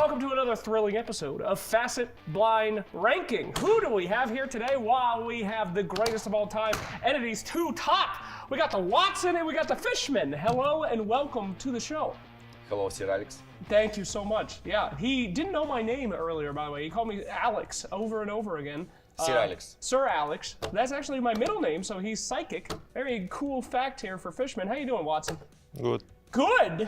welcome to another thrilling episode of Facet Blind Ranking. Who do we have here today? Wow, we have the greatest of all time, entities two top. We got the Watson and we got the Fishman. Hello and welcome to the show. Hello, Sir Alex. Thank you so much. Yeah, he didn't know my name earlier, by the way. He called me Alex over and over again. Sir Alex. Sir Alex. That's actually my middle name, so he's psychic. Very cool fact here for Fishman. How you doing, Watson? Good. Good?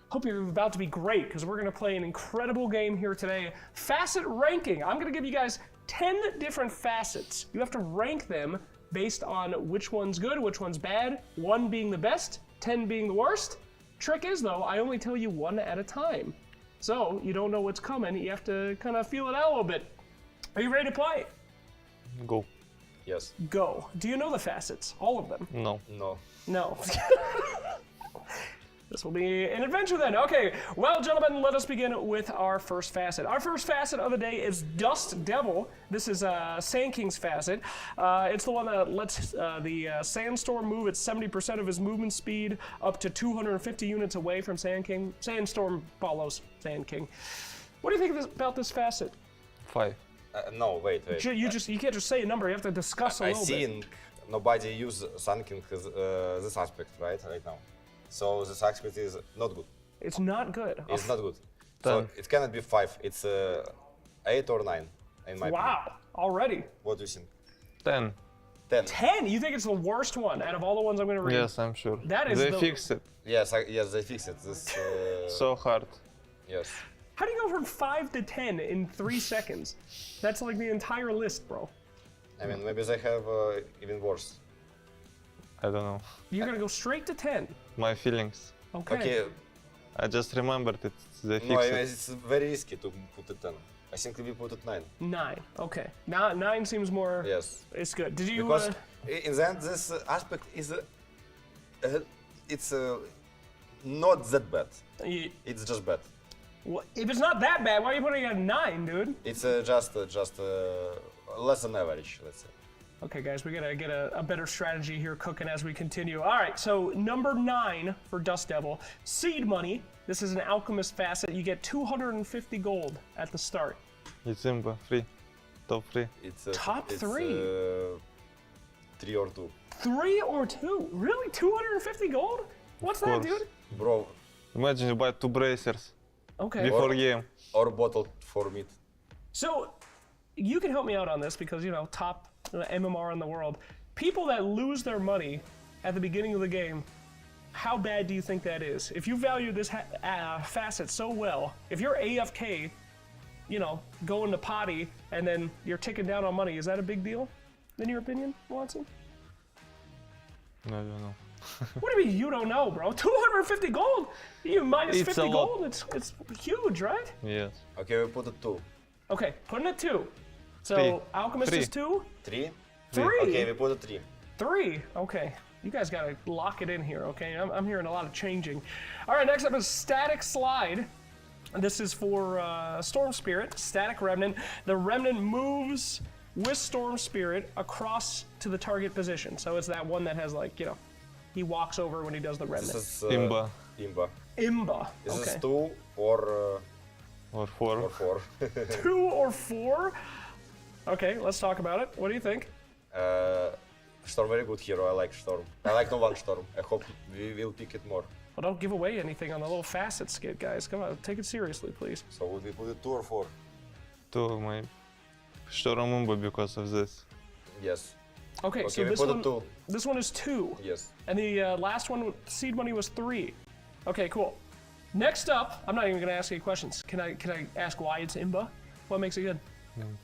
Hope you're about to be great, because we're going to play an incredible game here today. Facet ranking. I'm going to give you guys 10 different facets. You have to rank them based on which one's good, which one's bad, 1 being the best, 10 being the worst. Trick is, though, I only tell you 1 at a time. So you don't know what's coming. You have to kind of feel it out a little bit. Are you ready to play? Go. Yes. Go. Do you know the facets? All of them? No. No. No. This will be an adventure then. Okay, well, gentlemen, let us begin with our first facet. Our first facet of the day is Dust Devil. This is Sand King's facet. It's the one that lets the Sandstorm move at 70% of his movement speed up to 250 units away from Sand King. Sandstorm follows Sand King. What do you think about this facet? 5. No, wait. You can't just say a number. You have to discuss a little bit. I think nobody use Sand King this aspect right now. So this aspect is not good. It's not good. It's not good. So it cannot be 5. It's 8 or 9 in my opinion. Wow, already. What do you think? 10. 10. 10? You think it's the worst one out of all the ones I'm going to read? Yes, I'm sure. That is they fixed it. Yes, yes, they fixed it. This. So hard. Yes. How do you go from 5 to 10 in 3 seconds? That's like the entire list, bro. I mean, maybe they have even worse. I don't know. You're going to go straight to 10. My feelings. Okay. I just remembered it. They fixed No, it. it's very risky to put it 10. I think we put it 9. 9. Okay. Now 9 seems more. Yes. It's good. Did you? Because in the end, this aspect is it's not that bad. It's just bad. Well, if it's not that bad, why are you putting it at 9, dude? It's just less than average, let's say. Okay, guys, we gotta get a better strategy here cooking as we continue. All right, so number 9 for Dust Devil, Seed Money. This is an alchemist facet. You get 250 gold at the start. It's Imba. 3. Top 3. It's Top 3? 3 or 2. 3 or 2? Really? 250 gold? What's that, dude? Bro. Imagine you buy 2 bracers Okay. before game. Or bottle for meat. So, you can help me out on this because, you know, top MMR in the world. People that lose their money at the beginning of the game, how bad do you think that is? If you value this facet so well, if you're AFK, you know, going to potty and then you're ticking down on money, is that a big deal, in your opinion, Watson? I don't know. What do you mean you don't know, bro? 250 gold? You minus It's 50 a lot. gold? It's huge, right? Yes. Okay, we put it 2. Okay, putting it 2. So, 3. Alchemist 3. is 2? 3? 3? Okay, we put it 3. 3, okay. You guys gotta lock it in here, okay? I'm hearing a lot of changing. All right, next up is Static Slide. This is for Storm Spirit, Static Remnant. The Remnant moves with Storm Spirit across to the target position. So it's that one that has like, you know, he walks over when he does the Remnant. This is Imba. Imba. Imba, This okay. is 2 or 4. or 4. 2 or 4? Okay, let's talk about it. What do you think? Storm, very good hero. I like Storm. I like no one Storm. I hope we will pick it more. Well, don't give away anything on the little facet skit, guys. Come on, take it seriously, please. So would we put it 2 or 4? 2 my Storm Imba because of this. Yes. Okay, so we this put one, it 2. this one is 2. Yes. And the last one, Seed Money, was 3. Okay, cool. Next up, I'm not even gonna ask any questions. Can I ask why it's Imba? What makes it good?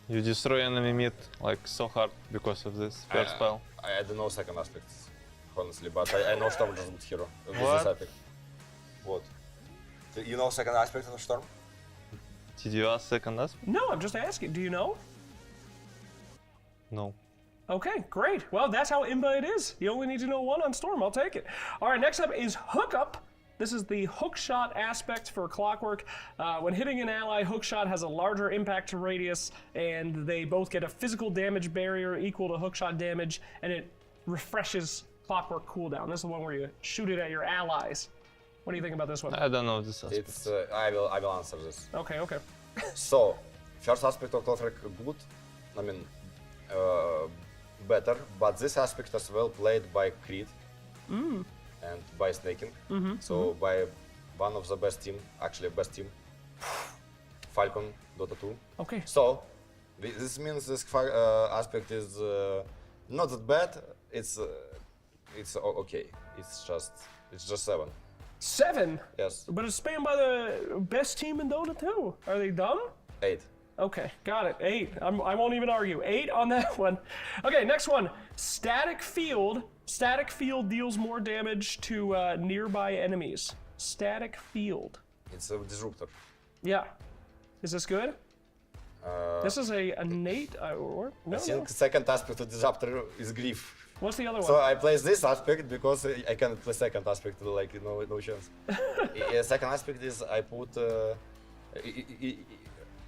You destroy enemy meat like so hard because of this first spell. I don't know second aspects, honestly, but I know Storm is a good hero. With What? this aspect. What? You know second aspect of Storm? Did you ask second aspect? No, I'm just asking. Do you know? No. Okay, great. Well, that's how Imba it is. You only need to know 1 on Storm. I'll take it. All right, next up is Hookup. This is the hook shot aspect for Clockwork. When hitting an ally, hook shot has a larger impact radius, and they both get a physical damage barrier equal to hook shot damage, and it refreshes Clockwork cooldown. This is the one where you shoot it at your allies. What do you think about this one? I don't know this aspect. It's I will answer this. Okay, okay. So, first aspect of Cloudflare good, I mean, better, but this aspect as well played by Creed and by Snaking. So by one of the best team, actually best team, Falcon, Dota 2. Okay. So, this means this aspect is not that bad. It's okay. It's just 7. 7? Yes. But it's spanned by the best team in Dota 2. Are they dumb? 8. Okay, got it. 8. I won't even argue. 8 on that one. Okay, next one. Static field. Static field deals more damage to nearby enemies. Static field. It's a disruptor. Yeah. Is this good? This is a innate. Or no, I think no. second aspect of disruptor is grief. What's the other one? So I place this aspect because I can play second aspect like no chance. Second aspect is I put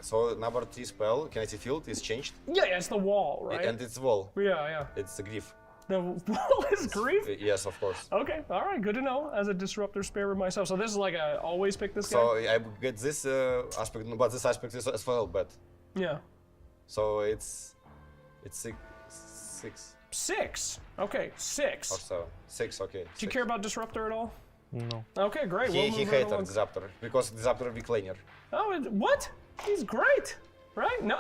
so number 3 spell kinetic field is changed. Yeah, it's the wall, right? And it's wall. Yeah. It's a grief. The wall is grief? Yes, of course. Okay, all right, good to know. As a disruptor sparer myself. So this is like a always pick this guy? So I get this aspect, but this aspect is as well bad. Yeah. So it's 6. 6. Okay, 6. Or 7. 6, okay. Do you care about disruptor at all? No. Okay, great. He we'll move right hated along. disruptor because disruptor weak laner. Oh, what? He's great, right? No,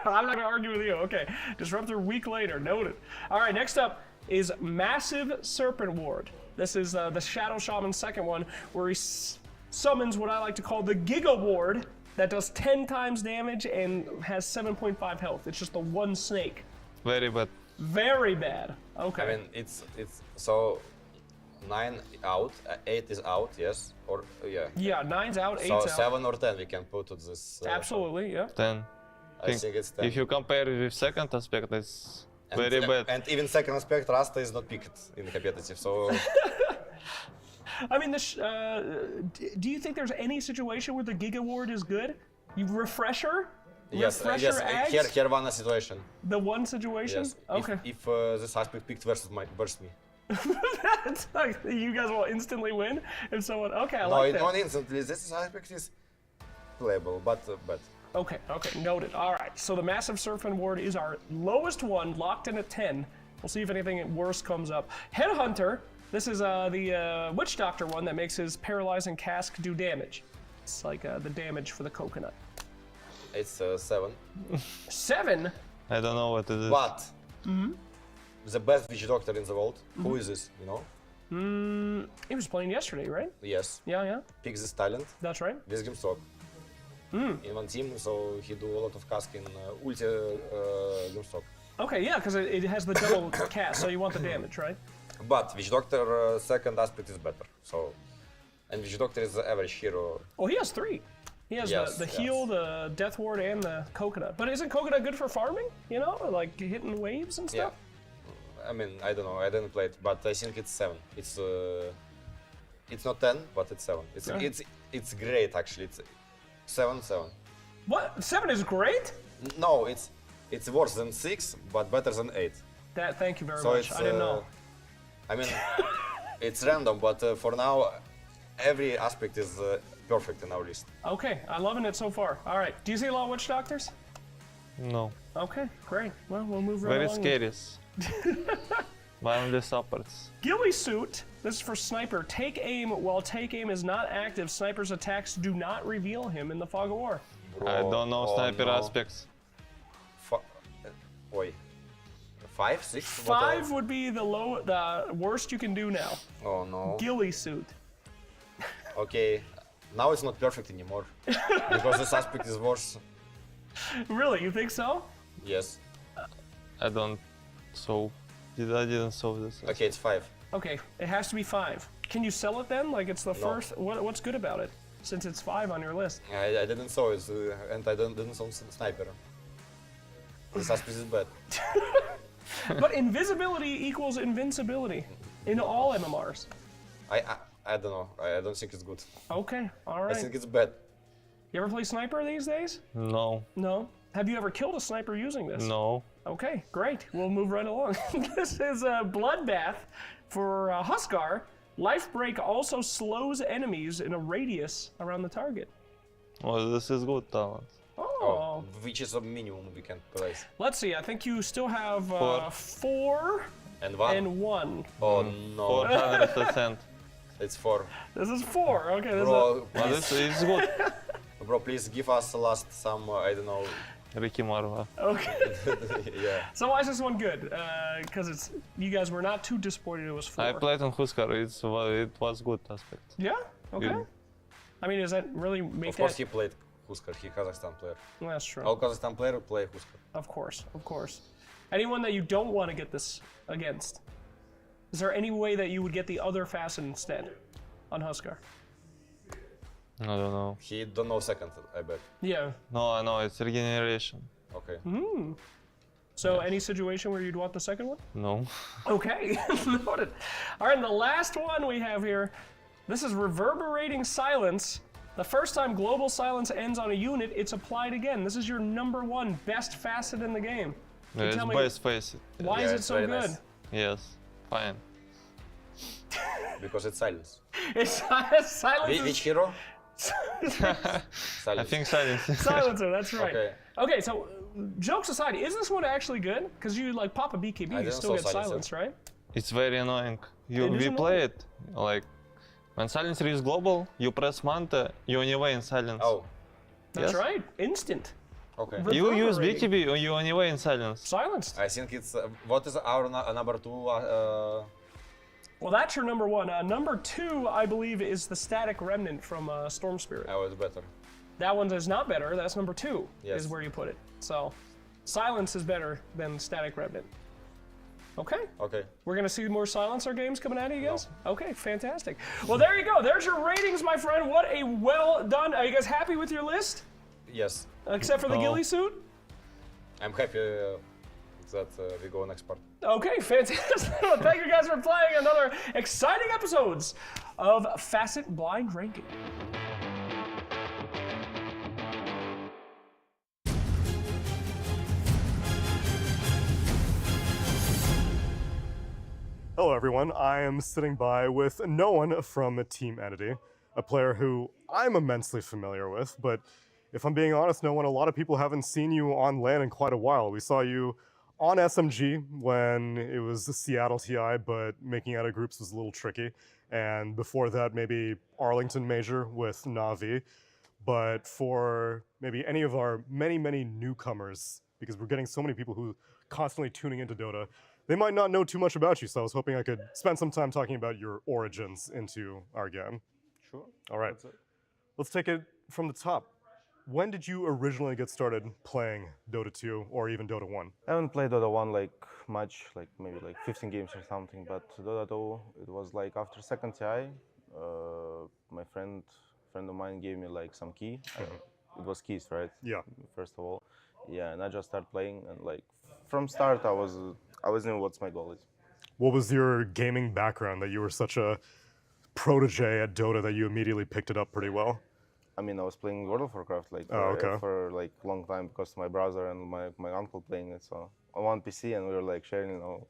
I'm not gonna argue with you. Okay, disruptor week later, noted. All right, next up is Massive Serpent Ward. This is the Shadow Shaman's second one, where he summons what I like to call the Giga Ward that does 10 times damage and has 7.5 health. It's just the one snake. Very bad. Very bad. Okay. I mean, it's so 9 out, 8 is out, yes, or yeah. Yeah, 9's out, 8's So out. 7 or 10 we can put to this. Absolutely, yeah. 10. I think it's 10. If you compare it with second aspect, it's very bad. And even second aspect, Rasta is not picked in competitive, so I mean, do you think there's any situation where the Giga Ward is good? You refresher? yes, Refresher ads? here one situation. The one situation? Yes. Okay. If this aspect picked versus me. That's like, you guys will instantly win if someone. Okay, I No, like that. not instantly. This aspect is playable, but Okay, noted. All right, so the Massive Serpent Ward is our lowest one, locked in at 10. We'll see if anything worse comes up. Headhunter, this is the Witch Doctor one that makes his Paralyzing Cask do damage. It's like the damage for the coconut. it's 7. 7? I don't know what it is. But the best witch doctor in the world. Who is this? You know? He was playing yesterday, right? Yes. Yeah, Pick this talent. that's right. This game stock. In one team, so he do a lot of cask in ulti game stock. Okay, yeah, because it has the double cast, so you want the damage, right? But Witch Doctor second aspect is better. So, and Witch Doctor is the average hero. Well, he has 3. He has Yes, the yes. heal, the death ward, and the coconut. But isn't coconut good for farming? You know, like hitting waves and Yeah. stuff? I mean, I don't know. I didn't play it, but I think it's 7. It's not 10, but it's 7. It's great actually. It's 7. What? 7 is great? No, it's worse than 6, but better than 8. Thank you very So much. it's I didn't know. I mean, it's random, but for now, every aspect is perfect in our list. Okay, I'm loving it so far. All right, do you see a lot of Witch Doctors? No. Okay, great. Well, we'll move right Very along. scary. Only supports. Ghillie Suit, this is for Sniper. Take aim while take aim is not active. Sniper's attacks do not reveal him in the Fog of War. I don't know sniper no. aspects. Wait. 5, 6? 5 would be the worst you can do now. Oh no. Ghillie Suit. Okay. Now it's not perfect anymore. Because this aspect is worse. Really, you think so? Yes. I don't solve. I didn't solve this. Okay, it's 5. Okay, it has to be 5. Can you sell it then? Like it's the first. What's good about it? Since it's 5 on your list. I didn't saw it, and I didn't saw sniper. This aspect is bad. But invisibility equals invincibility in all MMRs. I don't know. I don't think it's good. Okay, all I right. think it's bad. You ever play Sniper these days? No. No. Have you ever killed a sniper using this? No. Okay, great. We'll move right along. This is a Bloodbath for Huskar. Life break also slows enemies in a radius around the target. Well, this is good talent. Oh. Which is a minimum we can place. Let's see, I think you still have 4 And 1? and 1. Oh no. 400%. It's 4. This is 4. Okay, this Bro, Well, this is good. bro, please give us last some, I don't know. Ricky Marva. okay. Yeah. So why is this one good? Because it's you guys were not too disappointed it was 4. I played on Huskar. It was good aspect. Yeah? Okay. Good. I mean, does that really make Of course that... he played Huskar, he Kazakhstan player. Well, that's true. All Kazakhstan player play Huskar. Of course, of course. Anyone that you don't want to get this against? Is there any way that you would get the other Facet instead on Huskar? I don't know. He don't know second, I bet. Yeah. No, it's regeneration. Okay. So any situation where you'd want the second one? No. Okay, noted. All right, and the last one we have here, this is reverberating silence. The first time global silence ends on a unit, it's applied again. This is your #1 best Facet in the game. Can you It's tell me best face. why Yeah, is it it's so very good? nice. Yes. Fine. Because it's silence. It's silence. Which hero? I Silence. think silence. Silencer, that's right. Okay. Okay, so jokes aside, is this one actually good? Because you like pop a BKB, you didn't still saw get silencer. silence, right? It's very annoying. It is We play it like when silencer is global, you press Manta, you anyway in silence. Oh, That's Yes. right, instant. okay. You use reverberating. BKB, you anyway in silence. Silenced. I think it's, what is our number 2? Well, that's your #1. #2, I believe, is the Static Remnant from Storm Spirit. Oh, it's better. That one is not better. That's #2 Yes. is where you put it. So, Silence is better than Static Remnant. Okay. Okay. We're going to see more Silencer games coming out of you guys? Okay, fantastic. Well, there you go. There's your ratings, my friend. What a well done. Are you guys happy with your list? Yes. Except for the No. ghillie suit? I'm happy that we go next part. Okay, fantastic. Well, thank you guys for playing another exciting episodes of Facet Blind Ranking. Hello everyone, I am sitting by with no one from Team Entity, a player who I'm immensely familiar with, but if I'm being honest, no one, a lot of people haven't seen you on LAN in quite a while. We saw you on SMG when it was the Seattle TI, but making out of groups was a little tricky. And before that, maybe Arlington Major with Navi. But for maybe any of our many newcomers, because we're getting so many people who constantly tuning into Dota, they might not know too much about you, so I was hoping I could spend some time talking about your origins into our game. Sure. All right, let's take it from the top. When did you originally get started playing Dota 2 or even Dota 1? I haven't played Dota 1 like much, like maybe like 15 games or something, but Dota 2, it was like after second TI, my friend of mine gave me like some key. It was keys, right? Yeah. First of all. Yeah, and I just started playing, and like from start I was knew what's my goal is. What was your gaming background that you were such a protege at Dota that you immediately picked it up pretty well? I mean, I was playing World of Warcraft like okay. for like long time because my brother and my uncle playing it, so on one PC, and we were like sharing, you know,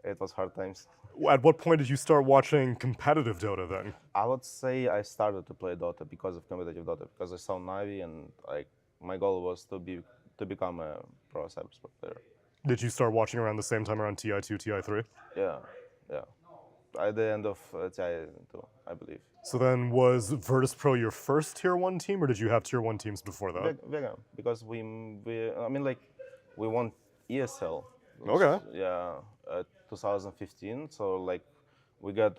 it was hard times. At what point did you start watching competitive Dota then? I would say I started to play Dota because of competitive Dota, because I saw Navi, and like my goal was to become a pro cybersport player. Did you start watching around the same time around TI2, TI3? Yeah. At the end of TI2, I believe. Uh-huh. So then was virtus.pro your first tier 1 team, or did you have tier 1 teams before that? Vega, because we won ESL. Okay. Yeah, 2015. So like we got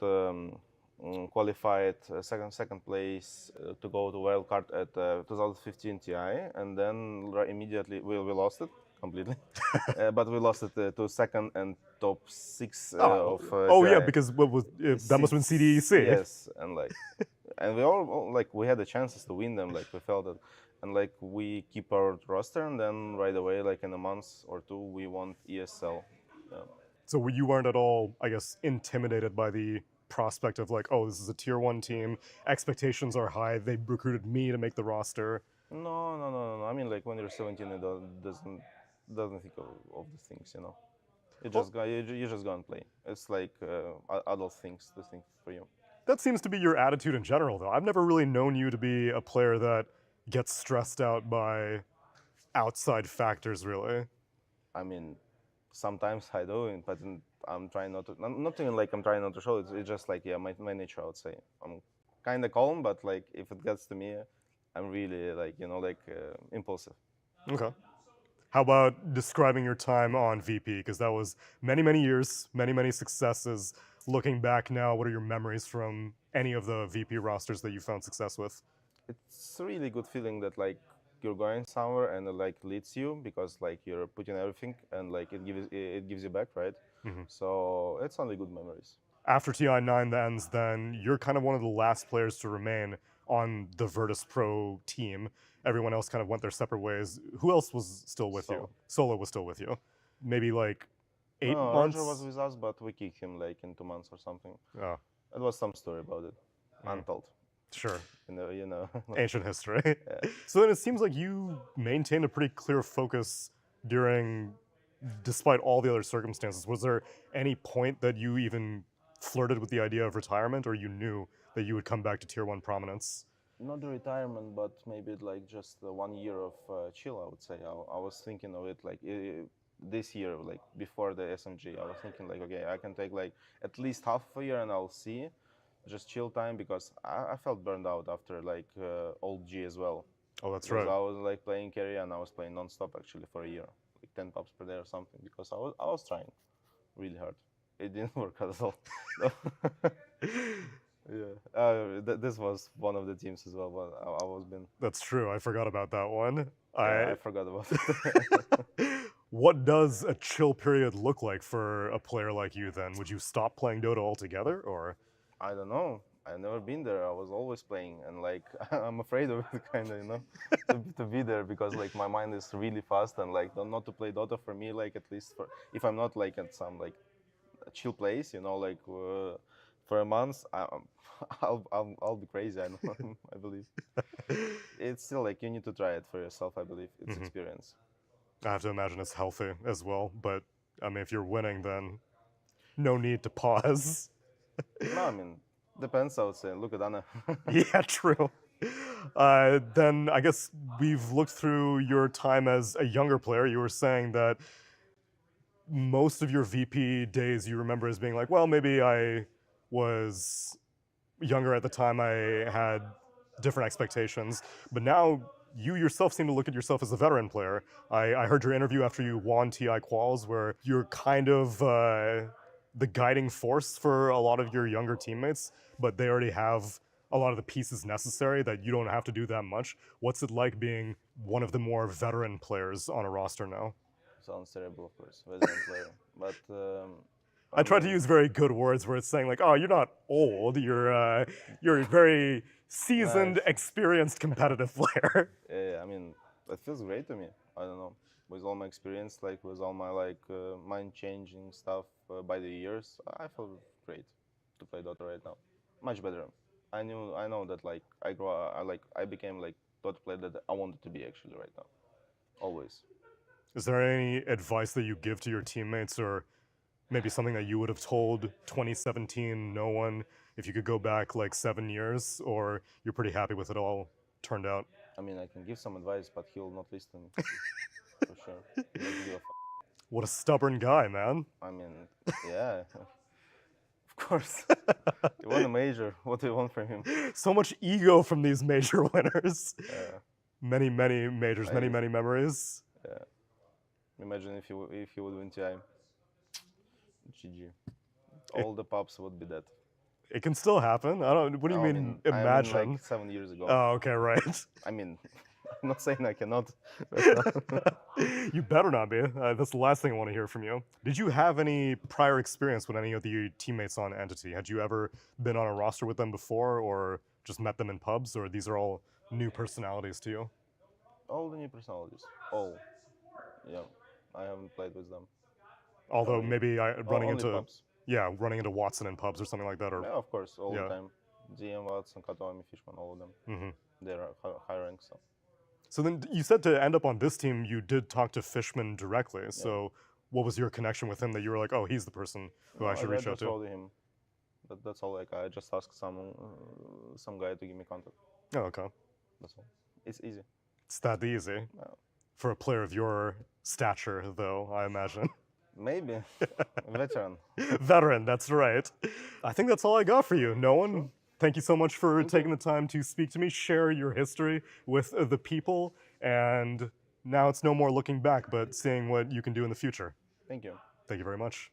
qualified second place to go to wildcard at 2015 TI, and then immediately we lost it completely. But we lost it to second and top 6 of yeah, TI. because what was that must have been CDEC. Yes, and like, and we all like we had the chances to win them. Like we felt it, and like we keep our roster, and then right away, like in a month or two, we won ESL. Yeah. So you weren't at all, I guess, intimidated by the prospect of like, oh, this is a tier 1 team, expectations are high, they recruited me to make the roster. No. I mean, like when you're 17, it doesn't think of the things, you know. You just go, you just go and play. It's like adult things to think for you. That seems to be your attitude in general, though. I've never really known you to be a player that gets stressed out by outside factors, really. I mean, sometimes I do, but I'm trying not to. Not even like I'm trying not to show it. It's just like my nature. I would say I'm kind of calm, but like if it gets to me, I'm really like impulsive. Okay. How about describing your time on VP? Because that was many years, many successes. Looking back now, what are your memories from any of the VP rosters that you found success with? It's a really good feeling that like you're going somewhere and it like leads you because like you're putting everything and like it gives you back, right? So it's only good memories. After TI9 ends, then you're kind of one of the last players to remain on the virtus.pro team. Everyone else kind of went their separate ways. Who else was still with you? Solo was still with you. Maybe like 8 No, months? Roger was with us, but we kicked him like in 2 months or something. Oh, It was some story about it, untold. sure. You know. Ancient history. So then it seems like you maintained a pretty clear focus despite all the other circumstances. Was there any point that you even flirted with the idea of retirement, or you knew that you would come back to Tier 1 prominence? Not the retirement, but maybe like just 1 year of chill. I would say. I was thinking of it like this year, like before the SMG. I was thinking like, okay, I can take like at least half a year, and I'll see, just chill time because I felt burned out after like old G as well. Oh, that's Because right. I was like playing carry and I was playing non-stop actually for a year, like 10 pubs per day or something. Because I was trying really hard. It didn't work out at all. Yeah, this was one of the teams as well. But I was been. That's true. I forgot about that one. I forgot about it. What does a chill period look like for a player like you then? Would you stop playing Dota altogether, or? I don't know. I've never been there. I was always playing, and like I'm afraid of it, kind of, to be there because like my mind is really fast, and like not to play Dota for me, like at least for if I'm not like at some like a chill place, like for a month, I'll be crazy. I know, I believe. It's still like you need to try it for yourself. I believe it's experience. I have to imagine it's healthy as well, but I mean, if you're winning, then no need to pause. No, I mean, depends, I would say. Look at Anna. Yeah, true. Then I guess we've looked through your time as a younger player. You were saying that most of your VP days you remember as being like, well, maybe I was younger at the time, I had different expectations, but now you yourself seem to look at yourself as a veteran player. I heard your interview after you won TI Quals where you're kind of the guiding force for a lot of your younger teammates, but they already have a lot of the pieces necessary that you don't have to do that much. What's it like being one of the more veteran players on a roster now? Sounds terrible, of course, veteran player. But I tried to use very good words where it's saying like, oh, you're not old, you're a very seasoned, experienced competitive player. I mean, it feels great to me. I don't know. With all my experience, like with all my like mind-changing stuff by the years, I feel great to play Dota right now. Much better. I know that like I became like Dota player that I wanted to be actually right now. Always. Is there any advice that you give to your teammates, or maybe something that you would have told 2017 no one if you could go back like 7 years, or you're pretty happy with it all turned out? I mean, I can give some advice, but he'll not listen. For sure. He doesn't give a What a stubborn guy, man. I mean, yeah. Of course. He won a major. What do you want from him? So much ego from these major winners. Yeah. Many majors, many memories. Yeah. Imagine if he would win TI. GG. All the pubs would be dead. It can still happen. I don't. What do you mean? Imagine. I mean, like 7 years ago. Oh, okay, right. I mean, I'm not saying I cannot. You better not be. That's the last thing I want to hear from you. Did you have any prior experience with any of the teammates on Entity? Had you ever been on a roster with them before, or just met them in pubs, or these are all new personalities to you? All the new personalities. All. Yeah. I haven't played with them. Although maybe running only into pubs. running into Watson in pubs or something like that, or Yeah, of course, all Yeah. the time. GM, Watson, Katomi, Fishman, all of them. They're high rank, so. So then you said to end up on this team, you did talk to Fishman directly. So what was your connection with him that you were like, oh, he's the person who I should reach out just to? told him. That's all. Like I just asked some guy to give me contact. Oh, okay. That's all. It's easy. It's that easy. For a player of your stature, though, I imagine. Maybe. Veteran. Veteran, that's right. I think that's all I got for you. Nolan, thank you so much for taking the time to speak to me, share your history with the people, and now it's no more looking back, but seeing what you can do in the future. Thank you. Thank you very much.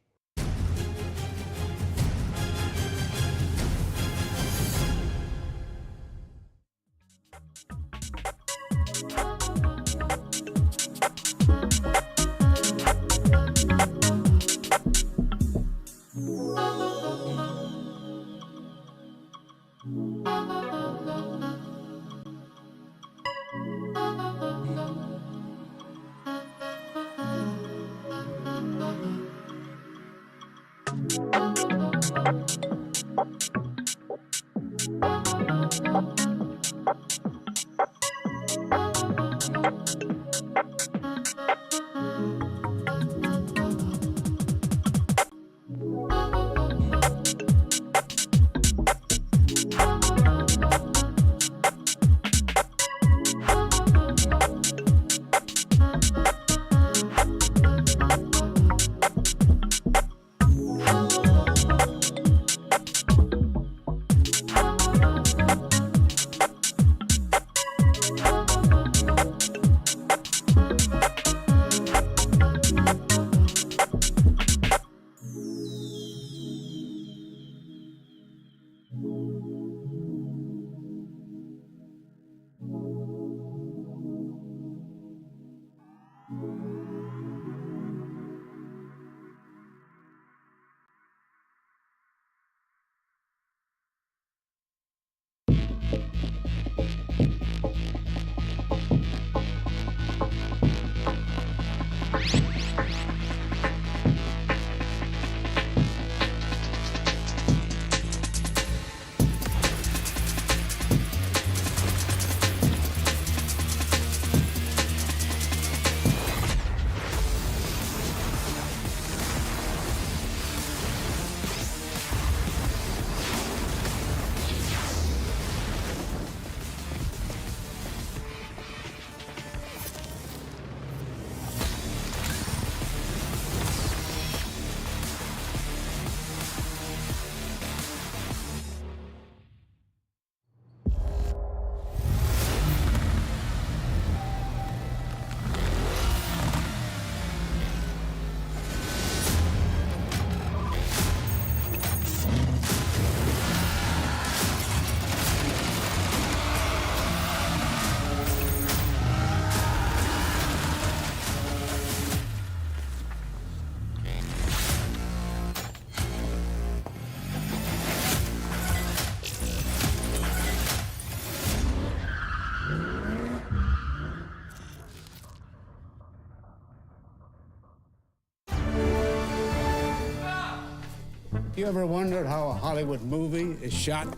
You ever wondered how a Hollywood movie is shot?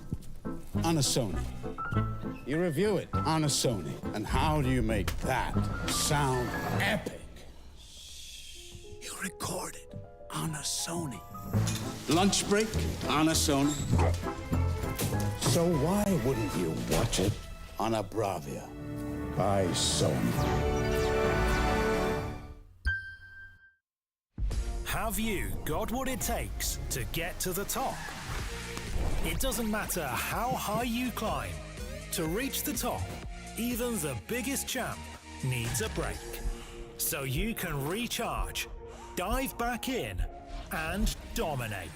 On a Sony. You review it on a Sony. And how do you make that sound epic? You record it on a Sony. Lunch break on a Sony. So why wouldn't you watch it on a Bravia by Sony? Have you got what it takes to get to the top? It doesn't matter how high you climb. To reach the top, even the biggest champ needs a break. So you can recharge, dive back in, and dominate.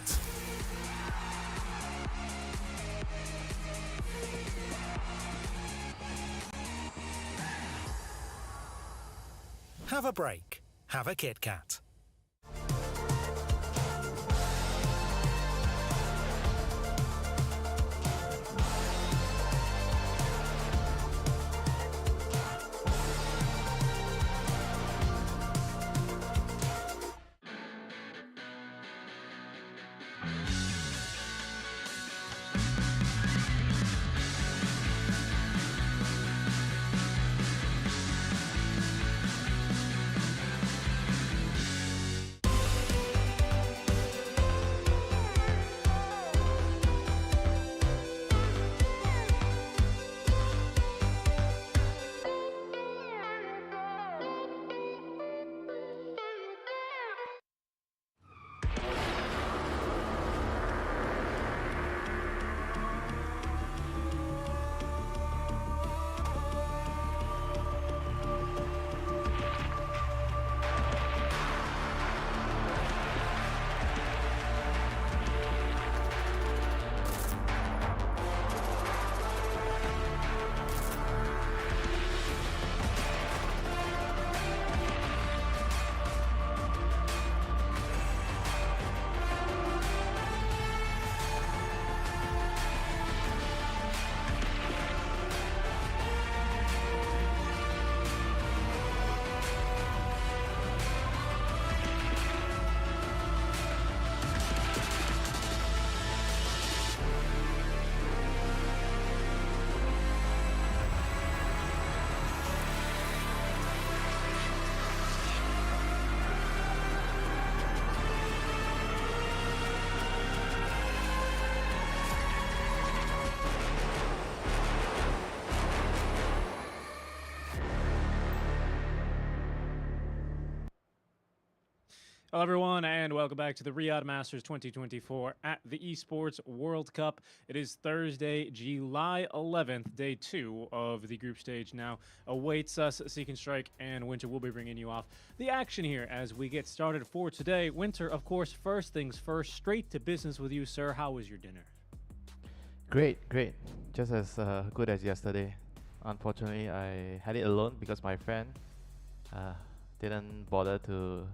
Have a break. Have a Kit Kat. Hello, everyone, and welcome back to the Riyadh Masters 2024 at the Esports World Cup. It is Thursday, July 11th, day 2 of the group stage now awaits us. Seek and Strike and Winter will be bringing you off the action here as we get started for today. Winter, of course, first things first, straight to business with you, sir. How was your dinner? Great. Just as good as yesterday. Unfortunately, I had it alone because my friend didn't bother to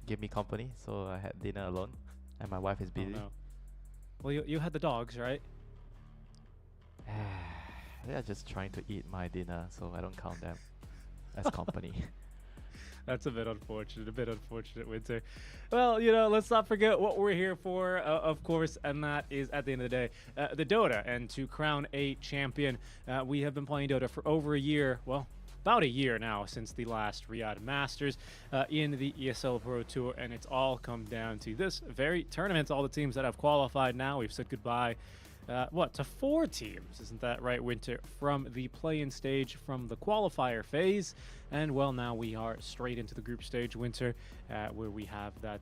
give me company, so I had dinner alone, and my wife is busy. Oh, no. Well, you had the dogs, right? They are just trying to eat my dinner, so I don't count them as company. That's a bit unfortunate, Winter. Well, let's not forget what we're here for, of course, and that is, at the end of the day, the Dota, and to crown a champion. We have been playing Dota for over a year, well, about a year now since the last Riyadh Masters in the ESL Pro Tour, and it's all come down to this very tournament. All the teams that have qualified now, we've said goodbye to 4 teams, isn't that right, Winter, from the play-in stage, from the qualifier phase, and well, now we are straight into the group stage, Winter, where we have that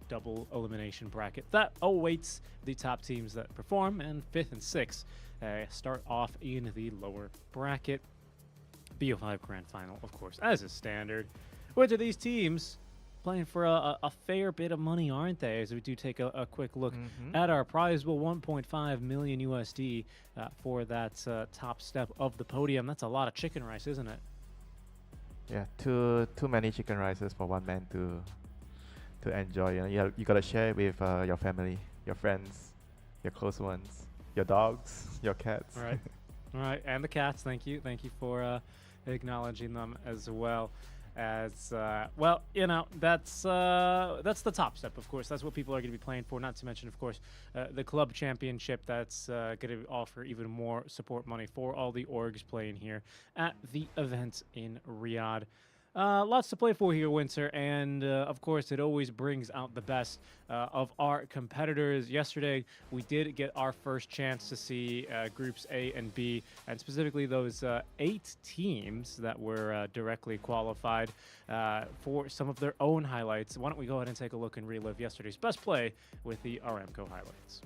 double elimination bracket that awaits the top teams that perform, and 5th and 6th start off in the lower bracket. BO5 Grand Final, of course, as is standard. Which are these teams playing for a fair bit of money, aren't they? As we do take a quick look at our prize pool, 1.5 million USD for that top step of the podium. That's a lot of chicken rice, isn't it? Yeah, too many chicken rices for one man to enjoy. You gotta share it with your family, your friends, your close ones, your dogs, your cats. All right, and the cats. Thank you for acknowledging them as well. As well, that's the top step, of course. That's what people are going to be playing for. Not to mention, of course, the club championship. That's going to offer even more support money for all the orgs playing here at the event in Riyadh. Lots to play for here, Winter, and of course, it always brings out the best of our competitors. Yesterday, we did get our first chance to see Groups A and B, and specifically those 8 teams that were directly qualified for some of their own highlights. Why don't we go ahead and take a look and relive yesterday's best play with the Aramco highlights.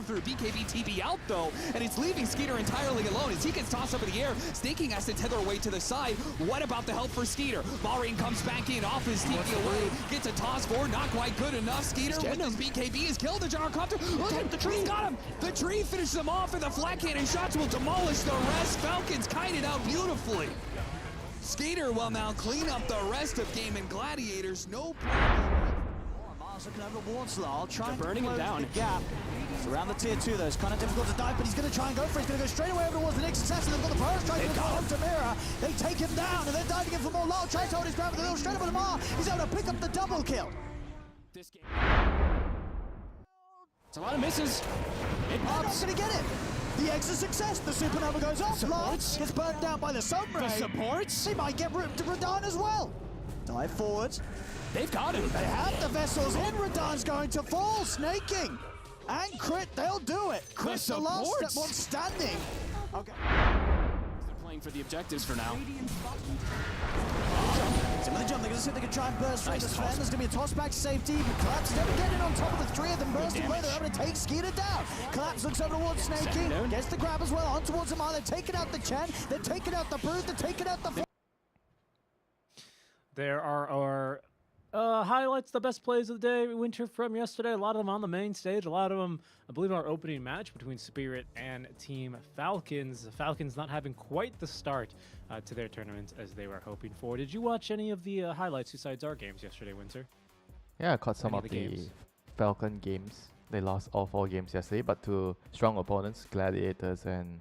Through BKB TB out though, and it's leaving Skeeter entirely alone as he gets tossed up in the air. Snaking has to tether away to the side. What about the help for Skeeter? Maureen comes back in off his TP away, gets a toss forward, not quite good enough. Skeeter with his BKB is killed. The gyrocopter, look at the tree, got him. The tree finishes him off, and the flat cannon shots will demolish the rest. Falcons kited out beautifully. Skeeter will now clean up the rest of game, and Gladiators, no problem. Mars looking over towards Lyle, trying They're burning to him close down. the gap. It's around the tier 2 though, it's kind of difficult to dive, but he's going to try and go for it. He's going to go straight away over towards the next success, and they've got the first strike to Mira. They take him down, and they're diving in for more. Lyle tries to hold his ground with a little straight over to Mar. He's able to pick up the double kill. This game. It's a lot of misses. It They're not pops. going to get it. The extra success, the supernova goes off. Lyle gets burnt down by the sunray. The supports. He might get Radan as well. Dive forward. They've got him. They have the vessels in. Radan's going to fall. Snaking. And Crit, they'll do it. Crit, the last supports. one standing. Okay. They're playing for the objectives for now. So with the jump, they're going to see if they can try and burst through Nice the toss. Sven. There's going to be a toss back safety. Collapse never getting on top of the 3 of them bursting away. They're able to take Skeeter down. Collapse looks over towards Snaky. Down. Gets the grab as well. On towards Amar. They're taking out the Chen. They're taking out the Brood. They're taking out the... There are our highlights, the best plays of the day, Winter, from yesterday. A lot of them on the main stage. A lot of them, I believe, our opening match between Spirit and Team Falcons. The Falcons not having quite the start to their tournament as they were hoping for. Did you watch any of the highlights besides our games yesterday, Winter? Yeah, I caught some Any of of the the games? Falcon games. They lost all 4 games yesterday, but to strong opponents, Gladiators and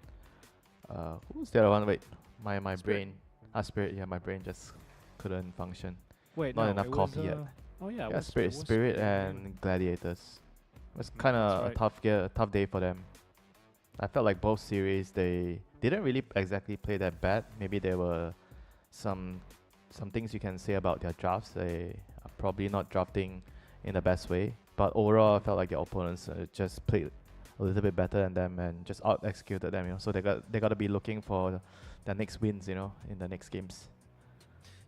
who's the other one? Wait, my brain, Spirit. Yeah, my brain just couldn't function. Wait, Not no, enough it was, coffee yet. Oh yeah, it Yeah, was, Spirit, it was Spirit yeah. and Gladiators. It was Mm, kind of that's a tough day for them. I felt like both series they didn't really exactly play that bad. Maybe there were some some things you can say about their drafts. They are probably not drafting in the best way, but overall I felt like their opponents just played a little bit better than them and just out executed them. So they got to be looking for the next wins, in the next games.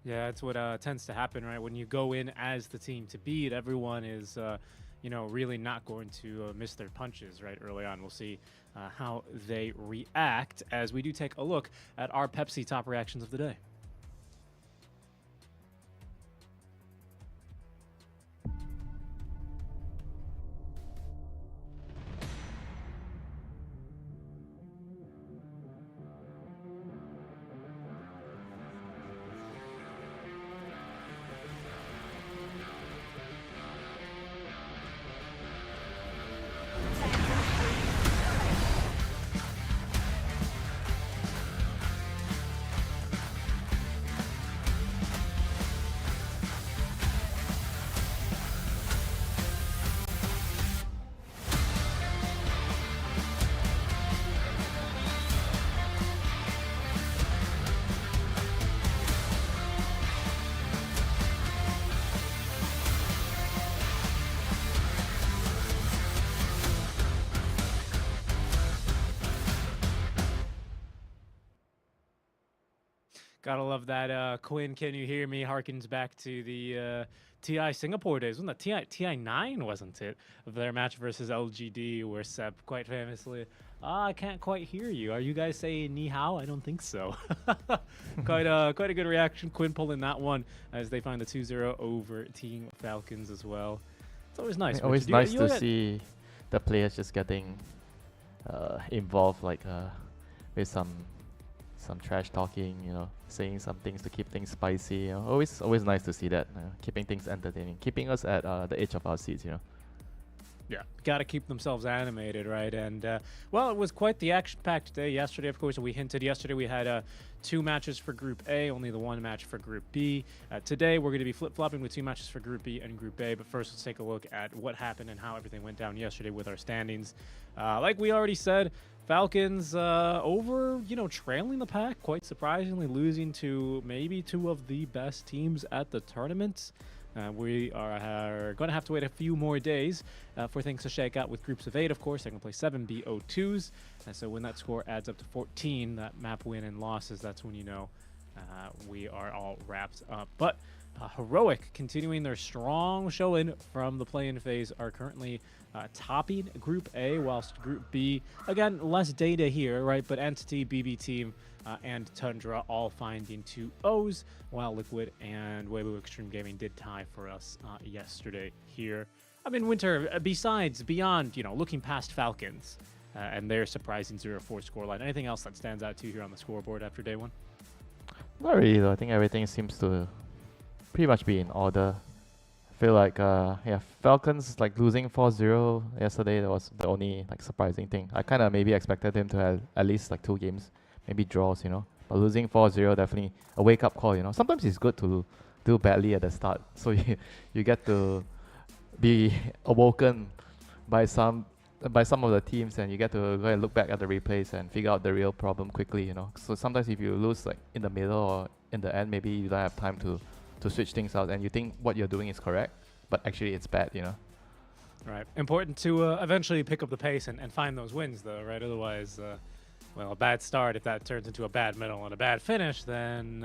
Yeah, that's what tends to happen, right? When you go in as the team to beat, everyone is, really not going to miss their punches, right? Early on, we'll see how they react as we do take a look at our Pepsi top reactions of the day. Gotta love that. Quinn, can you hear me? Harkens back to the TI Singapore days. Wasn't that TI 9, wasn't it? Of their match versus LGD, where Seb quite famously, I can't quite hear you. Are you guys saying ni hao? I don't think so. quite a good reaction. Quinn pulling that one as they find the 2-0 over Team Falcons as well. It's always nice. Always nice to see the players just getting involved, with some trash talking, saying some things to keep things spicy. Always nice to see that, keeping things entertaining, keeping us at the edge of our seats. Yeah, got to keep themselves animated, right? And, well, it was quite the action-packed day yesterday. Of course, we hinted yesterday we had 2 matches for Group A, only the 1 match for Group B. Today, we're going to be flip-flopping with 2 matches for Group B and Group A. But first, let's take a look at what happened and how everything went down yesterday with our standings. Like we already said, Falcons over, trailing the pack, quite surprisingly, losing to maybe 2 of the best teams at the tournament. We are going to have to wait a few more days for things to shake out with groups of 8, of course. They're going to play 7 BO2s. So when that score adds up to 14, that map win and losses, that's when we are all wrapped up. But Heroic, continuing their strong showing from the play-in phase, are currently topping Group A, whilst Group B, again, less data here, right? But Entity, BB Team, and Tundra all finding 2 O's, while Liquid and Weibo Extreme Gaming did tie for us yesterday here. I mean, Winter, beyond, looking past Falcons and their surprising 0-4 scoreline, anything else that stands out to you here on the scoreboard after day 1? Not really, though. I think everything seems to pretty much be in order. I feel like, Falcons losing 4-0 yesterday. That was the only surprising thing. I kind of maybe expected them to have at least 2 games, maybe draws, But losing 4-0, definitely a wake-up call, Sometimes it's good to do badly at the start, so you get to be awoken by some of the teams, and you get to go and look back at the replays and figure out the real problem quickly, So sometimes if you lose in the middle or in the end, maybe you don't have time to switch things out, and you think what you're doing is correct, but actually it's bad, Right. Important to eventually pick up the pace and find those wins, though, right? Otherwise, a bad start, if that turns into a bad middle and a bad finish, then,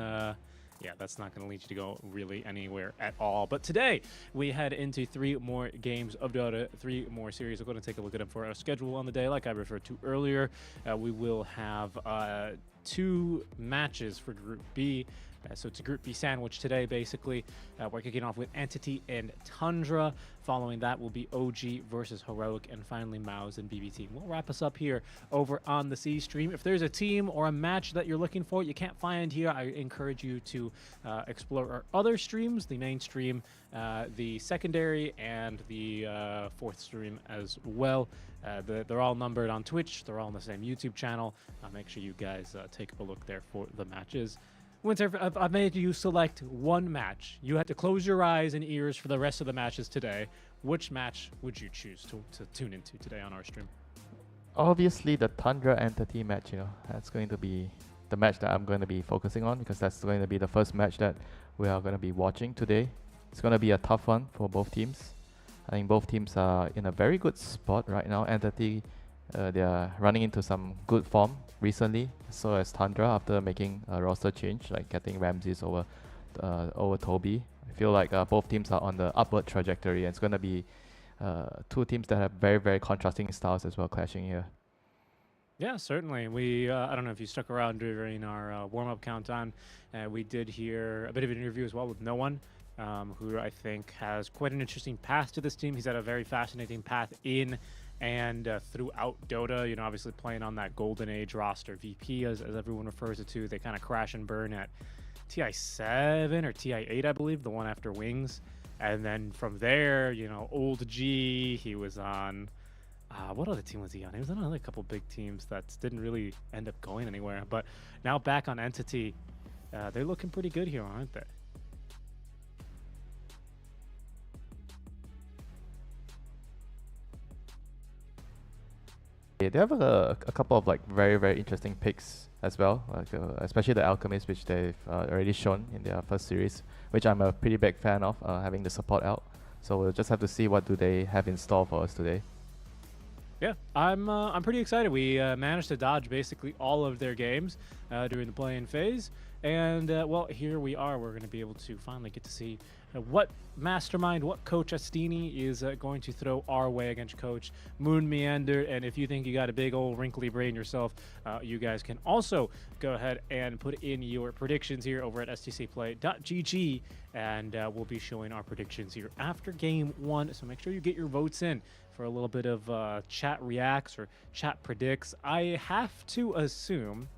that's not going to lead you to go really anywhere at all. But today, we head into 3 more games of Dota, 3 more series. We're going to take a look at them for our schedule on the day. Like I referred to earlier, we will have 2 matches for Group B. So it's a Group B sandwich today, basically. We're kicking off with Entity and Tundra. Following that will be OG versus Heroic, and finally MOUZ and BB Team. We'll wrap us up here over on the C stream. If there's a team or a match that you're looking for you can't find here, I encourage you to explore our other streams, the main stream, the secondary, and the 4th stream as well. They're all numbered on Twitch. They're all on the same YouTube channel. Make sure you guys take a look there for the matches. Winter, I've made you select 1 match. You had to close your eyes and ears for the rest of the matches today. Which match would you choose to tune into today on our stream? Obviously, the Tundra Entity match, that's going to be the match that I'm going to be focusing on, because that's going to be the first match that we are going to be watching today. It's going to be a tough one for both teams. I think both teams are in a very good spot right now. Entity, they are running into some good form recently. So as Tundra, after making a roster change, like getting Ramses over Toby. I feel like both teams are on the upward trajectory, and it's going to be two teams that have very, very contrasting styles as well clashing here. Yeah, certainly. We I don't know if you stuck around during our warm-up countdown. We did hear a bit of an interview as well with No One, who I think has quite an interesting path to this team. He's had a very fascinating path in and throughout Dota. You know, obviously playing on that Golden Age roster, VP as everyone refers it to. They kind of crash and burn at TI7 or TI8, I believe, the one after Wings. And then from there, you know, Old G, he was on... what other team was he on? He was on another couple big teams that didn't really end up going anywhere. But now back on Entity, they're looking pretty good here, aren't they? Yeah, they have a couple of like very, very interesting picks as well, like especially the Alchemist, which they've already shown in their first series, which I'm a pretty big fan of, having the support out. So we'll just have to see what do they have in store for us today. Yeah, I'm pretty excited. We managed to dodge basically all of their games during the play-in phase, and well, here we are. We're going to be able to finally get to see what mastermind, what Coach Astini is going to throw our way against Coach Moon Meander. And if you think you got a big old wrinkly brain yourself, you guys can also go ahead and put in your predictions here over at stcplay.gg, and we'll be showing our predictions here after game one. So make sure you get your votes in for a little bit of chat reacts or chat predicts. I have to assume...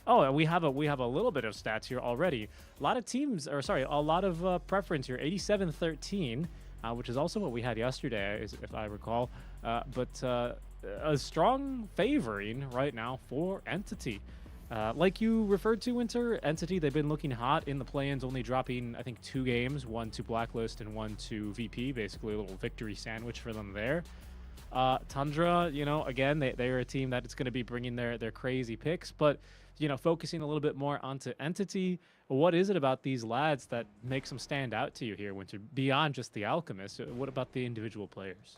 Oh, we have a little bit of stats here already. A lot of teams, or sorry, a lot of preference here. 87-13, which is also what we had yesterday, if I recall. But a strong favoring right now for Entity. Like you referred to, Winter, Entity, they've been looking hot in the play-ins, only dropping, I think, 2 games, one to Blacklist and one to VP, basically a little victory sandwich for them there. Tundra, you know, again, they're a team that is going to be bringing their crazy picks, but, you know, focusing a little bit more onto Entity. What is it about these lads that makes them stand out to you here, Winter, beyond just the Alchemist? What about the individual players?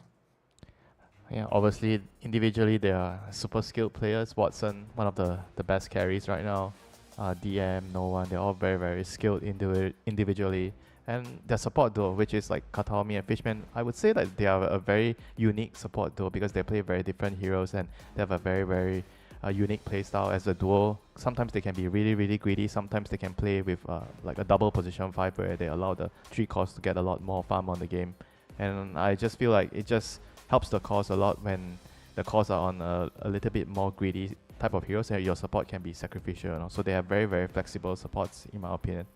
Yeah, obviously, individually, they are super skilled players. Watson, one of the best carries right now. DM, No One, they're all very, very skilled individually. And their support duo, which is like Kataomi and Fishman, I would say that they are a very unique support duo because they play very different heroes and they have a very, very unique playstyle as a duo. Sometimes they can be really, really greedy. Sometimes they can play with like a double position 5 where they allow the 3 cores to get a lot more farm on the game. And I just feel like it just helps the cause a lot when the cores are on a little bit more greedy type of heroes, and your support can be sacrificial. You know? So they have very, very flexible supports, in my opinion.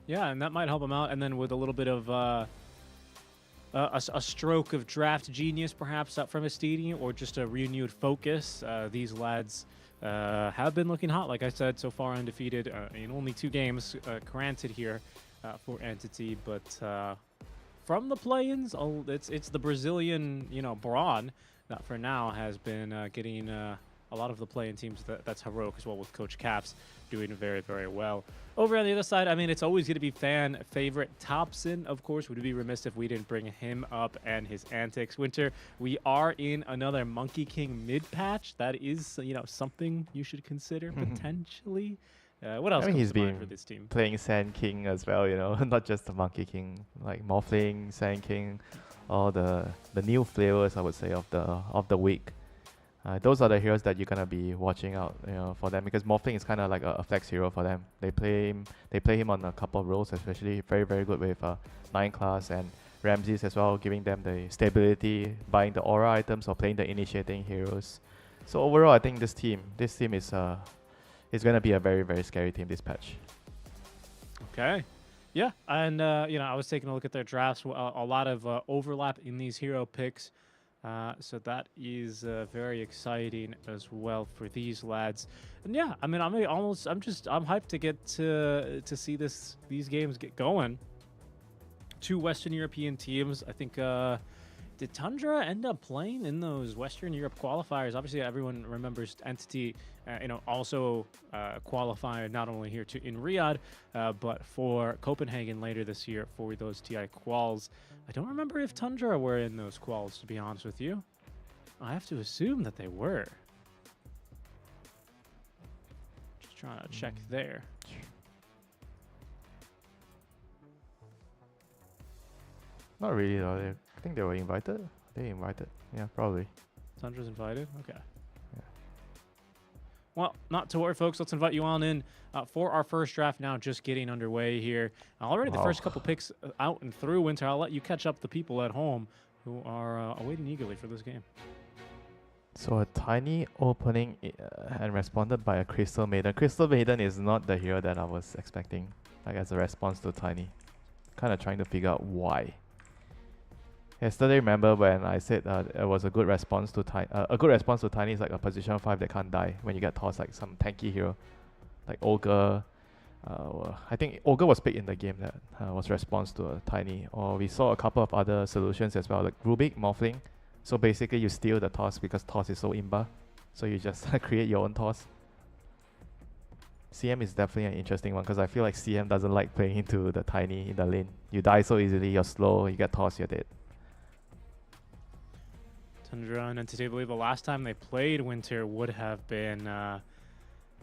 Yeah, and that might help them out. And then with a little bit of a stroke of draft genius, perhaps, from Astini, or just a renewed focus, these lads have been looking hot. Like I said, so far undefeated in only 2 games, granted here for Entity. But from the play-ins, it's the Brazilian, you know, Braun that for now has been getting a lot of the play-in teams. That's heroic as well, with Coach Caps doing very, very well. Over on the other side, I mean, it's always going to be fan favorite Thompson, of course. Would be remiss if we didn't bring him up and his antics. Winter, we are in another Monkey King mid patch. That is, you know, something you should consider potentially. What else? I mean, comes he's to mind been for this team? playing Sand King as well, you know, not just the Monkey King, like Morphling, Sand King, all the new flavors, I would say, of the week. Those are the heroes that you're gonna be watching out, you know, for them, because Morphling is kind of like a flex hero for them. They play him on a couple of roles, especially very, very good with 9 class and Ramses as well, giving them the stability, buying the aura items or playing the initiating heroes. So overall, I think this team is gonna be a very, very scary team this patch. Okay. Yeah, and you know, I was taking a look at their drafts. A lot of overlap in these hero picks. So that is very exciting as well for these lads. And yeah, I mean, I'm hyped to get to see these games get going. 2 Western European teams. I think Did Tundra end up playing in those Western Europe qualifiers? Obviously, everyone remembers Entity, also qualified not only here in Riyadh, but for Copenhagen later this year for those TI quals. I don't remember if Tundra were in those quals, to be honest with you. I have to assume that they were. Just trying to check there. Not really though. I think they were invited. They invited. Yeah, probably. Tundra's invited? Okay. Yeah. Well, not to worry, folks. Let's invite you on in for our first draft now, just getting underway here. Already the first couple picks out and through, Winter. I'll let you catch up the people at home who are awaiting eagerly for this game. So a tiny opening and responded by a Crystal Maiden. Crystal Maiden is not the hero that I was expecting, like as a response to Tiny. Kind of trying to figure out why. Yesterday, remember when I said it was a good response to Tiny. A good response to Tiny is like a position 5 that can't die when you get tossed like some tanky hero, like Ogre. I think Ogre was picked in the game that was response to a Tiny. Or we saw a couple of other solutions as well, like Rubik, Morphling. So basically, you steal the toss because toss is so imba. So you just create your own toss. CM is definitely an interesting one because I feel like CM doesn't like playing into the Tiny in the lane. You die so easily, you're slow, you get tossed, you're dead. Tundra and Entity, I believe the last time they played Winter would have been,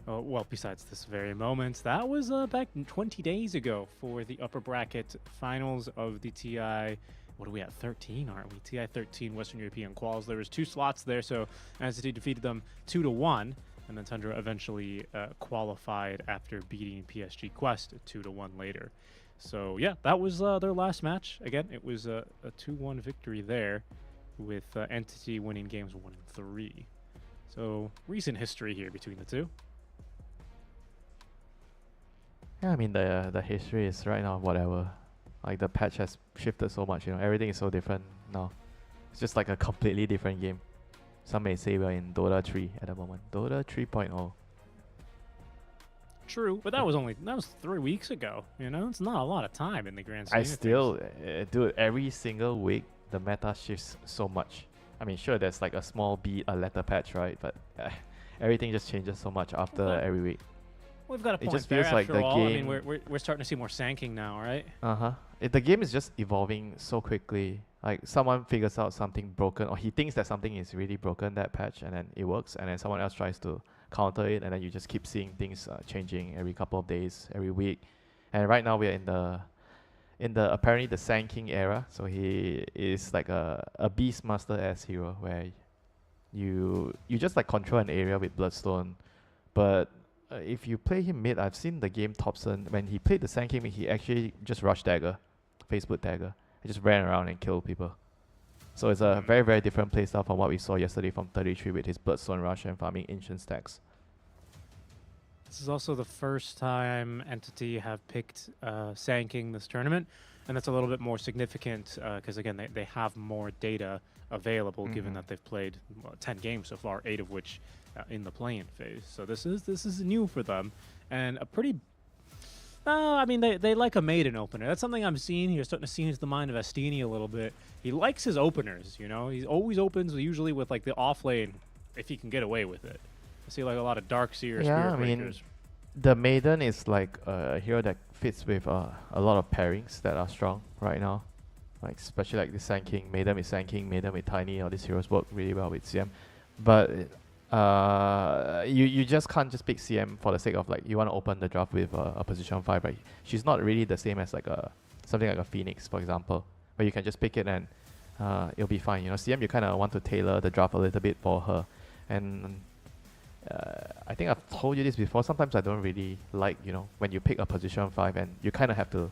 well, besides this very moment, that was back 20 days ago for the upper bracket finals of the TI. What are we at? 13, aren't we? TI 13 Western European quals. There was 2 slots there, so Entity defeated them 2-1, and then Tundra eventually qualified after beating PSG Quest 2-1 later. So yeah, that was their last match. Again, it was a 2-1 victory there, with Entity winning games 1 and 3. So recent history here between the two. Yeah, I mean the history is right now whatever. Like the patch has shifted so much, everything is so different now. It's just like a completely different game. Some may say we're in Dota 3 at the moment. Dota 3.0. True, but that was 3 weeks ago. It's not a lot of time in the grand scheme. I still, dude, every single week the meta shifts so much. I mean, sure, there's like a small beat, a letter patch, right? But everything just changes so much after every week. We've got a point it just there feels like after the all. game. I mean, we're starting to see more sanking now, right? The game is just evolving so quickly. Like someone figures out something broken, or he thinks that something is really broken that patch, and then it works, and then someone else tries to counter it, and then you just keep seeing things changing every couple of days, every week. And right now we're in the apparently the Sand King era. So he is like a Beast Master-esque hero where you just like control an area with Bloodstone. But if you play him mid, I've seen the game Thompson, when he played the Sand King, he actually just rush dagger, Facebook dagger. He just ran around and killed people. So it's a very, very different playstyle from what we saw yesterday from 33 with his Bloodstone rush and farming ancient stacks. This is also the first time Entity have picked Sand King this tournament, and that's a little bit more significant because, again, they have more data available, given that they've played 10 games so far, 8 of which in the play-in phase. So this is new for them, and a pretty... I mean, they like a maiden opener. That's something I'm seeing here, starting to see into the mind of Astini a little bit. He likes his openers, He always opens usually with, like, the off-lane, if he can get away with it. I see like a lot of Darkseer, Spirit Breakers. The Maiden is like a hero that fits with a lot of pairings that are strong right now. Like especially like the Sand King, Maiden with Sand King, Maiden with Tiny. All these heroes work really well with CM. But you just can't just pick CM for the sake of like you want to open the draft with a position 5, right? She's not really the same as like something like a Phoenix, for example, where you can just pick it and it'll be fine. CM you kind of want to tailor the draft a little bit for her, and I think I've told you this before. Sometimes I don't really like, when you pick a position 5 and you kind of have to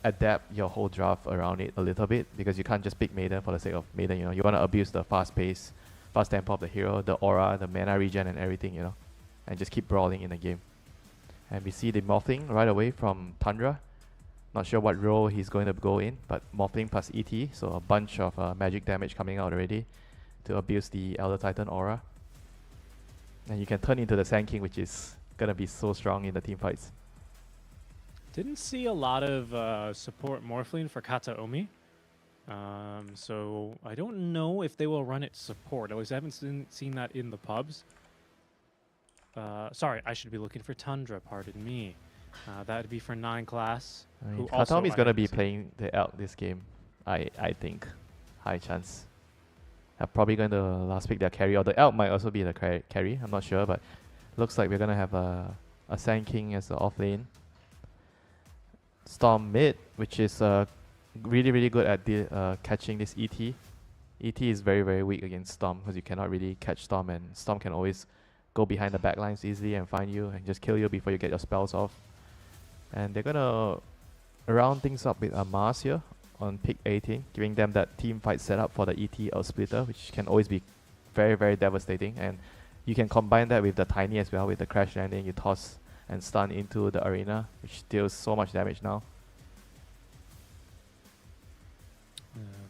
adapt your whole draft around it a little bit, because you can't just pick Maiden for the sake of Maiden. You want to abuse the fast pace, fast tempo of the hero, the aura, the mana regen, and everything. And just keep brawling in the game. And we see the Morphling right away from Tundra. Not sure what role he's going to go in, but Morphling plus ET, so a bunch of magic damage coming out already to abuse the Elder Titan aura. And you can turn into the Sand King, which is going to be so strong in the team fights. Didn't see a lot of support Morphling for Kataomi. So I don't know if they will run it support. At least I haven't seen that in the pubs. Sorry, I should be looking for Tundra, pardon me. That'd be for 9 class. I mean, who also Katami is I going to haven't be seen. playing the Elk this game, I think. High chance. They're probably going to last pick their carry, or the Elk might also be the carry. I'm not sure, but looks like we're going to have a Sand King as the off lane. Storm mid, which is really, really good at catching this ET. ET is very, very weak against Storm because you cannot really catch Storm, and Storm can always go behind the backlines easily and find you and just kill you before you get your spells off. And they're gonna round things up with a MOUZ here on pick 18, giving them that team fight setup for the ET or splitter, which can always be very, very devastating. And you can combine that with the Tiny as well, with the crash landing. You toss and stun into the arena, which deals so much damage now.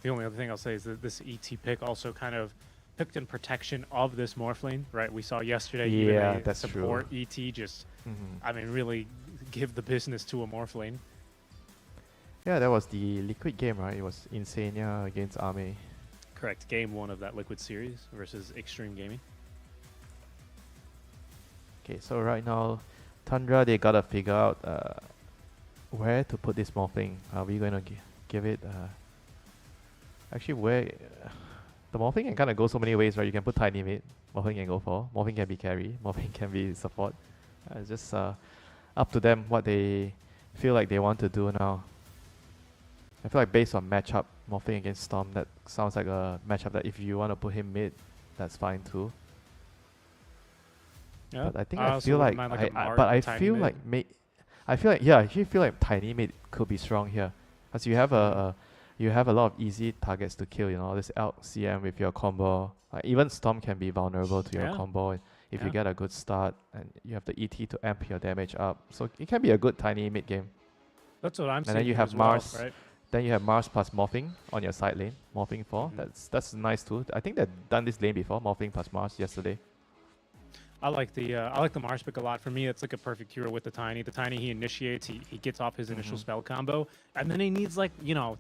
The only other thing I'll say is that this ET pick also kind of picked in protection of this morph lane, right? We saw yesterday even Yeah, a that's support ET just, I mean, really give the business to a morph lane. Yeah, that was the Liquid game, right? It was Insania against Arme. Correct. Game 1 of that Liquid series versus Extreme Gaming. Okay, so right now, Tundra, they gotta figure out where to put this morphling. Are we gonna give it... actually, where... the morphing can kind of go so many ways, right? You can put Tiny mid, morphing can go for, morphing can be carry, morphing can be support. It's just up to them what they feel like they want to do now. I feel like based on matchup, morphing against Storm, that sounds like a matchup that if you want to put him mid, that's fine too. Yeah, But I think I I also feel wouldn't like, mind like a but I Tiny feel mid. like I actually feel like Tiny mid could be strong here, because you have you have a lot of easy targets to kill. You know, this Elk CM with your combo. Even Storm can be vulnerable to your combo if you get a good start, and you have the ET to amp your damage up. So it can be a good Tiny mid game. That's what I'm saying. And then you have as well, MOUZ. right? Then you have MOUZ plus morphing on your side lane. Morphing 4. That's nice too. I think they've done this lane before, morphing plus MOUZ yesterday. I like the MOUZ pick a lot. For me, it's like a perfect hero with the Tiny. The Tiny, he initiates, he gets off his initial spell combo, and then he needs like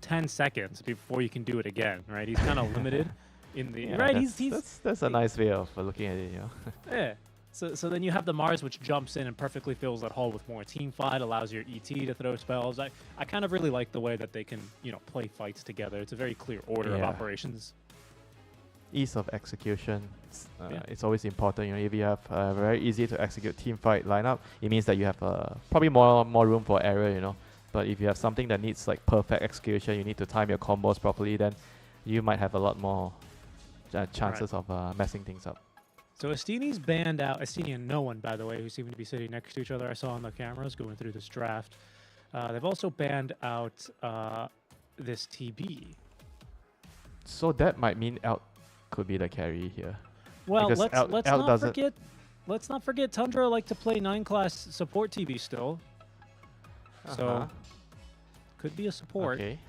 10 seconds before you can do it again, right? He's kind of limited in the right. That's a nice way of looking at it, you know. Yeah. So then you have the MOUZ, which jumps in and perfectly fills that hole with more team fight, allows your ET to throw spells. I kind of really like the way that they can play fights together. It's a very clear order of operations. Ease of execution, it's always important. If you have a very easy to execute team fight lineup, it means that you have probably more room for error. But if you have something that needs like perfect execution, you need to time your combos properly, then you might have a lot more chances of messing things up. So Estini's banned out. Estini and no one, by the way, who seem to be sitting next to each other. I saw on the cameras going through this draft. They've also banned out this TB. So that might mean Elk could be the carry here. Well, Because let's not forget Tundra like to play 9 class support TB still. So could be a support. Okay.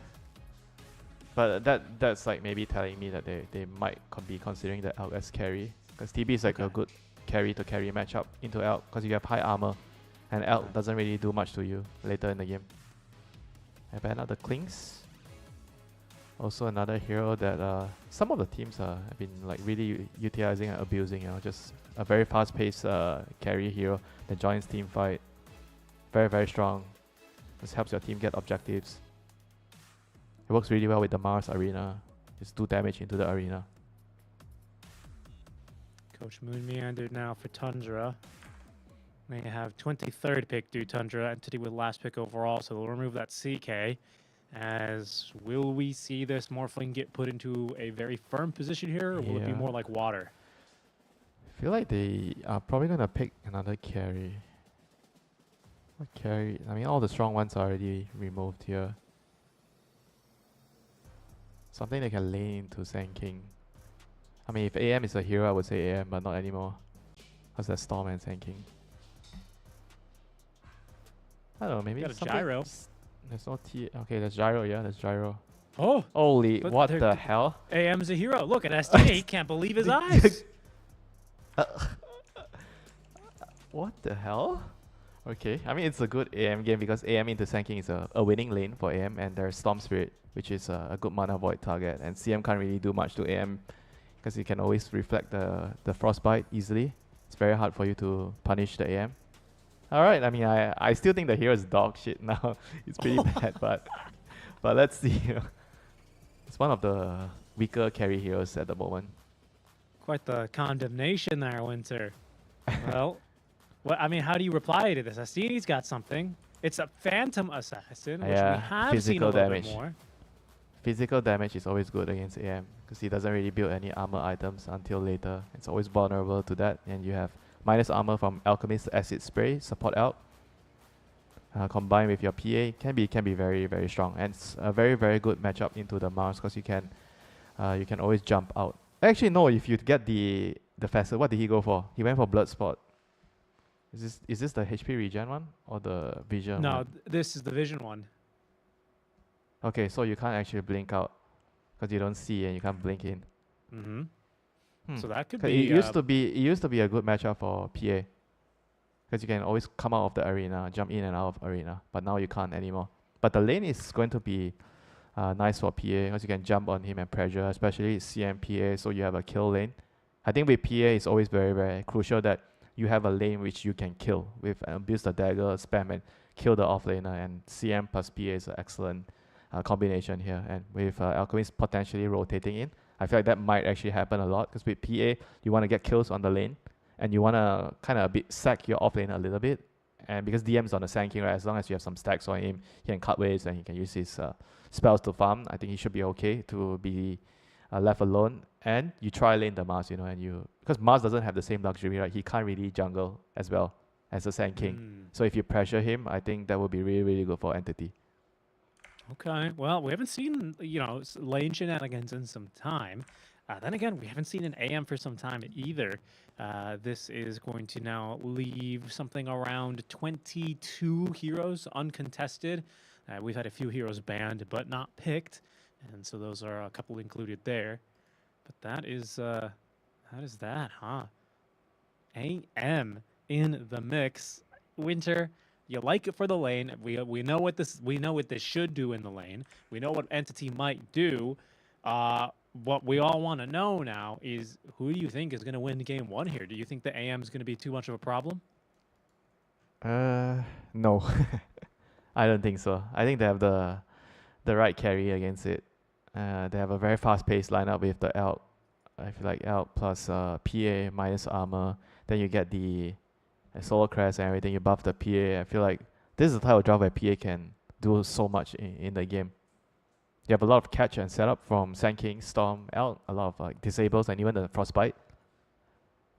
But that's like maybe telling me that they might be considering the Elk as carry. Because TB is like a good carry matchup into Elk, because you have high armor, and Elk doesn't really do much to you later in the game. I ban out the Clinks. Also another hero that some of the teams have been like really utilizing and abusing. Just a very fast-paced carry hero that joins team fight. Very, very strong. This helps your team get objectives. It works really well with the MOUZ arena. Just do damage into the arena. Coach Moon meandered now for Tundra. They have 23rd pick due Tundra, entity with last pick overall, so they'll remove that CK. As will we see this Morphling get put into a very firm position here, or will it be more like water? I feel like they are probably going to pick another carry. What carry? I mean, all the strong ones are already removed here. Something they can lane into Sand King. I mean, if AM is a hero, I would say AM, but not anymore. Because there's Storm and Sand King. I don't know, maybe got a gyro. There's no T. Okay, there's gyro, yeah, there's gyro. Oh! Holy, what the hell? AM is a hero. Look at ST, he can't believe his eyes. What the hell? Okay, I mean it's a good AM game because AM into Sanking is a winning lane for AM, and there's Storm Spirit, which is a good mana void target, and CM can't really do much to AM because he can always reflect the Frostbite easily. It's very hard for you to punish the AM. Alright, I mean I still think the hero is dog shit now. It's pretty bad, but let's see. It's one of the weaker carry heroes at the moment. Quite the condemnation there, Winter. Well, I mean, how do you reply to this? I see he's got something. It's a Phantom Assassin, which we have seen a little bit more. Physical damage is always good against AM because he doesn't really build any armor items until later. It's always vulnerable to that, and you have minus armor from Alchemist Acid Spray, support out. Combined with your PA can be very, very strong, and it's a very, very good matchup into the MOUZ because you can always jump out. Actually, no, if you get the Facet, what did he go for? He went for Bloodspot. Is this the HP regen one or the vision No, one? this is the vision one. Okay, so you can't actually blink out because you don't see and you can't blink in. So that could 'Cause be. It used to be a good matchup for PA because you can always come out of the arena, jump in and out of arena. But now you can't anymore. But the lane is going to be nice for PA because you can jump on him and pressure, especially CM PA. So you have a kill lane. I think with PA it's always very, very crucial that you have a lane which you can kill with abuse the dagger, spam and kill the offlaner, and CM plus PA is an excellent combination here. And with Alchemist potentially rotating in, I feel like that might actually happen a lot because with PA you want to get kills on the lane and you want to kind of sack your offlane a little bit. And because DM's on the Sand King, right, as long as you have some stacks on him, he can cut waves and he can use his spells to farm. I think he should be okay to be left alone. And you try lane the MOUZ, and because MOUZ doesn't have the same luxury, right? He can't really jungle as well as the Sand King. So if you pressure him, I think that would be really, really good for Entity. Okay, well, we haven't seen, lane shenanigans in some time. Then again, we haven't seen an AM for some time either. This is going to now leave something around 22 heroes uncontested. We've had a few heroes banned, but not picked. And so those are a couple included there. But that is that, huh? AM in the mix. Winter, you like it for the lane. We know what this should do in the lane. We know what Entity might do. What we all want to know now is who do you think is going to win game one here? Do you think the AM is going to be too much of a problem? No. I don't think so. I think they have the right carry against it. They have a very fast-paced lineup with the Elk. I feel like Elk plus PA minus armor. Then you get the Solar Crest and everything. You buff the PA. I feel like this is the type of job where PA can do so much in the game. You have a lot of catch and setup from Sand King, Storm, Elk, a lot of disables, and even the Frostbite.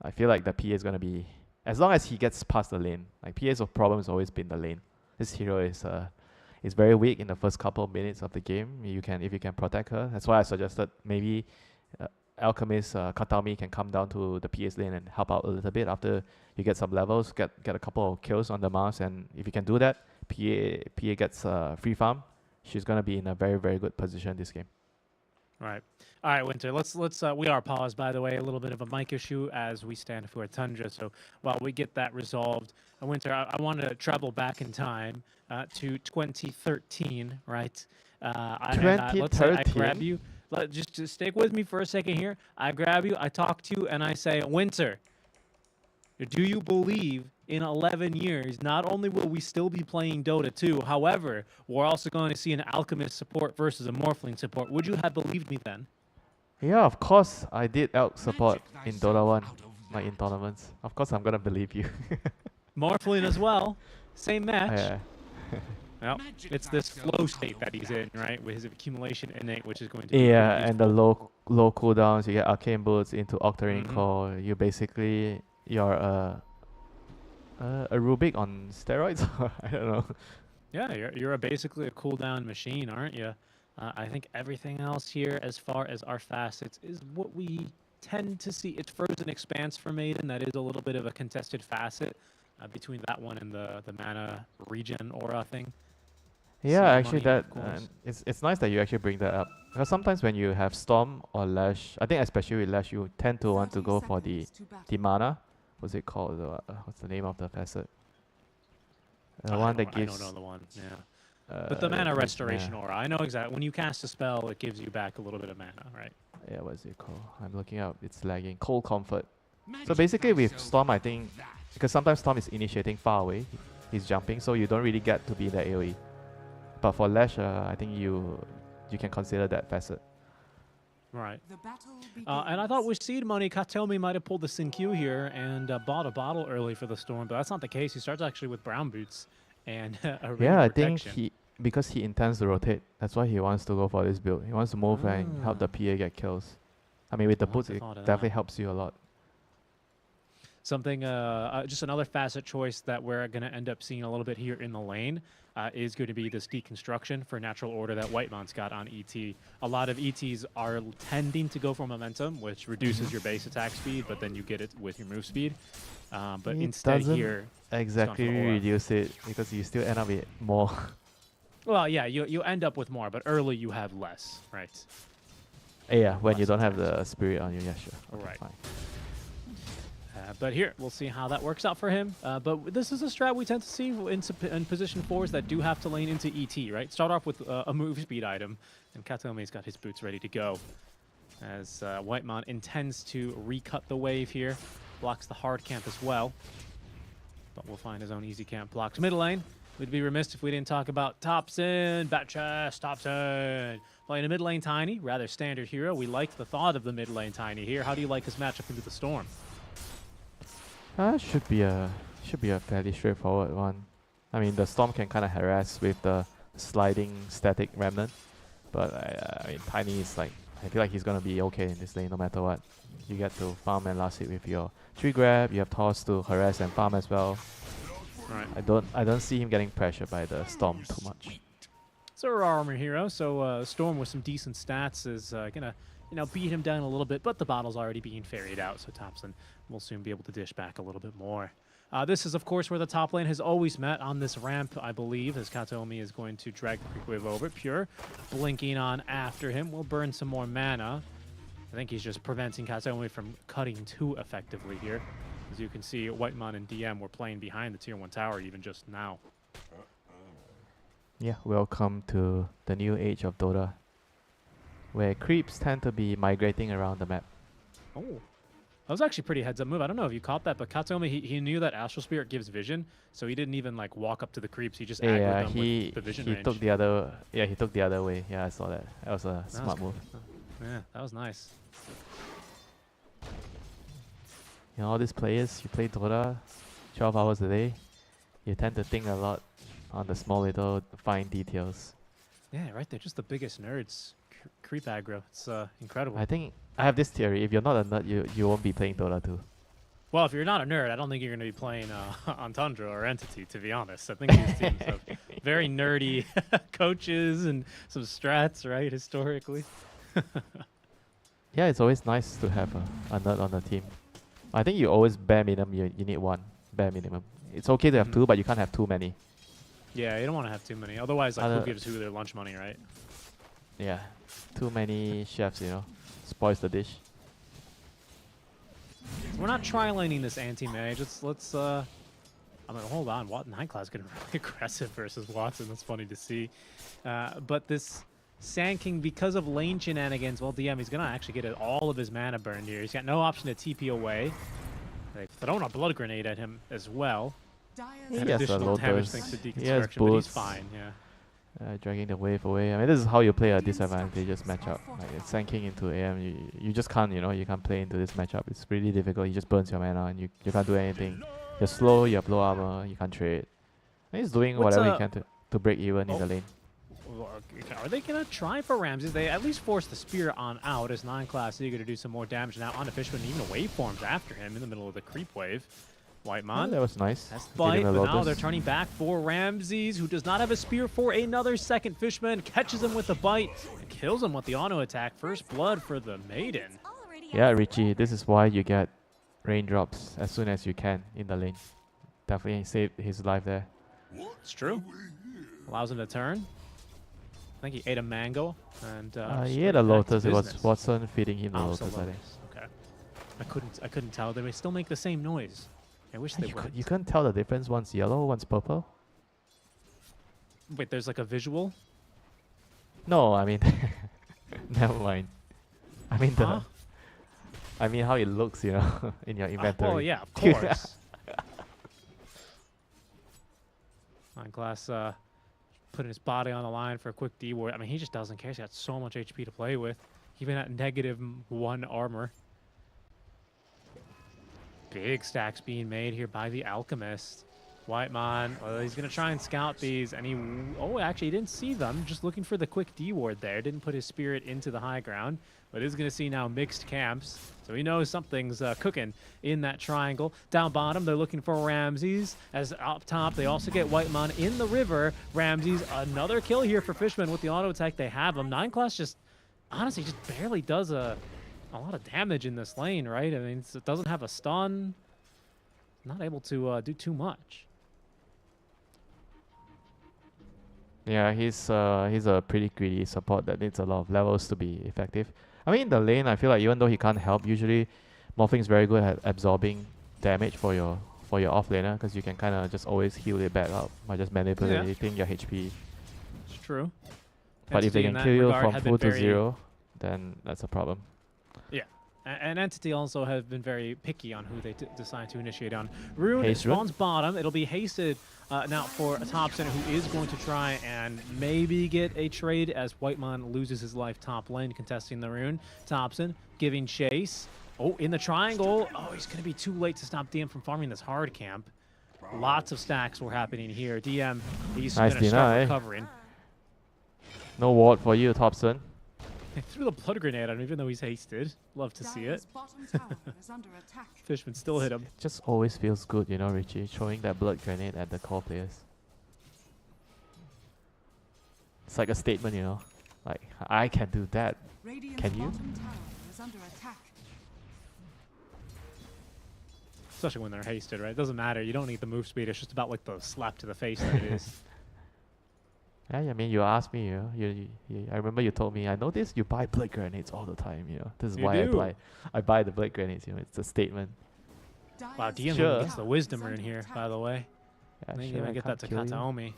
I feel like the PA is going to be, as long as he gets past the lane. PA's problem has always been the lane. This hero is very weak in the first couple of minutes of the game. If you can protect her. That's why I suggested maybe Alchemist Katami can come down to the PA's lane and help out a little bit after you get some levels, get a couple of kills on the MOUZ, and if you can do that, PA gets free farm. She's gonna be in a very, very good position this game. All right, Winter. Let's we are paused, by the way, a little bit of a mic issue as we stand for a Tundra. So while we get that resolved, Winter, I want to travel back in time to 2013, right? 2013. Let's say I grab you. Just stick with me for a second here. I grab you, I talk to you, and I say, Winter, do you believe in 11 years, not only will we still be playing Dota 2, however, we're also going to see an Alchemist support versus a Morphling support. Would you have believed me then? Yeah, of course I did Elk support in Dota 1, in tournaments. Of course I'm going to believe you. Morphling as well. Same match. Yeah. Well, it's this flow state that he's in, right? With his accumulation innate, which is going to be and the low cooldowns, you get Arcane Boots into Octarine Core. You're a Rubik on steroids? I don't know. Yeah, you're basically a cooldown machine, aren't you? I think everything else here, as far as our facets, is what we tend to see. It's Frozen Expanse for Maiden. That is a little bit of a contested facet between that one and the mana regen aura thing. Yeah, actually money, it's nice that you actually bring that up. Because sometimes when you have Storm or Lash, I think especially with Lash, you tend to want to go for the mana. What's it called? What's the name of the facet? The one that I gives. don't know the one. Yeah. But the mana gives restoration aura, I know exactly. When you cast a spell, it gives you back a little bit of mana, right? Yeah, what's it called? I'm looking up. It's lagging. Cold Comfort. So basically with Storm, I think, because sometimes Storm is initiating far away, he's jumping, so you don't really get to be that AoE. But for Lash, I think you can consider that facet. Right. And I thought with seed money, Katomi might have pulled the Sinkyu here and bought a bottle early for the Storm, but that's not the case. He starts actually with brown boots and a Yeah, I protection. think because he intends to rotate, that's why he wants to go for this build. He wants to move and help the PA get kills. I mean, with the boots, it definitely helps you a lot. Something, just another facet choice that we're going to end up seeing a little bit here in the lane is going to be this deconstruction for natural order that Whitemon's got on ET. A lot of ETs are tending to go for momentum, which reduces your base attack speed, but then you get it with your move speed. But It instead doesn't here, exactly reduce it because you still end up with more. well, yeah, you end up with more, but early you have less, right? Yeah, when you don't have the spirit on you, yeah, sure. Okay, Right. fine. But here, we'll see how that works out for him. But this is a strat we tend to see in position 4s that do have to lane into ET, right? Start off with a move speed item, and Katomi's got his boots ready to go. As Whitemon intends to recut the wave here, blocks the hard camp as well. But we'll find his own easy camp blocks. Middle lane, we'd be remiss if we didn't talk about Thompson, bat chest, Thompson. Playing a mid lane Tiny, rather standard hero. We like the thought of the mid lane Tiny here. How do you like his matchup into the Storm? Should be a fairly straightforward one. I mean, the Storm can kind of harass with the sliding static remnant, but I mean, Tiny is like, I feel like he's gonna be okay in this lane no matter what. You get to farm and last hit with your tree grab. You have toss to harass and farm as well. Right. I don't see him getting pressured by the Storm too much. So our armor hero, so Storm with some decent stats is gonna, beat him down a little bit, but the bottle's already being ferried out, so Thompson will soon be able to dish back a little bit more. This is, of course, where the top lane has always met on this ramp, I believe, as Katomi is going to drag the Creep Wave over. Pure blinking on after him will burn some more mana. I think he's just preventing Katomi from cutting too effectively here. As you can see, Whitemon and DM were playing behind the Tier 1 tower even just now. Yeah, welcome to the new age of Dota, where creeps tend to be migrating around the map. Oh, that was actually a pretty heads-up move. I don't know if you caught that, but Katomi, he knew that Astral Spirit gives vision, so he didn't even like walk up to the creeps. He just aggroed them with the vision range. Took the other. Yeah, he took the other way. Yeah, I saw that. That was a smart move. Yeah, that was nice. You know, all these players, you play Dota 12 hours a day, you tend to think a lot on the small little fine details. Yeah, right. They're just the biggest nerds. Creep aggro. It's incredible. I think I have this theory. If you're not a nerd, you won't be playing Dota 2. Well, if you're not a nerd, I don't think you're going to be playing on Tundra or Entity, to be honest. I think these teams have very nerdy coaches and some strats, right, historically. Yeah, it's always nice to have a nerd on the team. I think you always bare minimum, you need one, bare minimum. It's okay to have two, but you can't have too many. Yeah, you don't want to have too many. Otherwise, like, who gives who their lunch money, right? Yeah, too many chefs, spoils the dish. We're not tri-laning this anti-mage. Let's I mean, hold on. Nightclaw's getting really aggressive versus Watson. That's funny to see. But this Sand King, because of lane shenanigans, well, DM, he's going to actually get all of his mana burned here. He's got no option to TP away. They've thrown a blood grenade at him as well. He has a low burst. He has boots. But he's fine, yeah. Dragging the wave away. I mean, this is how you play a disadvantageous matchup. Like, Sand King into AM, you just can't, you can't play into this matchup. It's really difficult. He just burns your mana and you can't do anything. You're slow, you have low armor, you can't trade. And he's doing whatever he can to break even in the lane. Are they going to try for Ramses? They at least force the spear on out as 9-class eager to do some more damage now on the Fishman, even a waveforms after him in the middle of the creep wave. Whitemon. Oh, that was nice. That's bite, but now they're turning back for Ramses, who does not have a spear for another second. Fishman catches him with the bite and kills him with the auto attack. First blood for the Maiden. Yeah, Richie, this is why you get raindrops as soon as you can in the lane. Definitely saved his life there. It's true. Allows him to turn. I think he ate a mango and he ate a lotus. It was Watson feeding him the lotus, I think. Okay. I couldn't tell. They may still make the same noise. I wish they would. You couldn't tell the difference. One's yellow, one's purple. Wait, there's like a visual? No, I mean, never mind. I mean Huh? I mean how it looks, you know, in your inventory. Well, yeah, of course. Class putting his body on the line for a quick D ward. I mean, he just doesn't care. He's got so much HP to play with, even at -1 armor. Big stacks being made here by the Alchemist. Whiteman, well, he's going to try and scout these, and actually, he didn't see them. Just looking for the quick D ward there. Didn't put his spirit into the high ground, but is going to see now mixed camps. So he knows something's cooking in that triangle. Down bottom, they're looking for Ramses. As up top, they also get Whiteman in the river. Ramses, another kill here for Fishman with the auto attack. They have him. 9 class just, honestly, just barely does a lot of damage in this lane, right? I mean, it doesn't have a stun. Not able to do too much. Yeah, he's a pretty greedy support that needs a lot of levels to be effective. I mean, in the lane, I feel like even though he can't help, usually Morphing's very good at absorbing damage for your offlaner, because you can kind of just always heal it back up by just manipulating your HP. It's true. But if they can kill you from full to 0, then that's a problem. Yeah. And Entity also have been very picky on who they decide to initiate on. Rune spawns bottom. It'll be hasted now for a Thompson, who is going to try and maybe get a trade as Whiteman loses his life top lane, contesting the Rune. Thompson giving chase. Oh, in the triangle. Oh, he's going to be too late to stop DM from farming this hard camp. Lots of stacks were happening here. DM, he's going to start recovering. No ward for you, Thompson. They threw the blood grenade at him, even though he's hasted. Love to see it. Fishman still hit him. It just always feels good, you know, Richie, throwing that blood grenade at the core players. It's like a statement, you know. Like, I can do that. Can you? Especially when they're hasted, right? It doesn't matter. You don't need the move speed. It's just about like the slap to the face that it is. Yeah, I mean, you asked me, I remember you told me, I noticed you buy blood grenades all the time, you know. This is why I buy the blood grenades, you know. It's a statement. Wow, DM gets the wisdom rune here, by the way. Yeah, Maybe even get that to Kataomi.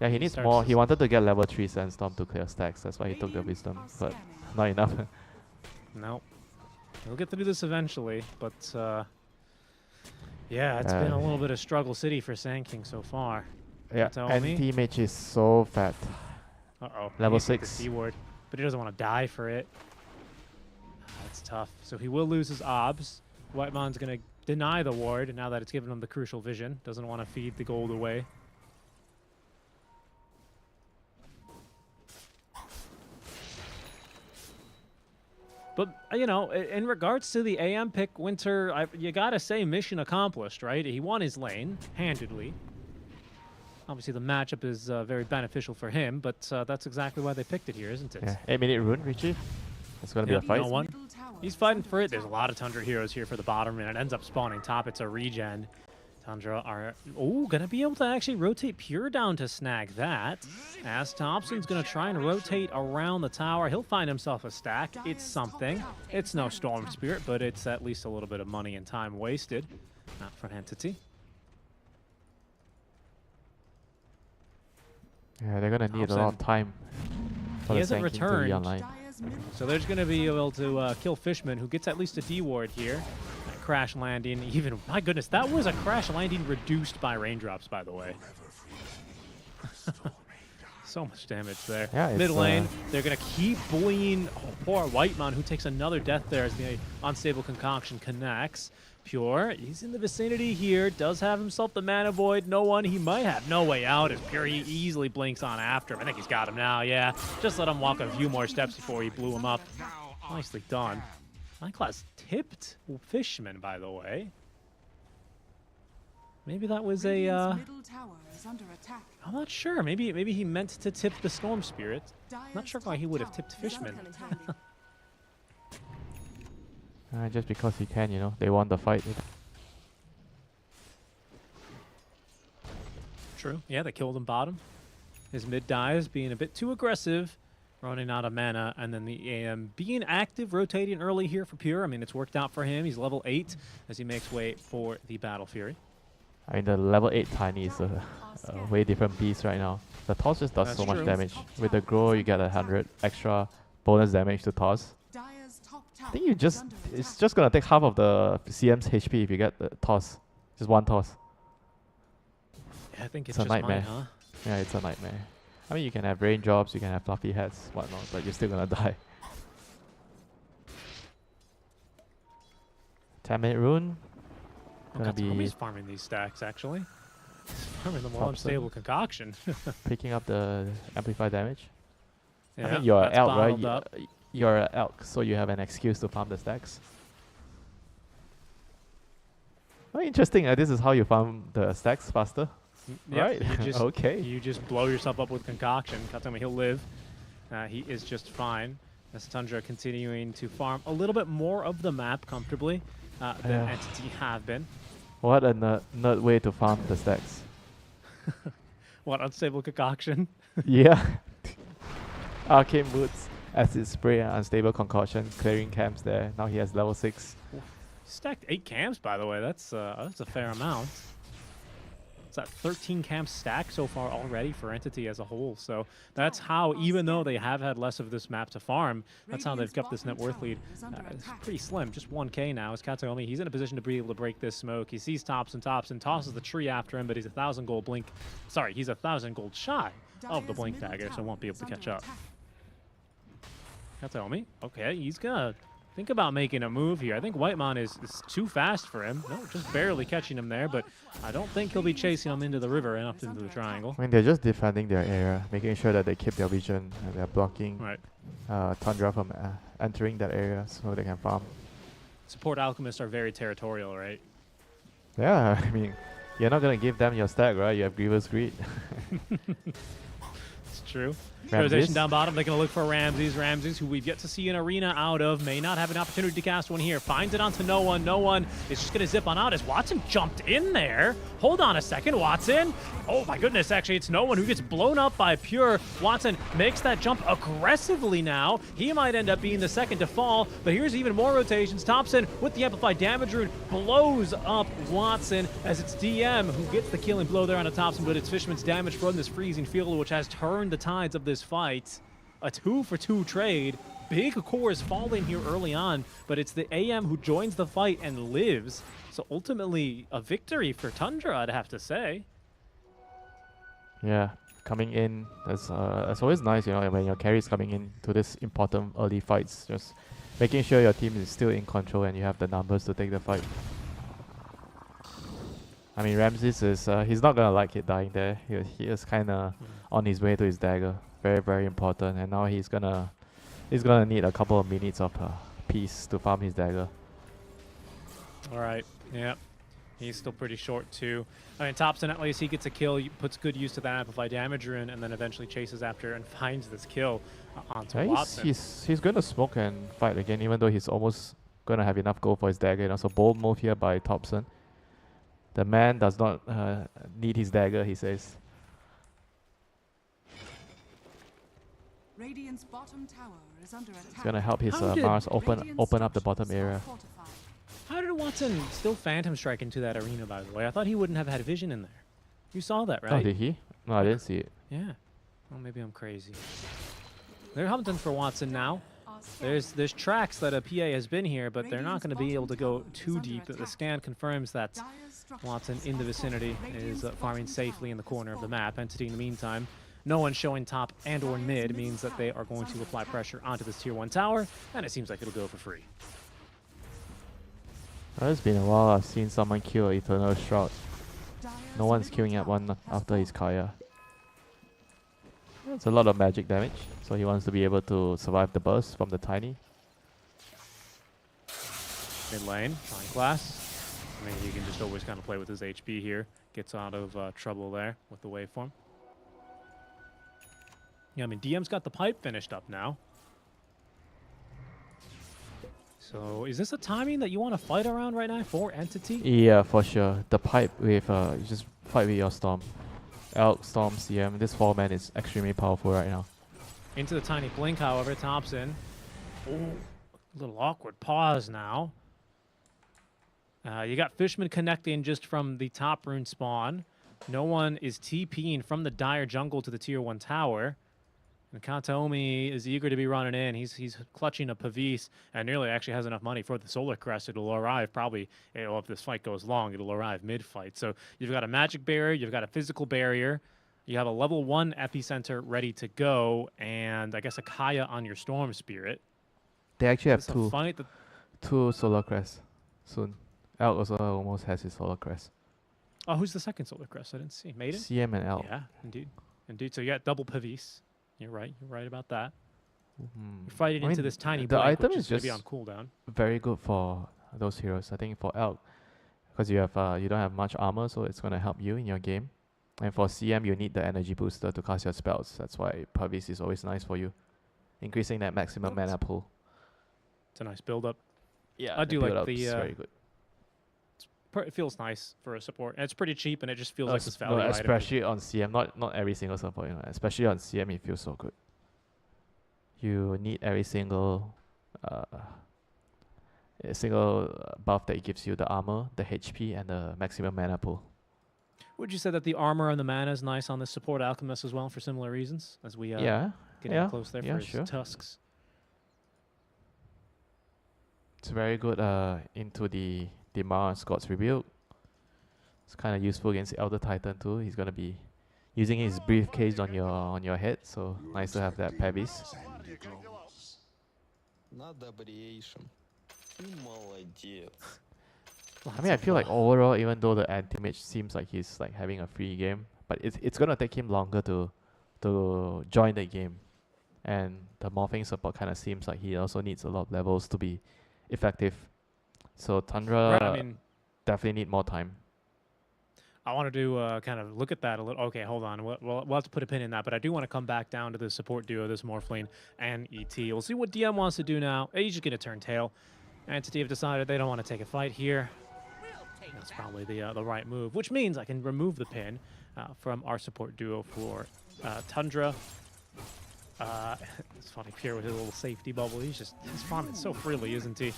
Yeah, he needs more. He wanted to get level 3 Sandstorm to clear stacks. That's why he took the wisdom, but not enough. Nope. He'll get to do this eventually, but yeah, it's been a little bit of struggle city for Sand King so far. Yeah, anti-mage is so fat. Uh-oh. Level 6. D-ward, but he doesn't want to die for it. That's tough. So he will lose his obs. Whiteman's going to deny the ward now that it's given him the crucial vision. Doesn't want to feed the gold away. But, you know, in regards to the AM pick, Winter, you got to say mission accomplished, right? He won his lane, handedly. Obviously, the matchup is very beneficial for him, but that's exactly why they picked it here, isn't it? Yeah, 8-minute rune, Richie. It's going to be a fight. You know what? He's fighting for it. There's a lot of Tundra heroes here for the bottom, and it ends up spawning top. It's a regen. Tundra are, going to be able to actually rotate Pure down to snag that. As Thompson's going to try and rotate around the tower. He'll find himself a stack. It's something. It's no Storm Spirit, but it's at least a little bit of money and time wasted. Not from Entity. Yeah, they're gonna need a lot of time for the Sand King to be online. So they're just gonna be able to kill Fishman, who gets at least a D ward here. That crash landing, even, my goodness, that was a crash landing reduced by raindrops, by the way. So much damage there. Yeah, mid lane, they're gonna keep bullying poor Whiteman, who takes another death there as the unstable concoction connects. Pure, he's in the vicinity here, does have himself the mana void. No one, he might have no way out as Pure easily blinks on after him. I think he's got him now, yeah. Just let him walk a few more steps before he blew him up. Nicely done. Class tipped Fishman, by the way. Maybe that was a, I'm not sure. Maybe he meant to tip the Storm Spirit. Not sure why he would have tipped Fishman. Just because he can, you know. They won the fight. True. Yeah, they killed him bottom. His mid dies, being a bit too aggressive, running out of mana, and then the AM being active, rotating early here for Pure. I mean, it's worked out for him. He's level 8 as he makes way for the Battle Fury. I mean, the level 8 Tiny is a way different beast right now. The toss just does so much damage. With the grow, you get 100 extra bonus damage to toss. I think it's just gonna take half of the CM's HP if you get the toss. Just one toss. Yeah, I think It's a nightmare. Mine, huh? Yeah, it's a nightmare. I mean, you can have raindrops, you can have fluffy hats, whatnot, but you're still gonna die. 10-minute rune. Gonna be farming these stacks actually. He's farming the more Thompson. unstable concoction. picking up the amplified damage. Yeah, I mean, you're an that's elk, bottled right? up. You're an elk, so you have an excuse to farm the stacks. Oh, interesting. This is how you farm the stacks faster. Yep, Right. You just, Okay. You just blow yourself up with concoction. Katami, he'll live. He is just fine. As Tundra continuing to farm a little bit more of the map comfortably than Entity have been. What a nerd way to farm the stacks. What, unstable concoction? Yeah. Arcane Boots, Acid Spray, and Unstable Concoction, clearing camps there. Now he has level 6. Stacked 8 camps, by the way. That's a fair amount. It's that 13 camp stack so far already for Entity as a whole. So that's how, even though they have had less of this map to farm, that's how they've kept this net worth lead. It's pretty slim, just 1k now. As Kataomi, he's in a position to be able to break this smoke. He sees Thompson, tosses the tree after him, but he's 1,000 gold blink. Sorry, he's 1,000 gold shy of the blink dagger, so won't be able to catch up. Kataomi, okay, he's gonna think about making a move here. I think Whitemon is too fast for him. No, just barely catching him there, but I don't think he'll be chasing him into the river and up into the triangle. I mean, they're just defending their area, making sure that they keep their vision, and they're blocking Tundra from entering that area so they can farm. Support alchemists are very territorial, right? Yeah, I mean, you're not gonna give them your stack, right? You have Grievous Greed. It's true. Ramses? Rotation down bottom, they're going to look for Ramses. Ramses, who we've yet to see an arena out of, may not have an opportunity to cast one here. Finds it onto no one. No one is just going to zip on out as Watson jumped in there. Hold on a second, Watson. Oh my goodness, actually, it's no one who gets blown up by Pure. Watson makes that jump aggressively now. He might end up being the second to fall, but here's even more rotations. Thompson, with the amplified damage rune, blows up Watson as it's DM who gets the killing blow there on Thompson, but it's Fisherman's damage from this freezing field, which has turned the tides of this fight. A 2-for-2 trade. Big cores falling here early on, but it's the AM who joins the fight and lives. So ultimately, a victory for Tundra, I'd have to say. Yeah, coming in, that's always nice, you know, when your carry's coming in to this important early fights. Just making sure your team is still in control and you have the numbers to take the fight. I mean, Ramses is, he's not gonna like it dying there. He is kind of on his way to his dagger. Very, very important. And now he's gonna need a couple of minutes of peace to farm his dagger. All right, yeah. He's still pretty short too. I mean, Thompson, at least he gets a kill, puts good use to that amplified damage rune, and then eventually chases after and finds this kill onto Watson. He's gonna smoke and fight again, even though he's almost gonna have enough gold for his dagger. You know, so bold move here by Thompson. The man does not need his dagger, he says. Radiant's bottom tower is under attack. He's gonna help his Mars open up the bottom area. How did Watson still Phantom Strike into that arena, by the way? I thought he wouldn't have had vision in there. You saw that, right? Oh, did he? No, I didn't see it. Yeah. Well, maybe I'm crazy. They're hunting for Watson now. There's tracks that a PA has been here, but they're not going to be able to go too deep. The scan confirms that Watson in the vicinity is farming safely in the corner of the map. Entity, in the meantime, no one showing top and or mid means that they are going to apply pressure onto this tier 1 tower, and it seems like it'll go for free. Well, it's been a while I've seen someone kill Eternal Shroud. No one's queuing up one after his Kaya. It's a lot of magic damage, so he wants to be able to survive the burst from the Tiny. Mid lane, fine class. I mean, he can just always kind of play with his HP here. Gets out of trouble there with the waveform. Yeah, I mean, DM's got the pipe finished up now. So, is this a timing that you want to fight around right now for Entity? Yeah, for sure. The pipe with, you just fight with your Storm. Elk, Storm, CM. This 4-man is extremely powerful right now. Into the tiny blink, however, Thompson. Oh, a little awkward pause now. You got Fishman connecting just from the top rune spawn. No one is TPing from the Dire jungle to the tier 1 tower. And Kataomi is eager to be running in. He's clutching a Pavis and nearly actually has enough money for the Solar Crest. It'll arrive probably, if this fight goes long, it'll arrive mid-fight. So you've got a magic barrier, you've got a physical barrier, you have a level 1 epicenter ready to go, and I guess a Kaya on your Storm Spirit. They actually have two Solar Crests soon. Elk also almost has his Solar Crest. Oh, who's the second Solar Crest? I didn't see. Maiden? CM and Elk. Yeah, indeed. Indeed. So you got double Pavis. You're right about that. You're fighting into this tiny the blank, item which is is just on cooldown. very good for those heroes. I think for Elk, because you don't have much armor, so it's gonna help you in your game. And for CM, you need the energy booster to cast your spells. That's why Pavis is always nice for you, increasing that maximum mana pool. It's a nice build up. Yeah, I do like build-up's the. very good. It feels nice for a support, and it's pretty cheap, and it just feels like this value item. Especially on CM, not every single support. Especially on CM, it feels so good. You need every single buff that gives you the armor, the HP, and the maximum mana pool. Would you say that the armor and the mana is nice on this support Alchemist as well for similar reasons? As we get in close there for his tusks. It's very good into the Mars God's Rebuild. It's kind of useful against the Elder Titan too. He's gonna be using his briefcase on your head, so nice to have that Pavis. I mean, I feel like overall, even though the anti-mage seems like he's like having a free game, but it's gonna take him longer to join the game, and the morphing support kind of seems like he also needs a lot of levels to be effective. So Tundra definitely need more time. I want to kind of look at that a little. Okay, hold on. We'll have to put a pin in that, but I do want to come back down to the support duo, this Morphling and ET. We'll see what DM wants to do now. He's just going to turn tail. Entity have decided they don't want to take a fight here. That's probably the right move, which means I can remove the pin from our support duo for Tundra. It's funny, Pierre with his little safety bubble. He's farming so freely, isn't he?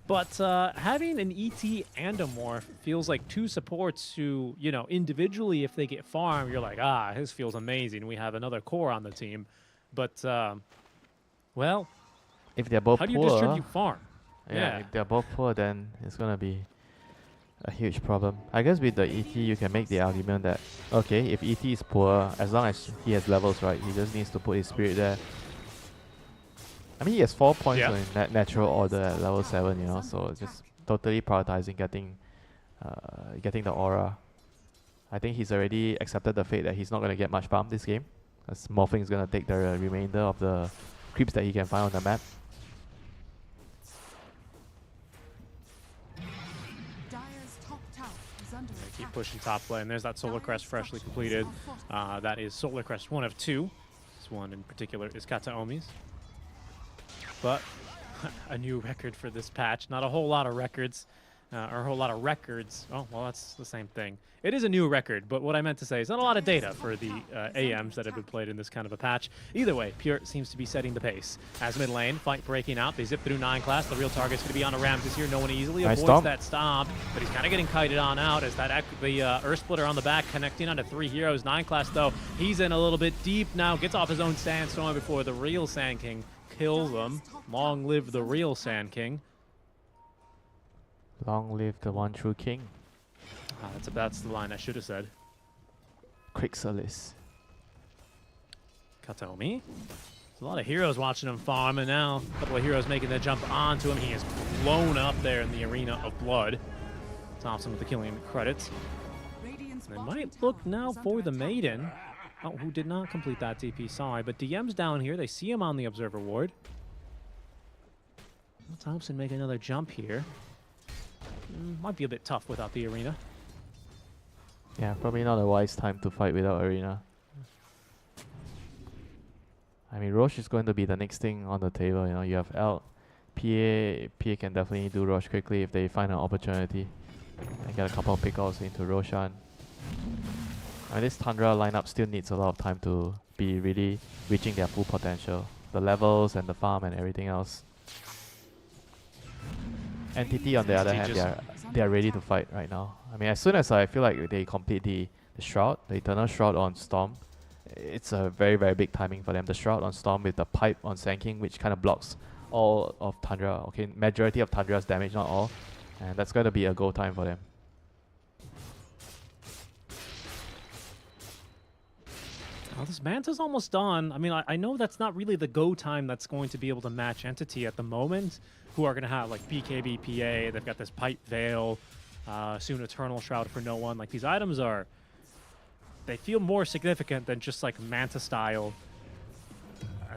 But having an ET and a Morph feels like two supports who, individually, if they get farmed, you're like, his feels amazing. We have another core on the team. But, well, if they're both how do poor, you distribute farm? Yeah, if they're both poor, then it's going to be a huge problem. I guess with the ET, you can make the argument that, okay, if ET is poor, as long as he has levels right, he just needs to put his spirit there. I mean, he has 4 points in natural order at level 7, so just totally prioritizing getting the aura. I think he's already accepted the fate that he's not going to get much farm this game, as Morphing is going to take the remainder of the creeps that he can find on the map. Keep pushing top lane. There's that Solar Crest freshly completed. That is Solar Crest 1 of 2. This one in particular is Kataomi's. But a new record for this patch. Not a whole lot of records, or a whole lot of records. Oh, well, that's the same thing. It is a new record, but what I meant to say is not a lot of data for the AMs that have been played in this kind of a patch. Either way, Pure seems to be setting the pace. As mid lane, fight breaking out. They zip through 9 class. The real target's going to be on a Ramses here. No one easily avoids that stomp, but he's kind of getting kited on out as that the Earth Splitter on the back connecting onto 3 heroes. 9 class, though, he's in a little bit deep now. Gets off his own Sandstorm before the real Sand King kills him. Long live the real Sand King. Long live the one true king. That's the line I should have said. Quixolis. Kataomi. There's a lot of heroes watching him farm, and now a couple of heroes making the jump onto him. He is blown up there in the arena of blood. Thompson with the killing credits. They might look now for the Maiden. Oh, who did not complete that DP, sorry. But DM's down here. They see him on the Observer Ward. Thompson make another jump here. Might be a bit tough without the arena. Yeah, probably not a wise time to fight without arena. I mean, Roche is going to be the next thing on the table. You have Elk. PA can definitely do Roche quickly if they find an opportunity. And get a couple of pickouts into Roshan. I mean, this Tundra lineup still needs a lot of time to be really reaching their full potential. The levels and the farm and everything else. Entity, on the other hand, they are ready to fight right now. I mean, as soon as I feel like they complete the Shroud, the Eternal Shroud on Storm, it's a very, very big timing for them. The Shroud on Storm with the Pipe on Sand King, which kind of blocks all of Tundra, okay, majority of Tundra's damage, not all. And that's going to be a go time for them. Well, this Manta's almost done. I mean, I know that's not really the go time that's going to be able to match Entity at the moment, who are going to have like BKB PA, they've got this Pipe Veil, soon Eternal Shroud for no one. Like, these items are, they feel more significant than just like Manta style.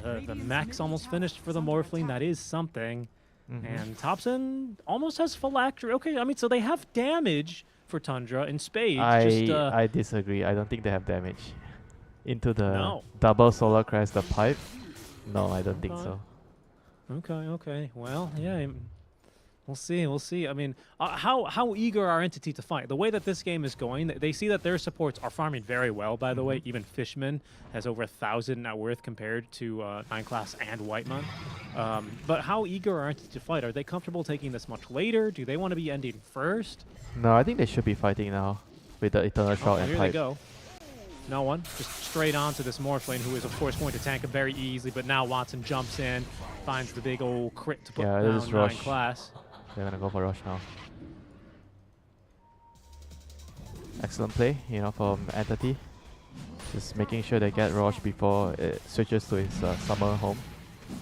The mech's almost finished for the Morphling, that is something. And Thompson almost has phylactery. Okay, I mean, so they have damage for Tundra in spades. I disagree. I don't think they have damage. Into the double Solar Crest, the Pipe? No, I don't think so. Okay. Well, yeah, we'll see. I mean, how eager are Entity to fight? The way that this game is going, they see that their supports are farming very well, by the way. Even Fishman has over 1,000 net worth compared to 9 class and Whiteman. But how eager are Entity to fight? Are they comfortable taking this much later? Do they want to be ending first? No, I think they should be fighting now with the Eternal Shroud and here Pipe. They go. No one. Just straight on to this Morphling, who is, of course, going to tank him very easily. But now Watson jumps in, finds the big old crit to put down 9 class. They're going to go for Rush now. Excellent play, you know, from Entity. Just making sure they get Roche before it switches to his summer home.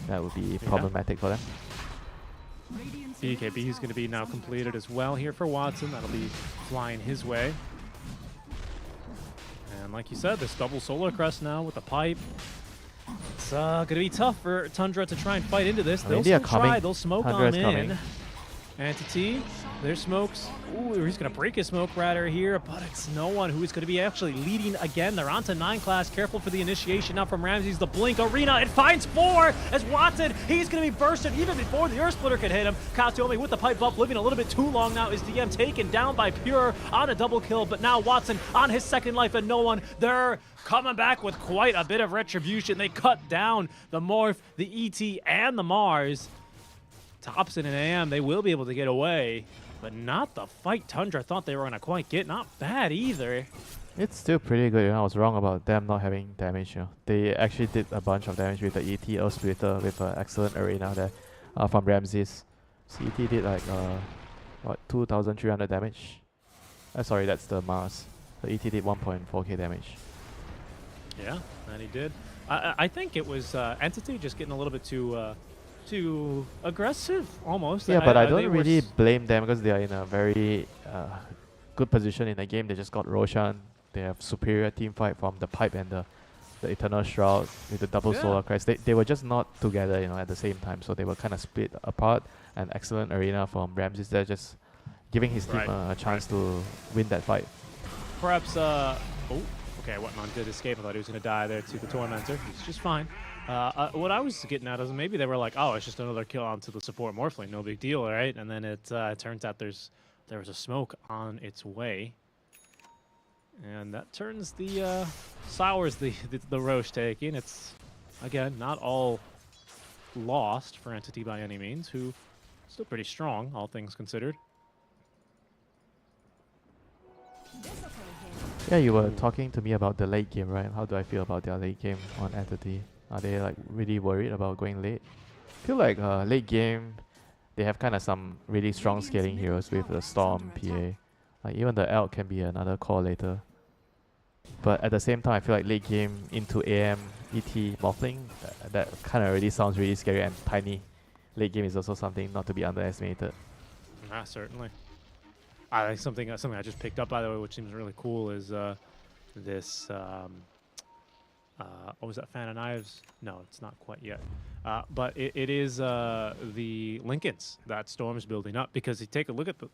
That would be problematic for them. BKB is going to be now completed as well here for Watson. That'll be flying his way. And like you said, this double Solar Crest now with the Pipe. It's going to be tough for Tundra to try and fight into this. They'll still try. They'll smoke on in. Entity, there's smokes. Ooh, he's going to break his smoke radar here, but it's no one who is going to be actually leading again. They're on to 9 class. Careful for the initiation now from Ramses. The Blink Arena. It finds 4 as Watson. He's going to be bursted even before the Earth Splitter could hit him. Katsuomi with the Pipe up, living a little bit too long now. Is DM taken down by Pure on a double kill, but now Watson on his second life and no one. They're coming back with quite a bit of retribution. They cut down the Morph, the ET, and the Mars. Thompson and AM, they will be able to get away, but not the fight Tundra thought they were going to quite get. Not bad either. It's still pretty good. You know, I was wrong about them not having damage. You know, they actually did a bunch of damage with the ET Splitter with an excellent arena there from Ramses. So ET did like what 2,300 damage. Sorry, that's the Mars. The ET did 1.4k damage. Yeah, and he did. I think it was Entity just getting a little bit too aggressive, almost. Yeah, but I don't really blame them because they are in a very good position in the game. They just got Roshan. They have superior team fight from the Pipe and the Eternal Shroud with the double Solar Crest. They were just not together, you know, at the same time. So they were kind of split apart. An excellent arena from Ramses there, just giving his team a chance to win that fight. Perhaps, oh, okay, Whatman did escape. I thought he was going to die there to the Tormentor. He's just fine. What I was getting at is maybe they were like, oh, it's just another kill onto the support Morphling, no big deal, right? And then it turns out there was a smoke on its way. And that turns the, sours the Roche taking. It's, again, not all lost for Entity by any means, who still pretty strong, all things considered. Yeah, you were talking to me about the late game, right? How do I feel about their late game on Entity? Are they like really worried about going late? I feel like late game, they have kind of some really strong scaling heroes with the Storm, PA. Like even the Elk can be another call later. But at the same time, I feel like late game into AM, ET, Morphling, that kind of already sounds really scary and tiny. Late game is also something not to be underestimated. Certainly. I think something I just picked up, by the way, which seems really cool, is this. What was that? Fan of Knives? No, it's not quite yet. But it is the Lincolns that Storm's building up, because you take a look at the,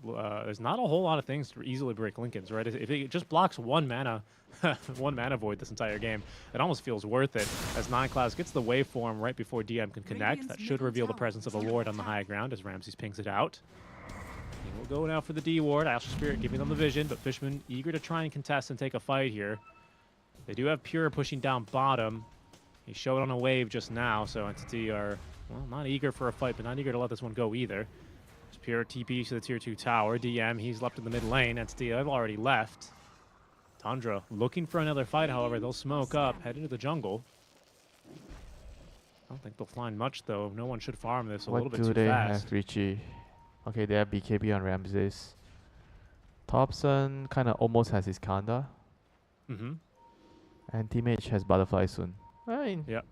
there's not a whole lot of things to easily break Lincolns, right? If it just blocks one mana void this entire game, it almost feels worth it. As 9 class gets the waveform right before DM can connect, that should reveal the presence of a Lord on the high ground as Ramses pings it out. He will go now for the D ward. Astral Spirit giving them the vision, but Fishman eager to try and contest and take a fight here. They do have Pure pushing down bottom. He showed on a wave just now, so Entity are, well, not eager for a fight, but not eager to let this one go either. It's pure TP to the tier 2 tower. DM, he's left in the mid lane. Entity, I've already left. Tundra looking for another fight, however. They'll smoke up, head into the jungle. I don't think they'll find much, though. No one should farm this a little bit too What do they fast. have, Richie? Okay, they have BKB on Ramses. Thompson kind of almost has his Kanda. Mm-hmm. And Teammate has Butterfly soon. I mean, Yep.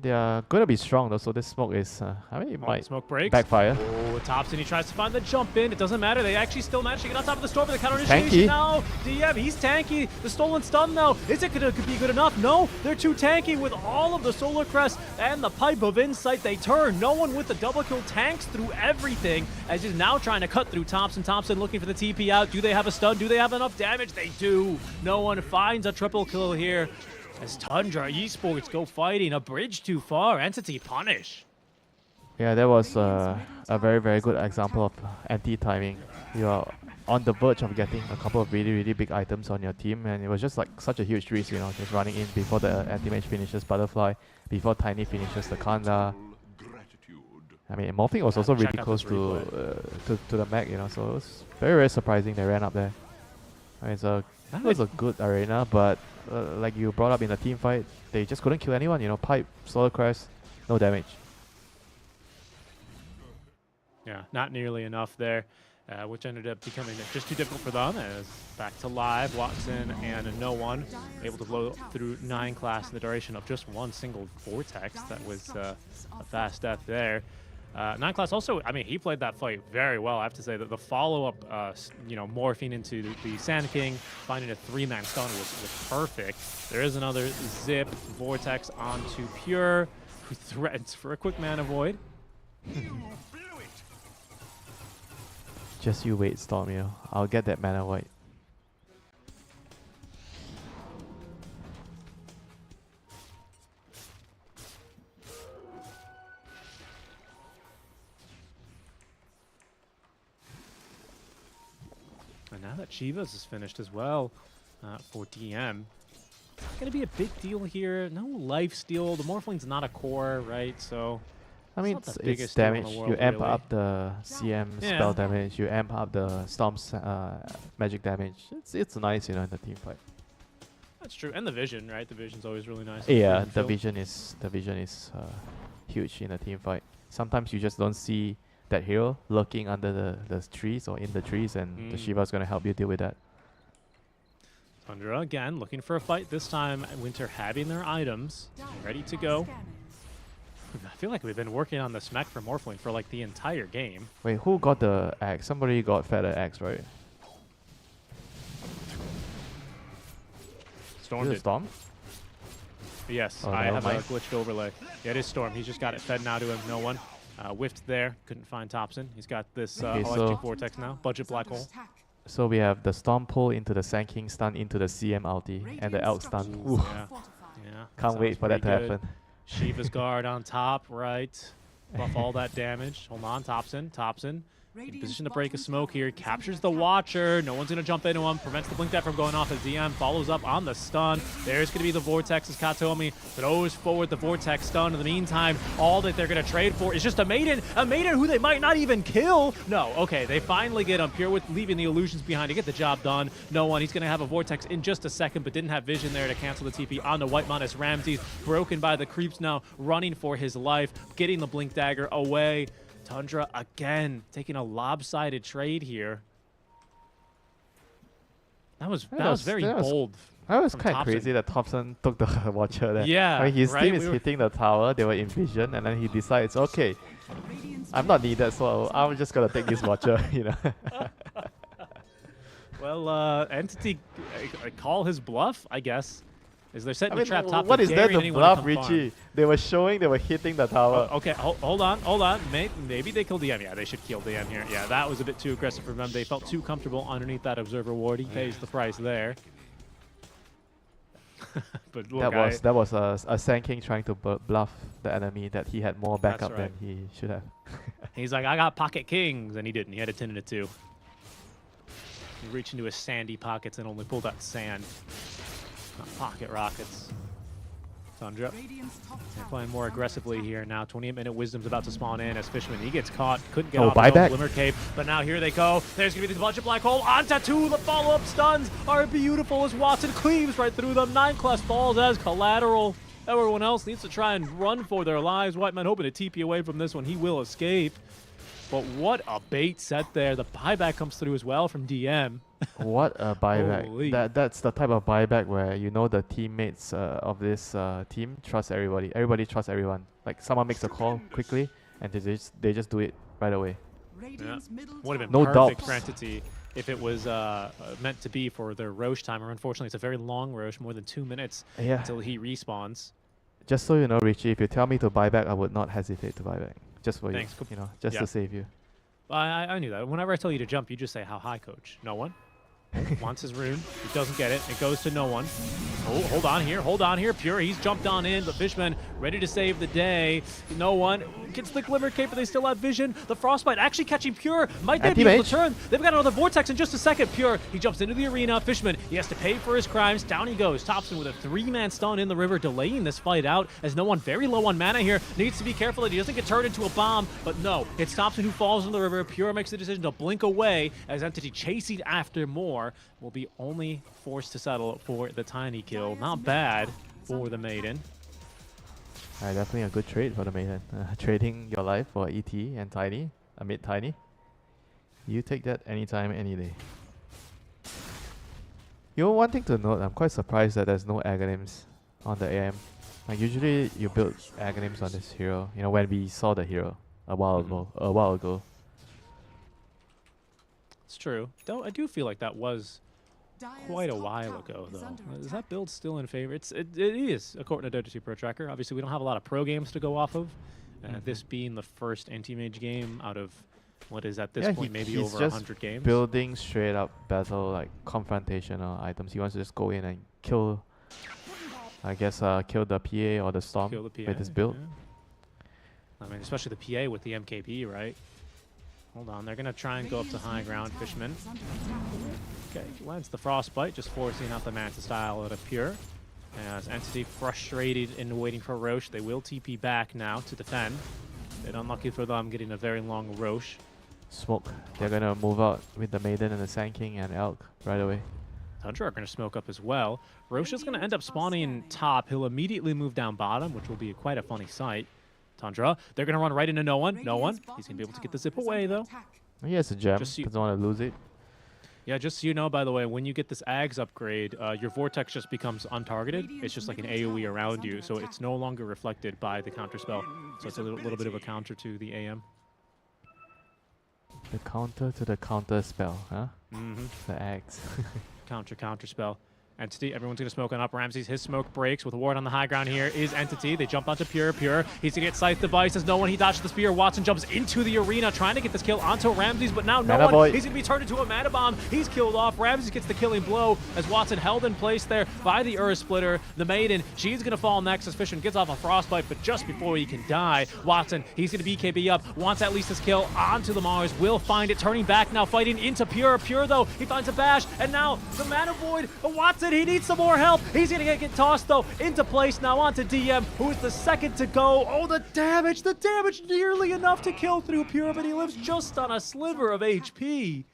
they are going to be strong, though, so this smoke is... I mean, it might Smoke breaks. backfire. Oh, Thompson, he tries to find the jump in. It doesn't matter. They actually still manage to get on top of the storm, but the counter Tanky. initiation now. DM, he's tanky. The stolen stun now. Is it going to be good enough? No, they're too tanky with all of the Solar Crest and the Pipe of Insight. They turn. No one with the double kill tanks through everything as he's now trying to cut through Thompson. Thompson looking for the TP out. Do they have a stun? Do they have enough damage? They do. No one finds a triple kill here. As Tundra Esports go fighting, a bridge too far, Entity punish. Yeah, that was a very, very good example of anti-timing. You are on the verge of getting a couple of really, really big items on your team, and it was just like such a huge risk, you know, just running in before the anti-mage finishes Butterfly, before Tiny finishes the Kanda. I mean, Morphing was also really close to the mech, you know, so it was very, very surprising they ran up there. I mean, it was a good arena, but like you brought up in the team fight, they just couldn't kill anyone, you know, Pipe, Solar Crest, no damage. Yeah, not nearly enough there, which ended up becoming just too difficult for them. As back to live, Watson and no one able to blow through 9 class in the duration of just one single vortex. That was a fast death there. 9 class also, I mean, he played that fight very well. I have to say that the follow-up, you know, morphing into the Sand King, finding a 3-man stun was perfect. There is another zip vortex onto Pure, who threatens for a quick mana void. Just you wait, Stormio. I'll get that mana void. And now that Chivas is finished as well for DM, it's not going to be a big deal here. No life steal. The Morphling's not a core, right? So I mean, not the it's biggest deal in damage. the world, You amp really. up the CM spell damage. You amp up the Storm's magic damage. It's nice, you know, in the team fight. That's true. And the vision, right? The vision's always really nice. Yeah, the vision is huge in a team fight. Sometimes you just don't see that hero lurking under the trees or in the trees, and the Shiva's gonna help you deal with that. Tundra again looking for a fight. This time, Winter having their items ready to go. I feel like we've been working on this mech for Morphling for like the entire game. Wait, who got the axe? Somebody got fed an axe, right? Storm Is it did. Storm? Yes, Oh, I never have mind. a glitched overlay. Yeah, it is Storm. He's just got it fed now to him. No one. Whiffed there. Couldn't find Thompson. He's got this Okay, Electric Vortex now. Budget Black Hole. So we have the Storm pull into the Sand King stun into the CM ulti and the Elk stun. Ooh. Yeah. Can't wait for that to pretty good. happen. Shiva's guard on top, right. Buff all that damage. Hold on, Thompson. In position to break a smoke here. Captures the Watcher. No one's going to jump into him. Prevents the blink death from going off as DM. Follows up on the stun. There's going to be the Vortex as Katomi throws forward the Vortex stun. In the meantime, all that they're going to trade for is just a Maiden. A Maiden who they might not even kill. No, okay. They finally get him. Pure with leaving the illusions behind to get the job done. No one. He's going to have a Vortex in just a second, but didn't have vision there to cancel the TP on the White Monus. Ramses broken by the creeps now, running for his life, getting the Blink Dagger away. Tundra again taking a lopsided trade here. That was very bold. That was from kind of Thompson. crazy that Thompson took the Watcher there. Yeah, I mean, his right? team is hitting the tower. They were in vision, and then he decides, okay, I'm not needed, so I'm just gonna take this Watcher. You know. Well, Entity call his bluff, I guess. Is they're setting the trap top. what to is dare that to anyone bluff, come farm. Richie? They were showing they were hitting the tower. Okay, hold on. Maybe they killed DM. Yeah, they should kill DM here. Yeah, that was a bit too aggressive for them. They felt too comfortable underneath that Observer Ward. He pays the price there. But look, that was a Sand King trying to bluff the enemy that he had more backup right. than he should have. He's like, I got pocket kings, and he didn't. He had a 10 and a 2. He reached into his sandy pockets and only pulled out sand, not pocket rockets. Tundra. Radiant's top They're tower playing more is under aggressively attack. here now. 28-minute Wisdom's about to spawn in as Fishman. He gets caught. Couldn't get Oh, off buyback? Glimmer Cape. But now here they go. There's going to be the budget black hole. Onto 2. The follow-up stuns are beautiful as Watson cleaves right through them. 9-class falls as collateral. Everyone else needs to try and run for their lives. Whiteman hoping to TP away from this one. He will escape. But what a bait set there. The buyback comes through as well from DM. What a buyback. Holy. That's the type of buyback where you know the teammates of this team trust everybody. Everybody trusts everyone. Like someone makes a call quickly and they just do it right away. Radiant's middle Would have been No perfect doubts. for Entity if it was meant to be for their Roche timer. Unfortunately, it's a very long Roche, more than 2 minutes Yeah. until he respawns. Just so you know, Richie, if you tell me to buy back, I would not hesitate to buy back. Just for Thanks. you. You know, just Yeah. to save you. I knew that. Whenever I tell you to jump, you just say, how high, coach? No one? Wants his rune. He doesn't get it. It goes to no one. Oh, hold on here. Hold on here. Pure, he's jumped on in, but Fishman ready to save the day. No one gets the Glimmer Cape, but they still have vision. The Frostbite actually catching Pure. Might they be able to turn? They've got another Vortex in just a second. Pure, he jumps into the arena. Fishman, he has to pay for his crimes. Down he goes. Thompson with a 3-man stun in the river, delaying this fight out as no one very low on mana here. Needs to be careful that he doesn't get turned into a bomb, but no, it's Thompson who falls in the river. Pure makes the decision to blink away as Entity chasing after more. Will be only forced to settle for the tiny kill. Not bad for the Maiden. Definitely a good trade for the Maiden. Trading your life for ET and Tiny, mid Tiny. You take that anytime, any day. You know, one thing to note, I'm quite surprised that there's no Aghanims on the AM. Like usually you build Aghanims on this hero. You know, when we saw the hero a while ago. It's true. Though I do feel like that was Dire's quite a top while tower ago, is though. under Is attack. that build still in favor? It is, according to Dota 2 Pro Tracker. Obviously, we don't have a lot of pro games to go off of. This being the first anti-mage game out of what is at this point maybe he's over just 100 games. building straight up battle, like confrontational items. He wants to just go in and kill, I guess, kill the PA or the Storm Kill the PA, with his build. yeah. I mean, especially the PA with the MKB, right? Hold on, they're going to try and go up to high ground. Fishman. Okay, lands the Frostbite, just forcing out the Manta style out of Pure. As Entity frustrated and waiting for Roche, they will TP back now to defend. Bit unlucky for them, getting a very long Roche. Smoke. They're gonna move out with the Maiden and the Sand King and Elk right away. Tundra are going to smoke up as well. Roche is going to end up spawning top. He'll immediately move down bottom, which will be quite a funny sight. Tundra, they're going to run right into no one. No one. He's going to be able to get the zip away, though. He has a gem. Just Doesn't want to lose it. Yeah, just so you know, by the way, when you get this Ags upgrade, your Vortex just becomes untargeted. It's just like an AoE around you, so it's no longer reflected by the counterspell. So it's a little bit of a counter to the AM. The counter to the counter spell, huh? Mm-hmm. The axe. Counter spell. Entity, everyone's going to smoke on up. Ramses, his smoke breaks with a ward on the high ground here is Entity. They jump onto Pure. Pure, he's going to get Scythe Device. There's no one. He dodges the spear. Watson jumps into the arena trying to get this kill onto Ramses, but now no Mana one. boy. He's going to be turned into a Mana Bomb. He's killed off. Ramses gets the killing blow as Watson held in place there by the Earth Splitter. The Maiden, she's going to fall next as Fishman gets off a Frostbite, but just before he can die, Watson, he's going to BKB up, wants at least his kill onto the Mars, will find it, turning back now, fighting into Pure. Pure, though, he finds a bash, and now the Mana Void. Watson, he needs some more help. He's going to get tossed, though, into place now onto DM, who is the second to go. Oh, the damage nearly enough to kill through Pure, but he lives just on a sliver of HP.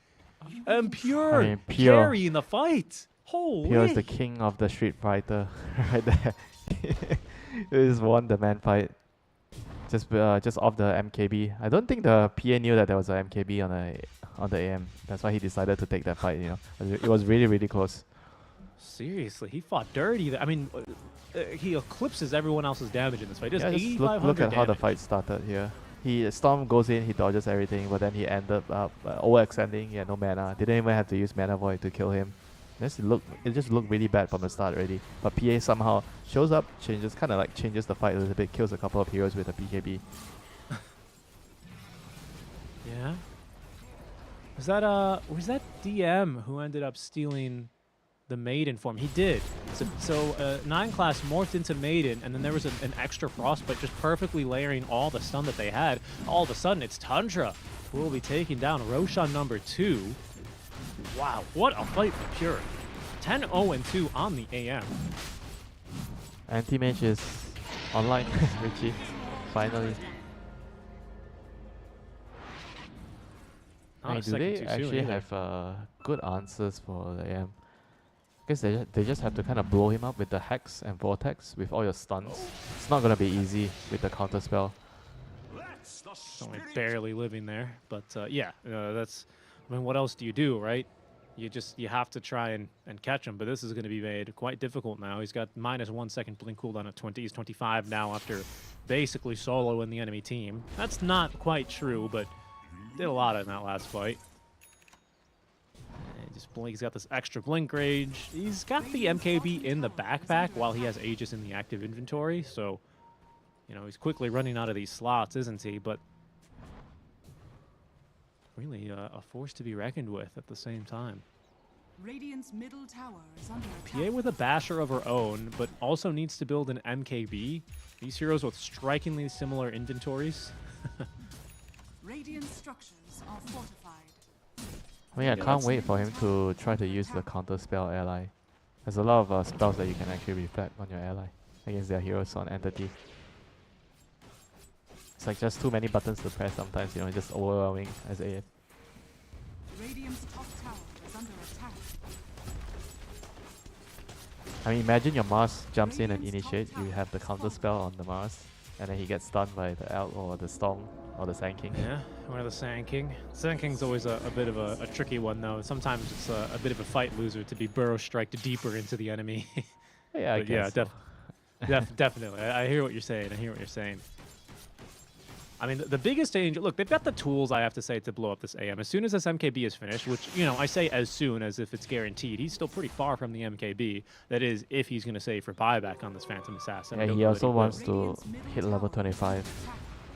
And Pure, I mean, Pure carrying the fight. Holy. Pure is the king of the Street Fighter right there. He just won the man fight. Just off the MKB. I don't think the PA knew that there was a MKB on the AM. That's why he decided to take that fight, you know. It was really, really close. Seriously, he fought dirty. I mean, he eclipses everyone else's damage in this fight. He does Yeah, just 8,500 look at how the damage. fight started here. Storm goes in, he dodges everything, but then he ended up overextending. He had no mana. Didn't even have to use Mana Void to kill him. It just looked really bad from the start already. But PA somehow shows up, changes the fight a little bit, kills a couple of heroes with a BKB. Yeah. Was that DM who ended up stealing the Maiden form? He did. So 9 class morphed into Maiden, and then there was an extra Frostbite just perfectly layering all the stun that they had. All of a sudden, it's Tundra who will be taking down Roshan number 2. Wow, what a fight for Pure. 10-0-2 on the AM. Anti-mage is online, Richie. Finally. Not a I mean, do second they too soon actually either. have good answers for the AM? Guess they just have to kind of blow him up with the Hex and Vortex with all your stuns. It's not gonna be easy with the counter spell. It's only barely living there, but yeah, that's. I mean, what else do you do, right? You have to try and catch him, but this is going to be made quite difficult now. He's got -1 second blink cooldown at 20. He's 25 now after basically soloing the enemy team. That's not quite true, but did a lot in that last fight. And just blink. He's got this extra blink rage. He's got the MKB in the backpack while he has Aegis in the active inventory, so you know he's quickly running out of these slots, isn't he? But really a force to be reckoned with at the same time. Radiant's middle tower is under attack. PA with a basher of her own, but also needs to build an MKB. These heroes with strikingly similar inventories. Radiant structures are fortified. I mean, I can't wait for him to try to use the counter spell ally. There's a lot of spells that you can actually reflect on your ally against their heroes on entity. It's like just too many buttons to press sometimes, you know, just overwhelming as AF. Radiant's top tower is under attack. I mean, imagine your Mars jumps in and initiate, you have the counter spell on the Mars, and then he gets stunned by the Elt or the Storm or the Sand King. Yeah, or the Sand King. Sand King's always a bit of a tricky one, though. Sometimes it's a bit of a fight loser to be burrow striked deeper into the enemy. Yeah, I guess so. Definitely. I hear what you're saying. I hear what you're saying. I mean, the biggest danger... Look, they've got the tools, I have to say, to blow up this AM. As soon as this MKB is finished, which, you know, I say as soon as if it's guaranteed. He's still pretty far from the MKB. That is, if he's going to save for buyback on this Phantom Assassin. Yeah, he also wants to hit level 25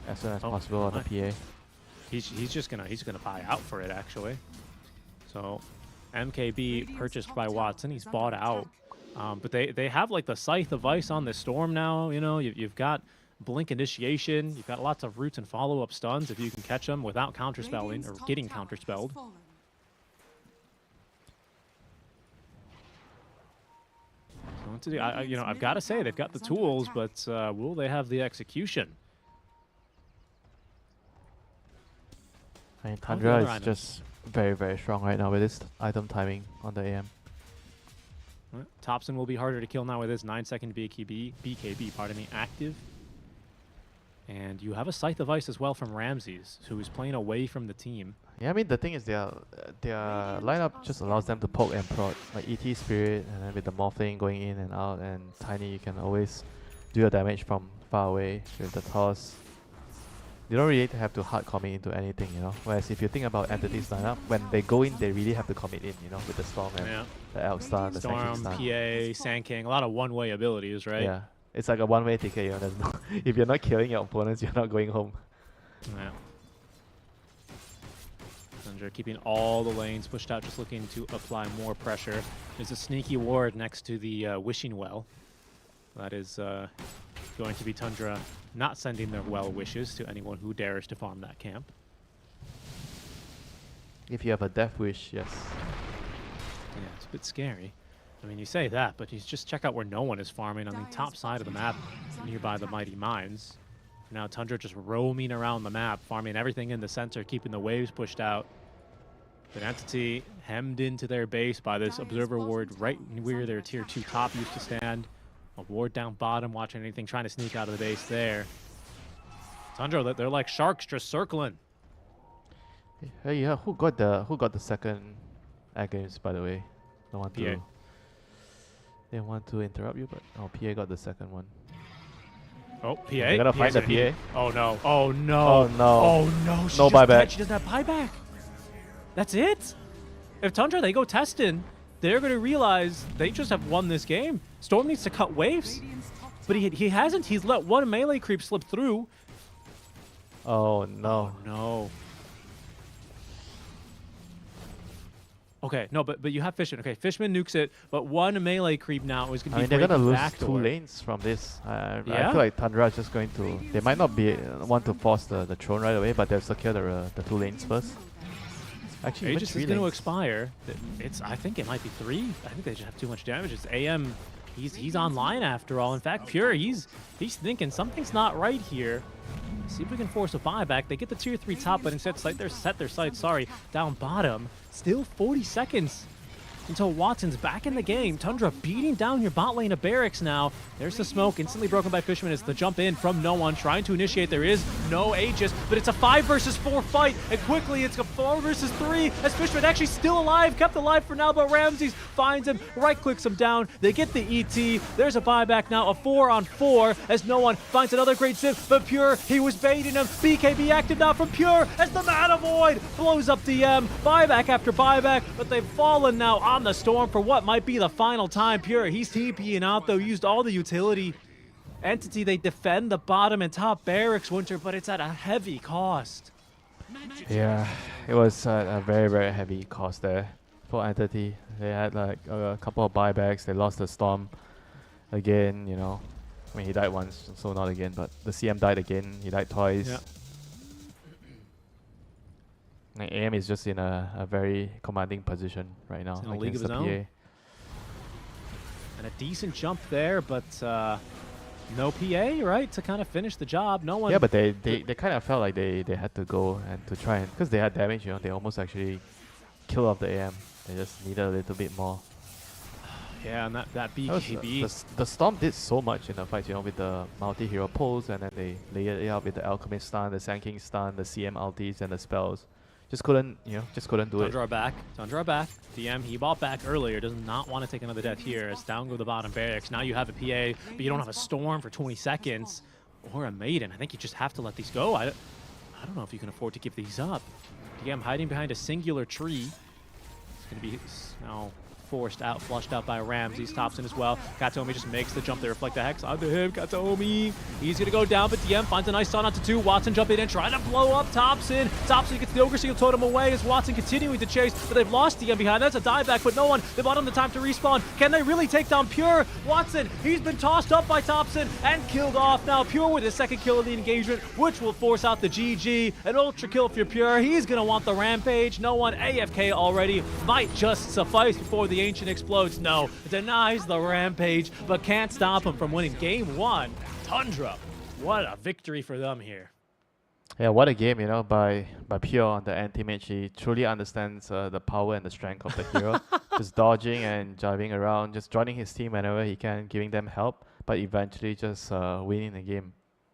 as soon as possible on the PA. He's just gonna buy out for it, actually. So, MKB purchased by Watson. He's bought out. But they have, like, the Scythe of Ice on this Storm now. You know, you've got Blink Initiation. You've got lots of roots and follow-up stuns if you can catch them without counterspelling or getting counterspelled. So what to do? You know, I've got to say they've got the tools, but will they have the execution? I mean, Tundra is just very, very strong right now with this item timing on the AM. Thompson will be harder to kill now with his 9-second BKB, pardon me, active. And you have a Scythe of Ice as well from Ramses, who is playing away from the team. Yeah, I mean, the thing is their lineup just allows them to poke and prod, like ET Spirit, and then with the Morphling going in and out, and Tiny, you can always do your damage from far away with the toss. You don't really have to hard commit into anything, you know. Whereas if you think about Entity's lineup, when they go in, they really have to commit in, you know, with the Storm and the Elk stun, the Sand King Storm, stun. PA, Sand King, a lot of one-way abilities, right? Yeah, it's like a one-way ticket, you know. There's no if you're not killing your opponents, you're not going home. Yeah. Tundra keeping all the lanes pushed out, just looking to apply more pressure. There's a sneaky ward next to the Wishing Well. That is going to be Tundra not sending their well wishes to anyone who dares to farm that camp. If you have a Death Wish, yes. Yeah, it's a bit scary. I mean, you say that, but you just check out where no one is farming on the top side of the map, nearby the Mighty Mines. Now Tundra just roaming around the map, farming everything in the center, keeping the waves pushed out. But Entity hemmed into their base by this Observer Ward right where their tier 2 top used to stand. A ward down bottom, watching anything, trying to sneak out of the base there. Tundra, they're like sharks just circling. Hey, yeah, who got the second against, by the way? Don't want to. Didn't want to interrupt you, but PA got the second one. Oh, PA. They're gonna find the PA. Oh no! Oh no! Oh no! Oh no! No buyback. She doesn't have buyback. That's it. If Tundra they go testing, they're gonna realize they just have won this game. Storm needs to cut waves, but he hasn't. He's let one melee creep slip through. Oh no! Oh, no. Okay, no, but you have Fishman. Okay, Fishman nukes it, but one melee creep now is going to be. I mean, they're gonna lose backdoor. 2 lanes from this. I Yeah? feel like Tundra is just going to. They might not be want to force the throne right away, but they'll secure the 2 lanes first. Actually, even Aegis 3 is going to lanes. expire. I think it might be 3. I think they just have too much damage. It's AM he's online after all. In fact, Pure, he's thinking something's not right here. See if we can force a buyback. They get the tier 3 top, but instead set their sights, down bottom. Still 40 seconds until Watson's back in the game. Tundra beating down your bot lane of Barracks now. There's the smoke, instantly broken by Fishman. It's the jump in from no one, trying to initiate. There is no Aegis, but it's a 5 versus 4 fight, and quickly it's a 4 versus 3, as Fishman actually still alive, kept alive for now, but Ramses finds him, right-clicks him down. They get the ET. There's a buyback now, a 4-on-4, as no one finds another great zip, but Pure, he was baiting him. BKB active now from Pure, as the Mana Void blows up DM. Buyback after buyback, but they've fallen now on the storm for what might be the final time. Pure, he's TPing out though, used all the utility. Entity, they defend the bottom and top Barracks, Winter, but it's at a heavy cost. Yeah, it was a very, very heavy cost there for Entity. They had like a couple of buybacks. They lost the Storm again, you know. I mean, he died once, so not again, but the CM died again. He died twice. Yeah. Like, AM is just in a very commanding position right now in a league against of the his own. PA. And a decent jump there, but no PA, right, to kind of finish the job. No one. Yeah, but they kind of felt like they had to go and to try and, because they had damage, you know, they almost actually killed off the AM. They just needed a little bit more. Yeah, and that BKB. The Storm did so much in the fight, you know, with the multi-hero pulls, and then they layered it up with the Alchemist stun, the Sand King stun, the CM ultis, and the spells. Just couldn't do it. Tundra back. DM, he bought back earlier, does not want to take another death here, as down go the bottom Barracks. Now you have a PA, but you don't have a Storm for 20 seconds, or a Maiden. I think you just have to let these go. I don't know if you can afford to give these up. DM hiding behind a singular tree. It's going to be now flushed out by Ramses. Thompson as well. Katomi just makes the jump. They reflect the Hex onto him. Katomi, he's going to go down, but DM finds a nice stun onto 2. Watson jumping in, trying to blow up Thompson. Thompson gets the Ogre Seal Totem away as Watson continuing to chase, but they've lost DM behind. That's a dieback, but no one. They bought him the time to respawn. Can they really take down Pure? Watson, he's been tossed up by Thompson and killed off. Now Pure with his second kill of the engagement, which will force out the GG. An ultra kill for Pure. He's going to want the Rampage. No one. AFK already. Might just suffice before the Ancient explodes. No, denies the Rampage, but can't stop him from winning game 1. Tundra, what a victory for them here. Yeah, what a game, you know, by Pure on the anti-mage. He truly understands the power and the strength of the hero. Just dodging and driving around, just joining his team whenever he can, giving them help, but eventually just winning the game.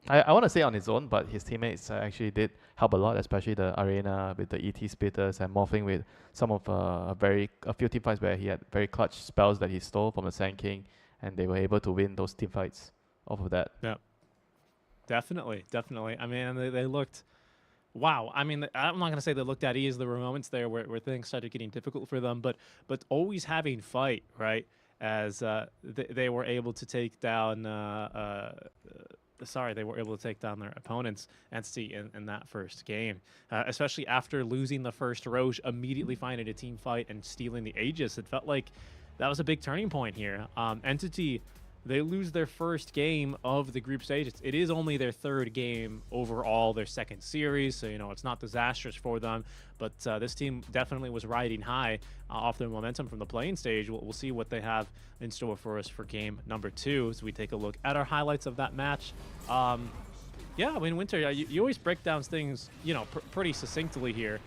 I want to say on his own, but his teammates actually did help a lot, especially the Arena with the ET splitters and morphing with some of a few team fights where he had very clutch spells that he stole from the Sand King, and they were able to win those team fights off of that. Yeah, definitely. I mean, they looked. Wow. I mean, I'm not going to say they looked at ease. There were moments there where things started getting difficult for them, but always having fight, right? As they were able to take down. They were able to take down their opponent's Entity in that first game, especially after losing the first Roche, immediately finding a team fight and stealing the Aegis. It felt like that was a big turning point here. Entity, they lose their first game of the group stage. It is only their third game overall, their second series, so, you know, it's not disastrous for them. But this team definitely was riding high off their momentum from the playing stage. We'll see what they have in store for us for game number 2 as we take a look at our highlights of that match. Yeah, I mean, Winter, you always break down things, you know, pretty succinctly here.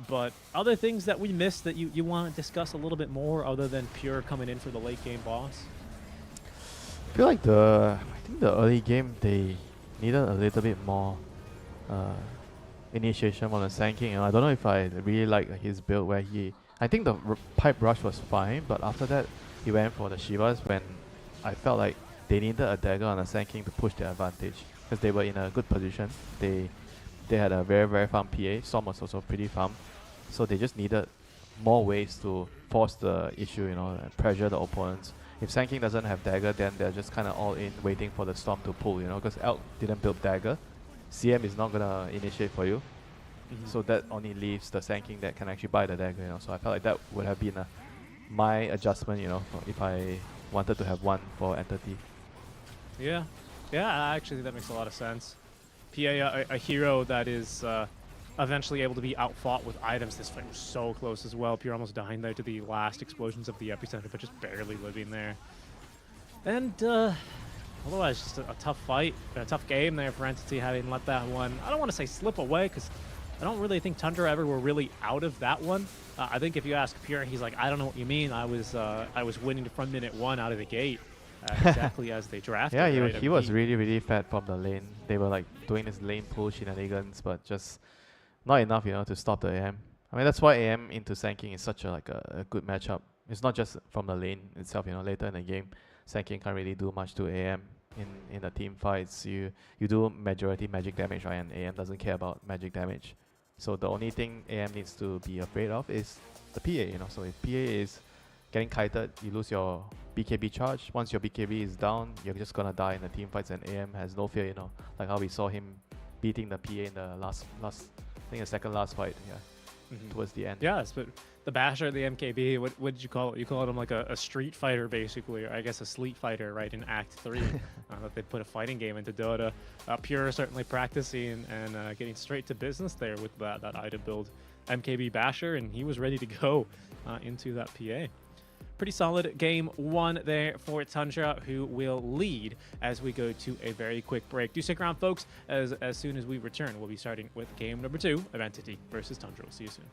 But other things that we missed that you want to discuss a little bit more other than Pure coming in for the late game boss? I feel like I think the early game they needed a little bit more initiation on the Sand King. And I don't know if I really like his build where I think the pipe rush was fine, but after that he went for the Shivas when I felt like they needed a dagger on the Sand King to push their advantage because they were in a good position. They had a very, very farm PA. Storm was also pretty farm, so they just needed more ways to force the issue, you know, and pressure the opponents. If Sand King doesn't have dagger, then they're just kind of all in waiting for the Storm to pull, you know, because Elk didn't build dagger. CM is not gonna initiate for you, so that only leaves the Sand King that can actually buy the dagger, you know. So I felt like that would have been my adjustment, you know, if I wanted to have one for Entity. Yeah, I actually think that makes a lot of sense. PA, a hero that is eventually able to be outfought with items. This fight was so close as well. Pure almost dying there to the last explosions of the epicenter, but just barely living there. And otherwise, just a tough fight, a tough game there for Entity, having let that one, I don't want to say slip away, because I don't really think Tundra ever were really out of that one. I think if you ask Pure, he's like, I don't know what you mean. I was winning from minute 1 out of the gate, exactly as they drafted. Yeah, right? he was really, really fat from the lane. They were like doing this lane pull shenanigans, but just not enough, you know, to stop the AM. I mean, that's why AM into Sanking is such a good matchup. It's not just from the lane itself, you know, later in the game, Sanking can't really do much to AM. In the team fights, you do majority magic damage, right? And AM doesn't care about magic damage. So the only thing AM needs to be afraid of is the PA, you know. So if PA is getting kited, you lose your BKB charge. Once your BKB is down, you're just gonna die in the team fights, and AM has no fear, you know. Like how we saw him beating the PA in the last I think the second last fight, yeah, towards the end. Yes, but the Basher, the MKB, what did you call it? You called him like a street fighter, basically, or I guess a sleet fighter, right, in Act 3. That they put a fighting game into Dota. Pure certainly practicing and getting straight to business there with that item build. MKB Basher, and he was ready to go into that PA. Pretty solid game 1 there for Tundra, who will lead as we go to a very quick break. Do stick around, folks, as soon as we return, we'll be starting with game number 2 of Entity versus Tundra. We'll see you soon.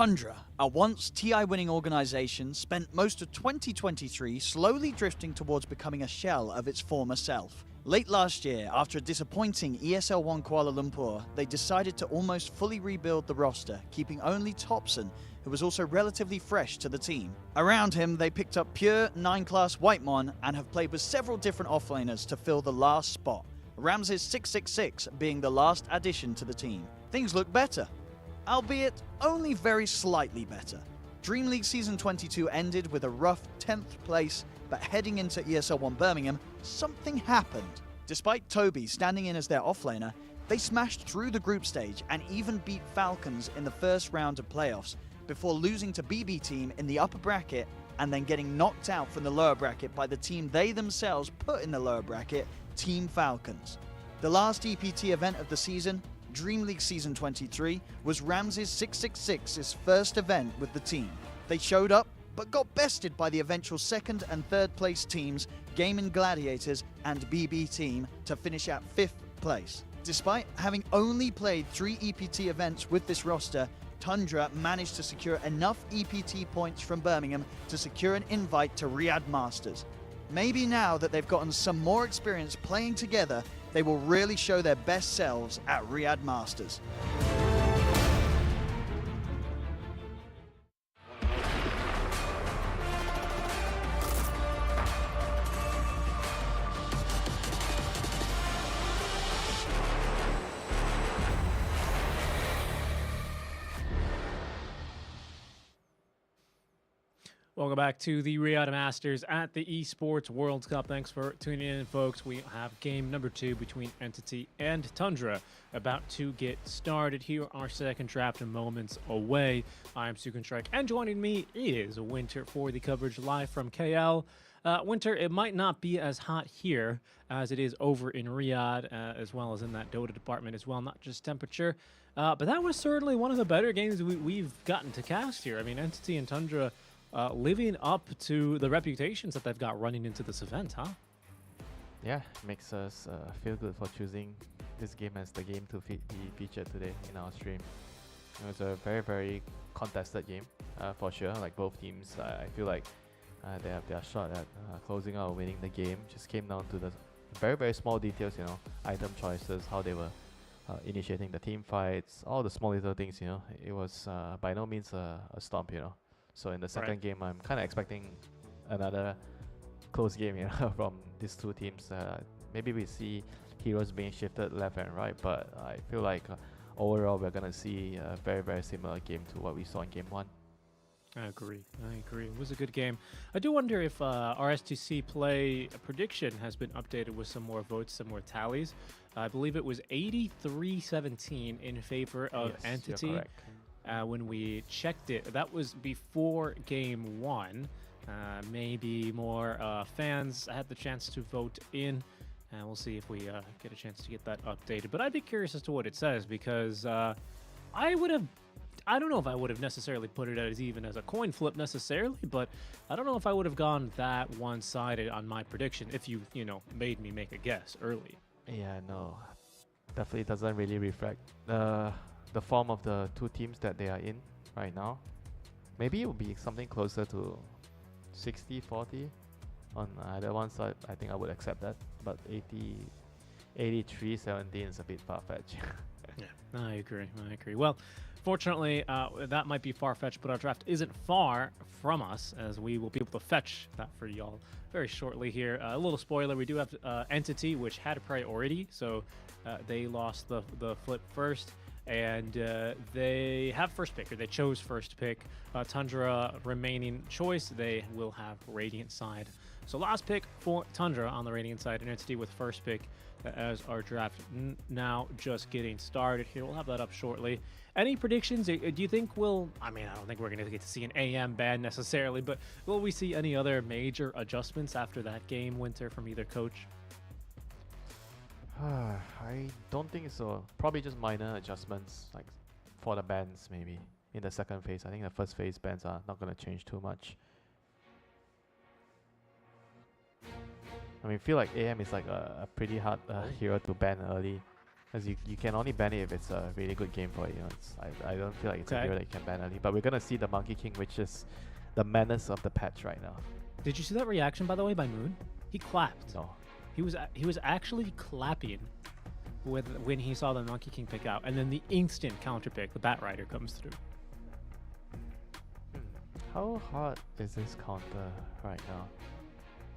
Tundra, a once TI-winning organization, spent most of 2023 slowly drifting towards becoming a shell of its former self. Late last year, after a disappointing ESL One Kuala Lumpur, they decided to almost fully rebuild the roster, keeping only Topson, who was also relatively fresh to the team. Around him, they picked up pure 9-class Whitemon and have played with several different offlaners to fill the last spot, Ramses 666 being the last addition to the team. Things look better, albeit only very slightly better. Dream League Season 22 ended with a rough 10th place, but heading into ESL 1 Birmingham, something happened. Despite Toby standing in as their offlaner, they smashed through the group stage and even beat Falcons in the first round of playoffs, before losing to BB Team in the upper bracket and then getting knocked out from the lower bracket by the team they themselves put in the lower bracket, Team Falcons. The last EPT event of the season, Dream League Season 23, was Ramses 666's first event with the team. They showed up, but got bested by the eventual second and third place teams, Gaming Gladiators and BB Team, to finish at 5th place. Despite having only played 3 EPT events with this roster, Tundra managed to secure enough EPT points from Birmingham to secure an invite to Riad Masters. Maybe now that they've gotten some more experience playing together, they will really show their best selves at Riad Masters. Welcome back to the Riyadh Masters at the Esports World Cup. Thanks for tuning in, folks. We have game number 2 between Entity and Tundra about to get started. Here, our second draft moments away. I'm Sukun Strike, and joining me is Winter for the coverage live from KL. Winter, it might not be as hot here as it is over in Riyadh, as well as in that Dota department as well, not just temperature. But that was certainly one of the better games we've gotten to cast here. I mean, Entity and Tundra living up to the reputations that they've got running into this event, huh? Yeah, makes us feel good for choosing this game as the game to be featured today in our stream. It was a very, very contested game, for sure. Like both teams, I feel like they have their shot at closing out, winning the game. Just came down to the very, very small details, you know, item choices, how they were initiating the team fights, all the small little things, you know. It was by no means a stomp, you know. So in the second game, I'm kind of expecting another close game, you know, from these two teams. Maybe we see heroes being shifted left and right, but I feel like overall we're gonna see a very, very similar game to what we saw in game 1. I agree. It was a good game. I do wonder if our STC play prediction has been updated with some more votes, some more tallies. I believe it was 83-17 in favor of Entity. You're correct. When we checked it, that was before game 1. Maybe more fans had the chance to vote in, and we'll see if we get a chance to get that updated. But I'd be curious as to what it says, because I don't know if I would have necessarily put it as even as a coin flip necessarily, but I don't know if I would have gone that one-sided on my prediction if you made me make a guess early. Yeah, no, definitely doesn't really reflect the form of the two teams that they are in right now. Maybe it would be something closer to 60-40 on either one side. I think I would accept that, but 83-17 is a bit far-fetched. Yeah, I agree. Well, fortunately, that might be far-fetched, but our draft isn't far from us, as we will be able to fetch that for y'all very shortly here. A little spoiler, we do have Entity, which had priority, so they lost the flip first. And they have first pick, or they chose first pick. Tundra remaining choice, they will have Radiant side. So last pick for Tundra on the Radiant side, and Entity with first pick as our draft now just getting started here. We'll have that up shortly. Any predictions? Do you think I don't think we're going to get to see an AM ban necessarily, but will we see any other major adjustments after that game, Winter, from either coach? I don't think so. Probably just minor adjustments, like for the bans maybe in the second phase. I think the first phase bans are not going to change too much. I mean, I feel like AM is like a pretty hard hero to ban early. Because you can only ban it if it's a really good game for it. You know, I don't feel like it's a hero that you can ban early. But we're gonna see the Monkey King, which is the menace of the patch right now. Did you see that reaction, by the way, by Moon? He clapped. No. He was actually clapping when he saw the Monkey King pick out, and then the instant counter pick, the Bat Rider, comes through. How hard is this counter right now?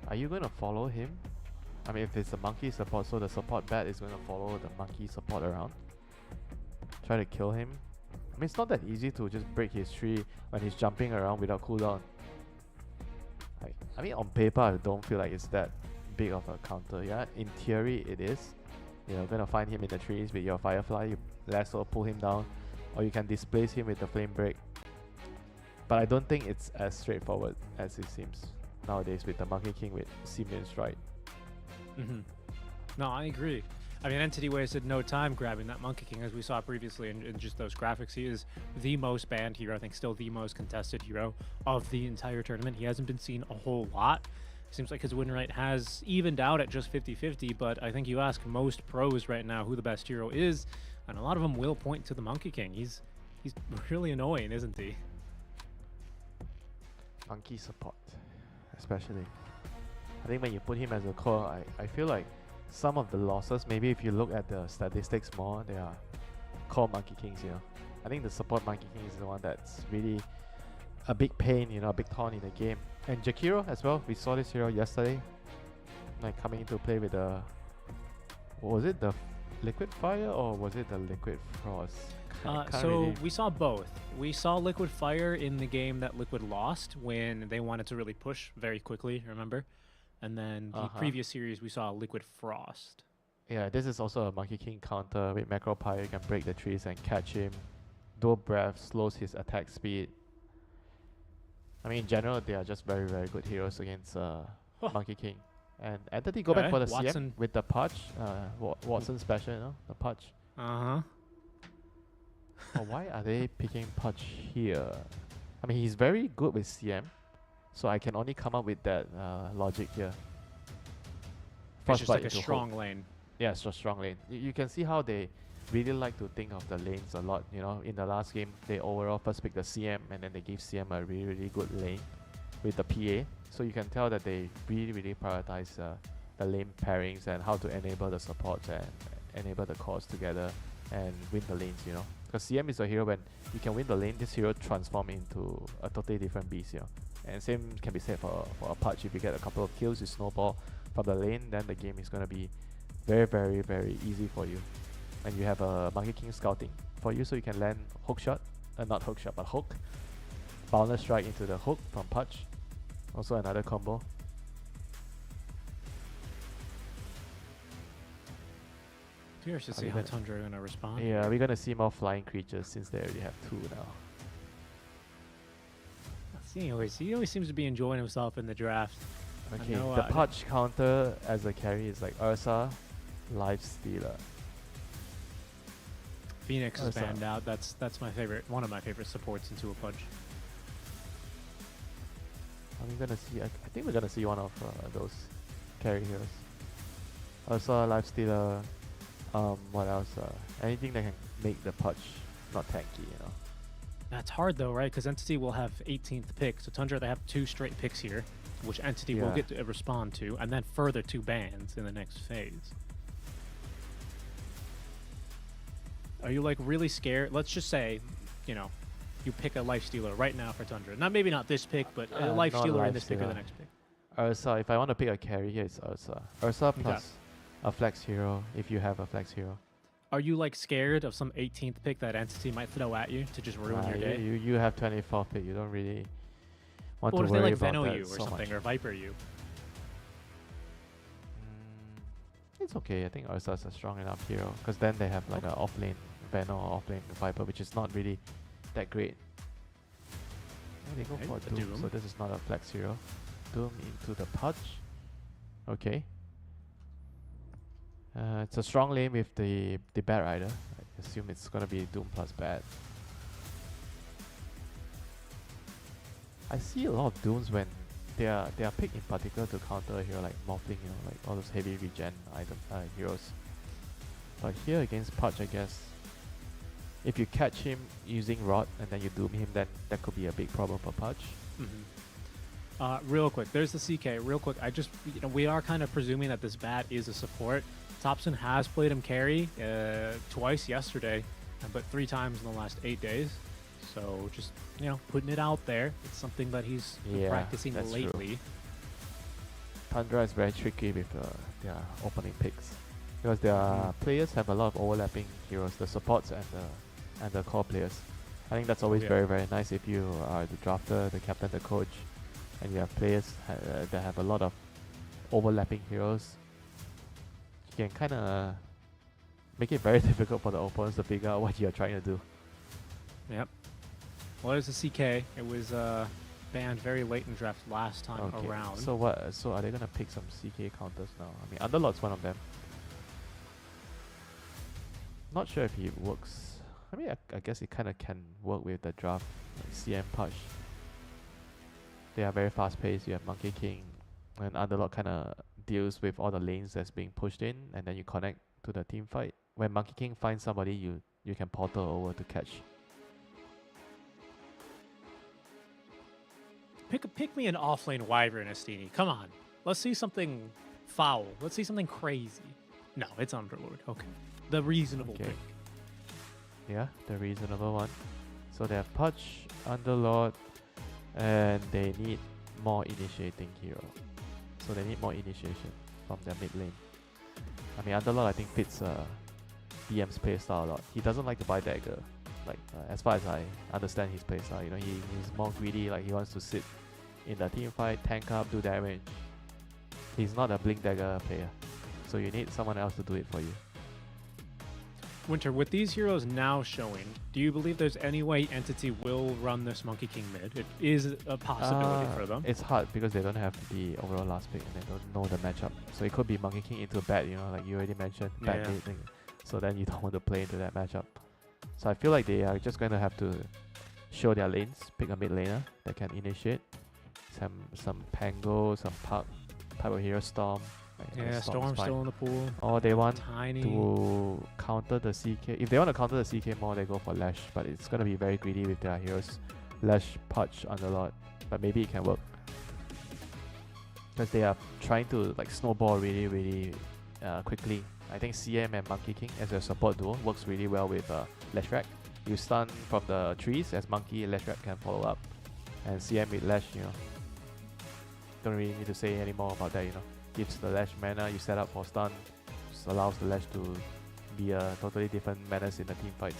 Are you gonna follow him? I mean, if it's a monkey support, so the support bat is gonna follow the monkey support around. Try to kill him. I mean, it's not that easy to just break his tree when he's jumping around without cooldown. I mean, on paper, I don't feel like it's that big of a counter. Yeah, in theory, it is. You're gonna find him in the trees with your Firefly. You lasso pull him down, or you can displace him with the Flame Break. But I don't think it's as straightforward as it seems nowadays with the Monkey King with Simeon's right. No, I agree. I mean, Entity wasted no time grabbing that Monkey King, as we saw previously in just those graphics. He is the most banned hero, I think still the most contested hero of the entire tournament. He hasn't been seen a whole lot. Seems like his win rate has evened out at just 50-50, but I think you ask most pros right now who the best hero is, and a lot of them will point to the Monkey King. He's really annoying, isn't he? Monkey support, especially. I think when you put him as a core, I feel like some of the losses, maybe if you look at the statistics more, they are core Monkey Kings, you know. I think the support Monkey King is the one that's really a big pain, you know, a big thorn in the game. And Jakiro as well, we saw this hero yesterday, like coming into play with the, was it the Liquid Fire or was it the Liquid Frost? We saw both. We saw Liquid Fire in the game that Liquid lost when they wanted to really push very quickly, remember? And then the previous series, we saw Liquid Frost. Yeah, this is also a Monkey King counter with Macro Pyre. You can break the trees and catch him. Dual Breath slows his attack speed. I mean, in general, they are just very, very good heroes against Monkey King. And Entity go back for the Watson. CM with the Pudge. Watson special, you know, the Pudge. Uh-huh. But why are they picking Pudge here? I mean, he's very good with CM. So I can only come up with that logic here. It's just like a strong lane. Yeah, it's just strong lane. You can see how they really like to think of the lanes a lot. You know, in the last game, they overall first picked the CM and then they gave CM a really, really good lane with the PA. So you can tell that they really, really prioritize the lane pairings and how to enable the supports and enable the cores together and win the lanes, you know. Because CM is a hero when you can win the lane, this hero transforms into a totally different beast, you know. And same can be said for a Pudge. If you get a couple of kills, you snowball from the lane, then the game is going to be very, very, very easy for you. And you have a Monkey King scouting for you, so you can land hook shot, not hook shot, but hook. Boundless strike into the hook from Pudge. Also another combo. Curious to see how Tundra are going to respond. Yeah, we're going to see more flying creatures since they already have 2 now. He always seems to be enjoying himself in the draft. Okay, the Pudge counter as a carry is like Ursa, Lifestealer. Phoenix is banned out. That's my favorite, one of my favorite supports into a Pudge. Are we gonna see? I think we're gonna see one of those carry heroes. Ursa, Lifestealer. What else? Anything that can make the Pudge not tanky, you know. That's hard though, right? Because Entity will have 18th pick. So Tundra, they have 2 straight picks here, which Entity will get to respond to, and then further 2 bans in the next phase. Are you like really scared? Let's just say, you know, you pick a Lifestealer right now for Tundra. Maybe not this pick, but a Lifestealer in this pick or the next pick. Ursa, if I want to pick a carry here, it's Ursa. Ursa plus a flex hero, if you have a flex hero. Are you like scared of some 18th pick that Entity might throw at you to just ruin your day? You have 24th pick. You don't really want to worry about that. What if they like Veno you or something, or Viper you? It's okay. I think Ursa's a strong enough hero because then they have like an offlane Veno or offlane Viper, which is not really that great. They go for Doom, so this is not a flex hero. Doom into the Pudge. Okay. It's a strong lane with the Bat Rider. I assume it's gonna be Doom plus Bat. I see a lot of Dooms when they are picked in particular to counter a hero like Morphling, you know, like all those heavy regen item heroes. But here against Pudge, I guess, if you catch him using Rod and then you doom him, then that could be a big problem for Pudge. Real quick, there's the CK. Real quick, we are kind of presuming that this bat is a support. Thompson has played him carry twice yesterday, but 3 times in the last 8 days. So just, putting it out there. It's something that he's been practicing lately. True. Tundra is very tricky with their opening picks because their players have a lot of overlapping heroes, the supports and the core players. I think that's always very, very nice if you are the drafter, the captain, the coach, and you have players that have a lot of overlapping heroes. You can kind of make it very difficult for the opponents to figure out what you're trying to do. Yep. Well, there's the CK. It was banned very late in the draft last time around. So what? So are they gonna pick some CK counters now? I mean, Underlord's one of them. Not sure if he works. I mean, I guess it kind of can work with the draft, like CM Pudge. They are very fast paced. You have Monkey King, and Underlord kind of deals with all the lanes that's being pushed in, and then you connect to the team fight. When Monkey King finds somebody, you can portal over to catch. Pick me an offlane Wyvern, Estini. Come on. Let's see something foul. Let's see something crazy. No, it's Underlord. Okay. The reasonable pick. Yeah, the reasonable one. So they have Pudge, Underlord, and they need more initiating hero. So they need more initiation from their mid lane. I mean, Underlord I think fits BM's playstyle a lot. He doesn't like to buy dagger. Like as far as I understand his playstyle, he's more greedy. Like he wants to sit in the team fight, tank up, do damage. He's not a blink dagger player, so you need someone else to do it for you. Winter, with these heroes now showing, do you believe there's any way Entity will run this Monkey King mid? It is a possibility for them. It's hard because they don't have the overall last pick and they don't know the matchup. So it could be Monkey King into a bat, like you already mentioned, bat mid thing. So then you don't want to play into that matchup. So I feel like they are just going to have to show their lanes, pick a mid laner that can initiate. Some Pango, some Type of Hero Storm. Yeah, Storm's still in the pool. Or they want Tiny. to counter the CK. If they want to counter the CK more, they go for Lash. But it's going to be very greedy with their heroes. Lash, Pudge, Underlord. But maybe it can work. Because they are trying to snowball really, really quickly. I think CM and Monkey King as a support duo works really well with Lash Rack. You stun from the trees as Monkey and Lash Rack can follow up. And CM with Lash, don't really need to say any more about that, Gives the Lash mana, you set up for stun, just allows the Lash to be a totally different menace in the team fights.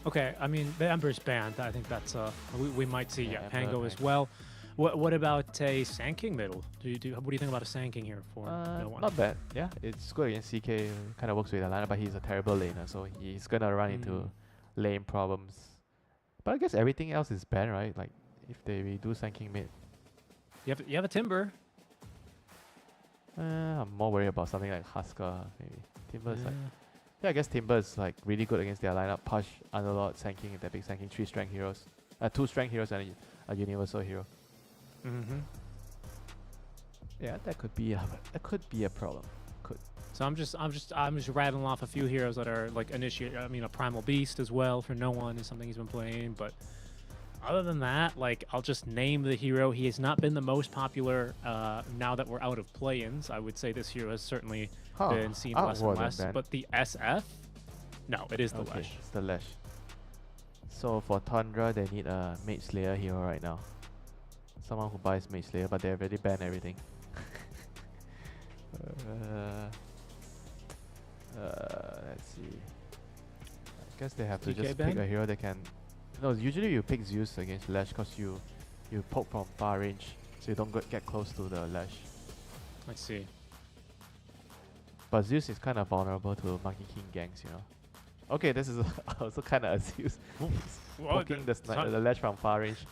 Okay, I mean, the Ember's banned. I think that's, we might see Pango as well. What about a Sand King middle? What do you think about a Sand King here for no one? Not bad, yeah. It's good against CK, kind of works with Alana, but he's a terrible laner, so he's gonna run into lane problems. But I guess everything else is banned, right? Like, if they redo Sand King mid. You have a Timber. I'm more worried about something like Husker, maybe. Timber's I guess Timber is really good against their lineup. Pudge, Underlord, Sand King, if they're big Sand King, 3 strength heroes. 2 strength heroes and a universal hero. Yeah, that could be a problem. Could. So I'm just rattling off a few heroes that are initiate. I mean, a Primal Beast as well for no one is something he's been playing, but other than that, I'll just name the hero. He has not been the most popular now that we're out of play-ins. I would say this hero has certainly been seen less and less. But the SF? No, it is the Lash. It's the Lash. So for Tundra, they need a Mage Slayer hero right now. Someone who buys Mage Slayer, but they already banned everything. Let's see. I guess they have to just pick a hero that can... No, usually you pick Zeus against Lash because you poke from far range, so you don't get close to the Lash. I see. But Zeus is kind of vulnerable to Monkey King ganks, Okay, this is also kind of a Zeus. Poking the Lash from far range.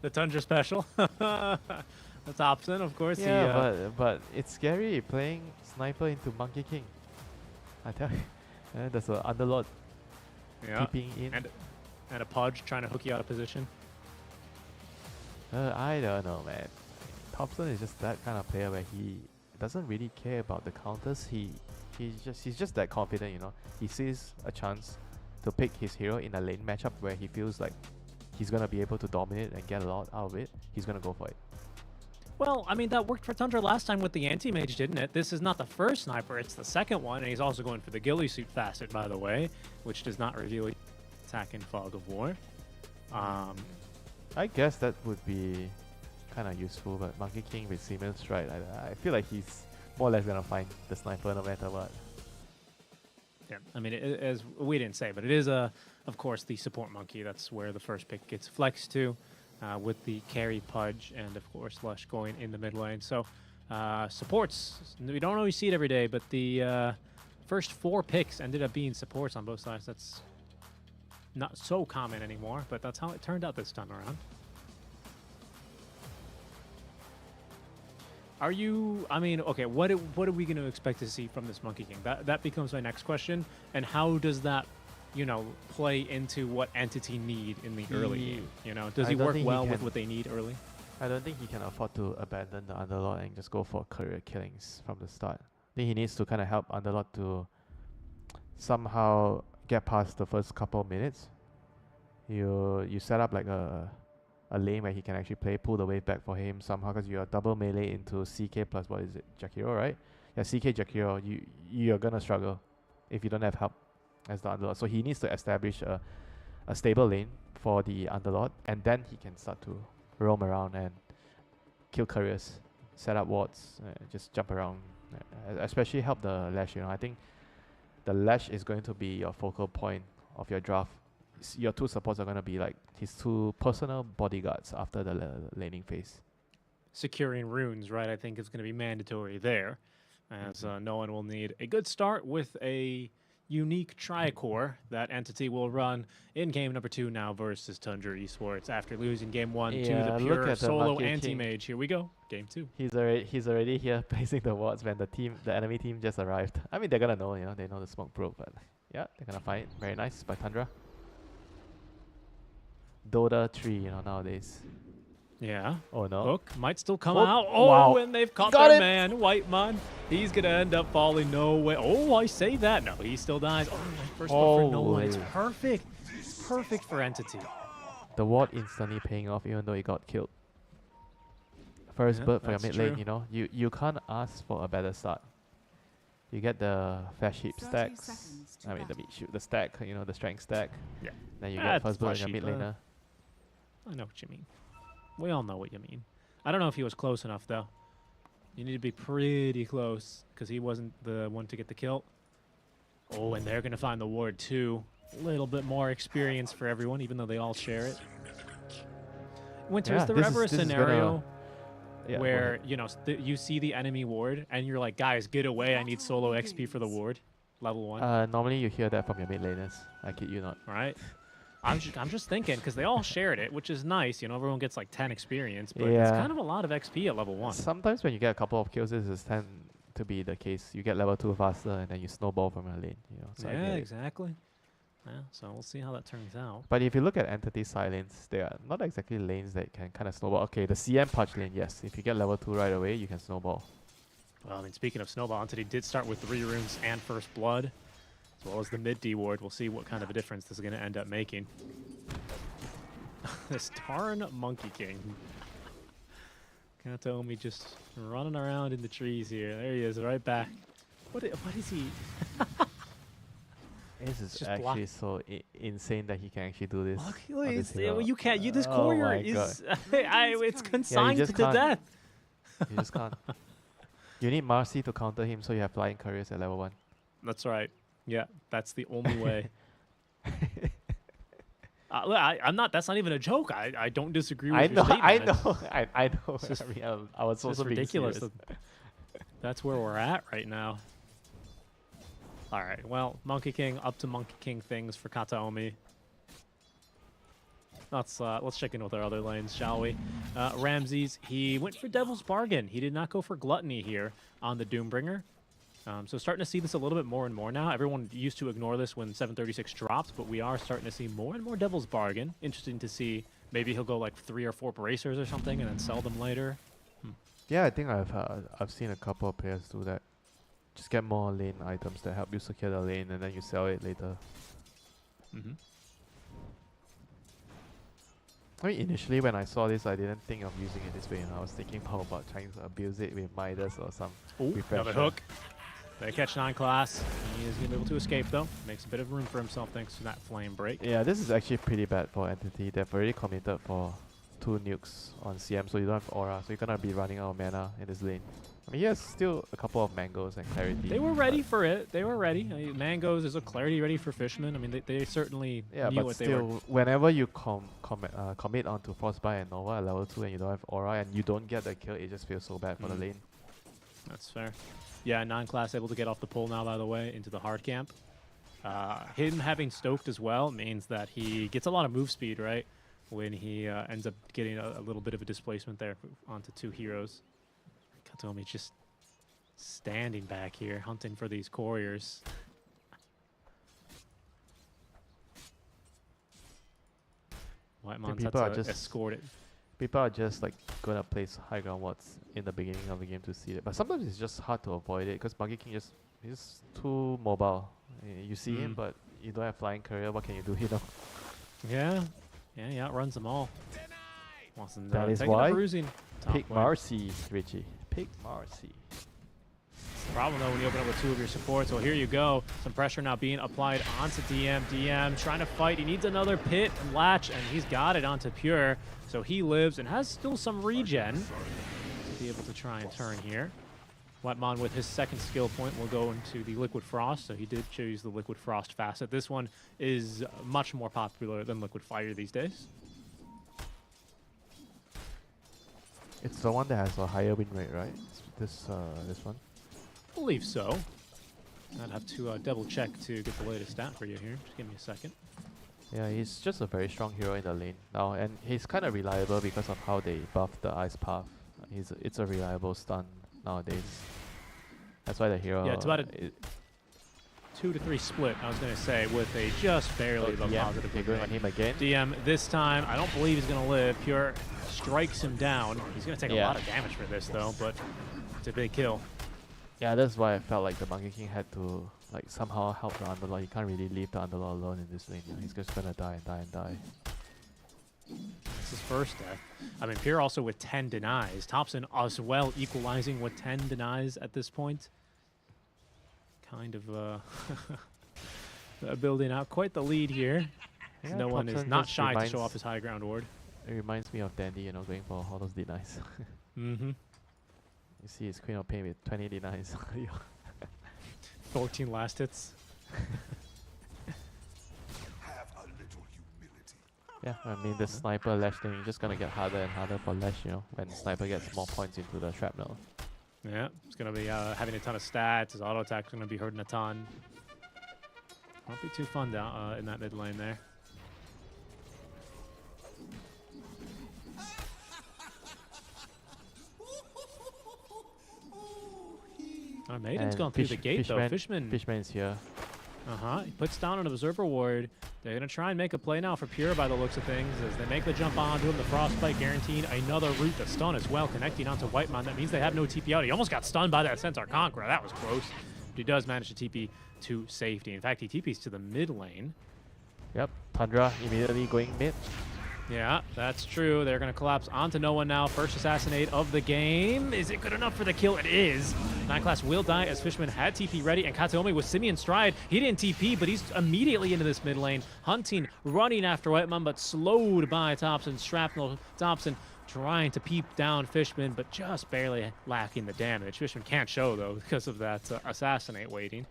The Tundra special. That's option, of course. Yeah, but it's scary playing Sniper into Monkey King. I tell you. There's an Underlord keeping in. And a Pudge trying to hook you out of position. I don't know, man. Thompson is just that kind of player where he doesn't really care about the counters. He's just that confident, you know. He sees a chance to pick his hero in a lane matchup where he feels like he's gonna be able to dominate and get a lot out of it. He's gonna go for it. Well, I mean, that worked for Tundra last time with the anti-mage, didn't it? This is not the first sniper, it's the second one, and he's also going for the ghillie suit facet, by the way, which does not reveal attack in Fog of War. I guess that would be kind of useful, but Monkey King with Siemens, right? I feel like he's more or less gonna find the sniper no matter what. Yeah, I mean, as we didn't say, but it is, of course, the support monkey. That's where the first pick gets flexed to. With the carry Pudge and, of course, Lush going in the mid lane. So, supports, we don't always see it every day, but the first 4 picks ended up being supports on both sides. That's not so common anymore, but that's how it turned out this time around. Are you, I mean, okay, what are we going to expect to see from this Monkey King? That becomes my next question. And how does that, you know, play into what Entity need in the early game? You know, does he work well with what they need early? I don't think he can afford to abandon the Underlord and just go for career killings from the start. I think he needs to kind of help Underlord to somehow get past the first couple of minutes. You set up like a lane where he can actually pull the wave back for him somehow, because you're double melee into CK plus, what is it, Jakiro, right? Yeah, CK Jakiro, you're gonna struggle if you don't have help as the Underlord. So he needs to establish a stable lane for the Underlord, and then he can start to roam around and kill couriers, set up wards, just jump around, especially help the Lash. You know, I think the Lash is going to be your focal point of your draft. Your 2 supports are going to be like his 2 personal bodyguards after the laning phase. Securing runes, right, I think is going to be mandatory there, as no one will need a good start with a unique Tricore that Entity will run in game number 2 now versus Tundra Esports after losing game 1 to the pure solo anti-mage. Here we go, game 2. He's already here placing the wards when the enemy team just arrived. I mean, they're gonna know, you know, they know the smoke broke, but yeah, they're gonna find it. Very nice by Tundra. Dota 3, you know, nowadays. Yeah. Oh no. Hook might still come out. Oh, wow. And they've caught their man, White Man. He's going to end up falling. No way. Oh, I say that. No, he still dies. Oh, first one for Nolan. It's perfect. It's perfect for Entity. The ward instantly paying off even though he got killed. First bird for your mid lane, you know. You can't ask for a better start. You get the flash heap stacks. I mean, the stack, you know, the strength stack. Yeah. Then you get first bird in your mid laner. I know what you mean. We all know what you mean. I don't know if he was close enough, though. You need to be pretty close, because he wasn't the one to get the kill. Oh, and they're going to find the ward, too. A little bit more experience for everyone, even though they all share it. Winter, is there ever a scenario where, you know, you see the enemy ward, and you're like, guys, get away, I need solo XP for the ward? Level 1. Normally you hear that from your mid laners. I kid you not. Right? I'm just thinking, because they all shared it, which is nice. You know, everyone gets like 10 experience, but it's kind of a lot of XP at level 1. Sometimes when you get a couple of kills, this is tend to be the case. You get level 2 faster, and then you snowball from your lane. You know, so yeah, exactly. Yeah, so we'll see how that turns out. But if you look at Entity side lanes, they are not exactly lanes that can kind of snowball. Okay, the CM Pudge lane, yes. If you get level 2 right away, you can snowball. Well, I mean, speaking of snowball, Entity did start with 3 runes and first blood, as well as the mid D ward. We'll see what kind of a difference this is going to end up making. This darn Monkey King. Kataomi just running around in the trees here. There he is, right back. What is he? This is actually so insane that he can actually do this. You can't. This courier is it's consigned to death. You just can't. You need Marcy to counter him, so you have flying couriers at level 1. That's right. Yeah, that's the only way. I'm not. That's not even a joke. I don't disagree with your statement. I know. Just, I was also ridiculous. That's where we're at right now. All right. Well, Monkey King up to Monkey King things for Kataomi. Let's check in with our other lanes, shall we? Ramses, he went for Devil's Bargain. He did not go for Gluttony here on the Doombringer. So starting to see this a little bit more and more now. Everyone used to ignore this when 736 dropped, but we are starting to see more and more Devil's Bargain. Interesting to see. Maybe he'll go like 3 or 4 bracers or something and then sell them later. Yeah, I think I've seen a couple of players do that. Just get more lane items that help you secure the lane, and then you sell it later. Mm-hmm. I mean, initially when I saw this, I didn't think of using it this way. And I was thinking more about trying to abuse it with Midas or some refresher. Another hook. They catch 9 class. He is going to be able to escape though. Makes a bit of room for himself thanks to that flame break. Yeah, this is actually pretty bad for Entity. They've already committed for 2 nukes on CM, so you don't have aura. So you're going to be running out of mana in this lane. I mean, he has still a couple of mangoes and clarity. They were ready for it. They were ready. Mangoes is a clarity ready for Fishman. I mean, they certainly knew what they were. Whenever you commit onto Frostbite and Nova at level 2 and you don't have aura and you don't get the kill, it just feels so bad for the lane. That's fair. Yeah, 9 class able to get off the pole now, by the way, into the hard camp. Him having stoked as well means that he gets a lot of move speed, right? When he ends up getting a little bit of a displacement there onto 2 heroes. Katomi just standing back here, hunting for these couriers. Whitemon's had to escort it. People are just like gonna place high ground wards in the beginning of the game to see it, but sometimes it's just hard to avoid it because Monkey King he's too mobile. You see him, but you don't have flying courier. What can you do, you know? Yeah, he outruns them all. That is why pick Marcy, Richie. Pick Marcy. The problem though when you open up with 2 of your supports. Well, here you go. Some pressure now being applied onto DM. DM trying to fight. He needs another pit and latch, and he's got it onto Pure. So he lives and has still some regen to be able to try and turn here. Whitemon with his second skill point will go into the Liquid Frost. So he did choose the Liquid Frost facet. This one is much more popular than Liquid Fire these days. It's the one that has a higher win rate, right? This one. I believe so. I'd have to double check to get the latest stat for you here. Just give me a second. Yeah, he's just a very strong hero in the lane now, and he's kind of reliable because of how they buffed the ice path. It's a reliable stun nowadays. That's why the hero. Yeah, it's about a 2 to 3 split. I was gonna say with a just barely positive. Okay, going on him again. DM this time. I don't believe he's gonna live. Pure strikes him down. He's gonna take a lot of damage for this though, but it's a big kill. Yeah, that's why I felt like the Monkey King had to like somehow help the Underlord. He can't really leave the Underlord alone in this lane. You know, he's just gonna die and die and die. It's his first death. I mean, Pure also with 10 denies. Thompson as well equalizing with 10 denies at this point. Kind of building out quite the lead here. Yeah, no one Thompson is not just shy to show off his high ground ward. It reminds me of Dandy, you know, going for all those denies. Mm-hmm. You see his Queen of Pain with 20 denies. 14 last hits. Yeah, I mean the sniper lash thing is just gonna get harder and harder for lash, you know, when sniper gets more points into the shrapnel. Yeah, it's gonna be having a ton of stats. His auto attack's gonna be hurting a ton. Won't be too fun down in that mid lane there. Maiden's gone through the gate though. Fishman's here. He puts down an observer ward. They're gonna try and make a play now for Pure by the looks of things as they make the jump onto him. The Frostbite guaranteeing another route to stun as well, connecting onto Whitemon. That means they have no TP out. He almost got stunned by that Centaur Conqueror. That was close. But he does manage to TP to safety. In fact, he TPs to the mid lane. Yep, Tundra immediately going mid. Yeah, that's true. They're going to collapse onto no one now. First assassinate of the game. Is it good enough for the kill? It is. 9 class will die as Fishman had TP ready, and Kataomi with Simeon Stride. He didn't TP, but he's immediately into this mid lane. Hunting, running after Whitemon, but slowed by Thompson. Shrapnel Thompson trying to peep down Fishman, but just barely lacking the damage. Fishman can't show, though, because of that assassinate waiting.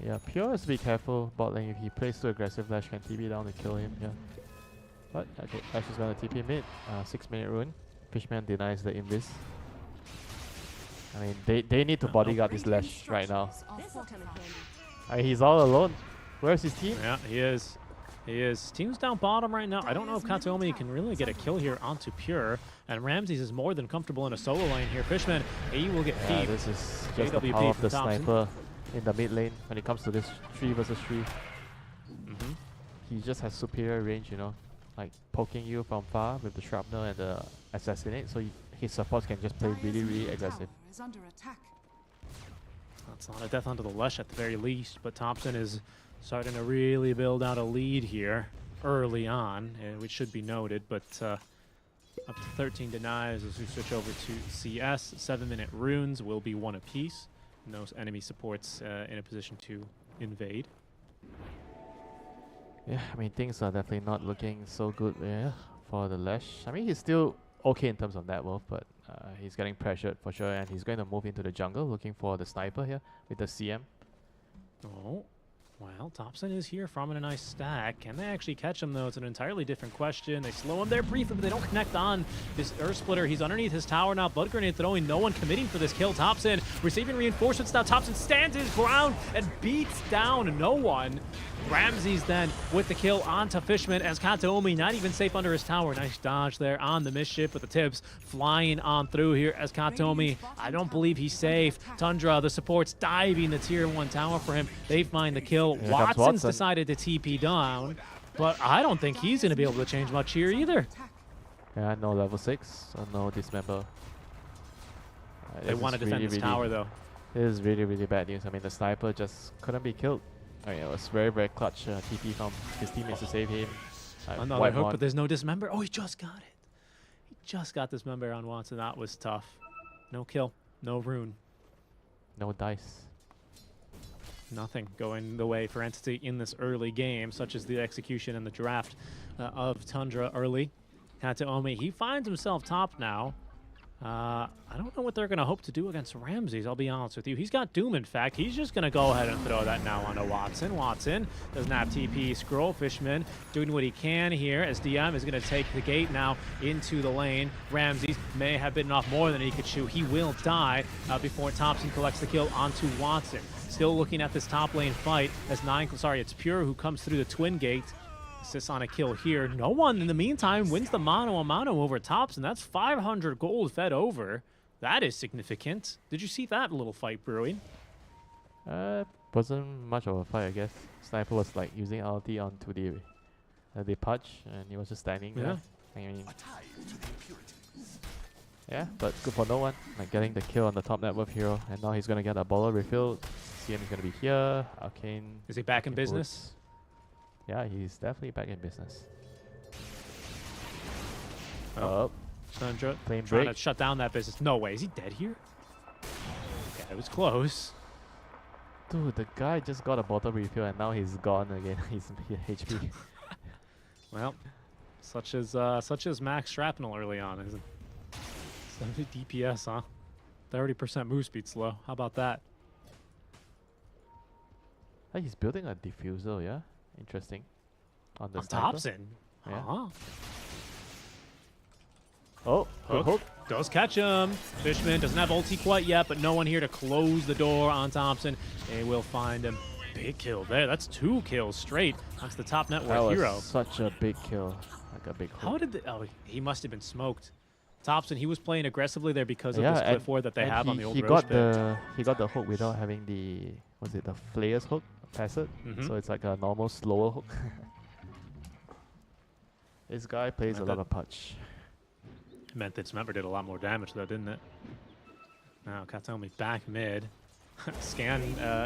Yeah, Pure has to be careful bot lane. If he plays too aggressive, Lash can TP down to kill him. Yeah. But okay, Lash is gonna TP mid. 6-minute rune. Fishman denies the invis. I mean, they need to bodyguard this Lash right now. I mean, he's all alone. Where's his team? Yeah, he is. He is. Team's down bottom right now. I don't know if Kataomi can really get a kill here onto Pure. And Ramses is more than comfortable in a solo lane here. Fishman, he will get peeped. This is just the power of the sniper in the mid lane when it comes to this 3 versus 3. He just has superior range, you know. Like poking you from far with the shrapnel and the assassinate, so he his supports can just play really aggressive. Is under attack. That's not a death onto the Lush at the very least, but Thompson is starting to really build out a lead here early on, which should be noted, but up to 13 denies as we switch over to CS. 7-minute runes will be one apiece. No enemy supports in a position to invade. Yeah, I mean, things are definitely not looking so good there for the Lash. I mean, he's still okay in terms of net worth, but he's getting pressured for sure, and he's going to move into the jungle looking for the sniper here with the CM. Oh, well, Thompson is here farming a nice stack. Can they actually catch him, though? It's an entirely different question. They slow him there briefly, but they don't connect on this Earth Splitter. He's underneath his tower now. Blood Grenade throwing, no one committing for this kill. Thompson receiving reinforcements now. Thompson stands his ground and beats down no one. Ramses then with the kill onto Fishman as Kataomi not even safe under his tower. Nice dodge there on the misship with the tips flying on through here as Kataomi. I don't believe he's safe. Tundra, the supports diving the tier 1 tower for him. They find the kill. Watson's decided to TP down, but I don't think he's going to be able to change much here either. Yeah, no level 6, so no dismember. They want to defend this tower though. This is really bad news. I mean, the sniper just couldn't be killed. I mean, it was very clutch TP from his teammates to save him. Another hook, but there's no dismember. Oh, he just got it. He just got dismember on Watson. That was tough. No kill, no rune. No dice. Nothing going the way for Entity in this early game, such as the execution and the draft of Tundra early. Kataomi, he finds himself top now. I don't know what they're going to hope to do against Ramses, I'll be honest with you. He's got Doom, in fact. He's just going to go ahead and throw that now onto Watson. Watson doesn't have TP. Scroll Fishman doing what he can here as DM is going to take the gate now into the lane. Ramses may have bitten off more than he could chew. He will die before Thompson collects the kill onto Watson. Still looking at this top lane fight as it's Pure who comes through the twin gate. Assists on a kill here. No one in the meantime wins the mano a mano over Thompson. That's 500 gold fed over. That is significant. Did you see that little fight brewing? Wasn't much of a fight, I guess. Sniper was like using ulti onto the Pudge, and he was just standing there. I mean, yeah, but good for no one. Like getting the kill on the top net worth hero, and now he's gonna get a baller refilled. CM is gonna be here. Arcane. Is he back in business? Yeah, he's definitely back in business. Oh, Tundra trying to shut down that business. No way, is he dead here? Okay, it was close. Dude, the guy just got a bottle refill and now he's gone again. He's HP. Well, such as max shrapnel early on, isn't it? 70 DPS, huh? 30% move speed slow. How about that? Hey, he's building a diffuser, yeah? Interesting. On the Thompson. Yeah. Huh. Oh, hook. Does catch him. Fishman doesn't have ulti quite yet, but no one here to close the door on Thompson. They will find him. Big kill there. That's 2 kills straight. That's the top network hero. That was such a big kill. Like a big hook. How did the... Oh, he must have been smoked. Thompson, he was playing aggressively there because of this cliff ward that they have on the old Roche pit. He got the hook without having the... Was it the Flayer's hook? Facet? So it's like a normal slower hook. This guy plays a lot of Pudge. Meant that Dismember did a lot more damage though, didn't it? Now Kataomi back mid. Scan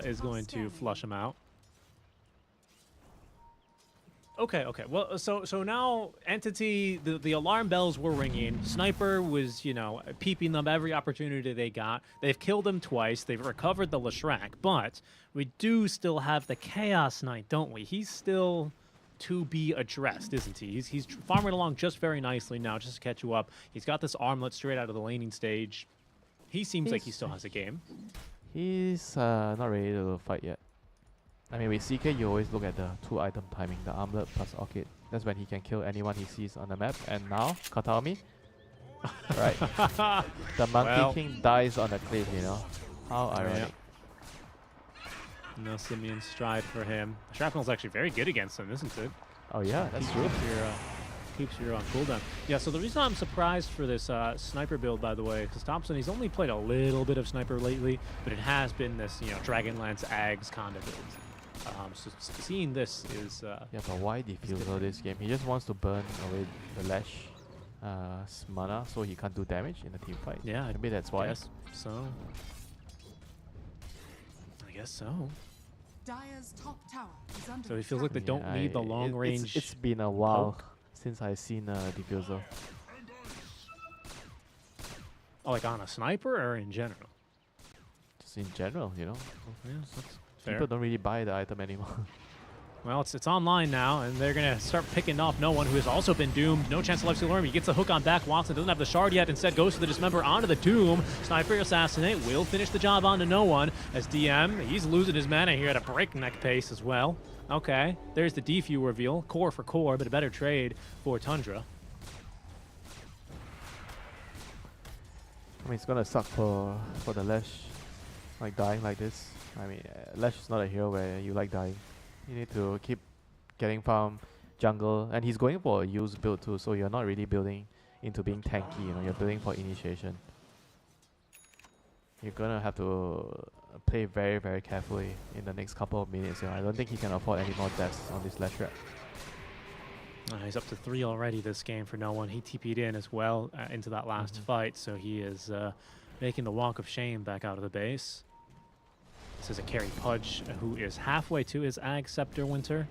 is going to flush him out. Okay. Well, so now Entity, the alarm bells were ringing. Sniper was, peeping them every opportunity they got. They've killed him twice. They've recovered the Leshrac, but we do still have the Chaos Knight, don't we? He's still to be addressed, isn't he? He's farming along just very nicely now, just to catch you up. He's got this armlet straight out of the laning stage. He seems like he still has a game. He's not ready to fight yet. I mean, with CK, you always look at the 2-item timing, the armlet plus Orchid. That's when he can kill anyone he sees on the map. And now, Kataomi. Right. The Monkey King dies on the cliff, How ironic. No Simian stride for him. Shrapnel's actually very good against him, isn't it? Oh yeah, that's true. Keeps you on cooldown. Yeah, so the reason I'm surprised for this sniper build, by the way, because Thompson, he's only played a little bit of sniper lately, but it has been this, Dragonlance Ags kind of build. So seeing this is... yeah, but why diffuser this game? He just wants to burn away the Lash. mana, so he can't do damage in the team fight. Yeah, maybe that's why. Yes, so. I guess so. Dire's top tower is under So it feels like they don't need the long range. It's been a while since I've seen Diffuser. Oh, like on a sniper or in general? Just in general, you know. Yeah, that's fair. People don't really buy the item anymore. Well, it's online now, and they're going to start picking off No One, who has also been doomed. No chance of life steal arm. He gets the hook on back. Watson doesn't have the shard yet. Instead goes for the dismember onto the Doom. Sniper assassinate will finish the job onto No One. As DM, he's losing his mana here at a breakneck pace as well. Okay, there's the Defu reveal. Core for core, but a better trade for Tundra. I mean, it's gonna suck for the Lesh, like dying like this. I mean, Lesh is not a hero where you like dying. You need to keep getting farm, jungle, and he's going for a use build too, so you're not really building into being tanky, you know, you're building for initiation. You're gonna have to play very, very carefully in the next couple of minutes. You know, I don't think he can afford any more deaths on this Lesh rep. He's up to 3 already this game for No One. He TP'd in as well into that last fight, so he is making the walk of shame back out of the base. This is a carry Pudge, who is halfway to his Ag Scepter Winter.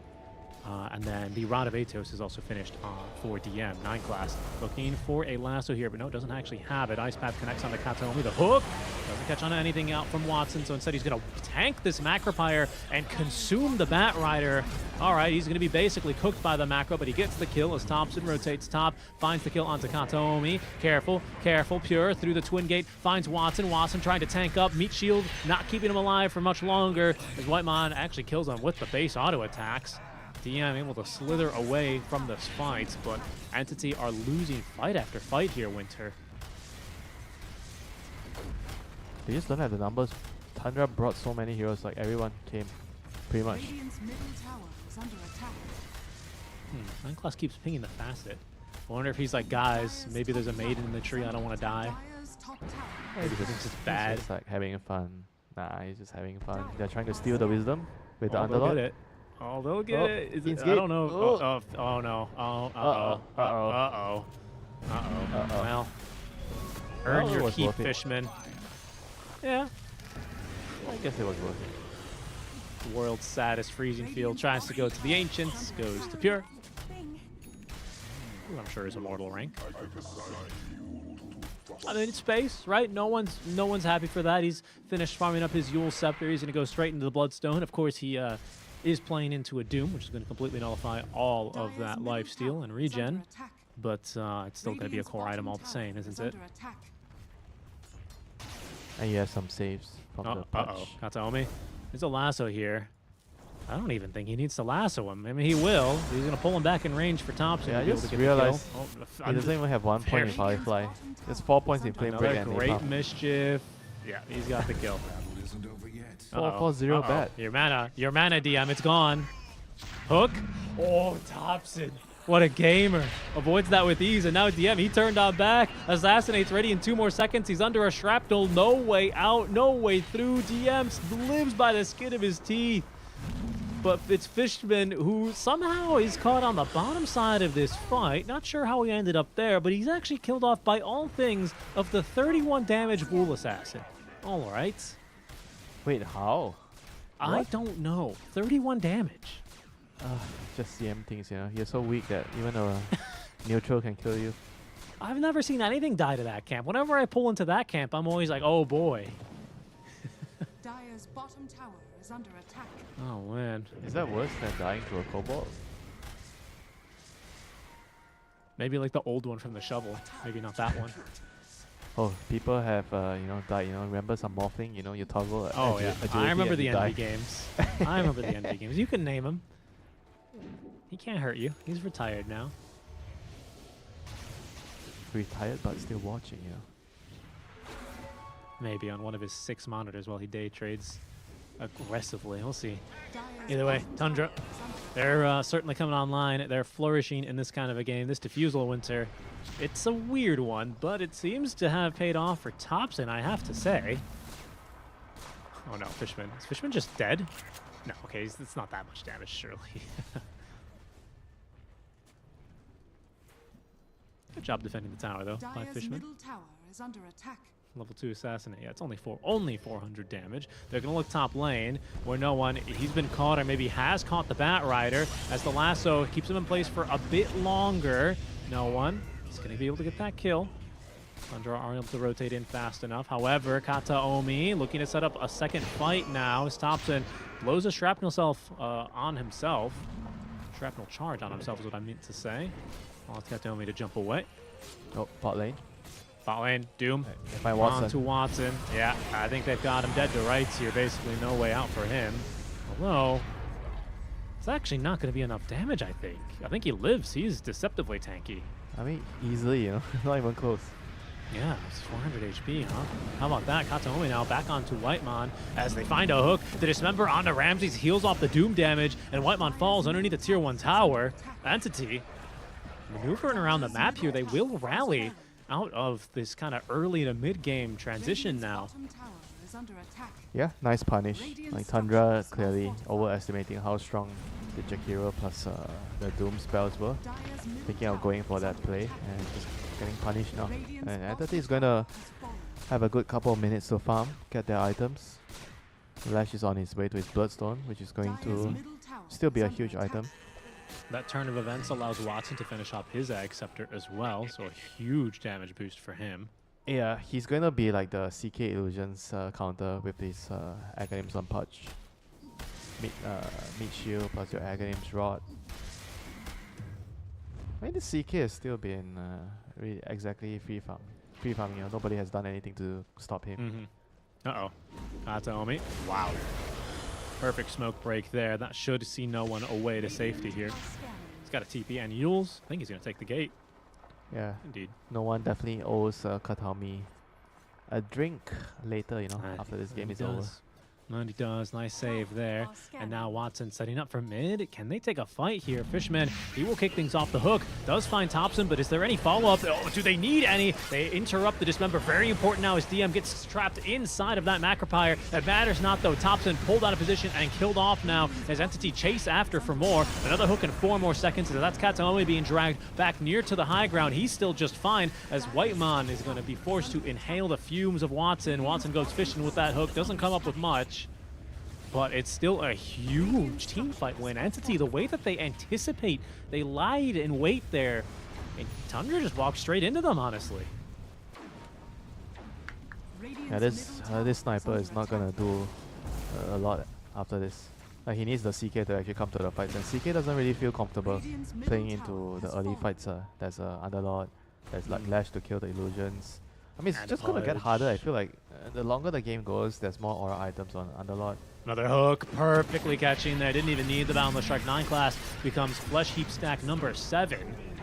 And then the Rod of Atos is also finished for DM, 9 class. Looking for a lasso here, but no, doesn't actually have it. Ice Path connects on the Kataomi. The hook doesn't catch on anything out from Watson, so instead he's going to tank this Macropyre and consume the Bat Rider. All right, he's going to be basically cooked by the Macro, but he gets the kill as Thompson rotates top, finds the kill onto Kataomi. Careful, careful, Pure through the Twin Gate, finds Watson. Watson trying to tank up. Meat Shield not keeping him alive for much longer as Whitemon actually kills him with the base auto attacks. DM able to slither away from this fight, but Entity are losing fight after fight here, Winter. They just don't have the numbers. Tundra brought so many heroes, like everyone came, pretty much. Radiant's middle tower is under attack. 9 class keeps pinging the Facet. I wonder if he's like, guys, maybe there's a maiden in the tree, I don't want to die. Dire's top tower. Maybe this is just bad. He's just like having fun. Nah, he's just having fun. They're trying to steal the wisdom with the Oh, they'll underlord. get it. Oh, they'll get it. Is it. I Gate. don't know. Oh. Oh no. Oh, Uh-oh. Uh-oh. Well, earn Well, it your was keep, worth it. Fishman. Yeah. I guess it was worth it. The world's saddest freezing field tries to go to the Ancients, goes to Pure. Who I'm sure is immortal rank. I mean, it's space, right? No one's happy for that. He's finished farming up his Yule Scepter. He's going to go straight into the Bloodstone. Of course, he is playing into a Doom, which is going to completely nullify all of that lifesteal and regen. But it's still going to be a core item all the same, isn't it? And he has some saves from the punch. Kataomi. There's a lasso here. I don't even think he needs to lasso him. I mean, he will. He's going to pull him back in range for Thompson. Yeah, I to be able just to get the realized kill. he doesn't even have 1 point in Firefly. There's 4 points in Flame Break Another and great Napalm. mischief. Yeah, he's got the kill. 4-4-0 bat. Your mana, DM, it's gone. Hook. Oh, Thompson. What a gamer. Avoids that with ease, and now DM, he turned on back. Assassinates ready in 2 more seconds. He's under a shrapnel. No way out, no way through. DM lives by the skin of his teeth. But it's Fishman who somehow is caught on the bottom side of this fight. Not sure how he ended up there, but he's actually killed off by all things of the 31 damage Ghoul Assassin. All right. Wait, how? I don't know. 31 damage. Just CM things, you know. You're so weak that even a neutral can kill you. I've never seen anything die to that camp. Whenever I pull into that camp, I'm always like, oh boy. Dire's bottom tower is under attack. Oh man. Is that worse than dying to a kobold? Maybe like the old one from the shovel. Maybe not that one. Oh, people have, died, remember some morphing, you toggle. Oh yeah, I remember the envy Envy games. I remember the Envy games. You can name him. He can't hurt you. He's retired now. Retired but still watching, Maybe on one of his 6 monitors while he day trades aggressively. We'll see. Either way, Tundra, they're certainly coming online. They're flourishing in this kind of a game. This Diffusal Winter, it's a weird one, but it seems to have paid off for Thompson, I have to say. Oh no, Fishman. Is Fishman just dead? No, okay, it's not that much damage, surely. Good job defending the tower, though, by Dire's Fishman. middle tower is under attack. Level 2 assassinate. Yeah, it's only 400 damage. They're gonna look top lane where no one. He's been caught, or maybe has caught the Bat Rider as the lasso keeps him in place for a bit longer. No one is gonna be able to get that kill. Tundra aren't able to rotate in fast enough. However, Kataomi looking to set up a second fight now. As Thompson blows a shrapnel on himself. Shrapnel charge on himself is what I meant to say. Allows Kataomi to jump away. Oh, bot lane. Bot lane, Doom. If I Watson. On to Watson. Yeah, I think they've got him dead to rights here. Basically, no way out for him. Although, it's actually not going to be enough damage, I think. I think he lives. He's deceptively tanky. I mean, easily, you know, not even close. Yeah, it's 400 HP, huh? How about that? Kataomi now back onto Whitemon as they find a hook. The Dismember onto Ramses heals off the Doom damage, and Whitemon falls underneath the Tier 1 tower. Entity maneuvering around the map here. They will rally out of this kind of early to mid-game transition now. Yeah, nice punish. Like Tundra clearly overestimating how strong the Jakiro plus the Doom spells were. Thinking of going for that play and just getting punished now. And Entity is going to have a good couple of minutes to farm, get their items. Lash is on his way to his Bloodstone, which is going to still be a huge item. That turn of events allows Watson to finish off his Ag Scepter as well, so a huge damage boost for him. Yeah, he's going to be like the CK Illusions counter with his Aghanims on Punch. Mid shield plus your Aghanims Rod. I mean, the CK has still been really exactly free farm. You know, nobody has done anything to stop him. Uh-oh. Kataomi. Wow. Perfect smoke break there. That should see no one away to safety here. He's got a TP and Yules. I think he's going to take the gate. Yeah. Indeed. No one definitely owes Kataomi a drink later, you know, after this game is over. And he does. Nice save there. And now Watson setting up for mid. Can they take a fight here? Fishman, he will kick things off the hook. Does find Thompson, but is there any follow-up? Oh, do they need any? They interrupt the Dismember. Very important now as DM gets trapped inside of that Macropyre. That matters not, though. Thompson pulled out of position and killed off now as Entity chase after for more. Another hook in 4 more seconds. So that's Kataomi being dragged back near to the high ground. He's still just fine as Whitemon is going to be forced to inhale the fumes of Watson. Watson goes fishing with that hook. Doesn't come up with much. But it's still a huge team fight win. Entity, the way that they anticipate, they lied in wait there. And Tundra just walked straight into them, honestly. Yeah, this sniper is not going to do a lot after this. He needs the CK to actually come to the fights. And CK doesn't really feel comfortable playing into the early fights. There's Underlord, there's like Lash to kill the illusions. I mean, it's just going to get harder. I feel like the longer the game goes, there's more aura items on Underlord. Another hook, perfectly catching there. Didn't even need the Boundless Strike. 9 class becomes Flesh Heap stack number 7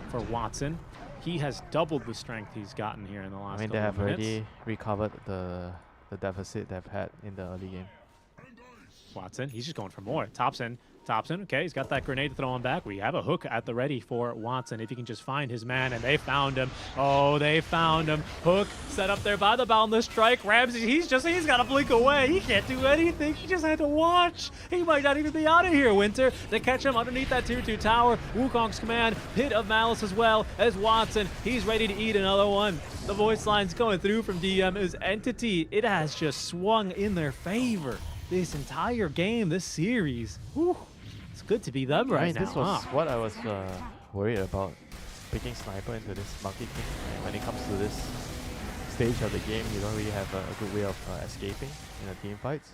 for Watson. He has doubled the strength he's gotten here in the last couple of minutes. They have already recovered the deficit they've had in the early game. Watson, he's just going for more. Thompson, okay, he's got that grenade to throw him back. We have a hook at the ready for Watson if he can just find his man, and they found him. Oh, they found him. Hook set up there by the Boundless Strike. Ramsey, he's got to blink away. He can't do anything. He just had to watch. He might not even be out of here, Winter. They catch him underneath that tier 2 tower. Wukong's command, Pit of Malice as well as Watson. He's ready to eat another one. The voice line's going through from DM is Entity. It has just swung in their favor this entire game, this series. Whew. It's good to be them right now. This was what I was worried about, picking Sniper into this Monkey King. And when it comes to this stage of the game, you don't really have a good way of escaping in the team fights.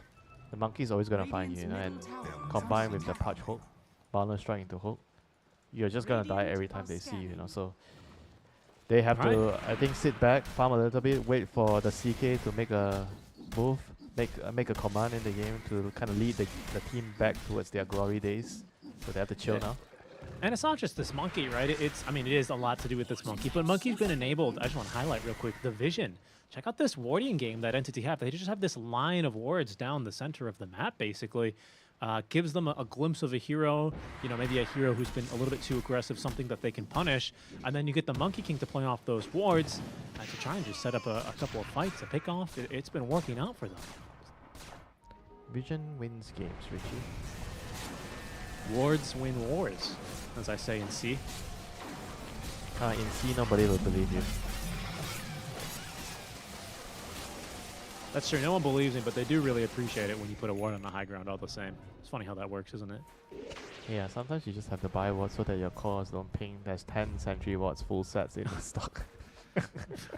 The Monkey's always going to find you, and combined with the Punch hook, Boundless Strike into hook, you're just going to die every time they see you, so they have to, I think, sit back, farm a little bit, wait for the CK to make a move, make a command in the game to kind of lead the team back towards their glory days. So they have to chill now. And it's not just this Monkey, right? It is a lot to do with this Monkey, but Monkey's been enabled. I just want to highlight real quick the vision. Check out this warding game that Entity have. They just have this line of wards down the center of the map, basically. Gives them a glimpse of a hero, maybe a hero who's been a little bit too aggressive, something that they can punish. And then you get the Monkey King to play off those wards to try and just set up a couple of fights to pick off. It's been working out for them. Vision wins games, Richie. Wards win wars, as I say in C. In C, nobody will believe you. That's true. No one believes me, but they do really appreciate it when you put a ward on the high ground all the same. It's funny how that works, isn't it? Yeah, sometimes you just have to buy wards so that your cores don't ping. There's 10 sentry wards full sets in stock.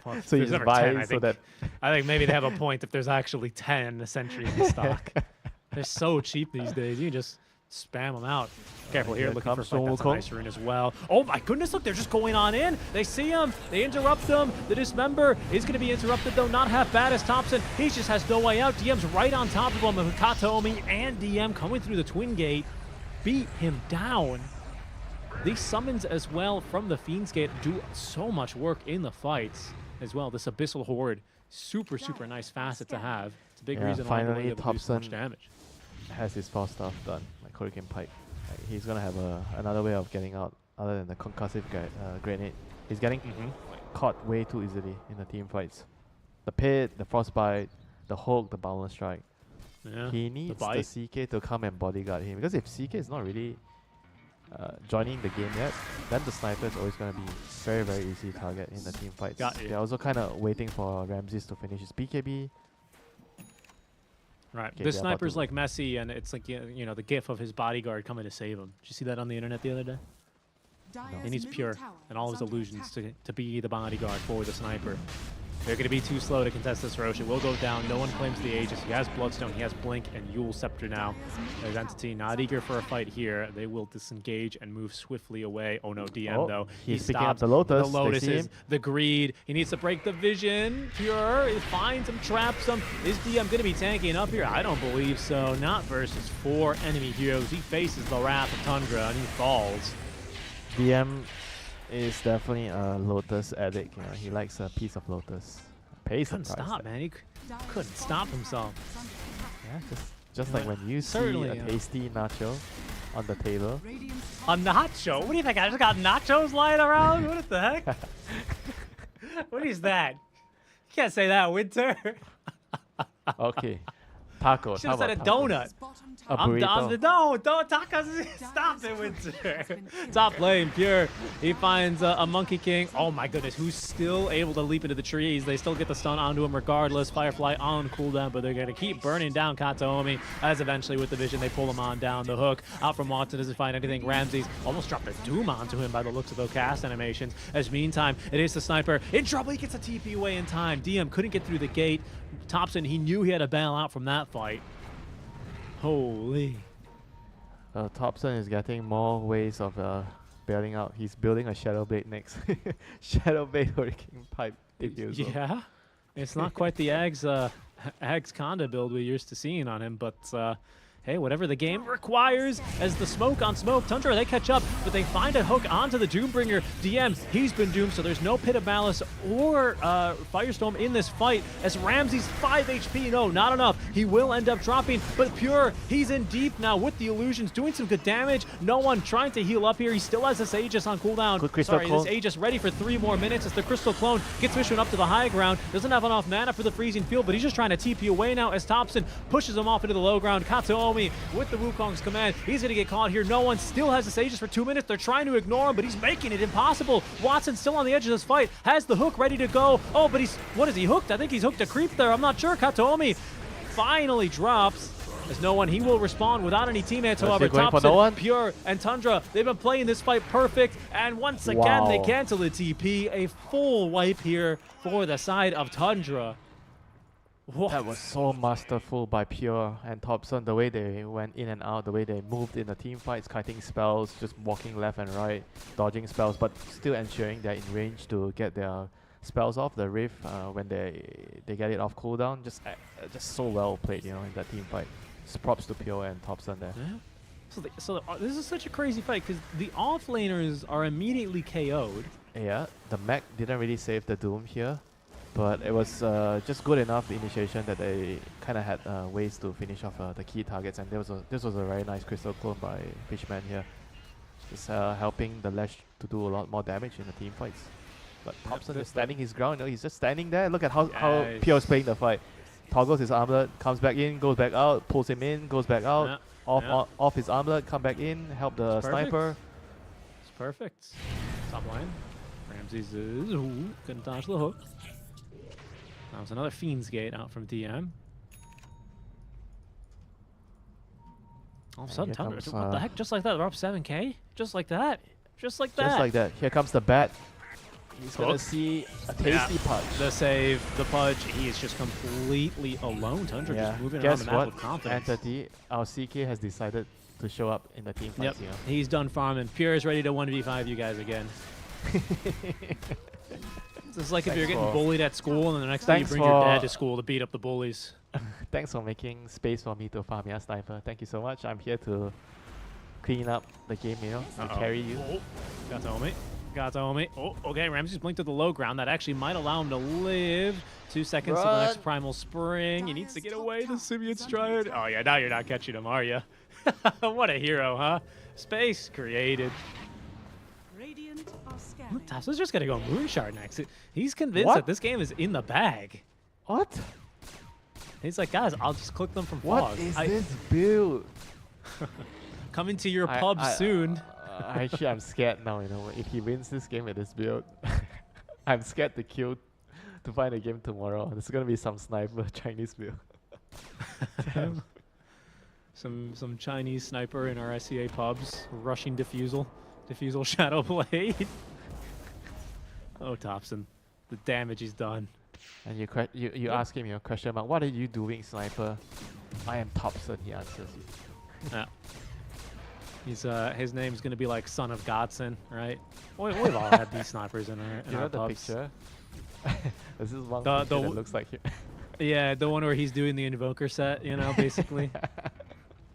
Well, So you there's just never buy 10, it so that... I think maybe they have a point if there's actually 10 sentries in stock. They're so cheap these days. You can just spam them out. Careful here, here looking for comes fight. That's a Wukong. nice rune as well. Oh my goodness, look, they're just going on in. They see him. They interrupt them. The Dismember is going to be interrupted, though. Not half bad as Thompson. He just has no way out. DM's right on top of him. And Kataomi and DM coming through the twin gate. Beat him down. These summons as well from the Fiend's Gate do so much work in the fights as well. This Abyssal Horde, super nice facet to have. It's a big reason why they're able to do so much damage. Has his fall stuff done, like Hurricane Pipe. Like, he's gonna have another way of getting out other than the concussive grenade. He's getting caught way too easily in the team fights. The pit, the frostbite, the hook, the boundless strike. Yeah, he needs the CK to come and bodyguard him, because if CK is not really joining the game yet, then the sniper is always going to be very easy target in the team fights. They're also kind of waiting for Ramses to finish his BKB. Right. Okay, This sniper's like Messi, and it's like, you know, the gif of his bodyguard coming to save him. Did you see that on the internet the other day? No. He needs Pure and all his illusions to be the bodyguard for the sniper. They're going to be too slow to contest this Rosh. It will go down. No one claims the Aegis. He has Bloodstone. He has Blink and Yule Scepter now. There's Entity not eager for a fight here. They will disengage and move swiftly away. Oh no, DM though. He's he picking up stops the Lotus. The Lotuses, the greed. He needs to break the vision. Pure, he finds him, traps him. Is DM going to be tanking up here? I don't believe so. Not versus 4 enemy heroes. He faces the wrath of Tundra and he falls. DM is definitely a Lotus addict. You know, he likes a piece of Lotus. Couldn't stop, man. He couldn't stop himself. Yeah, just like when you see a tasty nacho on the table. A nacho? What do you think? I just got nachos lying around? What the heck? What is that? You can't say that, Winter. Okay. Tacos. Should have said a donut. A burrito. Don't tacos. Stop it, Winter. Top lane, Pure. He finds a Monkey King. Oh my goodness, who's still able to leap into the trees. They still get the stun onto him regardless. Firefly on cooldown, but they're going to keep burning down Kataomi as eventually with the vision they pull him on down. The hook out from Watson doesn't find anything. Ramses almost dropped a Doom onto him by the looks of those cast animations. As meantime, it is the sniper in trouble. He gets a TP away in time. DM couldn't get through the gate. Thompson, he knew he had to bail out from that fight. Holy. Thompson is getting more ways of bailing out. He's building a Shadow Blade next. Shadow Blade Hurricane Pipe. Yeah. It's not quite the Ags Conda build we're used to seeing on him, but hey, whatever the game requires. As the smoke on smoke, Tundra, they catch up, but they find a hook onto the Doombringer. DM, he's been doomed, so there's no Pit of Malice or Firestorm in this fight. As Ramses, 5 HP, no, not enough. He will end up dropping, but Pure, he's in deep now with the illusions, doing some good damage. No one trying to heal up here. He still has this Aegis on cooldown. This Aegis ready for 3 more minutes as the Crystal Clone gets mission up to the high ground. Doesn't have enough mana for the freezing field, but he's just trying to TP away now as Thompson pushes him off into the low ground. Kataomi with the Wukong's command. He's going to get caught here. No one still has this Aegis for 2 minutes. They're trying to ignore him, but he's making it impossible. Watson still on the edge of this fight. Has the hook ready to go. Oh, but what is he hooked? I think he's hooked a creep there. I'm not sure. Kataomi finally drops. As no one, he will respawn without any teammates. However, Thompson, Pure, and Tundra, they've been playing this fight perfect. And once again, they cancel the TP. A full wipe here for the side of Tundra. What? That was so masterful by Pure and Thompson, the way they went in and out, the way they moved in the team fights, kiting spells, just walking left and right, dodging spells, but still ensuring they're in range to get their spells off the Rift when they get it off cooldown. Just so well played, you know, in that team fight. Just props to Pure and Thompson there. Yeah. So this is such a crazy fight because the offlaners are immediately KO'd. Yeah, the mech didn't really save the Doom here. But it was just good enough initiation that they kind of had ways to finish off the key targets, and this was a very nice crystal clone by Fishman here, just helping the Lash to do a lot more damage in the team fights. But Thompson is standing his ground. You know, he's just standing there. Look at how Pure's playing the fight. Toggles his armlet, comes back in, goes back out, pulls him in, goes back out, off his armlet, come back in, help the sniper. It's perfect. Top line. Ramses is couldn't dodge the hook. That was another Fiend's Gate out from DM. All of a sudden, Tundra, what the heck? Just like that, they're up 7K? Just like that? Just like that? Just like that. Here comes the bat. He's gonna see a tasty punch. The save, the punch. He is just completely alone. Tundra just moving around the map with confidence. Entity, our CK has decided to show up in the team fights. Yep, he's done farming. Pure is ready to 1v5 you guys again. It's like if you're getting bullied at school and the next day you bring your dad to school to beat up the bullies. Thanks for making space for me to farm, yeah, Sniper. Thank you so much. I'm here to clean up the game, you know, to carry you. Got to homie. Got to homie. Oh, okay. Ramses blinked to the low ground. That actually might allow him to live. 2 seconds to the next Primal Spring. He needs to get away. The Simian Stride. Oh, yeah. Now you're not catching him, are you? What a hero, huh? Space created. Look, Tasso's just going to go Moonshard next. He's convinced that this game is in the bag. What? He's like, guys, I'll just click them from What fog. is this build? Coming to your pub soon. Actually, I'm scared now, you know. If he wins this game with this build, I'm scared to queue to find a game tomorrow. There's going to be some sniper Chinese build. Some Chinese sniper in our SCA pubs. Rushing Diffusal. Diffusal Shadow Blade. Oh, Thompson. The damage he's done. And you ask him your question mark, what are you doing, Sniper? I am Thompson, he answers you. Yeah. He's his name's gonna be like Son of Godson, right? We've all had these snipers in our the pubs. picture? This is one picture that looks like him. Yeah, the one where he's doing the Invoker set, you know, basically.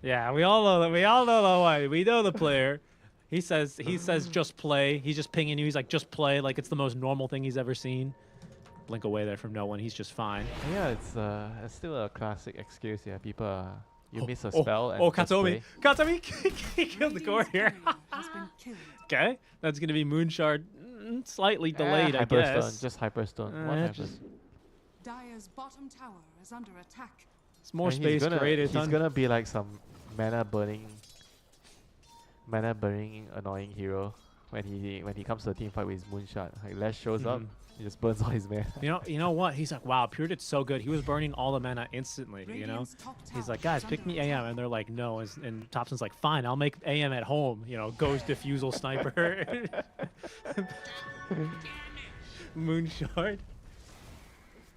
Yeah, we all know that. We all know the way. We know the player. He says just play. He's just pinging you. He's like, just play, like it's the most normal thing he's ever seen. Blink away there from no one. He's just fine. Yeah, it's still a classic excuse. Yeah, people you miss a spell and Katomi. Katomi he killed the core here. Okay, that's gonna be Moonshard, slightly delayed, I guess. Just Hyperstone. What happens? Dire's bottom tower is under attack. It's more space created. He's gonna be like some mana burning annoying hero when he comes to a team fight with his Moonshot. Like Les shows up. He just burns all his mana. You know what? He's like, wow, Pure did so good. He was burning all the mana instantly, you know? He's like, guys, pick me AM. And they're like, no. And Thompson's like, fine, I'll make AM at home. You know, goes Diffusal Sniper. Moonshard.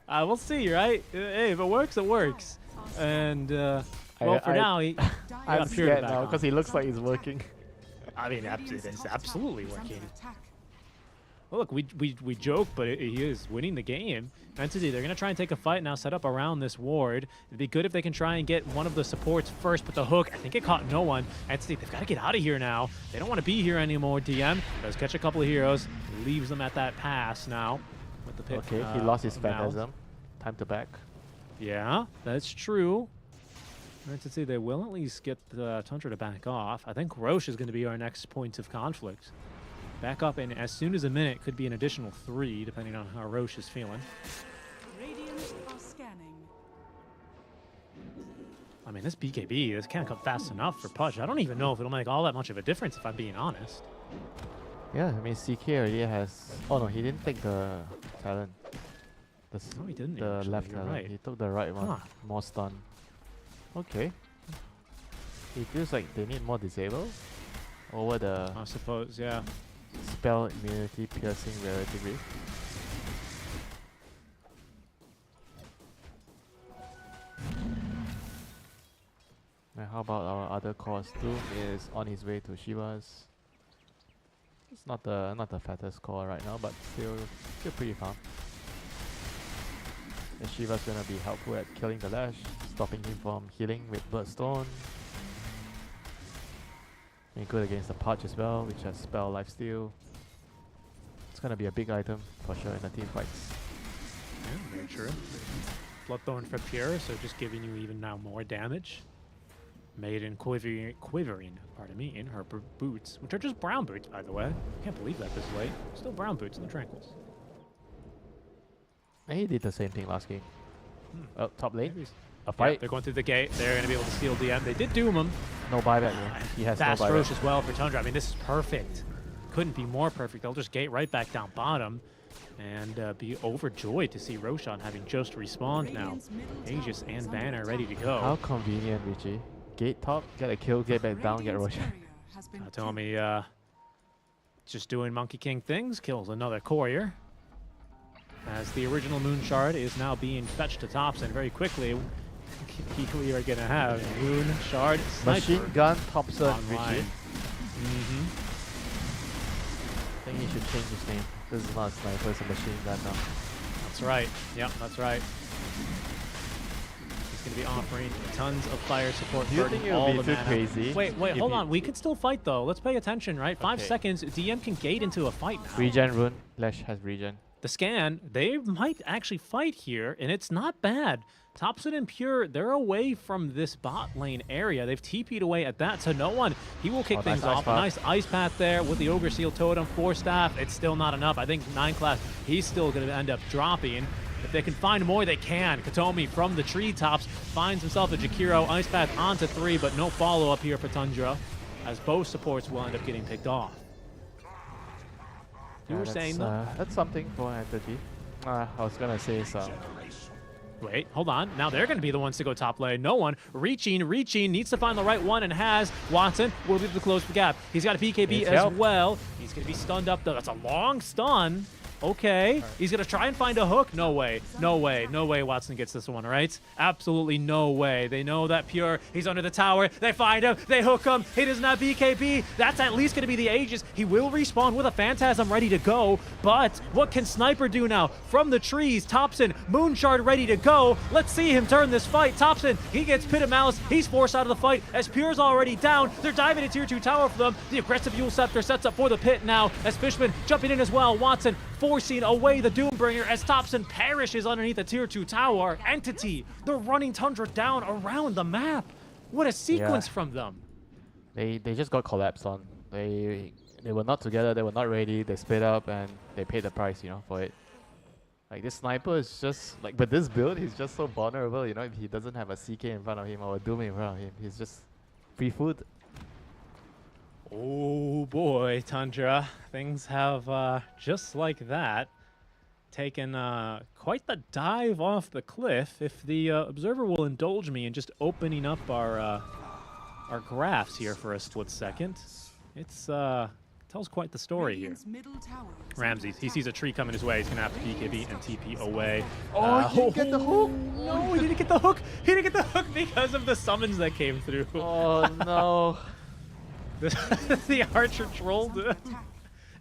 We'll see, right? Hey, if it works, it works. And, well, for now, I'm scared now because he looks like he's working. I mean, it's absolutely working. Well, look, we joke, but he is winning the game. Entity, they're going to try and take a fight now, set up around this ward. It'd be good if they can try and get one of the supports first, but the hook, I think it caught no one. Entity, they've got to get out of here now. They don't want to be here anymore. DM does catch a couple of heroes, leaves them at that pass now. With the pit, okay, he lost his Phantasm. Time to back. Yeah, that's true. Entity, they will at least get Tundra to back off. I think Roche is going to be our next point of conflict. Back up, and as soon as a minute, could be an additional 3, depending on how Roche is feeling. Radiant are scanning. I mean, this BKB, this can't come fast enough for Pudge. I don't even know if it'll make all that much of a difference, if I'm being honest. Yeah, I mean, CK already has... Oh no, he didn't take the talent. No, he didn't. The left talent. Right. He took the right one. Huh. More stun. Okay. It feels like they need more disable over the... I suppose, yeah. Spell immunity piercing relatively. And how about our other cores? Doom is on his way to Shiva's. It's not the fattest core right now, but still pretty fun. And Shiva's gonna be helpful at killing the Lash, stopping him from healing with Bloodstone. And good against the Pudge as well, which has spell lifesteal. It's gonna be a big item for sure in the team fights. Yeah, very true. Bloodthorn for Pure, so just giving you even now more damage. Maiden quivering, pardon me, in her boots, which are just brown boots, by the way. I can't believe that this late. Still brown boots in the Tranquils. And he did the same thing last game. Oh, top lane. A fight. Yeah, they're going through the gate. They're going to be able to steal DM. They did doom him. No buyback though. He has Fast no buyback. Roche as well for Tundra. I mean, this is perfect. couldn't be more perfect. They'll just gate right back down bottom and be overjoyed to see Roshan having just respawned now. Aegis and Banner ready to go. How convenient, Richie. Gate top, get a kill, get back down, get Roshan. Atomi just doing Monkey King things, kills another courier. As the original Moon Shard is now being fetched to Thompson very quickly. We are gonna have Moon Shard Sniper Machine Gun Thompson, online. Richie. I think he should change his name. This is not a sniper, it's a machine gun now. That's right. Yep, that's right. He's going to be offering tons of fire support. Do you think it would be too crazy? Wait, hold on. We can still fight though. Let's pay attention, right? 5 seconds. DM can gate into a fight now. Regen rune. Lesh has regen. The scan, they might actually fight here, and it's not bad. Thompson and Pure, they're away from this bot lane area. They've TP'd away at that to no one. He will kick things off. A nice ice path there with the Ogre Seal Totem, 4 staff. It's still not enough. I think 9 class, he's still going to end up dropping. If they can find more, they can. Katomi from the treetops finds himself a Jakiro. Ice path onto 3, but no follow-up here for Tundra, as both supports will end up getting picked off. You were saying that? That's something for Entity. I was going to say some. Wait, hold on. Now they're going to be the ones to go top lane. No one. Reaching, needs to find the right one and has. Watson will be able to close the gap. He's got a BKB as well. He's going to be stunned up though. That's a long stun. Okay. He's going to try and find a hook. No way. No way. No way Watson gets this one, right? Absolutely no way. They know that Pure. He's under the tower. They find him. They hook him. He doesn't have BKB. That's at least going to be the Aegis. He will respawn with a Phantasm ready to go. But what can Sniper do now? From the trees, Thompson, Moonshard ready to go. Let's see him turn this fight. Thompson, he gets Pit of Malice. He's forced out of the fight as Pure's already down. They're diving into tier 2 tower for them. The aggressive Yule Scepter sets up for the pit now as Fishman jumping in as well. Watson forcing away the Doombringer as Thompson perishes underneath the tier 2 tower. Entity, they're running Tundra down around the map. What a sequence from them. They just got collapsed on. They were not together, they were not ready, they split up and they paid the price, for it. Like this sniper is just like, but this build he's just so vulnerable, if he doesn't have a CK in front of him or a Doom in front of him, he's just free food. Oh boy, Tundra. Things have, just like that, taken quite the dive off the cliff. If the observer will indulge me in just opening up our graphs here for a split second. It's tells quite the story here. Ramsey, he sees a tree coming his way. He's gonna have to BKB and TP away. Oh, he didn't get the hook. No, he didn't get the hook. He didn't get the hook because of the summons that came through. Oh no. The archer trolled him.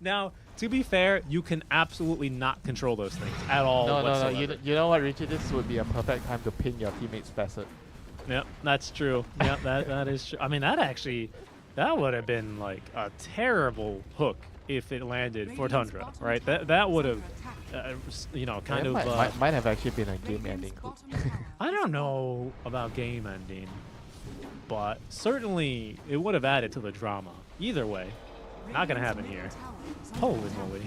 Now, to be fair, you can absolutely not control those things at all. No. You know what, Richie? This would be a perfect time to pin your teammate's Facet. Yep, that's true. Yep, that is true. I mean, that would have been like a terrible hook if it landed for Tundra, right? That would have, kind of. Might have actually been a game-ending hook. I don't know about game ending, but certainly it would have added to the drama. Either way, not gonna happen here. Holy moly.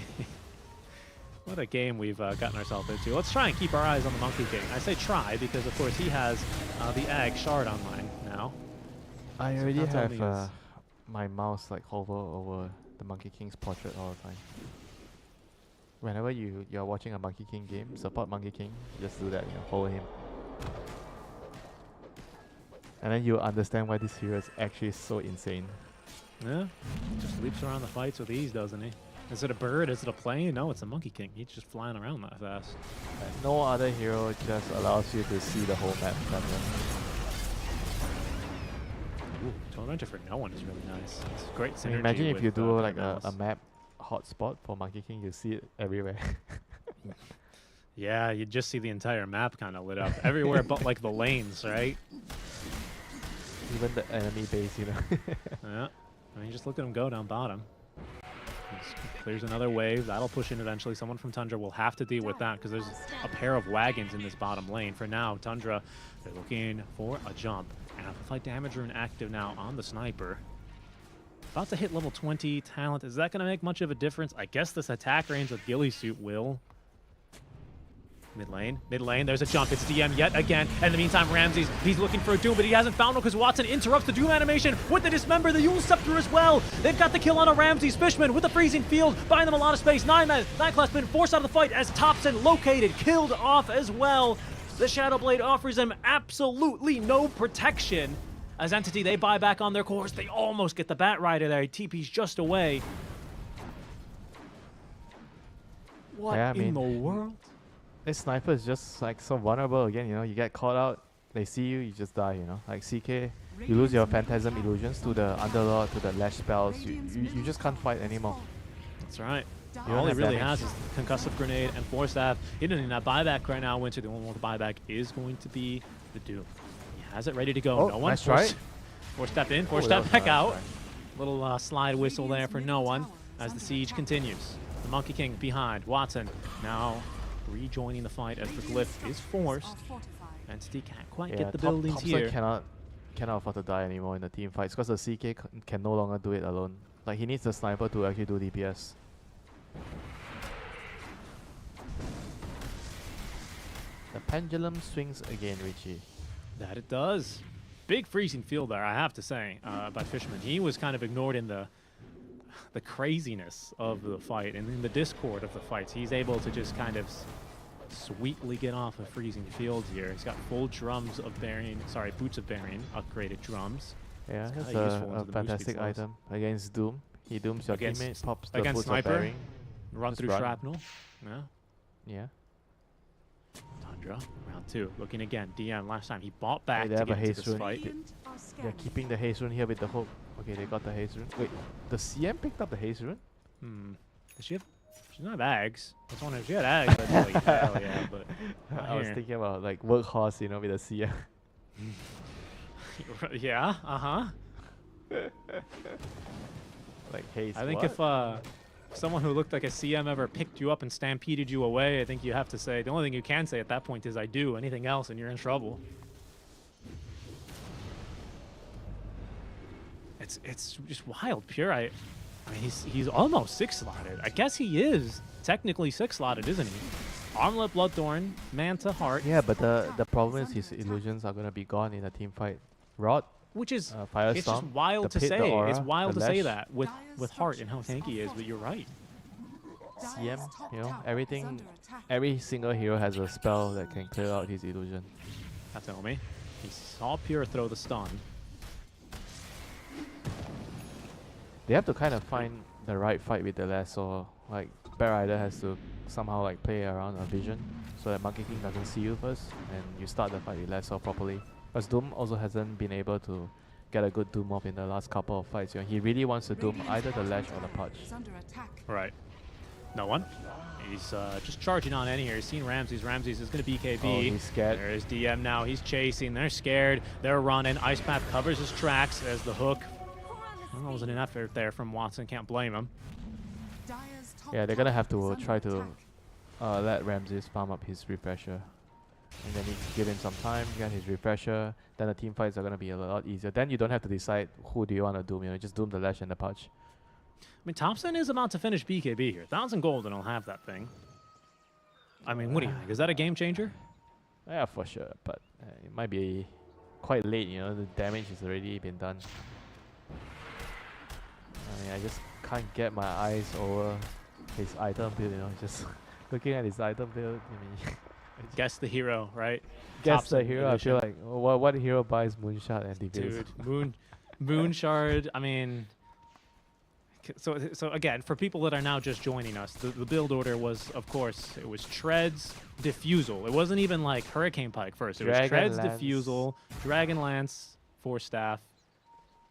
What a game we've gotten ourselves into. Let's try and keep our eyes on the Monkey King. I say try because, of course, he has the Ag Shard online now. I already have my mouse like hover over the Monkey King's portrait all the time. Whenever you're watching a Monkey King game, support Monkey King, just do that, hold him. And then you'll understand why this hero is actually so insane. Yeah, just leaps around the fights with ease, doesn't he? Is it a bird? Is it a plane? No, it's a Monkey King. He's just flying around that fast. And no other hero just allows you to see the whole map better. Ooh, Torrenter for no one is really nice. It's great synergy. Imagine if you do like Mouse. a map hotspot for Monkey King, you see it everywhere. Yeah, you just see the entire map kind of lit up everywhere but like the lanes, right? Even the enemy base, Yeah. I mean, just look at him go down bottom. Just clears another wave. That'll push in eventually. Someone from Tundra will have to deal with that because there's a pair of wagons in this bottom lane. For now, Tundra, they're looking for a jump. Amplified damage rune active now on the sniper. About to hit level 20 talent. Is that going to make much of a difference? I guess this attack range with Ghillie Suit will. Mid lane, there's a jump, it's DM yet again. And in the meantime, Ramses, he's looking for a Doom, but he hasn't found one because Watson interrupts the Doom animation with the Dismember, the Yule Scepter as well. They've got the kill on a Ramses. Fishman with the freezing field, buying them a lot of space. Nineclass been forced out of the fight as Thompson located, killed off as well. The Shadow Blade offers him absolutely no protection. As Entity, they buy back on their course. They almost get the Bat Rider there. TP's just away. What in the world? This sniper is just like so vulnerable again, you know, you get caught out, they see you, you just die, you know. Like CK, you lose your Phantasm illusions to the Underlord, to the Lash spells, you just can't fight anymore. That's right. All he really has is Concussive Grenade and Force Staff. He doesn't even have buyback right now. Winter, the only one with buyback is going to be the Doom. He has it ready to go. Oh, no one. nice try. Force Step in, Force Step back out. Little slide whistle there for no one as the siege continues. The Monkey King behind. Watson now rejoining the fight as the Glyph is forced. Entity can't quite get the buildings Thompson here. cannot afford to die anymore in the team fights because the CK can no longer do it alone. Like he needs the sniper to actually do DPS. The pendulum swings again, Richie. That it does. Big freezing field there, I have to say, by Fishman. He was kind of ignored in the craziness of the fight and in the discord of the fights. He's able to just kind of sweetly get off a freezing field here. He's got full drums of bearing, sorry, boots of bearing, upgraded drums. Yeah, it's that's a fantastic item against Doom. He dooms your teammate, pops the boots of bearing. Run through shrapnel. Yeah. Yeah. Tundra, round 2, looking again. DM last time he bought back they to have get a into haste this rune. fight. They're keeping the haste rune here with the hook. Okay, they got the haste rune. Wait, the CM picked up the haste rune? Does she have? She's not Ags. I was wondering if she had Ags. I'd be like, hell yeah, but I was thinking about like workhorse, you know, with the CM. Yeah, Like haste. I think if someone who looked like a CM ever picked you up and stampeded you away, I think you have to say, the only thing you can say at that point is I do. Anything else and you're in trouble. It's just wild, pure. I mean, he's almost 6-slotted. I guess he is technically 6-slotted, isn't he? Armlet, Bloodthorn, Manta, Heart. Yeah, but the problem is his illusions are gonna be gone in a team fight. Rod, which is Firestorm, it's just wild to pit, say. aura, It's wild to say lash. that with Heart and how tanky he is, but you're right. CM, you know, every single hero has a spell that can clear out his illusion. That's tell me. He saw Pure throw the stun. They have to kind of find the right fight with the lasso. Like Bat Rider has to somehow like play around a vision so that Monkey King doesn't see you first, and you start the fight with lasso properly. Because Doom also hasn't been able to get a good Doom off in the last couple of fights. You know, he really wants to Doom either the Lash or the Punch. Right. No one. He's just charging on in here. He's seen Ramses. Ramses is going to BKB. Oh, he's scared. There's DM now. He's chasing. They're scared. They're running. Ice Path covers his tracks as the hook. Well, that wasn't an effort there from Watson. Can't blame him. Yeah, they're going to have to try to let Ramses farm up his refresher. And then you give him some time, get his refresher, then the team fights are going to be a lot easier. Then you don't have to decide who do you want to doom, you know, just doom the Lash and the Punch. I mean, Thompson is about to finish BKB here. 1,000 gold and he'll have that thing. I mean, what do you think? Is that a game changer? Yeah, for sure, but it might be quite late, you know, the damage has already been done. I mean, I just can't get my eyes over his item build, you know, just looking at his item build, I mean... Guess the hero, right? Guess the hero. Edition. I feel like, what hero buys Moonshot and Divi? Dude, Moonshard, I mean... So again, for people that are now just joining us, the build order was, of course, it was Treads, Diffusal. It wasn't even like Hurricane Pike first. It was Treads, Diffusal, Dragonlance, Force Staff.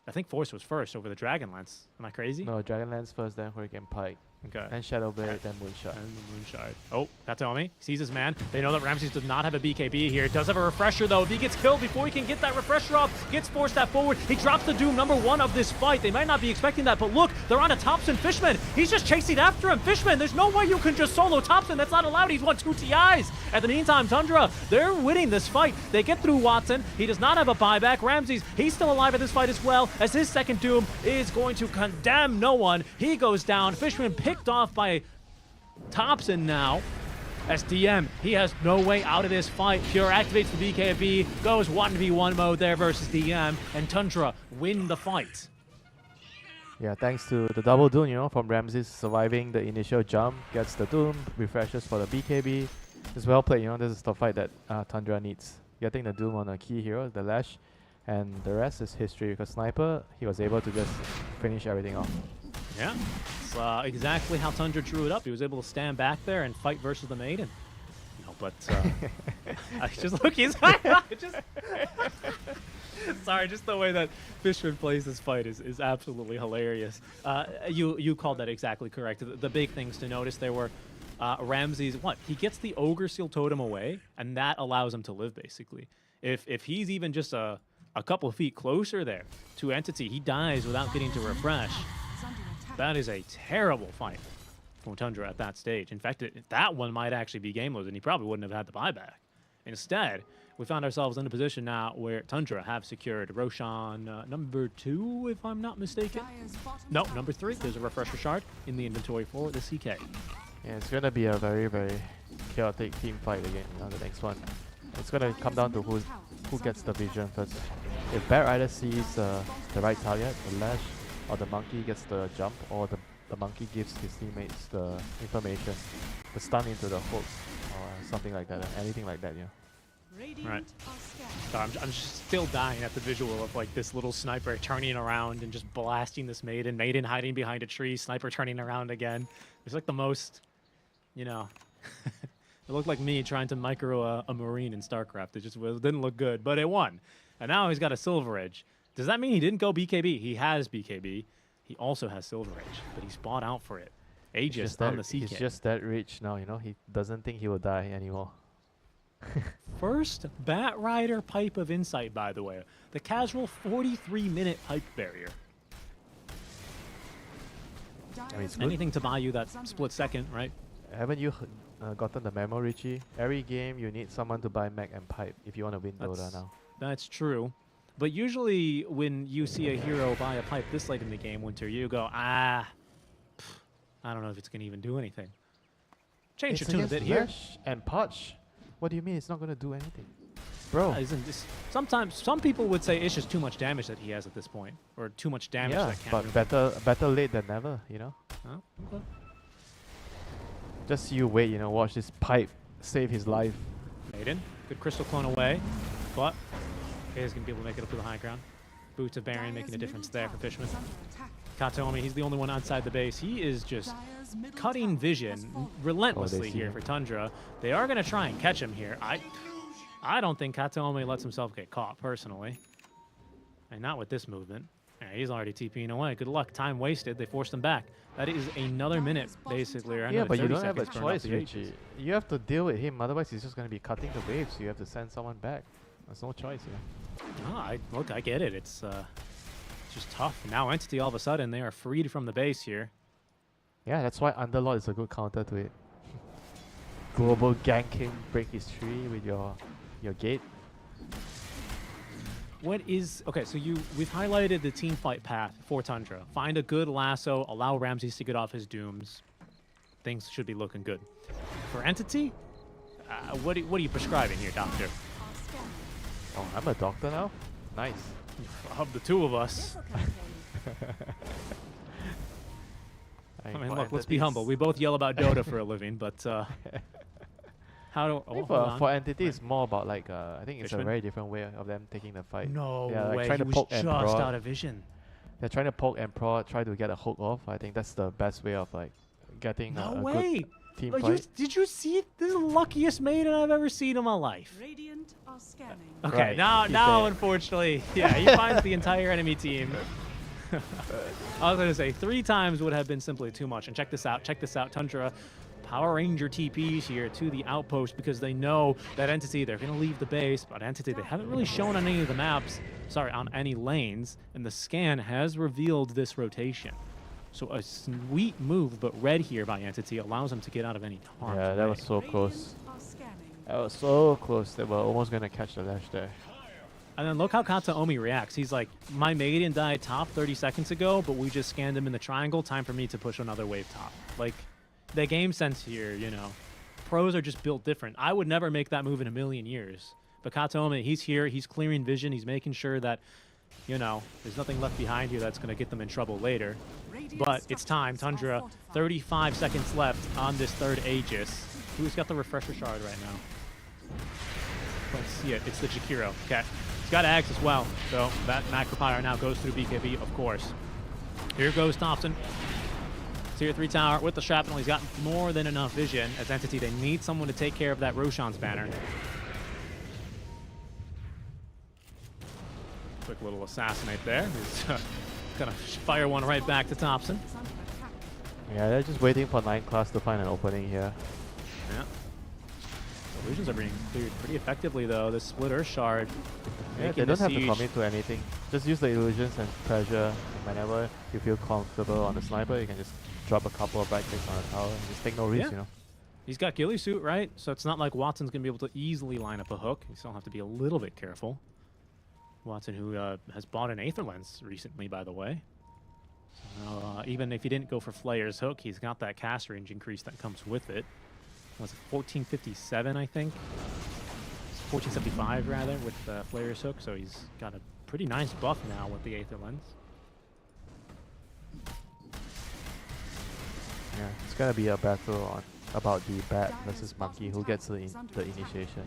I think Force was first over the Dragonlance. Am I crazy? No, Dragonlance first, then Hurricane Pike. Okay. And Shadow Blade, then Moonshot. And the Moonshot. Oh, that's on me. Sees his man. They know that Ramses does not have a BKB here. Does have a refresher, though. If he gets killed before he can get that refresher up, gets forced that forward. He drops the Doom, #1 of this fight. They might not be expecting that, but look, they're on a Thompson Fishman. He's just chasing after him. Fishman, there's no way you can just solo Thompson. That's not allowed. He's won 2 TIs. At the meantime, Tundra, they're winning this fight. They get through Watson. He does not have a buyback. Ramses, he's still alive at this fight as well, as his second Doom is going to condemn no one. He goes down. Fishman picked off by Thompson now. SDM, he has no way out of this fight. Pure activates the BKB, goes 1v1 mode there versus DM, and Tundra win the fight. Yeah, thanks to the double Doom, you know, from Ramses surviving the initial jump, gets the Doom, refreshes for the BKB. It's well played, you know, this is the fight that Tundra needs. Getting the Doom on a key hero, the Lash, and the rest is history because Sniper, he was able to just finish everything off. Yeah, it's exactly how Tundra drew it up. He was able to stand back there and fight versus the Maiden. No, but just look, he's just sorry, just the way that Fishman plays this fight is absolutely hilarious. You called that exactly correct. The big things to notice there were Ramses. He gets the Ogre Seal Totem away, and that allows him to live basically. If he's even just a couple of feet closer there to Entity, he dies without getting to refresh. That is a terrible fight from Tundra at that stage. In fact, that one might actually be game loaded, and he probably wouldn't have had the buyback. Instead, we found ourselves in a position now where Tundra have secured Roshan number 2, if I'm not mistaken. No, number 3. There's a refresher shard in the inventory for the CK. Yeah, it's going to be a very, very chaotic team fight again, you know, the next one. It's going to come down to who gets the vision first. If Bat Rider sees the right target, the Lash, or the Monkey gets the jump, or the Monkey gives his teammates the information, the stun into the hook, or something like that, anything like that, you know. Right. So I'm just still dying at the visual of like this little sniper turning around and just blasting this Maiden. Maiden hiding behind a tree, sniper turning around again. It's like the most, you know, it looked like me trying to micro a Marine in StarCraft. It didn't look good, but it won. And now he's got a Silver Edge. Does that mean he didn't go BKB? He has BKB. He also has Silver Edge, but he's bought out for it. Aegis on the CK. He's just that rich now, you know. He doesn't think he will die anymore. First Bat Rider Pipe of Insight, by the way. The casual 43-minute pipe barrier. I mean, it's anything to buy you that split second, right? Haven't you gotten the memo, Richie? Every game you need someone to buy mech and pipe if you want to win Dota now. That's true. But usually when you see a hero buy a pipe this late in the game, Winter, you go, I don't know if it's going to even do anything. Change your tune a bit here. And Potch. What do you mean it's not going to do anything? Bro. Isn't this, sometimes some people would say it's just too much damage that he has at this point. Or too much damage that can't but better late than never, you know? Oh, okay. Just you wait, you know, watch this pipe save his life. Maiden, good crystal clone away, but he's going to be able to make it up to the high ground. Boots of Baron making a difference there for Fishman. Katomi, he's the only one outside the base. He is just cutting vision relentlessly here for Tundra. They are going to try and catch him here. I don't think Katomi lets himself get caught, personally. And not with this movement. Yeah, he's already TPing away. Good luck. Time wasted. They forced him back. That is another minute, basically. Yeah, but you don't have a choice, Richie. You have to deal with him. Otherwise, he's just going to be cutting the waves. You have to send someone back. There's no choice here. Look, I get it. It's just tough. Now Entity, all of a sudden, they are freed from the base here. Yeah, that's why Underlord is a good counter to it. Global ganking, break his tree with your gate. Okay, so we've highlighted the team fight path for Tundra. Find a good lasso, allow Ramses to get off his dooms. Things should be looking good. For Entity, what are you prescribing here, Doctor? Oh, I'm a doctor now? Nice. Of the two of us. I mean, look, let's be humble. We both yell about Dota for a living, but for Entity, it's more about like I think it's a very different way of them taking the fight. No like way, trying he to was poke just and prod. out of vision. They're trying to poke and prod, try to get a hook off. I think that's the best way of like getting a good team fight. Did you see this is the luckiest Maiden I've ever seen in my life? Radiant are scanning. Okay, Right, now unfortunately, yeah, he finds the entire enemy team. I was gonna say 3 times would have been simply too much. And check this out, Tundra Power Ranger TPs here to the outpost because they know that Entity, they're gonna leave the base, but Entity, they haven't really shown on any of the maps, on any lanes, and the scan has revealed this rotation. So a sweet move, but red here by Entity allows them to get out of any harm. Yeah, that was so close. That was so close. They were almost gonna catch the dash there. And then look how Kataomi reacts. He's like, my Maiden died top 30 seconds ago, but we just scanned him in the triangle. Time for me to push another wave top. Like, the game sense here, you know, pros are just built different. I would never make that move in a million years. But Katomi, he's here, he's clearing vision, he's making sure that, you know, there's nothing left behind you that's going to get them in trouble later. But it's time. Tundra, 35 seconds left on this third Aegis. Who's got the refresher shard right now? Let's see it. It's the Jakiro. Okay. He's got Ags as well. So that Macropire now goes through BKB, of course. Here goes Thompson. Tier 3 tower with the shrapnel. He's got more than enough vision as Entity. They need someone to take care of that Roshan's banner. Quick little assassinate there. He's gonna fire one right back to Thompson. Yeah, they're just waiting for 9 class to find an opening here. Yeah. Illusions are being cleared pretty effectively though. The split Earth Shard. Yeah, they don't have to commit to anything. Just use the illusions and pressure. Whenever you feel comfortable on the sniper, you can just drop a couple of back kicks on the tower and just take no risk, you know. He's got ghillie suit, right? So it's not like Watson's going to be able to easily line up a hook. You still have to be a little bit careful. Watson, who has bought an Aether Lens recently, by the way. So even if he didn't go for Flayer's hook, he's got that cast range increase that comes with it. Was it 1457, I think? 1475, rather, with Flayer's hook. So he's got a pretty nice buff now with the Aether Lens. Yeah, it's gonna be a battle on about the Bat versus Monkey, who gets the initiation.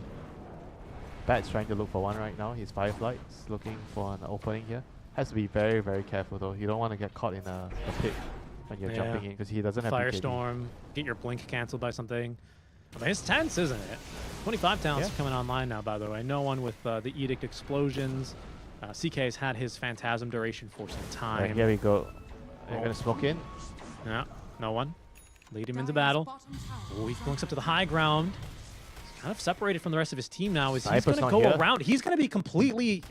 Bat's trying to look for one right now. He's Fireflights looking for an opening here. Has to be very, very careful though. You don't want to get caught in a pit when you're jumping in because he doesn't have Firestorm, get your blink cancelled by something. I mean, it's tense, isn't it? 25 talents coming online now, by the way. No one with the Edict Explosions. CK's had his Phantasm duration for some time. Right, here we go. They're gonna smoke in. Yeah, no one. Lead him into battle. Oh, he blinks up to the high ground. He's kind of separated from the rest of his team now. He's going to go around. He's going to be completely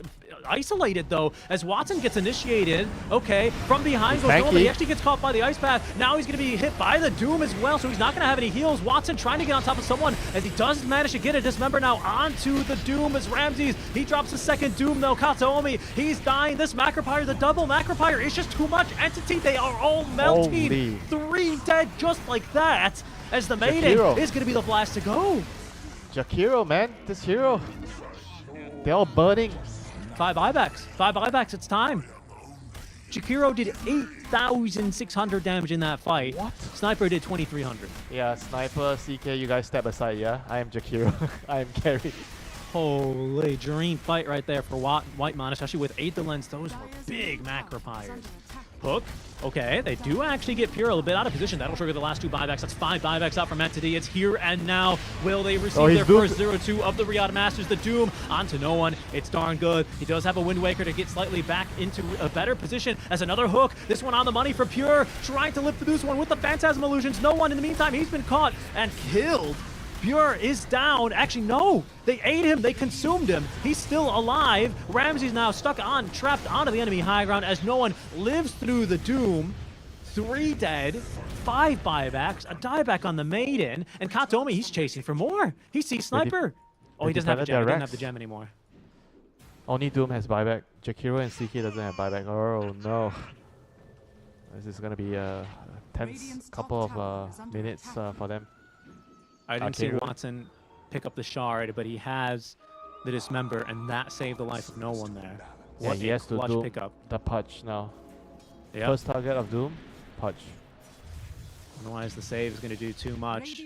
isolated, though, as Watson gets initiated. Okay, from behind goes Noma. He actually gets caught by the Ice Path. Now he's going to be hit by the Doom as well, so he's not going to have any heals. Watson trying to get on top of someone as he does manage to get a Dismember now onto the Doom as Ramses. He drops the second Doom, though. Kataomi, he's dying. This Macropire, the double Macropire, is just too much. Entity, they are all melting. Holy. 3 dead just like that, as the Maiden is going to be the last to go. Jakiro, man, this hero. They're all burning. 5 buybacks. 5 buybacks, it's time. Jakiro did 8,600 damage in that fight. What? Sniper did 2,300. Yeah, Sniper, CK, you guys step aside, yeah? I am Jakiro. I am carry. Holy dream fight right there for Whitemon, especially with Aether Lens. Those were big Macropires. Hook. Okay, they do actually get Pure a little bit out of position. That'll trigger the last 2 buybacks. That's 5 buybacks out from Entity. It's here and now. Will they receive their first 0-2 of the Riad Masters? The Doom onto no one. It's darn good. He does have a Wind Waker to get slightly back into a better position as another hook. This one on the money for Pure. Trying to lift the Boost one with the Phantasm Illusions. No one in the meantime. He's been caught and killed. Pure is down. Actually, no. They ate him. They consumed him. He's still alive. Ramsey's now stuck on, trapped onto the enemy high ground as no one lives through the Doom. 3 dead, 5 buybacks, a dieback on the Maiden, and Katomi, he's chasing for more. He sees Sniper. Oh, he doesn't have a gem. He doesn't have the gem anymore. Only Doom has buyback. Jakiro and CK doesn't have buyback. Oh, no. This is going to be a tense couple of minutes for them. I didn't see Watson pick up the shard, but he has the Dismember, and that saved the life of no one there. Yeah, he has to do pickup. the Pudge now. Yep. First target of Doom, Pudge. Otherwise, the save is going to do too much.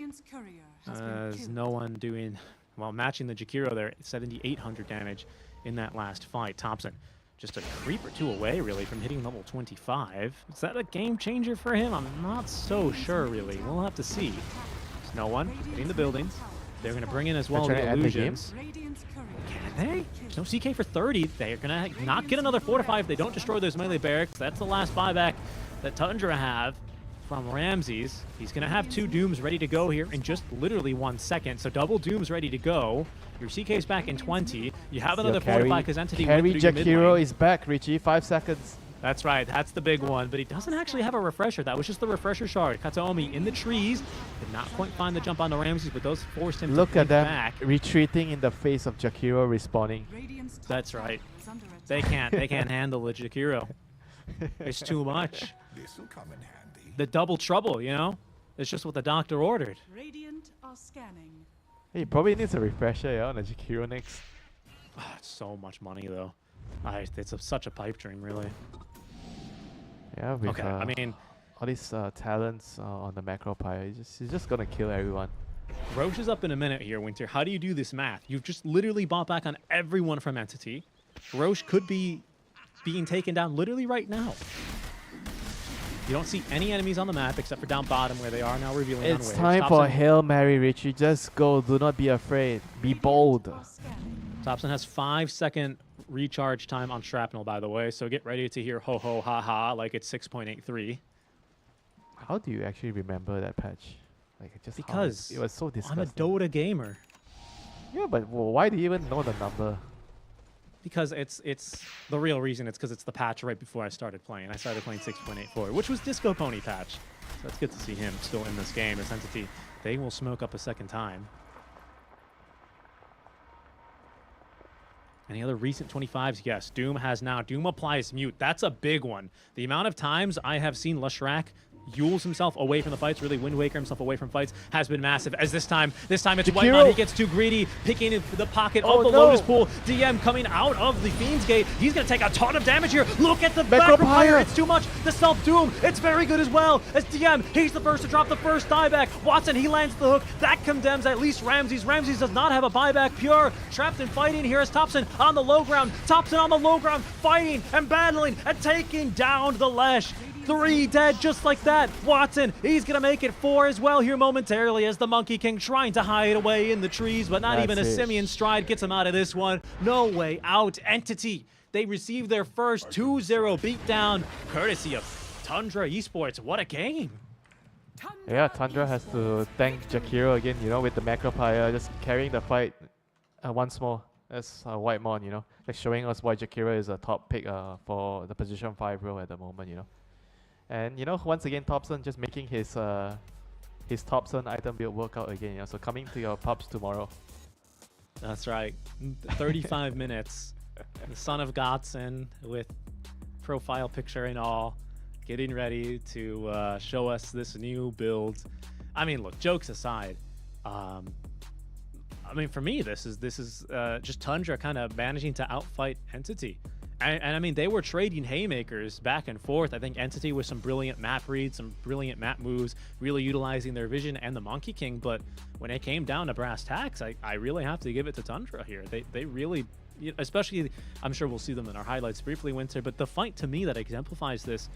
There's no one doing, well, matching the Jakiro there, 7,800 damage in that last fight. Thompson, just a creep or 2 away, really, from hitting level 25. Is that a game changer for him? I'm not so sure, really. We'll have to see. There's no one in the buildings. They're going to bring in as well the illusions. Can they? There's no CK for 30. They're going to not get another fortify if they don't destroy those melee barracks. That's the last buyback that Tundra have from Ramses. He's going to have 2 Dooms ready to go here in just literally 1 second. So double Dooms ready to go. Your CK's back in 20. You have another fortify because Entity went through your mid Jakiro lane. is back, Richie. 5 seconds. That's right, that's the big one, but he doesn't actually have a refresher. That was just the refresher shard. Kataomi in the trees, did not quite find the jump on the Ramses, but those forced him to at them back. Retreating in the face of Jakiro respawning. That's right. They can't handle the Jakiro. It's too much. The double trouble, you know? It's just what the doctor ordered. scanning. He probably needs a refresher, yeah, on the Jakiro next. It's so much money, though. It's such a pipe dream, really. Yeah, with, Okay, I mean, all these talents on the macro pyre, he's just gonna kill everyone. Roche is up in a minute here, Winter. How do you do this math? You've just literally bought back on everyone from Entity. Roche could be being taken down literally right now. You don't see any enemies on the map except for down bottom where they are now revealing on waves. It's time for a Hail Mary, Richie. Just go. Do not be afraid. Be bold. Thompson has 5-second recharge time on Shrapnel, by the way, so get ready to hear ho ho ha ha like it's 6.83. How do you actually remember that patch? Like just because it was so disgusting. I'm a Dota gamer. Yeah, but why do you even know the number? Because it's the real reason. It's because it's the patch right before I started playing. I started playing 6.84, which was Disco Pony patch. So it's good to see him still in this game. This Entity, they will smoke up a second time. Any other recent 25s? Yes, Doom has now. Doom applies mute. That's a big one. The amount of times I have seen Lashrak Yules himself away from the fights, really Wind Waker himself away from fights, has been massive. As this time it's Whitemon. He gets too greedy, picking the pocket of the Lotus Pool. DM coming out of the Fiend's Gate. He's going to take a ton of damage here. Look at the Macropire. It's too much. The Self-Doom, it's very good as well. As DM, he's the first to drop the first dieback. Watson, he lands the hook. That condemns at least Ramses. Ramses does not have a buyback. Pure, trapped and fighting here as Thompson on the low ground. Thompson on the low ground, fighting and battling and taking down the Lesh. 3 dead just like that. Watson, he's going to make it 4 as well here momentarily as the Monkey King trying to hide away in the trees, but not even a Simeon Stride gets him out of this one. No way out. Entity, they received their first 2-0 beatdown courtesy of Tundra Esports. What a game. Yeah, Tundra has to thank Jakiro again, you know, with the Macropire just carrying the fight once more. That's Whitemon, you know, like showing us why Jakiro is a top pick for the position 5 role at the moment, you know. And you know, once again, Thompson just making his Thompson item build workout again. You know, so coming to your pubs tomorrow. That's right. 35 minutes. The son of Godson with profile picture and all, getting ready to show us this new build. I mean, look, jokes aside, I mean, for me, this is just Tundra kind of managing to outfight Entity. And I mean, they were trading haymakers back and forth. I think Entity with some brilliant map reads, some brilliant map moves, really utilizing their vision and the Monkey King. But when it came down to brass tacks, I really have to give it to Tundra here. They really, especially, I'm sure we'll see them in our highlights briefly, Winter, but the fight to me that exemplifies this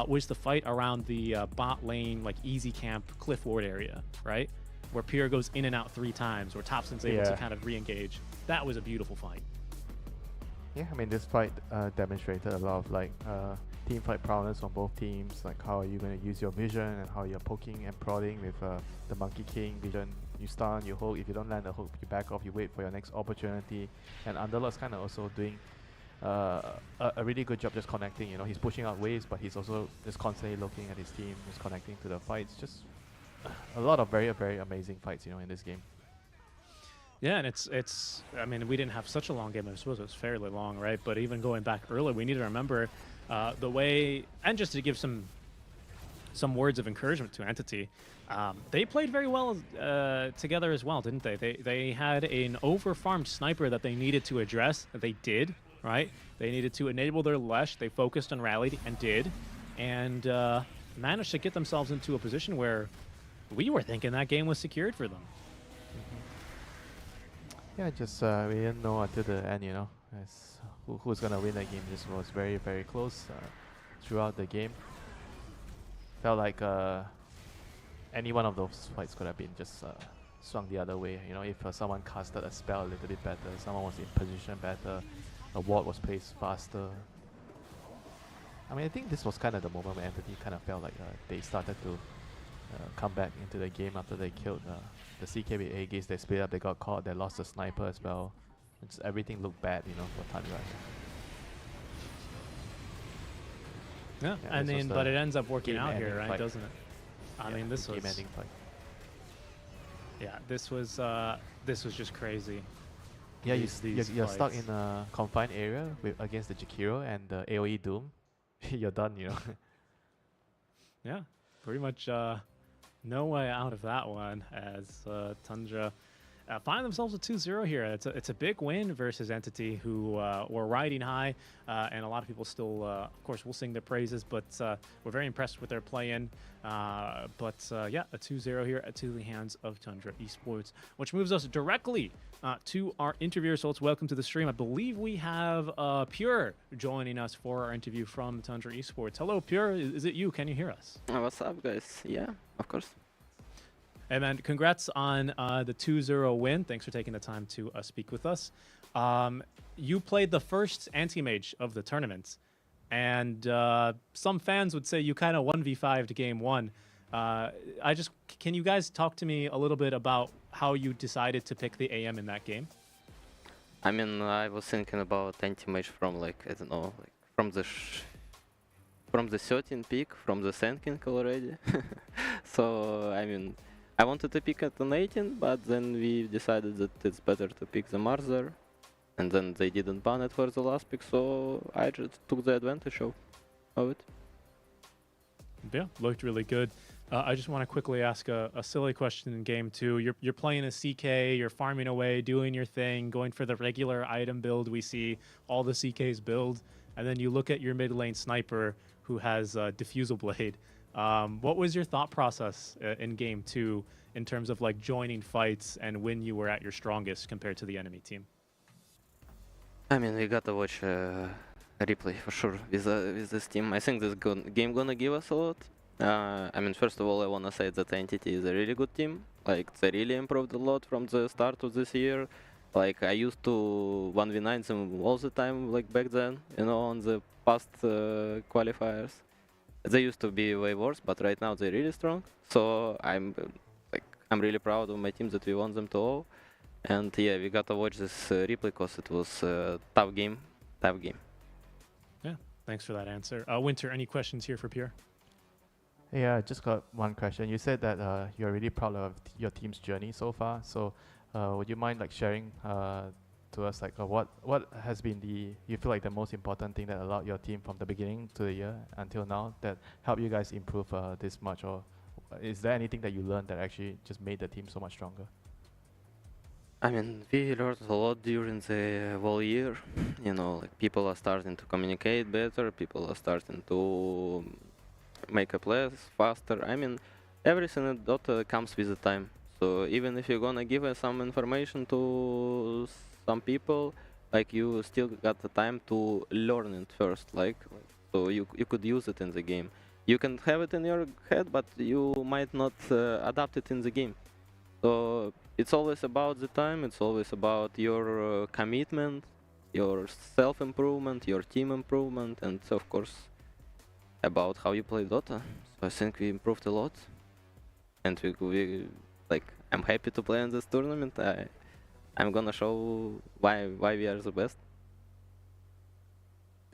was the fight around the bot lane, like easy camp cliff ward area, right? Where Pierre goes in and out 3 times, where Thompson's able to kind of re-engage. That was a beautiful fight. Yeah, I mean, this fight demonstrated a lot of like team fight prowess on both teams. Like, how are you going to use your vision and how you're poking and prodding with the Monkey King vision. You stun, you hook. If you don't land the hook, you back off. You wait for your next opportunity. And Underlord's kind of also doing a really good job just connecting. You know, he's pushing out waves, but he's also just constantly looking at his team, just connecting to the fights. Just a lot of very, very amazing fights, you know, in this game. Yeah, and it's. I mean, we didn't have such a long game. I suppose it was fairly long, right? But even going back early, we need to remember the way, and just to give some words of encouragement to Entity, they played very well together as well, didn't they? They had an over-farmed sniper that they needed to address. They did, right? They needed to enable their Lesh. They focused and rallied and did, and managed to get themselves into a position where we were thinking that game was secured for them. Yeah, just we didn't know until the end, you know, as who's gonna win that game. This was very, very close throughout the game. Felt like any one of those fights could have been just swung the other way. You know, if someone casted a spell a little bit better, someone was in position better, a ward was placed faster. I mean, I think this was kind of the moment where Entity kind of felt like they started to come back into the game after they killed the CK with A-Gates. They split up, they got caught, they lost the sniper as well. It's, everything looked bad, you know, for Tundra. Yeah, I mean, but it ends up working out here, right, doesn't it? I mean, this was game-ending fight. Yeah, this was just crazy. Yeah, you're stuck in a confined area against the Jakiro and the AoE Doom. You're done, you know. Yeah, pretty much No way out of that one as Tundra find themselves a 2-0 here. It's a big win versus Entity, who were riding high, and a lot of people still, of course, will sing their praises, but we're very impressed with their play-in. Yeah, a 2-0 here to the hands of Tundra Esports, which moves us directly to our interview. So let's welcome to the stream. I believe we have Pure joining us for our interview from Tundra Esports. Hello, Pure. Is it you? Can you hear us? What's up, guys? Yeah, of course. Hey, man, congrats on the 2-0 win. Thanks for taking the time to speak with us. You played the first anti-mage of the tournament, and some fans would say you kind of 1v5'd game one. Can you guys talk to me a little bit about how you decided to pick the AM in that game? I mean, I was thinking about anti-mage from, like, I don't know, like from the 13 pick, from the Sand King already. So, I mean, I wanted to pick at an 18, but then we decided that it's better to pick the Marzer, and then they didn't ban it for the last pick, so I just took the advantage of it. Yeah, looked really good. I just want to quickly ask a silly question in game two. You're playing a CK, you're farming away, doing your thing, going for the regular item build. We see all the CKs build, and then you look at your mid lane sniper who has Diffusal Blade. What was your thought process in game two in terms of like joining fights and when you were at your strongest compared to the enemy team? I mean, we gotta watch a replay for sure with this team. I think this game gonna give us a lot. I mean, first of all, I wanna say that Entity is a really good team. Like, they really improved a lot from the start of this year. Like, I used to 1v9 them all the time, like back then, you know, on the past qualifiers. They used to be way worse, but right now they're really strong. So I'm really proud of my team that we won them 2-0. And yeah, we gotta watch this replay because it was a tough game. Yeah, thanks for that answer. Winter, any questions here for Pierre? Yeah, I just got one question. You said that you're really proud of your team's journey so far. So would you mind like sharing to us like what has been you feel like the most important thing that allowed your team from the beginning to the year until now that helped you guys improve this much, or is there anything that you learned that actually just made the team so much stronger? I mean, we learned a lot during the whole year. You know, like people are starting to communicate better, people are starting to make a plays faster. I mean, everything in Dota comes with the time. So even if you're gonna give some information to some people, like you still got the time to learn it first, like so you could use it in the game. You can have it in your head, but you might not adapt it in the game. So it's always about the time, it's always about your commitment, your self-improvement, your team improvement, and of course about how you play Dota. So I think we improved a lot, and we like, I'm happy to play in this tournament. I'm gonna show why we are the best.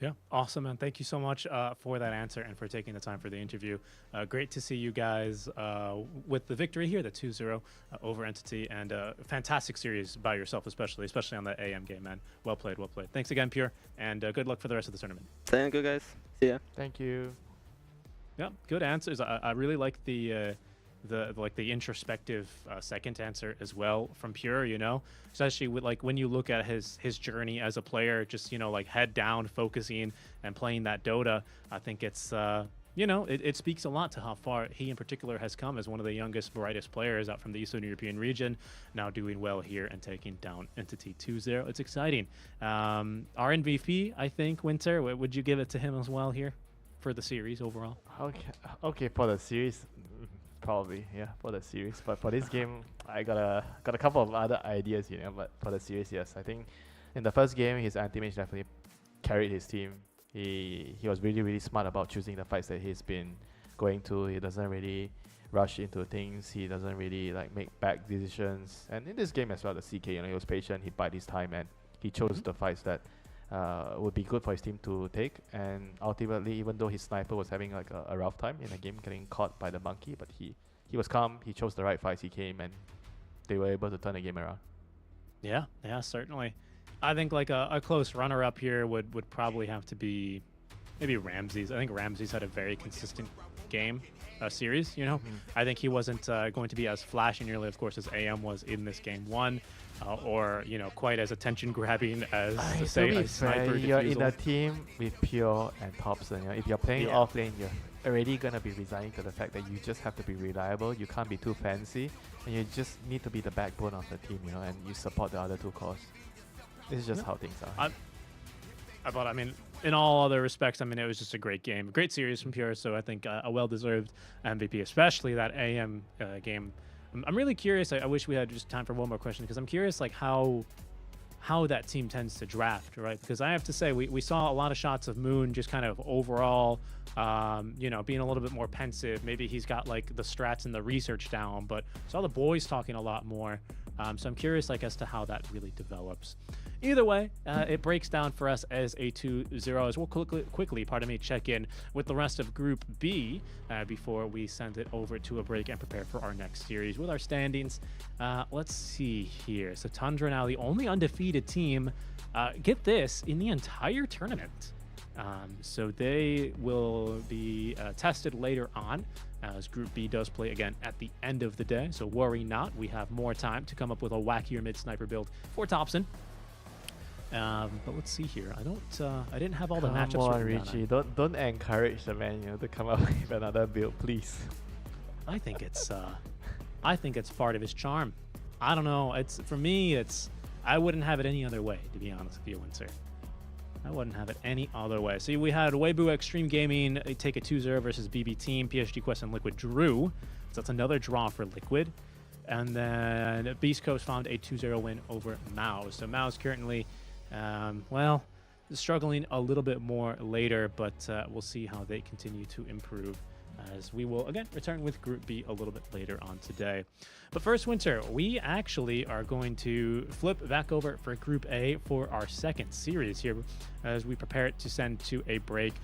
Yeah, awesome, man. Thank you so much for that answer and for taking the time for the interview. Great to see you guys with the victory here, the 2-0 over Entity, and a fantastic series by yourself, especially on that AM game, man. Well played, well played. Thanks again, Pure, and good luck for the rest of the tournament. Thank you, guys. See ya. Thank you. Yeah, good answers. I really like the introspective second answer as well from Pure, you know, especially with like when you look at his journey as a player, just, you know, like head down, focusing and playing that Dota. I think it's you know, it speaks a lot to how far he in particular has come as one of the youngest, brightest players out from the Eastern European region, now doing well here and taking down Entity 2-0. It's exciting. Our MVP, I think, Winter, would you give it to him as well here for the series overall? Okay, for the series, probably, yeah, for the series. But for this game, I got a couple of other ideas, you know. But for the series, yes, I think in the first game, his anti-mage definitely carried his team. He was really smart about choosing the fights that he's been going to. He doesn't really rush into things. He doesn't really like make back decisions. And in this game as well, the CK, you know, he was patient. He bided his time and he chose the fights that would be good for his team to take. And ultimately, even though his sniper was having like a rough time in the game, getting caught by the monkey, but he was calm. He chose the right fights. He came and they were able to turn the game around. Yeah, certainly. I think like a close runner-up here would probably have to be maybe Ramses. I think Ramses had a very consistent game series. You know, I think he wasn't going to be as flashy nearly, of course, as AM was in this game one, or you know, quite as attention grabbing as say a sniper you're in defusal. a team with Pure and Thompson. You know, if you're playing off lane, you're already gonna be resigning to the fact that you just have to be reliable. You can't be too fancy, and you just need to be the backbone of the team. You know, and you support the other two cores. This is just how things are. But I mean, in all other respects, I mean, it was just a great game, great series from Pure. So I think a well-deserved MVP, especially that AM game. I'm really curious. I wish we had just time for one more question, because I'm curious, like how that team tends to draft, right? Because I have to say, we saw a lot of shots of Moon just kind of overall, you know, being a little bit more pensive. Maybe he's got like the strats and the research down, but saw the boys talking a lot more. So I'm curious, like, as to how that really develops. Either way, it breaks down for us as a 2-0, as we'll quickly, check in with the rest of Group B before we send it over to a break and prepare for our next series with our standings. Let's see here. So Tundra now the only undefeated team, get this, in the entire tournament. So they will be tested later on, as Group B does play again at the end of the day. So worry not, we have more time to come up with a wackier mid-sniper build for Thompson. But let's see here. I didn't have all the matchups. Come on, written down. Richie. Don't encourage the man, you know, to come up with another build, please. I think it's part of his charm. I don't know. For me, I wouldn't have it any other way, to be honest with you, Winter. I wouldn't have it any other way. See, we had Weibo Extreme Gaming take a 2-0 versus BB Team. PSG Quest and Liquid drew. So that's another draw for Liquid. And then Beast Coast found a 2-0 win over MOUZ. So MOUZ currently, well, struggling a little bit more later, but we'll see how they continue to improve, as we will, again, return with Group B a little bit later on today. But first, Winter, we actually are going to flip back over for Group A for our second series here, as we prepare to send to a break.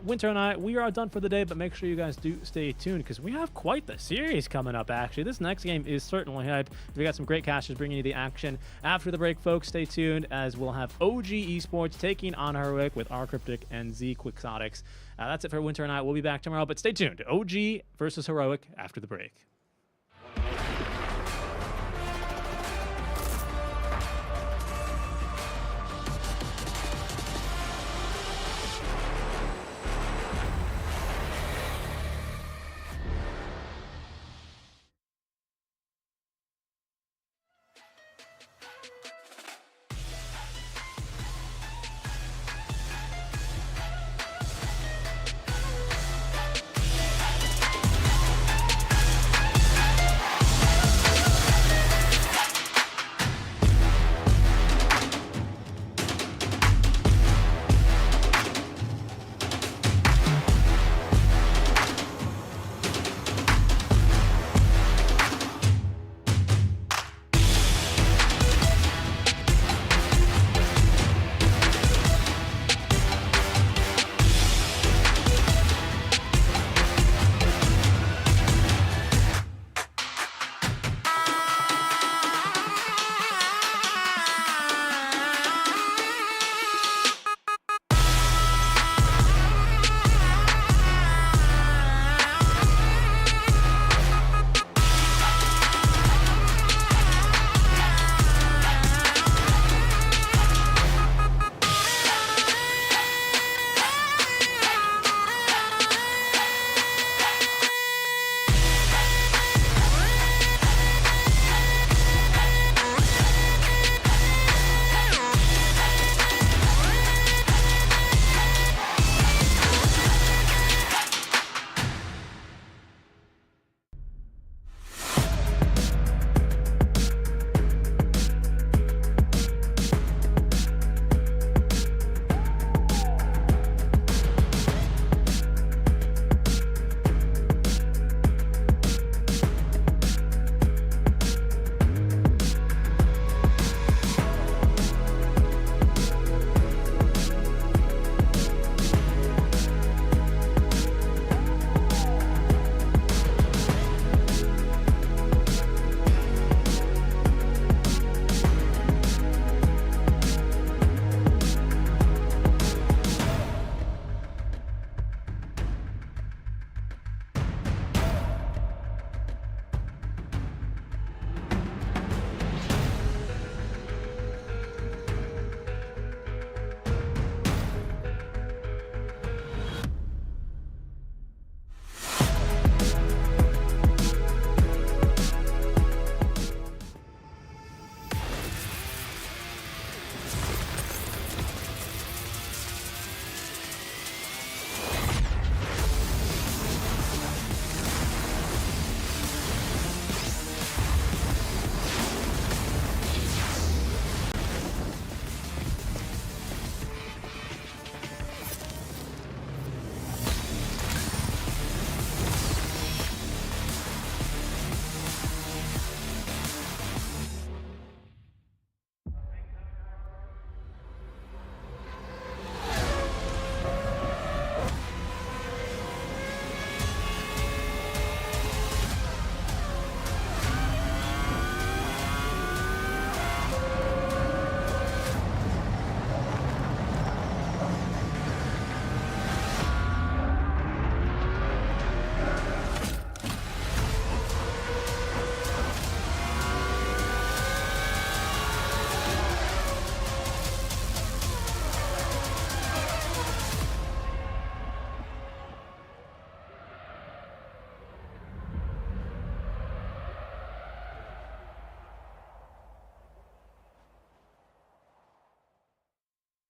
Winter and I, we are done for the day, but make sure you guys do stay tuned, because we have quite the series coming up, actually. This next game is certainly hype. We got some great casters bringing you the action. After the break, folks, stay tuned, as we'll have OG Esports taking on Heroic with R Cryptic and Z Quixotics. That's it for Winter and I. We'll be back tomorrow, but stay tuned. OG versus Heroic after the break.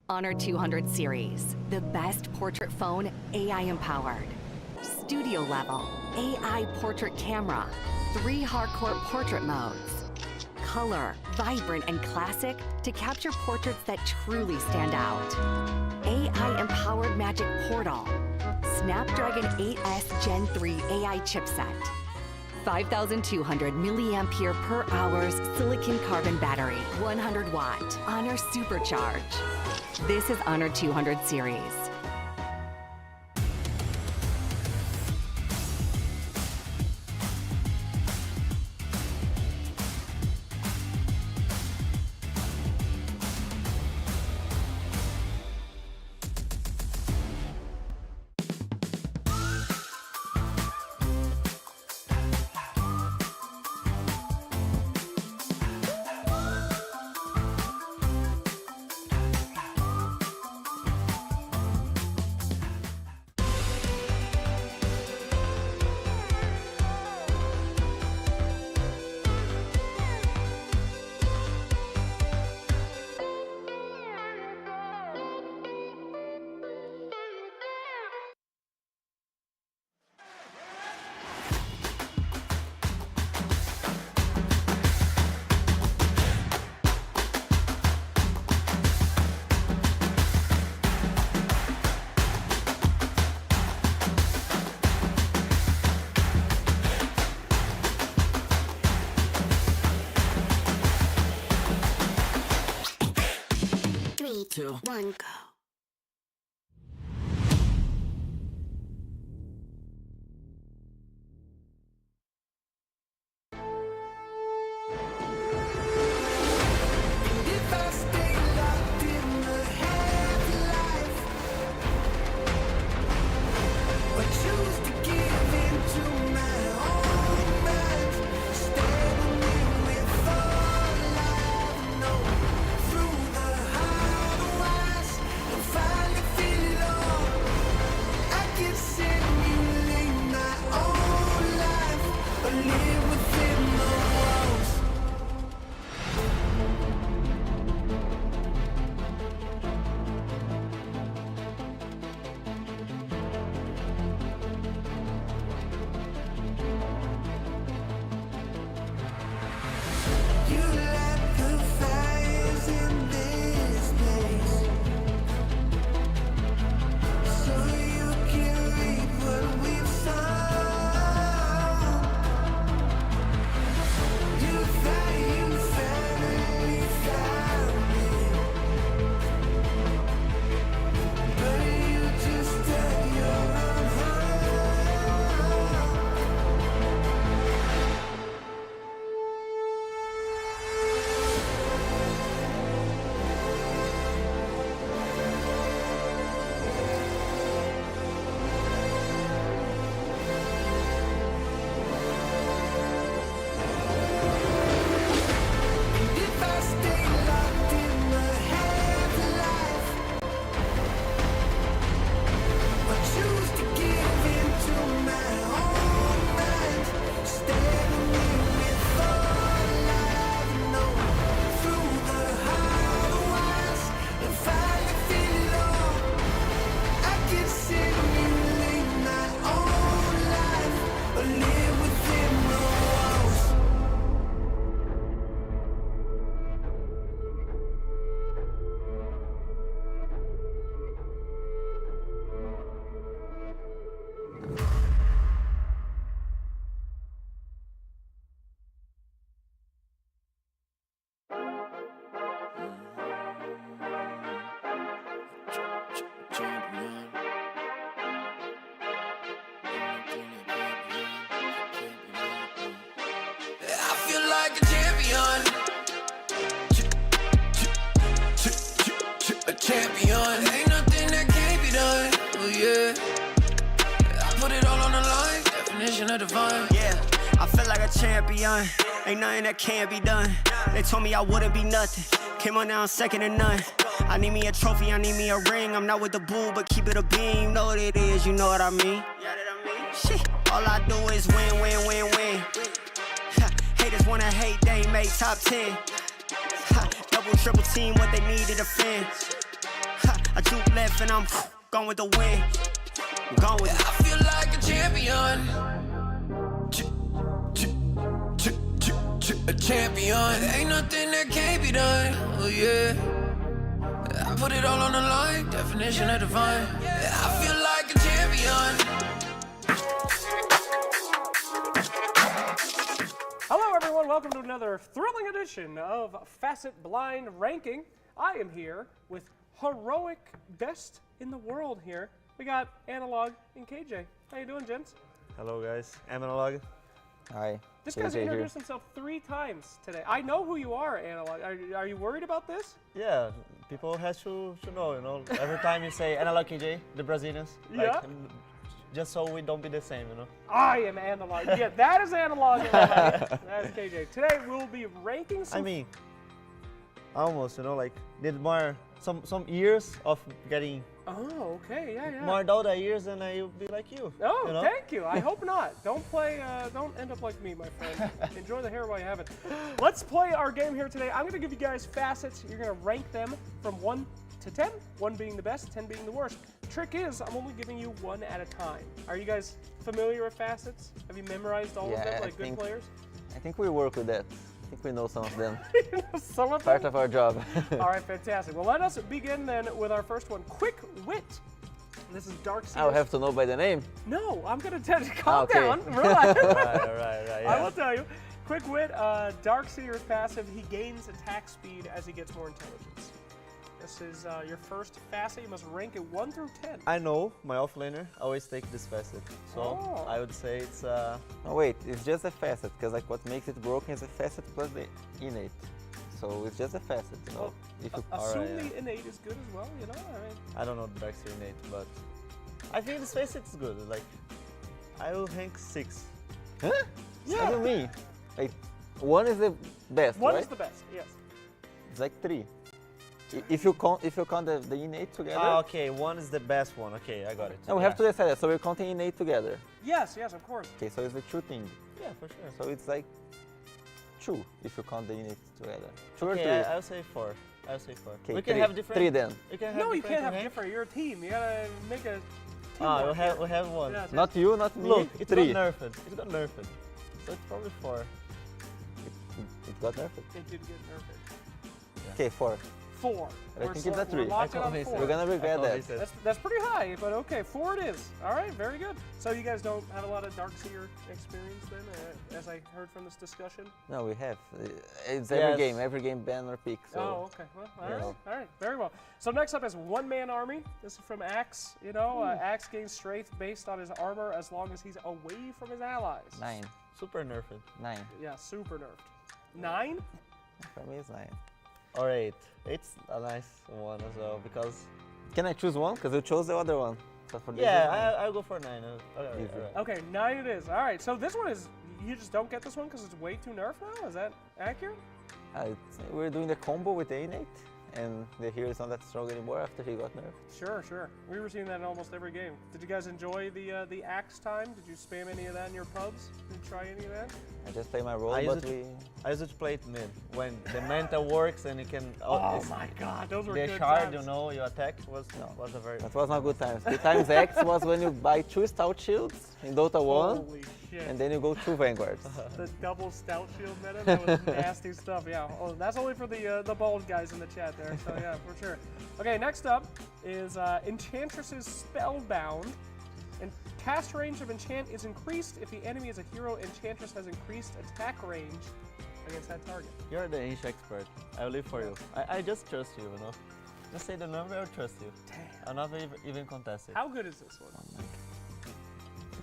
Honor 200 series, the best portrait phone AI empowered. Studio level, AI portrait camera, 3 hardcore portrait modes. Color, vibrant and classic to capture portraits that truly stand out. AI empowered magic portal. Snapdragon 8S Gen 3 AI chipset. 5,200 milliampere per hours silicon carbon battery, 100 watt. Honor Supercharge. This is Honor 200 series. Two, one, go. champion. Ain't nothing that can't be done. Oh yeah. I put it all on the line. Definition of divine. Yeah, I feel like a champion. Ain't nothing that can't be done. They told me I wouldn't be nothing. Came on now, second to none. I need me a trophy, I need me a ring. I'm not with the bull, but keep it a beam. You know what it is, you know what I mean. Shit, all I do is win, win, win, win. Haters wanna hate, they ain't make top 10. Double, triple team, what they need to defend. I do left and I'm gone with the wind. I'm gone with it. I feel like a champion. A champion. Ain't nothing that can't be done. Oh yeah. I put it all on the line. Definition of divine. I feel like a champion. Hello everyone, welcome to another thrilling edition of Facet Blind Ranking. I am here with heroic best in the world here. We got Analog and KJ. How you doing, gents? Hello guys, I'm Analog. Hi. This guy's introduced himself 3 times today. I know who you are, Analog. Are you worried about this? Yeah, people have to know, you know. Every time you say Analog KJ, the Brazilians, Yeah. just so we don't be the same, you know. I am Analog. Yeah, that is Analog. That is KJ. Today we'll be ranking some... I mean, almost, you know, like, need more, some years of getting Oh, okay, yeah. more Dota years and I'll be like you. Oh, you know? thank you. I hope not. Don't end up like me, my friend. Enjoy the hair while you have it. Let's play our game here today. I'm going to give you guys facets. You're going to rank them from 1 to 10, 1 being the best, 10 being the worst. Trick is, I'm only giving you 1 at a time. Are you guys familiar with facets? Have you memorized all of them like good players? I think we work with that. I think we know some of them. Some of Part them? of our job. All right, fantastic. Well, let us begin then with our first one, Quick Wit. This is Dark Seers. I'll have to know by the name. No, I'm going to tell you. Calm Okay. down. Relax. Right, I yeah. will tell you. Quick Wit, Dark Seer's passive. He gains attack speed as he gets more intelligence. This is your first facet. You must rank it 1 through 10. I know my offlaner always take this facet, so I would say it's Oh wait, it's just a facet, because like what makes it broken is a facet plus the innate. So it's just a facet, you know. Well, if you assume the innate is good as well, you know? I don't know the Dark Seer innate, but I think this facet is good. Like, I will rank 6. Huh? Yeah. What do you mean? Like, 1 is the best, One right? is the best, yes. It's like 3. If you count the innate together. Ah, okay, 1 is the best one. Okay, I got it. No, we have to decide that. So we're counting innate together. Yes, of course. Okay, so it's the 2 thing. Yeah, for sure. So it's like 2 if you count the innate together. 2 or 3? Okay, I'll say 4. I'll say 4. Okay, We can 3. have different. 3 then. We can have No, you different can't have rank. different. You're a team. You gotta make a team. Ah, we have one. Yes, Not you, not me. Look, it 3. got nerfed. It got nerfed. So it's probably 4. It got nerfed. It did get nerfed. Okay, 4. 4. I think it's a 3. We're locked in on 4. We're gonna regret that. That's pretty high, but okay, 4 it is. All right, very good. So you guys don't have a lot of Dark Seer experience then, as I heard from this discussion? No, we have. It's Yes. every game ban or pick. So. Oh, okay. Well, all right, very well. So next up is One Man Army. This is from Axe. You know, Axe gains strength based on his armor as long as he's away from his allies. 9. Super nerfed. 9. Yeah, super nerfed. 9? For me, it's 9. Or 8. It's a nice one as well because. Can I choose one? Because you chose the other one. So for this Yeah, I'll go for 9. All right. Okay, 9 it is. All right, so this one is, you just don't get this one because it's way too nerfed now? Is that accurate? We're doing the combo with the innate, and the hero is not that strong anymore after he got nerfed. Sure. We were seeing that in almost every game. Did you guys enjoy the Axe time? Did you spam any of that in your pubs? Did you try any of that? I just play my role, I but used to play it mid when the mental works and you can. Oh my God, those were the good shard, times. you know, your attack was a very. that was not good times. Good times X was when you buy 2 stout shields in Dota 1, Holy shit. and then you go 2 vanguards. The double stout shield meta, that was nasty stuff, yeah. Oh, that's only for the bald guys in the chat there, so yeah, for sure. Okay, next up is Enchantress's Spellbound. And cast range of enchant is increased if the enemy is a hero. Enchantress has increased attack range against that target. You're the English expert. I'll live for you. I just trust you, you know. Just say the number, I'll trust you. Damn. I'll never even contest it. How good is this one?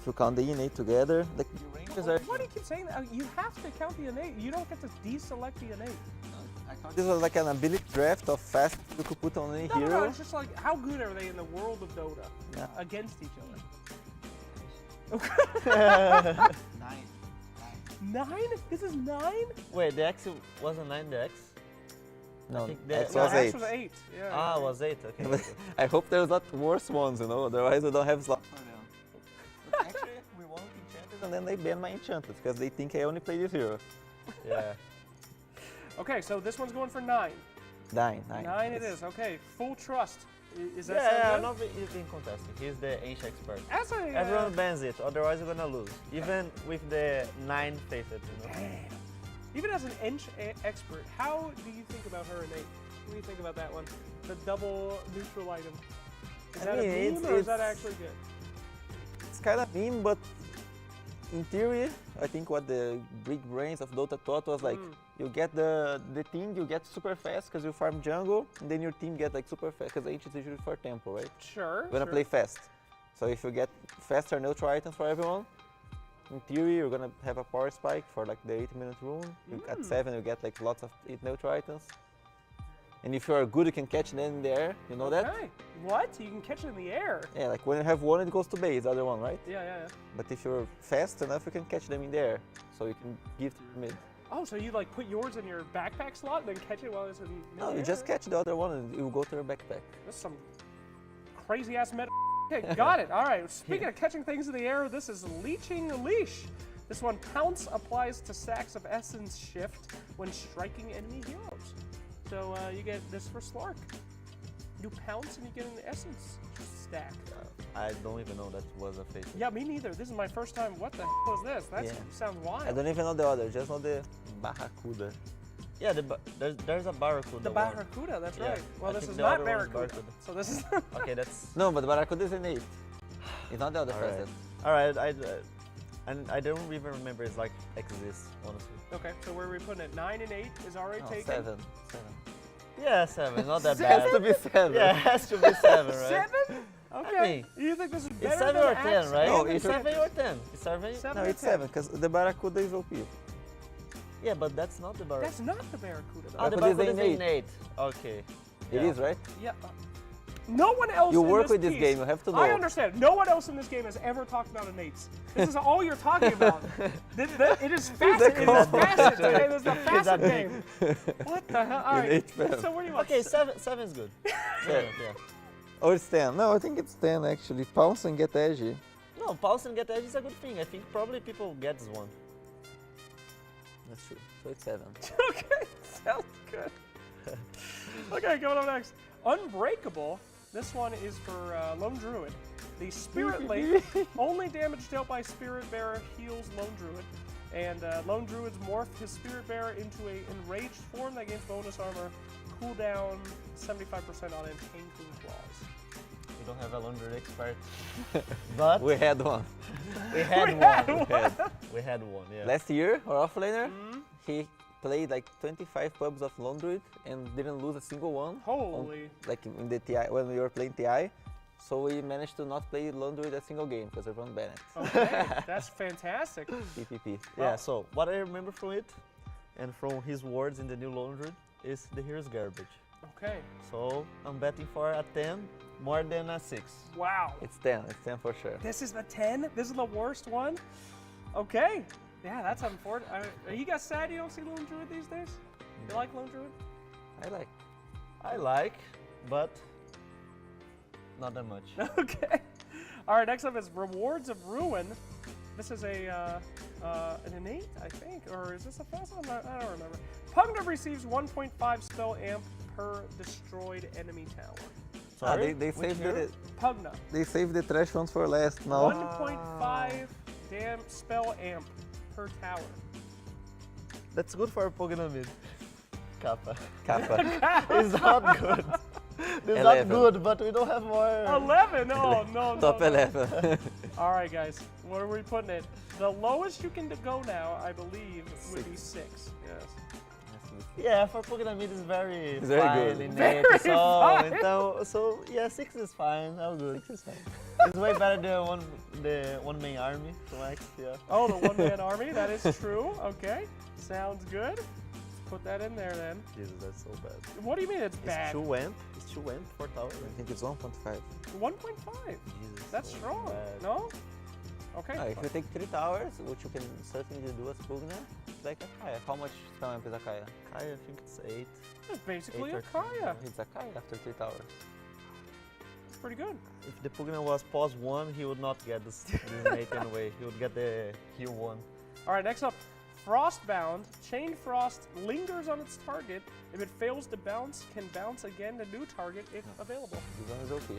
If you count the innate together, the ranges are. Why do you keep saying that? You have to count the innate. You don't get to deselect the innate. This was like an ability draft of fast you could put on any hero. No, it's just like, how good are they in the world of Dota against each other? 9? This is 9? Wait, the X wasn't 9, the X? No, X was 8. X was 8. Yeah. Ah, it was 8. Okay. But I hope there's not worse ones, you know. Otherwise, we don't have slots for them. But actually, we want enchanted, and then they ban my enchanted because they think I only play this hero. Yeah. Okay, so this one's going for 9. 9. 9 it is. Okay, Full Trust. Is that Yeah, sound not being contested. He's the ancient expert. As a, Everyone bans it, otherwise you're gonna lose. Even with the 9 Facet, you know. Even as an expert, how do you think about her innate? What do you think about that one? The double neutral item. Is that a meme or is that actually good? It's kind of meme, but in theory, I think what the big brains of Dota thought was like, you get the team, you get super fast because you farm jungle, and then your team get like super fast because H is usually for tempo, right? Sure. You're gonna play fast. So if you get faster neutral items for everyone, in theory you're gonna have a power spike for like the 8-minute rune. At 7 you get like lots of neutral items. And if you are good, you can catch them in the air. You know that? What? You can catch it in the air? Yeah, like when you have one, it goes to base, the other one, right? Yeah. But if you're fast enough, you can catch them in the air. So you can give to mid. Oh, so you like put yours in your backpack slot, then catch it while it's in No, mid-air? you just catch the other one and you go to your backpack. That's some crazy ass meta. Okay, got it. All right. Speaking of catching things in the air, this is Leeching Leash. This one, Pounce applies to stacks of Essence Shift when striking enemy heroes. So you get this for Slark. You pounce and you get an Essence stack. I don't even know that was a Facet. Yeah, me neither. This is my first time. What the hell is this? That sounds wild. I don't even know the other, just know the Barracuda. Yeah, there's a Barracuda. The Barracuda, that's right. Well, this is the not other one is Barracuda. So this is. Okay, that's. No, but Barracuda is an 8. It's not the other Facet. Alright, I don't even remember it's like exists, honestly. Okay, so where are we putting it? 9 and 8 is already taken? 7. Yeah, 7, not that Seven? bad. Has to be 7. Yeah, it has to be 7, right? 7? Okay. I mean, You think this is better it's 7 than or 10, Axe right? and It's Axe? 7 or 10. It's 7? No, it's 7, because the Barracuda is OP. Yeah, but that's not the Barracuda. That's not the Barracuda. Oh, the Barracuda Barracuda is is innate. Okay. It is, right? Yeah. No one else You in work this with this piece- game, you have to know. I understand. No one else in this game has ever talked about innates. This is all you're talking about. It is Facet. It is Facet. Okay, this is the Facet game. What the hell? All right. Innate fam. So what do you want? Okay, 7 is good. 7, yeah. Oh, it's 10. No, I think it's 10 actually. Pounce and get edgy. No, pulse and get edge is a good thing. I think probably people get this one. That's true. So it's 7. Okay, sounds good. Okay, going on next. Unbreakable. This one is for Lone Druid. The Spirit Link, only damage dealt by Spirit Bearer heals Lone Druid. And Lone Druid's morph his Spirit Bearer into an enraged form that gains bonus armor, cooldown 75% on Entangling Claws. We don't have a laundry expert, but We had one. we had We one. had one. We had one, yeah. Last year, our offlaner, he played like 25 pubs of Lone Druid and didn't lose a single one. Holy. Like in the TI, when we were playing TI. So we managed to not play Lone Druid a single game because everyone banned it. Okay, that's fantastic. PPP. Yeah, so what I remember from it, and from his words in the new laundry, is the here's garbage. Okay. So I'm betting for a 10 more than a 6. Wow. It's 10. It's 10 for sure. This is the 10? This is the worst one? Okay. Yeah, that's unfortunate. Are you guys sad you don't see Lone Druid these days? You like Lone Druid? I like. I like, but not that much. Okay. All right, next up is Rewards of Ruin. This is an innate, I think, or is this a fast one? I don't remember. Pugna receives 1.5 spell amp per destroyed enemy tower. Sorry? They Which saved hero? the Pugna. they saved the trash ones for last now. 1.5 damn spell amp per tower. That's good for Pugna mid. Kappa. Kappa. It's not good. It's 11. not good, but we don't have more. 11? Oh, no, no. Top no. 11. All right, guys. Where are we putting it? The lowest you can go now, I believe, would be 6. Yes. Yeah, for Pugna mid is very It's very fine good. in Very it. So, fine. so yeah, 6 is fine. How good? 6 is fine. It's way better than the one main army from X. Yeah. Oh, the one-man army. That is true. Okay. Sounds good. Let's put that in there then. Jesus, that's so bad. What do you mean it's bad? It's 2 amp. It's 2 amp for tower. I think it's 1.5. 1.5. Jesus, That's so strong. bad. No? Okay. If you take 3 towers, which you can certainly do as Pugna, it's like a Kaya. How much spell amp is a Kaya? Kaya, I think it's 8. It's basically 8 a or Kaya. It's a Kaya after 3 towers. It's pretty good. If the Pugna was pause 1, he would not get this mate anyway. He would get the heal 1. All right, next up, Frostbound. Chain Frost lingers on its target. If it fails to bounce, can bounce again to new target if available. This one is OP.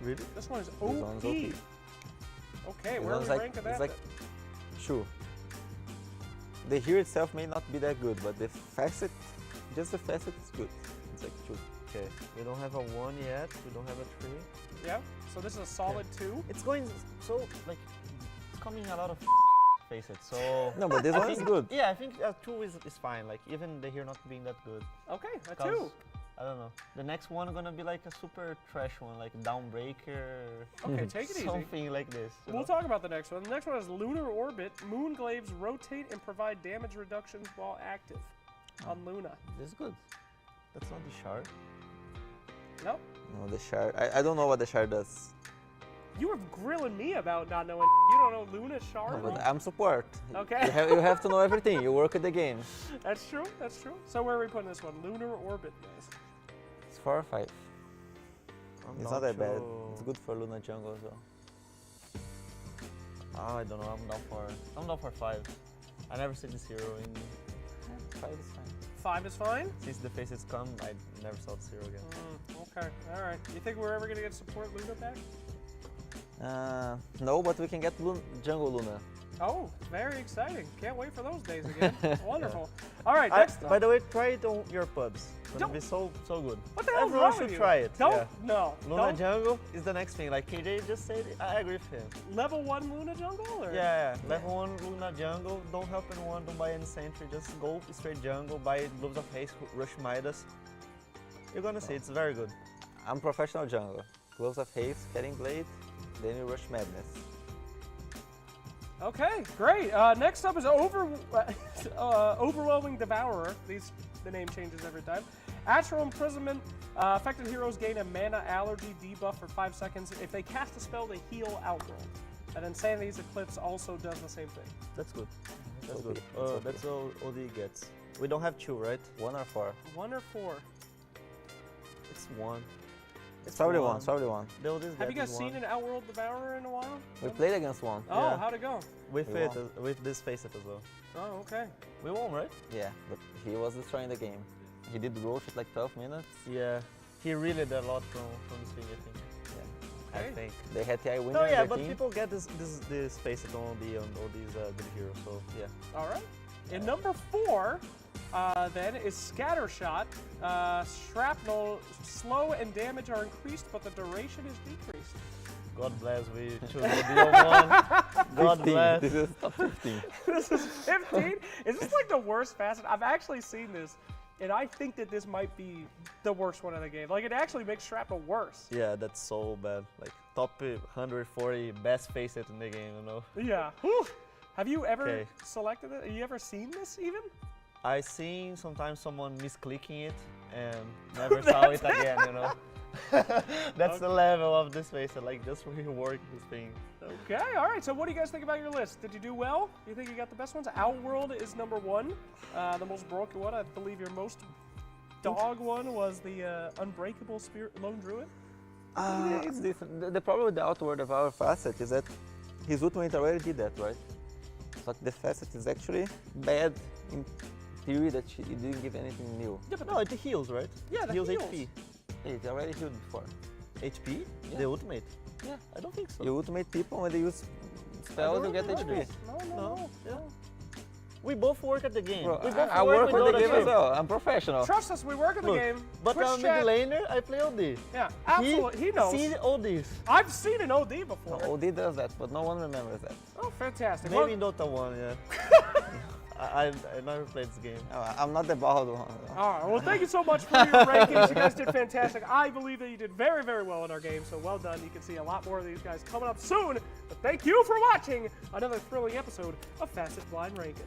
Really? This one is This OP. one's OP. Okay, This where are one's we like, ranking it's that like, then? sure. The hero itself may not be that good, but the Facet, just the Facet is good. It's like 2. Okay, we don't have a 1 yet, we don't have a 3. Yeah, so this is a solid 2. It's going so, like, it's coming a lot of Facet, so... No, but this I one is think- good. Yeah, I think 2 is fine, like, even the hero not being that good. Okay, a 'Cause, 2. I don't know. The next one gonna be like a super trash one, like Downbreaker. Okay, take it easy. Something like this. you We'll know? talk about the next one. The next one is Lunar Orbit. Moon glaives rotate and provide damage reductions while active on Luna. This is good. That's not the shard. Nope. No, the shard. I don't know what the shard does. You were grilling me about not knowing. You don't know Luna Shard? No, but I'm support. Okay. You have to know everything. You work at the game. That's true. That's true. So where are we putting this one? Lunar Orbit, guys. It's 4 or 5. It's not that bad. sure. It's good for Luna jungle as well. I don't know. I'm down for 5. I never see this hero in. 5 is fine. 5 is fine? Since the faces come, I never saw this hero again. Okay. All right. You think we're ever gonna get support Luna back? No, but we can get jungle Luna. Oh, very exciting. Can't wait for those days again. Wonderful. All right, next up. By the way, try it on your pubs. It's gonna be so good. What the hell's Everyone wrong should with you? try it. Don't. Yeah. No. Luna don't. jungle is the next thing. Like KJ just said, I agree with him. Level 1 Luna jungle? Or? Yeah, level 1 Luna jungle. Don't help anyone, don't buy any sentry. Just go straight jungle, buy Gloves of Haste, rush Midas. You're gonna see, it's very good. I'm professional jungle. Gloves of Haste, Cutting Blade, then you rush Madness. Okay, great. Next up is Overwhelming Devourer. The name changes every time. Astral Imprisonment. Affected heroes gain a mana allergy debuff for 5 seconds. If they cast a spell, they heal Outworld. And Insanity's Eclipse also does the same thing. That's good. That's okay. good. That's all OD gets. We don't have 2, right? 1 or 4? 1 or 4? It's 1. It's probably 1. It's probably 1. Have you guys seen an Outworld Devourer in a while? We played against 1. Oh, Yeah. how'd it go? With this Facet as well. Oh, okay. We won, right? Yeah, but he was destroying the game. He did Roche at like 12 minutes. Yeah. He really did a lot from this thing, I think. Yeah. I think. They had TI winner No, yeah, on their but team. people get this Facet on all these good heroes, so yeah. All right. And number 4, then, is Scattershot. Shrapnel, slow and damage are increased, but the duration is decreased. God bless, we chose the DO1. God 15. bless. This is top 15. This is 15? Is this like the worst facet? I've actually seen this, and I think that this might be the worst one in the game. Like, it actually makes Shrapnel worse. Yeah, that's so bad. Like, top 140 best Facet in the game, you know? Yeah. Whew. Have you ever Okay. selected it? Have you ever seen this even? I seen sometimes someone misclicking it and never saw it again, you know? That's the level of this Facet, like, just rework this thing. Okay, all right. So what do you guys think about your list? Did you do well? Do you think you got the best ones? Outworld is number 1, the most broken one. I believe your most dog one was the Unbreakable Spirit Lone Druid. It's different. The problem with the Outward of our Facet is that his ultimate already did that, right? So the Facet is actually bad in theory that it didn't give anything new. Yeah, but no, it heals, right? Yeah, it the heals heals. HP. It already healed before. HP? Yeah. The ultimate? Yeah. I don't think so. You ultimate people when they use spells, you get HP. No. We both work at the game. Bro, we both I work with with the Dota game too. as well. I'm professional. Trust us, we work in the Look, game. But Twitch I'm chat. mid laner, I play OD. Yeah, absolutely. He knows. See all these. I've seen an OD before. No, OD does that, but no one remembers that. Oh, fantastic. Maybe Well, in Dota 1, yeah. I never played this game. I'm not the bald one. all right. Well, thank you so much for your rankings. You guys did fantastic. I believe that you did very, very well in our game, so well done. You can see a lot more of these guys coming up soon. But thank you for watching another thrilling episode of Facet Blind Ranking.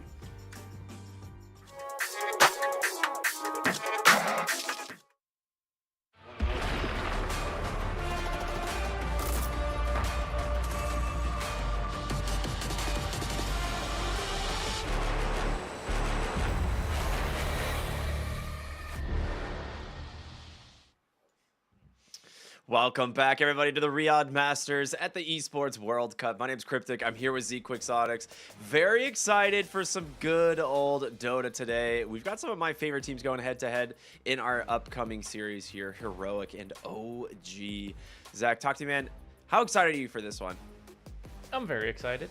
Welcome back, everybody, to the Riyadh Masters at the Esports World Cup. My name's Cryptic. I'm here with Z Quixotics. Very excited for some good old Dota today. We've got some of my favorite teams going head-to-head in our upcoming series here, Heroic and OG. Zach, talk to me, man. How excited are you for this one? I'm very excited.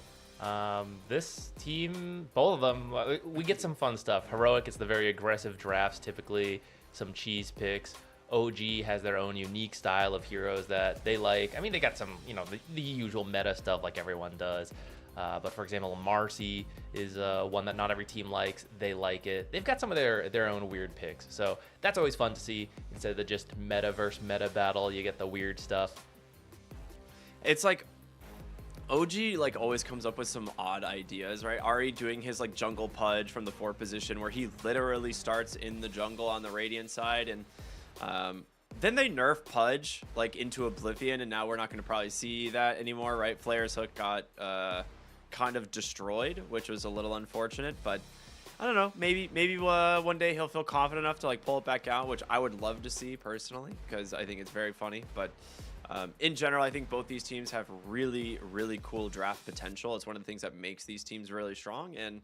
This team, both of them, we get some fun stuff. Heroic is the very aggressive drafts, typically some cheese picks. OG has their own unique style of heroes that they like. I mean, they got some, the usual meta stuff like everyone does. But for example, Marcy is one that not every team likes. They like it. They've got some of their own weird picks. So that's always fun to see. Instead of the just meta versus meta battle, you get the weird stuff. It's like OG always comes up with some odd ideas, right? Ari doing his jungle pudge from the 4 position where he literally starts in the jungle on the Radiant side, and then they nerf Pudge into Oblivion, and now we're not going to probably see that anymore, right? Flare's Hook got kind of destroyed, which was a little unfortunate, but I don't know. Maybe one day he'll feel confident enough to pull it back out, which I would love to see personally, because I think it's very funny. But in general, I think both these teams have really, really cool draft potential. It's one of the things that makes these teams really strong. And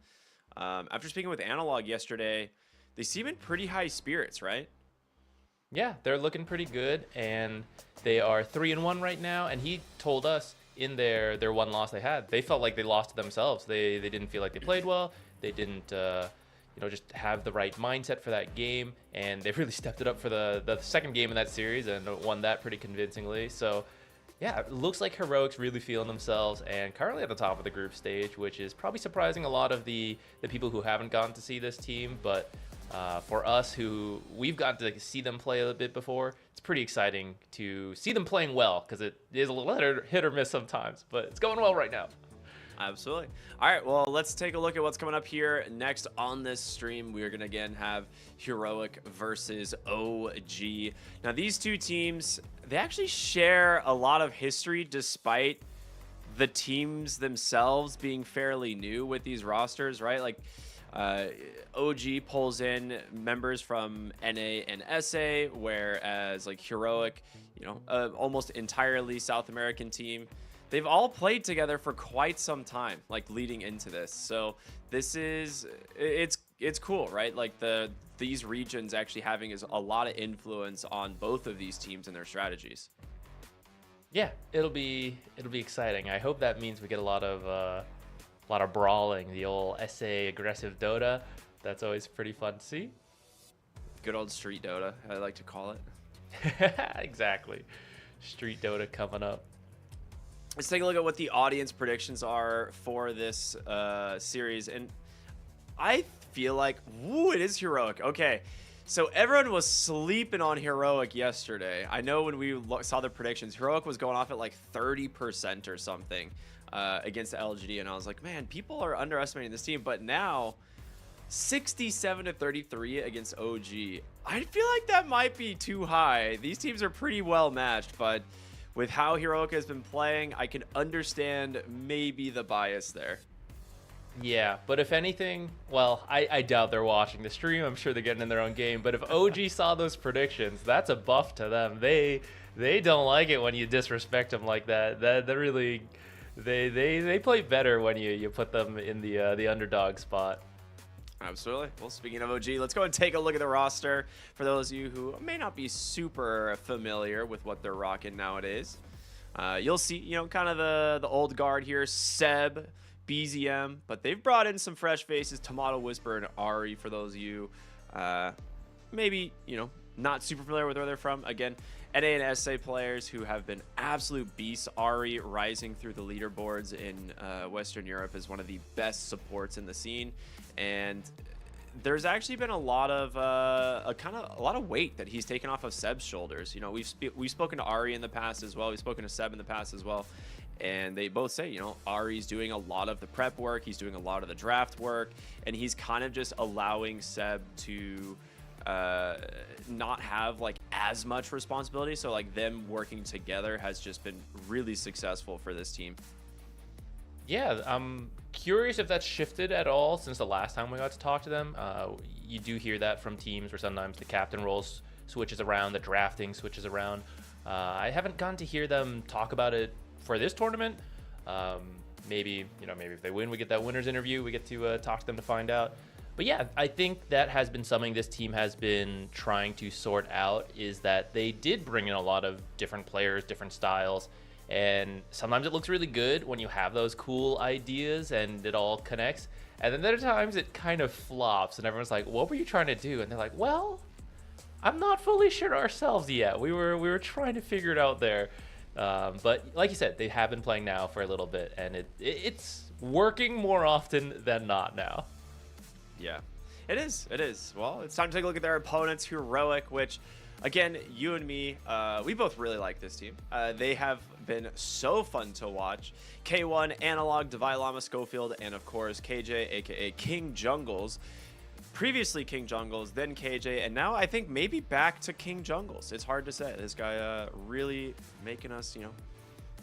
after speaking with Analog yesterday, they seem in pretty high spirits, right? Yeah, they're looking pretty good, and they are 3-1 right now. And he told us in their one loss they had, they felt like they lost to themselves. They didn't feel like they played well. They didn't just have the right mindset for that game, and they really stepped it up for the second game in that series and won that pretty convincingly. So yeah, it looks like Heroic's really feeling themselves and currently at the top of the group stage, which is probably surprising a lot of the people who haven't gotten to see this team. But for us, who we've got to see them play a bit before, it's pretty exciting to see them playing well, because it is a little hit or miss sometimes, but it's going well right now. Absolutely. All right, well, let's take a look at what's coming up here next on this stream. We are going to again have Heroic versus OG. Now, these two teams, they actually share a lot of history despite the teams themselves being fairly new with these rosters, right? OG pulls in members from NA and SA, whereas Heroic, almost entirely South American team. They've all played together for quite some time, leading into this. So this is, it's cool, right? These regions actually having a lot of influence on both of these teams and their strategies. Yeah, it'll be exciting. I hope that means we get a lot of brawling, the old SA aggressive Dota. That's always pretty fun to see. Good old street Dota, I like to call it. Exactly. Street Dota coming up. Let's take a look at what the audience predictions are for this series. And I feel like, it is Heroic. Okay, so everyone was sleeping on Heroic yesterday. I know when we saw the predictions, Heroic was going off at 30% or something against the LGD. And I was like, man, people are underestimating this team. But now, 67-33 against OG. I feel like that might be too high. These teams are pretty well matched, but with how Heroic has been playing, I can understand maybe the bias there. Yeah, but if anything, well, I doubt they're watching the stream. I'm sure they're getting in their own game. But if OG saw those predictions, that's a buff to them. They don't like it when you disrespect them like that. They really they play better when you put them in the underdog spot. Absolutely. Well, speaking of OG, let's go and take a look at the roster for those of you who may not be super familiar with what they're rocking nowadays. You'll see, kind of the old guard here, Seb, BZM, but they've brought in some fresh faces, Tomato Whisper and Ari, for those of you maybe, not super familiar with where they're from. Again, NA and SA players who have been absolute beasts. Ari rising through the leaderboards in Western Europe is one of the best supports in the scene. And there's actually been a lot of weight that he's taken off of Seb's shoulders. We've spoken to Ari in the past as well. We've spoken to Seb in the past as well, and they both say, Ari's doing a lot of the prep work, he's doing a lot of the draft work, and he's kind of just allowing Seb to not have as much responsibility. So them working together has just been really successful for this team. Yeah, I'm curious if that's shifted at all since the last time we got to talk to them. You do hear that from teams where sometimes the captain role switches around, the drafting switches around. I haven't gotten to hear them talk about it for this tournament. Maybe if they win, we get that winner's interview. We get to talk to them to find out. But yeah, I think that has been something this team has been trying to sort out, is that they did bring in a lot of different players, different styles, and sometimes it looks really good when you have those cool ideas and it all connects. And then there are times it kind of flops and everyone's like, what were you trying to do? And they're like, well, I'm not fully sure ourselves yet. We were trying to figure it out there. But like you said, they have been playing now for a little bit, and it's working more often than not now. Yeah, it is. It is. Well, it's time to take a look at their opponents, Heroic, which, again, you and me, we both really like this team. They have been so fun to watch. K1, Analog, Divi, Llama, Schofield, and of course, KJ, aka King Jungles. Previously King Jungles, then KJ, and now I think maybe back to King Jungles. It's hard to say. This guy really making us,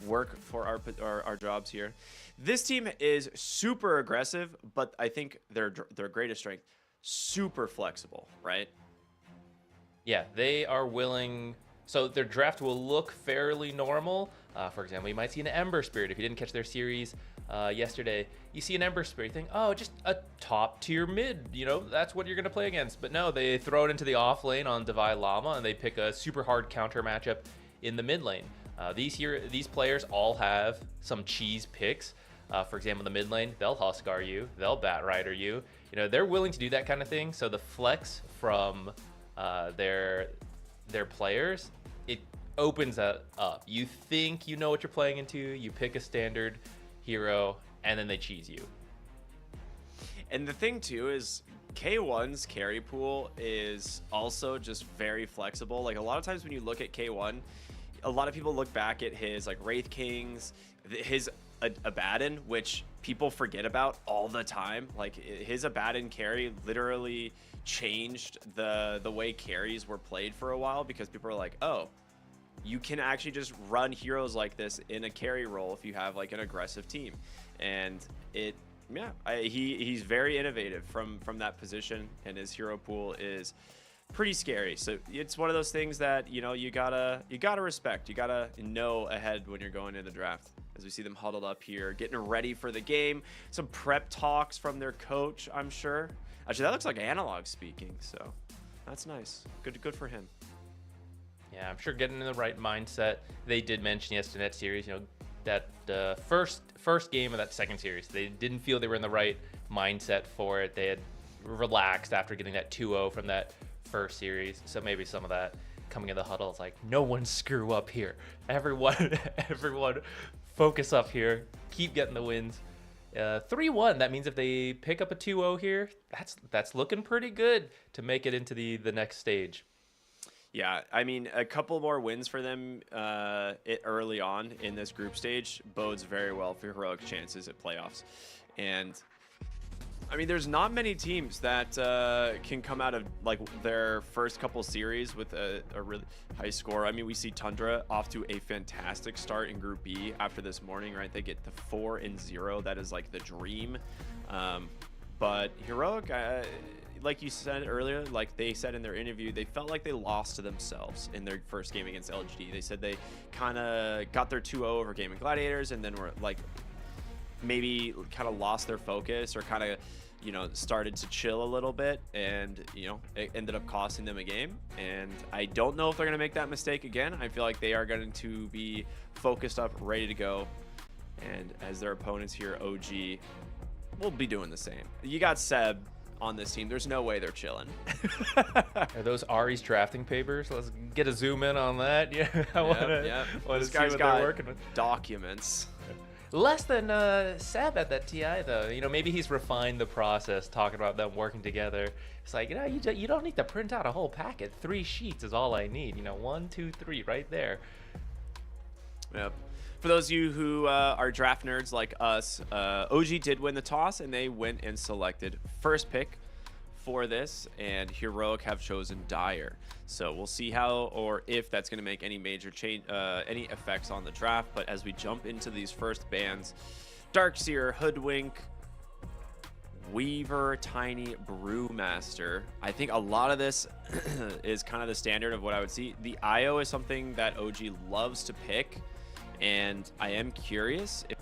work for our jobs here. This team is super aggressive, but I think their greatest strength, super flexible, right? Yeah, they are willing. So their draft will look fairly normal. For example, you might see an Ember Spirit. If you didn't catch their series yesterday, you see an Ember Spirit, you think, oh, just a top tier mid, that's what you're going to play against. But no, they throw it into the off lane on Divi Llama, and they pick a super hard counter matchup in the mid lane. These players all have some cheese picks. For example, the mid lane, they'll Huskar you, they'll Bat Rider you. They're willing to do that kind of thing. So the flex from their players, it opens that up. You think you know what you're playing into, you pick a standard hero, and then they cheese you. And the thing too is K1's carry pool is also just very flexible. Like a lot of times when you look at K1, a lot of people look back at his like Wraith Kings, his Abaddon, which people forget about all the time. Like his Abaddon carry literally changed the way carries were played for a while, because people are like, oh, you can actually just run heroes like this in a carry role if you have like an aggressive team. And he's very innovative from that position, and his hero pool is pretty scary. So it's one of those things that you gotta respect. You gotta know ahead when you're going into the draft. As we see them huddled up here, getting ready for the game. Some prep talks from their coach, I'm sure. Actually, that looks like Analog speaking, so that's nice. Good for him. Yeah, I'm sure getting in the right mindset. They did mention yesterday in that series, that first game of that second series, they didn't feel they were in the right mindset for it. They had relaxed after getting that 2-0 from that first series. So maybe some of that coming in the huddle is like, no one screw up here. Everyone focus up here. Keep getting the wins. 3-1, that means if they pick up a 2-0 here, that's looking pretty good to make it into the next stage. Yeah, I mean, a couple more wins for them early on in this group stage bodes very well for Heroic's chances at playoffs. And I mean, there's not many teams that can come out of like their first couple series with a really high score. I mean, we see Tundra off to a fantastic start in Group B after this morning, right? They get the 4-0. That is like the dream. But Heroic, like you said earlier, like they said in their interview, they felt like they lost to themselves in their first game against LGD. They said they kind of got their 2-0 over Gaming Gladiators, and then were like maybe kind of lost their focus, or kind of started to chill a little bit, and it ended up costing them a game. And I don't know if they're going to make that mistake again. I feel like they are going to be focused up, ready to go, and as their opponents here, OG, will be doing the same. You got Seb on this team. There's no way they're chilling. Are those Ari's drafting papers? Let's get a zoom in on that. Yeah, I want to This see guy's what got they're working with. documents. Less than Seb at that TI though. Maybe he's refined the process, talking about them working together. It's like, you don't need to print out a whole packet. 3 sheets is all I need. 1, 2, 3, right there. Yep. For those of you who are draft nerds like us, OG did win the toss, and they went and selected first pick for this, and Heroic have chosen Dire. So we'll see how or if that's going to make any major change, any effects on the draft. But as we jump into these first bans, Darkseer, Hoodwink, Weaver, Tiny, Brewmaster. I think a lot of this is kind of the standard of what I would see. The IO is something that OG loves to pick, and I am curious if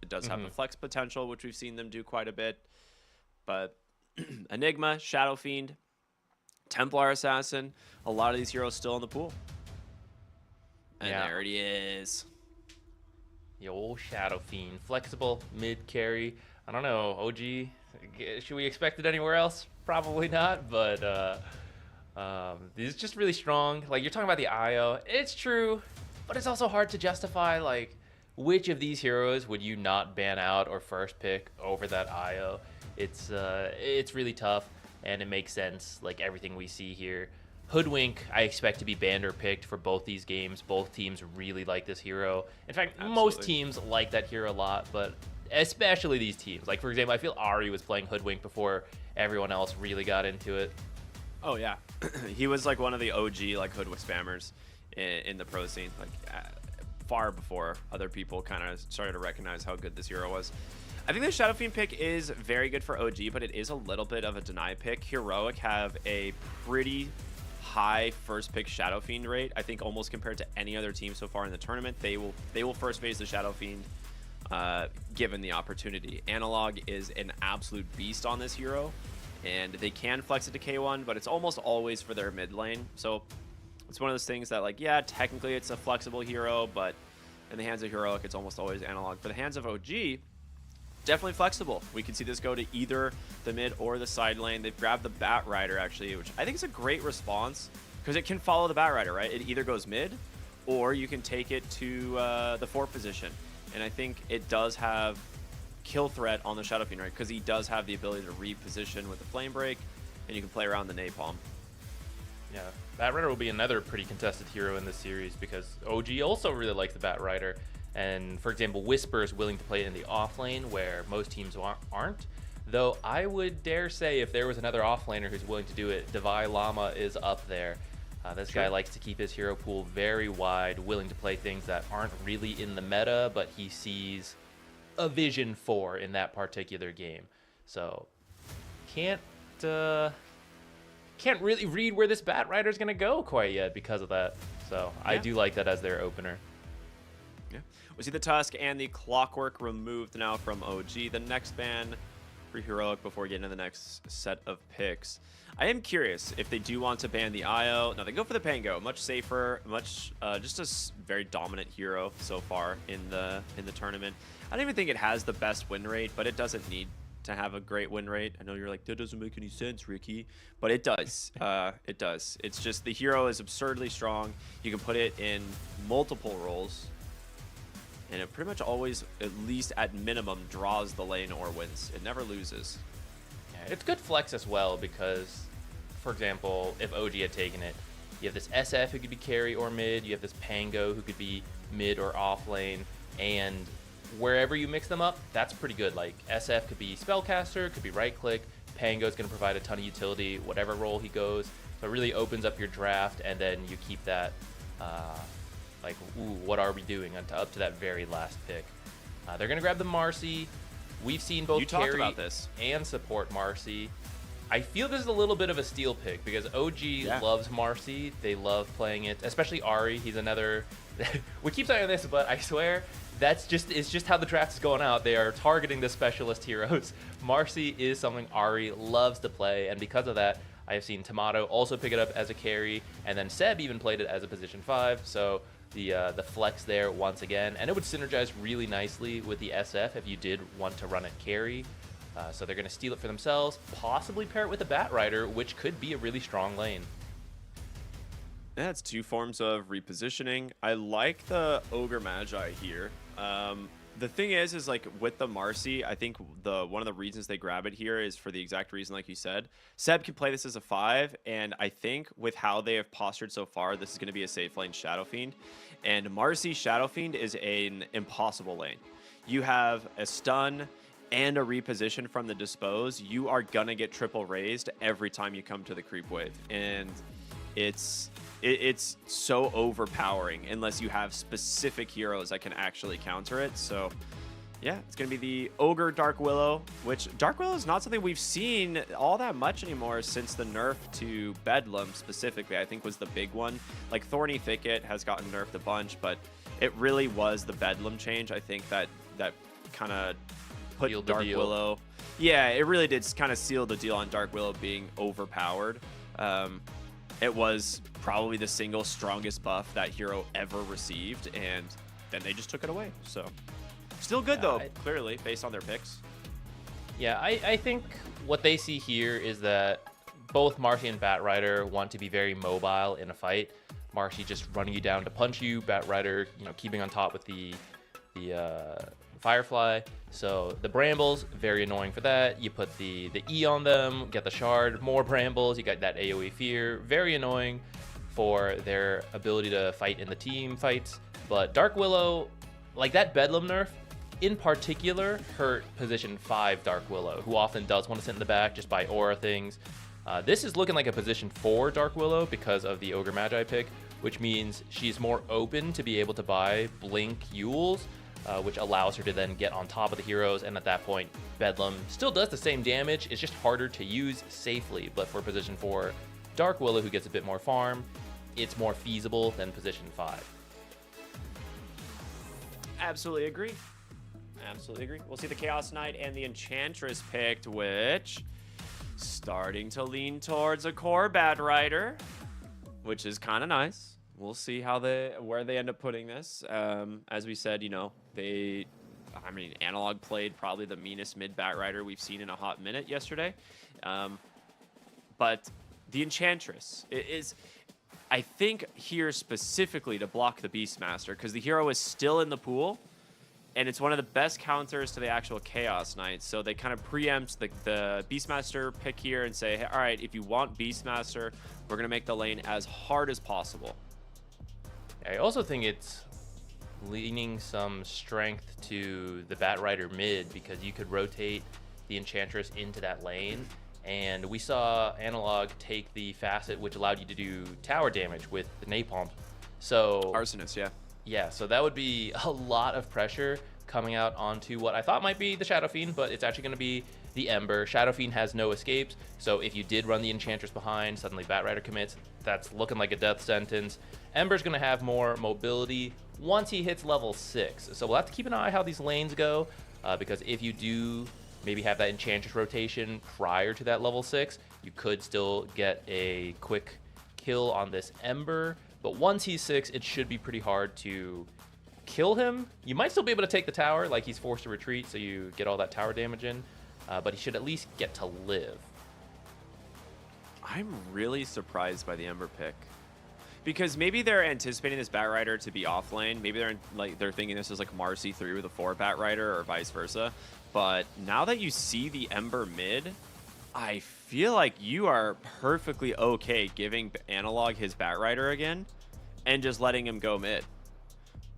it does have the flex potential, which we've seen them do quite a bit. But Enigma, Shadow Fiend, Templar Assassin, a lot of these heroes still in the pool. And there it is. The old Shadow Fiend. Flexible, mid carry. I don't know, OG, should we expect it anywhere else? Probably not, but this is just really strong. Like, you're talking about the IO. It's true, but it's also hard to justify, like, which of these heroes would you not ban out or first pick over that IO? It's really tough. And it makes sense, like everything we see here. Hoodwink, I expect to be banned or picked for both these games. Both teams really like this hero. In fact, most teams like that hero a lot, but especially these teams. Like, for example, I feel Ari was playing Hoodwink before everyone else really got into it. Oh, yeah. He was like one of the OG like Hoodwink spammers in the pro scene, like far before other people kind of started to recognize how good this hero was. I think the Shadow Fiend pick is very good for OG, but it is a little bit of a deny pick. Heroic have a pretty high first pick Shadow Fiend rate. I think almost compared to any other team so far in the tournament, they will first phase the Shadow Fiend given the opportunity. Analog is an absolute beast on this hero, and they can flex it to K1, but it's almost always for their mid lane. So it's one of those things that, like, yeah, technically it's a flexible hero, but in the hands of Heroic, it's almost always Analog. For the hands of OG, definitely flexible. We can see this go to either the mid or the side lane. They've grabbed the Bat Rider, actually, which I think is a great response because it can follow the Bat Rider, right? It either goes mid or you can take it to the 4 position. And I think it does have kill threat on the Shadow Fiend, right? Because he does have the ability to reposition with the Flame Break, and you can play around the Napalm. Yeah, Bat Rider will be another pretty contested hero in this series because OG also really likes the Bat Rider. And, for example, Whisper is willing to play it in the off lane where most teams aren't. Though I would dare say if there was another off laner who's willing to do it, Divi Llama is up there. This guy likes to keep his hero pool very wide, willing to play things that aren't really in the meta, but he sees a vision for in that particular game. So, can't really read where this Bat Rider is going to go quite yet because of that. So, I do like that as their opener. Yeah. We see the Tusk and the Clockwork removed now from OG. The next ban for Heroic before getting to the next set of picks. I am curious if they do want to ban the IO. No, they go for the Pango. Much safer, much just a very dominant hero so far in the tournament. I don't even think it has the best win rate, but it doesn't need to have a great win rate. I know you're like, that doesn't make any sense, Ricky, but it does. It does. It's just the hero is absurdly strong. You can put it in multiple roles, and it pretty much always, at least at minimum, draws the lane or wins. It never loses. Yeah, it's good flex as well because, for example, if OG had taken it, you have this SF who could be carry or mid, you have this Pango who could be mid or off lane, and wherever you mix them up, that's pretty good. Like, SF could be spellcaster, could be right click, Pango's going to provide a ton of utility, whatever role he goes. So it really opens up your draft, and then you keep that like, ooh, what are we doing up to that very last pick. They're going to grab the Marcy. We've seen both carry and support Marcy. I feel this is a little bit of a steal pick because OG loves Marcy. They love playing it, especially Ari. He's another... we keep saying this, but I swear it's just how the draft is going out. They are targeting the specialist heroes. Marcy is something Ari loves to play, and because of that, I have seen Tomato also pick it up as a carry, and then Seb even played it as a position 5, so the flex there once again, and it would synergize really nicely with the SF if you did want to run it carry. So they're going to steal it for themselves, possibly pair it with a Bat Rider, which could be a really strong lane. Yeah, it's 2 forms of repositioning. I like the Ogre Magi here. The thing is like with the Marcy, I think one of the reasons they grab it here is for the exact reason like you said. Seb can play this as a 5, and I think with how they have postured so far, this is going to be a safe lane Shadow Fiend. And Marcy Shadow Fiend is an impossible lane. You have a stun and a reposition from the dispose. You are going to get triple raised every time you come to the creep wave. And it's so overpowering unless you have specific heroes that can actually counter it. So yeah, it's going to be the Ogre Dark Willow, which Dark Willow is not something we've seen all that much anymore since the nerf to Bedlam specifically, I think was the big one. Like Thorny Thicket has gotten nerfed a bunch, but it really was the Bedlam change, I think, that kind of put Sealed the Dark deal. Willow. Yeah, it really did kind of seal the deal on Dark Willow being overpowered. It was probably the single strongest buff that hero ever received, and then they just took it away. So still good, though, clearly, based on their picks. Yeah, I think what they see here is that both Marcy and Batrider want to be very mobile in a fight. Marcy just running you down to punch you, Batrider, keeping on top with the Firefly. So the Brambles, very annoying for that. You put the E on them, get the Shard, more Brambles, you got that AoE Fear. Very annoying for their ability to fight in the team fights. But Dark Willow, like that Bedlam nerf, in particular, hurt position 5 Dark Willow, who often does want to sit in the back just by aura things. This is looking like a position 4 Dark Willow because of the Ogre Magi pick, which means she's more open to be able to buy Blink Yules, which allows her to then get on top of the heroes, and at that point, Bedlam still does the same damage, it's just harder to use safely. But for position 4 Dark Willow, who gets a bit more farm, it's more feasible than position 5. Absolutely agree. Absolutely agree. We'll see the Chaos Knight and the Enchantress picked, which starting to lean towards a core Batrider, which is kind of nice. We'll see where they end up putting this. As we said, Analog played probably the meanest mid Batrider we've seen in a hot minute yesterday. But the Enchantress is, I think, here specifically to block the Beastmaster, because the hero is still in the pool, and it's one of the best counters to the actual Chaos Knight. So they kind of preempt the Beastmaster pick here and say, hey, all right, if you want Beastmaster, we're going to make the lane as hard as possible. I also think it's leaning some strength to the Batrider mid, because you could rotate the Enchantress into that lane. And we saw Analog take the Facet, which allowed you to do tower damage with the Napalm. So Arsonist, yeah. Yeah, so that would be a lot of pressure coming out onto what I thought might be the Shadow Fiend, but it's actually going to be the Ember. Shadow Fiend has no escapes, so if you did run the Enchantress behind, suddenly Batrider commits, that's looking like a death sentence. Ember's going to have more mobility once he hits level 6, so we'll have to keep an eye how these lanes go, because if you do maybe have that Enchantress rotation prior to that level 6, you could still get a quick kill on this Ember. But once he's 6, it should be pretty hard to kill him. You might still be able to take the tower, like he's forced to retreat, so you get all that tower damage in. But he should at least get to live. I'm really surprised by the Ember pick, because maybe they're anticipating this Batrider to be off lane. Maybe they're thinking this is like Marcy 3 with a 4 Batrider or vice versa. But now that you see the Ember mid, I feel like you are perfectly okay giving Analog his Batrider again and just letting him go mid.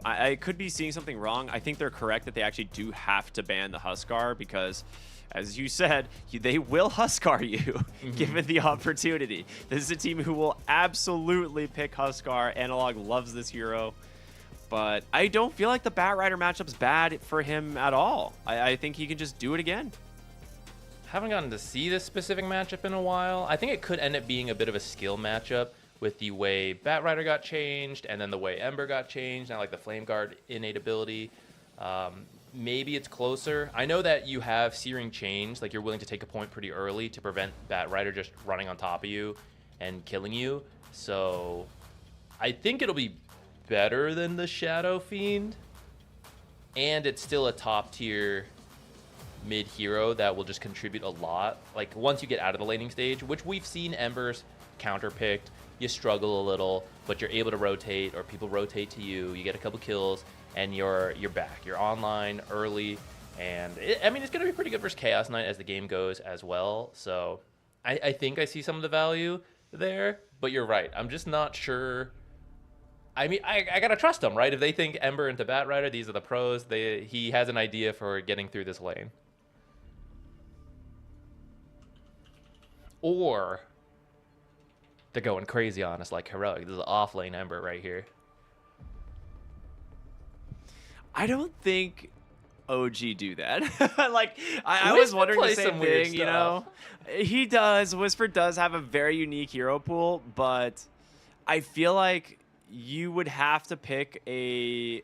I could be seeing something wrong. I think they're correct that they actually do have to ban the Huskar, because, as you said, they will Huskar you given the opportunity. This is a team who will absolutely pick Huskar. Analog loves this hero. But I don't feel like the Batrider matchup's bad for him at all. I think he can just do it again. Haven't gotten to see this specific matchup in a while. I think it could end up being a bit of a skill matchup with the way Batrider got changed and then the way Ember got changed. Now, like the Flame Guard innate ability. Maybe it's closer. I know that you have Searing Change, like you're willing to take a point pretty early to prevent Batrider just running on top of you and killing you. So I think it'll be better than the Shadow Fiend. And it's still a top tier mid hero that will just contribute a lot. Like once you get out of the laning stage, which we've seen Embers counterpicked, you struggle a little, but you're able to rotate, or people rotate to you, you get a couple kills, and you're back. You're online early, and it's going to be pretty good versus Chaos Knight as the game goes as well. So I think I see some of the value there, but you're right. I'm just not sure. I got to trust them, right? If they think Ember into Batrider, these are the pros. He has an idea for getting through this lane. Or they're going crazy on us like Heroic. This is off lane Ember right here. I don't think OG do that. Like, I was wondering the same thing, you know? He does. Whisper does have a very unique hero pool, but I feel like you would have to pick a...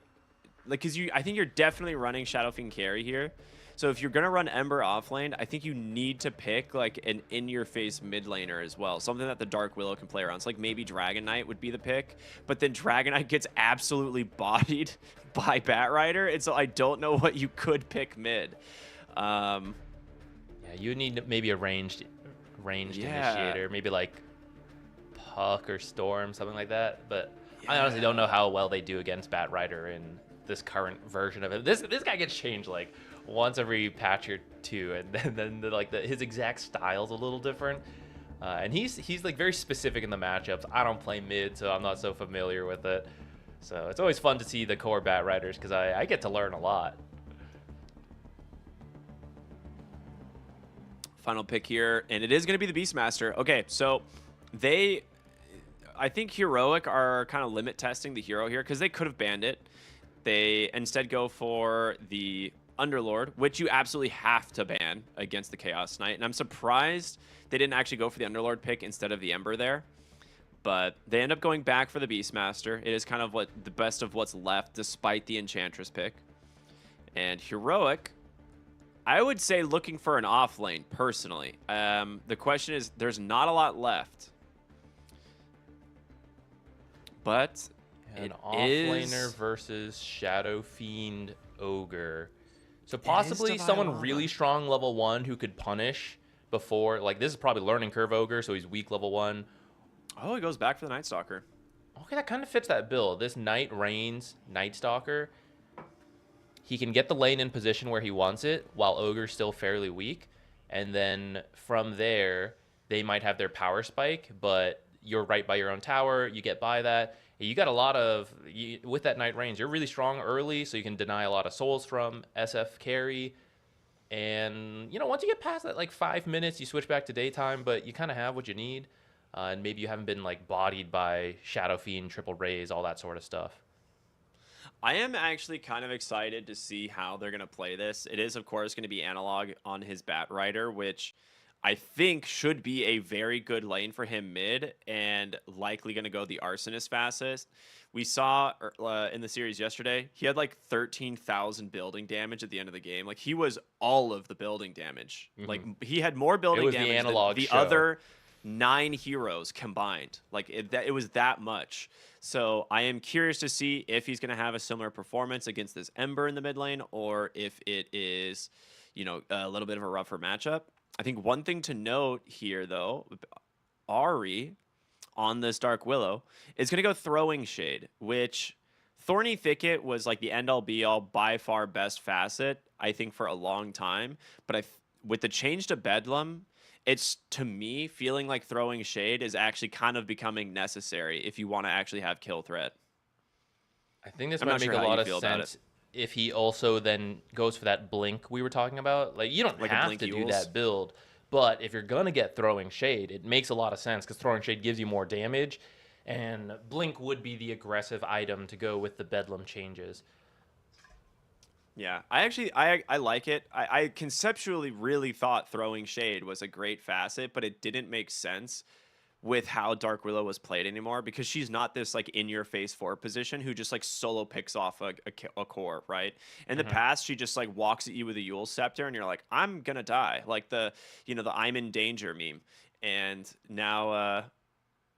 Like, because I think you're definitely running Shadow Fiend carry here. So if you're going to run Ember offlane, I think you need to pick, like, an in-your-face mid laner as well. Something that the Dark Willow can play around. So, like, maybe Dragon Knight would be the pick. But then Dragon Knight gets absolutely bodied by Batrider. And so I don't know what you could pick mid. Yeah, you need maybe a ranged initiator. Maybe, like, Puck or Storm, something like that. But I honestly don't know how well they do against Batrider in this current version of it. This guy gets changed, like, once every patch or two, and then his exact style's a little different, and he's like very specific in the matchups. I don't play mid, so I'm not so familiar with it. So it's always fun to see the core Batriders because I get to learn a lot. Final pick here, and it is going to be the Beastmaster. Okay, so I think Heroic are kind of limit testing the hero here because they could have banned it. They instead go for the Underlord, which you absolutely have to ban against the Chaos Knight. And I'm surprised they didn't actually go for the Underlord pick instead of the Ember there. But they end up going back for the Beastmaster. It is kind of the best of what's left despite the Enchantress pick. And Heroic, I would say looking for an off lane, personally. The question is, there's not a lot left. But an off-laner versus Shadow Fiend Ogre. So possibly someone really strong level 1 who could punish before. Like, this is probably learning curve Ogre, so he's weak level 1. Oh, he goes back for the Night Stalker. Okay, that kind of fits that build. This Night Reigns Night Stalker, he can get the lane in position where he wants it while Ogre's still fairly weak. And then from there, they might have their power spike, but you're right by your own tower. You get by that. You got a lot of, with that Night Reigns, you're really strong early, so you can deny a lot of souls from SF carry. And, you know, once you get past that, like, 5 minutes, you switch back to daytime, but you kind of have what you need. And maybe you haven't been, like, bodied by Shadow Fiend, triple raise, all that sort of stuff. I am actually kind of excited to see how they're going to play this. It is, of course, going to be analog on his Batrider, which I think should be a very good lane for him mid, and likely going to go the Arsonist Facet. We saw in the series yesterday, he had like 13,000 building damage at the end of the game. Like, he was all of the building damage. Like, he had more building damage than the other 9 heroes combined. Like, it was that much. So I am curious to see if he's going to have a similar performance against this Ember in the mid lane, or if it is, you know, a little bit of a rougher matchup. I think one thing to note here, though, Ahri on this Dark Willow is going to go Throwing Shade, which Thorny Thicket was like the end-all be-all, by far best Facet, I think, for a long time. But with the change to Bedlam, it's, to me, feeling like Throwing Shade is actually kind of becoming necessary if you want to actually have kill threat. I think this might make a lot of sense if he also then goes for that blink we were talking about. Like, you don't have to do that build, but if you're going to get Throwing Shade, it makes a lot of sense because Throwing Shade gives you more damage, and blink would be the aggressive item to go with the Bedlam changes. Yeah, I like it. I conceptually really thought Throwing Shade was a great Facet, but it didn't make sense with how Dark Willow was played anymore, because she's not this like in-your-face 4 position who just like solo picks off a core, right? In the past, she just like walks at you with a Yule Scepter, and you're like, I'm gonna die, like the I'm in danger meme. And now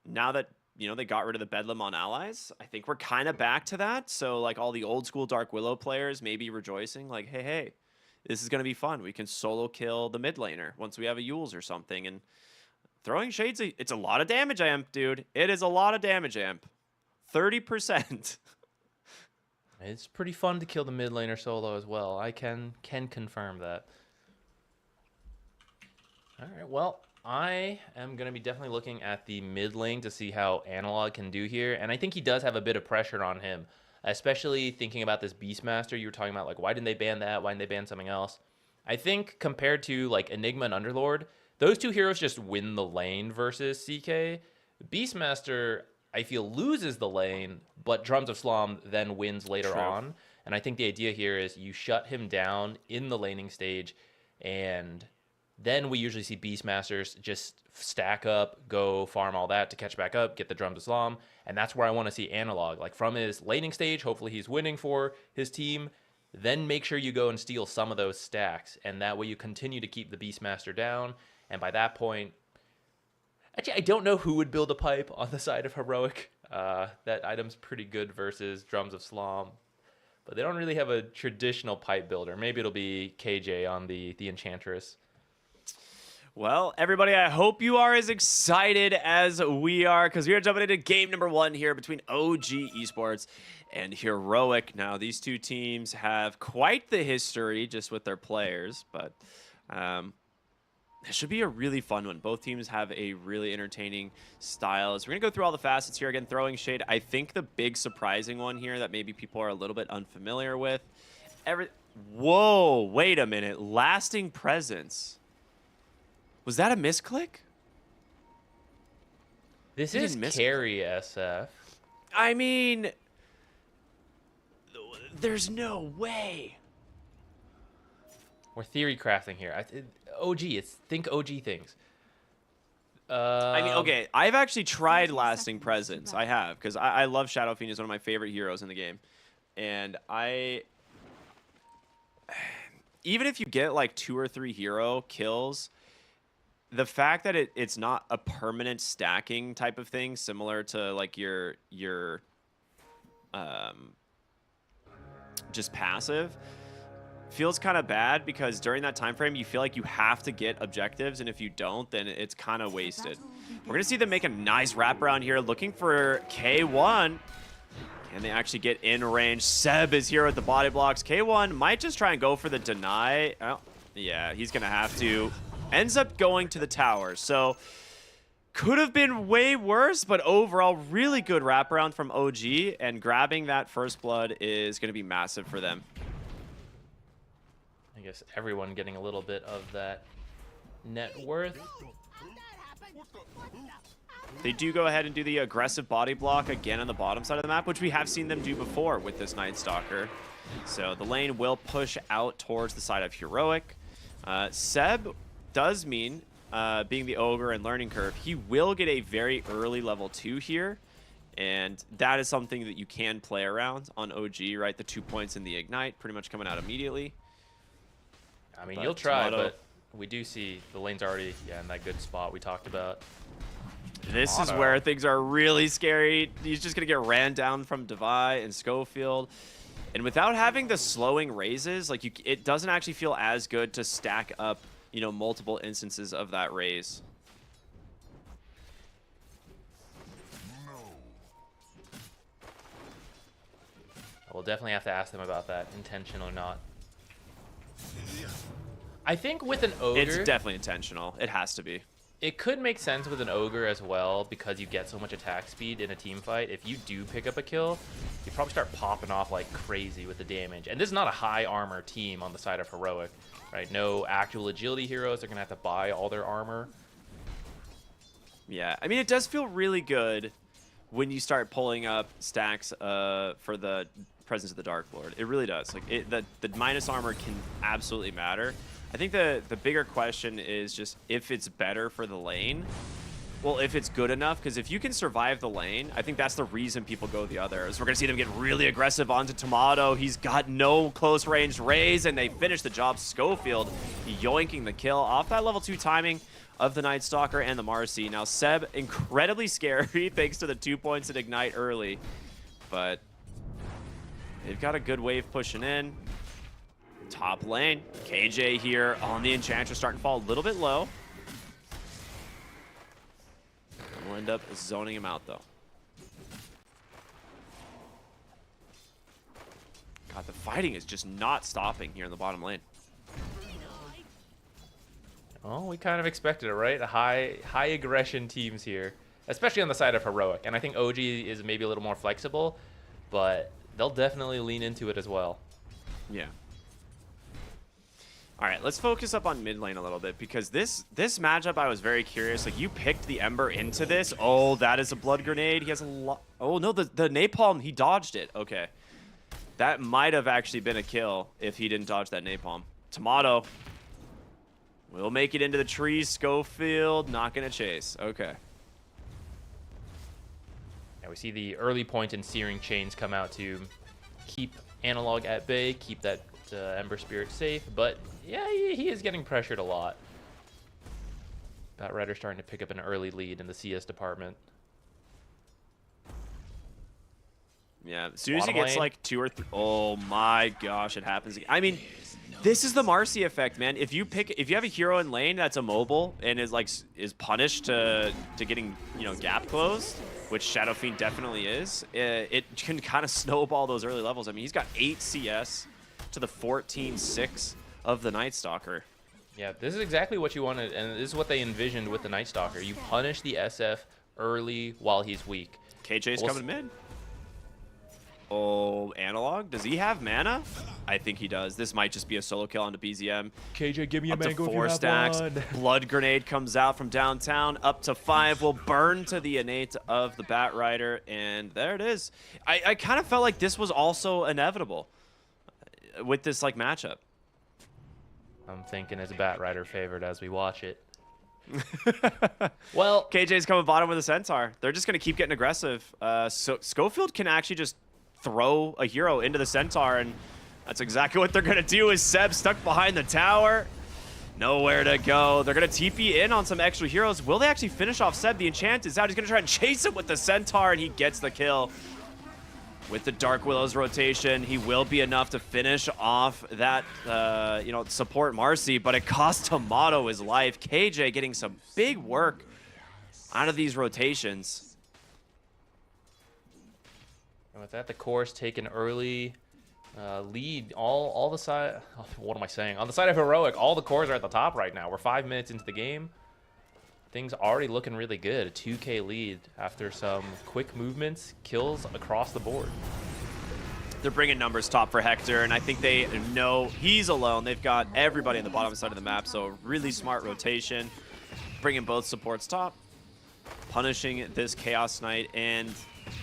that they got rid of the Bedlam on allies, I think we're kind of back to that. So like all the old school Dark Willow players may be rejoicing, like, hey, this is gonna be fun. We can solo kill the mid laner once we have a Yules or something. And Throwing Shades, it's a lot of damage amp, dude. It is a lot of damage amp. 30%. It's pretty fun to kill the mid laner solo as well. I can confirm that. All right, well, I am going to be definitely looking at the mid lane to see how Analog can do here. And I think he does have a bit of pressure on him, especially thinking about this Beastmaster. You were talking about, like, why didn't they ban that? Why didn't they ban something else? I think compared to, like, Enigma and Underlord, those 2 heroes just win the lane versus CK, Beastmaster, I feel, loses the lane, but Drums of Slom then wins later on. And I think the idea here is you shut him down in the laning stage, and then we usually see Beastmasters just stack up, go farm all that to catch back up, get the Drums of Slom. And that's where I want to see Analog. Like from his laning stage, hopefully he's winning for his team. Then make sure you go and steal some of those stacks. And that way you continue to keep the Beastmaster down. And by that point, actually, I don't know who would build a pipe on the side of Heroic. That item's pretty good versus Drums of Slom. But they don't really have a traditional pipe builder. Maybe it'll be KJ on the Enchantress. Well, everybody, I hope you are as excited as we are, because we are jumping into game number 1 here between OG Esports and Heroic. Now, these two teams have quite the history just with their players, but it should be a really fun one. Both teams have a really entertaining style. So we're going to go through all the facets here. Again, throwing shade. I think the big surprising one here that maybe people are a little bit unfamiliar with. Whoa, wait a minute. Lasting Presence. Was that a misclick? This is carry SF. I mean, there's no way. We're theory crafting here. Think OG things. I mean, okay, I've actually tried Lasting Presence. I have, because I love Shadow Fiend. Is one of my favorite heroes in the game. And even if you get like 2 or 3 hero kills, the fact that it's not a permanent stacking type of thing, similar to like your just passive, feels kind of bad, because during that time frame you feel like you have to get objectives, and if you don't, then it's kind of wasted. We're gonna see them make a nice wraparound here, looking for K1. Can they actually get in range? Seb is here at the body blocks. K1 might just try and go for the deny. Oh, yeah, he's gonna have to. Ends up going to the tower, so could have been way worse, but overall really good wraparound from OG, and grabbing that first blood is going to be massive for them. I guess everyone getting a little bit of that net worth. They do go ahead and do the aggressive body block again on the bottom side of the map, which we have seen them do before with this Night Stalker. So the lane will push out towards the side of Heroic. Seb does mean, being the Ogre and learning curve, he will get a very early level 2 here, and that is something that you can play around on OG, right? The 2 points in the Ignite pretty much coming out immediately. I mean, you'll try, but we do see the lane's already in that good spot we talked about. This is where things are really scary. He's just going to get ran down from Divi and Schofield. And without having the slowing raises, like it doesn't actually feel as good to stack up, you know, multiple instances of that raise. We'll definitely have to ask them about that, intentional or not. I think with an Ogre... It's definitely intentional. It has to be. It could make sense with an Ogre as well, because you get so much attack speed in a team fight. If you do pick up a kill, you probably start popping off like crazy with the damage. And this is not a high armor team on the side of Heroic, right? No actual agility heroes. They're going to have to buy all their armor. Yeah, I mean, it does feel really good when you start pulling up stacks for the Presence of the Dark Lord. It really does. Like the minus armor can absolutely matter. I think the bigger question is just if it's better for the lane. Well, if it's good enough, because if you can survive the lane, I think that's the reason people go the other. So we're going to see them get really aggressive onto Tomato. He's got no close range raise, and they finish the job. Schofield yoinking the kill off that level 2 timing of the Night Stalker and the Marcy. Now, Seb, incredibly scary thanks to the 2 points at Ignite early, but they've got a good wave pushing in. Top lane, KJ here on the Enchantress, starting to fall a little bit low. We'll end up zoning him out, though. God, the fighting is just not stopping here in the bottom lane. Oh, we kind of expected it, right? High aggression teams here, especially on the side of Heroic. And I think OG is maybe a little more flexible, but they'll definitely lean into it as well. Yeah. All right, let's focus up on mid lane a little bit because this matchup I was very curious. Like you picked the Ember into this. Oh, that is a blood grenade. He has a lot. Oh no, the napalm, he dodged it. Okay. That might have actually been a kill if he didn't dodge that napalm. Tomato will make it into the trees. Schofield not gonna chase. Okay. Yeah, we see the early point and Searing Chains come out to keep Analog at bay, keep that Ember Spirit safe, but yeah, he is getting pressured a lot. Batrider starting to pick up an early lead in the CS department. Yeah, as soon as he gets like 2 or 3, oh my gosh, it happens again. I mean, this is the Marcy effect, man. If you have a hero in lane that's immobile and is punished to getting, you know, gap closed, which Shadow Fiend definitely is, it can kind of snowball those early levels. I mean, he's got 8 CS to the 14-6 of the Night Stalker. Yeah, this is exactly what you wanted, and this is what they envisioned with the Night Stalker. You punish the SF early while he's weak. KJ's coming mid. Oh, Analog, does he have mana? I think he does. This might just be a solo kill onto BZM. KJ, give me a mango if you up to 4 have stacks. one. Blood grenade comes out from downtown. Up to 5 will burn to the innate of the Batrider, and there it is. I kind of felt like this was also inevitable with this like matchup. I'm thinking it's Batrider favored as we watch it. Well, KJ's coming bottom with a Centaur. They're just going to keep getting aggressive. So Schofield can actually just throw a hero into the Centaur, and that's exactly what they're going to do. Is Seb stuck behind the tower? Nowhere to go. They're going to TP in on some extra heroes. Will they actually finish off Seb? The enchant is out. He's going to try and chase him with the Centaur, and he gets the kill. With the Dark Willows rotation, he will be enough to finish off that, you know, support Marcy, but it cost Tomato his life. KJ getting some big work out of these rotations. And with that, the course take an early lead. All the side, what am I saying? On the side of Heroic, all the cores are at the top right now. We're 5 minutes into the game. Things already looking really good. A 2K lead after some quick movements, kills across the board. They're bringing numbers top for Hector, and I think they know he's alone. They've got everybody on the bottom side of the map, so really smart rotation. Bringing both supports top, punishing this Chaos Knight, and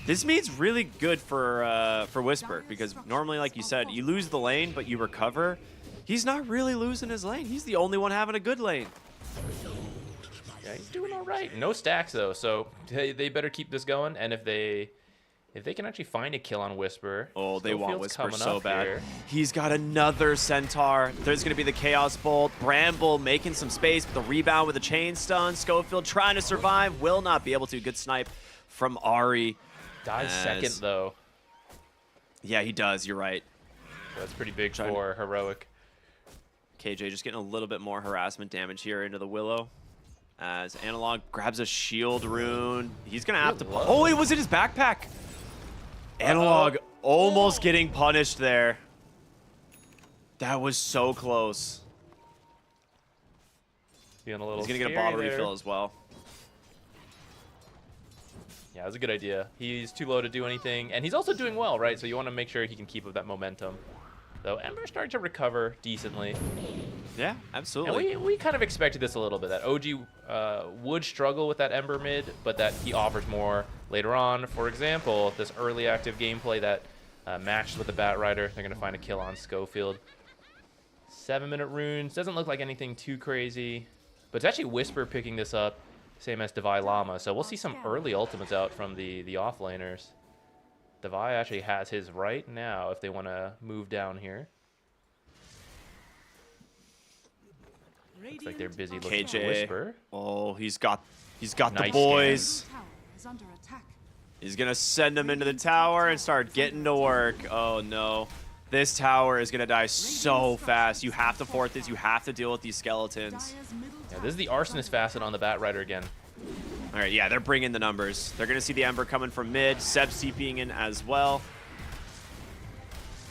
this means really good for Whisper, because normally, like you said, you lose the lane, but you recover. He's not really losing his lane. He's the only one having a good lane. Yeah, he's doing all right. No stacks though, so they better keep this going. And if they can actually find a kill on Whisper, oh, they want Whisper so bad. Here. He's got another Centaur. There's gonna be the Chaos Bolt. Bramble making some space, but the rebound with the chain stun. Schofield trying to survive, will not be able to. Good snipe from Ari. Dies second though. Yeah, he does. You're right. So that's pretty big for Heroic. KJ just getting a little bit more harassment damage here into the Willow. As Analog grabs a shield rune. He's going to have to... Oh, it was in his backpack. Analog almost getting punished there. That was so close. Feeling a little He's going to get a bottle refill as well. Yeah, that's a good idea. He's too low to do anything, and he's also doing well, right? So you want to make sure he can keep up that momentum. Though Ember's starting to recover decently. Yeah, absolutely. And we kind of expected this a little bit, that OG would struggle with that Ember mid, but that he offers more later on. For example, this early active gameplay that matched with the Batrider, they're going to find a kill on Schofield. 7-minute runes, doesn't look like anything too crazy, but it's actually Whisper picking this up, same as Divi Llama. So we'll see some early ultimates out from the offlaners. Divi actually has his right now if they want to move down here. Looks like they're busy looking for Whisper. Oh, he's got Nice the boys. He's gonna send them into the tower and start getting to work. Oh no. This tower is gonna die so fast. You have to fort this, you have to deal with these skeletons. Yeah, this is the Arsonist facet on the Batrider again. All right, yeah, they're bringing the numbers. They're gonna see the Ember coming from mid, Seb TPing in as well.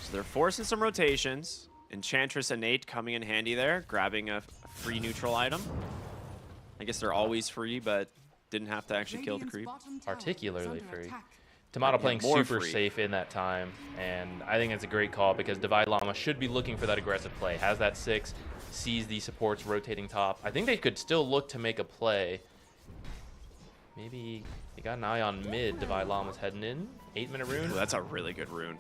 So they're forcing some rotations. Enchantress Innate coming in handy there, grabbing a free neutral item. I guess they're always free, but didn't have to actually kill the creep. Particularly free. Tomato playing super safe in that time, and I think it's a great call because Divi Llama should be looking for that aggressive play. Has that 6, sees the supports rotating top. I think they could still look to make a play. Maybe they got an eye on mid. Divi Llama's heading in. 8-minute rune. Ooh, that's a really good rune.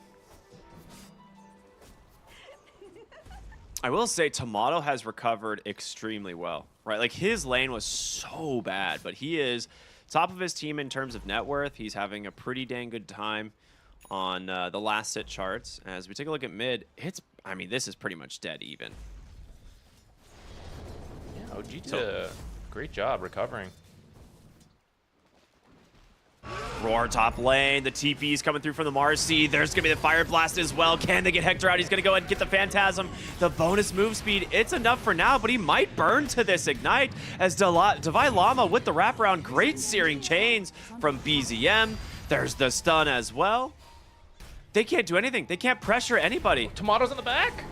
I will say Tomato has recovered extremely well, right? Like his lane was so bad, but he is top of his team in terms of net worth. He's having a pretty dang good time on the last sit charts. As we take a look at mid, I mean, this is pretty much dead even. Yeah, OG did a great job recovering. Roar top lane, the TP's coming through from the Marcy. There's going to be the Fire Blast as well. Can they get Hector out? He's going to go ahead and get the Phantasm. The bonus move speed, it's enough for now, but he might burn to this Ignite as Divi Llama with the wraparound. Great Searing Chains from BZM. There's the stun as well. They can't do anything. They can't pressure anybody. Tomatoes in the back.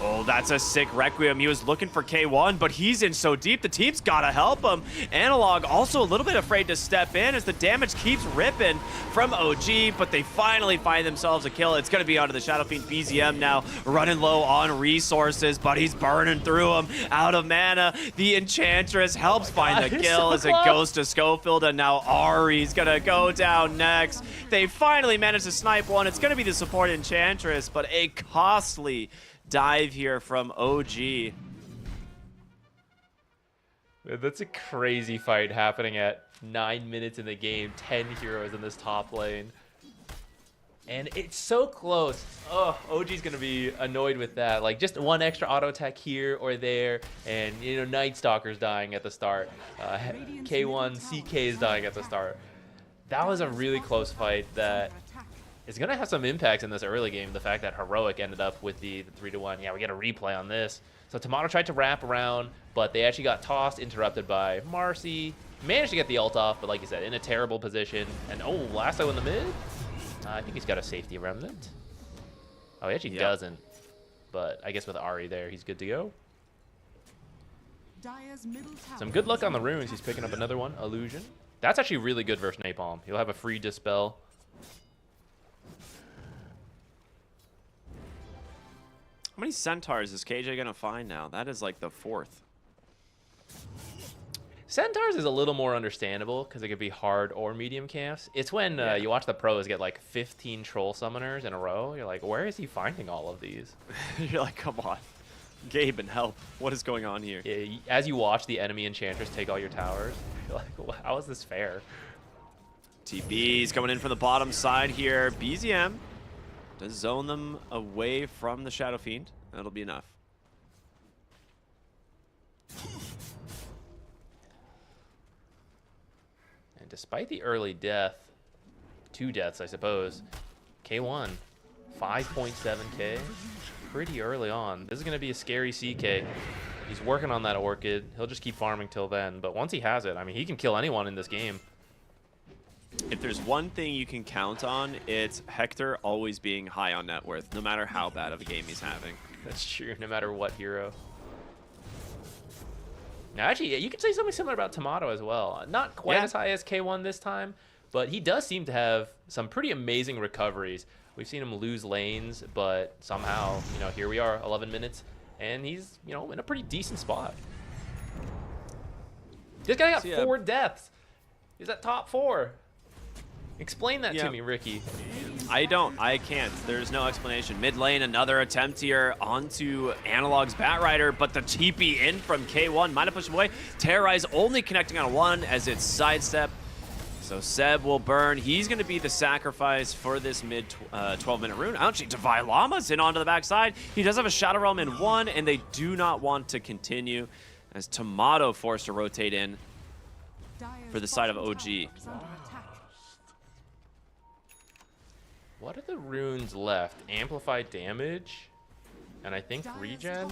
Oh, that's a sick Requiem. He was looking for K1, but he's in so deep, the team's gotta help him. Analog also a little bit afraid to step in as the damage keeps ripping from OG, but they finally find themselves a kill. It's gonna be onto the Shadow Fiend. BZM now running low on resources, but he's burning through them. Out of mana, the Enchantress helps find the kill as it goes to Schofield, and now Ari's gonna go down next. They finally managed to snipe one. It's gonna be the support Enchantress, but a costly dive here from OG. That's a crazy fight happening at 9 minutes in the game. 10 heroes in this top lane. And it's so close. Oh, OG's going to be annoyed with that. Like, just one extra auto attack here or there. And, you know, Night Stalker's dying at the start. K1, CK is dying at the start. That was a really close fight that is going to have some impacts in this early game. The fact that Heroic ended up with the 3-1. Yeah, we get a replay on this. So Tomato tried to wrap around, but they actually got tossed, interrupted by Marcy. Managed to get the ult off, but like you said, in a terrible position. And oh, Lasso in the mid? I think he's got a safety remnant. Oh, he actually doesn't. But I guess with Ari there, he's good to go. Some good luck on the runes. He's picking up another one, Illusion. That's actually really good versus Napalm. He'll have a free Dispel. How many Centaurs is KJ gonna find now? That is like the 4th. Centaurs is a little more understandable because it could be hard or medium camps. It's when you watch the pros get like 15 troll summoners in a row. You're like, where is he finding all of these? You're like, come on. Gabe and help. What is going on here? Yeah, as you watch the enemy Enchantress take all your towers, you're like, well, how is this fair? TP's coming in from the bottom side here. BZM does zone them away from the Shadow Fiend. That'll be enough. And despite the early death, 2 deaths, I suppose, K1, 5.7k, pretty early on. This is going to be a scary CK. He's working on that Orchid. He'll just keep farming till then. But once he has it, I mean, he can kill anyone in this game. If there's one thing you can count on, it's Hector always being high on net worth, no matter how bad of a game he's having. That's true, no matter what hero. Now, actually, you could say something similar about Tomato as well. Not quite as high as K1 this time, but he does seem to have some pretty amazing recoveries. We've seen him lose lanes, but somehow, you know, here we are, 11 minutes, and he's, you know, in a pretty decent spot. This guy got 4 deaths. He's at top 4. Explain that to me, Ricky. I can't. There's no explanation. Mid lane, another attempt here onto Analog's Batrider, but the TP in from K1 might have pushed him away. Terrorize only connecting on 1 as it's sidestep. So Seb will burn. He's going to be the sacrifice for this mid 12-minute rune. Actually, Divi Llama's in onto the backside. He does have a Shadow Realm in 1, and they do not want to continue as Tomato forced to rotate in for the side of OG. What are the runes left? Amplified damage, and I think regen?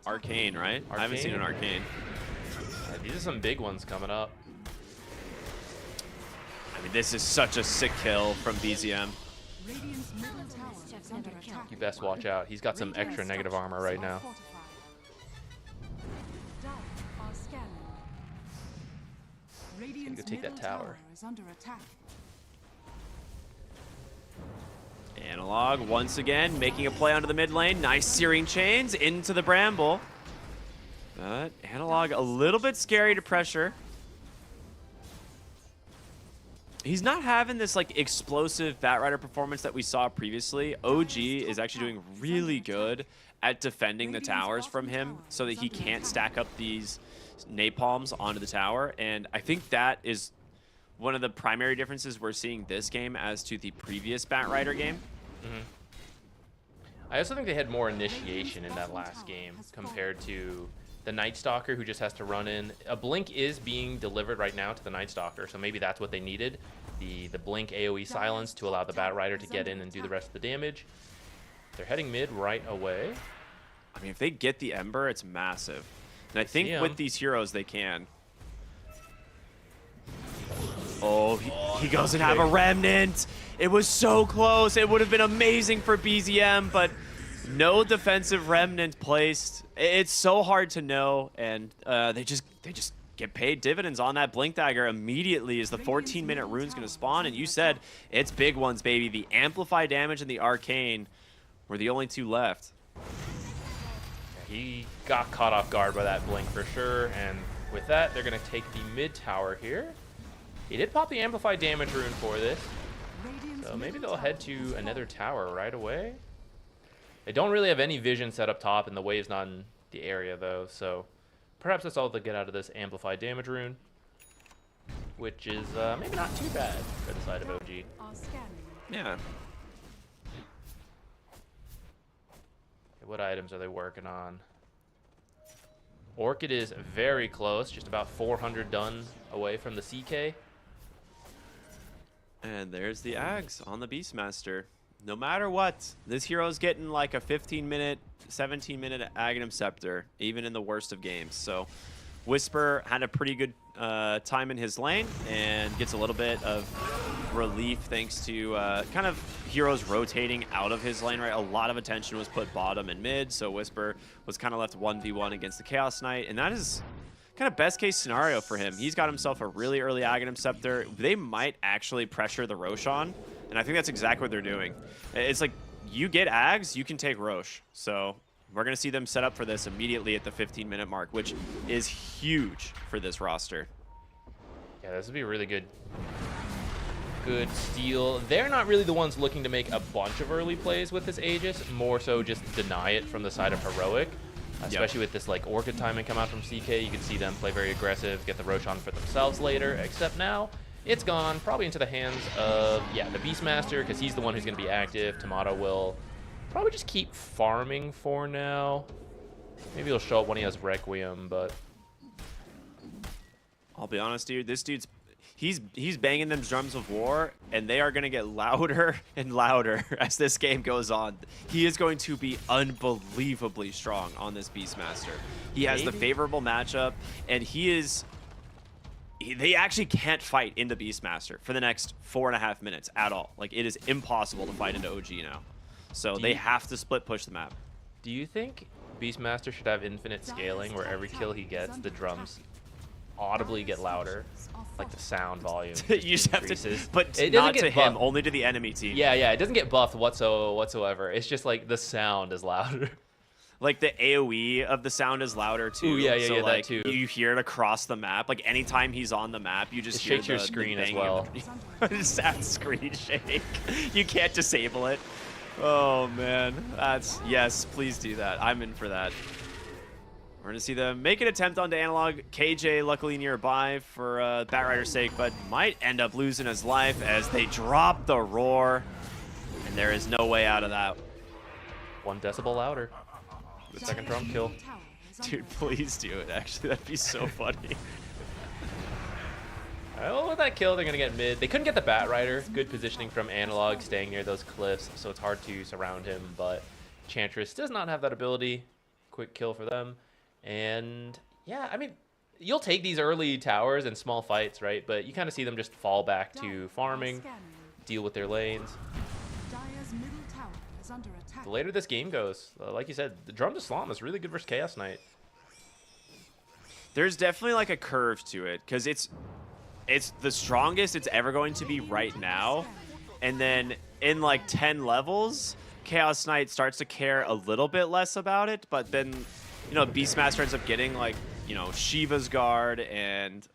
Arcane, right? I haven't seen an Arcane. These are some big ones coming up. I mean, this is such a sick kill from BZM. You best watch out. He's got some extra negative armor right now. He's gonna go take that tower. Analog once again making a play onto the mid lane. Nice searing chains into the Bramble. But Analog a little bit scary to pressure. He's not having this like explosive Batrider performance that we saw previously. OG is actually doing really good at defending the towers from him so that he can't stack up these napalms onto the tower. And I think that is one of the primary differences we're seeing this game as to the previous Batrider game. I also think they had more initiation in that last game compared to the Night Stalker, who just has to run in. A blink is being delivered right now to the Night Stalker, so maybe that's what they needed. The blink AoE silence to allow the Batrider to get in and do the rest of the damage. They're heading mid right away. I mean, if they get the Ember, it's massive. And I think with these heroes, they can. Oh, he doesn't have a Remnant. It was so close. It would have been amazing for BZM, but no defensive Remnant placed. It's so hard to know, and they just get paid dividends on that Blink Dagger immediately as the 14-minute rune's going to spawn. And you said it's big ones, baby. The Amplify damage and the Arcane were the only two left. He got caught off guard by that blink for sure, and with that, they're going to take the mid tower here. He did pop the Amplify damage rune for this, so maybe they'll head to another tower right away. They don't really have any vision set up top, and the wave's not in the area, though, so perhaps that's all they'll get out of this Amplify damage rune, which is maybe not too bad for the side of OG. Yeah. What items are they working on? Orchid is very close, just about 400 done away from the CK. And there's the Ags on the Beastmaster. No matter what, this hero's getting like a 15-minute, 17-minute Aghanim Scepter, even in the worst of games. So Whisper had a pretty good time in his lane and gets a little bit of relief thanks to kind of heroes rotating out of his lane, right? A lot of attention was put bottom and mid, so Whisper was kind of left 1v1 against the Chaos Knight, and that is kind of best case scenario for him. He's got himself a really early Aghanim Scepter. They might actually pressure the Roshan, and I think that's exactly what they're doing. It's like, you get Ags, you can take Rosh. So we're going to see them set up for this immediately at the 15-minute mark, which is huge for this roster. Yeah, this would be a really good steal. They're not really the ones looking to make a bunch of early plays with this Aegis, more so just deny it from the side of Heroic. Especially with this like Orchid timing come out from CK, you can see them play very aggressive, get the Roshan for themselves later, except now it's gone probably into the hands of, yeah, the Beastmaster, because he's the one who's going to be active. Tomato will probably just keep farming for now. Maybe he'll show up when he has Requiem, but I'll be honest, dude, this dude's he's banging them drums of war, and they are going to get louder and louder as this game goes on. He is going to be unbelievably strong on this Beastmaster. He has the favorable matchup, and they actually can't fight into Beastmaster for the next 4.5 minutes at all. Like, it is impossible to fight into OG now. So they have to split push the map. Do you think Beastmaster should have infinite scaling where every kill he gets, the drums audibly get louder? Like the sound volume you just have to, but it not to him, only to the enemy team. Yeah, it doesn't get buffed whatsoever. It's just like the sound is louder. Like the AoE of the sound is louder too. Ooh, yeah, so like, that too. You hear it across the map. Like anytime he's on the map, you just hear shakes your screen as well. Just have screen shake. You can't disable it. Oh man, yes. Please do that. I'm in for that. We're going to see them make an attempt onto Analog. KJ luckily nearby for Batrider's sake, but might end up losing his life as they drop the roar. And there is no way out of that. 1 decibel louder. The second drum kill. Dude, please do it. Actually, that'd be so funny. Well, with that kill, they're going to get mid. They couldn't get the Batrider. Good positioning from Analog, staying near those cliffs, so it's hard to surround him, but Chantress does not have that ability. Quick kill for them. And yeah, I mean, you'll take these early towers and small fights, right? But you kind of see them just fall back to farming, deal with their lanes. The later this game goes, like you said, the Drum to Slom is really good versus Chaos Knight. There's definitely like a curve to it, because it's the strongest it's ever going to be right now. And then in like 10 levels, Chaos Knight starts to care a little bit less about it, but then, you know, Beastmaster ends up getting like, you know, Shiva's Guard, and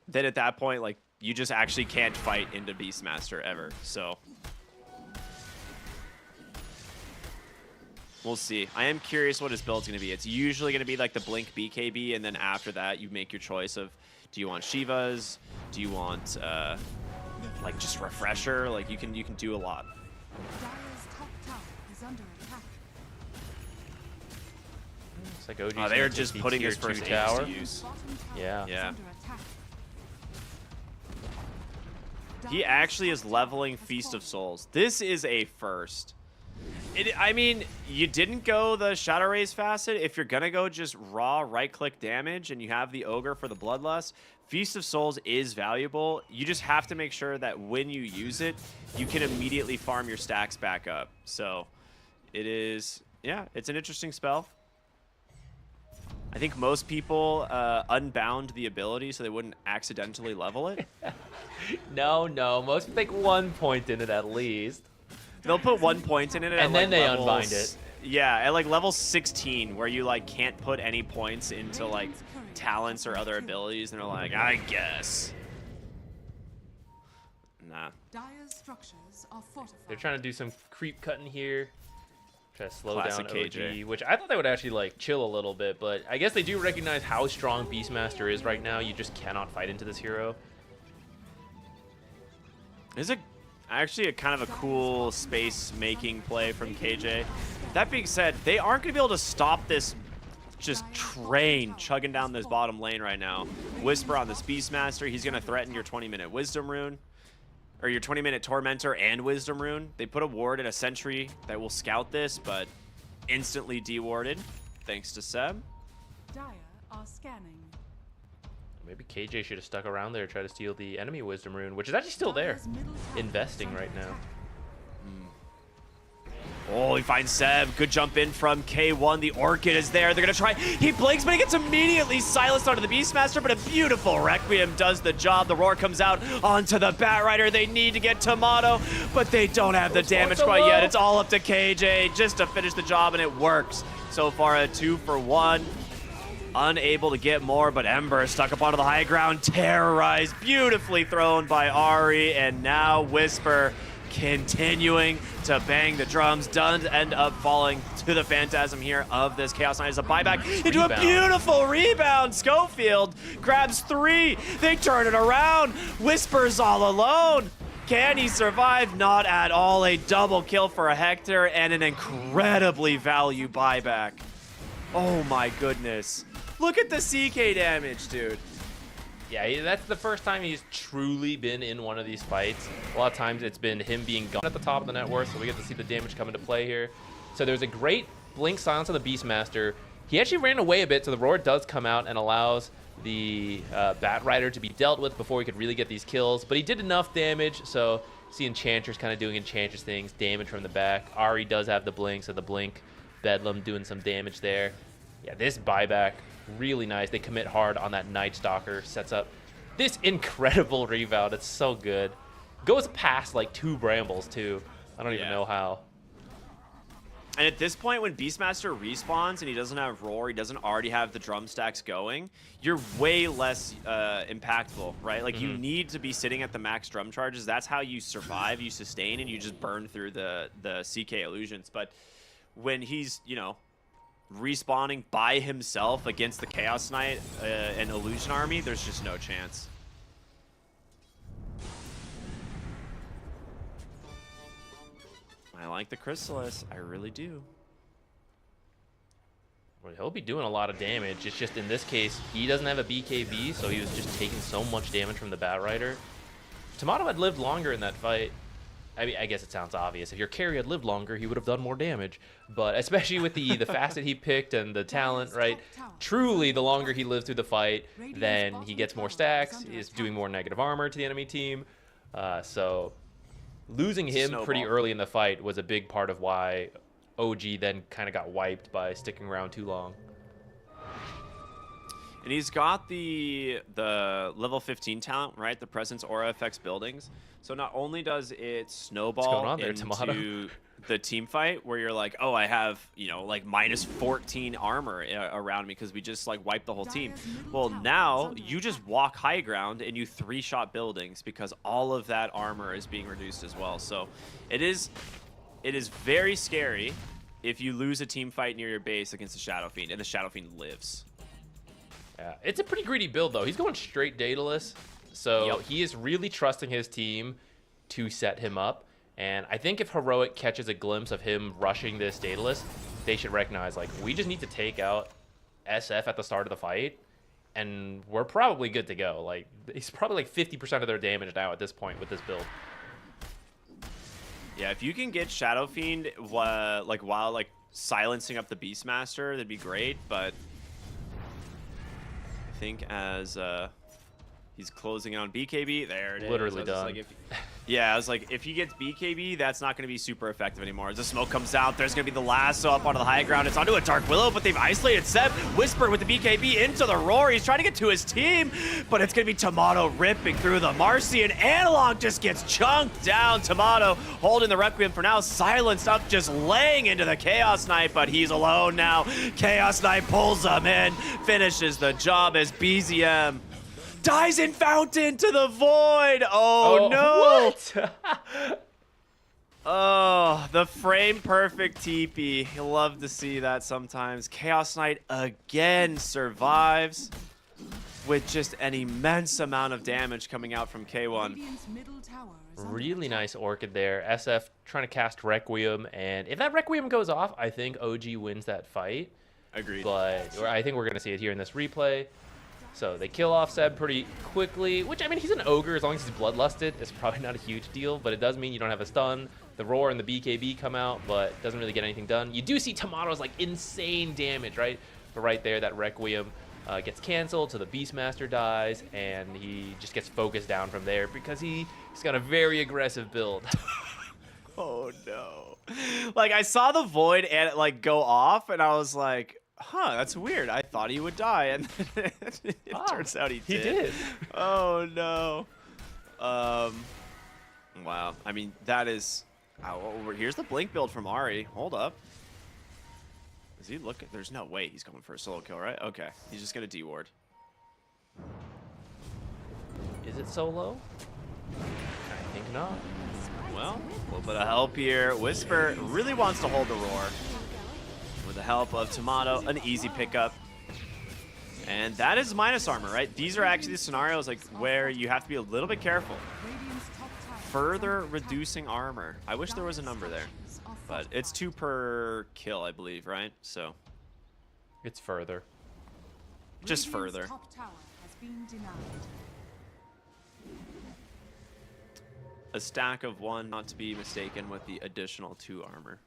then at that point, like, you just actually can't fight into Beastmaster ever, so. We'll see. I am curious what his build's going to be. It's usually going to be like the Blink BKB, and then after that, you make your choice of, do you want Shivas? Do you want, like, just Refresher? Like, you can do a lot. It's like OG. They're just putting his first tower to use. Yeah. Yeah. He actually is leveling Feast of Souls. This is a first. I mean, you didn't go the Shadow Rays Facet. If you're going to go just raw right-click damage and you have the Ogre for the Bloodlust, Feast of Souls is valuable. You just have to make sure that when you use it, you can immediately farm your stacks back up. So it is, yeah, it's an interesting spell. I think most people unbound the ability so they wouldn't accidentally level it. No, most think 1 point in it at least. They'll put 1 point in it, and then like they levels, unbind it. Yeah, at like level 16, where you like can't put any points into like talents or other abilities, and they're like, I guess. Nah. Dire's structures are fortified. They're trying to do some creep cutting here. Try to slow Classic down OG, KJ. which I thought they would actually like chill a little bit, but I guess they do recognize how strong Beastmaster is right now. You just cannot fight into this hero. Is it actually a kind of a cool space making play from KJ? That being said, they aren't going to be able to stop this just train chugging down this bottom lane right now. Whisper on this Beastmaster. He's going to threaten your 20-minute Wisdom Rune. Or your 20-minute Tormentor and Wisdom Rune. They put a ward and a Sentry that will scout this, but instantly dewarded, thanks to Seb. Dire are scanning. Maybe KJ should have stuck around there to try to steal the enemy Wisdom Rune, which is actually still there, investing right now. Oh, he finds Seb. Good jump in from K1. The Orchid is there. They're going to try. He blinks, but he gets immediately silenced onto the Beastmaster, but a beautiful Requiem does the job. The Roar comes out onto the Batrider. They need to get Tomato, but they don't have the damage quite yet. It's all up to KJ just to finish the job, and it works. So far, a 2-for-1. Unable to get more, but Ember stuck up onto the high ground. Terrorized, beautifully thrown by Ari, and now Whisper continuing to bang the drums. Does end up falling to the Phantasm here of this Chaos Knight as a buyback into a beautiful rebound. Schofield grabs 3. They turn it around. Whisper's all alone. Can he survive? Not at all. A double kill for a Hector and an incredibly value buyback. Oh my goodness. Look at the CK damage, dude. Yeah, that's the first time he's truly been in one of these fights. A lot of times it's been him being gone at the top of the net worth, so we get to see the damage come into play here. So there's a great blink silence on the Beastmaster. He actually ran away a bit, so the Roar does come out and allows the Batrider to be dealt with before he could really get these kills. But he did enough damage, so see Enchantress kind of doing Enchantress things, damage from the back. Ari does have the blink, so the blink, Bedlam doing some damage there. Yeah, this buyback, really nice. They commit hard on that Night Stalker, sets up this incredible rebound. It's so good. Goes past like 2 Brambles too. I don't even know how. And at this point, when Beastmaster respawns and he doesn't have Roar, he doesn't already have the drum stacks going, you're way less impactful, right? Like, you need to be sitting at the max drum charges. That's how you survive, you sustain, and you just burn through the CK illusions. But when he's, you know, respawning by himself against the Chaos Knight and Illusion Army, there's just no chance. I like the Chrysalis. I really do. Well, he'll be doing a lot of damage. It's just in this case, he doesn't have a BKB, so he was just taking so much damage from the Batrider. Tomato had lived longer in that fight. I mean, I guess it sounds obvious. If your carry had lived longer, he would have done more damage. But especially with the Facet he picked and the talent, right? Truly, the longer he lived through the fight, then he gets more stacks, is doing more negative armor to the enemy team. So losing him pretty early in the fight was a big part of why OG then kind of got wiped by sticking around too long. And he's got the level 15 talent, right? The presence aura affects buildings. So not only does it snowball into the team fight where you're like, oh, I have, you know, like minus 14 armor around me because we just like wiped the whole team. Well, now you just walk high ground and you 3-shot buildings because all of that armor is being reduced as well. So it is very scary if you lose a team fight near your base against the Shadow Fiend and the Shadow Fiend lives. Yeah, it's a pretty greedy build though. He's going straight Daedalus, so he is really trusting his team to set him up. And I think if Heroic catches a glimpse of him rushing this Daedalus, they should recognize, like, we just need to take out SF at the start of the fight, and we're probably good to go. Like, he's probably like 50% of their damage now at this point with this build. Yeah, if you can get Shadow Fiend while silencing up the Beastmaster, that'd be great. But I think as he's closing in on BKB, there it is. Literally done. Yeah, I was like, if he gets BKB, that's not going to be super effective anymore. As the smoke comes out, there's going to be the lasso up onto the high ground. It's onto a Dark Willow, but they've isolated Seb. Whisper with the BKB into the roar. He's trying to get to his team, but it's going to be Tomato ripping through the Marcy, and Analog just gets chunked down. Tomato holding the Requiem for now, silenced up, just laying into the Chaos Knight, but he's alone now. Chaos Knight pulls him in, finishes the job as BZM dies in Fountain to the void. Oh no. What? Oh, the frame perfect TP. You'll love to see that sometimes. Chaos Knight again survives with just an immense amount of damage coming out from K1. Really nice Orchid there. SF trying to cast Requiem, and if that Requiem goes off, I think OG wins that fight. Agreed. But I think we're going to see it here in this replay. So they kill off Seb pretty quickly, which, I mean, he's an ogre. As long as he's bloodlusted, it's probably not a huge deal, but it does mean you don't have a stun. The roar and the BKB come out, but doesn't really get anything done. You do see Tomato's like insane damage, right? But right there, that Requiem gets canceled, so the Beastmaster dies, and he just gets focused down from there because he's got a very aggressive build. Oh no. Like, I saw the void and it like go off, and I was like, huh, that's weird. I thought he would die, and it turns out he did. He did. Oh no. Wow. I mean, that is. Here's the blink build from Ari. Hold up. Is he looking? There's no way he's going for a solo kill, right? Okay. He's just gonna D-ward. Is it solo? I think not. Well, a little bit of help here. Whisper really wants to hold the roar. With the help of Tomato, an easy pickup. And that is minus armor, right? These are actually the scenarios like where you have to be a little bit careful. Further reducing armor. I wish there was a number there. But it's 2 per kill, I believe, right? So it's further. Just further. A stack of 1, not to be mistaken with the additional 2 armor.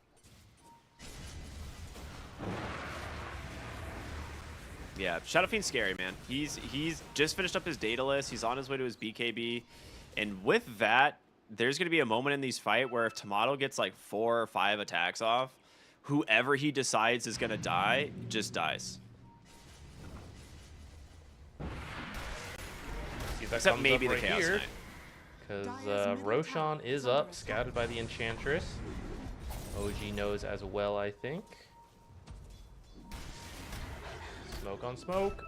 Yeah, Shadow Fiend's scary, man. He's just finished up his Daedalus. He's on his way to his BKB. And with that, there's going to be a moment in these fight where if Tomato gets like 4 or 5 attacks off, whoever he decides is going to die just dies. Except maybe the Chaos Knight. Because Roshan is up, scouted by the Enchantress. OG knows as well, I think. Smoke on smoke.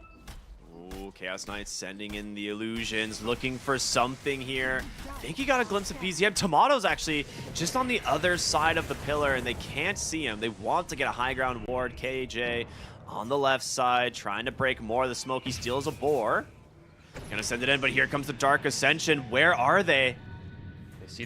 Ooh, Chaos Knight sending in the illusions, looking for something here. I think he got a glimpse of BZM. Tomato's actually just on the other side of the pillar, and they can't see him. They want to get a high ground ward. KJ on the left side, trying to break more of the smoke. He steals a boar. Gonna send it in, but here comes the Dark Ascension. Where are they?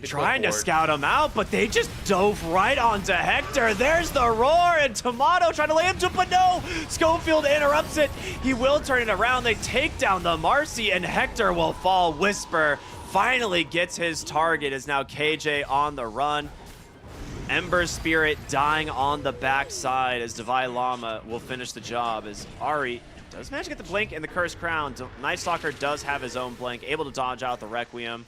Trying to scout him out, but they just dove right onto Hector. There's the roar, and Tomato trying to lay him to, but no! Schofield interrupts it. He will turn it around. They take down the Marcy, and Hector will fall. Whisper finally gets his target, is now KJ on the run. Ember Spirit dying on the backside as Divi Llama will finish the job as Ari does manage to get the blink and the Cursed Crown. Night Stalker does have his own blink, able to dodge out the Requiem.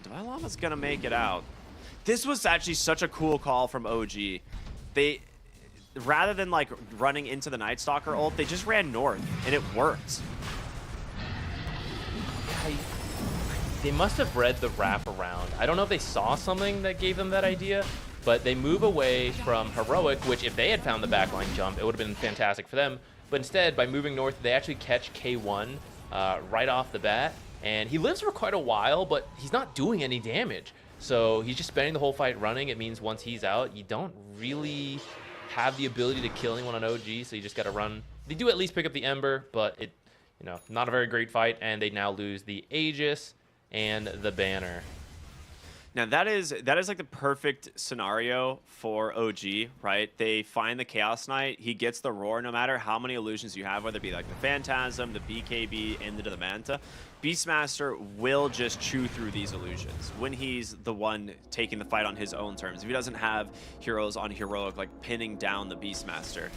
Divi Llama's gonna make it out. This was actually such a cool call from OG. They rather than like running into the Night Stalker ult, they just ran north, and it worked. They must have read the wraparound. I don't know if they saw something that gave them that idea, but they move away from Heroic, which if they had found the backline jump, it would have been fantastic for them. But instead, by moving north, they actually catch K1 right off the bat. And he lives for quite a while, but he's not doing any damage. So he's just spending the whole fight running. It means once he's out, you don't really have the ability to kill anyone on OG, so you just got to run. They do at least pick up the Ember, but it, you know, not a very great fight, and they now lose the Aegis and the banner. Now that is like the perfect scenario for OG, right? They find the Chaos Knight, he gets the Roar no matter how many illusions you have, whether it be like the Phantasm, the BKB, and the Manta. Beastmaster will just chew through these illusions when he's the one taking the fight on his own terms. If he doesn't have heroes on Heroic like pinning down the Beastmaster.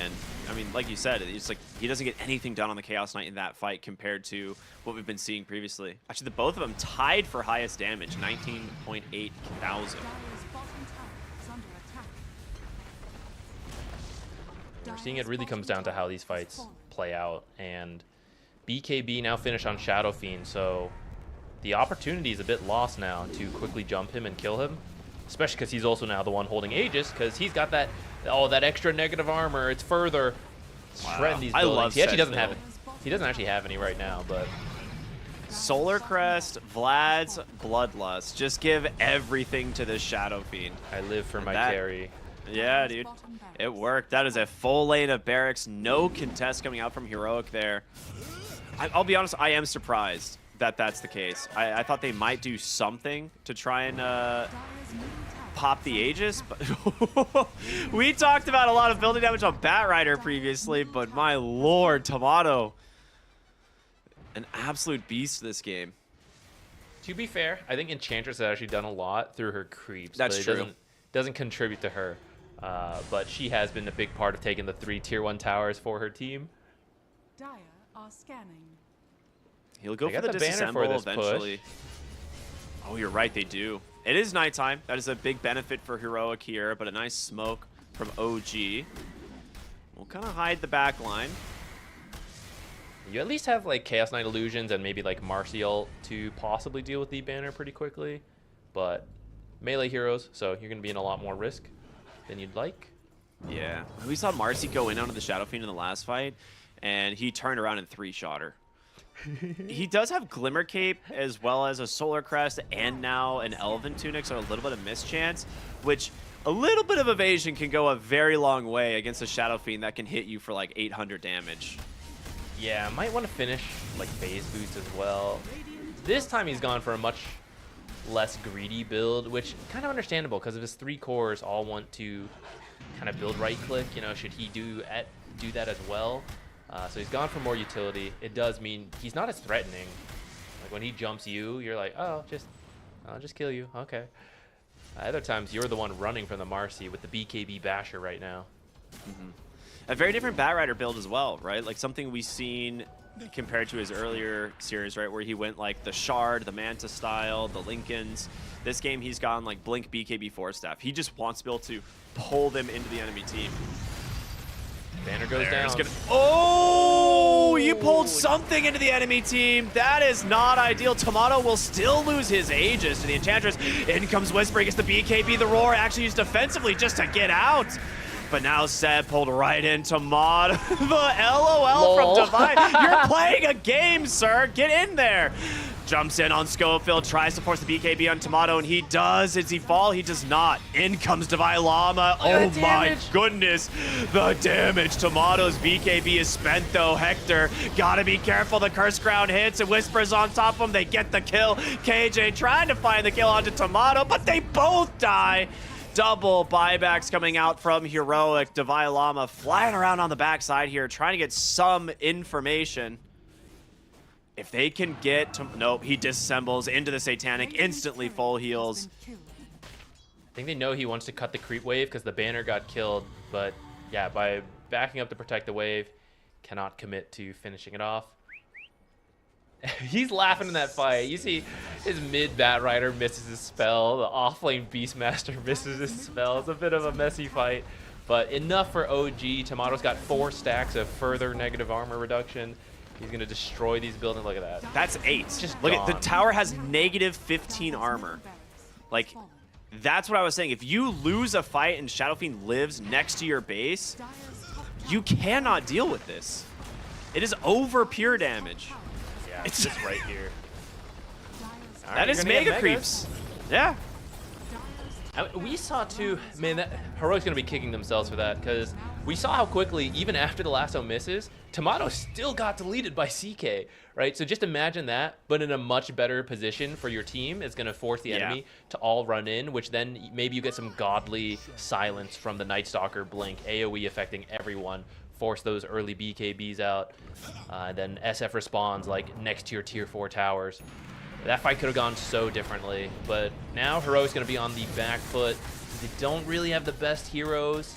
And I mean, like you said, it's like he doesn't get anything done on the Chaos Knight in that fight compared to what we've been seeing previously. Actually, the both of them tied for highest damage, 19.8 thousand. We're seeing it really comes down to how these fights play out, and BKB now finished on Shadow Fiend, so the opportunity is a bit lost now to quickly jump him and kill him, especially because he's also now the one holding Aegis, because he's got that that extra negative armor. It's further shredding these buildings. I love he actually doesn't Sentinel. have it. He doesn't actually have any right now, but Solar Crest, Vlad's Bloodlust. Just give everything to this Shadow Fiend. I live for my that, carry. Yeah, dude. It worked. That is a full lane of barracks. No contest coming out from Heroic there. I'll be honest, I am surprised that that's the case. I thought they might do something to try and pop the Aegis, but we talked about a lot of building damage on Batrider previously, but my lord, Tomato, an absolute beast this game. To be fair, I think Enchantress has actually done a lot through her creeps. That's but true. It doesn't contribute to her, but she has been a big part of taking the 3 tier 1 towers for her team. Dire are scanning. He'll go They for got the the banner for disassemble this eventually. Oh, you're right, they do. It is nighttime. That is a big benefit for Heroic here, but a nice smoke from OG. We'll kind of hide the back line. You at least have like Chaos Knight illusions and maybe like Martial to possibly deal with the banner pretty quickly, but melee heroes, so you're going to be in a lot more risk than you'd like. Yeah, we saw Marcy go in onto the Shadow Fiend in the last fight, and he turned around and 3-shot her. He does have Glimmer Cape as well as a Solar Crest and now an Elven Tunic, so a little bit of mischance, which a little bit of evasion can go a very long way against a Shadow Fiend that can hit you for like 800 damage. Yeah, might want to finish like phase boost as well. This time he's gone for a much less greedy build, which kind of understandable because of his 3 cores all want to kind of build right click. You know, should he do that as well? So he's gone for more utility. It does mean he's not as threatening. Like when he jumps you, you're like, oh, I'll just kill you. Okay. Other times you're the one running from the Marcy with the BKB Basher right now. Mm-hmm. A very different Batrider build as well, right? Like something we've seen compared to his earlier series, right? Where he went like the Shard, the Manta style, the Lincolns. This game he's gone like Blink BKB 4-staff. He just wants to be able to pull them into the enemy team. Banner goes down. Oh, you pulled something into the enemy team. That is not ideal. Tomato will still lose his Aegis to the Enchantress. In comes Whispering. It's the BKB, the Roar, actually used defensively just to get out. But now Seb pulled right into Mod. The LOL from Divine. You're playing a game, sir. Get in there. Jumps in on Schofield, tries to force the BKB on Tomato, and he does. Does he fall? He does not. In comes Divine Llama. Oh my goodness. The damage. Tomato's BKB is spent though. Hector, gotta be careful. The Curse Crown hits and Whispers on top of him. They get the kill. KJ trying to find the kill onto Tomato, but they both die. Double buybacks coming out from Heroic. Divine Llama flying around on the backside here, trying to get some information. If they can get to, nope, he disassembles into the Satanic, instantly full heals. I think they know he wants to cut the creep wave because the banner got killed, but yeah, by backing up to protect the wave, cannot commit to finishing it off. He's laughing in that fight. You see his mid Batrider misses his spell, the offlane Beastmaster misses his spell. It's a bit of a messy fight, But enough for OG. Tomato's got 4 stacks of further negative armor reduction. He's going to destroy these buildings. Look at that. That's 8. Just look gone. at the tower has negative 15 armor. Like, that's what I was saying. If you lose a fight and Shadow Fiend lives next to your base, you cannot deal with this. It is over pure damage. Yeah, it's just right here. That is mega creeps. Yeah. We saw too, man, that Heroic's going to be kicking themselves for that, because we saw how quickly, even after the lasso misses, Tomato still got deleted by CK, right? So just imagine that, but in a much better position for your team. It's going to force the enemy to all run in, which then maybe you get some godly silence from the Night Stalker blink, AoE affecting everyone, force those early BKBs out, then SF responds like next to your tier 4 towers. That fight could have gone so differently, but now Heroic's going to be on the back foot. They don't really have the best heroes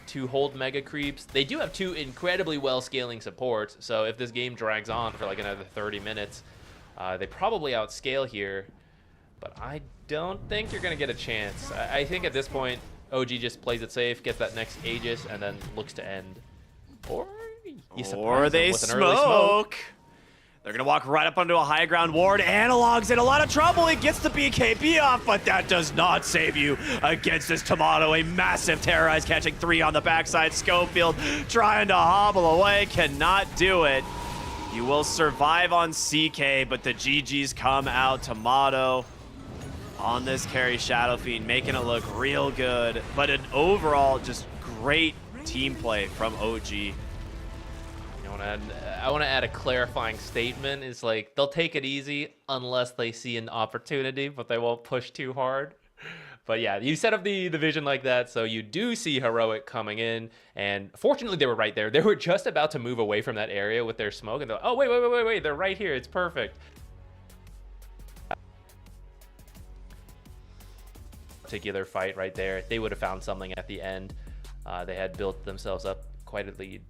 to hold mega creeps. They do have 2 incredibly well scaling supports, so if this game drags on for like another 30 minutes, they probably outscale here, but I don't think you're going to get a chance. I think at this point, OG just plays it safe, gets that next Aegis, and then looks to end. Or they with an early smoke. They're going to walk right up onto a high ground ward. Analog's in a lot of trouble. He gets the BKB off, but that does not save you against this Tomato. A massive terrorize, catching 3 on the backside. Schofield trying to hobble away, cannot do it. You will survive on CK, but the GGs come out. Tomato on this carry Shadow Fiend, making it look real good. But an overall just great team play from OG. I want to add a clarifying statement. It's like they'll take it easy unless they see an opportunity, but they won't push too hard. But yeah, you set up the vision like that, so you do see Heroic coming in, and fortunately they were right there. They were just about to move away from that area with their smoke, and they're like, oh, wait, they're right here. It's perfect. Particular fight right there. They would have found something at the end. They had built themselves up quite a lead.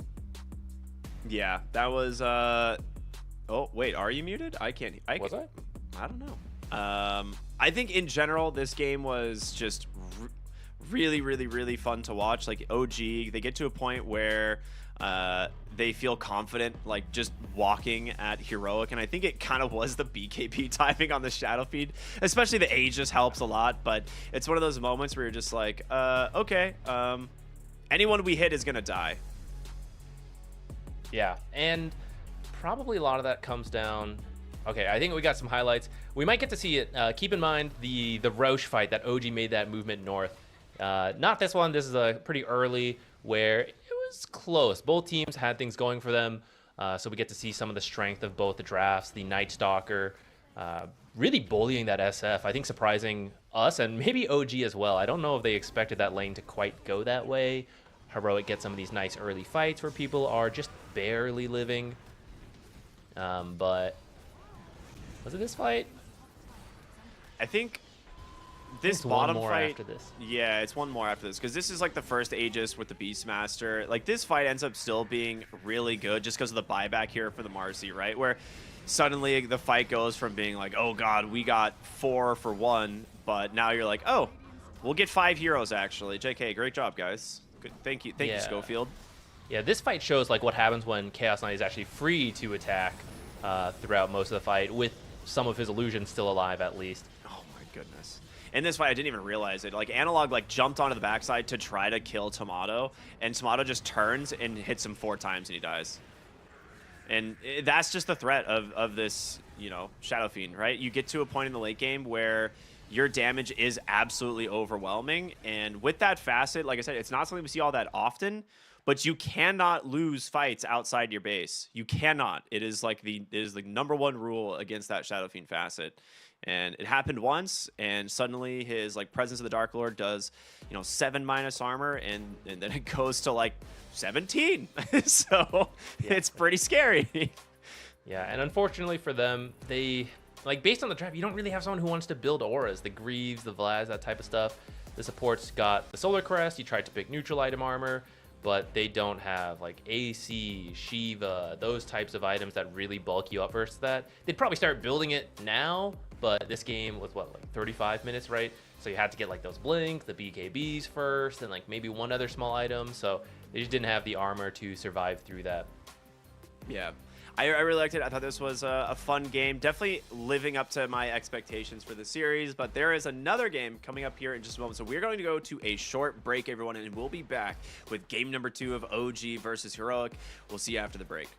Yeah, that was oh wait, are you muted? I can't. Was I? I don't know. I think in general this game was just really fun to watch. Like OG, they get to a point where they feel confident, like just walking at Heroic, and I think it kind of was the BKB timing on the Shadow Feed, especially the age just helps a lot. But it's one of those moments where you're just like, okay, anyone we hit is gonna die. Yeah, and probably a lot of that comes down. Okay, I think we got some highlights. We might get to see it. Keep in mind the Roche fight that OG made that movement north. Not this one. This is a pretty early where it was close. Both teams had things going for them, so we get to see some of the strength of both the drafts. The Night Stalker really bullying that SF. I think surprising us and maybe OG as well. I don't know if they expected that lane to quite go that way. Heroic gets some of these nice early fights where people are just barely living. But was it this fight? I think this bottom one more fight. after this. Yeah, it's one more after this because this is like the first Aegis with the Beastmaster. Like this fight ends up still being really good just because of the buyback here for the Marcy, right? Where suddenly the fight goes from being like, oh god, we got 4 for 1, but now you're like, oh, we'll get 5 heroes actually. JK, great job, guys. Good. Thank you, Schofield. Yeah, this fight shows like what happens when Chaos Knight is actually free to attack throughout most of the fight, with some of his illusions still alive at least. Oh my goodness. In this fight, I didn't even realize it. Like Analog like jumped onto the backside to try to kill Tomato, and Tomato just turns and hits him 4 times and he dies. And that's just the threat of this, you know, Shadow Fiend, right? You get to a point in the late game where your damage is absolutely overwhelming, and with that Facet, like I said, it's not something we see all that often, but you cannot lose fights outside your base. You cannot. It is like the #1 rule against that Shadow Fiend Facet. And it happened once, and suddenly his like Presence of the Dark Lord does, you know, 7 minus armor, and then it goes to like 17. So it's pretty scary. Yeah, and unfortunately for them, they like based on the draft, you don't really have someone who wants to build auras, the Greaves, the Vlads, that type of stuff. The supports got the Solar Crest. You tried to pick neutral item armor, but they don't have like AC, Shiva, those types of items that really bulk you up versus that. They'd probably start building it now, but this game was what, like 35 minutes, right? So you had to get like those blink, the BKBs first, and like maybe one other small item. So they just didn't have the armor to survive through that. Yeah. I really liked it. I thought this was a fun game. Definitely living up to my expectations for the series. But there is another game coming up here in just a moment. So we're going to go to a short break, everyone, and we'll be back with game number 2 of OG versus Heroic. We'll see you after the break.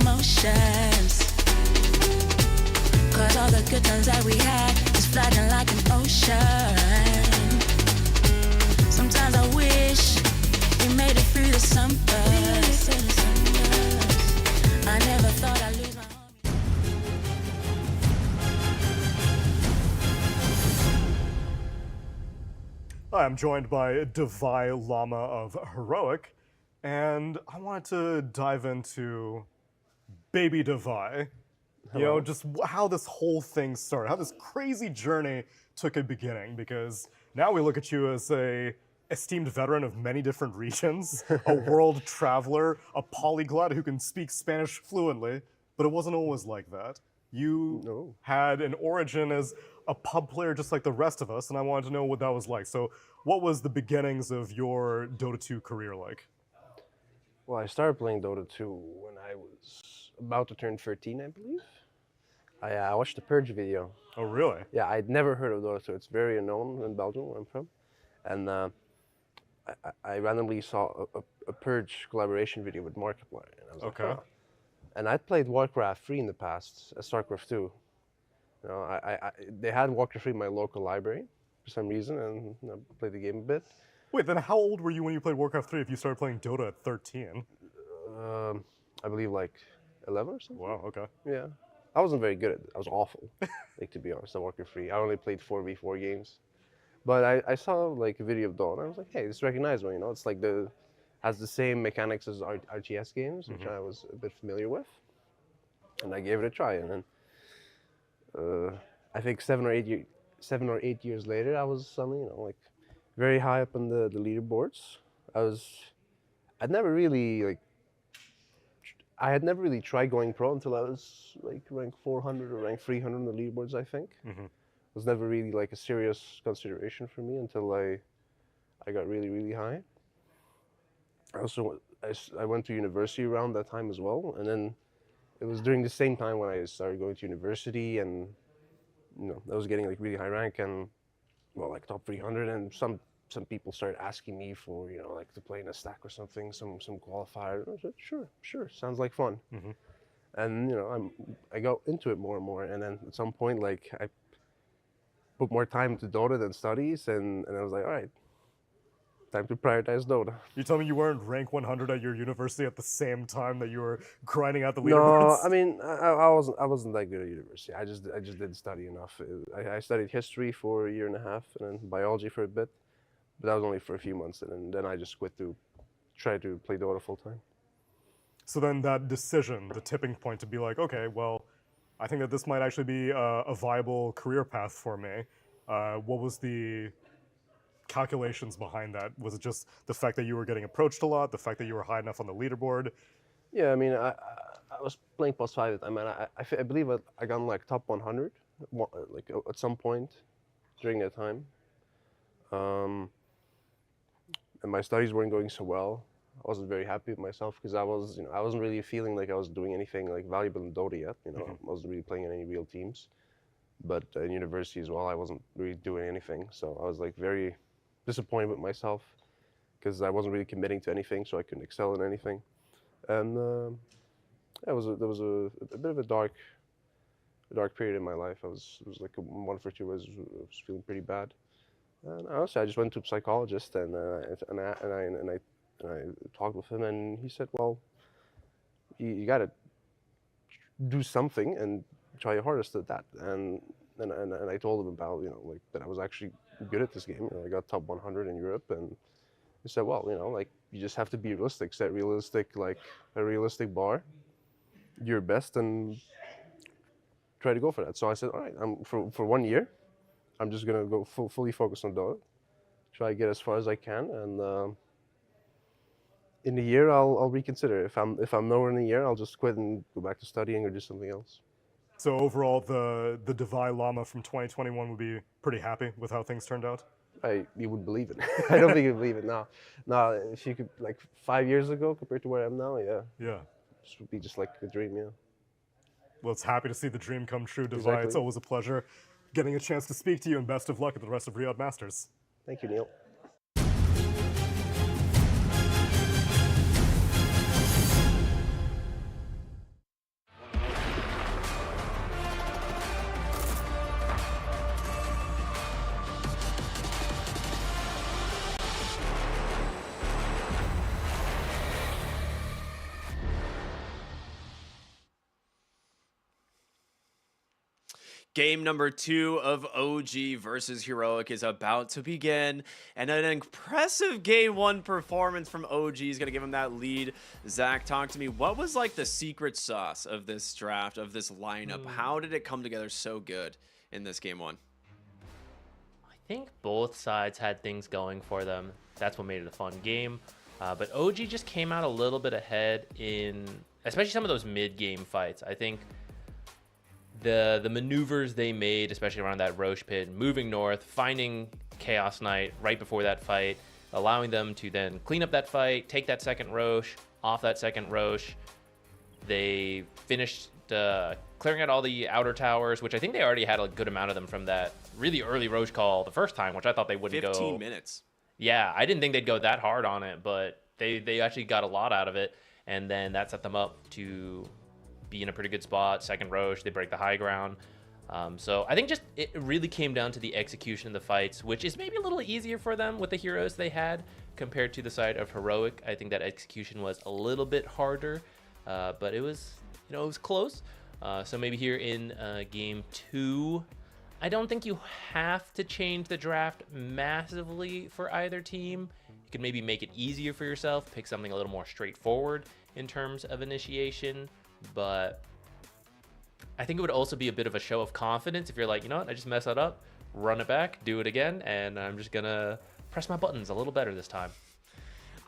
emotions. Cause all the good times that we had is flooding like an ocean. Sometimes I wish we made it through the summers. I never thought I'd lose my Hi, I'm joined by Divi Llama of Heroic, and I wanted to dive into Baby Divi. You know, just how this whole thing started, how this crazy journey took a beginning, because now we look at you as a esteemed veteran of many different regions, a world traveler, a polyglot who can speak Spanish fluently, but it wasn't always like that. You had an origin as a pub player just like the rest of us, and I wanted to know what that was like. So what was the beginnings of your Dota 2 career like? Well, I started playing Dota 2 when I was about to turn 13, I believe. I watched the Purge video. Oh, really? Yeah, I'd never heard of Dota 2. It's very unknown in Belgium, where I'm from. And I randomly saw a Purge collaboration video with Markiplier. And I was like, huh. And I'd played Warcraft 3 in the past, StarCraft 2. You know, they had Warcraft 3 in my local library for some reason, and I played the game a bit. Wait, then how old were you when you played Warcraft 3 if you started playing Dota at 13? I believe like 11 or something. Wow, okay. Yeah. I wasn't very good at it. I was awful, like, to be honest, at Warcraft 3. I only played 4v4 games. But I saw like a video of Dawn, and I was like, hey, this is recognizable, you know? It's like has the same mechanics as RTS games, which I was a bit familiar with. And I gave it a try, and then I think 7 or 8 years later, I was suddenly, you know, like very high up on the leaderboards. I'd never really like. I had never really tried going pro until I was like rank 400 or rank 300 on the leaderboards, I think. It was never really like a serious consideration for me until I got really, really high. I went to university around that time as well, and then it was during the same time when I started going to university, and you know, I was getting like really high rank and well, like top 300, and some people started asking me for, you know, like to play in a stack or something, some qualifier. I said, sure, sounds like fun. And you know, I got into it more and more, and then at some point, like I put more time into Dota than studies, and I was like, all right, time to prioritize Dota. You tell me you weren't rank 100 at your university at the same time that you were grinding out the leaderboards? No, I mean, I wasn't that good at university. I just didn't study enough. I studied history for a year and a half, and then biology for a bit. But that was only for a few months, and then I just quit to try to play Dota full time. So then that decision, the tipping point to be like, okay, well, I think that this might actually be a viable career path for me. What was the calculations behind that? Was it just the fact that you were getting approached a lot, the fact that you were high enough on the leaderboard? Yeah, I mean, I was playing +5 at the time, and I believe I got like top 100, like at some point during that time. And my studies weren't going so well. I wasn't very happy with myself because I wasn't really feeling like I was doing anything like valuable in Dota yet. You know, I wasn't really playing in any real teams. But in university as well, I wasn't really doing anything. So I was like very disappointed with myself because I wasn't really committing to anything, so I couldn't excel in anything. And there was a bit of a dark period in my life. It was like a month or two. I was feeling pretty bad. And honestly, I just went to a psychologist and I talked with him, and he said, "Well, you got to do something and try your hardest at that." And I told him about, you know, like that I was actually good at this game. You know, I got top 100 in Europe, and he said, "Well, you know, like you just have to be realistic, set a realistic bar, do your best, and try to go for that." So I said, "All right, for 1 year. I'm just gonna go fully focus on Dota, try to get as far as I can, and in a year I'll reconsider. If I'm nowhere in a year, I'll just quit and go back to studying or do something else." So overall, the Divi llama from 2021 would be pretty happy with how things turned out? You would believe it. I don't think you'd believe it now. No, if you could, like 5 years ago compared to where I am now, yeah. Yeah. This would be just like a dream, yeah. Well, it's happy to see the dream come true, Divi. Exactly. It's always a pleasure getting a chance to speak to you, and best of luck at the rest of Riyadh Masters. Thank you, Neil. Game number 2 of OG versus Heroic is about to begin, and an impressive game 1 performance from OG is going to give him that lead. Zach, talk to me. What was like the secret sauce of this draft, of this lineup? How did it come together so good in this game 1? I think both sides had things going for them. That's what made it a fun game. But OG just came out a little bit ahead in, especially some of those mid-game fights. I think the maneuvers they made, especially around that Roche pit, moving north, finding Chaos Knight right before that fight, allowing them to then clean up that fight, take that second Roche, off that second Roche. They finished clearing out all the outer towers, which I think they already had a good amount of them from that really early Roche call the first time, which I thought they wouldn't 15 minutes. Yeah, I didn't think they'd go that hard on it, but they actually got a lot out of it, and then that set them up to be in a pretty good spot. Second Roche, they break the high ground. So I think just it really came down to the execution of the fights, which is maybe a little easier for them with the heroes they had compared to the side of Heroic. I think that execution was a little bit harder, but it was, it was close. So maybe here in game 2, I don't think you have to change the draft massively for either team. You can maybe make it easier for yourself, pick something a little more straightforward in terms of initiation, but I think it would also be a bit of a show of confidence if you're like, you know what, I just messed that up, run it back, do it again, and I'm just gonna press my buttons a little better this time.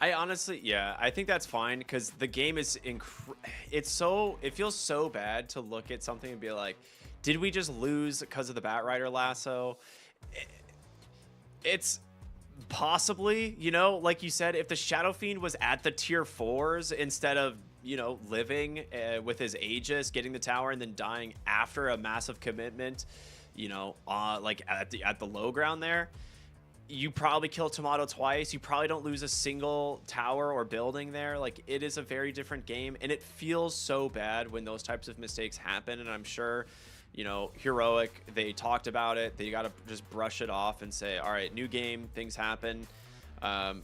I honestly, yeah, I think that's fine because the game is it feels so bad to look at something and be like, did we just lose because of the Batrider lasso? It's possibly, like you said, if the Shadow Fiend was at the tier 4s instead of, living with his Aegis, getting the tower, and then dying after a massive commitment, like at the low ground there, you probably kill Tomato twice. You probably don't lose a single tower or building there. Like, it is a very different game, and it feels so bad when those types of mistakes happen, and I'm sure Heroic, they talked about it. They got to just brush it off and say, all right, new game, things happen.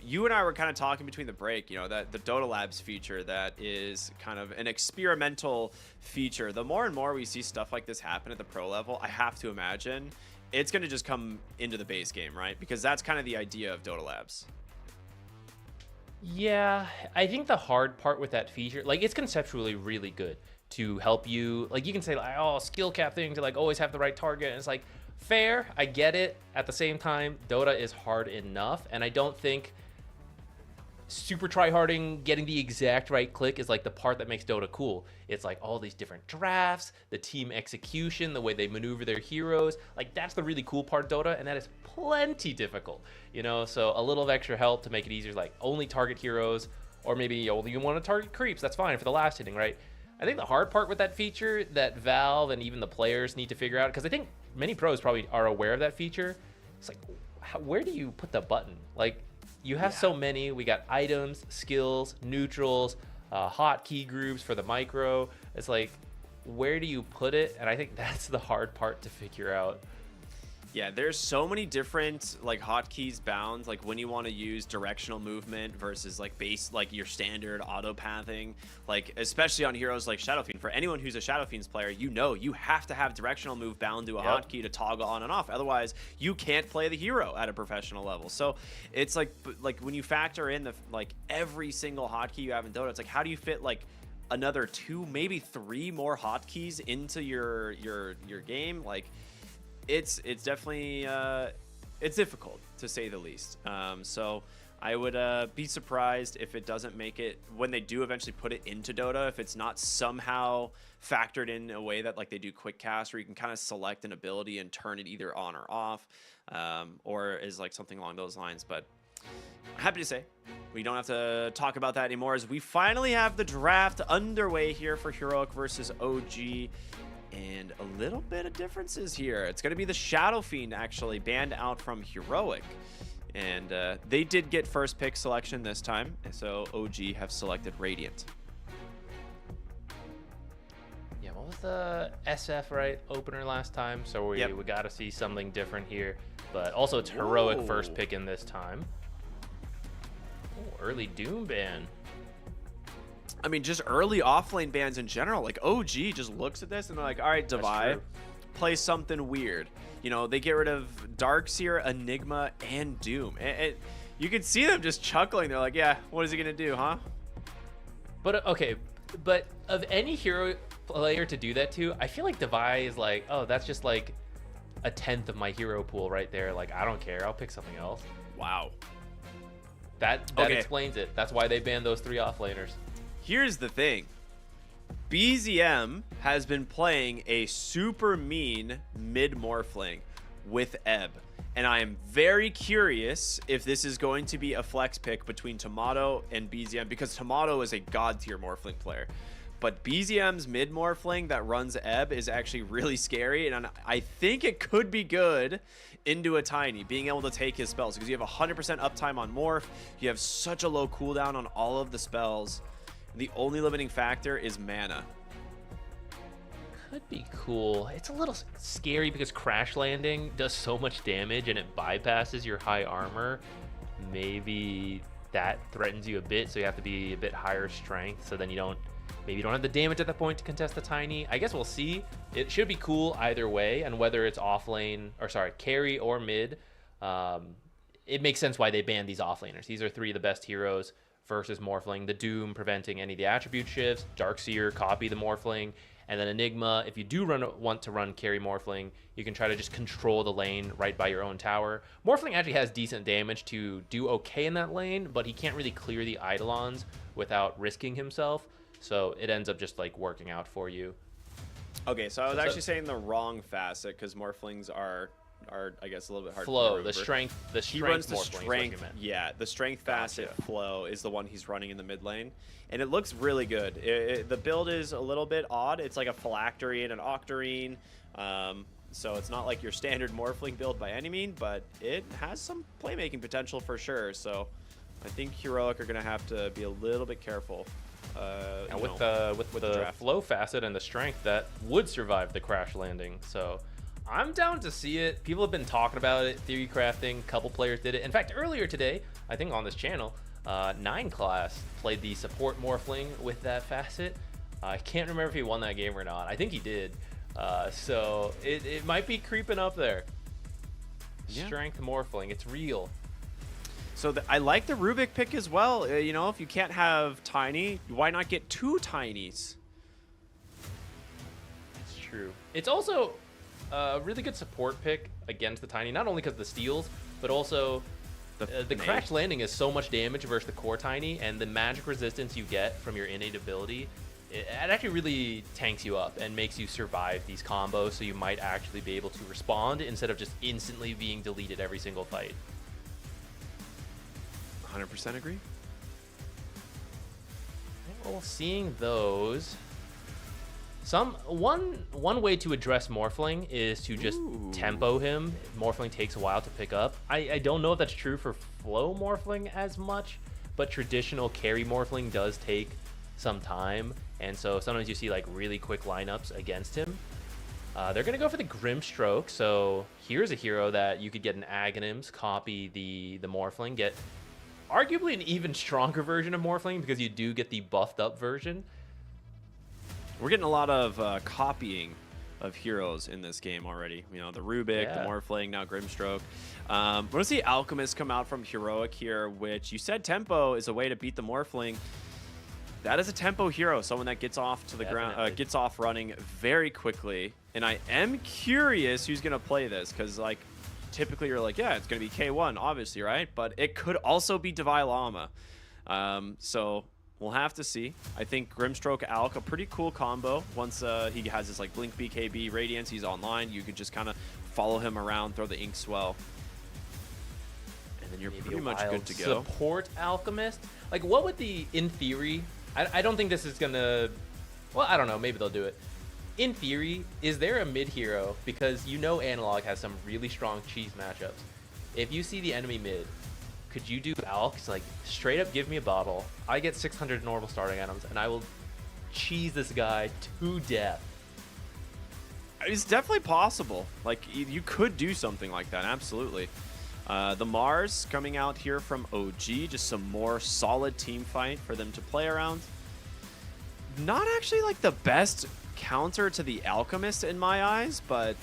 You and I were kind of talking between the break, that the Dota Labs feature that is kind of an experimental feature. The more and more we see stuff like this happen at the pro level, I have to imagine it's going to just come into the base game, right? Because that's kind of the idea of Dota Labs. Yeah, I think the hard part with that feature, like, it's conceptually really good to help you. Like, you can say, like, oh, skill cap thing to, like, always have the right target. And it's like, fair, I get it. At the same time, Dota is hard enough, and I don't think super tryharding, getting the exact right click is like the part that makes Dota cool. It's like all these different drafts, the team execution, the way they maneuver their heroes. Like, that's the really cool part of Dota, and that is plenty difficult, so a little of extra help to make it easier, like only target heroes, or maybe only you want to target creeps. That's fine for the last hitting, right? I think the hard part with that feature that Valve and even the players need to figure out, because I think many pros probably are aware of that feature, it's like, where do you put the button? Like, you have so many. We got items, skills, neutrals, hotkey groups for the micro. It's like, where do you put it? And I think that's the hard part to figure out. Yeah, there's so many different like hotkeys bounds, like when you want to use directional movement versus like base, like your standard auto pathing, like especially on heroes like Shadow Fiend. For anyone who's a Shadow Fiends player, you have to have directional move bound to a hotkey to toggle on and off. Otherwise, you can't play the hero at a professional level. So it's like when you factor in the like every single hotkey you have in Dota, it's like, how do you fit like another 2, maybe 3 more hotkeys into your game? Like, it's definitely it's difficult to say the least. So I would be surprised if it doesn't make it, when they do eventually put it into Dota, if it's not somehow factored in a way that like they do quick cast, where you can kind of select an ability and turn it either on or off, or is like something along those lines. But I'm happy to say we don't have to talk about that anymore, as we finally have the draft underway here for Heroic versus OG. And a little bit of differences here. It's going to be the Shadow Fiend actually banned out from Heroic. And they did get first pick selection this time. So OG have selected Radiant. Yeah, what was the SF, right? Opener last time. So we got to see something different here. But also it's Heroic first pick in this time. Ooh, early Doom ban. I mean, just early offlane bans in general. Like, OG just looks at this and they're like, all right, Divi, play something weird. They get rid of Darkseer, Enigma, and Doom. And you can see them just chuckling. They're like, yeah, what is he going to do, huh? But, okay, but of any hero player to do that to, I feel like Divi is like, oh, that's just like a 10th of my hero pool right there. Like, I don't care. I'll pick something else. Wow. That Okay. explains it. That's why they banned those 3 offlaners. Here's the thing. BZM has been playing a super mean mid morphling with Ebb. And I am very curious if this is going to be a flex pick between Tomato and BZM, because Tomato is a god tier morphling player. But BZM's mid morphling that runs Ebb is actually really scary, and I think it could be good into a Tiny, being able to take his spells, because you have 100% uptime on morph, you have such a low cooldown on all of the spells. The only limiting factor is mana. Could be cool. It's a little scary because crash landing does so much damage and it bypasses your high armor. Maybe that threatens you a bit, so you have to be a bit higher strength, so then you don't have the damage at that point to contest the Tiny. I guess we'll see. It should be cool either way, and whether it's carry or mid, it makes sense why they banned these offlaners. These are 3 of the best heroes versus Morphling. The Doom preventing any of the attribute shifts, Darkseer copy the Morphling, and then Enigma. If you do want to run carry Morphling, you can try to just control the lane right by your own tower. Morphling actually has decent damage to do okay in that lane, but he can't really clear the Eidolons without risking himself. So it ends up just like working out for you. Okay, so I was actually saying the wrong facet, because Morphlings are I guess a little bit hard Flow, to the strength he runs the Morphling is what strength. you meant. Yeah, the strength facet Flow is the one he's running in the mid lane, and it looks really good. The build is a little bit odd. It's like a Phylactery and an Octarine, so it's not like your standard Morphling build by any means, but it has some playmaking potential for sure. So I think Heroic are going to have to be a little bit careful. And with the flow facet and the strength, that would survive the crash landing. So I'm down to see it. People have been talking about it, theory crafting. A couple players did it. In fact, earlier today, I think on this channel, 9 Class played the support Morphling with that facet. I can't remember if he won that game or not. I think he did. So it might be creeping up there. Yeah. Strength Morphling, it's real. So I like the Rubik pick as well. You know, if you can't have Tiny, why not get 2 Tinies? It's true. It's also a really good support pick against the Tiny, not only because of the steals, but also the crash landing is so much damage versus the core Tiny, and the magic resistance you get from your innate ability, it actually really tanks you up and makes you survive these combos, so you might actually be able to respond instead of just instantly being deleted every single fight. 100% agree. Well, seeing those, one way to address Morphling is to just tempo him. Morphling takes a while to pick up. I don't know if that's true for flow Morphling as much, but traditional carry Morphling does take some time, and so sometimes you see like really quick lineups against him. They're gonna go for the Grimstroke, so here's a hero that you could get an Aghanims, copy the Morphling, get arguably an even stronger version of Morphling because you do get the buffed up version. We're getting a lot of copying of heroes in this game already. You know, the Rubik, the Morphling, now Grimstroke. We're going to see Alchemist come out from Heroic here, which you said tempo is a way to beat the Morphling. That is a tempo hero, someone that gets off to the ground, gets off running very quickly. And I am curious who's going to play this, because like typically you're like, yeah, it's going to be K1, obviously, right? But it could also be Divi Llama. So we'll have to see. I think Grimstroke Alk, a pretty cool combo. Once he has his like Blink BKB Radiance, he's online. You could just kind of follow him around, throw the Ink Swell, and then you're pretty much good to go. Support Alchemist? Like, what would the, in theory, I don't think this is going to, well, I don't know, maybe they'll do it. In theory, is there a mid hero? Because you know Analog has some really strong cheese matchups. If you see the enemy mid, could you do Alks? Like, straight up give me a bottle. I get 600 normal starting items, and I will cheese this guy to death. It's definitely possible. Like, you could do something like that, absolutely. The Mars coming out here from OG, just some more solid team fight for them to play around. Not actually like the best counter to the Alchemist in my eyes, but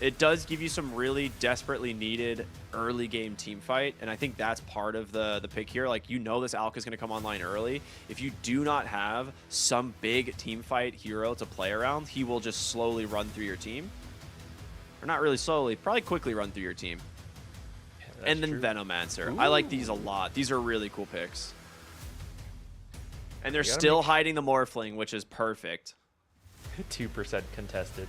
it does give you some really desperately needed early game team fight, and I think that's part of the pick here. Like, you know this Alk is going to come online early. If you do not have some big team fight hero to play around, he will just slowly run through your team. or not really slowly, probably quickly run through your team. And then Venomancer. I like these a lot. These are really cool picks. And they're still hiding the Morphling, which is perfect. 2% contested.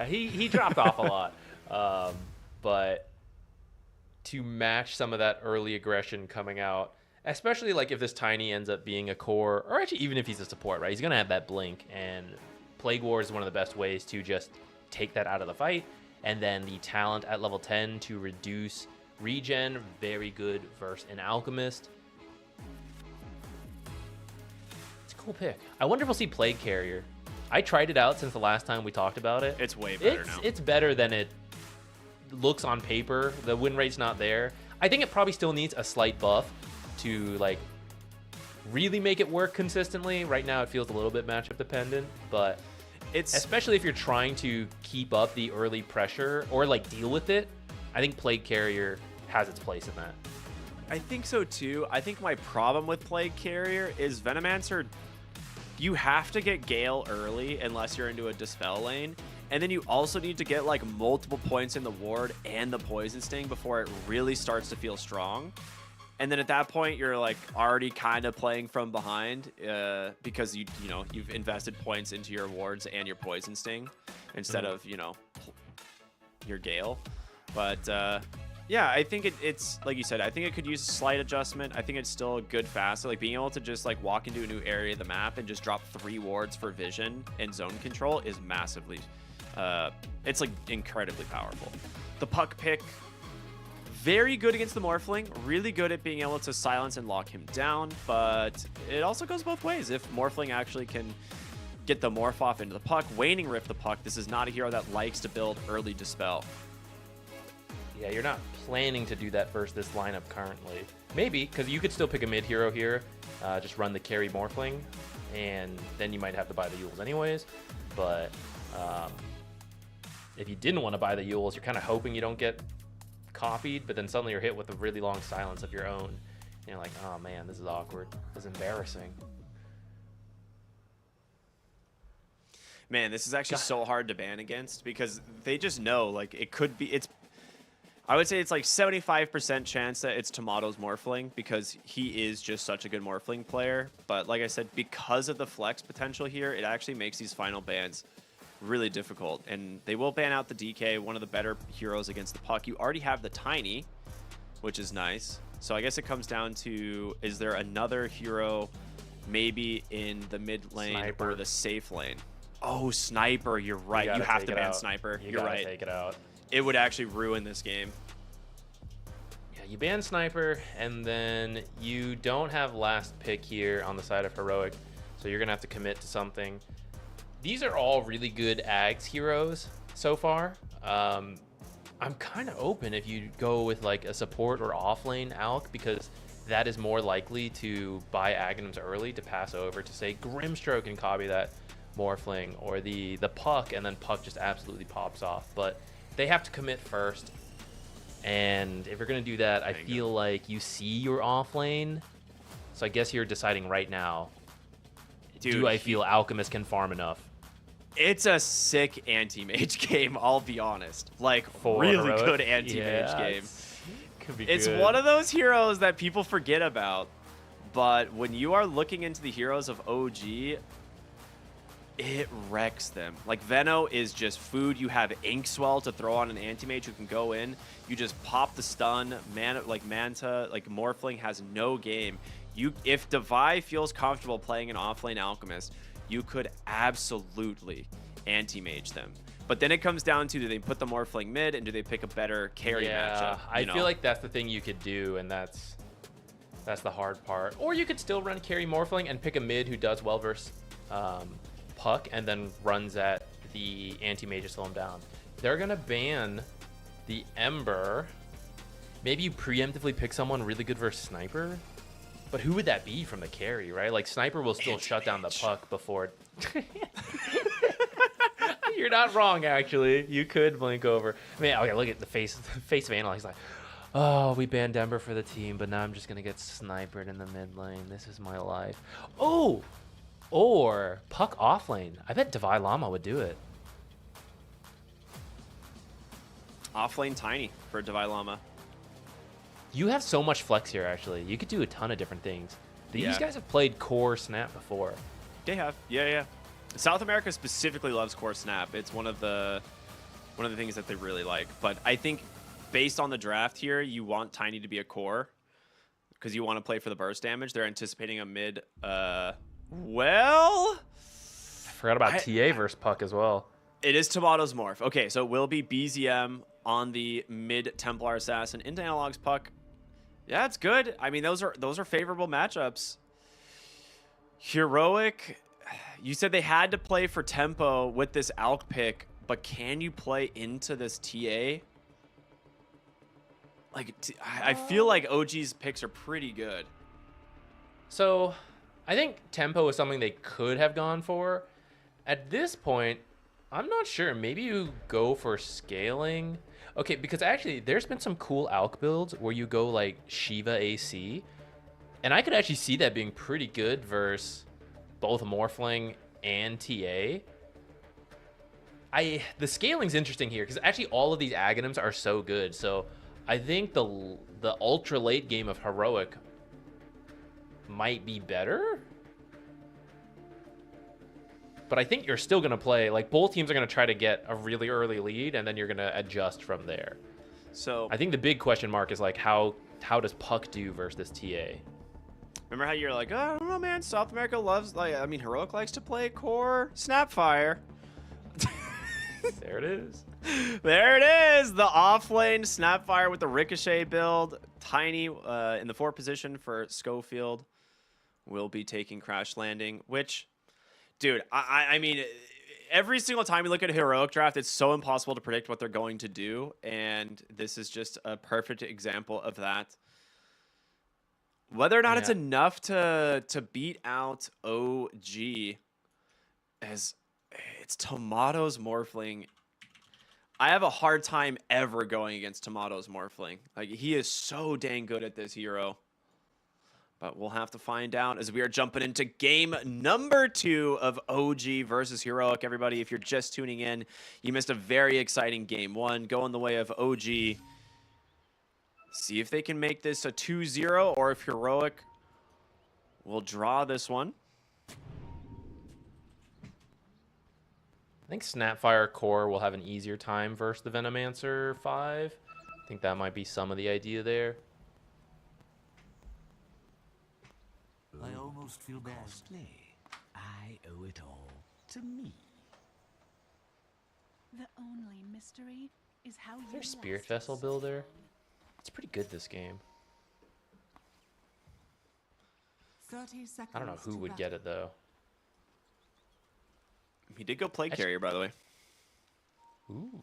He dropped off a lot. But to match some of that early aggression coming out, especially like if this Tiny ends up being a core, or actually even if he's a support, right? He's going to have that blink, and Plague War is one of the best ways to just take that out of the fight. And then the talent at level 10 to reduce regen, very good versus an Alchemist. It's a cool pick. I wonder if we'll see Plague Carrier. I tried it out since the last time we talked about it. It's way better now. It's better than it looks on paper. The win rate's not there. I think it probably still needs a slight buff to like really make it work consistently. Right now it feels a little bit matchup dependent, but it's especially if you're trying to keep up the early pressure or like deal with it, I think Plague Carrier has its place in that. I think so too. I think my problem with Plague Carrier is Venomancer, you have to get Gale early unless you're into a Dispel lane. And then you also need to get like multiple points in the ward and the Poison Sting before it really starts to feel strong. And then at that point, you're like already kind of playing from behind because you've invested points into your wards and your Poison Sting instead of your Gale. But yeah, I think it's like you said. I think it could use a slight adjustment. I think it's still a good Facet. Like being able to just like walk into a new area of the map and just drop 3 wards for vision and zone control is massively. It's like incredibly powerful. The Puck pick. Very good against the Morphling, really good at being able to silence and lock him down, but it also goes both ways. If Morphling actually can get the Morph off into the Puck, Waning Rift the Puck, this is not a hero that likes to build early Dispel. Yeah, you're not planning to do that versus this lineup currently. Maybe, because you could still pick a mid hero here, just run the carry Morphling, and then you might have to buy the Yules anyways, but if you didn't want to buy the Yules, you're kind of hoping you don't get copied, but then suddenly you're hit with a really long silence of your own. And you're like, oh man, this is awkward. This is embarrassing. Man, this is actually so hard to ban against because they just know like it could be. I would say it's like 75% chance that it's Tomato's Morphling because he is just such a good Morphling player. But like I said, because of the flex potential here, it actually makes these final bans really difficult, and they will ban out the DK, one of the better heroes against the Puck. You already have the Tiny, which is nice. So I guess it comes down to, is there another hero maybe in the mid lane or the safe lane? Oh, Sniper, you're right. You have to ban Sniper. You're right. Take it out. It would actually ruin this game. Yeah, you ban Sniper, and then you don't have last pick here on the side of Heroic, so you're gonna have to commit to something. These are all really good Ags heroes so far. I'm kind of open if you go with like a support or offlane Alk, because that is more likely to buy Aghanims early to pass over to say Grimstroke and copy that Morphling, or the Puck, and then Puck just absolutely pops off. But they have to commit first, and if you're gonna do that, I feel like you see your offlane. So I guess you're deciding right now, dude, do I feel Alchemist can farm enough? It's a sick anti-mage game, I'll be honest. Like, For really Heroic? good anti-mage game. Could be It's good. one of those heroes that people forget about. But when you are looking into the heroes of OG, it wrecks them. Like, Veno is just food. You have Inkswell to throw on an anti-mage who can go in. You just pop the stun. Manta, like Morphling has no game. If Divi feels comfortable playing an offlane Alchemist, you could absolutely anti-mage them. But then it comes down to, do they put the Morphling mid, and do they pick a better carry matchup? I feel like that's the thing you could do, and that's the hard part. Or you could still run carry Morphling and pick a mid who does well versus Puck, and then runs at the anti-mage to slow him down. They're gonna ban the Ember. Maybe you preemptively pick someone really good versus Sniper. But who would that be from the carry, right? Like, Sniper will still shut down the Puck before... You're not wrong, actually. You could blink over. I mean, okay, look at the face of Analyze. He's like, oh, we banned Ember for the team, but now I'm just going to get Snipered in the mid lane. This is my life. Oh! Or Puck off lane. I bet Divi Llama would do it. Offlane Tiny for Divi Llama. You have so much flex here, actually. You could do a ton of different things. These Yeah. guys have played core Snap before. They have, yeah. South America specifically loves core Snap. It's one of the things that they really like. But I think based on the draft here, you want Tiny to be a core because you want to play for the burst damage. They're anticipating a mid. Well, I forgot about TA versus Puck as well. it is Tomatoes Morph. Okay, so it will be BZM on the mid Templar Assassin into Analog's Puck. Yeah, it's good. I mean, those are favorable matchups. Heroic, you said they had to play for tempo with this Alk pick, but can you play into this TA? Like, I feel like OG's picks are pretty good. So, I think tempo is something they could have gone for. At this point, I'm not sure. Maybe you go for scaling. Okay, because actually, there's been some cool Alk builds where you go like Shiva AC. And I could actually see that being pretty good versus both Morphling and TA. The scaling's interesting here because actually all of these Aghanims are so good. So I think the ultra late game of Heroic might be better. But I think you're still going to play, like both teams are going to try to get a really early lead and then you're going to adjust from there. So I think the big question mark is like how does Puck do versus this TA? Remember how you're like, oh, I don't know, man. South America loves, like, I mean, Heroic likes to play core Snapfire. There it is. There it is. The offlane Snapfire with the Ricochet build. Tiny in the 4 position for Schofield will be taking Crash Landing, which, dude, I mean, every single time you look at a Heroic draft, it's so impossible to predict what they're going to do. And this is just a perfect example of that. Whether or not it's enough to beat out OG, as it's Tomatoes Morphling. I have a hard time ever going against Tomatoes Morphling. Like, he is so dang good at this hero. But we'll have to find out as we are jumping into game number 2 of OG versus Heroic. Everybody, if you're just tuning in, you missed a very exciting game 1 going the way of OG. See if they can make this a 2-0 or if Heroic will draw this one. I think Snapfire Core will have an easier time versus the Venomancer 5. I think that might be some of the idea there. I almost feel bad. I owe it all to me. The only mystery is how you Their Spirit Vessel builder. It's pretty good this game. 30 seconds. I don't know who would get it though. He did go play carrier, by the way. Ooh.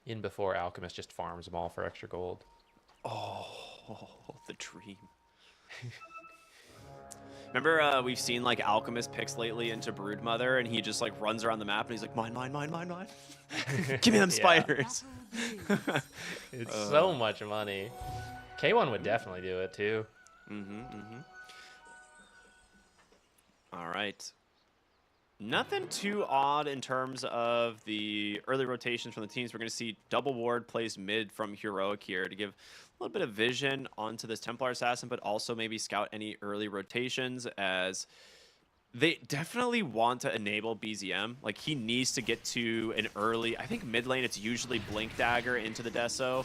In before Alchemist just farms them all for extra gold. Oh, the dream. Remember, we've seen like Alchemist picks lately into Broodmother, and he just like runs around the map, and he's like, mine, mine, mine, mine, mine. Give me them spiders. It's so much money. K1 would definitely do it too. All right. Nothing too odd in terms of the early rotations from the teams. We're going to see Double Ward plays mid from Heroic here to give a little bit of vision onto this Templar Assassin, but also maybe scout any early rotations, as they definitely want to enable BZM. Like, he needs to get to an early, I think mid lane, it's usually Blink Dagger into the Deso.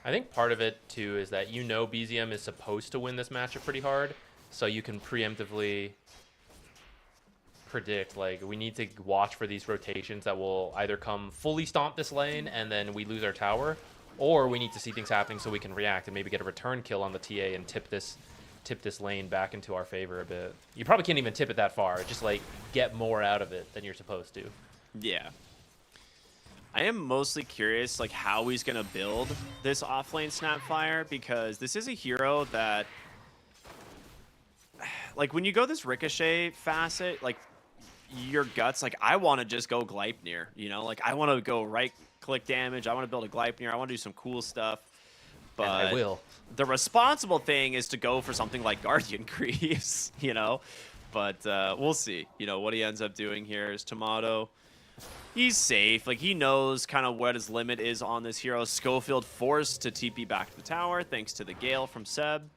I think part of it too is that you know BZM is supposed to win this matchup pretty hard, so you can preemptively predict, like, we need to watch for these rotations that will either come fully stomp this lane and then we lose our tower, or we need to see things happening so we can react and maybe get a return kill on the TA and tip this lane back into our favor a bit. You probably can't even tip it that far, just like get more out of it than you're supposed to. Yeah. I am mostly curious like how he's going to build this offlane Snapfire, because this is a hero that, like, when you go this Ricochet facet, like, your guts, like, I want to just go Gleipnir, you know? Like, I want to go right-click damage. I want to build a Gleipnir. I want to do some cool stuff. but I will. The responsible thing is to go for something like Guardian Greaves, you know? But we'll see. You know, what he ends up doing here is Tomato. He's safe. Like, he knows kind of what his limit is on this hero. Schofield forced to TP back to the tower thanks to the Gale from Seb.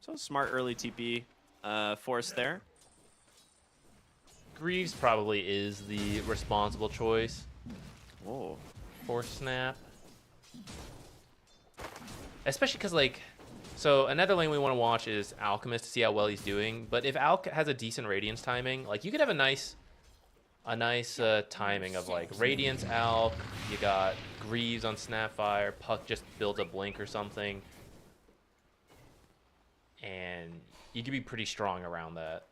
So smart early TP force there. Greaves probably is the responsible choice. Whoa. For Snap. Especially because, like, so another lane we want to watch is Alchemist to see how well he's doing. But if Alc has a decent Radiance timing, like, you could have a nice timing of, like, Radiance Alc, you got Greaves on Snapfire, Puck just builds a Blink or something. And you could be pretty strong around that.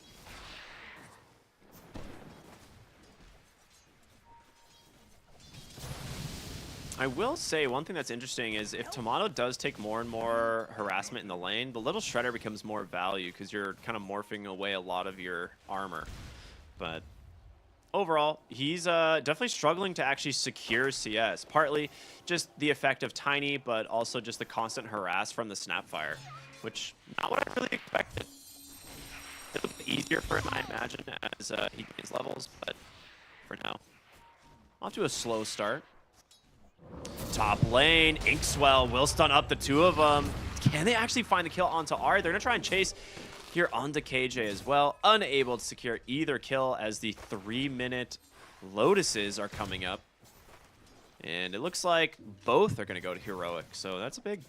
I will say one thing that's interesting is if Tomato does take more and more harassment in the lane, the little Shredder becomes more value because you're kind of morphing away a lot of your armor. But overall, he's definitely struggling to actually secure CS. Partly just the effect of Tiny, but also just the constant harass from the Snapfire, which not what I really expected. A little bit easier for him, I imagine, as he gains levels, but for now, off to a slow start. Top lane, Inkswell will stun up the two of them. Can they actually find the kill onto Ari? They're going to try and chase here onto KJ as well. Unable to secure either kill as the 3-minute Lotuses are coming up. And it looks like both are going to go to Heroic, so that's a big...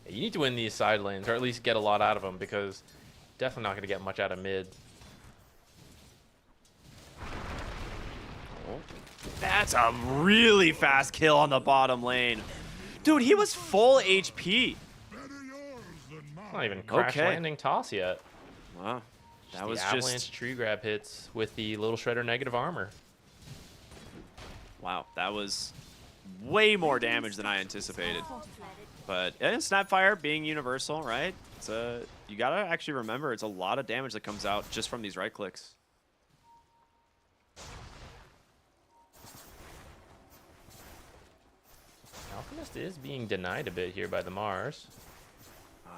You need to win these side lanes, or at least get a lot out of them, because definitely not going to get much out of mid. That's a really fast kill on the bottom lane. Dude, he was full HP. Not even crash landing toss yet. Wow. That was the avalanche tree grab hits with the little Shredder negative armor. Wow, that was way more damage than I anticipated. But yeah, Snapfire being universal, right? It's you gotta actually remember it's a lot of damage that comes out just from these right clicks. Alchemist is being denied a bit here by the Mars.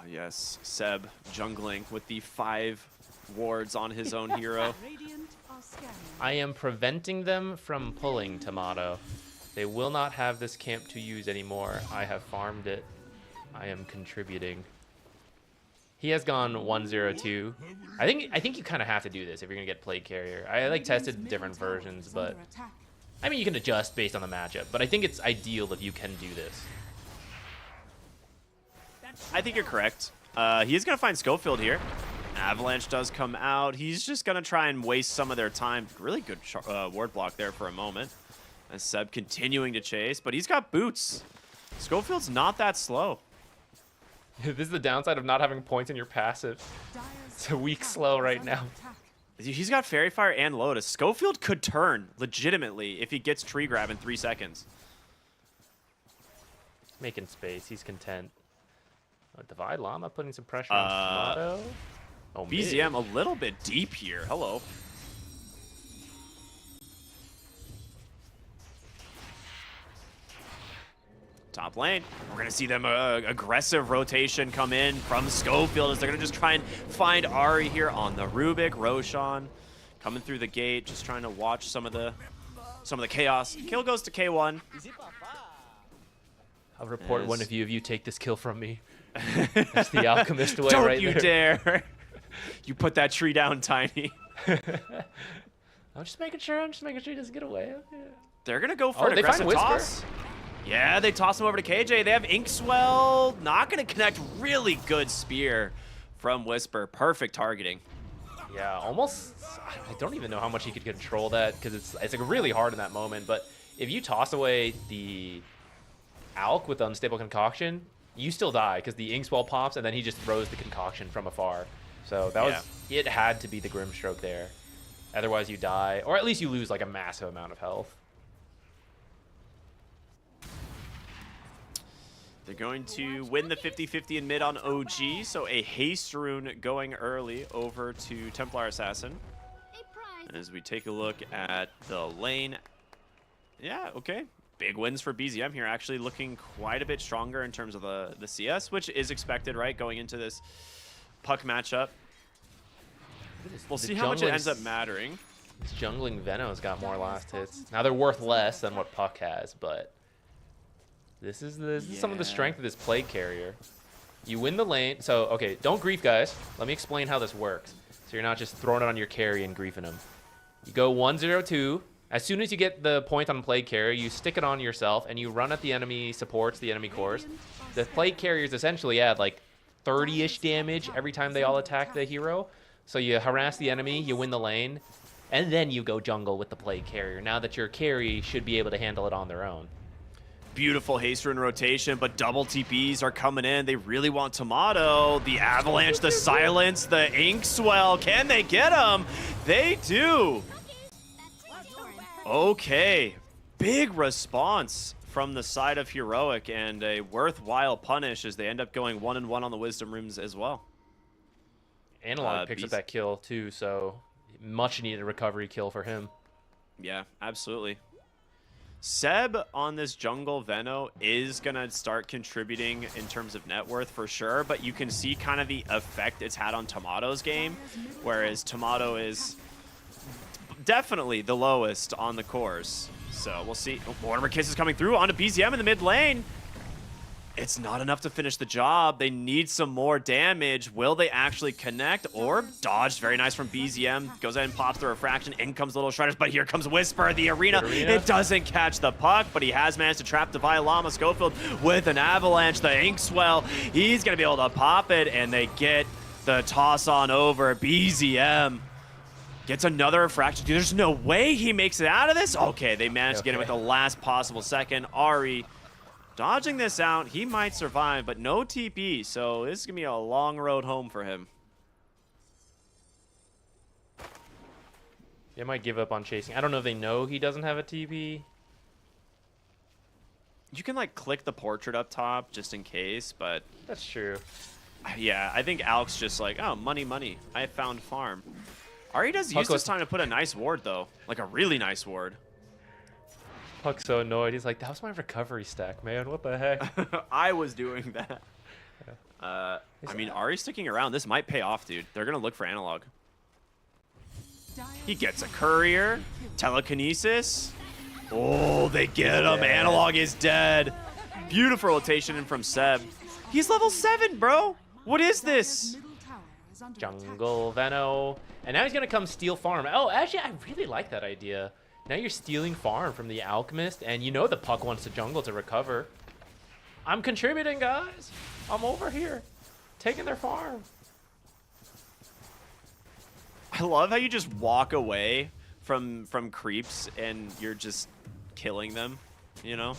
Yes, Seb jungling with the 5 wards on his own hero. I am preventing them from pulling Tomato. They will not have this camp to use anymore. I have farmed it. I am contributing. He has gone 1-0-2. I think you kind of have to do this if you're gonna get Plague Carrier. I like tested different versions, but I mean you can adjust based on the matchup. But I think it's ideal if you can do this. I think you're correct. He is gonna find Schofield here. Avalanche does come out. He's just gonna try and waste some of their time. Really good ward block there for a moment. As Seb continuing to chase, but he's got boots. Schofield's not that slow. This is the downside of not having points in your passive. It's a weak slow right now. He's got Fairy Fire and Lotus. Schofield could turn legitimately if he gets tree grab in 3 seconds. Making space. He's content. Divide Llama putting some pressure on Tomato. Oh, BZM a little bit deep here. Hello. Top lane. We're going to see them aggressive rotation come in from Schofield as they're going to just try and find Ari here on the Rubik. Roshan coming through the gate, just trying to watch some of the chaos. Kill goes to K1. I'll report one of you if you take this kill from me. That's the Alchemist way Don't right you there. dare. You put that tree down, Tiny. I'm just making sure he doesn't get away. Yeah. They're going to go for an they find aggressive Whisper. toss. Yeah, they toss him over to KJ. They have Inkswell. Not going to connect. Really good spear from Whisper. Perfect targeting. Yeah, almost. I don't even know how much he could control that because it's like really hard in that moment. But if you toss away the Alc with Unstable Concoction, you still die because the Inkswell pops and then he just throws the Concoction from afar. So that was it. Had to be the Grimstroke there. Otherwise, you die, or at least you lose like a massive amount of health. They're going to win the 50-50 in mid on OG, so a haste rune going early over to Templar Assassin. And as we take a look at the lane, yeah, okay. big wins for BZM here, actually looking quite a bit stronger in terms of the CS, which is expected, right, going into this Puck matchup. We'll see how much it ends up mattering. This jungling Venom's got more last hits. Now they're worth less than what Puck has, but this is some of the strength of this Plague Carrier. You win the lane. So, okay, don't grief, guys. Let me explain how this works. So you're not just throwing it on your carry and griefing him. You go 1-0-2. As soon as you get the point on Plague Carrier, you stick it on yourself, and you run at the enemy supports, the enemy cores. The Plague Carriers essentially add like 30-ish damage every time they all attack the hero. So you harass the enemy, you win the lane, and then you go jungle with the Plague Carrier. Now that your carry should be able to handle it on their own. Beautiful haste rune rotation, but double TPs are coming in. They really want Tomato. The Avalanche, the Silence, the Inkswell. Can they get him? They do. Okay. Big response from the side of Heroic, and a worthwhile punish as they end up going 1-1 on the Wisdom Runes as well. Analog picks up that kill too, so much needed recovery kill for him. Yeah, absolutely. Seb on this jungle Veno is going to start contributing in terms of net worth for sure, but you can see kind of the effect it's had on Tomato's game, whereas Tomato is definitely the lowest on the cores. So we'll see. Oh, Mortimer Kiss is coming through onto BZM in the mid lane. It's not enough to finish the job. They need some more damage. Will they actually connect? Or dodged. Very nice from BZM. Goes ahead and pops the refraction. In comes Little Shredders, but here comes Whisper, the arena. It doesn't catch the puck, but he has managed to trap Divi Llama Schofield with an avalanche. The Inkswell, he's going to be able to pop it, and they get the toss on over. BZM gets another refraction. Dude, there's no way he makes it out of this. Okay, they managed to get him at the last possible second. Ari dodging this out. He might survive, but no TP, so this is going to be a long road home for him. They might give up on chasing. I don't know if they know he doesn't have a TP. You can, like, click the portrait up top just in case, but... That's true. Yeah, I think Alex just like, oh, money, money. I found farm. Ari does use this time to put a nice ward, though. Like, a really nice ward. Puck's so annoyed. He's like, that was my recovery stack, man. What the heck? I was doing that. I mean, Ari sticking around. This might pay off, dude. They're going to look for Analog. He gets a courier. Telekinesis. Oh, they get him. Analog is dead. Beautiful rotation in from Seb. He's level 7, bro. What is this? Jungle Veno. And now he's going to come steal farm. Oh, actually, I really like that idea. Now you're stealing farm from the Alchemist, and you know the Puck wants the jungle to recover. I'm contributing, guys. I'm over here, taking their farm. I love how you just walk away from creeps, and you're just killing them, you know?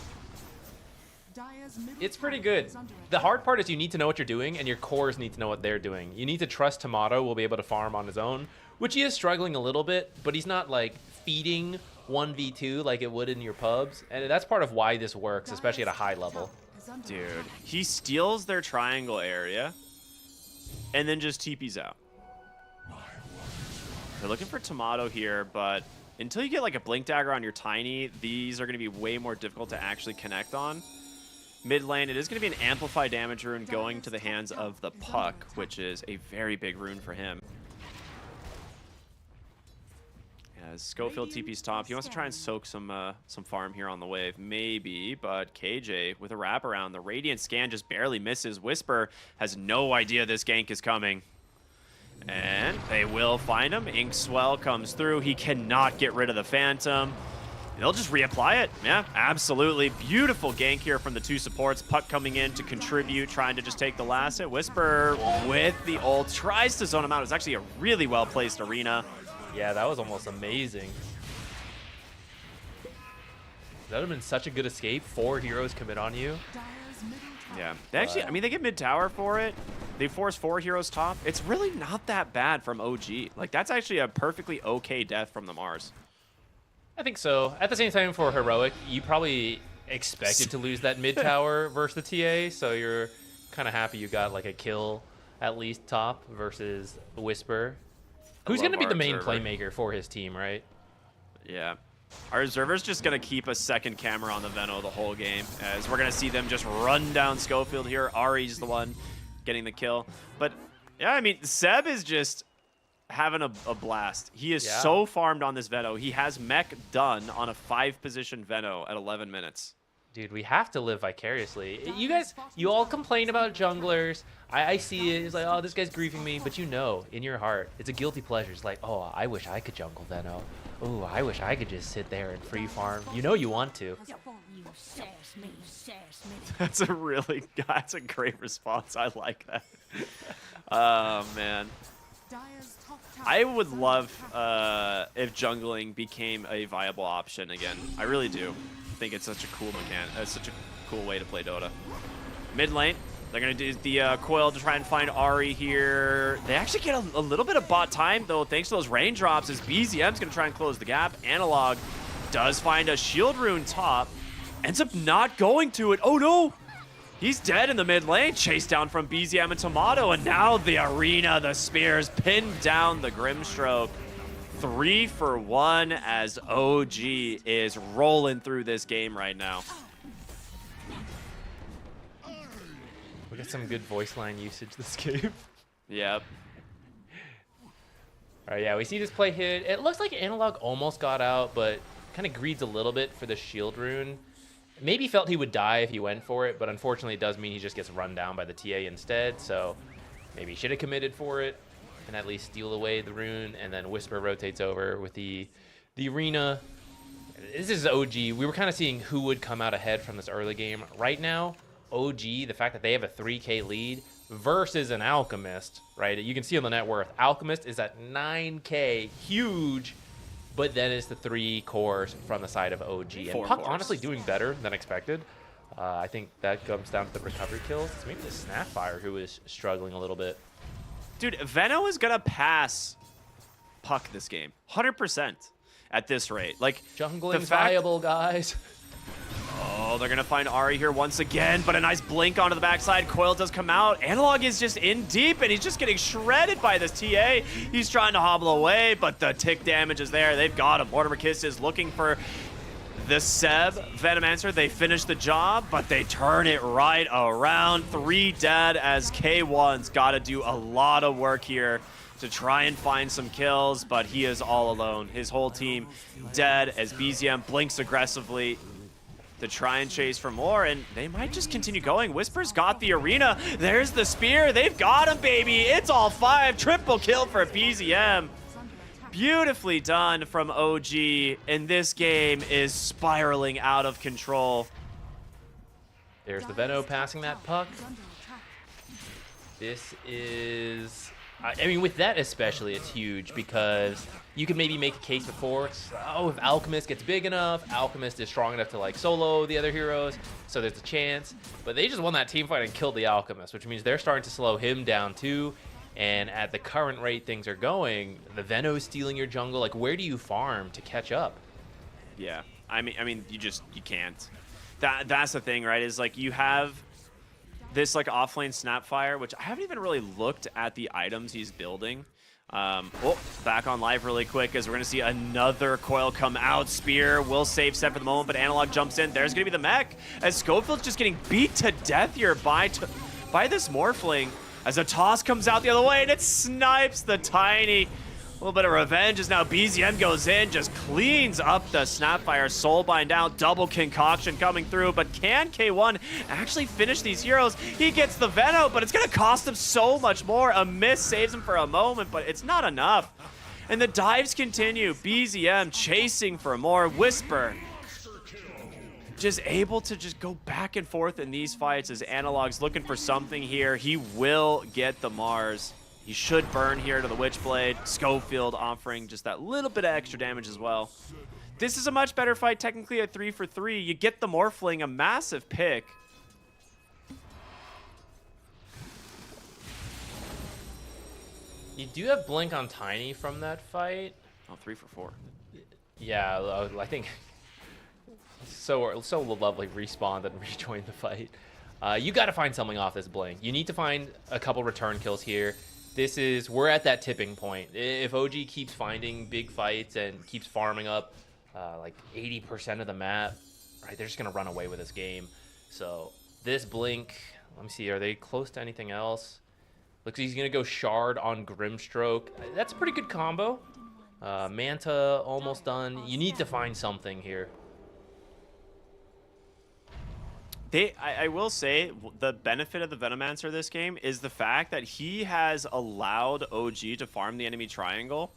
It's pretty good. The hard part is you need to know what you're doing, and your cores need to know what they're doing. You need to trust Tomato will be able to farm on his own, which he is struggling a little bit, but he's not, like, feeding 1v2 like it would in your pubs, and that's part of why this works, especially at a high level. Dude, he steals their triangle area and then just TPs out. They're looking for Tomato here, but until you get like a Blink Dagger on your Tiny, these are going to be way more difficult to actually connect on. Mid lane, it is going to be an Amplify damage rune going to the hands of the Puck, which is a very big rune for him. As Schofield TP's top, he wants to try and soak some farm here on the wave, maybe, but KJ with a wraparound. The Radiant Scan just barely misses. Whisper has no idea this gank is coming. And they will find him. Inkswell comes through. He cannot get rid of the Phantom. They'll just reapply it. Yeah, absolutely. Beautiful gank here from the two supports. Puck coming in to contribute, trying to just take the last hit. Whisper with the ult, tries to zone him out. It's actually a really well-placed arena. Yeah, that was almost amazing. That would have been such a good escape. 4 heroes commit on you. Yeah, they actually, I mean, they get mid-tower for it. They force 4 heroes top. It's really not that bad from OG. Like, that's actually a perfectly okay death from the Mars. I think so. At the same time, for Heroic, you probably expected to lose that mid-tower versus the TA, so you're kind of happy you got, like, a kill at least top versus Whisper. Who's going to be the main playmaker for his team, right? Yeah. Our observer's just going to keep a second camera on the Veno the whole game, as we're going to see them just run down Schofield here. Ari's the one getting the kill. But, yeah, I mean, Seb is just having a blast. He is so farmed on this Veno. He has mech done on a 5-position Veno at 11 minutes. Dude, we have to live vicariously. You guys, you all complain about junglers. I see it. It's like, oh, this guy's griefing me. But you know, in your heart, it's a guilty pleasure. It's like, oh, I wish I could jungle Veno. Oh, I wish I could just sit there and free farm. You know you want to. That's a great response. I like that. Oh, man. I would love if jungling became a viable option again. I really do. I think it's such a cool such a cool way to play Dota. Mid lane, they're gonna do the coil to try and find Ari here. They actually get a little bit of bot time though, thanks to those raindrops, as BZM's gonna try and close the gap. Analog does find a shield rune top, ends up not going to it. Oh no! He's dead in the mid lane, chased down from BZM and Tomato, and now the arena, the spears, pinned down the Grimstroke. 3 for 1 as OG is rolling through this game right now. We got some good voice line usage this game. Yep. All right, yeah, we see this play hit. It looks like Analog almost got out, but kind of greeds a little bit for the shield rune. Maybe felt he would die if he went for it, but unfortunately it does mean he just gets run down by the TA instead, so maybe he should have committed for it and at least steal away the rune, and then Whisper rotates over with the arena. This is OG. We were kind of seeing who would come out ahead from this early game. Right now, OG, the fact that they have a 3K lead versus an Alchemist, right? You can see on the net worth, Alchemist is at 9K, huge, but then it's the 3 cores from the side of OG. And Puck honestly doing better than expected. I think that comes down to the recovery kills. It's maybe the Snapfire who is struggling a little bit. Dude, Veno is gonna pass Puck this game, 100% at this rate. Like, jungling's viable, guys. Oh, they're gonna find Ari here once again, but a nice blink onto the backside. Coil does come out. Analog is just in deep, and he's just getting shredded by this TA. He's trying to hobble away, but the tick damage is there. They've got him. Mortimer Kiss is looking for the Seb Venomancer. They finish the job, but they turn it right around. 3 dead as K1's got to do a lot of work here to try and find some kills, but he is all alone. His whole team dead as BZM blinks aggressively to try and chase for more, and they might just continue going. Whisper's got the arena. There's the spear. They've got him, baby. It's all 5. Triple kill for BZM. Beautifully done from OG, and this game is spiraling out of control. There's the Veno passing that puck. This is... I mean, with that especially, it's huge because you can maybe make a case before, oh, if Alchemist gets big enough, Alchemist is strong enough to like solo the other heroes, so there's a chance. But they just won that team fight and killed the Alchemist, which means they're starting to slow him down too. And at the current rate things are going, the Veno's stealing your jungle. Like, where do you farm to catch up? Yeah, I mean, you can't. That's the thing, right? Is like you have this like offlane Snapfire, which I haven't even really looked at the items he's building. Oh, back on live really quick as we're gonna see another coil come out. Spear will save Seb for the moment, but Analog jumps in. There's gonna be the mech as Schofield's just getting beat to death here by this Morphling. As a toss comes out the other way, and it snipes the Tiny. A little bit of revenge as now BZM goes in, just cleans up the Snapfire. Soulbind down, double concoction coming through, but can K1 actually finish these heroes? He gets the Veno, but it's gonna cost him so much more. A miss saves him for a moment, but it's not enough. And the dives continue. BZM chasing for more. Whisper just able to just go back and forth in these fights as Analog's looking for something here. He will get the Mars. He should burn here to the Witchblade. Schofield offering just that little bit of extra damage as well. This is a much better fight, technically at 3 for 3. You get the Morphling, a massive pick. You do have Blink on Tiny from that fight. Oh, 3 for 4. Yeah, I think... So lovely respawned and rejoined the fight. You got to find something off this Blink. You need to find a couple return kills here. We're at that tipping point. If OG keeps finding big fights and keeps farming up like 80% of the map, right? They're just going to run away with this game. So this blink, let me see, are they close to anything else? Looks like he's going to go Shard on Grimstroke. That's a pretty good combo. Manta almost done. You need to find something here. I will say the benefit of the Venomancer this game is the fact that he has allowed OG to farm the enemy triangle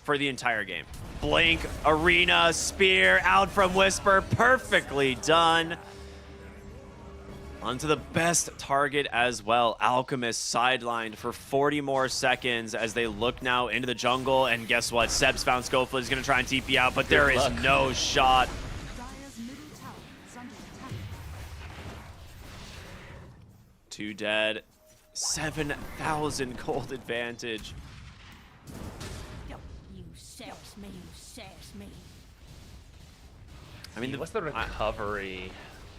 for the entire game. Blink, Arena, Spear, out from Whisper, perfectly done. Onto the best target as well. Alchemist sidelined for 40 more seconds as they look now into the jungle. And guess what? Seb's found Schofield. He's going to try and TP out, but there is no shot. Two dead. 7,000 gold advantage. You sass me, you sass me. I mean, what's the recovery?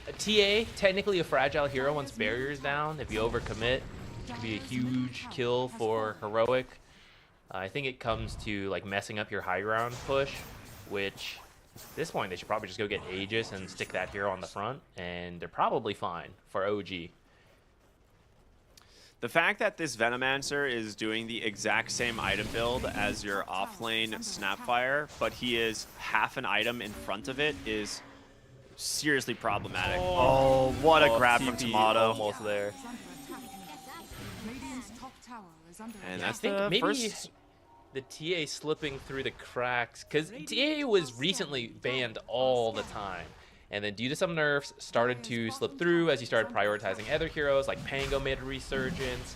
A TA, technically a fragile hero once barriers down. If you overcommit, it could be a huge kill for Heroic. I think it comes to like messing up your high ground push, which at this point they should probably just go get Aegis and stick that hero on the front, and they're probably fine for OG. The fact that this Venomancer is doing the exact same item build as your offlane Snapfire, but he is half an item in front of it is seriously problematic. Oh, what a grab from Tomato. Almost there. And that's maybe first... the TA slipping through the cracks, because TA was recently banned all the time. And then due to some nerfs, started to slip through as you started prioritizing other heroes, like Pango made a resurgence.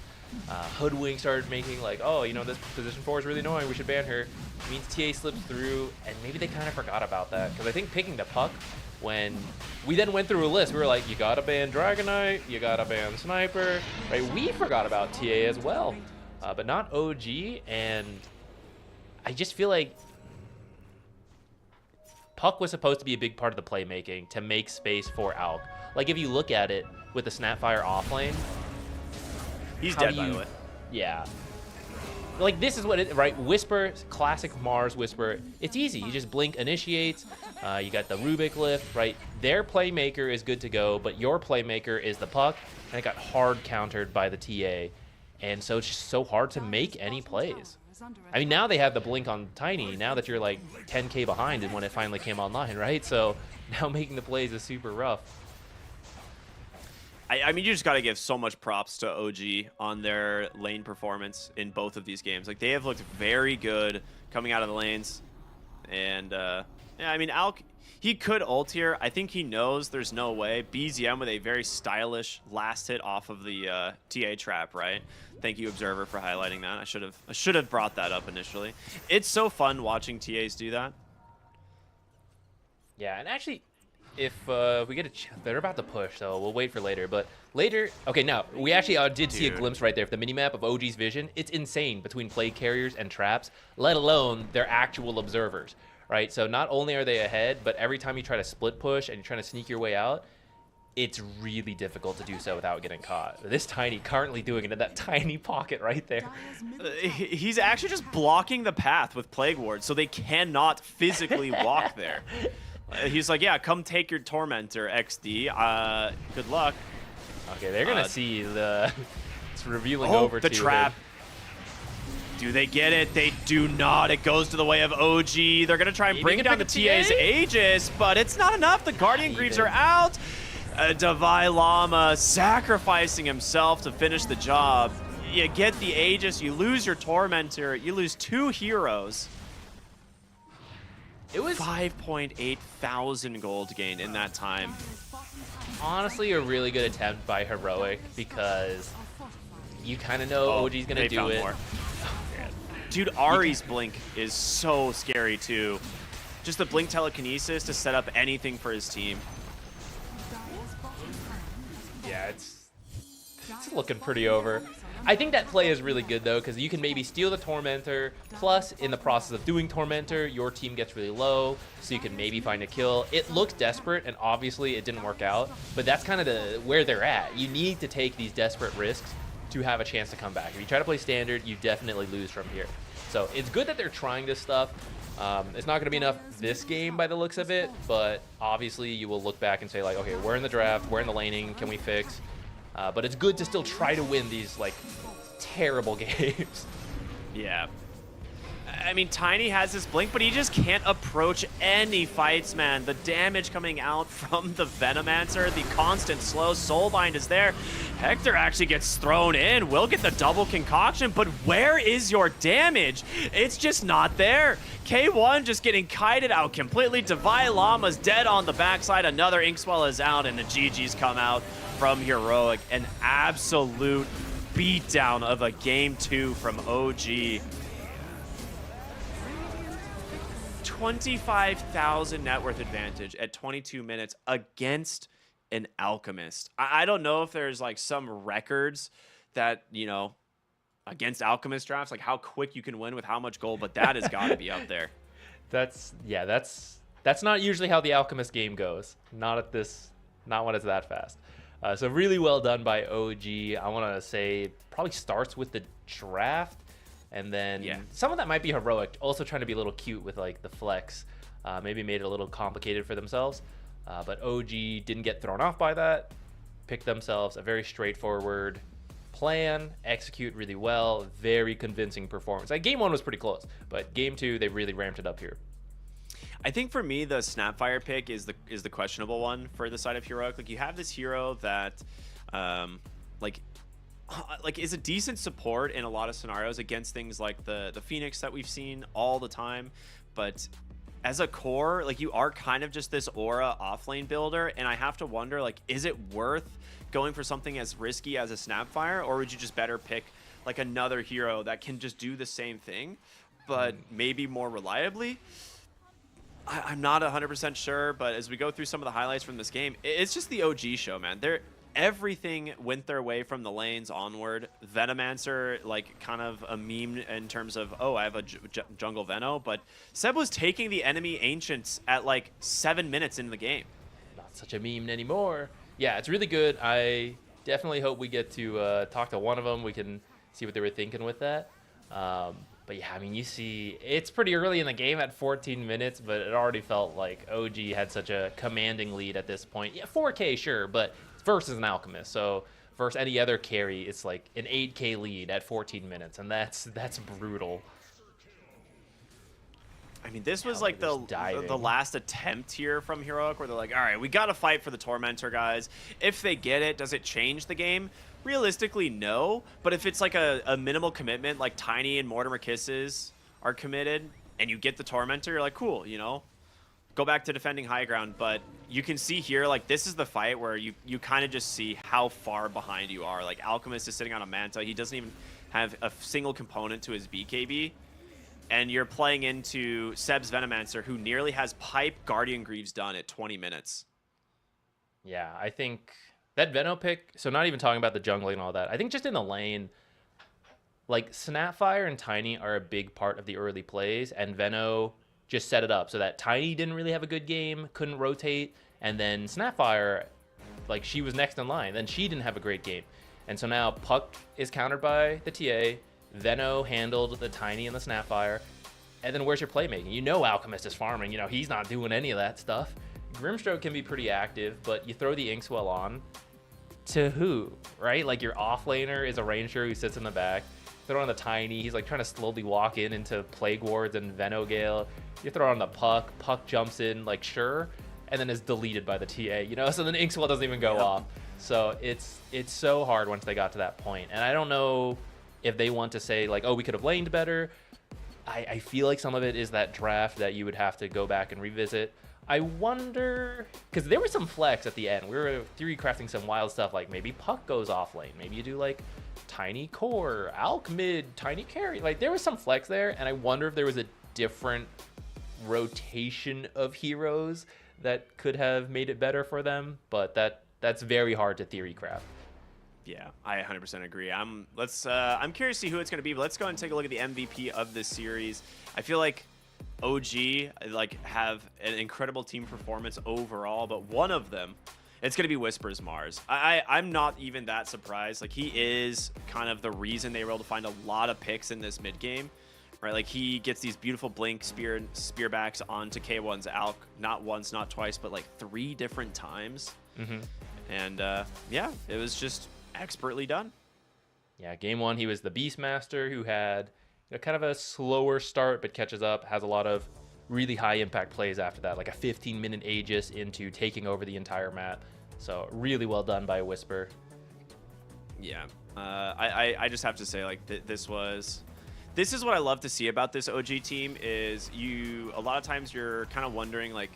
Hoodwink started making like, oh, you know, this position 4 is really annoying, we should ban her. It means TA slips through, and maybe they kind of forgot about that. Because I think picking the puck, when we then went through a list, we were like, you gotta ban Dragonite, you gotta ban Sniper, right? We forgot about TA as well, but not OG, and I just feel like Puck was supposed to be a big part of the playmaking to make space for Alk. Like, if you look at it with the Snapfire offlane, he's dead, by the way. Yeah. Like, this is what it, right? Whisper, classic Mars Whisper. It's easy. You just blink, initiates. You got the Rubik lift, right? Their playmaker is good to go, but your playmaker is the Puck, and it got hard countered by the TA. And so it's just so hard to make any plays. I mean, now they have the blink on Tiny, now that you're like 10k behind and when it finally came online, right? So now making the plays is super rough. I mean, you just got to give so much props to OG on their lane performance in both of these games. Like, they have looked very good coming out of the lanes. And, yeah, I mean, Alk, he could ult here. I think he knows there's no way. BZM with a very stylish last hit off of the TA trap, right? Thank you, Observer, for highlighting that. I should have brought that up initially. It's so fun watching TAs do that. Yeah, and actually, if we get they're about to push, so we'll wait for later. But later, okay, now we actually did see a glimpse right there of the minimap of OG's vision. It's insane between play carriers and traps, let alone their actual observers, right? So not only are they ahead, but every time you try to split push and you're trying to sneak your way out, it's really difficult to do so without getting caught. This Tiny currently doing it in that tiny pocket right there. He's actually just blocking the path with Plague Ward, so they cannot physically walk there. He's like, yeah, come take your Tormentor, XD. Good luck. Okay, they're going to see the... It's revealing over to the trap. Do they get it? They do not. It goes to the way of OG. They're going to try and bring down the TA's Aegis, but it's not enough. The Guardian Greaves are out. Divi Llama sacrificing himself to finish the job. You get the Aegis, you lose your Tormentor, you lose 2 heroes. It was 5.8 thousand gold gained in that time. Honestly, a really good attempt by Heroic because you kind of know OG's going to do it. More. Dude, Ari's blink is so scary too. Just the blink telekinesis to set up anything for his team. Yeah, it's looking pretty over. I think that play is really good, though, because you can maybe steal the Tormentor, plus in the process of doing Tormentor, your team gets really low, so you can maybe find a kill. It looks desperate, and obviously it didn't work out, but that's kind of where they're at. You need to take these desperate risks to have a chance to come back. If you try to play standard, you definitely lose from here. So it's good that they're trying this stuff. It's not going to be enough this game by the looks of it, but obviously you will look back and say like, okay, we're in the draft, we're in the laning, can we fix? But it's good to still try to win these like terrible games. Yeah. I mean, Tiny has his blink, but he just can't approach any fights, man. The damage coming out from the Venomancer, the constant slow Soulbind is there. Hector actually gets thrown in. Will get the double concoction, but where is your damage? It's just not there. K1 just getting kited out completely. Divi Llama's dead on the backside. Another Inkswell is out, and the GG's come out from Heroic. An absolute beatdown of a game 2 from OG. 25,000 net worth advantage at 22 minutes against an Alchemist. I don't know if there's like some records that, you know, against Alchemist drafts, like how quick you can win with how much gold, but that has got to be up there. That's not usually how the Alchemist game goes. Not when it's that fast. So really well done by OG. I want to say probably starts with the draft. And then some of that might be Heroic, also trying to be a little cute with like the flex. Maybe made it a little complicated for themselves. But OG didn't get thrown off by that. Picked themselves a very straightforward plan, execute really well, very convincing performance. Like game 1 was pretty close, but game 2 they really ramped it up here. I think for me the Snapfire pick is the questionable one for the side of Heroic. Like you have this hero that like is a decent support in a lot of scenarios against things like the Phoenix that we've seen all the time, but as a core, like you are kind of just this aura offlane builder, and I have to wonder, like, is it worth going for something as risky as a Snapfire, or would you just better pick like another hero that can just do the same thing but maybe more reliably? I'm not 100% sure, but as we go through some of the highlights from this game, it's just the OG show, man. Everything went their way from the lanes onward. Venomancer, like kind of a meme in terms of, oh, I have a jungle Veno, but Seb was taking the enemy Ancients at like 7 minutes into the game. Not such a meme anymore. Yeah, it's really good. I definitely hope we get to talk to one of them. We can see what they were thinking with that. But yeah, I mean, you see, it's pretty early in the game at 14 minutes, but it already felt like OG had such a commanding lead at this point. Yeah, 4K, sure, but versus an Alchemist, so versus any other carry, it's like an 8K lead at 14 minutes, and that's brutal. I mean, this was like the last attempt here from Heroic, where they're like, all right, we got to fight for the Tormentor, guys. If they get it, does it change the game? Realistically, no. But if it's like a minimal commitment, like Tiny and Mortimer Kisses are committed, and you get the Tormentor, you're like, cool, you know? Go back to defending high ground, but you can see here, like, this is the fight where you kind of just see how far behind you are. Like, Alchemist is sitting on a Manta. He doesn't even have a single component to his BKB. And you're playing into Seb's Venomancer, who nearly has Pipe Guardian Greaves done at 20 minutes. Yeah, I think that Veno pick, so not even talking about the jungling and all that, I think just in the lane, like, Snapfire and Tiny are a big part of the early plays, and Veno just set it up so that Tiny didn't really have a good game, couldn't rotate, and then Snapfire, like, she was next in line, then she didn't have a great game. And so now Puck is countered by the TA, Veno handled the Tiny and the Snapfire, and then where's your playmaking? You know Alchemist is farming, you know, he's not doing any of that stuff. Grimstroke can be pretty active, but you throw the Inkswell on to who, right? Like, your offlaner is a Ranger who sits in the back. Throw on the Tiny, he's like trying to slowly walk into Plague Wards and Venogale. You throw on the Puck, Puck jumps in, like, sure, and then is deleted by the TA, you know? So then Inkswell doesn't even go off. So it's so hard once they got to that point. And I don't know if they want to say, like, oh, we could have laned better. I feel like some of it is that draft that you would have to go back and revisit. I wonder, because there was some flex at the end. We were theory crafting some wild stuff, like maybe Puck goes off lane. Maybe you do, like, Tiny core, Alch mid, Tiny carry. Like, there was some flex there, and I wonder if there was a different rotation of heroes that could have made it better for them, but that's very hard to theory craft. Yeah, I 100% agree. I'm curious to see who it's going to be, but let's go and take a look at the MVP of this series. I feel like OG like have an incredible team performance overall, but one of them, it's going to be Whispers Mars. I'm not even that surprised. Like, he is kind of the reason they were able to find a lot of picks in this mid game. right? Like he gets these beautiful blink spearbacks onto K1's Alk, not once, not twice, but like 3 different times. And yeah, it was just expertly done. Yeah, game 1, he was the Beastmaster who had kind of a slower start, but catches up, has a lot of really high impact plays after that, like a 15-minute Aegis into taking over the entire map. So really well done by Whisper. Yeah, I just have to say, like, this is what I love to see about this OG team is a lot of times you're kind of wondering, like,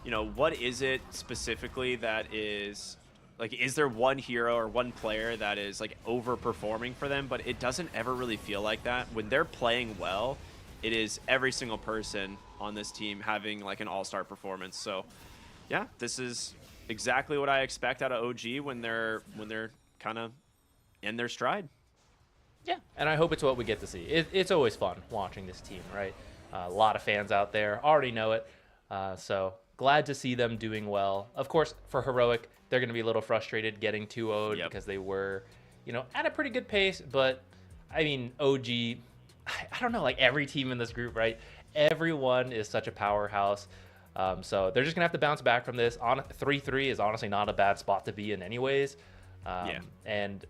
you know, what is it specifically that is, like, is there one hero or one player that is, like, overperforming for them? But it doesn't ever really feel like that. When they're playing well, it is every single person on this team having, like, an all-star performance. So, yeah, this is exactly what I expect out of OG when they're kind of in their stride. Yeah, and I hope it's what we get to see. It's always fun watching this team, right? A lot of fans out there already know it. So glad to see them doing well. Of course, for Heroic, they're going to be a little frustrated getting 2-0'd because they were, you know, at a pretty good pace. But, I mean, OG, I don't know, like every team in this group, right? Everyone is such a powerhouse. So they're just going to have to bounce back from this. 3-3 is honestly not a bad spot to be in anyways. And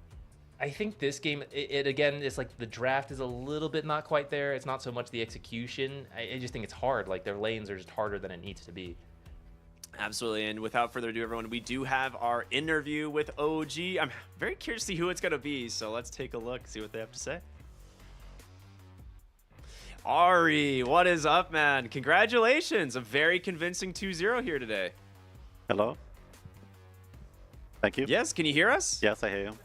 I think this game, it again, is like the draft is a little bit not quite there. It's not so much the execution. I just think it's hard. Like their lanes are just harder than it needs to be. Absolutely. And without further ado, everyone, we do have our interview with OG. I'm very curious to see who it's going to be. So let's take a look, see what they have to say. Ari, what is up, man? Congratulations. A very convincing 2-0 here today. Hello. Thank you. Yes, can you hear us? Yes, I hear you.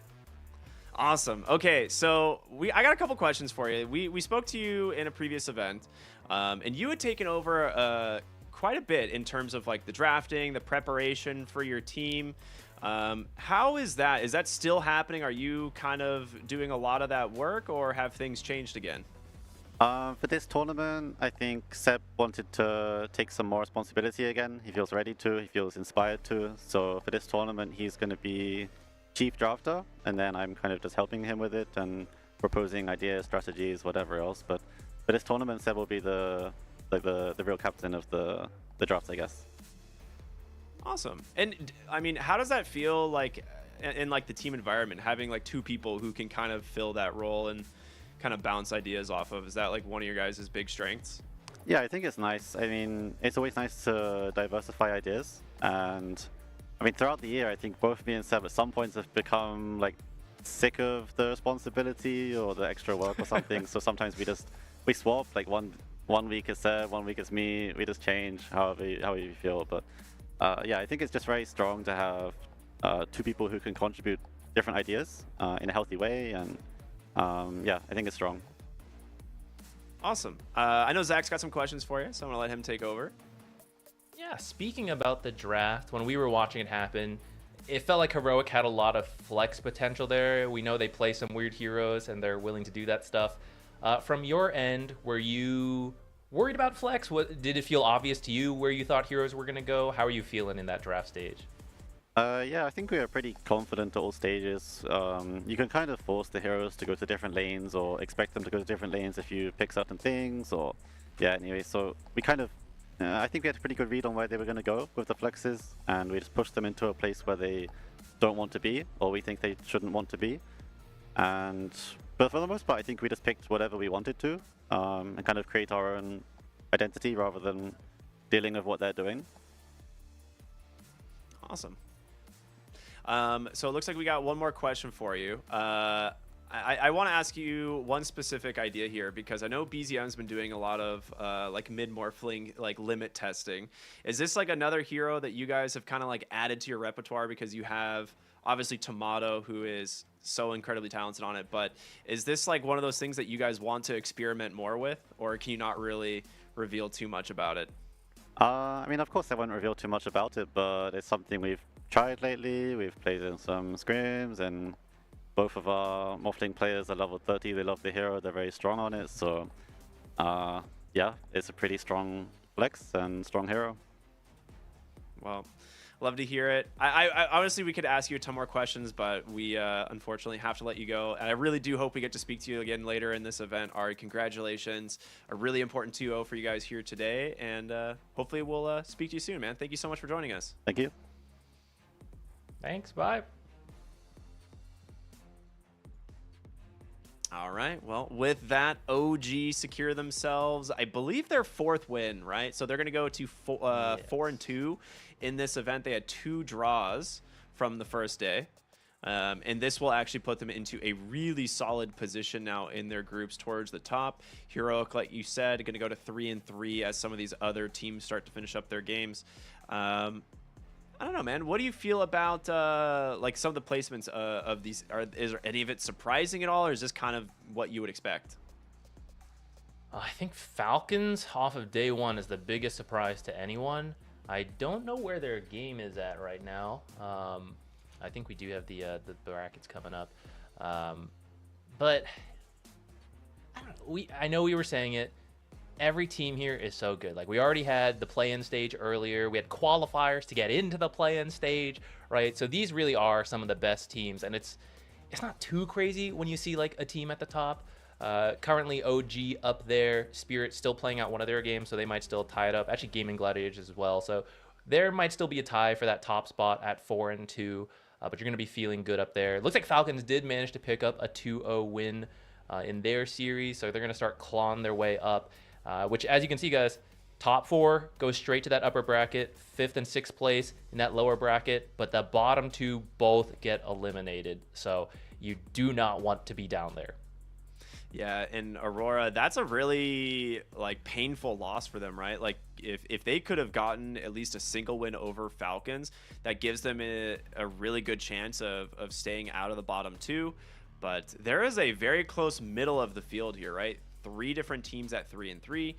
Awesome. Okay, so I got a couple questions for you. We spoke to you in a previous event, and you had taken over quite a bit in terms of like the drafting, the preparation for your team. How is that? Is that still happening? Are you kind of doing a lot of that work, or have things changed again? For this tournament, I think Seb wanted to take some more responsibility again. He feels ready to, he feels inspired to. So for this tournament, he's going to be chief drafter, and then I'm kind of just helping him with it and proposing ideas, strategies, whatever else. But for this tournament, Seb will be the real captain of the drafts, I guess. Awesome. And I mean, how does that feel like in like the team environment, having like 2 people who can kind of fill that role and kind of bounce ideas off of? Is that like one of your guys' big strengths? Yeah, I think it's nice. I mean, it's always nice to diversify ideas. And I mean, throughout the year, I think both me and Seb at some points have become like sick of the responsibility or the extra work or something. So sometimes we swap, like one week is Seb, 1 week is me. We just change however you feel. But yeah, I think it's just very strong to have 2 people who can contribute different ideas in a healthy way. And yeah, I think it's strong. Awesome. I know Zach's got some questions for you, so I'm going to let him take over. Yeah, speaking about the draft, when we were watching it happen, it felt like Heroic had a lot of flex potential there. We know they play some weird heroes, and they're willing to do that stuff. From your end, were you worried about flex? Did it feel obvious to you where you thought heroes were going to go? How are you feeling in that draft stage? Yeah, I think we are pretty confident at all stages. You can kind of force the heroes to go to different lanes or expect them to go to different lanes if you pick certain things or... Yeah, anyway, so we kind of... I think we had a pretty good read on where they were going to go with the flexes, and we just pushed them into a place where they don't want to be, or we think they shouldn't want to be. But for the most part, I think we just picked whatever we wanted to, and kind of create our own identity rather than dealing with what they're doing. Awesome. So it looks like we got one more question for you. I want to ask you one specific idea here, because I know BZM's been doing a lot of like mid-morphling, like limit testing. Is this like another hero that you guys have kind of like added to your repertoire, because you have obviously Tomato, who is so incredibly talented on it, but is this like one of those things that you guys want to experiment more with, or can you not really reveal too much about it? I mean, of course I won't reveal too much about it, but it's something we've tried lately. We've played in some scrims, and both of our Morphling players are level 30. They love the hero. They're very strong on it. So, yeah, it's a pretty strong flex and strong hero. Well, Love to hear it. I honestly, we could ask you a ton more questions, but we unfortunately have to let you go. And I really do hope we get to speak to you again later in this event. Ari, congratulations. A really important 2-0 for you guys here today. And hopefully we'll speak to you soon, man. Thank you so much for joining us. Thank you. Thanks. Bye. All right. Well, with that, OG secure themselves, I believe, their 4th win, right? So they're going to go to 4-2 in this event. They had 2 draws from the first day. And this will actually put them into a really solid position now in their groups towards the top. Heroic, like you said, going to go to 3-3 as some of these other teams start to finish up their games. I don't know, man. What do you feel about like some of the placements of these? Is there any of it surprising at all, or is this kind of what you would expect? I think Falcons off of day 1 is the biggest surprise to anyone. I don't know where their game is at right now. I think we do have the brackets coming up, but I don't know. I know we were saying it. Every team here is so good. Like, we already had the play-in stage earlier. We had qualifiers to get into the play-in stage, right? So these really are some of the best teams, and it's not too crazy when you see like a team at the top. Currently OG up there, Spirit still playing out one of their games, so they might still tie it up. Actually, Gaming Gladiators as well. So there might still be a tie for that top spot at 4-2, but you're going to be feeling good up there. It looks like Falcons did manage to pick up a 2-0 win in their series, so they're going to start clawing their way up. Which, as you can see, guys, top 4 goes straight to that upper bracket, 5th and 6th place in that lower bracket, but the bottom 2 both get eliminated. So you do not want to be down there. Yeah, and Aurora, that's a really like painful loss for them, right? Like if they could have gotten at least a single win over Falcons, that gives them a really good chance of staying out of the bottom 2. But there is a very close middle of the field here, right? 3 different teams at 3-3.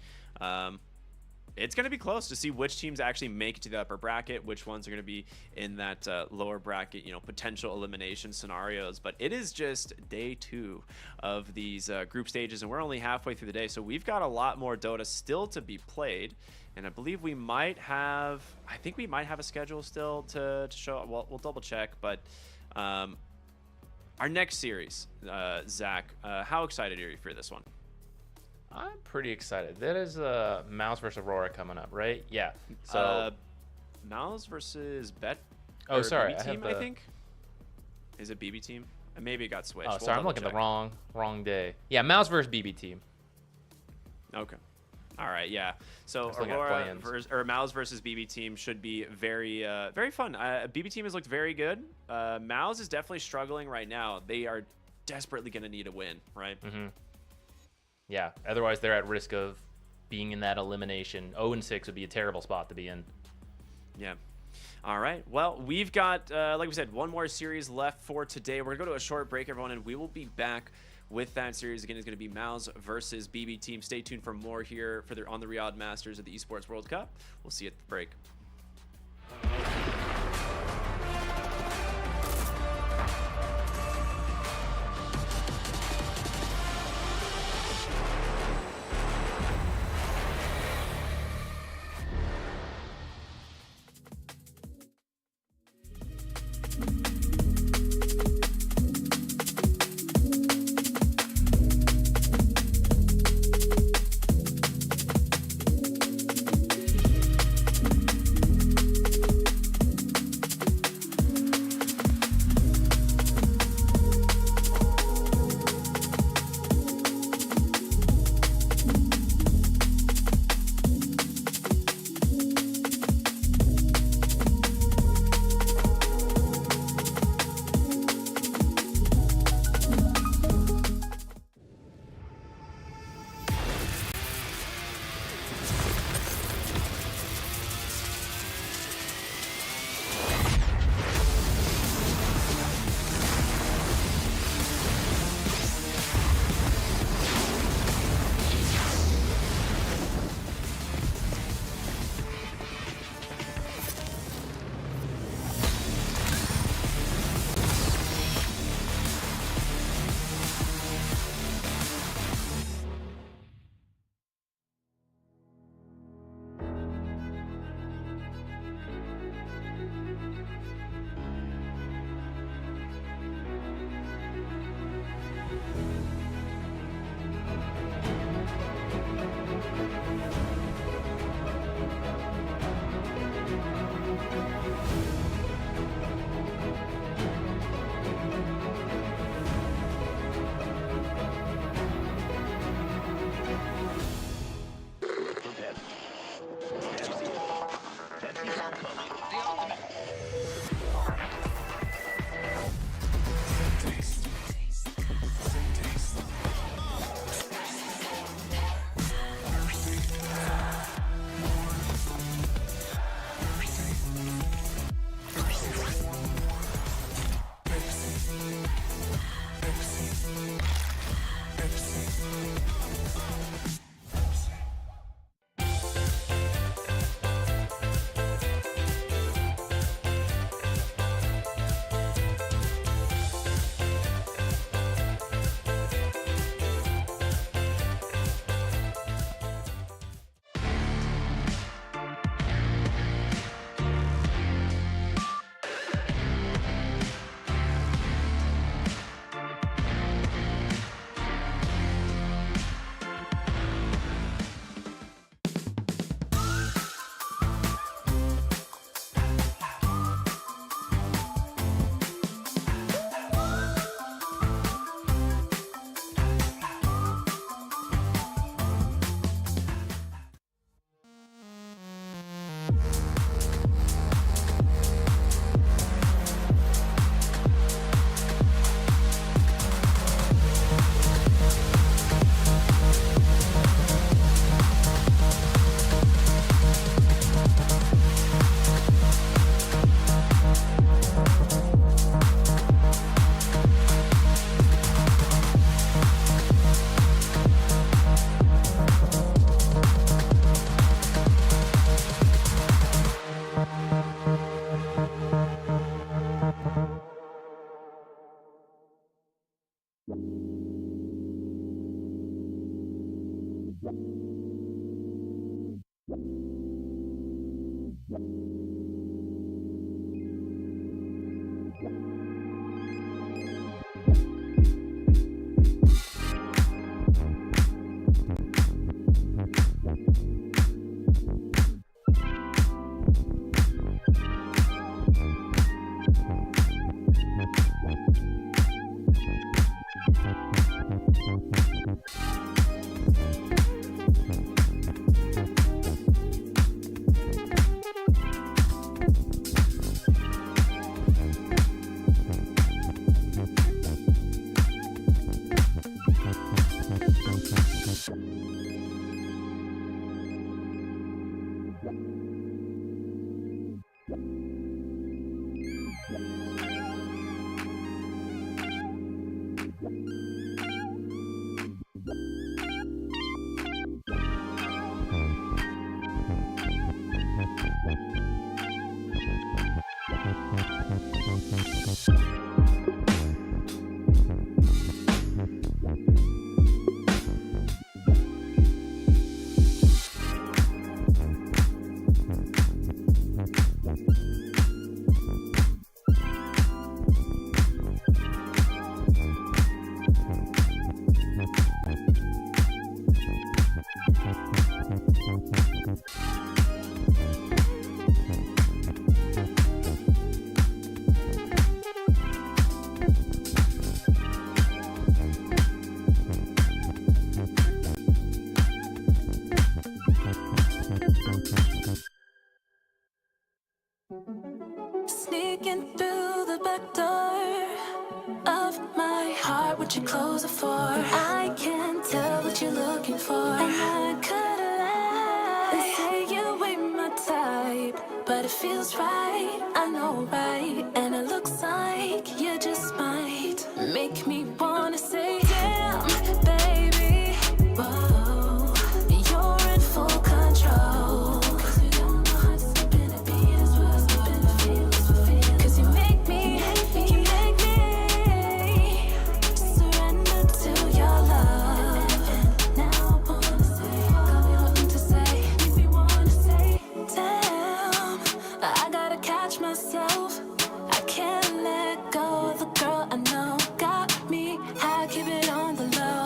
It's going to be close to see which teams actually make it to the upper bracket, which ones are going to be in that lower bracket, you know, potential elimination scenarios. But it is just day 2 of these group stages, and we're only halfway through the day, so we've got a lot more Dota still to be played. And I believe we might have, I think we might have a schedule still to show. Well, we'll double check, but our next series, Zach, how excited are you for this one? I'm pretty excited. That is MOUZ versus Aurora coming up, right? Yeah. So MOUZ versus Bet. Oh, sorry. BB team, I think. Is it BB team? Maybe it got switched. Oh, sorry. I'm looking at the wrong day. Yeah, MOUZ versus BB team. Okay. All right. Yeah. So Aurora MOUZ versus BB team should be very fun. BB team has looked very good. MOUZ is definitely struggling right now. They are desperately going to need a win, right? Mm-hmm. Yeah, otherwise they're at risk of being in that elimination. 0-6 would be a terrible spot to be in. Yeah. All right. Well, we've got, like we said, one more series left for today. We're going to go to a short break, everyone, and we will be back with that series. Again, it's going to be MOUZ versus BB team. Stay tuned for more here on the Riyadh Masters of the Esports World Cup. We'll see you at the break. Sneaking through the back door of my heart, what you close it for? I can't tell what you're looking for, and I could lie and say you ain't my type, but it feels right, I know right, and it looks like you just might make me wanna say, damn, baby, whoa, you're in full control. Myself, I can't let go of the girl I know got me. I keep it on the low.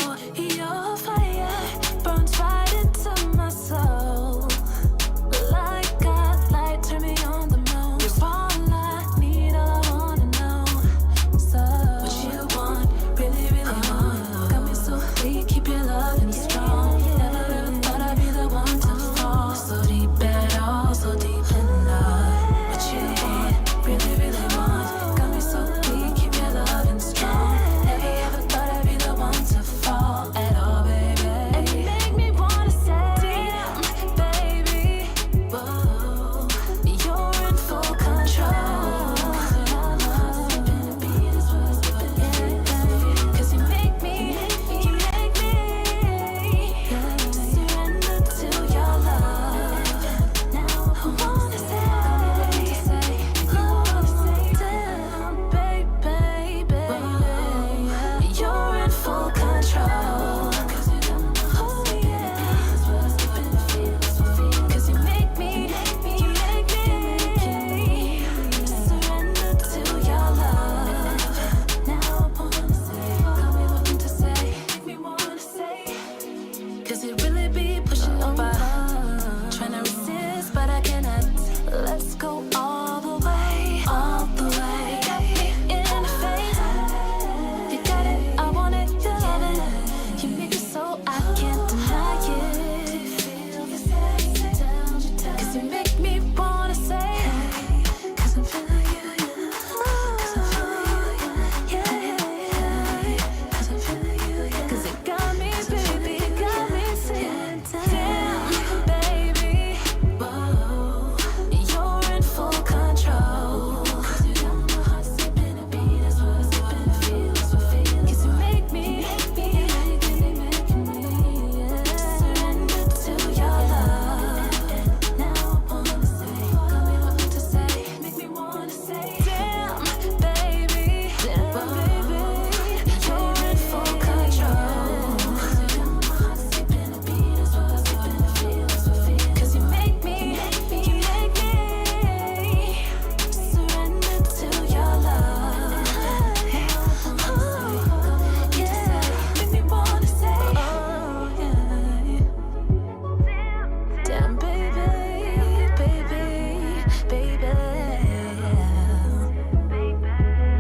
baby.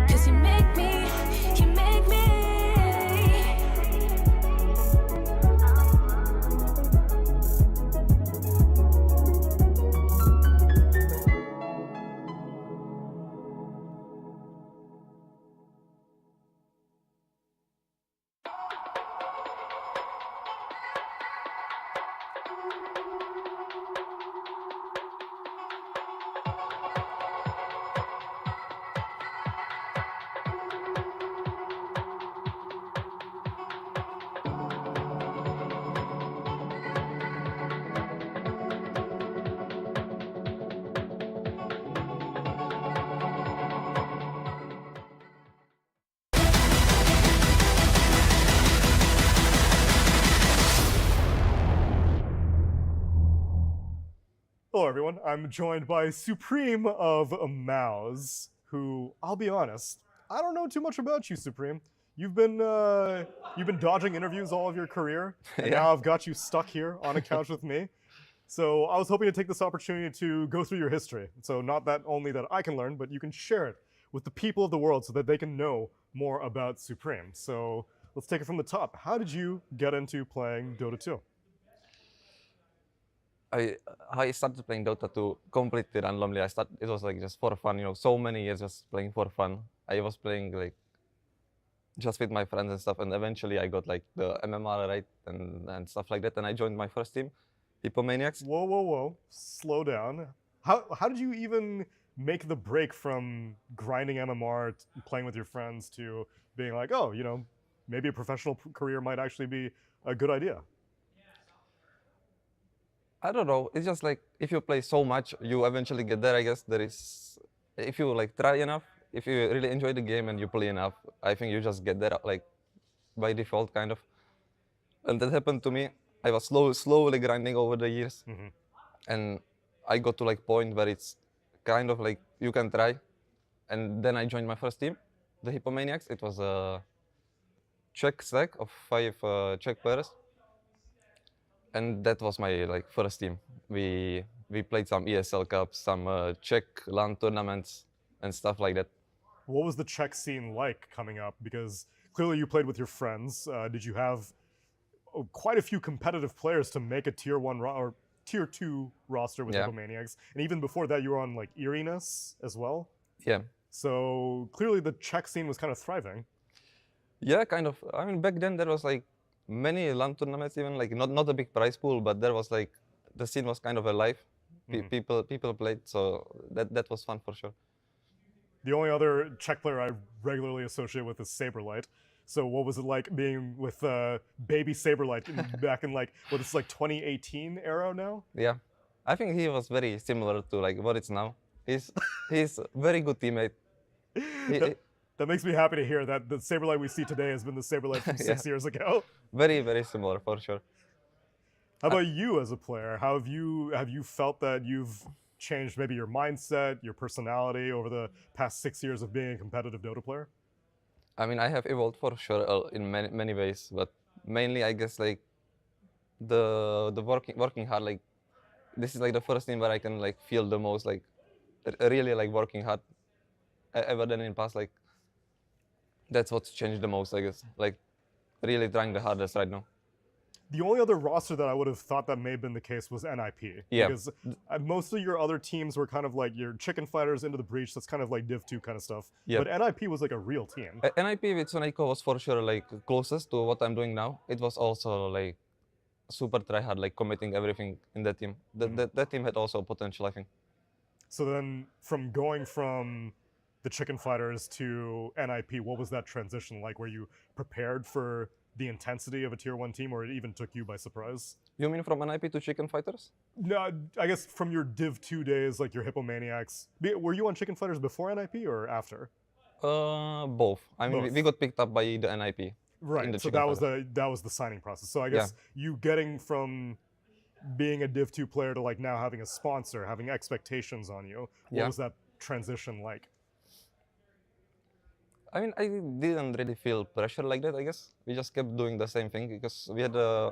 'Cause you make me, you make me. Hello, everyone. I'm joined by Supreme of MOUZ, who, I'll be honest, I don't know too much about you, Supreme. You've been dodging interviews all of your career, and Yeah. now I've got you stuck here on a couch with me. So I was hoping to take this opportunity to go through your history. So not that only that I can learn, but you can share it with the people of the world so that they can know more about Supreme. So let's take it from the top. How did you get into playing Dota 2? I started playing Dota 2 completely randomly. It was like just for fun, so many years just playing for fun. I was playing like just with my friends and stuff, and eventually I got like the MMR right and stuff like that, and I joined my first team, Hippomaniacs. Whoa, whoa, whoa! Slow down. How did you even make the break from grinding MMR, playing with your friends, to being like, oh, maybe a professional career might actually be a good idea? I don't know. It's just like if you play so much, you eventually get there. I guess if you like try enough, if you really enjoy the game and you play enough, I think you just get there like by default, kind of. And that happened to me. I was slowly grinding over the years, and I got to like point where it's kind of like you can try. And then I joined my first team, the Hippomaniacs. It was a Czech stack of 5 Czech players. And that was my like first team. We played some ESL Cups, some Czech LAN tournaments, and stuff like that. What was the Czech scene like coming up? Because clearly you played with your friends. Did you have quite a few competitive players to make a tier 1 or tier 2 roster with Hippomaniacs? And even before that, you were on like Irenas as well? Yeah. So clearly the Czech scene was kind of thriving. Yeah, kind of. I mean, back then there was like many LAN tournaments, even like not a big prize pool, but there was like the scene was kind of alive. People played, so that was fun for sure. The only other Czech player I regularly associate with is Saberlight. So what was it like being with baby Saberlight back in like what is like 2018 era now? Yeah, I think he was very similar to like what it's now. He's a very good teammate. That makes me happy to hear that the Saberlight we see today has been the Saberlight from 6 years ago. Very, very similar for sure. How about you as a player? How have you felt that you've changed maybe your mindset, your personality over the past 6 years of being a competitive Dota player? I mean, I have evolved for sure in many ways, but mainly I guess like the working hard. Like this is like the first thing where I can like feel the most like really like working hard ever done in past. Like that's what's changed the most, I guess. Like really trying the hardest right now. The only other roster that I would have thought that may have been the case was NIP. Yeah. Because most of your other teams were kind of like your Chicken Fighters, Into the Breach, that's kind of like Div 2 kind of stuff. Yeah. But NIP was like a real team. NIP with Soneiko was for sure like closest to what I'm doing now. It was also like super tryhard, like committing everything in that team. That team had also potential, I think. So then from going from the Chicken Fighters to NIP, what was that transition like? Were you prepared for the intensity of a tier 1 team, or it even took you by surprise? You mean from NIP to Chicken Fighters? No, I guess from your Div 2 days, like your Hippomaniacs. Were you on Chicken Fighters before NIP or after? Both. I mean, we got picked up by the NIP. Right, so that was the signing process. So I guess you getting from being a Div 2 player to like now having a sponsor, having expectations on you, what was that transition like? I mean, I didn't really feel pressure like that, I guess. We just kept doing the same thing because we had a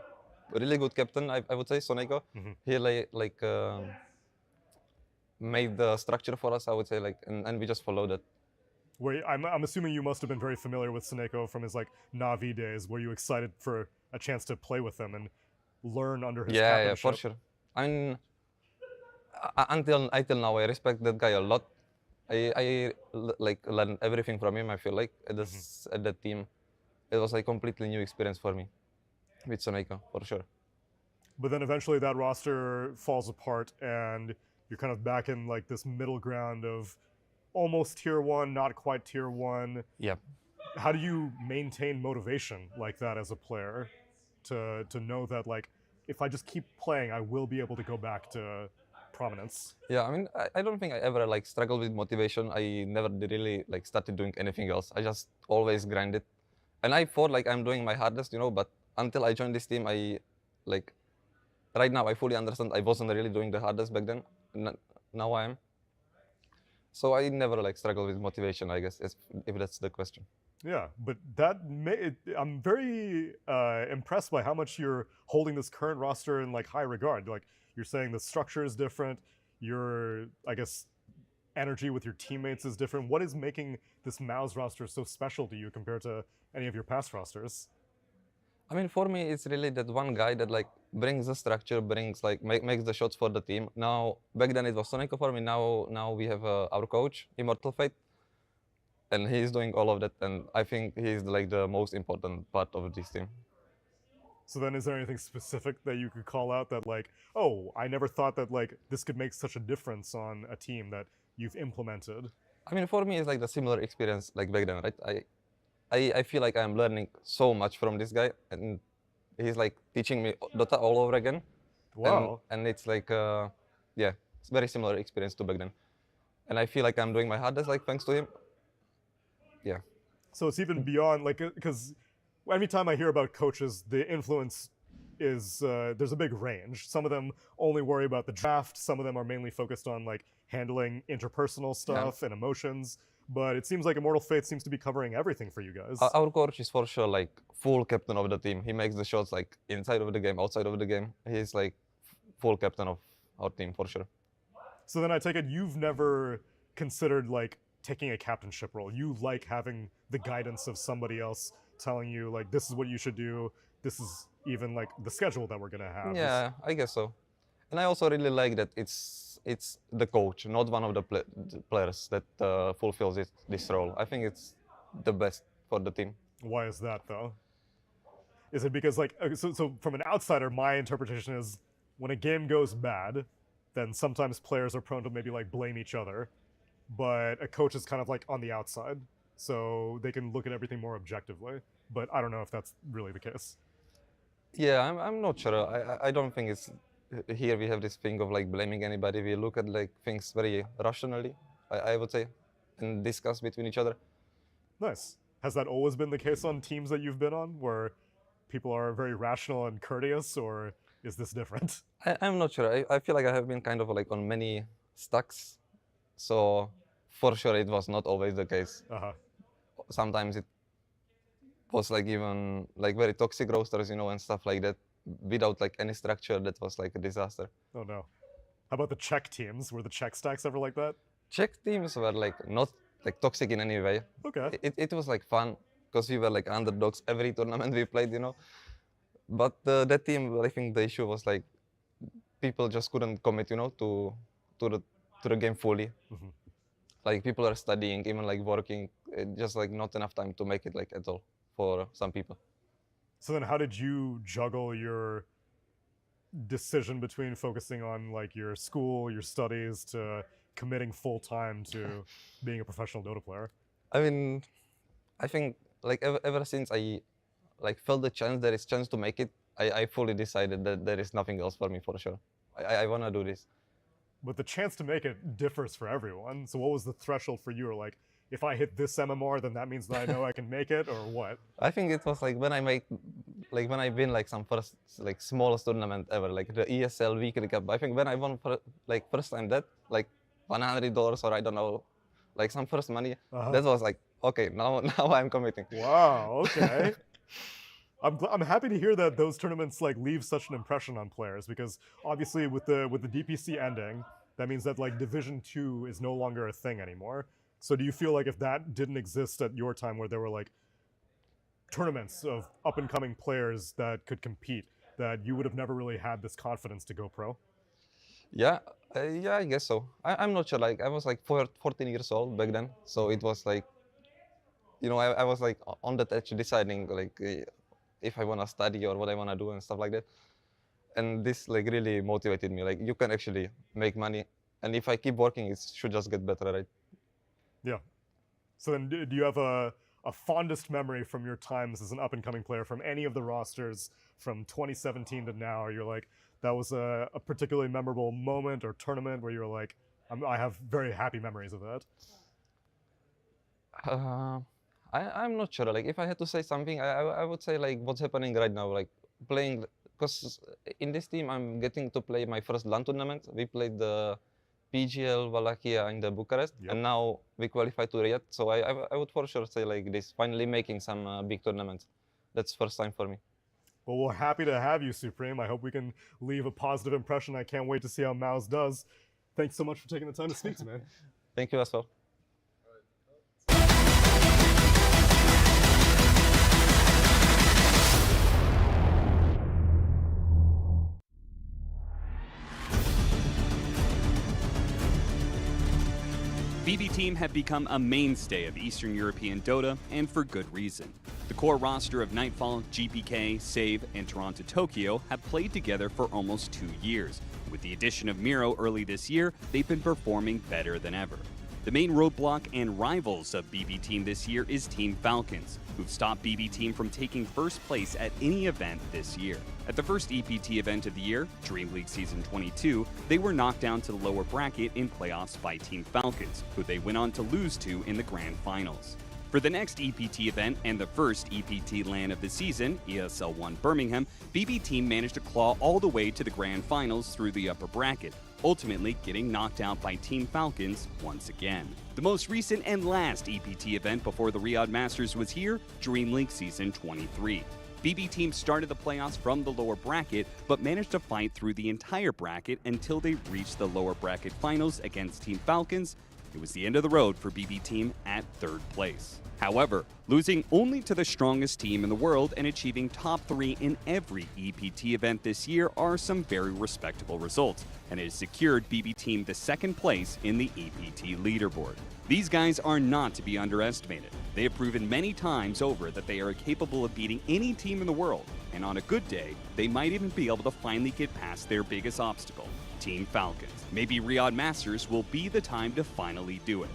really good captain, I would say, Soneiko. He made the structure for us, I would say, like, and we just followed it. I'm assuming you must have been very familiar with Seneko from his like Navi days. Were you excited for a chance to play with him and learn under his Yeah, captainship? for sure. I mean, until now, I respect that guy a lot. Like learned everything from him. I feel like at the team, it was like completely new experience for me with Seneko, for sure. But then eventually that roster falls apart and you're kind of back in like this middle ground of almost tier 1, not quite tier 1. Yep. How do you maintain motivation like that as a player to know that like if I just keep playing, I will be able to go back to prominence? Yeah, I mean, I don't think I ever like struggled with motivation. I never really like started doing anything else. I just always grinded. And I thought like I'm doing my hardest, you know, but until I joined this team, I like right now I fully understand I wasn't really doing the hardest back then. Now I am. So I never like struggled with motivation, I guess, if that's the question. Yeah, but I'm very impressed by how much you're holding this current roster in like high regard. Like you're saying the structure is different. Your, I guess, energy with your teammates is different. What is making this MOUZ roster so special to you compared to any of your past rosters? I mean, for me, it's really that one guy that like brings the structure, brings like makes the shots for the team. Now, back then it was Seneko for me. Now we have our coach, Immortal Fate, and he's doing all of that. And I think he's like the most important part of this team. So then, is there anything specific that you could call out that like, oh, I never thought that like this could make such a difference on a team that you've implemented? I mean, for me, it's like the similar experience like back then, right? I feel like I'm learning so much from this guy, and he's like teaching me Dota all over again. Wow. And it's like, yeah, it's very similar experience to back then. And I feel like I'm doing my hardest, like thanks to him. Yeah. So it's even beyond, like, because anytime I hear about coaches, the influence is, there's a big range. Some of them only worry about the draft. Some of them are mainly focused on like handling interpersonal stuff and emotions. But it seems like Immortal Fate seems to be covering everything for you guys. Our coach is for sure like full captain of the team. He makes the shots like inside of the game, outside of the game. He's like full captain of our team for sure. So then I take it you've never considered like taking a captainship role. You like having the guidance of somebody else telling you like this is what you should do. This is even like the schedule that we're gonna have. Yeah, I guess so. And I also really like that it's the coach, not one of the players that fulfills this role. I think it's the best for the team. Why is that though? Is it because like, so from an outsider, my interpretation is when a game goes bad, then sometimes players are prone to maybe like blame each other, but a coach is kind of like on the outside, so they can look at everything more objectively. But I don't know if that's really the case. Yeah, I'm not sure. I don't think it's, here we have this thing of like blaming anybody. We look at like things very rationally, I would say, and discuss between each other. Nice. Has that always been the case on teams that you've been on, where people are very rational and courteous, or is this different? I'm not sure. I feel like I have been kind of like on many stacks, so for sure it was not always the case. Sometimes it was like even like very toxic rosters, you know, and stuff like that. Without like any structure, that was like a disaster. Oh no. How about the Czech teams? Were the Czech stacks ever like that? Czech teams were like not like toxic in any way. Okay. It was like fun because we were like underdogs every tournament we played, you know. But that team, I think the issue was like people just couldn't commit, you know, to the game fully. Like people are studying, even like working, just like not enough time to make it like at all for some people. So then how did you juggle your decision between focusing on like your school, your studies, to committing full time to being a professional Dota player? I mean, I think like ever since I like felt the chance, there is chance to make it, I fully decided that there is nothing else for me for sure. I want to do this. But the chance to make it differs for everyone. So what was the threshold for you? Or like, if I hit this MMR, then that means that I know I can make it, or what? I think it was like when I win like some first like smallest tournament ever, like the ESL weekly cup. I think when I won like first time that like $100 or I don't know, like some first money. That was like, okay, now I'm committing. Wow. Okay. I'm happy to hear that those tournaments like leave such an impression on players, because obviously with the DPC ending, that means that like Division 2 is no longer a thing anymore. So do you feel like if that didn't exist at your time, where there were like tournaments of up-and-coming players that could compete, that you would have never really had this confidence to go pro? Yeah, yeah, I guess so. I'm not sure. Like I was like 14 years old back then, so it was like, you know, I was like on that edge deciding like if I want to study or what I want to do and stuff like that. And this like really motivated me. Like you can actually make money, and if I keep working, it should just get better, right? Yeah. So then, do you have a fondest memory from your times as an up-and-coming player from any of the rosters from 2017 to now? Or you're like, that was a particularly memorable moment or tournament where you're like, I have very happy memories of that? I'm not sure. Like if I had to say something, I would say like what's happening right now, like playing, because in this team I'm getting to play my first LAN tournament. We played the PGL Wallachia in the Bucharest, and now we qualified to Riyadh. So I would for sure say like this, finally making some big tournaments. That's first time for me. Well, we're happy to have you, Supreme. I hope we can leave a positive impression. I can't wait to see how MOUZ does. Thanks so much for taking the time to speak to me. Thank you as well. BB Team have become a mainstay of Eastern European Dota, and for good reason. The core roster of Nightfall, GPK, Save, and Toronto Tokyo have played together for almost 2 years. With the addition of Miro early this year, they've been performing better than ever. The main roadblock and rivals of BB Team this year is Team Falcons, who've stopped BB Team from taking first place at any event this year. At the first EPT event of the year, Dream League Season 22, they were knocked down to the lower bracket in playoffs by Team Falcons, who they went on to lose to in the grand finals. For the next EPT event and the first EPT LAN of the season, ESL 1 Birmingham, BB Team managed to claw all the way to the grand finals through the upper bracket, ultimately getting knocked out by Team Falcons once again. The most recent and last EPT event before the Riyadh Masters was here, Dream League Season 23. BB Team started the playoffs from the lower bracket, but managed to fight through the entire bracket until they reached the lower bracket finals against Team Falcons. It was the end of the road for BB Team at 3rd place. However, losing only to the strongest team in the world and achieving top 3 in every EPT event this year are some very respectable results, and it has secured BB Team the 2nd place in the EPT leaderboard. These guys are not to be underestimated. They have proven many times over that they are capable of beating any team in the world, and on a good day, they might even be able to finally get past their biggest obstacle, Team Falcons. Maybe Riad Masters will be the time to finally do it.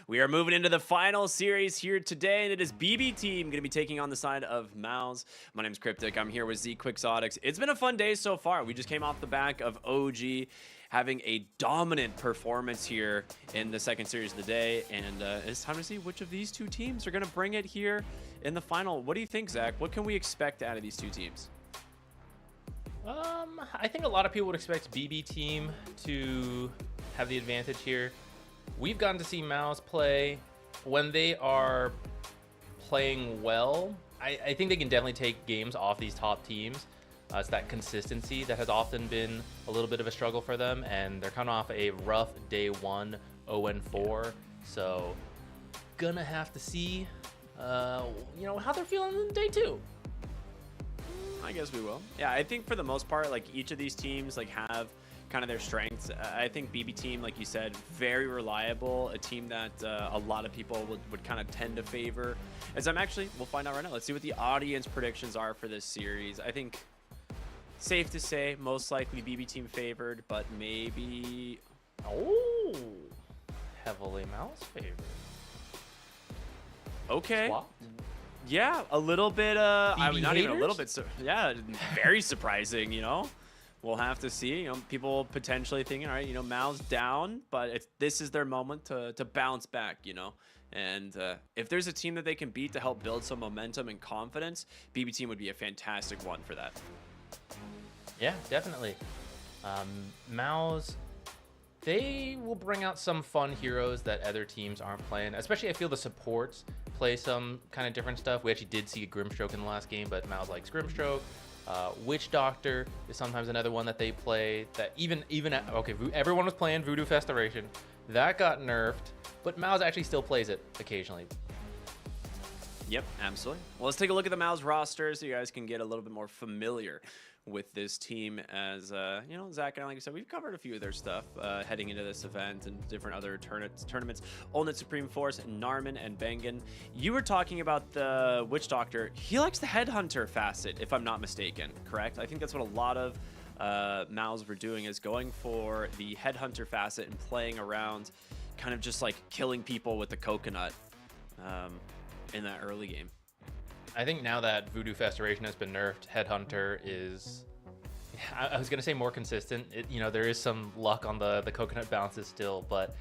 We are moving into the final series here today, and it is BB Team going to be taking on the side of MOUZ. My name is Cryptic. I'm here with Z Quixotics. It's been a fun day so far. We just came off the back of OG having a dominant performance here in the 2nd series of the day, and it's time to see which of these 2 teams are going to bring it here in the final. What do you think, Zach? What can we expect out of these 2 teams? I think a lot of people would expect BB Team to have the advantage here. We've gotten to see MOUZ play. When they are playing well, I think they can definitely take games off these top teams. It's that consistency that has often been a little bit of a struggle for them, and they're coming off a rough day 1, 0-4. So gonna have to see, you know, how they're feeling in day 2. I guess we will. Yeah, I think for the most part, like each of these teams like have kind of their strengths. I think BB Team, like you said, very reliable, a team that a lot of people would kind of tend to favor. As we'll find out right now. Let's see what the audience predictions are for this series. I think safe to say most likely BB Team favored, but maybe heavily MOUZ favored. Okay. Swap? Yeah, a little bit I mean, not even a little haters? bit yeah, very surprising, you know. We'll have to see. You know, people potentially thinking, all right, you know, MOUZ down, but this is their moment to bounce back, you know, And if there's a team that they can beat to help build some momentum and confidence, BB Team would be a fantastic one for that. Yeah, definitely. MOUZ, they will bring out some fun heroes that other teams aren't playing. Especially, I feel the supports play some kind of different stuff. We actually did see a Grimstroke in the last game, but MOUZ likes Grimstroke. Witch Doctor is sometimes another one that they play. That even okay, everyone was playing Voodoo Festoration. That got nerfed, but MOUZ actually still plays it occasionally. Yep, absolutely. Well, let's take a look at the MOUZ roster so you guys can get a little bit more familiar with this team. As you know, Zach and I, like I said, we've covered a few of their stuff heading into this event and different other tournaments. Olnit Supreme Force, Narman, and Bengen. You were talking about the Witch Doctor. He likes the Headhunter facet, if I'm not mistaken, correct? I think that's what a lot of MOUZ were doing, is going for the Headhunter facet and playing around, kind of just like killing people with the coconut in that early game. I think now that Voodoo Festoration has been nerfed, Headhunter is, I was going to say more consistent. You know, there is some luck on the coconut bounces still, but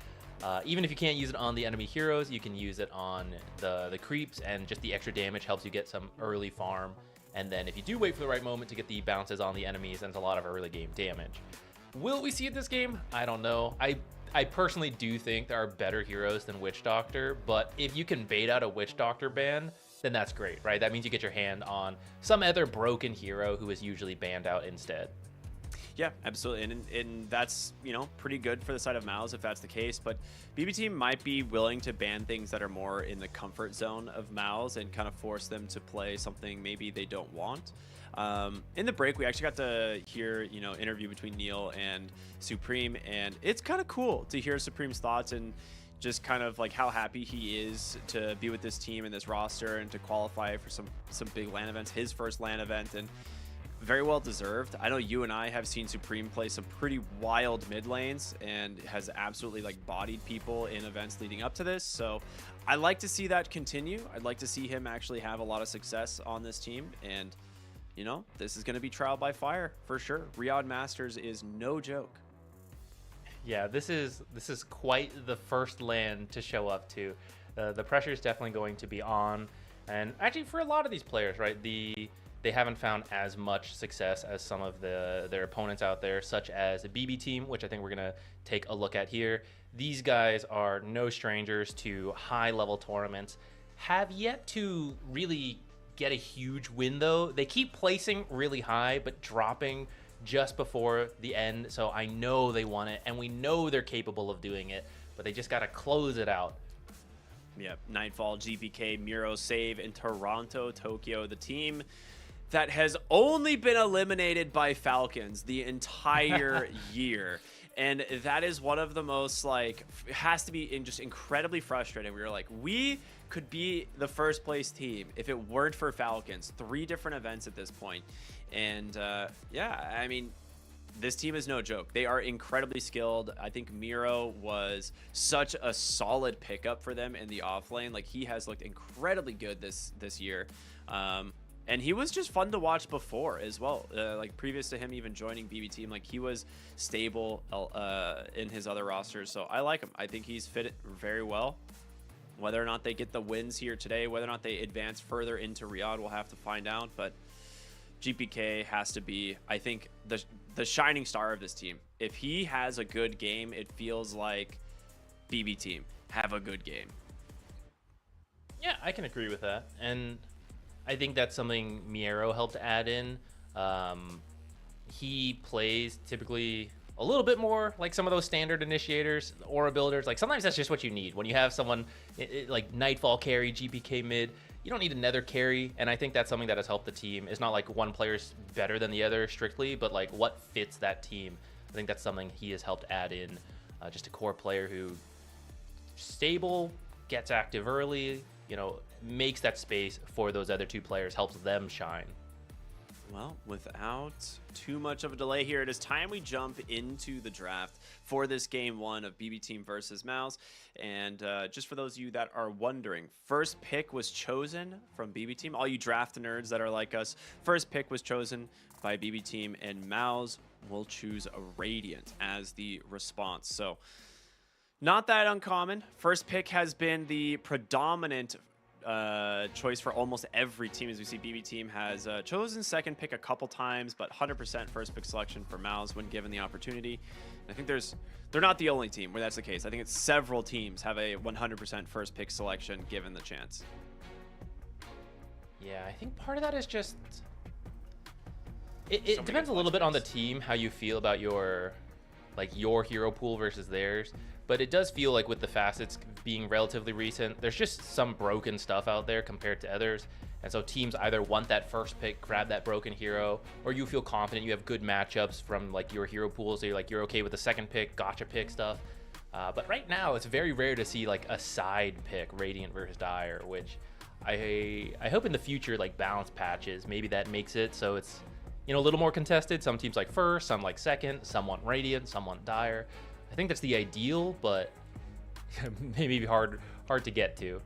even if you can't use it on the enemy heroes, you can use it on the creeps, and just the extra damage helps you get some early farm. And then if you do wait for the right moment to get the bounces on the enemies, then it's a lot of early game damage. Will we see it this game? I don't know. I personally do think there are better heroes than Witch Doctor, but if you can bait out a Witch Doctor ban, then that's great, right? That means you get your hand on some other broken hero who is usually banned out instead. Yeah, absolutely, and that's, you know, pretty good for the side of MOUZ if that's the case, but BB Team might be willing to ban things that are more in the comfort zone of MOUZ and kind of force them to play something maybe they don't want. In the break, we actually got to hear, you know, interview between Neil and Supreme, and it's kind of cool to hear Supreme's thoughts and just kind of like how happy he is to be with this team and this roster and to qualify for some big LAN events, his first LAN event, and very well deserved. I know you and I have seen Supreme play some pretty wild mid lanes and has absolutely like bodied people in events leading up to this. So I like to see that continue. I'd like to see him actually have a lot of success on this team. And, you know, this is going to be trial by fire for sure. Riyadh Masters is no joke. Yeah, this is quite the first LAN to show up to. The pressure is definitely going to be on. And actually for a lot of these players, right, they haven't found as much success as some of their opponents out there, such as a BB Team, which I think we're going to take a look at here. These guys are no strangers to high-level tournaments, have yet to really get a huge win, though. They keep placing really high, but dropping just before the end, so I know they want it, and we know they're capable of doing it, but they just got to close it out. Yep, Nightfall, GPK, Miro, Save, and Toronto, Tokyo, the team that has only been eliminated by Falcons the entire year. And that is one of the most, like, has to be just incredibly frustrating. We were like, we could be the first place team if it weren't for Falcons. 3 different events at this point. And yeah, I mean, this team is no joke. They are incredibly skilled. I think Miro was such a solid pickup for them in the off lane. Like, he has looked incredibly good this year. And he was just fun to watch before as well. Like, previous to him even joining BB Team, like, he was stable in his other rosters. So I like him. I think he's fit very well. Whether or not they get the wins here today, whether or not they advance further into Riyadh, we'll have to find out. But GPK has to be, I think, the shining star of this team. If he has a good game, it feels like BB Team have a good game. Yeah, I can agree with that. And I think that's something Miero helped add in. He plays typically a little bit more like some of those standard initiators, aura builders. Like, sometimes that's just what you need. When you have someone like Nightfall carry, GPK mid, you don't need another carry. And I think that's something that has helped the team. It's not like one player's better than the other strictly, but like what fits that team. I think that's something he has helped add in. Just a core player who stable, gets active early, you know, makes that space for those other 2 players, helps them shine. Well, without too much of a delay here, it is time we jump into the draft for this game 1 of BB Team versus MOUZ. And just for those of you that are wondering, first pick was chosen from BB Team. All you draft nerds that are like us, first pick was chosen by BB Team, and MOUZ will choose a Radiant as the response. So Not that uncommon. First pick has been the predominant choice for almost every team. As we see, BB team has chosen second pick a couple times, but 100% first pick selection for MOUZ when given the opportunity. And I think they're not the only team where that's the case. I think it's several teams have a 100% first pick selection given the chance. Yeah, I think part of that is just it depends a little bit on the team, how you feel about your hero pool versus theirs. But it does feel like with the facets being relatively recent, there's just some broken stuff out there compared to others. And so teams either want that first pick, grab that broken hero, or you feel confident you have good matchups from like your hero pool, so you're okay with the second pick, gotcha pick stuff. But right now, it's very rare to see like a side pick, Radiant versus Dire, which I hope in the future, like balance patches, maybe that makes it so it's a little more contested. Some teams like first, some like second, some want Radiant, some want Dire. I think that's the ideal, but maybe hard to get to.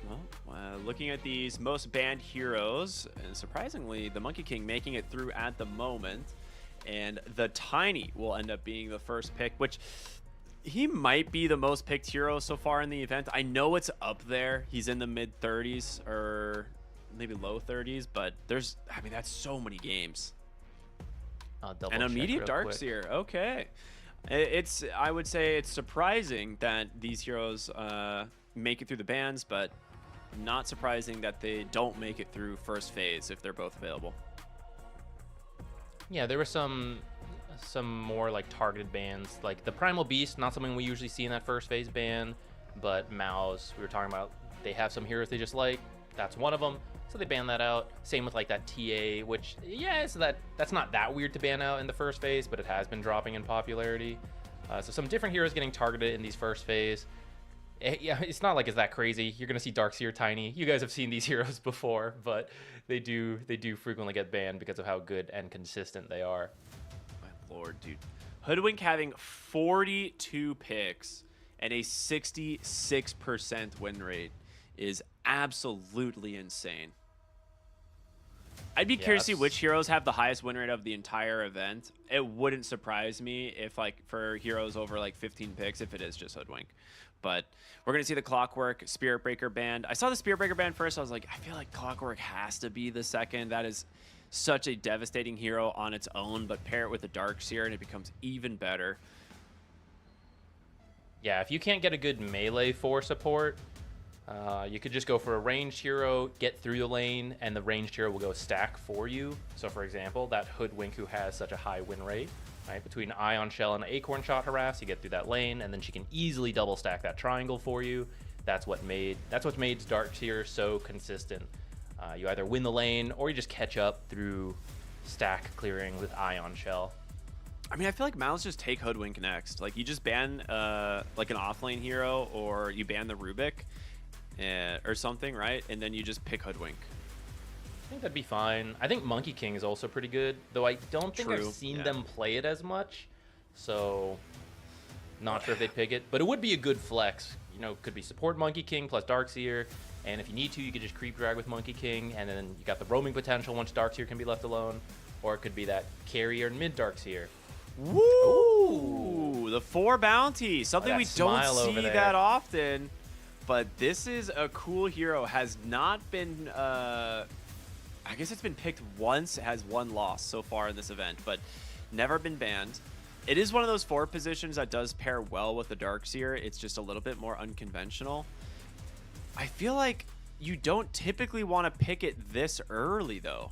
Well, looking at these most banned heroes, and surprisingly, the Monkey King making it through at the moment, and the Tiny will end up being the first pick, which he might be the most picked hero so far in the event. I know it's up there. He's in the mid 30s or maybe low 30s, but that's so many games. And immediate Darkseer. Okay. I would say it's surprising that these heroes make it through the bans, but not surprising that they don't make it through first phase if they're both available. Yeah, there were some more like targeted bans, like the Primal Beast, not something we usually see in that first phase ban, but MOUZ, we were talking about, they have some heroes they just like. That's one of them. So they ban that out. Same with like that TA, which, yeah, so that's not that weird to ban out in the first phase, but it has been dropping in popularity. So some different heroes getting targeted in these first phase. Yeah, it's not like it's that crazy. You're gonna see Darkseer, Tiny. You guys have seen these heroes before, but they do frequently get banned because of how good and consistent they are. My lord, dude. Hoodwink having 42 picks and a 66% win rate is absolutely insane. I'd be curious to see which heroes have the highest win rate of the entire event. It wouldn't surprise me if, like, for heroes over like 15 picks, if it is just Hoodwink. But we're gonna see the Clockwork Spirit Breaker band. I saw the Spirit Breaker band first. I was like, I feel like Clockwork has to be the second. That is such a devastating hero on its own, but pair it with the Darkseer and it becomes even better. Yeah, if you can't get a good melee for support, you could just go for a ranged hero, get through the lane, and the ranged hero will go stack for you. So for example, that Hoodwink who has such a high win rate, right? Between Ion Shell and Acorn Shot Harass, you get through that lane, and then she can easily double stack that triangle for you. That's what made Darkseer so consistent. You either win the lane, or you just catch up through stack clearing with Ion Shell. I mean, I feel like MOUZ just take Hoodwink next. Like, you just ban like an offlane hero, or you ban the Rubik or something, right? And then you just pick Hoodwink. I think that'd be fine. I think Monkey King is also pretty good, though I don't think I've seen them play it as much. So, not sure if they'd pick it. But it would be a good flex. You know, could be support Monkey King plus Darkseer. And if you need to, you could just creep drag with Monkey King. And then you got the roaming potential once Darkseer can be left alone. Or it could be that carrier and mid Darkseer. Woo! Ooh, the 4 bounty. Something we don't see that often. But this is a cool hero. Has not been, I guess it's been picked once. It has 1 loss so far in this event, but never been banned. It is one of those 4 positions that does pair well with the Darkseer. It's just a little bit more unconventional. I feel like you don't typically want to pick it this early, though.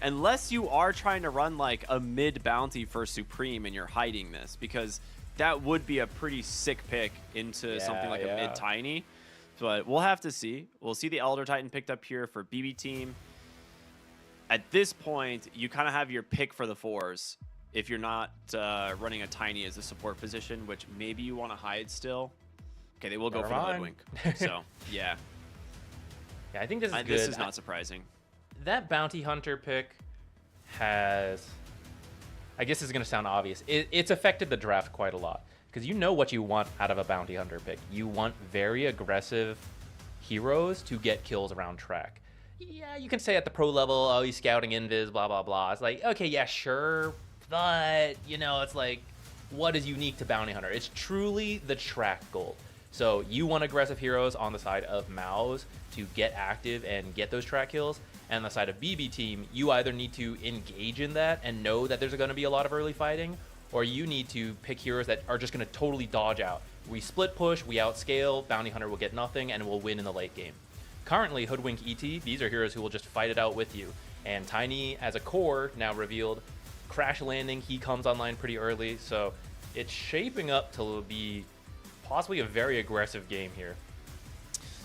Unless you are trying to run like a mid bounty for Supreme and you're hiding this, because that would be a pretty sick pick into something like a mid tiny. But we'll have to see. We'll see the Elder Titan picked up here for BB team. At this point, you kind of have your pick for the 4s if you're not running a tiny as a support position, which maybe you want to hide still. Okay, they will go for the Hoodwink. So, yeah. Yeah, I think this is good. This is not surprising. That Bounty Hunter pick has, I guess this is going to sound obvious, it's affected the draft quite a lot. Because you know what you want out of a Bounty Hunter pick. You want very aggressive heroes to get kills around track. Yeah, you can say at the pro level, oh, he's scouting invis, blah, blah, blah. It's like, okay, yeah, sure. But, you know, it's like, what is unique to Bounty Hunter. It's truly the track gold. So you want aggressive heroes on the side of MOUZ to get active and get those track kills. And on the side of BB team, you either need to engage in that and know that there's going to be a lot of early fighting, or you need to pick heroes that are just going to totally dodge out. We split push, we outscale, Bounty Hunter will get nothing, and will win in the late game. Currently, Hoodwink ET, these are heroes who will just fight it out with you. And Tiny, as a core, now revealed, Crash Landing, he comes online pretty early, so it's shaping up to be possibly a very aggressive game here.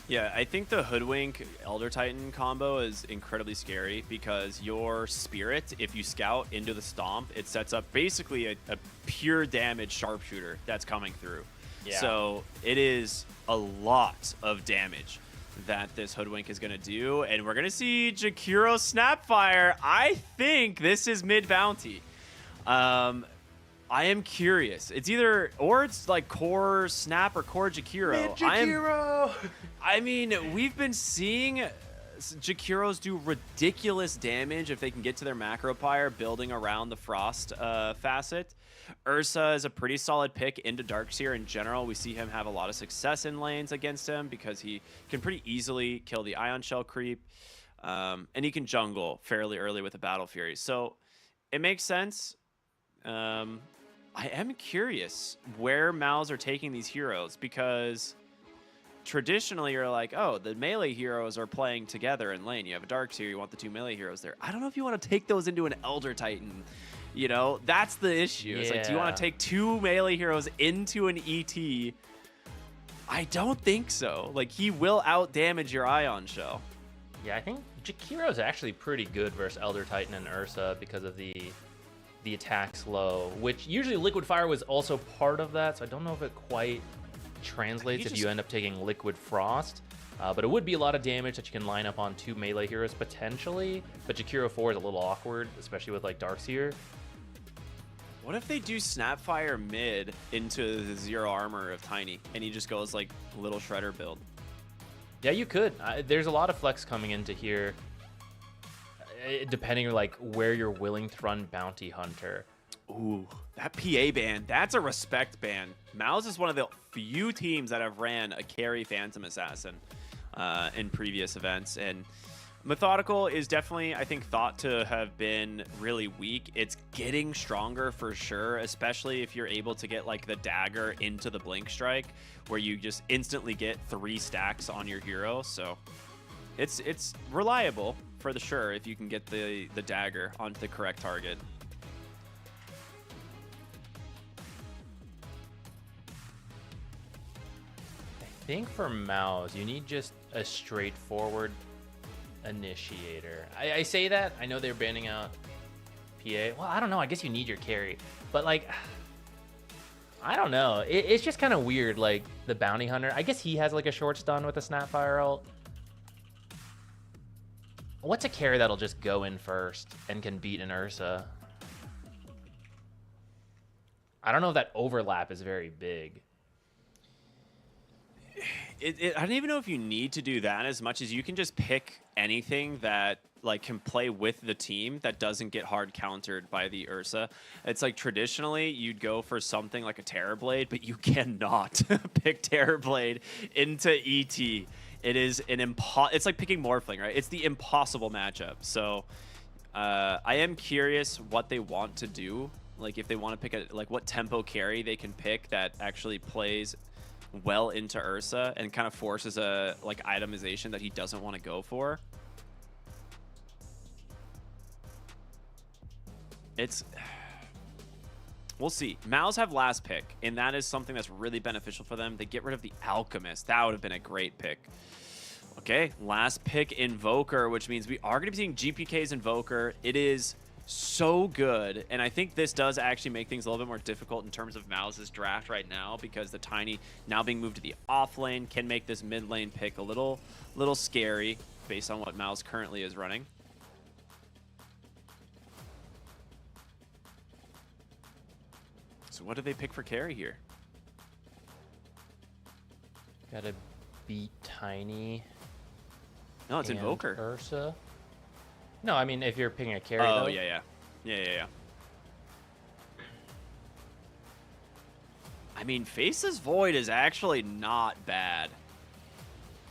Yeah, I think the Hoodwink Elder Titan combo is incredibly scary because your Spirit, if you scout into the Stomp, it sets up basically a pure damage sharpshooter that's coming through. Yeah. So it is a lot of damage that this Hoodwink is going to do, and we're going to see Jakiro Snapfire. I think this is mid-bounty. I am curious. It's either, or it's like core Snap or core Jakiro. Jakiro! I mean, we've been seeing Jakiros do ridiculous damage if they can get to their macro pyre building around the Frost facet. Ursa is a pretty solid pick into Darkseer in general. We see him have a lot of success in lanes against him because he can pretty easily kill the Ion Shell creep. And he can jungle fairly early with the Battle Fury. So it makes sense. I am curious where MOUZ are taking these heroes because traditionally you're like, oh, the melee heroes are playing together in lane. You have a Darkseer, you want the two melee heroes there. I don't know if you want to take those into an Elder Titan. You know, that's the issue. It's like, do you want to take two melee heroes into an ET? I don't think so. Like, he will out-damage your Ion Shell. Yeah, I think Jakiro's actually pretty good versus Elder Titan and Ursa because of the attack slow, which usually Liquid Fire was also part of that, so I don't know if it quite translates if you end up taking Liquid Frost. But it would be a lot of damage that you can line up on two melee heroes potentially, but Jakiro 4 is a little awkward, especially with like Darkseer. What if they do Snapfire mid into the zero armor of Tiny, and he just goes like little Shredder build? Yeah, you could. There's a lot of flex coming into here, depending like where you're willing to run Bounty Hunter. Ooh, that PA ban, that's a respect ban. MOUZ is one of the few teams that have ran a carry Phantom Assassin in previous events, and Methodical is definitely, I think, thought to have been really weak. It's getting stronger for sure, especially if you're able to get like the dagger into the Blink Strike, where you just instantly get 3 stacks on your hero. So it's reliable for the sure if you can get the dagger onto the correct target. I think for MOUZ, you need just a straightforward initiator. I say that, I know they're banning out PA. Well, I don't know, I guess you need your carry. But like, I don't know. It's just kind of weird, like the Bounty Hunter. I guess he has like a short stun with a Snapfire ult. What's a carry that'll just go in first and can beat an Ursa? I don't know if that overlap is very big. I don't even know if you need to do that as much as you can just pick anything that like can play with the team that doesn't get hard countered by the Ursa. It's like traditionally you'd go for something like a Terrorblade, but you cannot pick Terrorblade into ET. It is an it's like picking Morphling, right? It's the impossible matchup. So I am curious what they want to do. Like if they want to pick like what tempo carry they can pick that actually plays well into Ursa and kind of forces a like itemization that he doesn't want to go for. We'll see. MOUZ have last pick, and that is something that's really beneficial for them. They get rid of the Alchemist. That would have been a great pick. Okay, last pick, Invoker, which means we are going to be seeing GPK's Invoker. It is so good, and I think this does actually make things a little bit more difficult in terms of MOUZ's draft right now, because the Tiny now being moved to the off lane can make this mid lane pick a little scary based on what MOUZ currently is running. So what do they pick for carry here? Gotta beat Tiny. No, it's Invoker. Ursa. No, I mean if you're picking a carry. Oh, though. yeah. mean, Face's Void is actually not bad.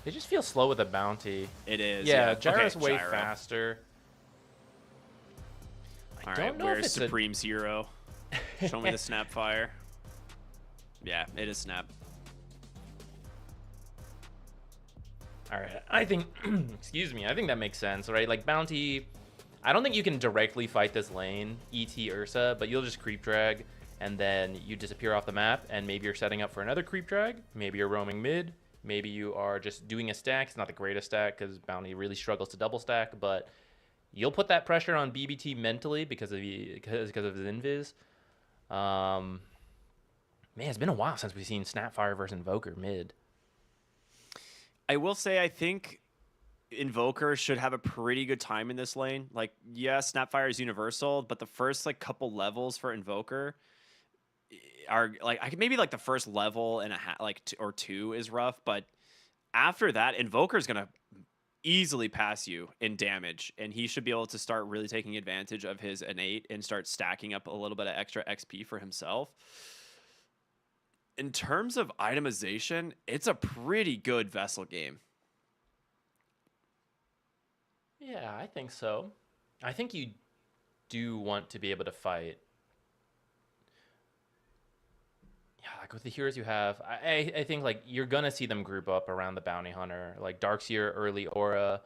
They just feel slow with the bounty. It is. Yeah, Gyro's okay, way Gyro. faster. All don't right, know if where's it's Supreme's hero? Show me the Snapfire. Yeah, it is Snap. All right, I think, excuse me, I think that makes sense, right? Like bounty, I don't think you can directly fight this lane, ET Ursa, but you'll just creep drag and then you disappear off the map and maybe you're setting up for another creep drag. Maybe you're roaming mid. Maybe you are just doing a stack. It's not the greatest stack because bounty really struggles to double stack, but you'll put that pressure on BBT mentally because of his invis. Man, it's been a while since we've seen Snapfire versus Invoker mid. I will say I think Invoker should have a pretty good time in this lane. Like, yeah, Snapfire is universal, but the first like couple levels for Invoker are like maybe like the first level and or two is rough, but after that, Invoker is gonna easily pass you in damage, and he should be able to start really taking advantage of his innate and start stacking up a little bit of extra XP for himself. In terms of itemization, it's a pretty good Vessel game. Yeah, I think so. I think you do want to be able to fight. Yeah, like with the heroes you have, I think like you're gonna see them group up around the Bounty Hunter, like Darkseer early Aura,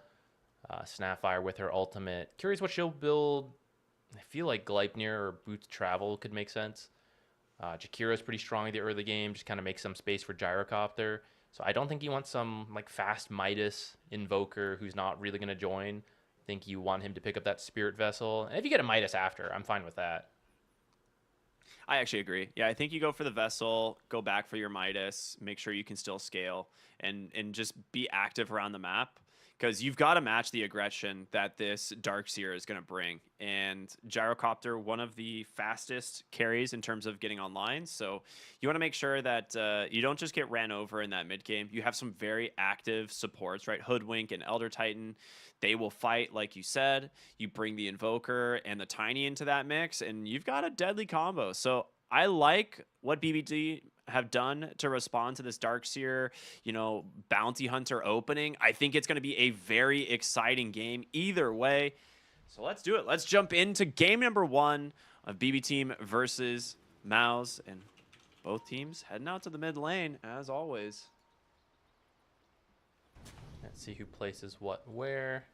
Snapfire with her ultimate. Curious what she'll build. I feel like Gleipnir or Boots Travel could make sense. Jakira's pretty strong in the early game, just kind of make some space for Gyrocopter. So I don't think you want some like fast Midas Invoker who's not really going to join. I think you want him to pick up that Spirit Vessel. And if you get a Midas after, I'm fine with that. I actually agree. Yeah, I think you go for the Vessel, go back for your Midas, make sure you can still scale, and just be active around the map. Because you've got to match the aggression that this Darkseer is going to bring. And Gyrocopter, one of the fastest carries in terms of getting online. So you want to make sure that you don't just get ran over in that mid game. You have some very active supports, right? Hoodwink and Elder Titan. They will fight, like you said. You bring the Invoker and the Tiny into that mix, and you've got a deadly combo. So I like what BBD have done to respond to this Darkseer, bounty hunter opening. I think it's going to be a very exciting game either way. So let's do it. Let's jump into game number 1 of BB Team versus MOUZ, and both teams heading out to the mid lane as always. Let's see who places what where.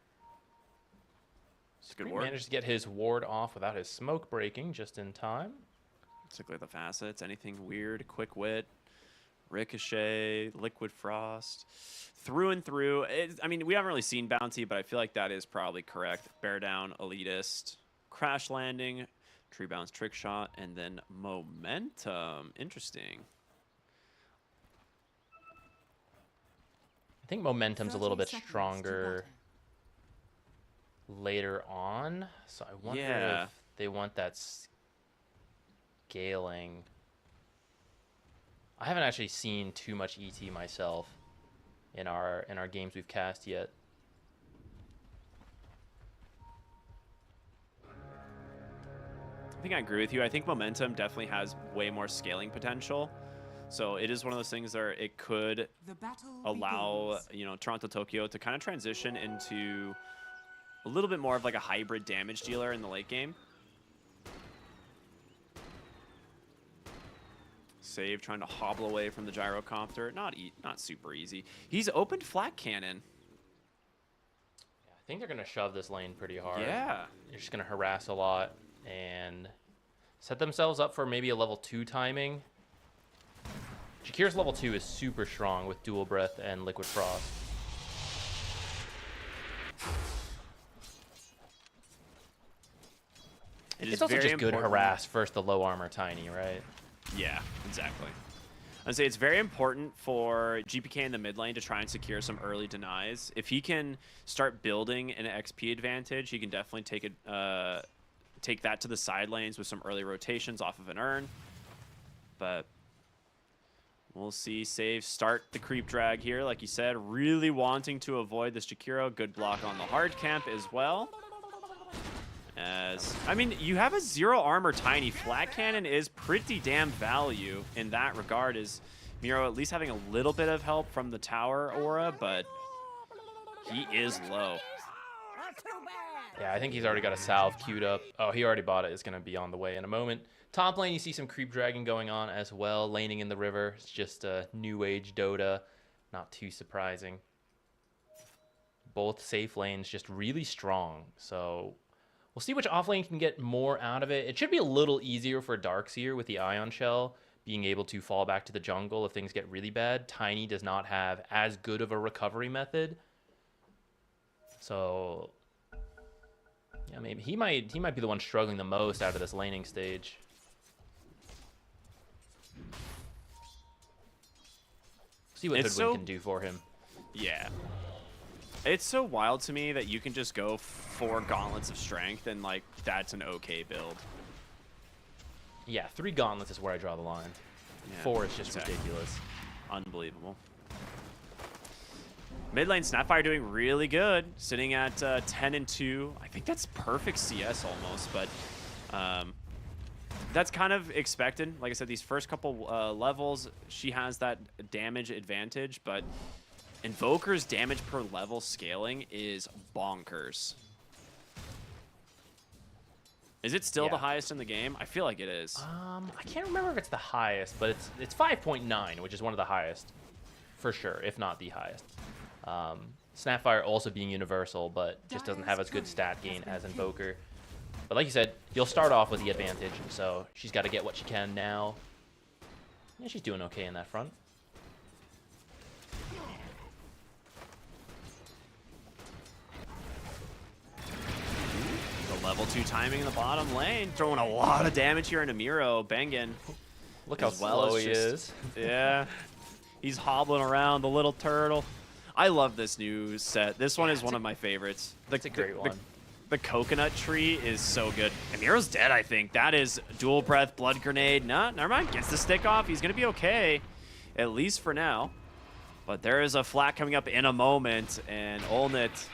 Good work. Managed to get his ward off without his smoke breaking just in time. Particularly the facets, anything weird, quick wit, ricochet, liquid frost, through and through. I mean, we haven't really seen bounty, but I feel like that is probably correct. Bear down, elitist, crash landing, tree bounce, trick shot, and then momentum. Interesting. I think momentum's a little bit stronger later on, so I wonder if they want that scaling. I haven't actually seen too much ET myself in our games we've cast yet. I think I agree with you. I think momentum definitely has way more scaling potential. So it is one of those things where it could allow, Toronto Tokyo to kind of transition into a little bit more of like a hybrid damage dealer in the late game. Save, trying to hobble away from the Gyrocopter. Not super easy. He's opened Flak Cannon. I think they're going to shove this lane pretty hard. Yeah. They're just going to harass a lot and set themselves up for maybe a level 2 timing. Jakira's level 2 is super strong with Dual Breath and Liquid Frost. It's also just good harass versus the low armor Tiny, right? Yeah, exactly. I'd say it's very important for GPK in the mid lane to try and secure some early denies. If he can start building an XP advantage, he can definitely take that to the side lanes with some early rotations off of an urn. But we'll see. Save, start the creep drag here, like you said. Really wanting to avoid this Jakiro. Good block on the hard camp as well. As has. I mean, you have a 0 armor Tiny. Flat Cannon is pretty damn value in that regard. Is Miro at least having a little bit of help from the tower aura, but he is low. Yeah, I think he's already got a salve queued up. Oh, he already bought it. It's going to be on the way in a moment. Top lane, you see some creep dragging going on as well. Laning in the river. It's just a new age Dota. Not too surprising. Both safe lanes just really strong. So we'll see which offlane can get more out of it. It should be a little easier for Darkseer with the Ion Shell being able to fall back to the jungle if things get really bad. Tiny does not have as good of a recovery method. So yeah, maybe he might be the one struggling the most out of this laning stage. See what Hoodwin can do for him. Yeah. It's so wild to me that you can just go 4 gauntlets of strength and like that's an okay build. Yeah, 3 gauntlets is where I draw the line. Yeah, 4 is just ridiculous. Unbelievable. Mid lane Snapfire doing really good, sitting at 10-2. I think that's perfect CS almost, but that's kind of expected. Like I said, these first couple levels, she has that damage advantage, but Invoker's damage per level scaling is bonkers. Is it still the highest in the game? I feel like it is. I can't remember if it's the highest, but it's 5.9, which is one of the highest for sure, if not the highest. Snapfire also being universal, but just doesn't have as good stat gain as Invoker. But like you said, you'll start off with the advantage, so she's got to get what she can now. Yeah, she's doing okay in that front. The level 2 timing in the bottom lane, throwing a lot of damage here into Miro. Bengen. Look how slow he is. Yeah. He's hobbling around, the little turtle. I love this new set. This one is one of my favorites. It's a great one. The coconut tree is so good. And Miro's dead, I think. That is dual breath, blood grenade. No, never mind. Gets the stick off. He's going to be okay, at least for now. But there is a flat coming up in a moment, and Olnit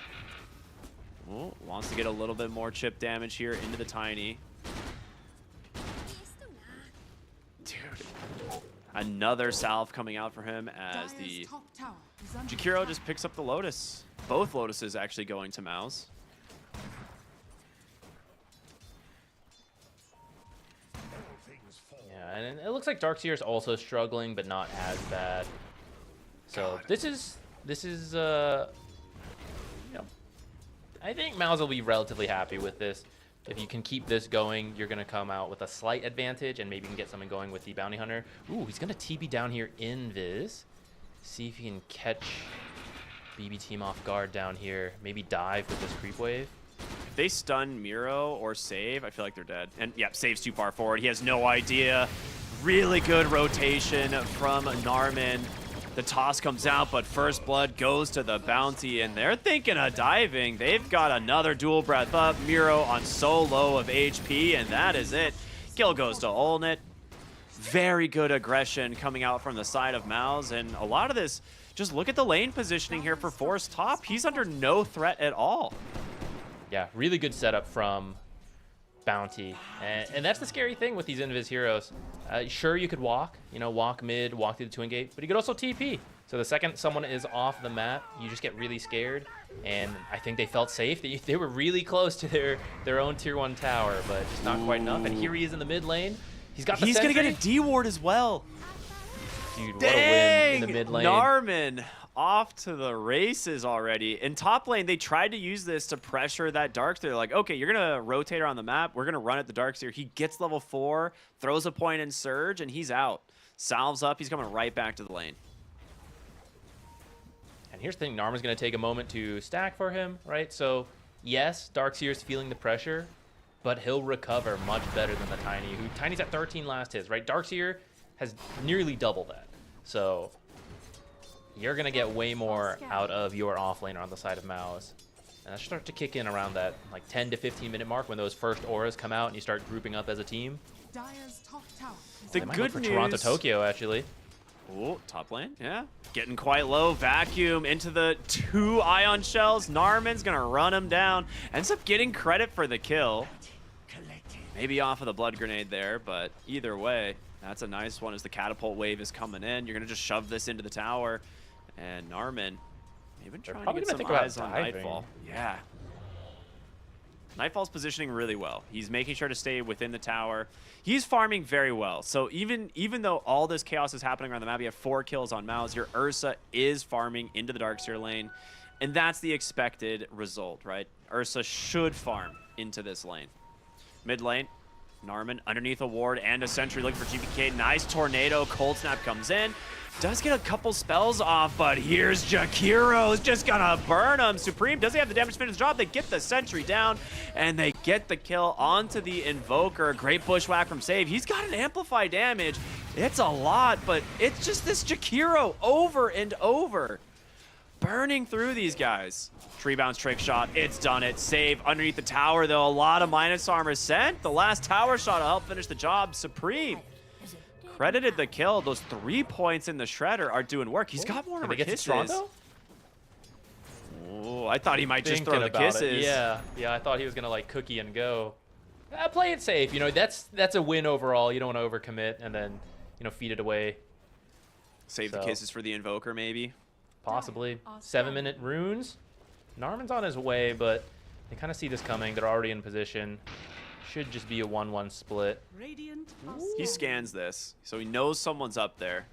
wants to get a little bit more chip damage here into the Tiny. Dude. Another salve coming out for him as the Jakiro just picks up the Lotus. Both Lotuses actually going to MOUZ. Yeah, and it looks like Darkseer is also struggling, but not as bad. So this is you know, I think MOUZ will be relatively happy with this. If you can keep this going, you're going to come out with a slight advantage, and maybe you can get something going with the Bounty Hunter. Ooh, he's going to TP down here in Viz. See if he can catch BB team off guard down here. Maybe dive with this creep wave. If they stun Miro or save, I feel like they're dead. And yeah, save's too far forward. He has no idea. Really good rotation from Narman. The toss comes out, but First Blood goes to the bounty, and they're thinking of diving. They've got another dual breath up. Miro on so low of HP, and that is it. Kill goes to Olnit. Very good aggression coming out from the side of MOUZ, and a lot of this, just look at the lane positioning here for Force Top. He's under no threat at all. Yeah, really good setup from Bounty, and that's the scary thing with these Invis heroes. Sure, you could walk mid, walk through the Twin Gate, but you could also TP. So the second someone is off the map, you just get really scared, and I think they felt safe. They were really close to their own tier 1 tower, but just not quite enough. And here he is in the mid lane. He's got the He's sentry. gonna get a D ward as well. Dude, what a win in the mid lane. Narman off to the races already. In top lane, they tried to use this to pressure that Darkseer. They're like, okay, you're going to rotate her on the map. We're going to run at the Darkseer. He gets level 4, throws a point in Surge, and he's out. Salves up. He's coming right back to the lane. And here's the thing. Narman's going to take a moment to stack for him, right? So, yes, Darkseer's feeling the pressure, but he'll recover much better than the Tiny, who Tiny's at 13 last hits, right? Darkseer has nearly double that. So you're going to get way more out of your offlaner on the side of MOUZ. And that should start to kick in around that like 10 to 15 minute mark when those first auras come out and you start grouping up as a team. The good for news... Toronto, Tokyo, actually. Oh, top lane, yeah. Getting quite low. Vacuum into the 2 Ion Shells. Narman's going to run him down. Ends up getting credit for the kill. Maybe off of the blood grenade there, but either way, that's a nice one as the catapult wave is coming in. You're going to just shove this into the tower. And Narman, even trying to get some eyes on Nightfall. Yeah. Nightfall's positioning really well. He's making sure to stay within the tower. He's farming very well. So even though all this chaos is happening around the map, you have 4 kills on MOUZ. Your Ursa is farming into the Darkseer lane. And that's the expected result, right? Ursa should farm into this lane. Mid lane, Narman underneath a ward and a sentry looking for GPK. Nice tornado. Cold Snap comes in. Does get a couple spells off, but here's Jakiro's just gonna burn him. Supreme doesn't have the damage to finish the job. They get the sentry down, and they get the kill onto the Invoker. Great bushwhack from Save. He's got an amplify damage. It's a lot, but it's just this Jakiro over and over. Burning through these guys. Tree bounce trick shot. It's done it. Save underneath the tower, though. A lot of minus armor sent. The last tower shot will help finish the job. Supreme credited the kill. Those 3 points in the Shredder are doing work. He's got more kisses. Oh, I thought he might just throw the kisses. Yeah, I thought he was gonna like cookie and go. Play it safe. You know, that's a win overall. You don't want to overcommit and then, you know, feed it away. Save the kisses for the Invoker, maybe. Possibly. 7-minute runes. Narman's on his way, but they kind of see this coming. They're already in position. Should just be a 1-1 split. He scans this, so he knows someone's up there.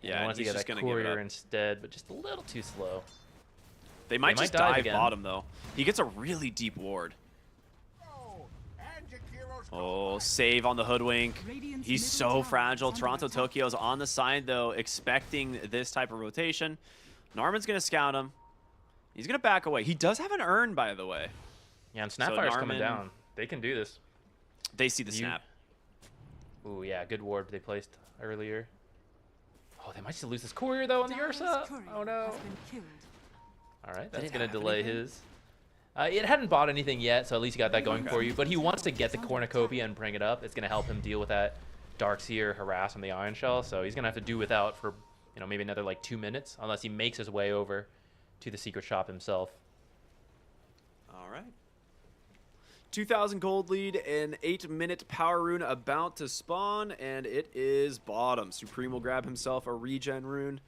Yeah, and he's just going to give it up. Instead, but just a little too slow. They might just dive bottom, though. He gets a really deep ward. Oh, save on the Hoodwink. He's so fragile. Toronto Tokyo's on the side, though, expecting this type of rotation. Narman's going to scout him. He's going to back away. He does have an urn, by the way. Yeah, and Snapfire's coming down. They can do this. They see the snap. Ooh, yeah, good ward they placed earlier. Oh, they might just lose this courier, though, on the Ursa. Oh, no. All right, that's going to delay his. It hadn't bought anything yet, so at least you got that going for you. But he wants to get the cornucopia and bring it up. It's going to help him deal with that Darkseer harass on the Iron Shell. So he's going to have to do without for, you know, maybe another like 2 minutes, unless he makes his way over to the secret shop himself. All right. 2,000 gold lead, an 8-minute power rune about to spawn, and it is bottom. Supreme will grab himself a regen rune.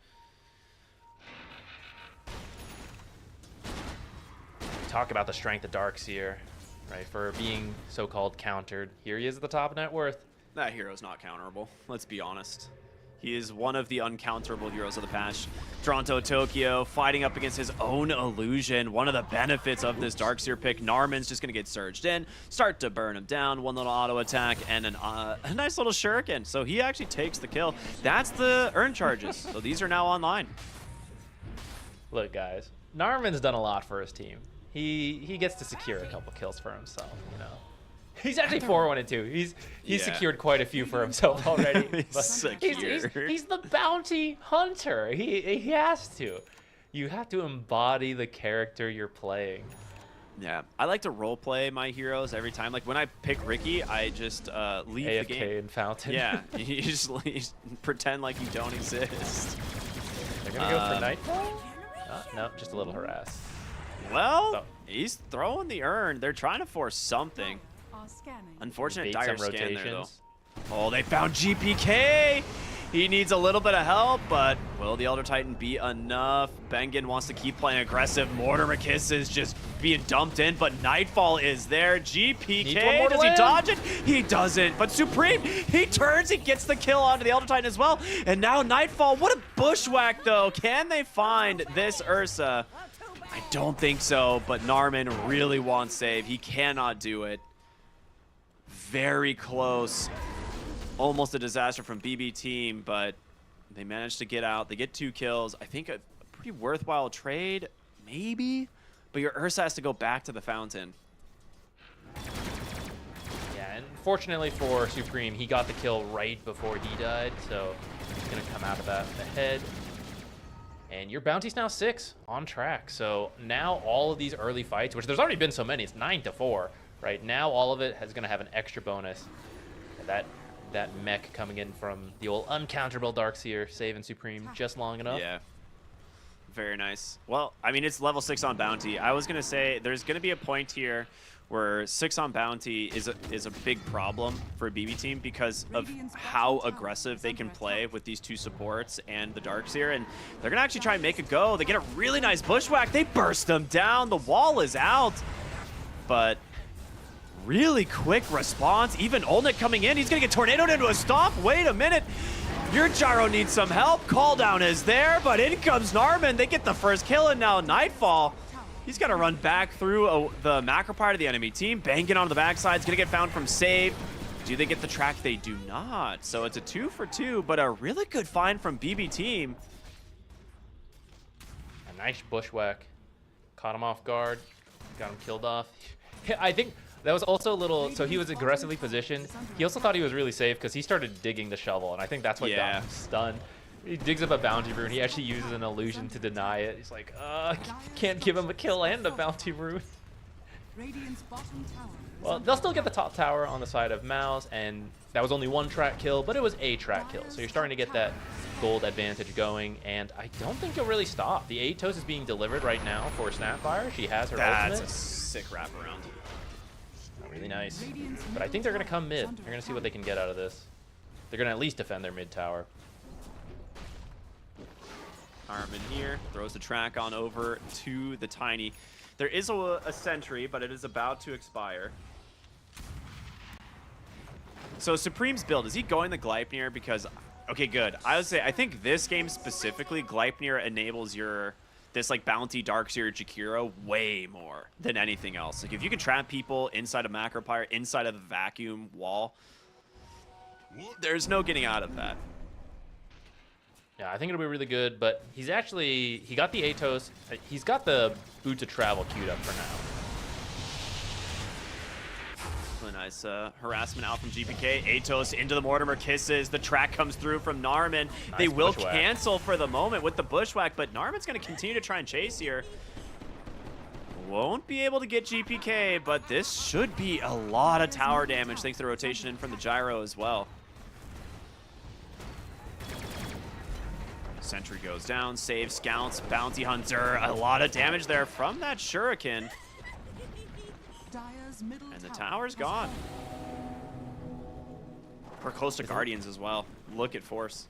Talk about the strength of Darkseer, right? For being so-called countered. Here he is at the top of net worth. That hero's not counterable. Let's be honest. He is one of the uncounterable heroes of the patch. Toronto Tokyo fighting up against his own illusion. One of the benefits of this Darkseer pick. Narman's just going to get surged in, start to burn him down. One little auto attack and a nice little shuriken. So he actually takes the kill. That's the earn charges. So these are now online. Look, guys, Narman's done a lot for his team. He gets to secure a couple kills for himself, you know. He's actually 4-1-2. He's secured quite a few for himself already. He's the bounty hunter. He has to. You have to embody the character you're playing. Yeah, I like to role play my heroes every time. Like when I pick Ricky, I just leave AFK the game. and Fountain. Yeah, you just pretend like you don't exist. They're gonna go for Nightfall? No, just a little harass. Well, he's throwing the urn. They're trying to force something. Unfortunate dire scan there, though. Oh, they found GPK. He needs a little bit of help, but will the Elder Titan be enough? Bengen wants to keep playing aggressive. Mortimer-Kiss is just being dumped in, but Nightfall is there. GPK, does he dodge it? He doesn't, but Supreme, he turns, he gets the kill onto the Elder Titan as well. And now Nightfall, what a bushwhack, though. Can they find this Ursa? I don't think so, but Narman really wants save. He cannot do it. Very close. Almost a disaster from BB team, but they managed to get out. They get 2 kills. I think a pretty worthwhile trade, maybe? But your Ursa has to go back to the fountain. Yeah, and fortunately for Supreme, he got the kill right before he died, so he's going to come out of that ahead. And your bounty's now 6 on track. So now all of these early fights, which there's already been so many, it's 9-4. Right now, all of it is going to have an extra bonus. That mech coming in from the old uncounterable Darkseer, saving Supreme just long enough. Yeah. Very nice. Well, I mean, it's level 6 on bounty. I was going to say there's going to be a point here where 6 on bounty is a big problem for a BB team because of how aggressive they can play with these 2 supports and the Darkseer, and they're gonna actually try and make a go. They get a really nice bushwhack. They burst them down. The wall is out, but really quick response. Even Olnik coming in. He's gonna get tornadoed into a stomp. Wait a minute. Your gyro needs some help. Call down is there, but in comes Narman. They get the first kill, and now Nightfall. He's got to run back through the macro part of the enemy team. Banging on the backside. It's going to get found from Save. Do they get the track? They do not. So it's a 2 for 2, but a really good find from BB team. A nice bushwhack. Caught him off guard. Got him killed off. I think that was also a little, so he was aggressively positioned. He also thought he was really safe because he started digging the shovel, and I think that's what got him stunned. He digs up a bounty rune. He actually uses an illusion to deny it. He's like, can't give him a kill and a bounty rune. Well, they'll still get the top tower on the side of MOUZ, and that was only 1 track kill, but it was a track kill. So you're starting to get that gold advantage going, and I don't think you'll really stop. The Atos is being delivered right now for Snapfire. She has her ultimate. That's a sick wraparound. Really nice. But I think they're going to come mid. They're going to see what they can get out of this. They're going to at least defend their mid tower. Armin here throws the track on over to the Tiny. There is a sentry, but it is about to expire. So Supreme's build, is he going the Gleipnir? Because, okay, good. I would say, I think this game specifically, Gleipnir enables this like bounty Darkseer Jakiro way more than anything else. Like if you can trap people inside a Macropyre, inside of the vacuum wall, there's no getting out of that. Yeah, I think it'll be really good, but he got the Atos. He's got the Boots of Travel queued up for now. Really nice harassment out from GPK. Atos into the Mortimer kisses. The track comes through from Narman. Nice they will bushwhack. cancel for the moment with the bushwhack, but Narman's going to continue to try and chase here. Won't be able to get GPK, but this should be a lot of tower damage thanks to the rotation in from the gyro as well. Sentry goes down, save, scouts, bounty hunter. A lot of damage there from that shuriken. And the tower's gone. We're close to Guardians as well. Look at Force.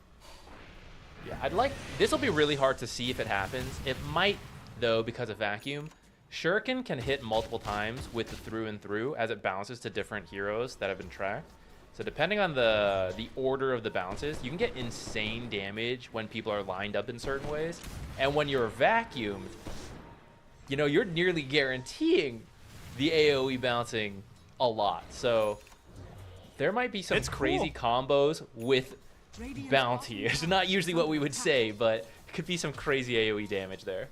Yeah, this will be really hard to see if it happens. It might, though, because of vacuum. Shuriken can hit multiple times with the through and through as it bounces to different heroes that have been tracked. So depending on the order of the bounces, you can get insane damage when people are lined up in certain ways. And when you're vacuumed, you know, you're nearly guaranteeing the AoE bouncing a lot. So there might be some crazy combos with bounty. It's not usually what we would say, but it could be some crazy AoE damage there.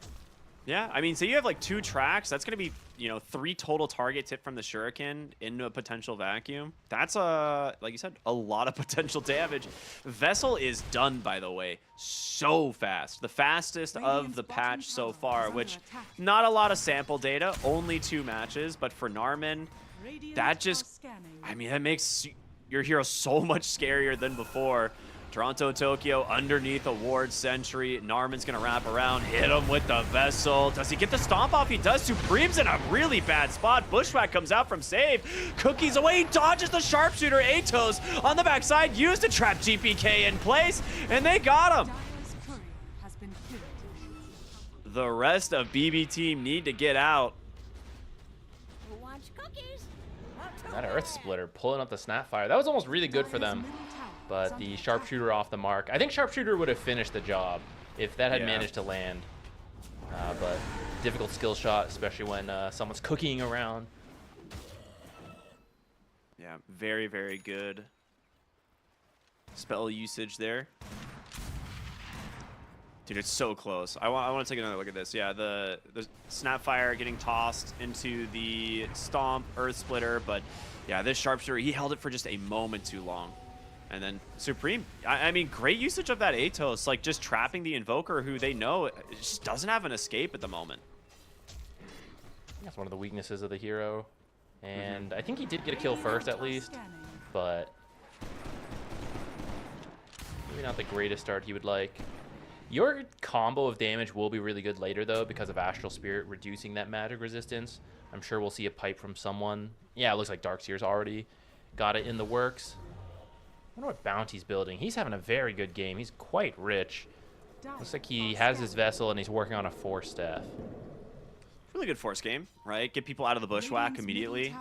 Yeah, I mean, so you have like 2 tracks. That's going to be, you know, 3 total targets hit from the shuriken into a potential vacuum. That's, like you said, a lot of potential damage. Vessel is done, by the way, so fast. The fastest of the patch so far, which not a lot of sample data, only 2 matches. But for Narman, that just, I mean, that makes your hero so much scarier than before. Toronto, Tokyo, underneath a ward sentry. Narman's gonna wrap around, hit him with the Vessel. Does he get the stomp off? He does. Supreme's in a really bad spot. Bushwhack comes out from save. Cookies away, he dodges the sharpshooter. Atos on the backside, used to trap GPK in place, and they got him. The rest of BB team need to get out. Who wants cookies? That Earth Splitter pulling up the Snapfire. That was almost really good for them. But the Sharpshooter off the mark. I think Sharpshooter would have finished the job if that had managed to land. But difficult skill shot, especially when someone's cooking around. Yeah, very, very good spell usage there. Dude, it's so close. I want to take another look at this. Yeah, the Snapfire getting tossed into the Stomp, Earth Splitter. But yeah, this Sharpshooter, he held it for just a moment too long. And then Supreme, I mean, great usage of that Atos, like just trapping the Invoker who they know just doesn't have an escape at the moment. That's one of the weaknesses of the hero. And I think he did get a kill first at least, but maybe not the greatest start he would like. Your combo of damage will be really good later though because of Astral Spirit reducing that magic resistance. I'm sure we'll see a pipe from someone. Yeah, it looks like Darkseer's already got it in the works. I wonder what Bounty's building. He's having a very good game. He's quite rich. Looks like he has his vessel and he's working on a 4-staff. Really good force game, right? Get people out of the bushwhack immediately,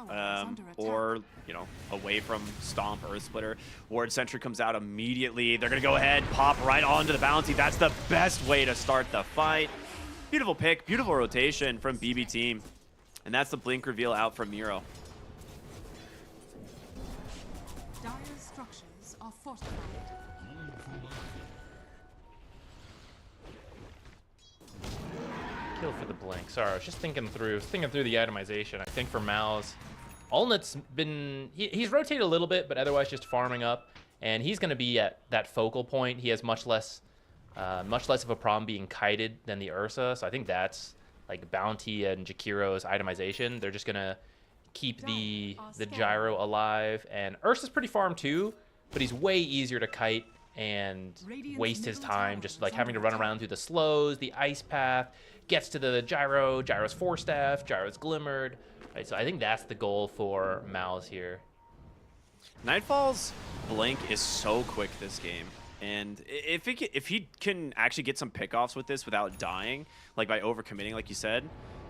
or, you know, away from Stomp, Earth Splitter. Ward Sentry comes out immediately. They're going to go ahead, pop right onto the Bounty. That's the best way to start the fight. Beautiful pick, beautiful rotation from BB Team. And that's the blink reveal out from Miro. Dire structures are fortified. Kill for the blink. Sorry, I was just thinking through the itemization. I think for MOUZ, Allnut's been he's rotated a little bit, but otherwise just farming up, and he's going to be at that focal point. He has much less of a problem being kited than the Ursa, so I think that's like Bounty and Jakiro's itemization. They're just going to keep the gyro alive, and Ursa's pretty farm too, but he's way easier to kite and waste his time just like having to run around through the slows, the ice path. Gets to the gyro's 4-staff, gyro's glimmered. Right, so I think that's the goal for MOUZ here. Nightfall's blink is so quick this game, and if he can actually get some pickoffs with this without dying, like by overcommitting, like you said,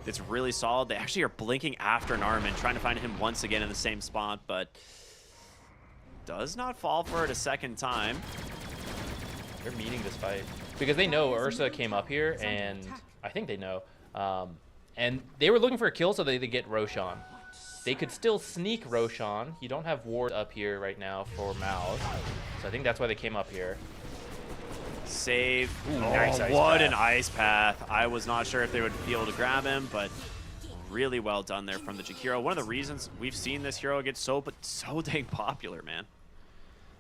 it's really solid. They actually are blinking after Narman, trying to find him once again in the same spot, but does not fall for it a second time. They're meaning this fight because they know Ursa came up here, and I think they know. And they were looking for a kill so they get Roshan. They could still sneak Roshan. You don't have Ward up here right now for MOUZ. So I think that's why they came up here. Save. Ooh, Oh, nice ice what path. an ice path. I was not sure if they would be able to grab him, but really well done there from the Jakiro. One of the reasons we've seen this hero get so dang popular, man.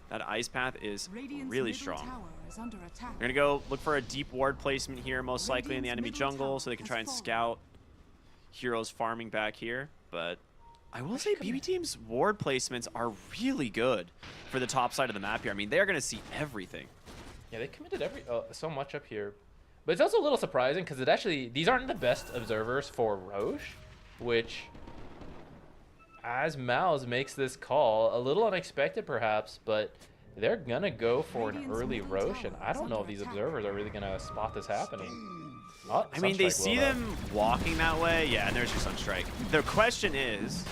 That ice path is really strong. They're going to go look for a deep ward placement here, most likely in the enemy jungle, so they can try and scout heroes farming back here. But I will say BB Team's ward placements are really good for the top side of the map here. I mean, they're going to see everything. Yeah, they committed so much up here. But it's also a little surprising because these aren't the best observers for Roche, which, as MOUZ makes this call, a little unexpected perhaps, but they're gonna go for an early Roche, and I don't know if these observers are really gonna spot this happening. Oh, I mean, they Sunstrike see will, them walking that way. Yeah, and there's your Sunstrike. The question is,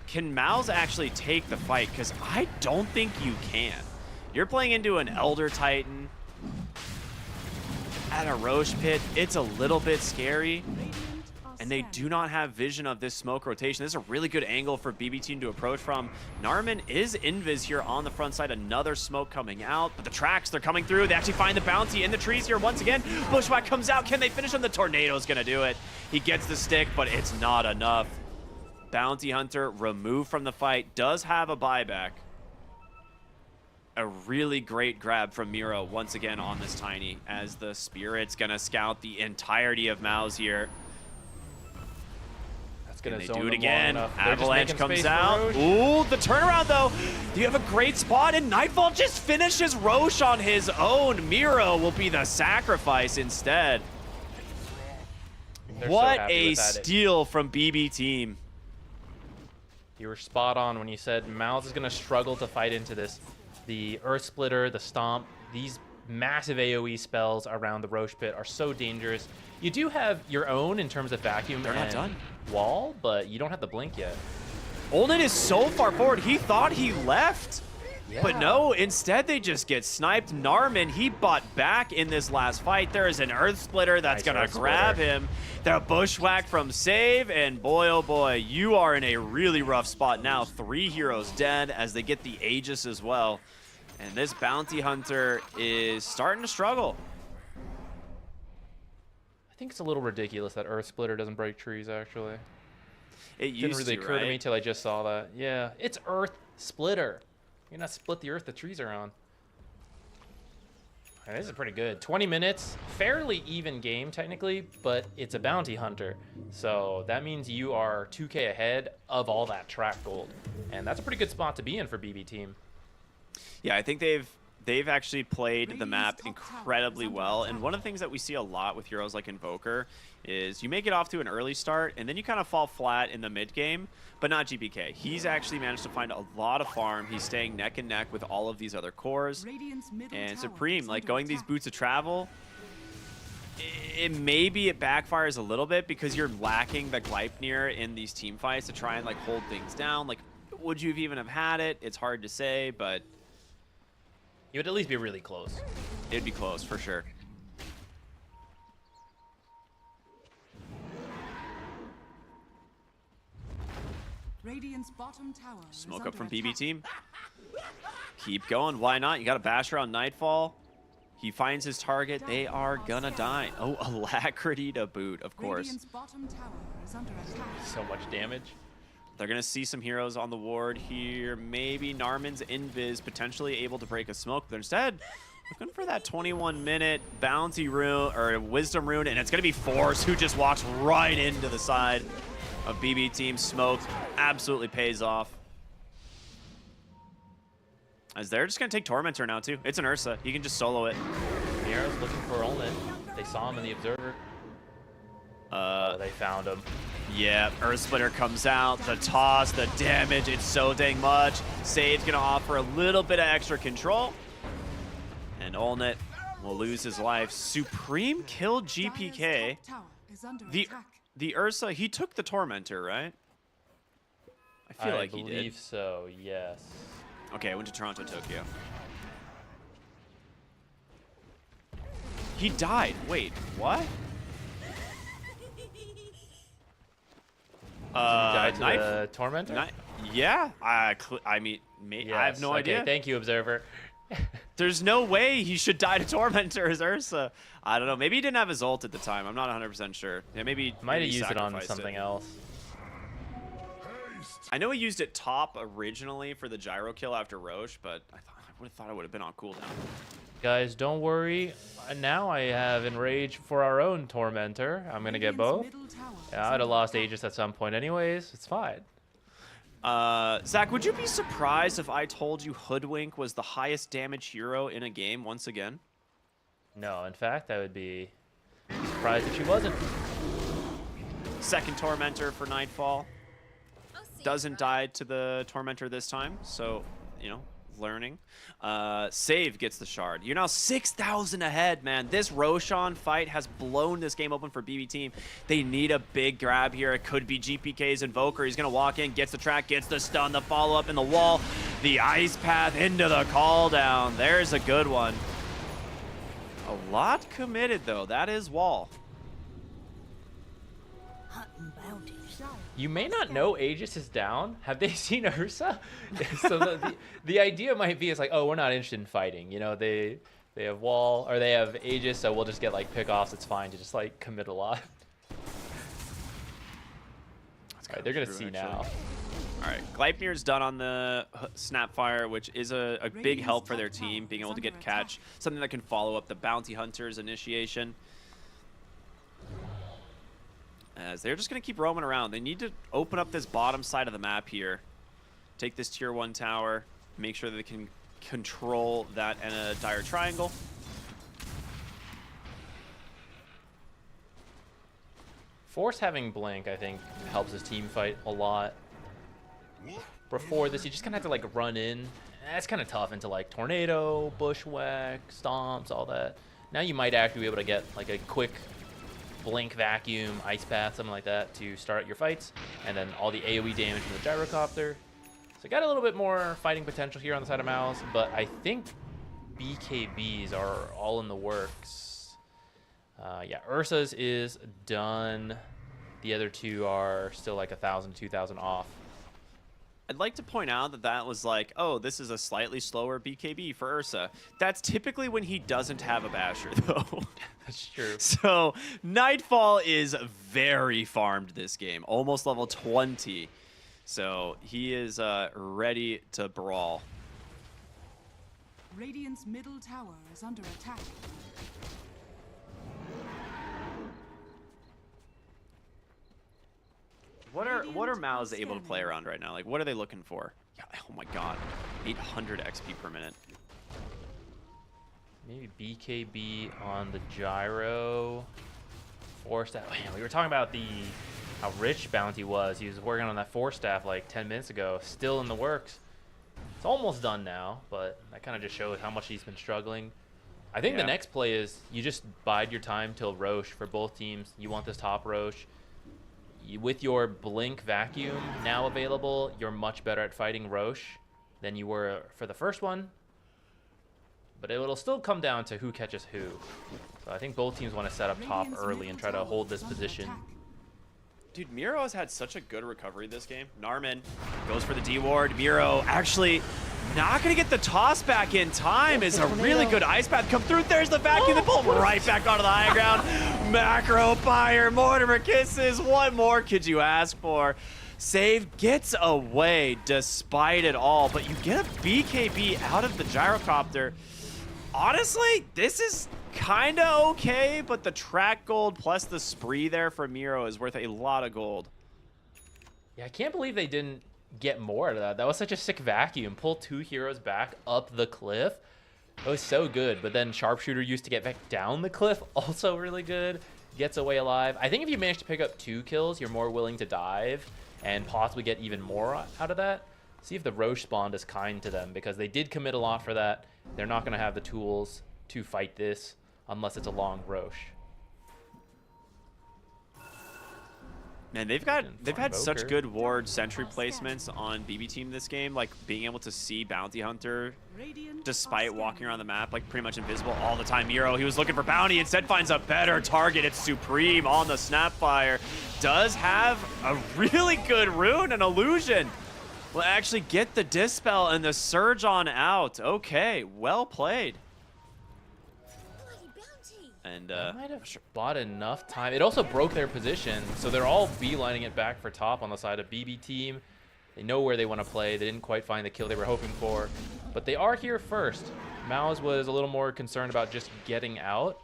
can MOUZ actually take the fight? Because I don't think you can. You're playing into an Elder Titan at a Roche pit. It's a little bit scary. And they do not have vision of this smoke rotation. This is a really good angle for BB Team to approach from. Narman is invis here on the front side. Another smoke coming out. But the tracks, they're coming through. They actually find the Bounty in the trees here once again. Bushwhack comes out. Can they finish him? The Tornado's going to do it. He gets the stick, but it's not enough. Bounty Hunter removed from the fight. Does have a buyback. A really great grab from Miro once again on this Tiny, as the Spirit's going to scout the entirety of MOUZ here. Can they do it again? Avalanche comes out. Ooh, the turnaround though. You have a great spot, and Nightfall just finishes Roche on his own. Miro will be the sacrifice instead. What a steal from BB Team. You were spot on when you said MOUZ is going to struggle to fight into this. The Earth Splitter, the Stomp, these massive AoE spells around the Roche pit are so dangerous. You do have your own in terms of vacuum and wall, but you don't have the blink yet. Olden is so far forward, he thought he left. Yeah. But no, instead they just get sniped. Narman, he bought back in this last fight. There is an Earth Splitter that's gonna grab him. The Bushwhack from Save, and boy, oh boy, you are in a really rough spot now. 3 heroes dead as they get the Aegis as well. And this Bounty Hunter is starting to struggle. I think it's a little ridiculous that Earth Splitter doesn't break trees, actually. It didn't really occur to me till I just saw that. Yeah, it's Earth Splitter. You're not split the earth the trees are on. Right, this is pretty good. 20 minutes, fairly even game technically, but it's a Bounty Hunter. So that means you are 2K ahead of all that track gold. And that's a pretty good spot to be in for BB Team. Yeah, I think they've they've actually played the map incredibly well. And one of the things that we see a lot with heroes like Invoker is you make it off to an early start, and then you kind of fall flat in the mid game, but not GPK. He's actually managed to find a lot of farm. He's staying neck and neck with all of these other cores. And Supreme, like going these boots of travel, maybe it backfires a little bit because you're lacking the Gleipnir in these team fights to try and like hold things down. Like, would you even have had it? It's hard to say, but You would at least be really close. It'd be close for sure. Radiant's bottom tower Smoke up from BB team. Keep going. Why not? You got a basher on Nightfall. He finds his target. They are gonna die. Oh, Alacrity to boot, of course. Radiant's bottom tower is under attack. So much damage. They're gonna see some heroes on the ward here. Maybe Narman's Invis potentially able to break a smoke, but instead looking for that 21-minute bounty rune or wisdom rune, and it's gonna be Force who just walks right into the side of BB team. Smoke absolutely pays off. As they're just gonna take Tormentor now too. It's an Ursa. He can just solo it. Mira's looking for Olin. They saw him in the Observer. They found him. Yeah, Earth Splitter comes out. The toss, the damage, it's so dang much. Save's gonna offer a little bit of extra control. And Olnit will lose his life. Supreme killed GPK. The Ursa, he took the Tormentor, right? I feel like he did. I believe so, yes. Okay, I went to Toronto, Tokyo. He died. Wait, what? He died to the Tormentor? Yeah, I mean, Yes, I have no idea. Thank you, Observer. There's no way he should die to Tormentor as Ursa. I don't know. Maybe he didn't have his ult at the time. I'm not 100% sure. Yeah, maybe Might have he used it on sacrificed something else. I know he used it top originally for the gyro kill after Roche, but I would have thought it would have been on cooldown. Guys, don't worry. Now I have Enrage for our own Tormentor. I'm going to get both. Yeah, I'd have lost Aegis at some point anyways. It's fine. Zach, would you be surprised if I told you Hoodwink was the highest damage hero in a game once again? No, in fact, I would be surprised if she wasn't. Second Tormentor for Nightfall. Doesn't die to the Tormentor this time, so, you know, learning. Save gets the shard. You're now 6,000 ahead, man. This Roshan fight has blown this game open for BB team. They need a big grab here. It could be GPK's Invoker. He's going to walk in, gets the track, gets the stun, the follow-up in the wall, the ice path into the call down. There's a good one. A lot committed, though. That is wall. You may not know Aegis is down. Have they seen Ursa? So the idea might be, it's like, oh, we're not interested in fighting. You know, they have wall, or they have Aegis, so we'll just get like pickoffs. It's fine to just like commit a lot. All right, they're gonna see now. All right, Gleipnir's done on the Snapfire, which is a big help for their team, being able to get catch, something that can follow up the Bounty Hunter's initiation. As they're just going to keep roaming around. They need to open up this bottom side of the map here. Take this tier 1 tower. Make sure that they can control that in a dire triangle. Force having Blink, I think, helps his team fight a lot. Before this, you just kind of have to like run in. That's kind of tough into like Tornado, Bushwhack, Stomps, all that. Now you might actually be able to get like a quick Blink, Vacuum, Ice Path, something like that to start your fights, and then all the AoE damage from the Gyrocopter. So got a little bit more fighting potential here on the side of MOUZ, but I think BKBs are all in the works. Yeah, Ursa's is done. The other two are still like 1,000, 2,000 off. I'd like to point out that that was like, oh, this is a slightly slower BKB for Ursa. That's typically when he doesn't have a basher, though. That's true. So Nightfall is very farmed this game, almost level 20. So he is ready to brawl. Radiant's middle tower is under attack. What are MOUZ able to play around right now? Like, what are they looking for? Yeah, oh my god, 800 XP per minute. Maybe BKB on the gyro. Four staff. Man, we were talking about how rich Bounty was. He was working on that 4-staff like 10 minutes ago. Still in the works. It's almost done now, but that kind of just shows how much he's been struggling. I think the next play is you just bide your time till Roche for both teams. You want this top Roche. With your Blink Vacuum now available, you're much better at fighting Roche than you were for the first one. But it'll still come down to who catches who. So I think both teams want to set up top early and try to hold this position. Dude, Miro has had such a good recovery this game. Narman goes for the D-ward. Miro actually not going to get the toss back in time. Is a really good ice path come through. There's the vacuum. They pull him right back onto the high ground. Macro fire. Mortimer kisses. What more could you ask for? Save gets away despite it all, but you get a BKB out of the gyrocopter. Honestly, this is kind of okay, but the track gold plus the spree there for Miro is worth a lot of gold. Yeah, I can't believe they didn't get more out of that. That was such a sick vacuum. Pull 2 heroes back up the cliff. It was so good, but then Sharpshooter used to get back down the cliff, also really good. Gets away alive. I think if you manage to pick up 2 kills, you're more willing to dive and possibly get even more out of that. See if the Roche spawn is kind to them, because they did commit a lot for that. They're not going to have the tools to fight this unless it's a long Roche. Man, they've had such good ward sentry placements on BB team this game, like being able to see Bounty Hunter despite walking around the map like pretty much invisible all the time. Miro, he was looking for Bounty, instead finds a better target. It's Supreme on the Snapfire. Does have a really good rune and illusion. Will actually get the Dispel and the Surge on out. Okay, well played. And might have bought enough time. It also broke their position, so they're all beelining it back for top on the side of BB team. They know where they want to play. They didn't quite find the kill they were hoping for, but they are here first. MOUZ was a little more concerned about just getting out,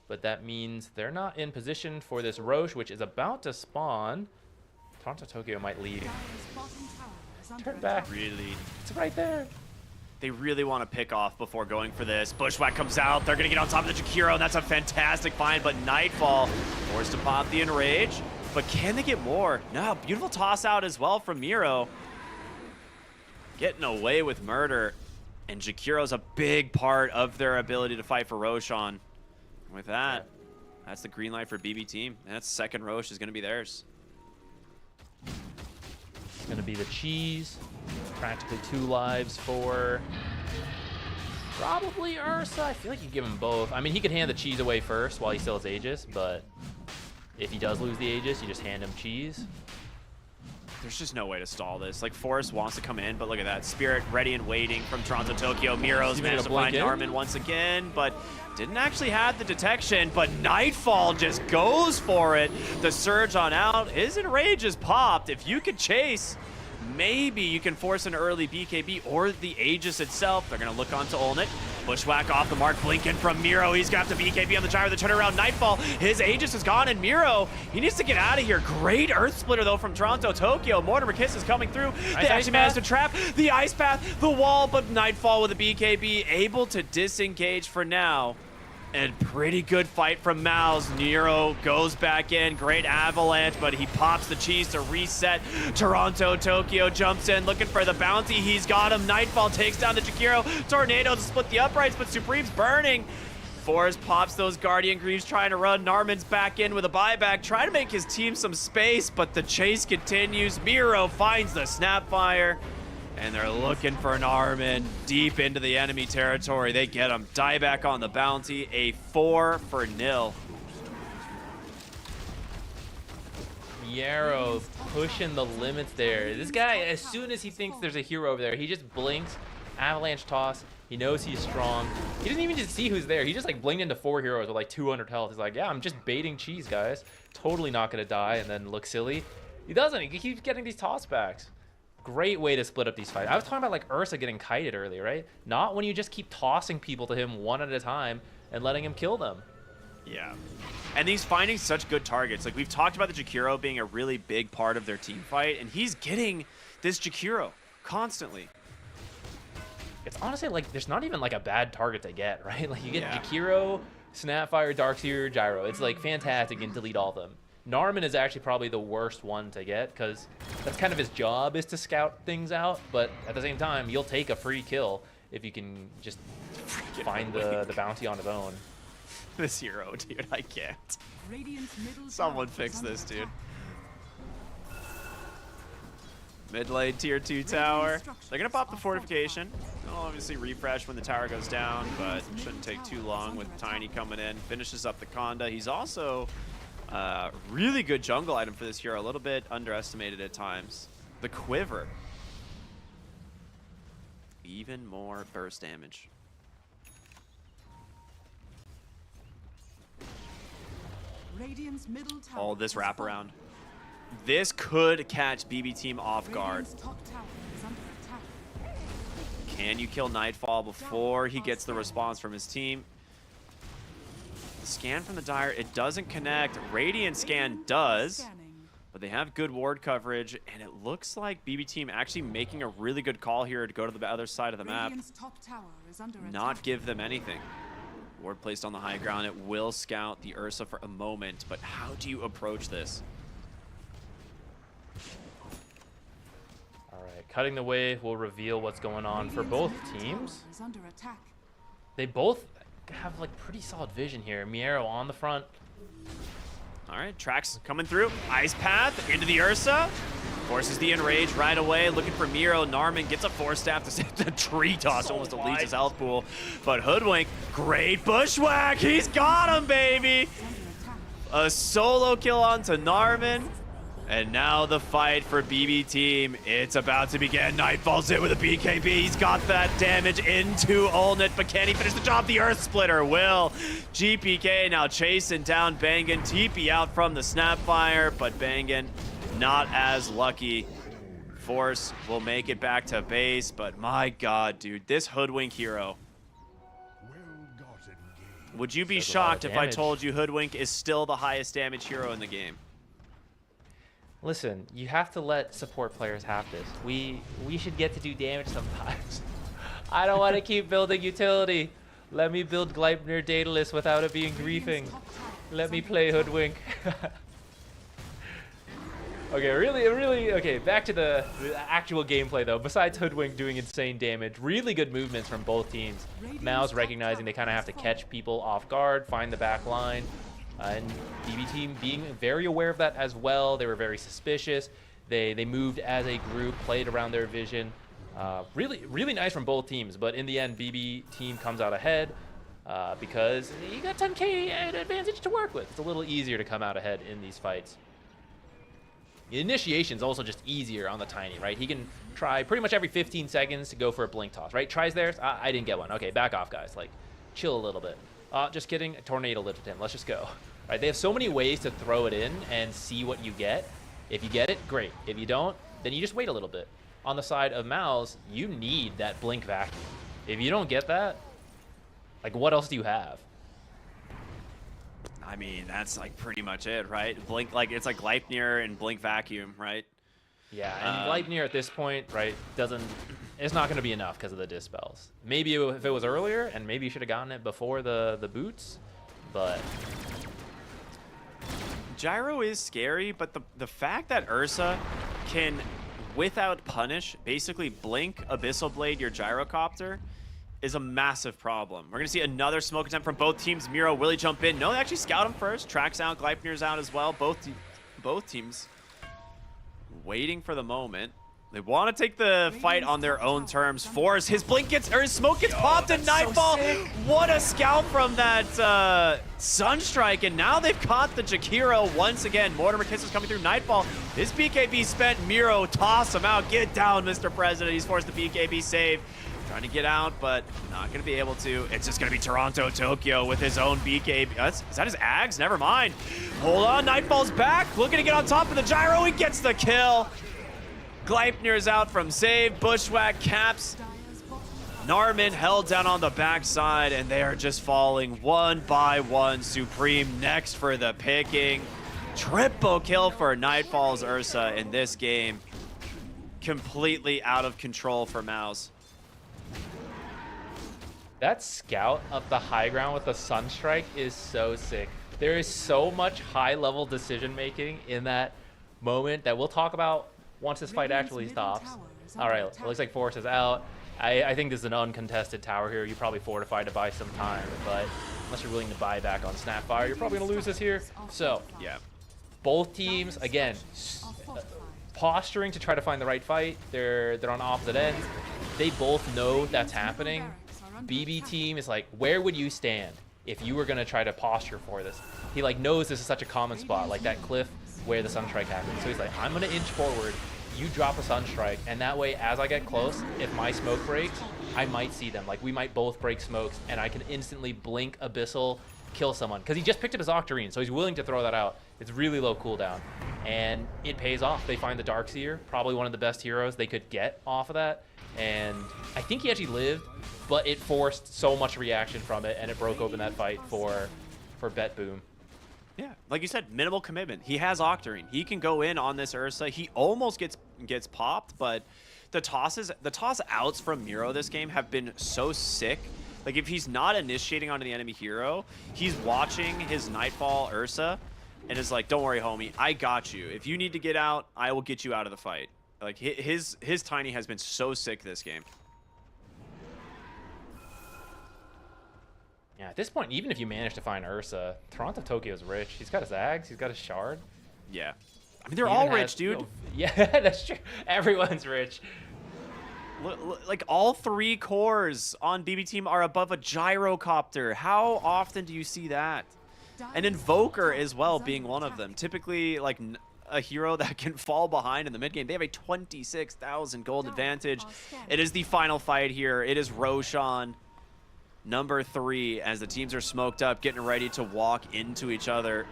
but that means they're not in position for this Roche, which is about to spawn. Toronto Tokyo might lead. Turn back. Really? It's right there. They really want to pick off before going for this. Bushwhack comes out. They're going to get on top of the Jakiro, and that's a fantastic find, but Nightfall forced to pop the Enrage. But can they get more? No, beautiful toss out as well from Miro. Getting away with murder. And Jakiro's a big part of their ability to fight for Roshan. With that, that's the green light for BB team. And that second Roche is going to be theirs. It's going to be the cheese. Practically 2 lives for probably Ursa. I feel like you give him both. I mean, he could hand the cheese away first while he still has Aegis, but if he does lose the Aegis, you just hand him cheese. There's just no way to stall this. Like, Forrest wants to come in, but look at that. Spirit ready and waiting from Toronto Tokyo. Miro's managed to find Narman once again, but didn't actually have the detection, but Nightfall just goes for it. The Surge on out. His Enrage is popped. If you could chase, maybe you can force an early BKB or the Aegis itself. They're going to look onto Olnit. Bushwhack off the mark, blinking from Miro. He's got the BKB on the gyro, the turnaround. Nightfall, his Aegis is gone, and Miro, he needs to get out of here. Great Earth Splitter, though, from Toronto Tokyo. Mortimer Kiss is coming through. They actually managed to trap the Ice Path, the wall, but Nightfall with a BKB, able to disengage for now. And pretty good fight from MOUZ. Nero goes back in. Great avalanche, but he pops the cheese to reset. Toronto Tokyo jumps in looking for the bounty. He's got him. Nightfall takes down the Jakiro. Tornado to split the uprights, but Supreme's burning. Forrest pops those Guardian Greaves trying to run. Narman's back in with a buyback, trying to make his team some space, but the chase continues. Miro finds the Snapfire. And they're looking for Narman deep into the enemy territory. They get him. Dieback on the bounty. A 4-0. Yarrow pushing the limits there. This guy, as soon as he thinks there's a hero over there, he just blinks. Avalanche toss. He knows he's strong. He doesn't even just see who's there. He just like blinked into 4 heroes with like 200 health. He's like, yeah, I'm just baiting cheese, guys. Totally not going to die and then look silly. He doesn't. He keeps getting these tossbacks. Great way to split up these fights. I was talking about like Ursa getting kited earlier, right? Not when you just keep tossing people to him one at a time and letting him kill them. Yeah. And he's finding such good targets. Like, we've talked about the Jakiro being a really big part of their team fight, and he's getting this Jakiro constantly. it's honestly like there's not even like a bad target to get, right? Like you get Jakiro, Snapfire, Darkseer, Gyro. It's like fantastic and delete all of them. Narman is actually probably the worst one to get because that's kind of his job, is to scout things out. But at the same time, you'll take a free kill if you can just find the bounty on his own. This hero, dude, I can't. Someone fix this, dude. Mid lane tier 2 tower. They're gonna pop the fortification. They'll obviously refresh when the tower goes down, but shouldn't take too long with Tiny coming in. Finishes up the Conda. He's also really good jungle item for this hero. A little bit underestimated at times. The Quiver. Even more burst damage. Radiant's middle tower All this wraparound. This could catch BB team off guard. top tower is under attack. Can you kill Nightfall before he gets the response from his team? Scan from the Dire, it doesn't connect. Radiant scan does, but they have good ward coverage, and it looks like BB team actually making a really good call here to go to the other side of the map. Radiant's top tower is under Not attack. give them anything. Ward placed on the high ground. It will scout the Ursa for a moment, but how do you approach this? All right, cutting the wave will reveal what's going on for both teams. Is under attack. They both have like pretty solid vision here. Miero on the front. All right, Trax coming through. Ice Path into the Ursa. Forces the Enrage right away. Looking for Miro. Narman gets a Force Staff to save the Tree Toss. Almost deletes his health pool. But Hoodwink, great Bushwhack. He's got him, baby. A solo kill onto Narman. And now the fight for BB team. It's about to begin. Nightfall's in with a BKB. He's got that damage into Olnit, but can he finish the job? The Earth Splitter will. GPK now chasing down Bangan. TP out from the Snapfire, but Bangan not as lucky. Force will make it back to base, but my god, dude, this Hoodwink hero. Would you be shocked if I told you Hoodwink is still the highest damage hero in the game? Listen, you have to let support players have this. We should get to do damage sometimes. I don't want to keep building utility. Let me build Gleipnir Daedalus without it being griefing. Let me play Hoodwink. Okay, okay, back to the actual gameplay though. Besides Hoodwink doing insane damage, really good movements from both teams. MOUZ recognizing they kind of have to catch people off guard, find the back line. And BB team being very aware of that as well. They were very suspicious. They moved as a group, played around their vision. Really nice from both teams. But in the end, BB team comes out ahead because you got 10k advantage to work with. It's a little easier to come out ahead in these fights. The initiation's also just easier on the Tiny, right? He can try pretty much every 15 seconds to go for a blink toss, right? Tries theirs. I didn't get one. Okay, back off, guys. Like, chill a little bit. Just kidding. Tornado lifted him. Let's just go. Right, they have so many ways to throw it in and see what you get. If you get it, great. If you don't, then you just wait a little bit. On the side of MOUZ, you need that blink vacuum. If you don't get that, like what else do you have? I mean, that's like pretty much it, right? Blink, like it's like Gleipnir and Blink Vacuum, right? Yeah, and Gleipnir at this point, right, it's not going to be enough because of the dispels. Maybe if it was earlier, and maybe you should have gotten it before the boots, but... Gyro is scary, but the fact that Ursa can, without punish, basically blink Abyssal Blade your Gyrocopter is a massive problem. We're going to see another smoke attempt from both teams. Miro, will he jump in? No, they actually scout him first. Track's out, Gleipnir's out as well. Both teams waiting for the moment. They want to take the fight on their own terms. Force, his blink gets, or his smoke gets popped in Nightfall. So what a scout from that Sunstrike, and now they've caught the Jakiro once again. Mortimer Kisses coming through Nightfall. His BKB spent. Miro, toss him out. Get down, Mr. President. He's forced the BKB save. Trying to get out, but not going to be able to. It's just going to be Toronto Tokyo with his own BKB. Is that his Ags? Never mind. Hold on, Nightfall's back. Looking to get on top of the Gyro. He gets the kill. Gleipnir's out from save. Bushwhack caps. Narman held down on the backside, and they are just falling one by one. Supreme next for the picking. Triple kill for Nightfall's Ursa in this game. Completely out of control for MOUZ. That scout up the high ground with the Sunstrike is so sick. There is so much high-level decision-making in that moment that we'll talk about once this fight actually stops. All right, it looks like Force is out. I think this is an uncontested tower here. You probably fortify to buy some time, but unless you're willing to buy back on Snapfire, you're probably going to lose this here. So, yeah. Both teams, again, posturing to try to find the right fight. They're on opposite ends. They both know that's happening. BB team is like, where would you stand if you were going to try to posture for this? He like knows this is such a common spot, like that cliff where the Sunstrike happened. So he's like, I'm going to inch forward. You drop a Sunstrike, and that way, as I get close, if my smoke breaks, I might see them. Like, we might both break smokes, and I can instantly blink Abyssal, kill someone. Because he just picked up his Octarine, so he's willing to throw that out. It's really low cooldown, and it pays off. They find the Darkseer, probably one of the best heroes they could get off of that, and I think he actually lived, but it forced so much reaction from it, and it broke open that fight for Bet Boom. Yeah, like you said, minimal commitment. He has Octarine. He can go in on this Ursa. He almost gets popped, but the toss outs from Miro this game have been so sick. Like, if he's not initiating onto the enemy hero, he's watching his Nightfall Ursa and is like, don't worry, homie, I got you. If you need to get out, I will get you out of the fight. Like, his Tiny has been so sick this game. Yeah, at this point, even if you manage to find Ursa, Toronto Tokyo's rich. He's got his Ags, he's got his Shard. Yeah. I mean, they're all rich, dude. Yeah, that's true. Everyone's rich. Like, all 3 cores on BB Team are above a Gyrocopter. How often do you see that? An Invoker as well being one of them. Typically, like, a hero that can fall behind in the mid game. They have a 26,000 gold advantage. It is the final fight here. It is Roshan, number 3, as the teams are smoked up, getting ready to walk into each other.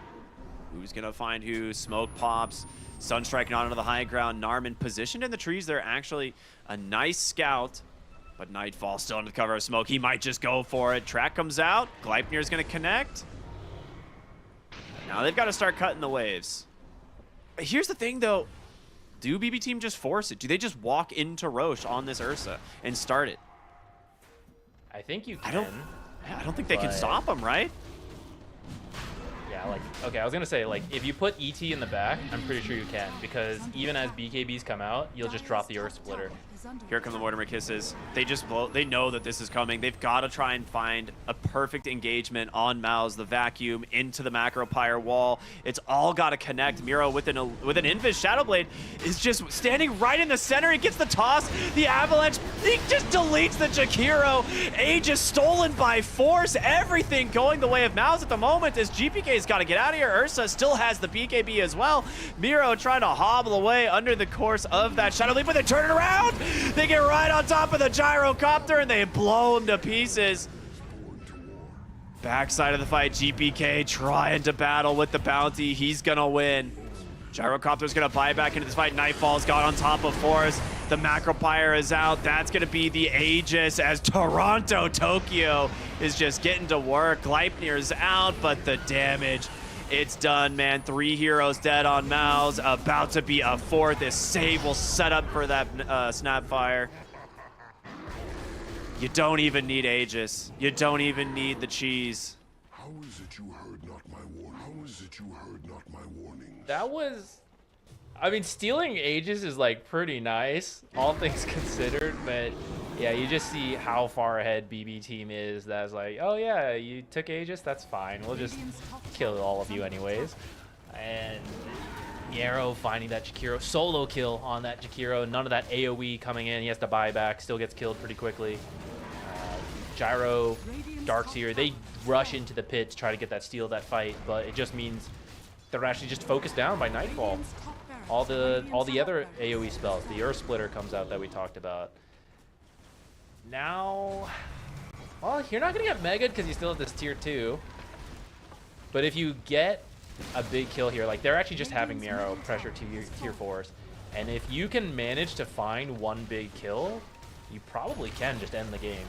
Who's gonna find who? Smoke pops. Sunstrike not onto the high ground. Narman positioned in the trees. They're actually a nice scout, but Nightfall still under the cover of smoke. He might just go for it. Track comes out. Gleipnir's gonna connect. Now they've got to start cutting the waves. Here's the thing, though. Do BB Team just force it? Do they just walk into Roche on this Ursa and start it? I think you can. I don't think they can stop him, right? Yeah, like, okay, I was gonna say, like, if you put ET in the back, I'm pretty sure you can, because even as BKBs come out, you'll just drop the Earth Splitter. Here come the Mortimer Kisses. They just blow. They know that this is coming. They've got to try and find a perfect engagement on MOUZ, the vacuum, into the Macropyre wall. It's all got to connect. Miro with an Invis Shadowblade is just standing right in the center. He gets the toss. The Avalanche, he just deletes the Jakiro. Age is stolen by force. Everything going the way of MOUZ at the moment as GPK's got to get out of here. Ursa still has the BKB as well. Miro trying to hobble away under the course of that Shadowblade, but they turn it around. They get right on top of the Gyrocopter and they blow him to pieces. Backside of the fight, GPK trying to battle with the bounty. He's gonna win. Gyrocopter's gonna buy back into this fight. Nightfall's got on top of Forest. The Macropyre is out. That's gonna be the Aegis as Toronto Tokyo is just getting to work. Gleipnir's out, but the damage, it's done, man. 3 heroes dead on MOUZ. About to be a 4th. This save will set up for that Snapfire. You don't even need Aegis. You don't even need the cheese. How is it you heard not my warning? How is it you heard not my warning? That was... I mean, stealing Aegis is, like, pretty nice, all things considered, but yeah, you just see how far ahead BB Team is. That's like, oh yeah, you took Aegis, that's fine. We'll just kill all of you anyways. And Yarrow finding that Jakiro, solo kill on that Jakiro, none of that AoE coming in. He has to buy back, still gets killed pretty quickly. Gyro, Darkseer, they rush into the pit to try to get that steal that fight, but it just means they're actually just focused down by Nightfall. All the other AoE spells, the Earth Splitter comes out that we talked about. Now, well, you're not gonna get Mega'd because you still have this tier 2. But if you get a big kill here, like they're actually just having Miro pressure to your tier 4s, and if you can manage to find one big kill, you probably can just end the game.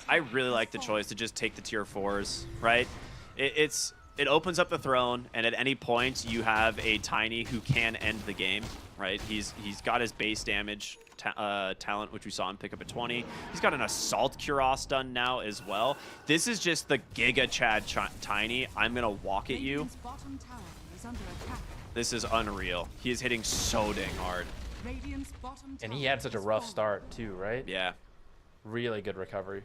I really like the choice to just take the tier 4s, right? It's it opens up the throne, and at any point you have a Tiny who can end the game, right? He's got his base damage talent, which we saw him pick up at 20. He's got an Assault Cuirass done now as well. This is just the Giga Chad Tiny. I'm going to walk at you. Bottom tower is under attack. This is unreal. He is hitting so dang hard. Radiant's bottom And he had such a rough start too, right? Yeah. Really good recovery.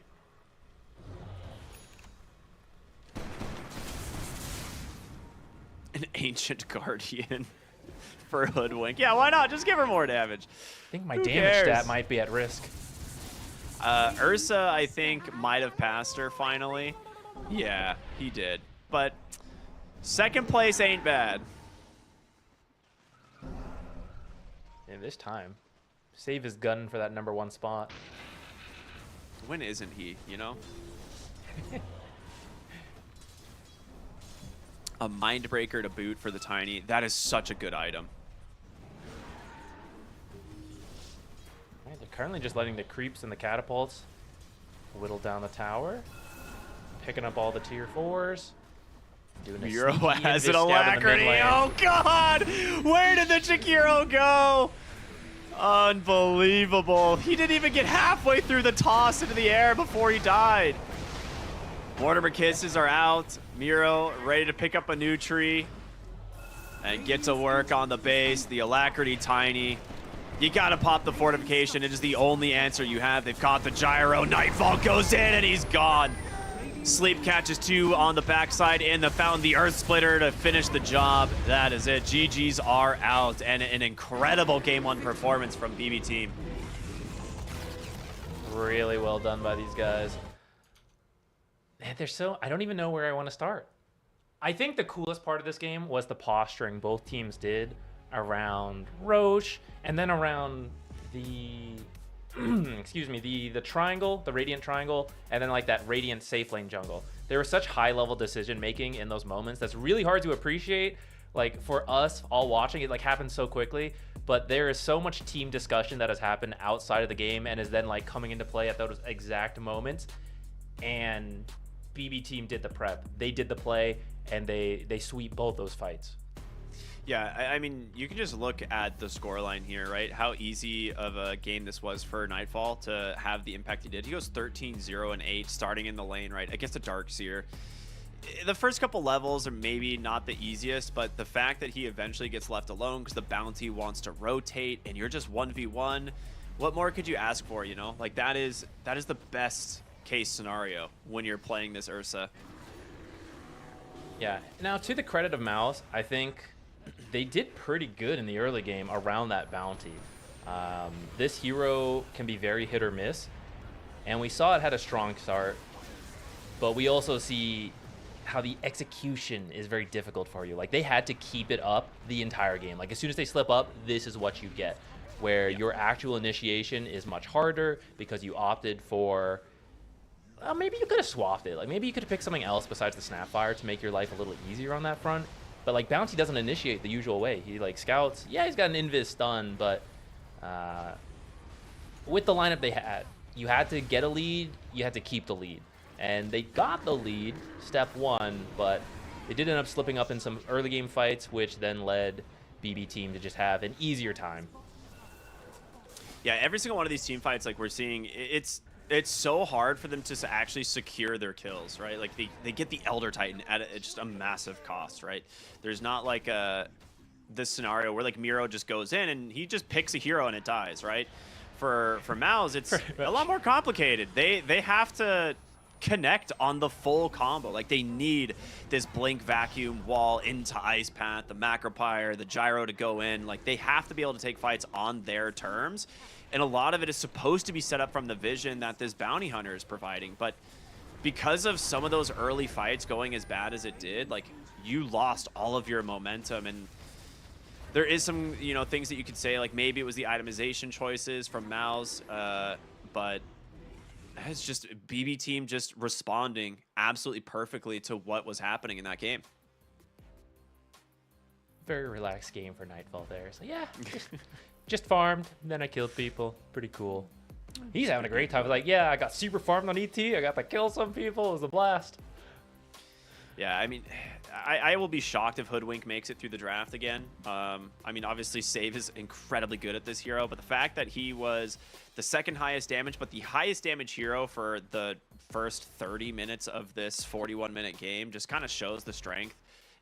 An Ancient Guardian for Hoodwink. Yeah, why not? Just give her more damage. I think my damage stat might be at risk. Ursa, I think, might have passed her finally. Yeah, he did. But second place ain't bad. And this time, save his gun for that #1 spot. When isn't he, you know? A Mindbreaker to boot for the Tiny. That is such a good item. Right, they're currently just letting the creeps and the catapults whittle down the tower. Picking up all the tier 4s. Doing a Miro sneaky has an invis stab in the mid alacrity. lane. Oh, God! Where did the Chikiro go? Unbelievable. He didn't even get halfway through the toss into the air before he died. Mortimer Kisses are out. Miro ready to pick up a new tree and get to work on the base. The Alacrity Tiny. You gotta pop the fortification. It is the only answer you have. They've caught the gyro. Nightfall goes in and he's gone. Sleep catches 2 on the backside and found the Earth Splitter to finish the job. That is it. GGs are out, and an incredible Game 1 performance from BB Team. Really well done by these guys. Man, they're so... I don't even know where I want to start. I think the coolest part of this game was the posturing both teams did around Roche and then around the... excuse me, the triangle, the Radiant Triangle, and then like that Radiant safe lane jungle. There was such high-level decision-making in those moments that's really hard to appreciate. Like, for us all watching, it like happens so quickly, but there is so much team discussion that has happened outside of the game and is then like coming into play at those exact moments. And BB Team did the prep. They did the play, and they sweep both those fights. Yeah, I mean, you can just look at the scoreline here, right? How easy of a game this was for Nightfall to have the impact he did. He goes 13-0-8 starting in the lane, right, against a Darkseer. The first couple levels are maybe not the easiest, but the fact that he eventually gets left alone because the bounty wants to rotate and you're just 1v1, what more could you ask for, you know? Like, that is the best case scenario when you're playing this Ursa. Yeah. Now, to the credit of MOUZ, I think they did pretty good in the early game around that bounty. This hero can be very hit or miss, and we saw it had a strong start, but we also see how the execution is very difficult for you. Like, they had to keep it up the entire game. Like, as soon as they slip up, this is what you get, where your actual initiation is much harder because you opted for... maybe you could have swapped it. Like, maybe you could have picked something else besides the Snapfire to make your life a little easier on that front. But, like, Bounty doesn't initiate the usual way. He, like, scouts. Yeah, he's got an invis stun, but with the lineup they had, you had to get a lead, you had to keep the lead. And they got the lead, step 1, but they did end up slipping up in some early game fights, which then led BB Team to just have an easier time. Yeah, every single one of these team fights, like we're seeing, it's so hard for them to actually secure their kills, right? Like, they get the Elder Titan at just a massive cost, right? There's not like this scenario where like Miro just goes in and he just picks a hero and it dies, right? For MOUZ, it's a lot more complicated. They have to connect on the full combo. Like, they need this Blink Vacuum wall into Ice Path, the Macropyre, the Gyro to go in. Like, they have to be able to take fights on their terms. And a lot of it is supposed to be set up from the vision that this Bounty Hunter is providing. But because of some of those early fights going as bad as it did, like, you lost all of your momentum. And there is some, you know, things that you could say, like maybe it was the itemization choices from MOUZ, but it's just BB Team just responding absolutely perfectly to what was happening in that game. Very relaxed game for Nightfall there. So yeah, just farmed, then I killed people. Pretty cool. He's having a great time. Like, yeah, I got super farmed on ET. I got to kill some people. It was a blast. Yeah, I mean, I will be shocked if Hoodwink makes it through the draft again. I mean, obviously, Save is incredibly good at this hero, but the fact that he was the second highest damage, but the highest damage hero for the first 30 minutes of this 41-minute game just kind of shows the strength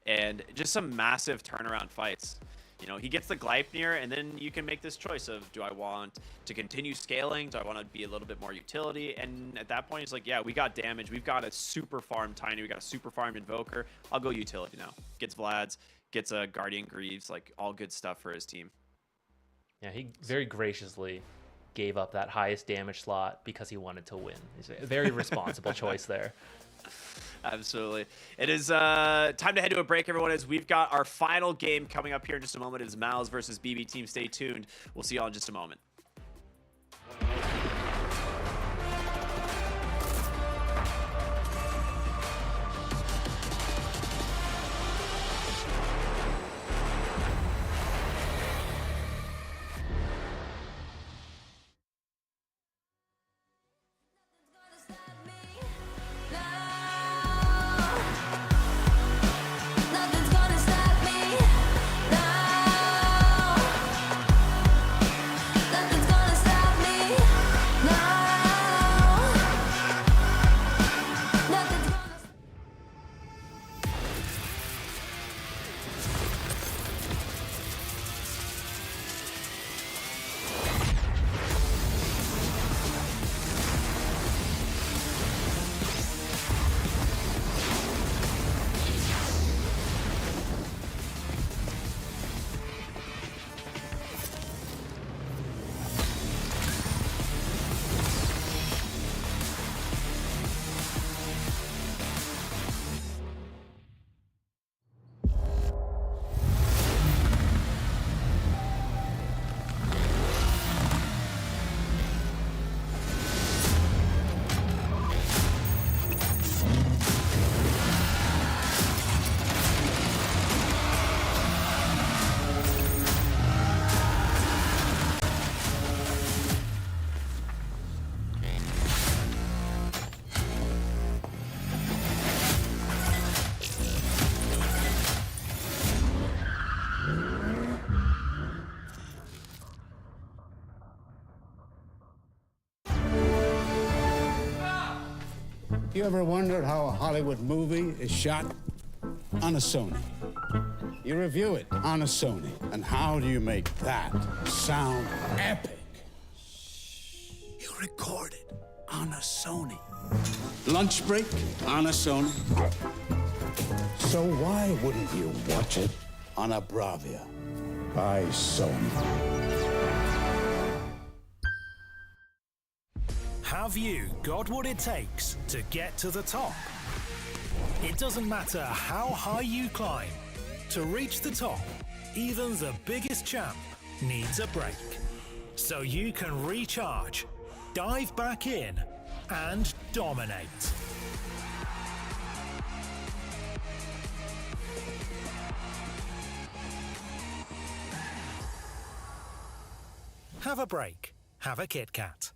and just some massive turnaround fights. You know, he gets the Gleipnir, and then you can make this choice of, do I want to continue scaling? Do I want to be a little bit more utility? And at that point, it's like, yeah, we got damage. We've got a super farm Tiny. We got a super farm Invoker. I'll go utility now. Gets Vlad's, gets a Guardian Greaves, like all good stuff for his team. Yeah, he very graciously gave up that highest damage slot because he wanted to win. It's a very responsible choice there. Absolutely. It is time to head to a break, everyone, as we've got our final game coming up here in just a moment. It is MOUZ versus BB Team. Stay tuned. We'll see you all in just a moment. You ever wondered how a Hollywood movie is shot? On a Sony. You review it on a Sony. And how do you make that sound epic? You record it on a Sony. Lunch break on a Sony. So why wouldn't you watch it on a Bravia by Sony? Have you got what it takes to get to the top? It doesn't matter how high you climb. To reach the top, even the biggest champ needs a break. So you can recharge, dive back in, and dominate. Have a break. Have a Kit Kat.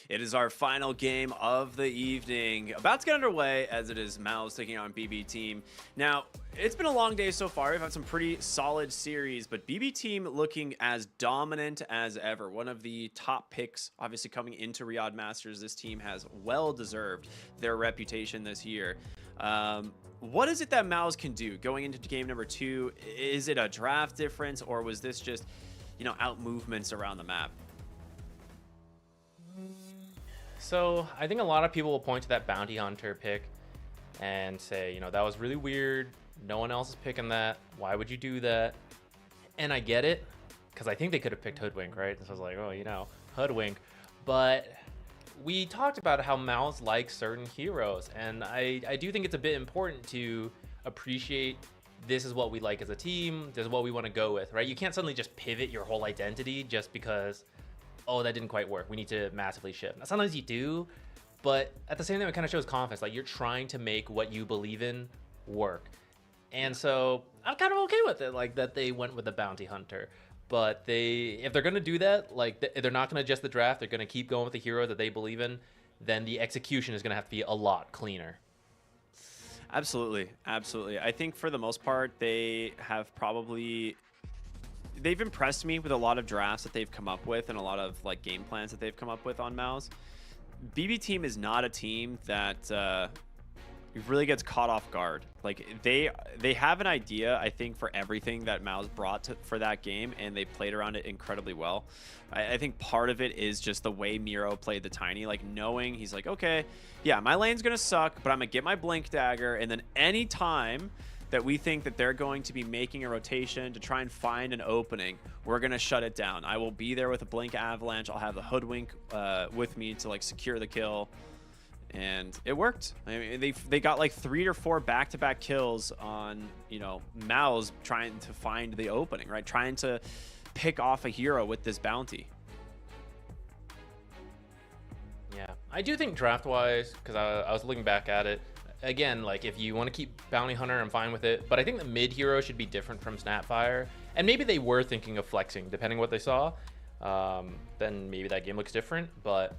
It is our final game of the evening. About to get underway as it is MOUZ taking on BB Team. Now, it's been a long day so far. We've had some pretty solid series, but BB Team looking as dominant as ever. One of the top picks, obviously coming into Riyadh Masters. This team has well deserved their reputation this year. What is it that MOUZ can do going into game number 2? Is it a draft difference, or was this just, you know, out movements around the map? So I think a lot of people will point to that bounty hunter pick and say, you know, that was really weird. No one else is picking that. Why would you do that? And I get it, because I think they could have picked Hoodwink, right? So I was like, oh, you know, Hoodwink. But we talked about how MOUZ likes certain heroes, and I do think it's a bit important to appreciate this is what we like as a team, this is what we want to go with, right? You can't suddenly just pivot your whole identity just because, oh, that didn't quite work. We need to massively shift. Now, sometimes you do, but at the same time, it kind of shows confidence. Like, you're trying to make what you believe in work. And so I'm kind of okay with it, like that they went with the bounty hunter. But if they're going to do that, like they're not going to adjust the draft, they're going to keep going with the hero that they believe in, then the execution is going to have to be a lot cleaner. Absolutely. Absolutely. I think for the most part, they've impressed me with a lot of drafts that they've come up with and a lot of like game plans that they've come up with on MOUZ. BB Team is not a team that really gets caught off guard. Like they have an idea, I think, for everything that MOUZ brought for that game, and they played around it incredibly well. I think part of it is just the way Miro played the Tiny, like knowing he's like, okay, yeah, my lane's gonna suck, but I'm gonna get my Blink Dagger, and then any time that we think that they're going to be making a rotation to try and find an opening, we're gonna shut it down. I will be there with a Blink Avalanche. I'll have the Hoodwink with me to like secure the kill. And it worked. I mean, they got like 3 or 4 back-to-back kills on, you know, MOUZ trying to find the opening, right? Trying to pick off a hero with this bounty. Yeah, I do think draft-wise, because I was looking back at it, again, like if you want to keep bounty hunter, I'm fine with it. But I think the mid hero should be different from Snapfire. And maybe they were thinking of flexing, depending on what they saw. Then maybe that game looks different, but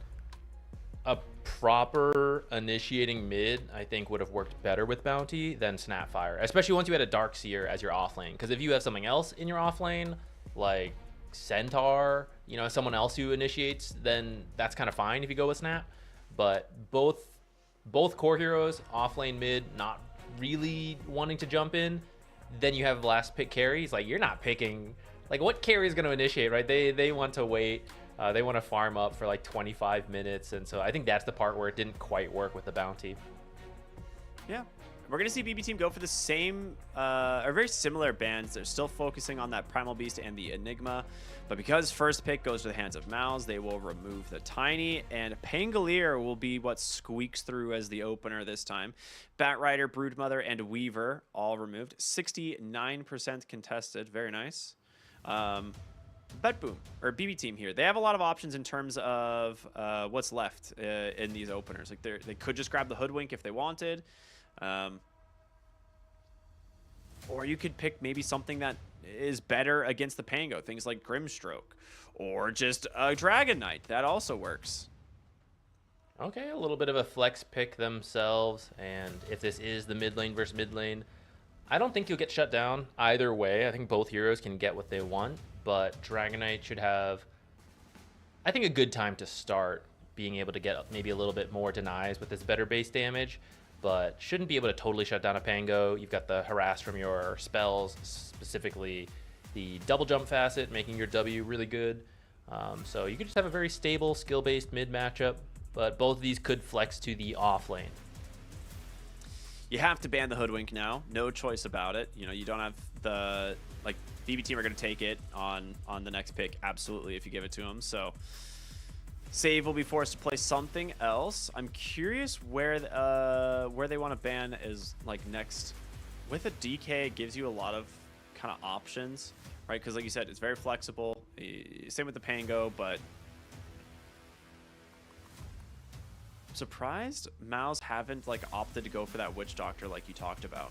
a proper initiating mid, I think, would have worked better with bounty than Snapfire, especially once you had a Darkseer as your off lane. Because if you have something else in your off lane, like Centaur, you know, someone else who initiates, then that's kind of fine if you go with Snap. But both core heroes, off lane mid, not really wanting to jump in, then you have last pick carries. Like, you're not picking, like, what carry is going to initiate, right? They want to wait. They want to farm up for like 25 minutes, and so I think that's the part where it didn't quite work with the bounty. Yeah, we're gonna see BB Team go for the same or very similar bans. They're still focusing on that Primal Beast and the Enigma, but because first pick goes to the hands of MOUZ, they will remove the Tiny, and Pangolier will be what squeaks through as the opener this time. Batrider, Broodmother, and Weaver all removed. 69% contested. Very nice. Bet Boom, or BB Team here, they have a lot of options in terms of what's left in these openers. Like they could just grab the Hoodwink if they wanted, or you could pick maybe something that is better against the Pango, things like Grimstroke, or just a Dragon Knight. That also works. Okay, a little bit of a flex pick themselves, and if this is the mid lane versus mid lane, I don't think you'll get shut down either way. I think both heroes can get what they want. But Dragon Knight should have, I think, a good time to start being able to get maybe a little bit more denies with this better base damage, but shouldn't be able to totally shut down a Pango. You've got the harass from your spells, specifically the double jump facet, making your W really good. So you could just have a very stable skill-based mid matchup, but both of these could flex to the off lane. You have to ban the Hoodwink now. No choice about it. You know, you don't have the, like, BB Team are going to take it on the next pick, absolutely, if you give it to them. So Save will be forced to play something else. I'm curious where they want to ban is like next. With a DK, it gives you a lot of kind of options, right? Because like you said, it's very flexible. Same with the Pango, but I'm surprised MOUZ haven't like opted to go for that Witch Doctor like you talked about.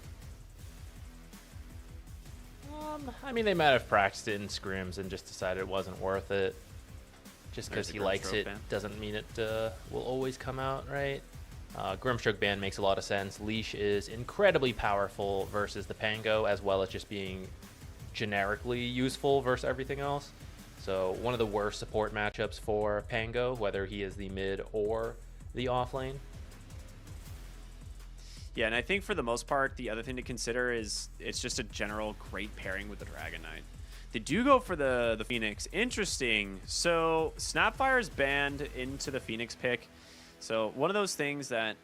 I mean, they might have practiced it in scrims and just decided it wasn't worth it. Just There's because a he likes Grimstroke it ban. doesn't mean it will always come out, right? Grimstroke ban makes a lot of sense. Leash is incredibly powerful versus the Pango, as well as just being generically useful versus everything else. So one of the worst support matchups for Pango, whether he is the mid or the off lane. Yeah, and I think for the most part, the other thing to consider is it's just a general great pairing with the Dragon Knight. They do go for the Phoenix. Interesting. So Snapfire's banned into the Phoenix pick. So one of those things that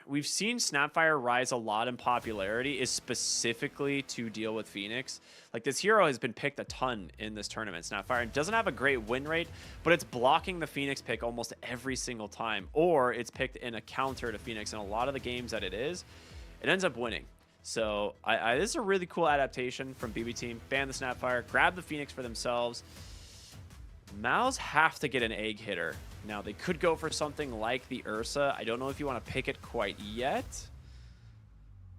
we've seen Snapfire rise a lot in popularity is specifically to deal with Phoenix. Like, this hero has been picked a ton in this tournament. Snapfire doesn't have a great win rate, but it's blocking the Phoenix pick almost every single time, or it's picked in a counter to Phoenix. In a lot of the games that it ends up winning. So this is a really cool adaptation from BB Team. Ban the Snapfire, grab the Phoenix for themselves. MOUZ have to get an egg hitter. Now, they could go for something like the Ursa. I don't know if you want to pick it quite yet,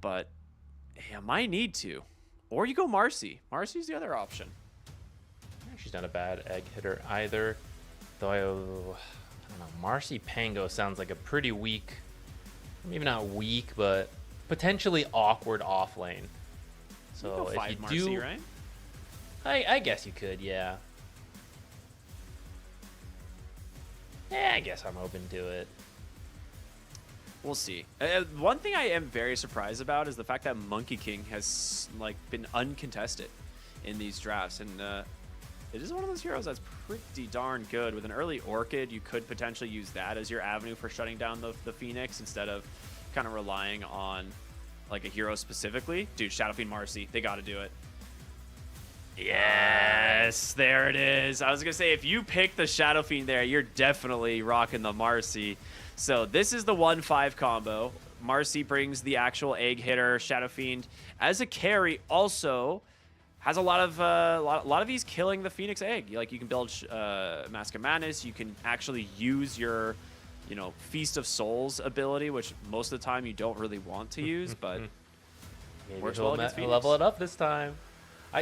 but yeah, might need to. Or you go Marcy. Marcy's the other option. She's not a bad egg hitter either. Though I don't know, Marcy Pango sounds like a pretty weak, maybe not weak, but potentially awkward off lane. So if you Marcy, do, right? I guess you could, yeah. Yeah, I guess I'm open to it. We'll see. One thing I am very surprised about is the fact that Monkey King has been uncontested in these drafts, and it is one of those heroes that's pretty darn good. With an early Orchid, you could potentially use that as your avenue for shutting down the Phoenix instead of kind of relying on like a hero specifically. Dude, Shadow Fiend Marcy, they got to do it. Yes, there it is. I was gonna say, if you pick the Shadow Fiend there, you're definitely rocking the Marcy. So this is the 1-5 combo. Marcy brings the actual egg hitter. Shadow Fiend as a carry also has a lot of these killing the Phoenix egg. Like, you can build Mask of Madness. You can actually use your, Feast of Souls ability, which most of the time you don't really want to use, but Maybe works he'll well against Phoenix. level it up this time.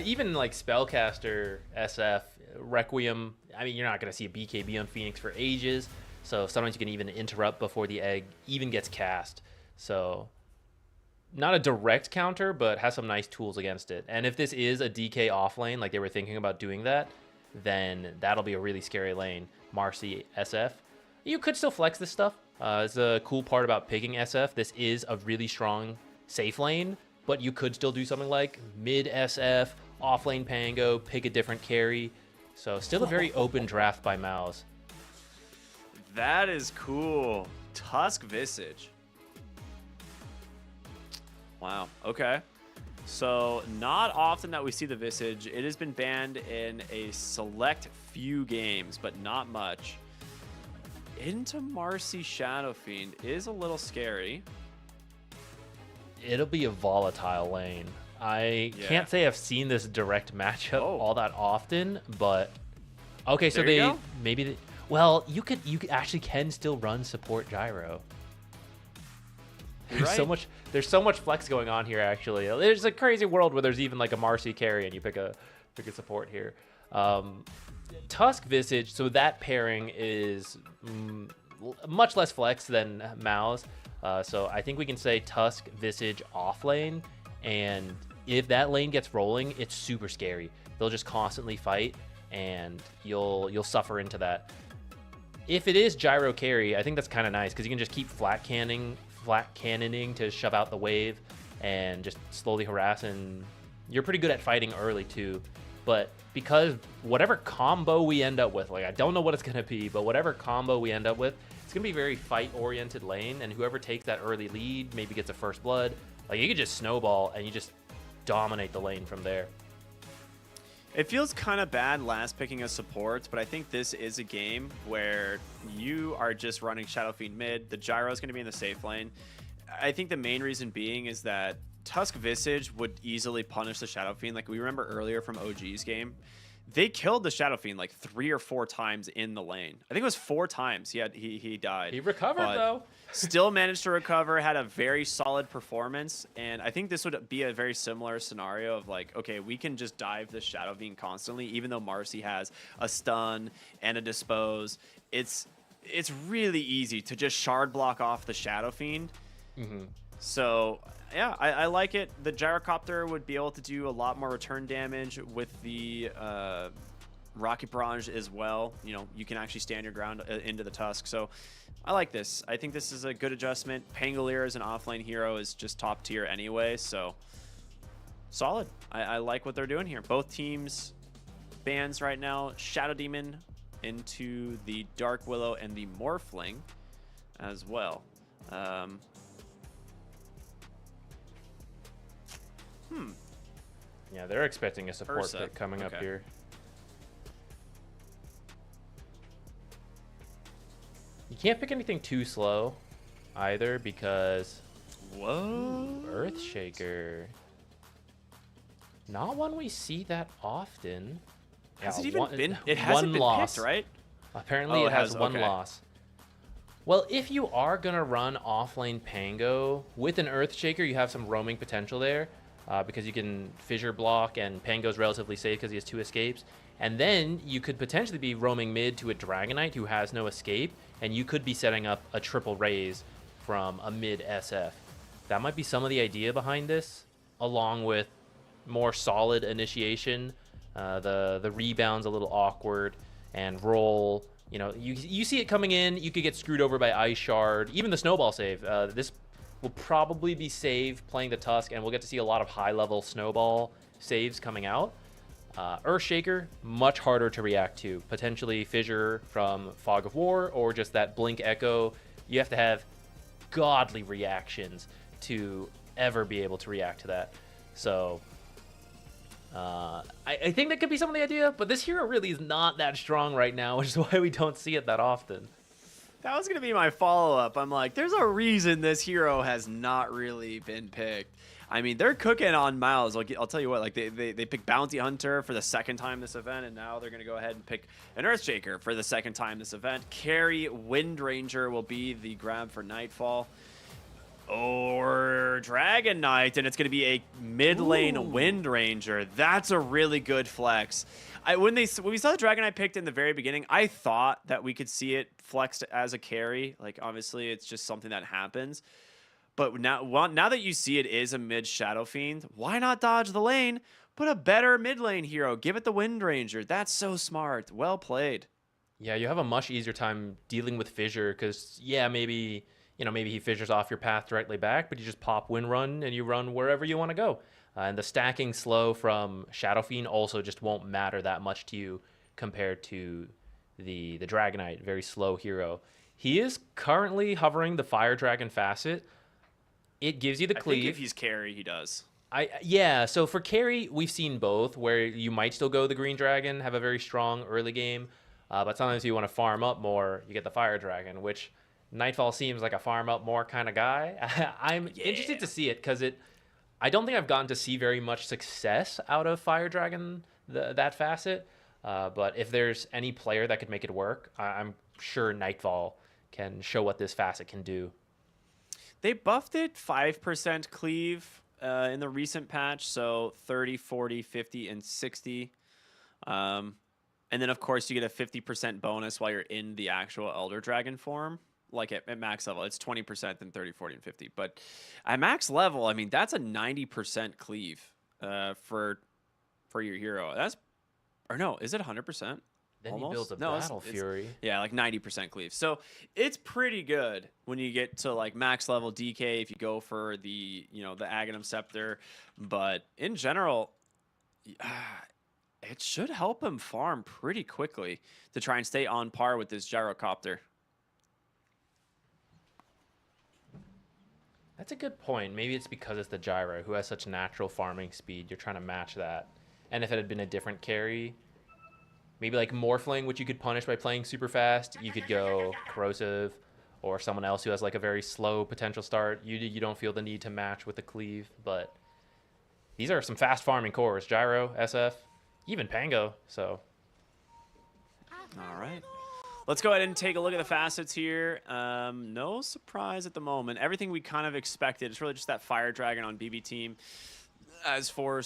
Even like Spellcaster, SF, Requiem, I mean, you're not going to see a BKB on Phoenix for ages, so sometimes you can even interrupt before the egg even gets cast. So not a direct counter, but has some nice tools against it. And if this is a DK off lane, like they were thinking about doing that, then that'll be a really scary lane. Marcy, SF. You could still flex this stuff. It's a cool part about picking SF. This is a really strong safe lane, but you could still do something like mid SF, off lane Pango, pick a different carry. So still a very open draft by MOUZ. That is cool. Tusk Visage. Wow, okay. So not often that we see the Visage. It has been banned in a select few games, but not much. Into Marcy Shadow Fiend is a little scary. It'll be a volatile lane. I can't say I've seen this direct matchup all that often, but okay, so well, you actually can still run support gyro. There's so much flex going on here. Actually, there's a crazy world where there's even like a Marcy carry and you pick a support here. Tusk Visage, so that pairing is much less flex than MOUZ. So I think we can say Tusk Visage off lane, and if that lane gets rolling, it's super scary. They'll just constantly fight, and you'll suffer into that. If it is gyro carry, I think that's kind of nice because you can just keep flat cannoning to shove out the wave and just slowly harass, and you're pretty good at fighting early too. But because whatever combo we end up with, like, I don't know what it's going to be, but whatever combo we end up with, it's going to be a very fight-oriented lane, and whoever takes that early lead maybe gets a first blood. Like, you could just snowball, and you just dominate the lane from there. It feels kind of bad last picking a support, but I think this is a game where you are just running Shadow Fiend mid. The gyro is going to be in the safe lane. I think the main reason being is that Tusk Visage would easily punish the Shadow Fiend. Like we remember earlier from OG's game, they killed the Shadow Fiend like 3 or 4 times in the lane. I think it was 4 times he died. He recovered but though. Still managed to recover, had a very solid performance, and I think this would be a very similar scenario of like, okay, we can just dive the Shadow Fiend constantly, even though Marcy has a stun and a dispose. It's really easy to just shard block off the Shadow Fiend. So yeah, I like it. The Gyrocopter would be able to do a lot more return damage with the Rocket Barrage as well. You know, you can actually stand your ground into the Tusk. So I like this. I think this is a good adjustment. Pangolier as an offlane hero is just top tier anyway. So solid. I like what they're doing here. Both teams bans right now. Shadow Demon into the Dark Willow and the Morphling as well. Yeah, they're expecting a support Ursa. pick coming up here. You can't pick anything too slow either because... Whoa. Earthshaker. Not one we see that often. Has Yeah, it even one, been? It hasn't one been loss. picked, right? Apparently Oh, it has one okay. loss. Well, if you are going to run offlane Pango, with an Earthshaker, you have some roaming potential there because you can fissure block, and Pango's relatively safe because he has 2 escapes. And then you could potentially be roaming mid to a Dragonite who has no escape, and you could be setting up a triple raise from a mid SF. That might be some of the idea behind this, along with more solid initiation. The rebound's a little awkward, and roll. You know, you see it coming in. You could get screwed over by Ice Shard. Even the Snowball save. This will probably be saved playing the Tusk, and we'll get to see a lot of high-level Snowball saves coming out. Earthshaker, much harder to react to. Potentially Fissure from Fog of War, or just that Blink Echo. You have to have godly reactions to ever be able to react to that. So I think that could be some of the idea, but this hero really is not that strong right now, which is why we don't see it that often. That was going to be my follow-up. I'm like, there's a reason this hero has not really been picked. I mean, they're cooking on MOUZ. I'll tell you what, like they picked Bounty Hunter for the 2nd time this event, and now they're going to go ahead and pick an Earthshaker for the 2nd time this event. Carry Wind Ranger will be the grab for Nightfall. Or Dragon Knight, and it's going to be a mid lane Wind Ranger. That's a really good flex. When we saw the Dragon Knight picked in the very beginning, I thought that we could see it flexed as a carry. Like, obviously, it's just something that happens. But now that you see it is a mid Shadow Fiend, why not dodge the lane? Put a better mid lane hero. Give it the Wind Ranger. That's so smart. Well played. Yeah, you have a much easier time dealing with Fissure because, yeah, maybe he fissures off your path directly back, but you just pop Wind Run and you run wherever you want to go. And the stacking slow from Shadow Fiend also just won't matter that much to you compared to the Dragonite, very slow hero. He is currently hovering the Fire Dragon Facet. It gives you the cleave. I think if he's carry, he does. Yeah, so for carry, we've seen both, where you might still go the Green Dragon, have a very strong early game, but sometimes if you want to farm up more, you get the Fire Dragon, which Nightfall seems like a farm up more kind of guy. I'm interested to see it because I don't think I've gotten to see very much success out of Fire Dragon, that facet. But if there's any player that could make it work, I'm sure Nightfall can show what this facet can do. They buffed it 5% cleave in the recent patch, so 30, 40, 50, and 60. And then, of course, you get a 50% bonus while you're in the actual Elder Dragon form. Like at max level, it's 20%, then 30, 40, and 50. But at max level, I mean, that's a 90% cleave for your hero. Is it 100%? Then Almost? he builds a No, Battle Fury. Yeah, like 90% cleave. So it's pretty good when you get to like max level DK if you go for the Aghanim Scepter. But in general, it should help him farm pretty quickly to try and stay on par with this Gyrocopter. That's a good point. Maybe it's because it's the Gyro who has such natural farming speed. You're trying to match that. And if it had been a different carry, maybe like Morphling, which you could punish by playing super fast, you could go Corrosive, or someone else who has like a very slow potential start. You don't feel the need to match with the cleave, but these are some fast farming cores. Gyro, SF, even Pango. So. All right. Let's go ahead and take a look at the facets here. No surprise at the moment. Everything we kind of expected. It's really just that Fire Dragon on BB team. As for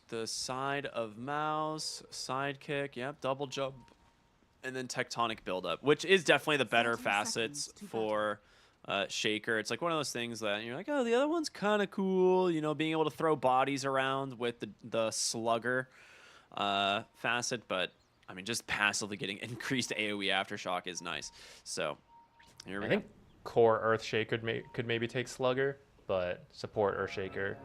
the side of MOUZ, sidekick, yep, double jump, and then tectonic buildup, which is definitely the better facets for Shaker. It's like one of those things that you're like, oh, the other one's kind of cool. You know, being able to throw bodies around with the slugger facet, but I mean, just passively getting increased AoE aftershock is nice. So here we go. I think core Earthshaker could maybe take Slugger, but support Earthshaker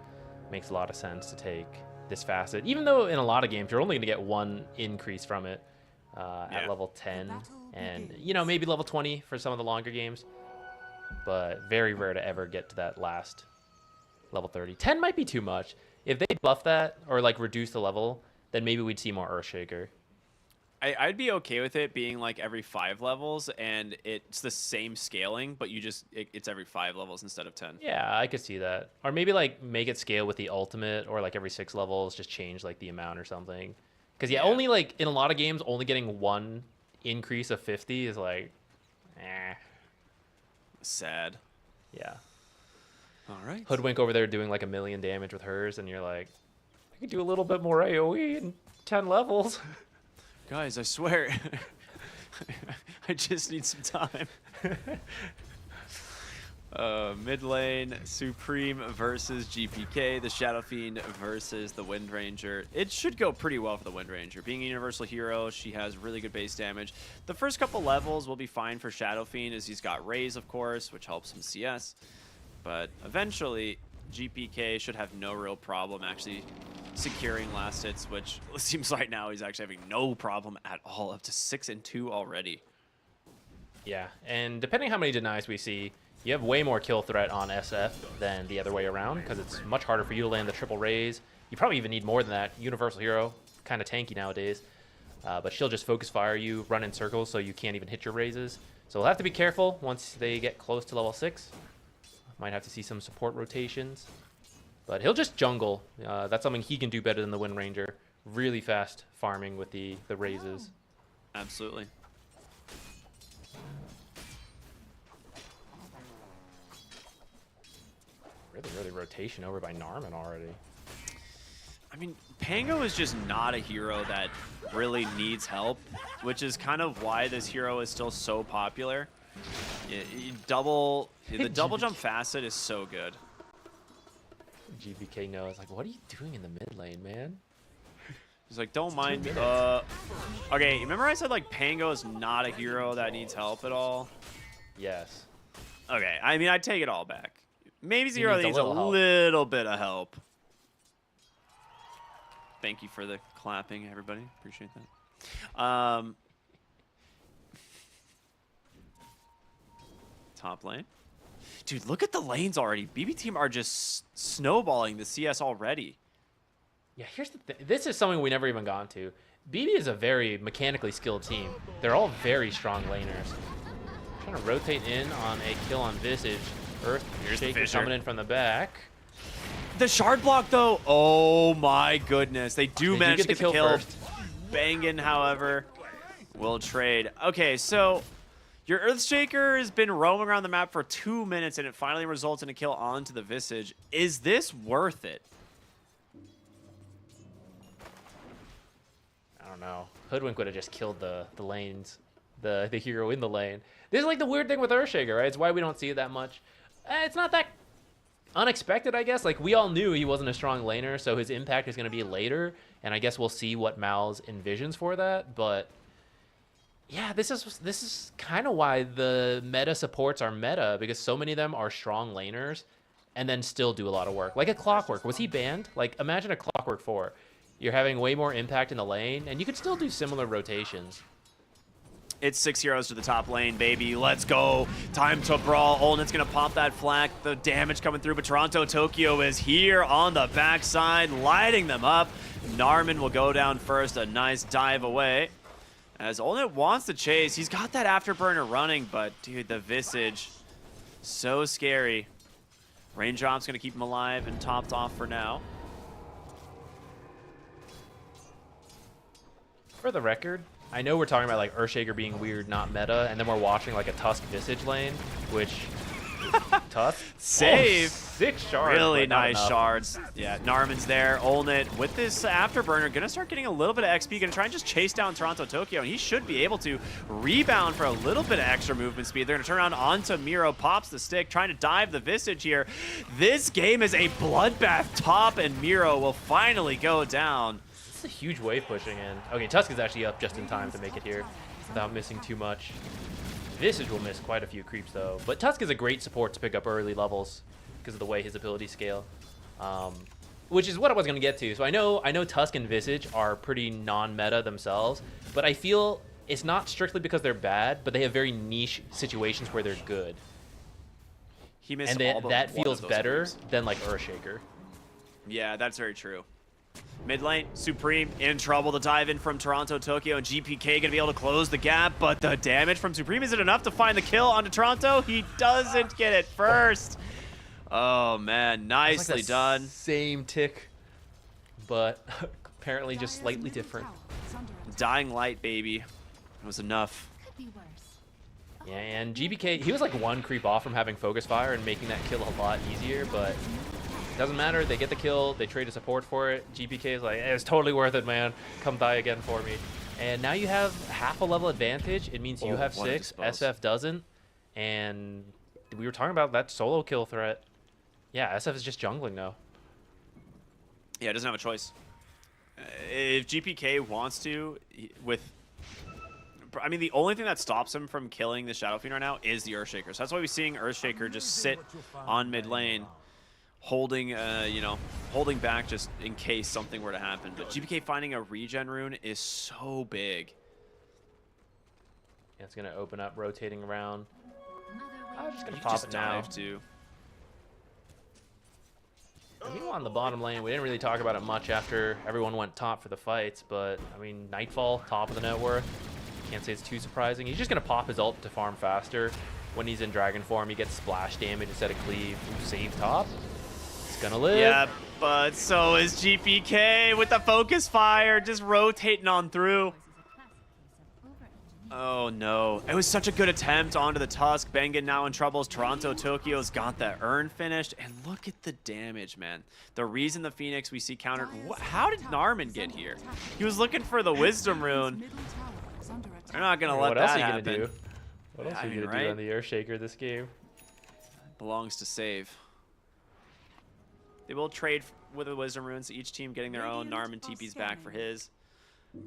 makes a lot of sense to take this facet. Even though in a lot of games you're only going to get one increase from it at level 10, and you know, maybe level 20 for some of the longer games, but very rare to ever get to that last level 30. 10 might be too much. If they buff that or like reduce the level, then maybe we'd see more Earthshaker. I'd be okay with it being like every 5 levels and it's the same scaling, but you just it's every 5 levels instead of 10. Yeah, I could see that. Or maybe like make it scale with the ultimate, or like every 6 levels just change like the amount or something. Because yeah, only like in a lot of games, only getting one increase of 50 is like, sad. Yeah. All right. Hoodwink over there doing like 1 million damage with hers, and you're like, I could do a little bit more AoE in 10 levels. Guys, I swear, I just need some time. Mid lane, Supreme versus GPK, the Shadow Fiend versus the Wind Ranger. It should go pretty well for the Wind Ranger. Being a universal hero, she has really good base damage. The first couple levels will be fine for Shadow Fiend, as he's got Raise, of course, which helps him CS. But eventually, GPK should have no real problem actually securing last hits, which it seems right now he's actually having no problem at all, up to 6-2 already. Yeah, and depending how many denies we see, you have way more kill threat on SF than the other way around, because it's much harder for you to land the triple raise. You probably even need more than that. Universal hero, kind of tanky nowadays, but she'll just focus fire you, run in circles, so you can't even hit your raises. So we'll have to be careful once they get close to level 6. Might have to see some support rotations. But he'll just jungle. That's something he can do better than the Wind Ranger. Really fast farming with the raises. Absolutely. Really rotation over by Narman already. I mean, Pango is just not a hero that really needs help, which is kind of why this hero is still so popular. The double jump facet is so good. GBK knows, like, what are you doing in the mid lane, man? He's like, don't mind. Okay, remember I said like Pango is not a hero that needs help at all? Yes. Okay, I mean, I'd take it all back. Maybe he's a hero that needs a little bit of help. Thank you for the clapping, everybody. Appreciate that. Top lane. Dude, look at the lanes already. BB team are just snowballing the CS already. Yeah, here's the thing. This is something we never even gone to. BB is a very mechanically skilled team. They're all very strong laners. Trying to rotate in on a kill on Visage. Earthshaker coming in from the back. The shard block, though. Oh my goodness. They do manage to get the kill. Bangin, however, will trade. Okay, so your Earthshaker has been roaming around the map for 2 minutes, and it finally results in a kill onto the Visage. Is this worth it? I don't know. Hoodwink would have just killed the lanes, the hero in the lane. This is like the weird thing with Earthshaker, right? It's why we don't see it that much. It's not that unexpected, I guess. Like, we all knew he wasn't a strong laner, so his impact is going to be later, and I guess we'll see what MOUZ envisions for that, but yeah, this is kind of why the meta supports are meta, because so many of them are strong laners and then still do a lot of work. Like a Clockwork. Was he banned? Like, imagine a Clockwork 4. You're having way more impact in the lane, and you could still do similar rotations. It's 6 heroes to the top lane, baby. Let's go. Time to brawl. Olnet's going to pop that flag. The damage coming through, but Toronto Tokyo is here on the backside, lighting them up. Narman will go down first. A nice dive away. As Olnet wants to chase. He's got that afterburner running, but dude, the Visage, so scary. Raindrop's going to keep him alive and topped off for now. For the record, I know we're talking about like Earthshaker being weird, not meta, and then we're watching like a Tusk Visage lane, which Tusk save. 6 shards. Really but not nice enough. shards. Yeah, Narman's there. Olnit with this afterburner, gonna start getting a little bit of XP. Gonna try and just chase down Toronto Tokyo, and he should be able to rebound for a little bit of extra movement speed. They're gonna turn around onto Miro, pops the stick, trying to dive the Visage here. This game is a bloodbath top, and Miro will finally go down. It's a huge wave pushing in. Okay, Tusk is actually up just in time to make it here without missing too much. Visage will miss quite a few creeps though, but Tusk is a great support to pick up early levels because of the way his abilities scale, which is what I was going to get to. So I know Tusk and Visage are pretty non-meta themselves, but I feel it's not strictly because they're bad, but they have very niche situations where they're good. He missed And all but that one feels of those better moves. than like Earthshaker. Yeah, that's very true. Mid lane, Supreme in trouble to dive in from Toronto Tokyo, and GPK gonna be able to close the gap, but the damage from Supreme, is it enough to find the kill onto Toronto? He doesn't get it first. Oh man, nicely Like the done. Same tick, but apparently just slightly different. Dying light, baby. It was enough. Yeah, and GBK, he was like 1 creep off from having Focus Fire and making that kill a lot easier, but it doesn't matter. They get the kill, they trade a support for it. GBK is like, it's totally worth it, man. Come die again for me. And now you have half a level advantage. It means you have 6, SF doesn't. And we were talking about that solo kill threat. Yeah, SF is just jungling now. Yeah, it doesn't have a choice. If GPK wants to, I mean, the only thing that stops him from killing the Shadow Fiend right now is the Earthshaker. So that's why we're seeing Earthshaker just sit on mid lane, holding, you know, holding back just in case something were to happen. But GPK finding a regen rune is so big. Yeah, it's gonna open up, rotating around. I'm just gonna You pop just it now. dive too. Meanwhile, on the bottom lane, we didn't really talk about it much after everyone went top for the fights, but I mean, Nightfall, top of the net worth. Can't say it's too surprising. He's just gonna pop his ult to farm faster. When he's in dragon form, he gets splash damage instead of cleave. Ooh, save top. It's gonna live. Yeah, but so is GPK with the focus fire, just rotating on through. Oh no. It was such a good attempt onto the Tusk. Bengen now in troubles. Toronto Tokyo's got that urn finished. And look at the damage, man. The reason the Phoenix we see countered. How did Narman get here? He was looking for the Wisdom Rune. They're not going to let that happen. What else are you gonna do? What else are you gonna do on the Earthshaker this game? Belongs to save. They will trade with the Wisdom Runes, each team getting their own. Narman TP's back for his.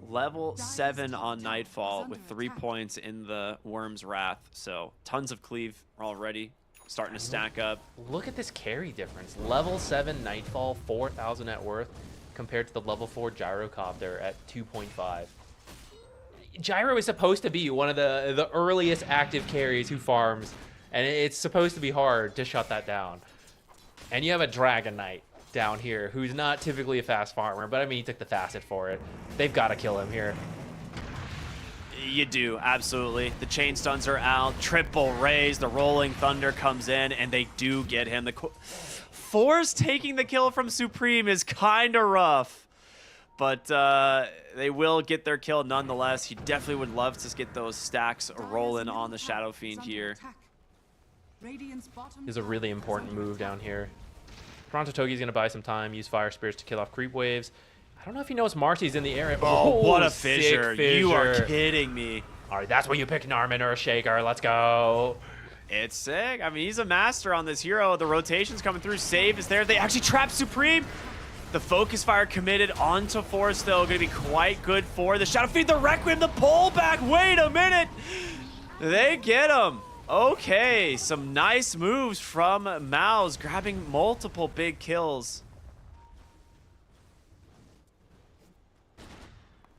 Level 7 on Nightfall with 3 points in the Worm's Wrath. So tons of cleave already starting to stack up. Look at this carry difference. Level 7 Nightfall, 4,000 net worth, compared to the level 4 Gyrocopter at 2.5. Gyro is supposed to be one of the earliest active carries who farms, and it's supposed to be hard to shut that down. And you have a Dragon Knight down here who's not typically a fast farmer, but I mean, he took the Facet for it. They've got to kill him here. You do, absolutely. The chain stuns are out, triple raise, the rolling thunder comes in, and they do get him. The Force taking the kill from Supreme is kind of rough, but they will get their kill nonetheless. He definitely would love to get those stacks rolling on the Shadow Fiend here. Is a really important move down here. Toronto Toki's going to buy some time, use Fire Spirits to kill off creep waves. I don't know if he knows Marcy's in the area. Oh, what a sick fissure. You are kidding me. All right, that's where you pick Narman Earthshaker. Let's go. It's sick. I mean, he's a master on this hero. The rotation's coming through. Save is there. They actually trap Supreme. The Focus Fire committed onto Force, though. Going to be quite good for the Shadow Fiend. The Requiem, the pullback. Wait a minute. They get him. Okay, some nice moves from MOUZ, grabbing multiple big kills.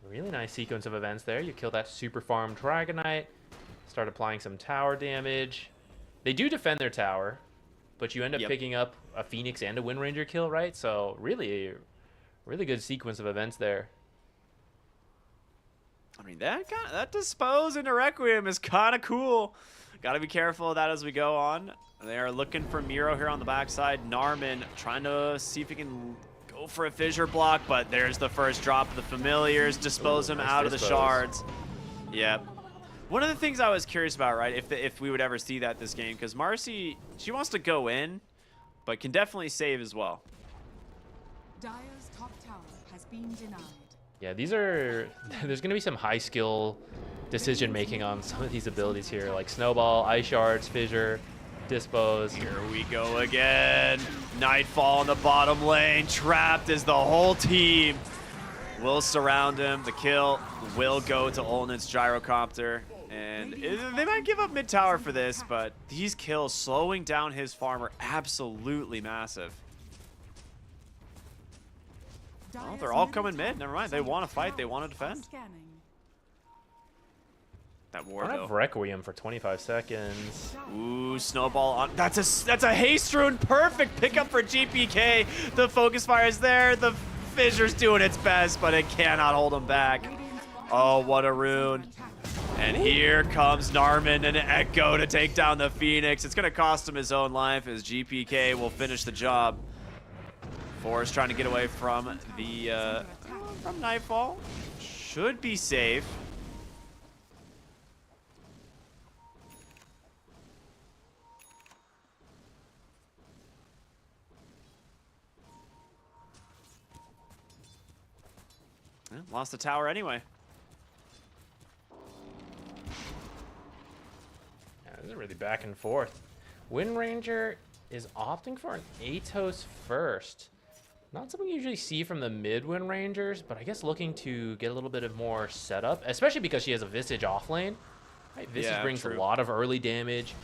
Really nice sequence of events there. You kill that super farm Dragon Knight, start applying some tower damage. They do defend their tower, but you end up picking up a Phoenix and a Wind Ranger kill, right? So really good sequence of events there. I mean, that dispose into Requiem is kind of cool. Got to be careful of that as we go on. They are looking for Miro here on the backside. Narman trying to see if he can Go for a fissure block, but there's the first drop of the familiars. Dispose him nice out of the dispose. shards. Yep. One of the things I was curious about, right, if we would ever see that this game, because Marcy, she wants to go in, but can definitely save as well. Dire's top tower has been denied. Yeah, these are... There's going to be some high skill decision making on some of these abilities here, like Snowball, Ice Shards, Fissure, Dispose. Here we go again. Nightfall in the bottom lane. Trapped is the whole team. Will surround him. The kill will go to Olnit's gyrocopter. And they might give up mid tower for this, but these kills slowing down his farm are absolutely massive. Oh, they're all coming mid. Never mind. They want to fight. They want to defend. That I ward, have though. Requiem for 25 seconds. Ooh, snowball on. That's a haste rune. Perfect pickup for GPK. The focus fire is there. The fissure's doing its best, but it cannot hold him back. Oh, what a rune. And here comes Narman and Echo to take down the Phoenix. It's going to cost him his own life as GPK will finish the job. Forrest trying to get away from the from Nightfall. Should be safe. Yeah, lost the tower anyway. Yeah, this is really back and forth. Wind Ranger is opting for an Atos first. Not something you usually see from the mid Wind Rangers, but I guess looking to get a little bit of more setup, especially because she has a Visage off lane. Right, Visage Yeah, brings true. a lot of early damage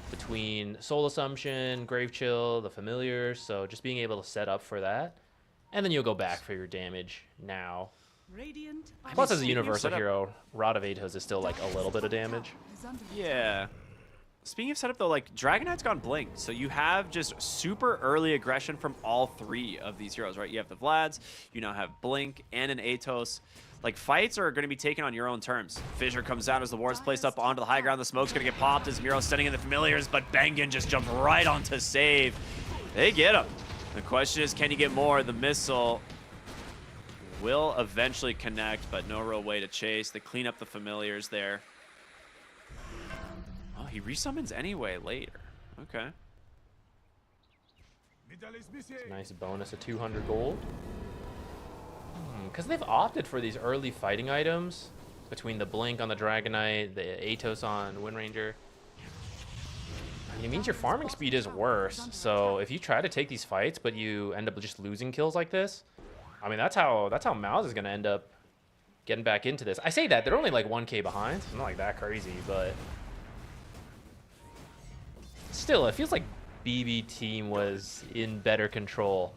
between Soul Assumption, Grave Chill, the Familiars, so just being able to set up for that. And then you'll go back for your damage now. Radiant Plus, as a speaking of universal setup- hero, Rod of Atos is still like a little bit of damage. Yeah. Speaking of setup, though, like, Dragon Knight's gone blinked, so you have just super early aggression from all three of these heroes, right? You have the Vlads, you now have Blink, and an Atos. Like, fights are going to be taken on your own terms. Fissure comes down as the ward's placed up onto the high ground. The smoke's going to get popped as Miro sending in the Familiars, but Bengen just jumped right onto save. They get him. The question is, can you get more? The missile will eventually connect, but no real way to chase. They clean up the Familiars there. Oh, he resummons anyway later. Okay. It's a nice bonus of 200 gold. Because they've opted for these early fighting items between the Blink on the Dragon Knight, the Atos on Wind Ranger. It means your farming speed is worse. So if you try to take these fights, but you end up just losing kills like this, I mean, that's how MOUZ is going to end up getting back into this. I say that they're only like 1k behind. So it's not like that crazy, but still, it feels like BB team was in better control.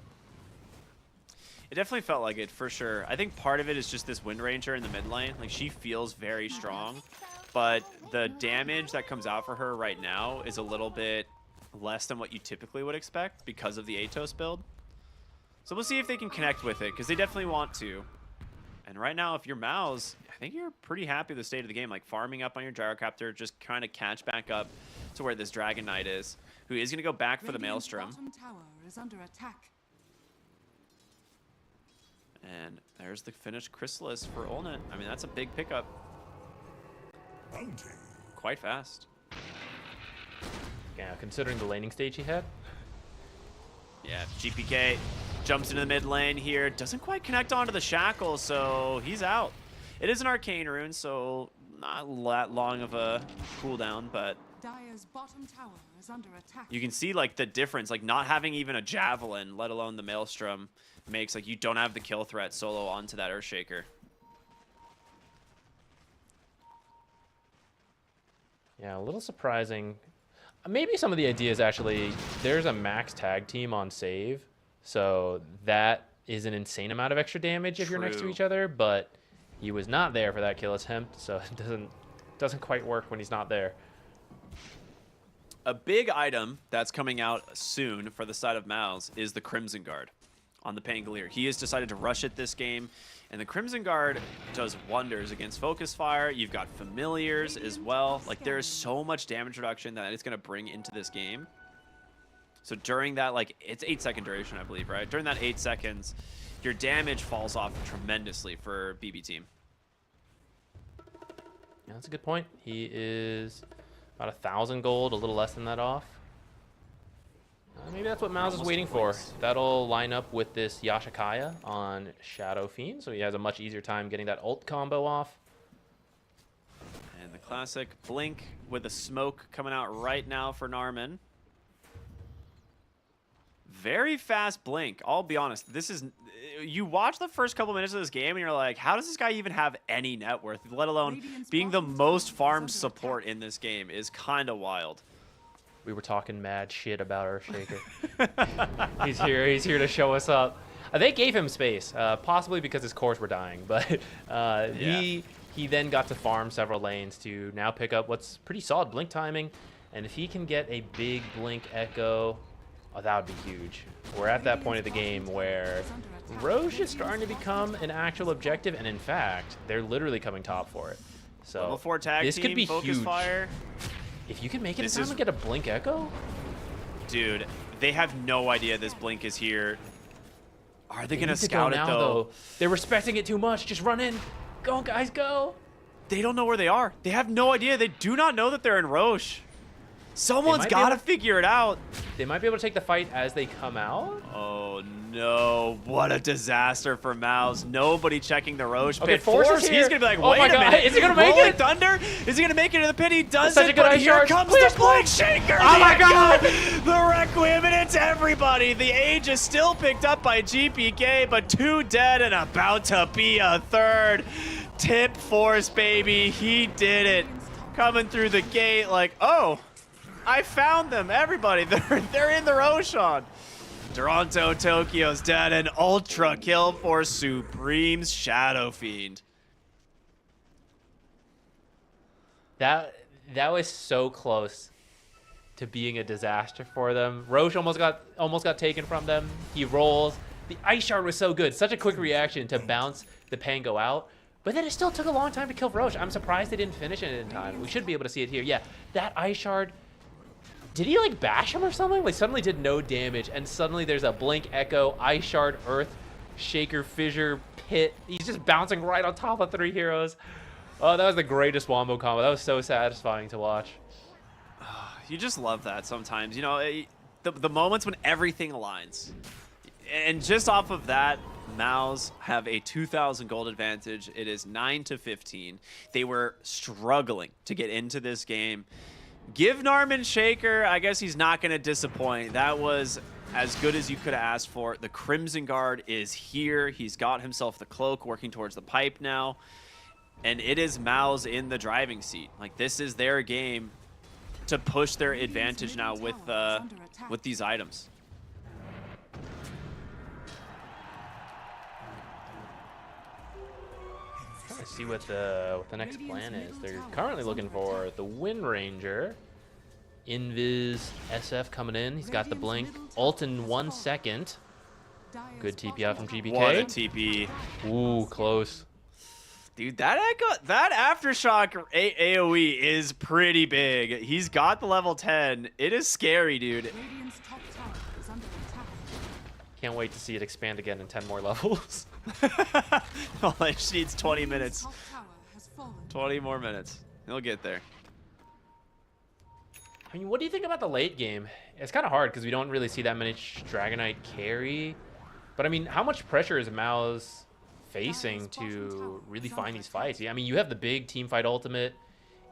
It definitely felt like it, for sure. I think part of it is just this Wind Ranger in the mid lane. Like, she feels very strong, but the damage that comes out for her right now is a little bit less than what you typically would expect because of the Atos build. So we'll see if they can connect with it, because they definitely want to. And right now, if you're MOUZ, I think you're pretty happy with the state of the game. Like, farming up on your gyrocopter, just kind of catch back up to where this Dragon Knight is, who is going to go back for the Maelstrom. Bottom tower is under attack. And there's the finished Chrysalis for Olnit. I mean, that's a big pickup. Quite fast. Yeah, considering the laning stage he had. Yeah, GPK jumps into the mid lane here. Doesn't quite connect onto the shackle, so he's out. It is an arcane rune, so not that long of a cooldown, but Dire's bottom tower is under attack. you can see like the difference. Like, not having even a javelin, let alone the Maelstrom, makes like you don't have the kill threat solo onto that Earthshaker. Yeah, a little surprising. Maybe some of the ideas actually, there's a max tag team on save, so that is an insane amount of extra damage if you're next to True. each other, but he was not there for that kill attempt, so it doesn't quite work when he's not there. A big item that's coming out soon for the side of MOUZ is the Crimson Guard on the Pangolier. He has decided to rush it this game, and the Crimson Guard does wonders against Focus Fire. You've got Familiars as well. Like, there is so much damage reduction that it's going to bring into this game. So during that, like, it's 8-second duration, I believe, right? During that 8 seconds, your damage falls off tremendously for BB team. Yeah, that's a good point. He is about 1,000 gold, a little less than that off. Maybe that's what MOUZ is waiting for. That'll line up with this Yashikaya on Shadow Fiend, so he has a much easier time getting that ult combo off. And the classic blink with the smoke coming out right now for Narman. Very fast blink. I'll be honest. This is, you watch the first couple minutes of this game and you're like, how does this guy even have any net worth? Let alone being the most farmed support in this game is kind of wild. We were talking mad shit about our Shaker. He's here to show us up. They gave him space, possibly because his cores were dying, but he then got to farm several lanes to now pick up what's pretty solid blink timing. And if he can get a big blink echo, oh, that would be huge. We're at that point of the game where Roche is starting to become an actual objective, and in fact, they're literally coming top for it. So Level 4 tag this team, could be focus huge. fire. If you can make it in time to get a blink echo, dude, they have no idea this blink is here. Are they gonna need to scout go it now, though? They're respecting it too much. Just run in. Go, guys, go. They don't know where they are. They have no idea. They do not know that they're in Roche. Someone's got to figure it out. They might be able to take the fight as they come out. Oh no, what a disaster for MOUZ. Nobody checking the Roche Okay, pit. Force is Force, here. he's gonna be like, Oh wait my a God, minute. is he gonna make Rolling it? Thunder? Is he gonna make it to the pit? He doesn't, such a good but ice here charge. comes Please, the Blink Shaker. Oh my The God. echo, the Requiem, and it's everybody. The Age is still picked up by GPK, but 2 dead and about to be a 3rd. Tip Force, baby, he did it. Coming through the gate like, oh, I found them, everybody. They're in the Roshan. Toronto Tokyo's dead. An ultra kill for Supreme's Shadow Fiend. That was so close to being a disaster for them. Roche almost got taken from them. He rolls. The ice shard was so good. Such a quick reaction to bounce the Pango out. But then it still took a long time to kill Roche. I'm surprised they didn't finish it in time. We should be able to see it here. Yeah, that ice shard. Did he like bash him or something? Like suddenly did no damage, and suddenly there's a blink echo, ice shard, earth, shaker, fissure, pit. He's just bouncing right on top of 3 heroes. Oh, that was the greatest wombo combo. That was so satisfying to watch. You just love that sometimes. You know, the moments when everything aligns. And just off of that, MOUZ have a 2,000 gold advantage. It is 9-15. They were struggling to get into this game. Give Narman Shaker, I guess he's not going to disappoint. That was as good as you could have asked for. The Crimson Guard is here. He's got himself the cloak, working towards the pipe now. And it is MOUZ in the driving seat. Like, this is their game to push their advantage now with these items. Let's see what the next plan is. They're currently looking for the Wind Ranger. Invis SF coming in. He's got the blink. Ult in 1 second. Good TP out from GBK. What a TP. Ooh, close. Dude, that Aftershock AoE is pretty big. He's got the level 10. It is scary, dude. Can't wait to see it expand again in 10 more levels. All it just needs 20 minutes. 20 more minutes. He'll get there. I mean, what do you think about the late game? It's kind of hard because we don't really see that many Dragonite carry. But I mean, how much pressure is MOUZ facing to really find these fights? I mean, you have the big team fight ultimate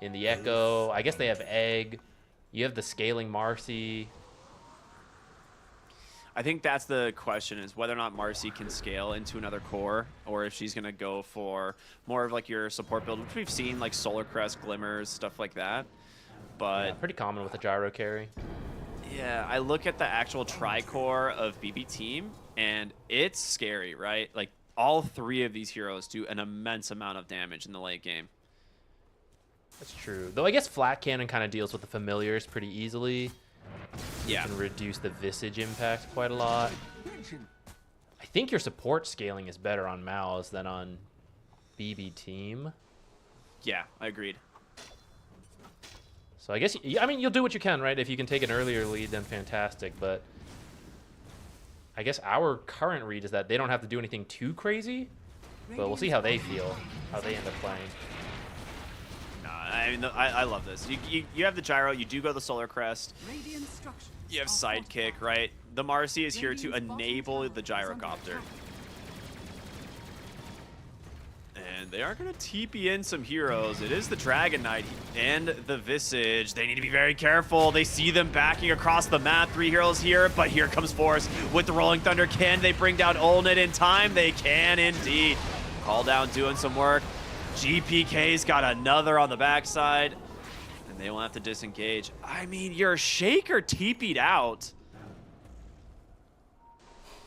in the Echo. I guess they have Egg. You have the scaling Marcy. I think that's the question, is whether or not Marcy can scale into another core, or if she's going to go for more of like your support build, which we've seen, like Solar Crest, Glimmers, stuff like that. But yeah, pretty common with a gyro carry. Yeah, I look at the actual tri-core of BB team, and it's scary, right? Like, all 3 of these heroes do an immense amount of damage in the late game. That's true. Though I guess Flat Cannon kind of deals with the familiars pretty easily. Yeah. You can reduce the Visage impact quite a lot. I think your support scaling is better on MOUZ than on BB team. Yeah, I agreed. So I guess, I mean, you'll do what you can, right? If you can take an earlier lead, then fantastic. But I guess our current read is that they don't have to do anything too crazy. But we'll see how they feel, how they end up playing. I mean, I love this. You have the gyro, you do go the solar crest. You have sidekick, right? The Marcy is here to enable the gyrocopter. And they are going to TP in some heroes. It is the Dragon Knight and the Visage. They need to be very careful. They see them backing across the map. 3 heroes here, but here comes Force with the Rolling Thunder. Can they bring down Olnit in time? They can indeed. Call down doing some work. GPK's got another on the backside, and they will have to disengage. I mean, your Shaker TP'd out.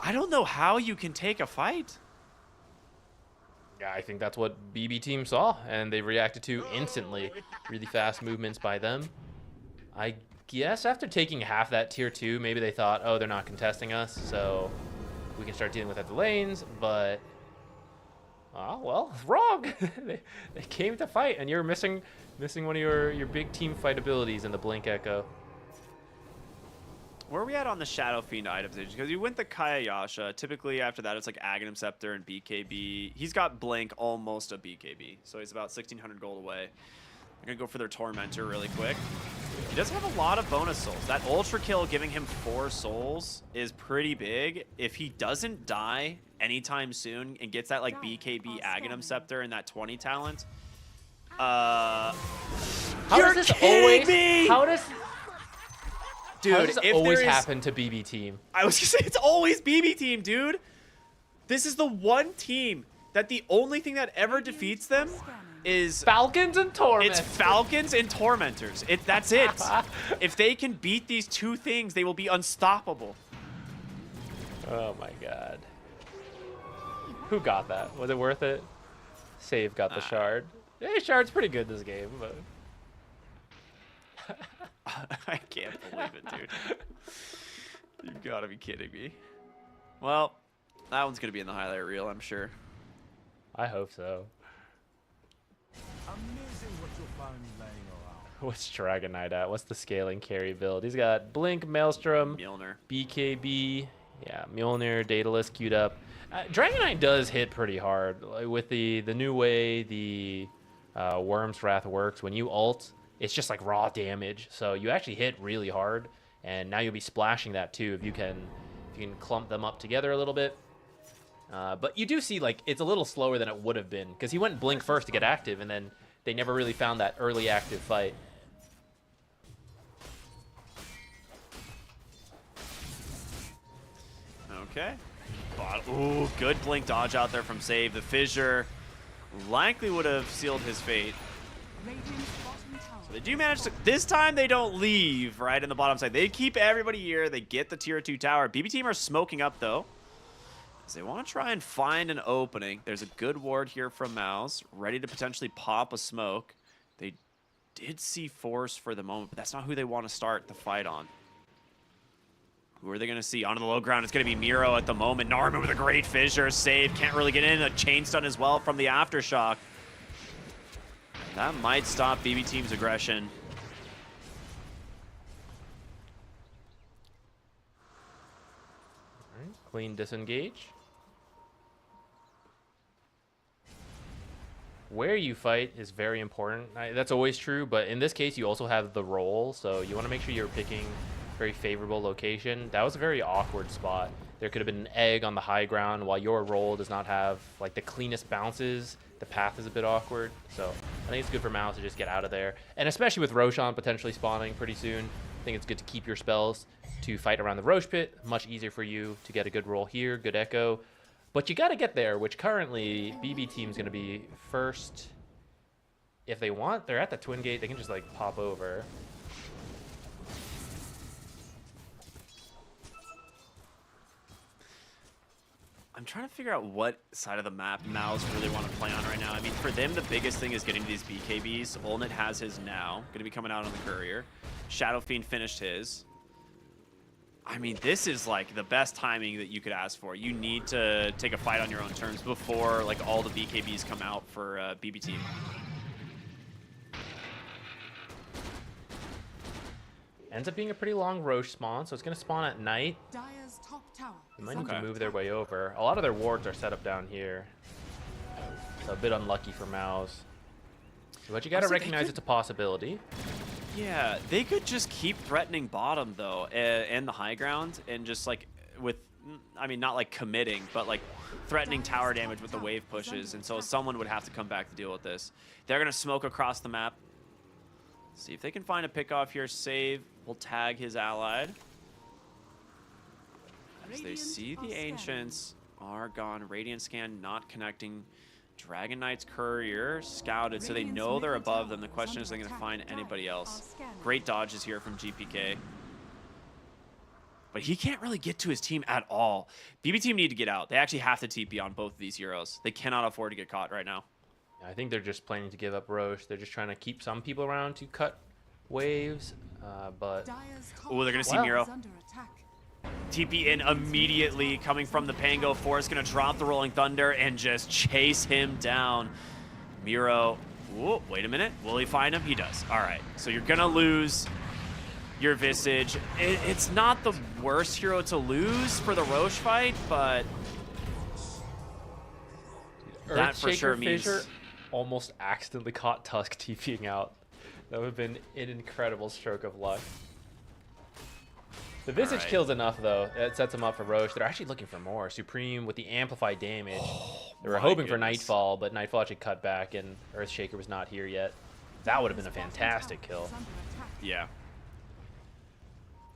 I don't know how you can take a fight. Yeah, I think that's what BB team saw, and they reacted to instantly. Really fast movements by them. I guess after taking half that tier 2, maybe they thought, oh, they're not contesting us, so we can start dealing with that the lanes, but... oh, well, wrong. they came to fight, and you're missing one of your big team fight abilities in the Blink Echo. Where are we at on the Shadow Fiend items? Because you went the Kaya Yasha. Typically after that, it's like Aghanim Scepter and BKB. He's got Blink, almost a BKB. So he's about 1,600 gold away. I'm going to go for their Tormentor really quick. He does have a lot of bonus souls. That Ultra Kill giving him 4 souls is pretty big. If he doesn't die anytime soon and gets that like BKB Aghanim Scepter and that 20 talent, How does this always happen to BB team? I was gonna say it's always BB team, dude. This is the one team that the only thing that ever defeats them is Falcons and Tormentors. It's Falcons and Tormentors. That's it. If they can beat these 2 things, they will be unstoppable. Oh my god. Who got that? Was it worth it? Save got the shard. Hey, shard's pretty good this game, but I can't believe it, dude. You've got to be kidding me. Well, that one's going to be in the highlight reel, I'm sure. I hope so. Amazing what you found laying around. What's Dragon Knight at? What's the scaling carry build? He's got Blink, Maelstrom, Mjolnir, BKB, yeah, Mjolnir, Daedalus queued up. Dragon Knight does hit pretty hard. With the new way the Worm's Wrath works, when you ult, it's just like raw damage. So you actually hit really hard, and now you'll be splashing that too if you can clump them up together a little bit. But you do see like it's a little slower than it would have been because he went Blink first to get active, and then they never really found that early active fight. Okay. Ooh, good Blink dodge out there from Save. The Fissure likely would have sealed his fate. So they do manage to... This time they don't leave right in the bottom side. They keep everybody here. They get the tier 2 tower. BB team are smoking up though, because they want to try and find an opening. There's a good ward here from MOUZ, ready to potentially pop a smoke. They did see Force for the moment, but that's not who they want to start the fight on. Who are they going to see? Onto the low ground, it's going to be Miro at the moment. Narman with a great Fissure save. Can't really get in. A chain stun as well from the Aftershock. That might stop BB team's aggression. All right, clean disengage. Where you fight is very important. That's always true, but in this case, you also have the roll, so you want to make sure you're picking very favorable location. That was a very awkward spot. There could have been an egg on the high ground while your roll does not have like the cleanest bounces. The path is a bit awkward, so I think it's good for MOUZ to just get out of there. And especially with Roshan potentially spawning pretty soon, I think it's good to keep your spells to fight around the Roche Pit. Much easier for you to get a good roll here, good echo. But you got to get there, which currently BB team's going to be first. If they want, they're at the Twin Gate. They can just like pop over. I'm trying to figure out what side of the map MOUZ really want to play on right now. I mean, for them, the biggest thing is getting these BKBs. Olnit has his now. Going to be coming out on the Courier. Shadow Fiend finished his. I mean, this is like the best timing that you could ask for. You need to take a fight on your own terms before like all the BKBs come out for BB team. Ends up being a pretty long Roche spawn, so it's going to spawn at night. Dire's top tower. They might need to move their way over. A lot of their wards are set up down here. So a bit unlucky for MOUZ. But you got to recognize it's a possibility. Yeah, they could just keep threatening bottom, though, and the high ground, and just, like, with, I mean, not, like, committing, but, like, threatening tower damage with the wave pushes, and so someone would have to come back to deal with this. They're going to smoke across the map. See if they can find a pick off here. Save will tag his allied. As they see the Ancients are gone. Radiant Scan not connecting. Dragon Knight's Courier scouted, so they know they're above them. The question is, are they going to find anybody else? Great dodges here from GPK. But he can't really get to his team at all. BB team need to get out. They actually have to TP on both of these heroes. They cannot afford to get caught right now. I think they're just planning to give up Roche. They're just trying to keep some people around to cut waves, but... Oh, they're going to see Miro. TP in immediately, coming from the Pango. Forrest going to drop the Rolling Thunder and just chase him down. Miro, oh, wait a minute. Will he find him? He does. All right, so you're going to lose your Visage. It's not the worst hero to lose for the Roche fight, but that for sure means... Fissure almost accidentally caught Tusk TPing out. That would have been an incredible stroke of luck. The Visage kills enough, though. That sets them up for Roche. They're actually looking for more. Supreme with the amplified damage. They were hoping for Nightfall, but Nightfall actually cut back, and Earthshaker was not here yet. That would have been a fantastic kill. Yeah.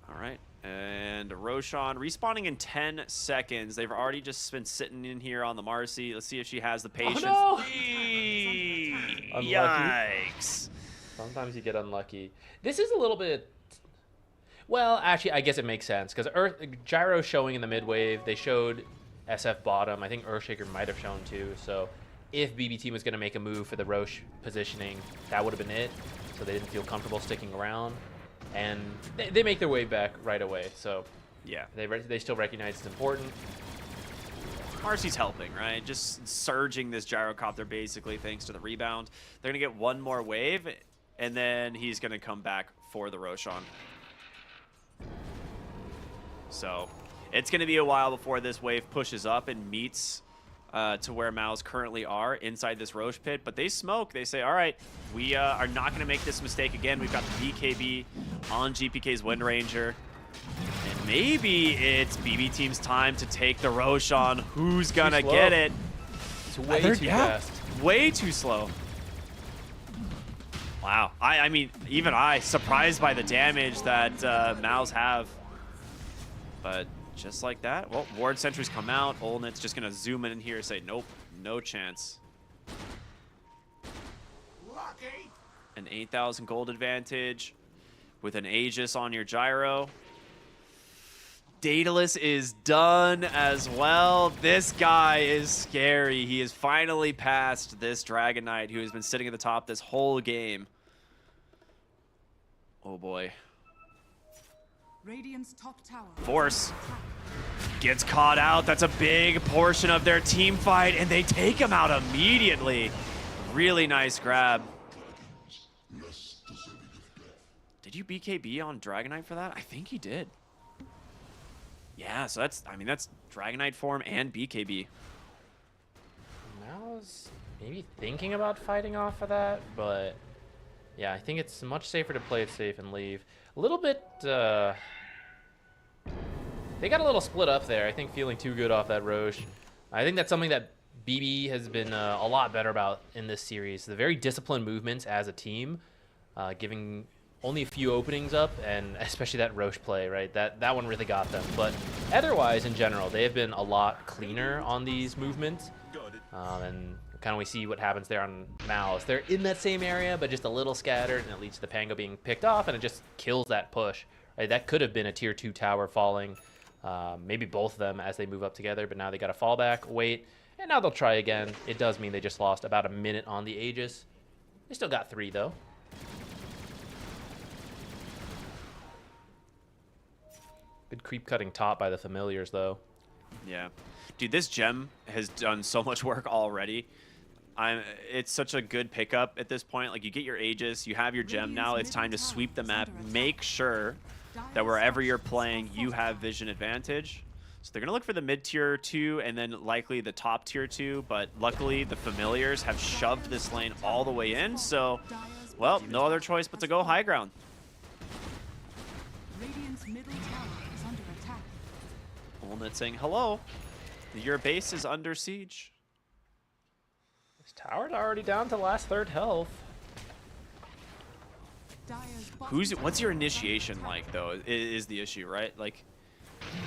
All right. And Roshan respawning in 10 seconds. They've already just been sitting in here on the Marcy. Let's see if she has the patience. Oh, no! Yikes. Sometimes you get unlucky. This is a little bit... Well, actually, I guess it makes sense, because Gyro showing in the mid-wave. They showed SF bottom. I think Earthshaker might have shown too. So if BB team was going to make a move for the Roche positioning, that would have been it. So they didn't feel comfortable sticking around. And they make their way back right away. So yeah, they still recognize it's important. Marcy's helping, right? Just surging this gyrocopter basically thanks to the rebound. They're going to get one more wave, and then he's going to come back for the Roshan. So it's going to be a while before this wave pushes up and meets to where MOUZ currently are inside this Roche pit. But they smoke. They say, all right, we are not going to make this mistake again. We've got the BKB on GPK's Wind Ranger. And maybe it's BB team's time to take the Roshan. Who's going to get it? It's way too fast. Way too slow. Wow. I mean, even surprised by the damage that MOUZ have. But just like that, well, Ward Sentries come out. Olnit's just going to zoom in here and say, nope, no chance. Lucky. An 8,000 gold advantage with an Aegis on your Gyro. Daedalus is done as well. This guy is scary. He has finally passed this Dragon Knight who has been sitting at the top this whole game. Oh boy. Radiant's top tower. Force gets caught out. That's a big portion of their team fight, and they take him out immediately. Really nice grab. Did you BKB on Dragon Knight for that? I think he did. Yeah, so that's Dragon Knight form and BKB. MOUZ maybe thinking about fighting off of that, but yeah, I think it's much safer to play it safe and leave. A little bit, they got a little split up there. I think feeling too good off that Roche. I think that's something that BB has been a lot better about in this series. The very disciplined movements as a team, giving only a few openings up, and especially that Roche play, right? That one really got them. But otherwise, in general, they have been a lot cleaner on these movements. And kind of we see what happens there on MOUZ. They're in that same area, but just a little scattered, and it leads to the Pango being picked off, and it just kills that push. Right? That could have been a tier 2 tower falling, maybe both of them as they move up together, but now they got to fall back, wait, and now they'll try again. It does mean they just lost about a minute on the Aegis. They still got 3, though. Good creep cutting top by the familiars, though. Yeah. Dude, this gem has done so much work already. It's such a good pickup at this point. Like, you get your Aegis, you have your gem now. It's time to sweep the map. Make sure that wherever you're playing, you have vision advantage. So they're going to look for the mid-tier 2 and then likely the top tier 2. But luckily, the familiars have shoved this lane all the way in. So, well, no other choice but to go high ground. Radiant's middle tower is under attack. Olnet saying, hello, your base is under siege. This tower's already down to last third health. What's your initiation like, though, is the issue, right? Like,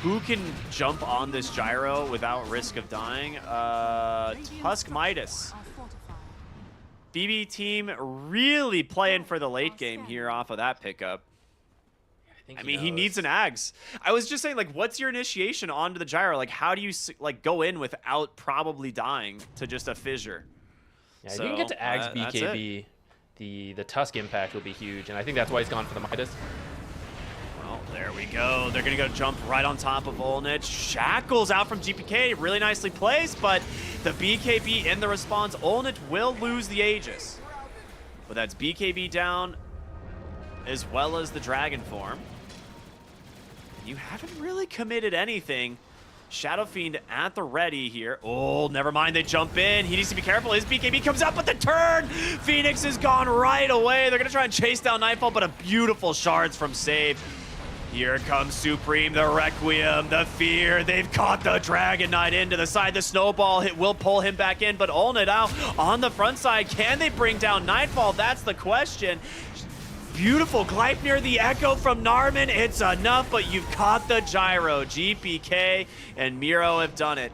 who can jump on this gyro without risk of dying? Tusk Midas. BB team really playing for the late game here off of that pickup. I mean, he needs an Ags. I was just saying, like, what's your initiation onto the gyro? Like, how do you, like, go in without probably dying to just a fissure? Yeah, if you can get to Ags BKB, the Tusk impact will be huge, and I think that's why he's gone for the Midas. Well, there we go. They're going to go jump right on top of Olnich. Shackles out from GPK, really nicely placed, but the BKB in the response, Olnich will lose the Aegis. But that's BKB down, as well as the Dragon form. You haven't really committed anything. Shadow Fiend at the ready here. Oh, never mind, they jump in. He needs to be careful. His BKB comes up, but the turn! Phoenix is gone right away. They're gonna try and chase down Nightfall, but a beautiful shards from Save. Here comes Supreme, the Requiem, the Fear. They've caught the Dragon Knight into the side. The Snowball hit will pull him back in, but Olnet out on the front side. Can they bring down Nightfall? That's the question. Beautiful Gleipnir, the Echo from Narman. It's enough, but you've caught the gyro. GPK and Miro have done it.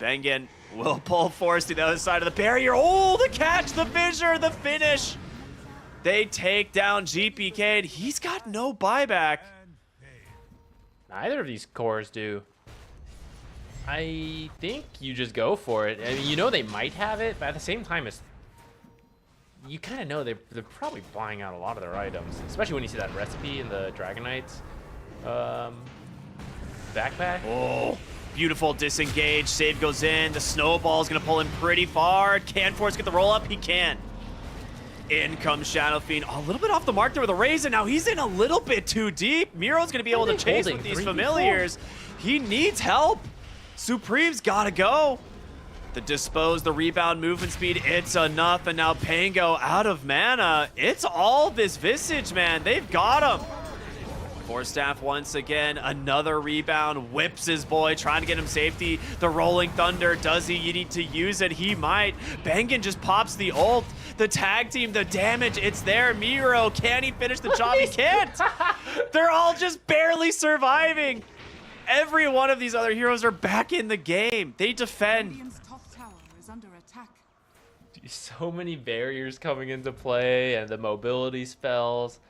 Bengen will pull Force to the other side of the barrier. Oh, the catch, the fissure, the finish. They take down GPK, and he's got no buyback. Neither of these cores do. I think you just go for it. I mean, you know they might have it, but at the same time, you kind of know they're probably buying out a lot of their items, especially when you see that recipe in the Dragon Knight's backpack. Oh, beautiful disengage. Save goes in. The Snowball's going to pull him pretty far. Can Force get the roll up? He can. In comes Shadow Fiend. A little bit off the mark there with a raise, and now he's in a little bit too deep. Miro's going to be able to chase with these familiars. He needs help. Supreme's got to go. The dispose, the rebound, movement speed, it's enough. And now Pango out of mana. It's all this Visage, man. They've got him. Force Staff once again, another rebound, whips his boy, trying to get him safety. The Rolling Thunder, does he? You need to use it. He might. Bengen just pops the ult. The tag team, the damage, it's there. Miro, can he finish the job? He can't. They're all just barely surviving. Every one of these other heroes are back in the game. They defend. Under attack. So many barriers coming into play, and the mobility spells.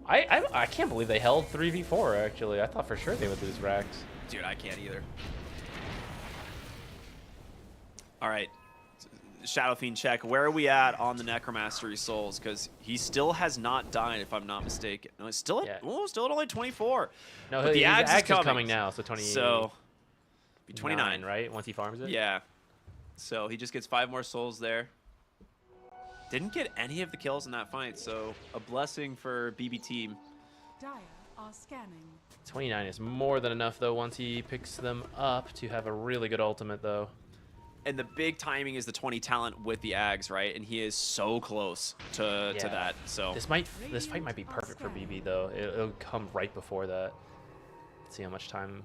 I can't believe they held 3v4, actually. I thought for sure they would lose Rax. Dude, I can't either. All right. Shadow Fiend check. Where are we at on the Necromastery Souls? Because he still has not died, if I'm not mistaken. No, it's still at, still at only 24. No, but the Axe is coming now, so 20. So, be 29, right? Once he farms it? Yeah. So he just gets 5 more souls there. Didn't get any of the kills in that fight, so a blessing for BB team. Dire are scanning. 29 is more than enough, though, once he picks them up to have a really good ultimate, though. And the big timing is the 20 talent with the Ags, right? And he is so close to that. So this fight might be perfect for BB, though. It'll come right before that. Let's see how much time.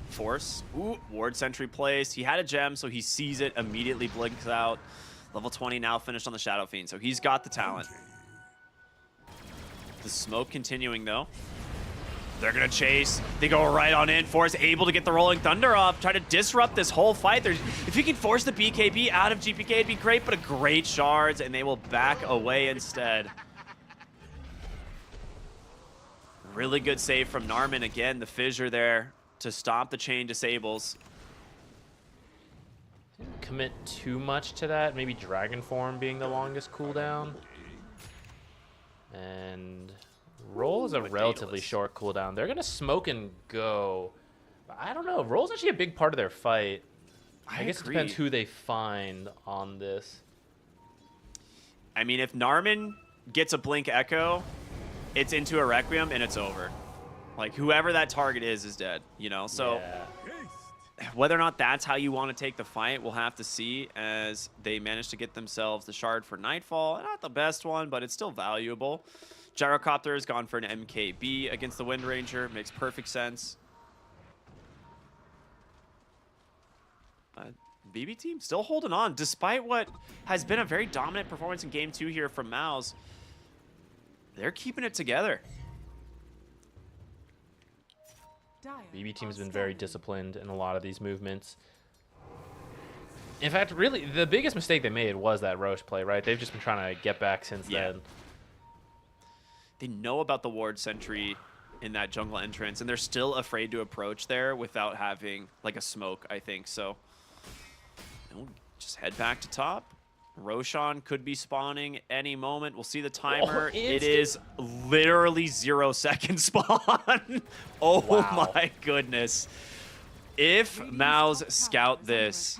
Force. Ooh, ward sentry placed. He had a gem, so he sees it, immediately blinks out. Level 20 now finished on the Shadow Fiend, so he's got the talent. The smoke continuing, though. They're going to chase. They go right on in. Force able to get the Rolling Thunder off. Try to disrupt this whole fight. If you can force the BKB out of GPK, it'd be great, but a great shards, and they will back away instead. Really good save from Narman. Again, the fissure there to stop the chain disables. Didn't commit too much to that. Maybe Dragon Form being the longest cooldown. And Roll is a relatively short cooldown. They're going to smoke and go. I don't know. Roll's actually a big part of their fight. I guess it depends who they find on this. I mean, if Narman gets a Blink Echo, it's into a Requiem and it's over. Like, whoever that target is dead, you know? So whether or not that's how you want to take the fight, we'll have to see as they manage to get themselves the shard for Nightfall. Not the best one, but it's still valuable. Gyrocopter has gone for an MKB against the Wind Ranger. Makes perfect sense. BB team still holding on, despite what has been a very dominant performance in Game 2 here from MOUZ. They're keeping it together. BB team's been very disciplined in a lot of these movements. In fact, really, the biggest mistake they made was that Roche play, right? They've just been trying to get back since then. They know about the ward sentry in that jungle entrance, and they're still afraid to approach there without having like a smoke, I think. So just head back to top. Roshan could be spawning any moment. We'll see the timer. It is literally 0 second spawn. Oh my goodness. If MOUZ scout this,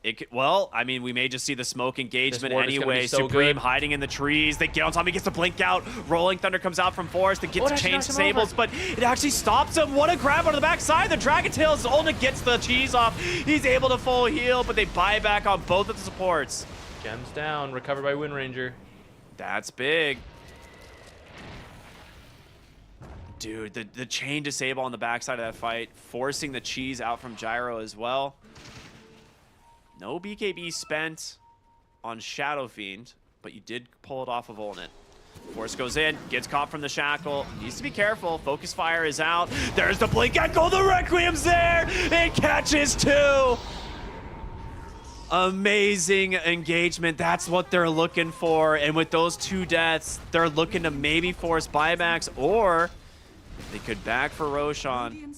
it could, well, I mean, we may just see the smoke engagement anyway. So Supreme good. hiding in the trees. They get on top. He gets the blink out. Rolling Thunder comes out from Forest. It gets the chain disables, but it actually stops him. What a grab on the backside. The Dragon Tails only gets the cheese off. He's able to full heal, but they buy back on both of the supports. Gems down, recovered by Wind Ranger. That's big. Dude, the chain disable on the backside of that fight, forcing the cheese out from Gyro as well. No BKB spent on Shadow Fiend, but you did pull it off of Olnit. Force goes in, gets caught from the shackle. Needs to be careful. Focus fire is out. There's the Blink Echo. The Requiem's there. It catches two. Amazing engagement. That's what they're looking for. And with those two deaths, they're looking to maybe force buybacks, or they could back for Roshan.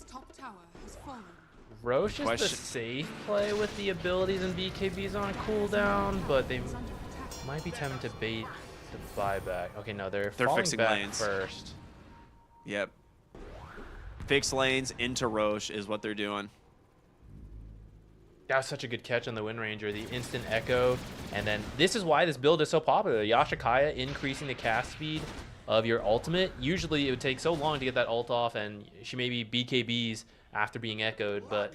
Roche is the safe play with the abilities and BKBs on cooldown, but they might be tempted to bait the buyback. Okay, no, they're fixing back lanes first. Yep. Fix lanes into Roche is what they're doing. That was such a good catch on the Wind Ranger, the instant echo. And then this is why this build is so popular. Yashikaya increasing the cast speed of your ultimate. Usually it would take so long to get that ult off, and she may be BKBs after being echoed, but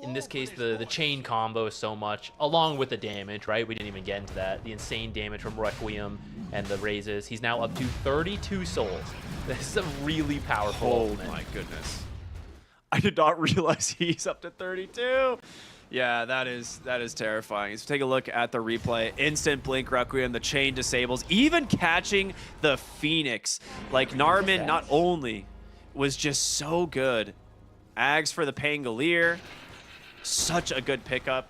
in this case the chain combo is so much, along with the damage, right? We didn't even get into that. The insane damage from Requiem and the raises. He's now up to 32 souls. This is a really powerful ultimate. My goodness. I did not realize he's up to 32. Yeah, that is terrifying. So take a look at the replay. Instant Blink Requiem, the chain disables, even catching the Phoenix. Like, Narman not only was just so good, Ags for the Pangolier, such a good pickup.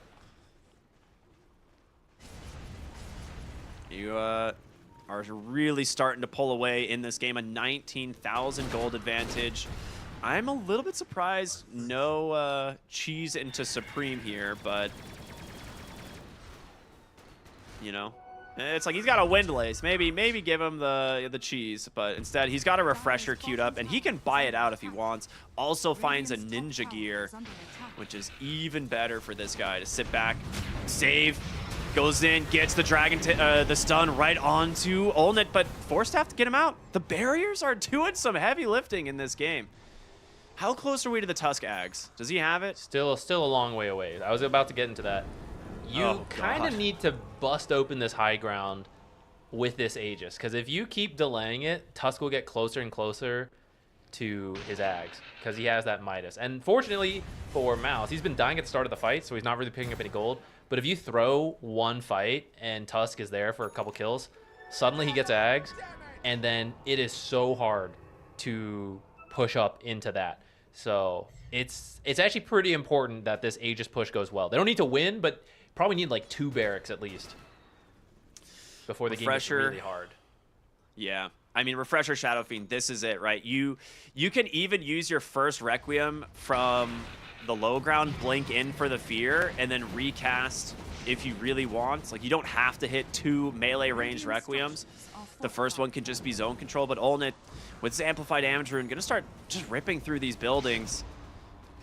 You are really starting to pull away in this game, a 19,000 gold advantage. I'm a little bit surprised no cheese into Supreme here, but you know, it's like he's got a Windlace. Maybe give him the cheese, but instead he's got a Refresher queued up, and he can buy it out if he wants. Also finds a Ninja Gear, which is even better for this guy to sit back, save, goes in, gets the dragon, the stun right onto Olnit, but forced to have to get him out. The barriers are doing some heavy lifting in this game. How close are we to the Tusk Ags? Does he have it? Still a long way away. I was about to get into that. You kind of need to bust open this high ground with this Aegis, because if you keep delaying it, Tusk will get closer and closer to his Ags, because he has that Midas. And fortunately for MOUZ, he's been dying at the start of the fight, so he's not really picking up any gold. But if you throw one fight and Tusk is there for a couple kills, suddenly he gets Ags, and then it is so hard to push up into that. So it's actually pretty important that this Aegis push goes well. They don't need to win, but probably need like 2 barracks at least before the game gets really hard. Yeah. I mean, Refresher, Shadow Fiend, this is it, right? You can even use your first Requiem from the low ground, blink in for the fear, and then recast if you really want. Like, you don't have to hit 2 melee ranged Requiems. The first one can just be zone control, but Olnit, with his amplified damage rune, gonna start just ripping through these buildings.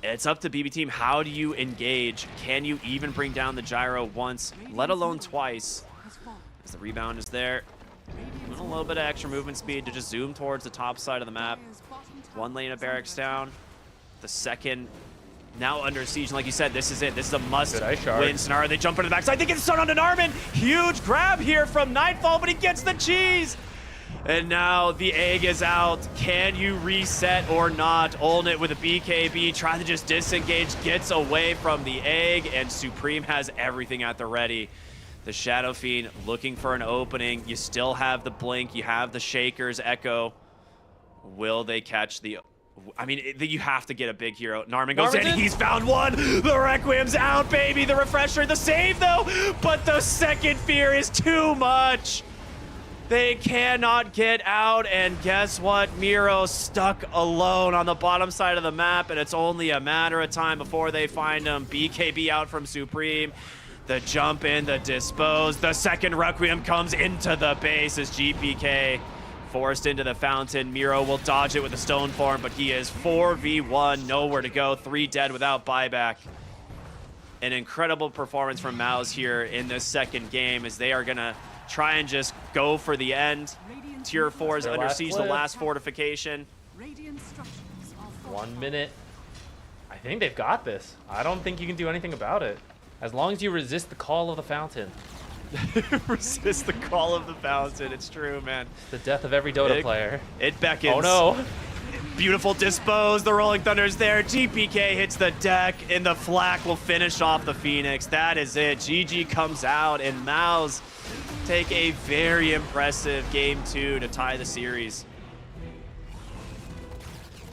It's up to BB team. How do you engage? Can you even bring down the gyro once, let alone twice? As the rebound is there. A little bit of extra movement speed to just zoom towards the top side of the map. One lane of barracks down. The second now under siege. And like you said, this is it. This is a must-win scenario. They jump into the backside. They get stun onto Narman. Huge grab here from Nightfall, but he gets the cheese. And now the egg is out. Can you reset or not? Olnit with a BKB, trying to just disengage, gets away from the egg, and Supreme has everything at the ready. The Shadow Fiend looking for an opening. You still have the Blink, you have the Shakers, Echo. Will they catch the... I mean, you have to get a big hero. Narman goes in, he's found one! The Requiem's out, baby! The Refresher, the save though! But the second fear is too much! They cannot get out, and guess what? Miro's stuck alone on the bottom side of the map, and it's only a matter of time before they find him. BKB out from Supreme. The jump in, the dispose. The second Requiem comes into the base as GPK forced into the fountain. Miro will dodge it with the stone form, but he is 4v1, nowhere to go. 3 dead without buyback. An incredible performance from MOUZ here in this second game as they are gonna try and just go for the end. Tier 4 is under siege, the last fortification. 1 minute. I think they've got this. I don't think you can do anything about it. As long as you resist the call of the fountain. Resist the call of the fountain. It's true, man. It's the death of every Dota player. It beckons. Oh no. Beautiful dispose. The Rolling Thunder's there. GPK hits the deck, and the flak will finish off the Phoenix. That is it. GG comes out, and MOUZ take a very impressive game 2 to tie the series.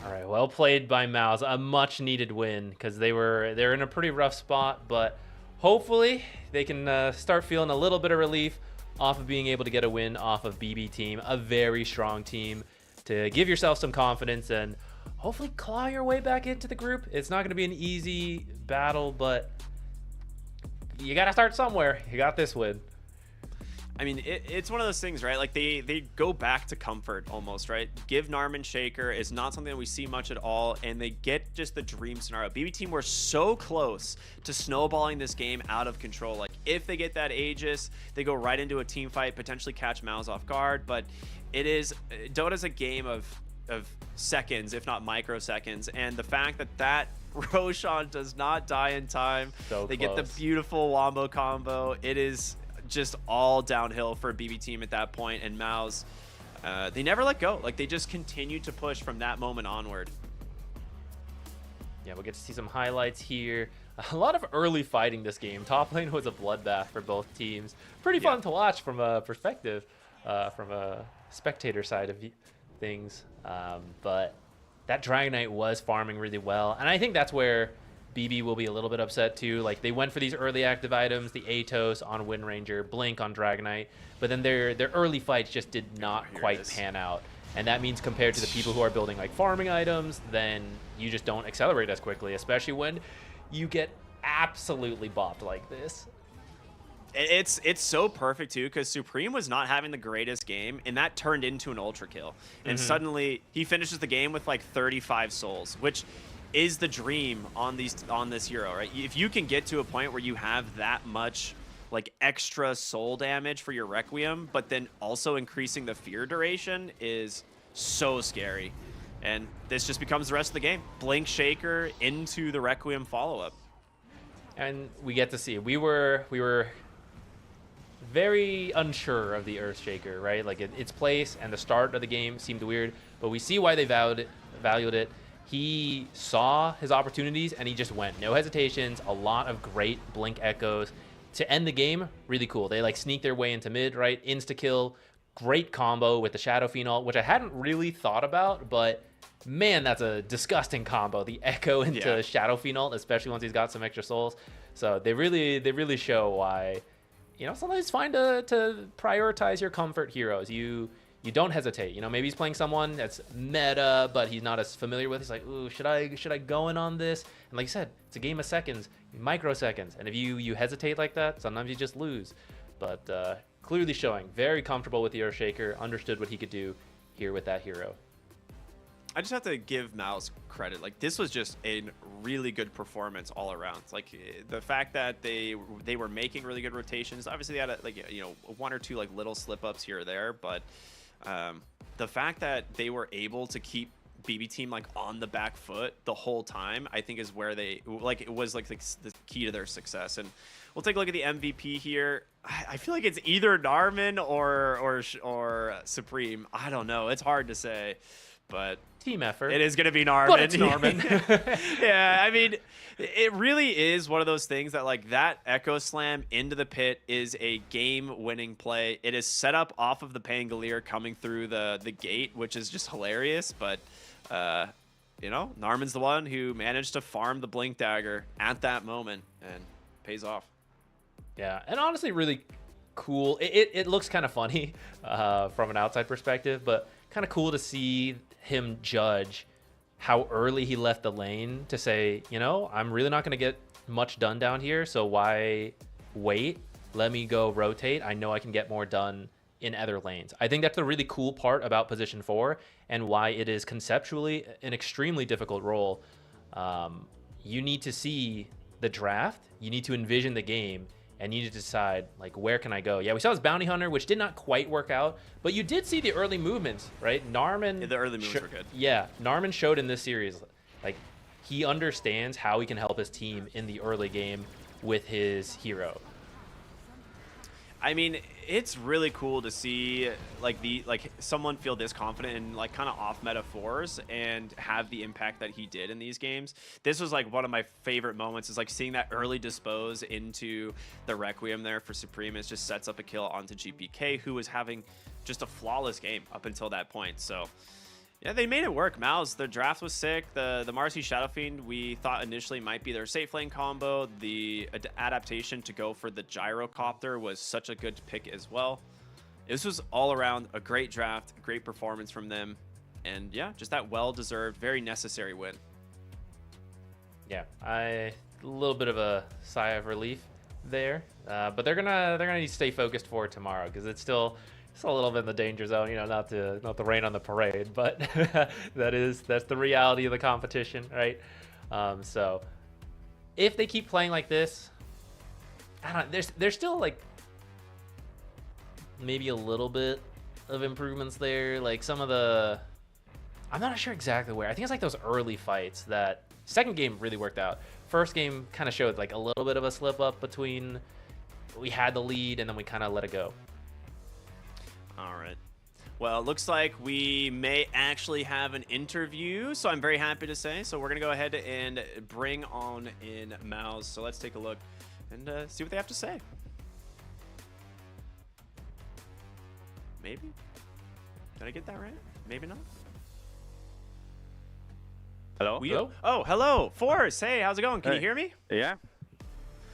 All right, well played by MOUZ. A much needed win because they're in a pretty rough spot, but hopefully they can start feeling a little bit of relief off of being able to get a win off of BB team, a very strong team, to give yourself some confidence and hopefully claw your way back into the group. It's not going to be an easy battle, but you got to start somewhere. You got this win. I mean, it's one of those things, right? Like, they go back to comfort almost, right? Give Narman Shaker is not something that we see much at all, and they get just the dream scenario. BB team were so close to snowballing this game out of control. Like, if they get that Aegis, they go right into a team fight, potentially catch MOUZ off guard, but Dota's a game of seconds, if not microseconds, and the fact that Roshan does not die in time, they get the beautiful wombo combo. It is just all downhill for BB team at that point, and MOUZ, they never let go. Like, they just continue to push from that moment onward. Yeah, we'll get to see some highlights here. A lot of early fighting this game. Top lane was a bloodbath for both teams. Pretty fun to watch from a perspective, from a spectator side of things. But that Dragon Knight was farming really well, and I think that's where BB will be a little bit upset too. Like, they went for these early active items, the Atos on Wind Ranger, Blink on Dragon Knight, but then their early fights just did not quite pan out. And that means compared to the people who are building like farming items, then you just don't accelerate as quickly, especially when you get absolutely bopped like this. It's so perfect too, because Supreme was not having the greatest game, and that turned into an ultra kill. And suddenly he finishes the game with like 35 souls, which is the dream on this hero, right? If you can get to a point where you have that much like extra soul damage for your Requiem, but then also increasing the fear duration is so scary. And this just becomes the rest of the game. Blink Shaker into the Requiem follow-up. And we get to see, we were very unsure of the Earthshaker, right? Like, its place and the start of the game seemed weird, but we see why they valued it. He saw his opportunities and he just went. No hesitations, a lot of great Blink Echoes. To end the game, really cool. They like sneak their way into mid, right? Insta-kill, great combo with the Shadow Fiend ult, which I hadn't really thought about, but man, that's a disgusting combo. The Echo into Shadow Fiend ult, especially once he's got some extra souls. So they really show why, you know, sometimes it's fine to prioritize your comfort heroes. You don't hesitate. You know, maybe he's playing someone that's meta, but he's not as familiar with. He's like, ooh, should I go in on this? And like you said, it's a game of seconds, microseconds. And if you hesitate like that, sometimes you just lose. But clearly showing very comfortable with the Earthshaker, understood what he could do here with that hero. I just have to give MOUZ credit. Like, this was just a really good performance all around. It's like the fact that they were making really good rotations. Obviously, they had one or two like little slip ups here or there, but the fact that they were able to keep BB team like on the back foot the whole time, I think is where they it was like the key to their success. And we'll take a look at the MVP here. I feel like it's either Narman or Supreme. I don't know. It's hard to say, but team effort. It is going to be Narman. But it's Narman. Yeah, I mean, it really is one of those things that like that Echo Slam into the pit is a game-winning play. It is set up off of the Pangolier coming through the gate, which is just hilarious. But Narman's the one who managed to farm the Blink Dagger at that moment and pays off. Yeah, and honestly, really cool. It looks kind of funny from an outside perspective, but kind of cool to see him judge how early he left the lane to say, I'm really not going to get much done down here, so why wait? Let me go rotate. I know I can get more done in other lanes. I think that's the really cool part about Position 4 and why it is conceptually an extremely difficult role. You need to see the draft, you need to envision the game, and you need to decide, like, where can I go? Yeah, we saw his Bounty Hunter, which did not quite work out, but you did see the early movements, right? Narman... Yeah, the early moves were good. Yeah, Narman showed in this series, like, he understands how he can help his team in the early game with his hero. I mean, it's really cool to see someone feel this confident in like kind of off metaphors and have the impact that he did in these games. This was like one of my favorite moments, is like seeing that early dispose into the Requiem there for Supreme. It just sets up a kill onto GPK, who was having just a flawless game up until that point. So yeah, they made it work. MOUZ, the draft was sick. The Marcy Shadow Fiend, we thought initially might be their safe lane combo. The adaptation to go for the Gyrocopter was such a good pick as well. This was all around a great draft, great performance from them. And yeah, just that well-deserved, very necessary win. Yeah, a little bit of a sigh of relief there. But they're gonna need to stay focused for tomorrow, because it's still a little bit in the danger zone, not to rain on the parade, but that's the reality of the competition, right? So if they keep playing like this, I don't know, there's still like maybe a little bit of improvements there. Like some of the, I'm not sure exactly where. I think it's like those early fights that second game really worked out. First game kind of showed like a little bit of a slip up between we had the lead and then we kind of let it go. All right. Well, it looks like we may actually have an interview, so I'm very happy to say. So we're going to go ahead and bring on in MOUZ. So let's take a look and see what they have to say. Maybe? Did I get that right? Maybe not? Hello? Hello? Oh, hello. Force. Hey, how's it going? Can you hear me? Yeah.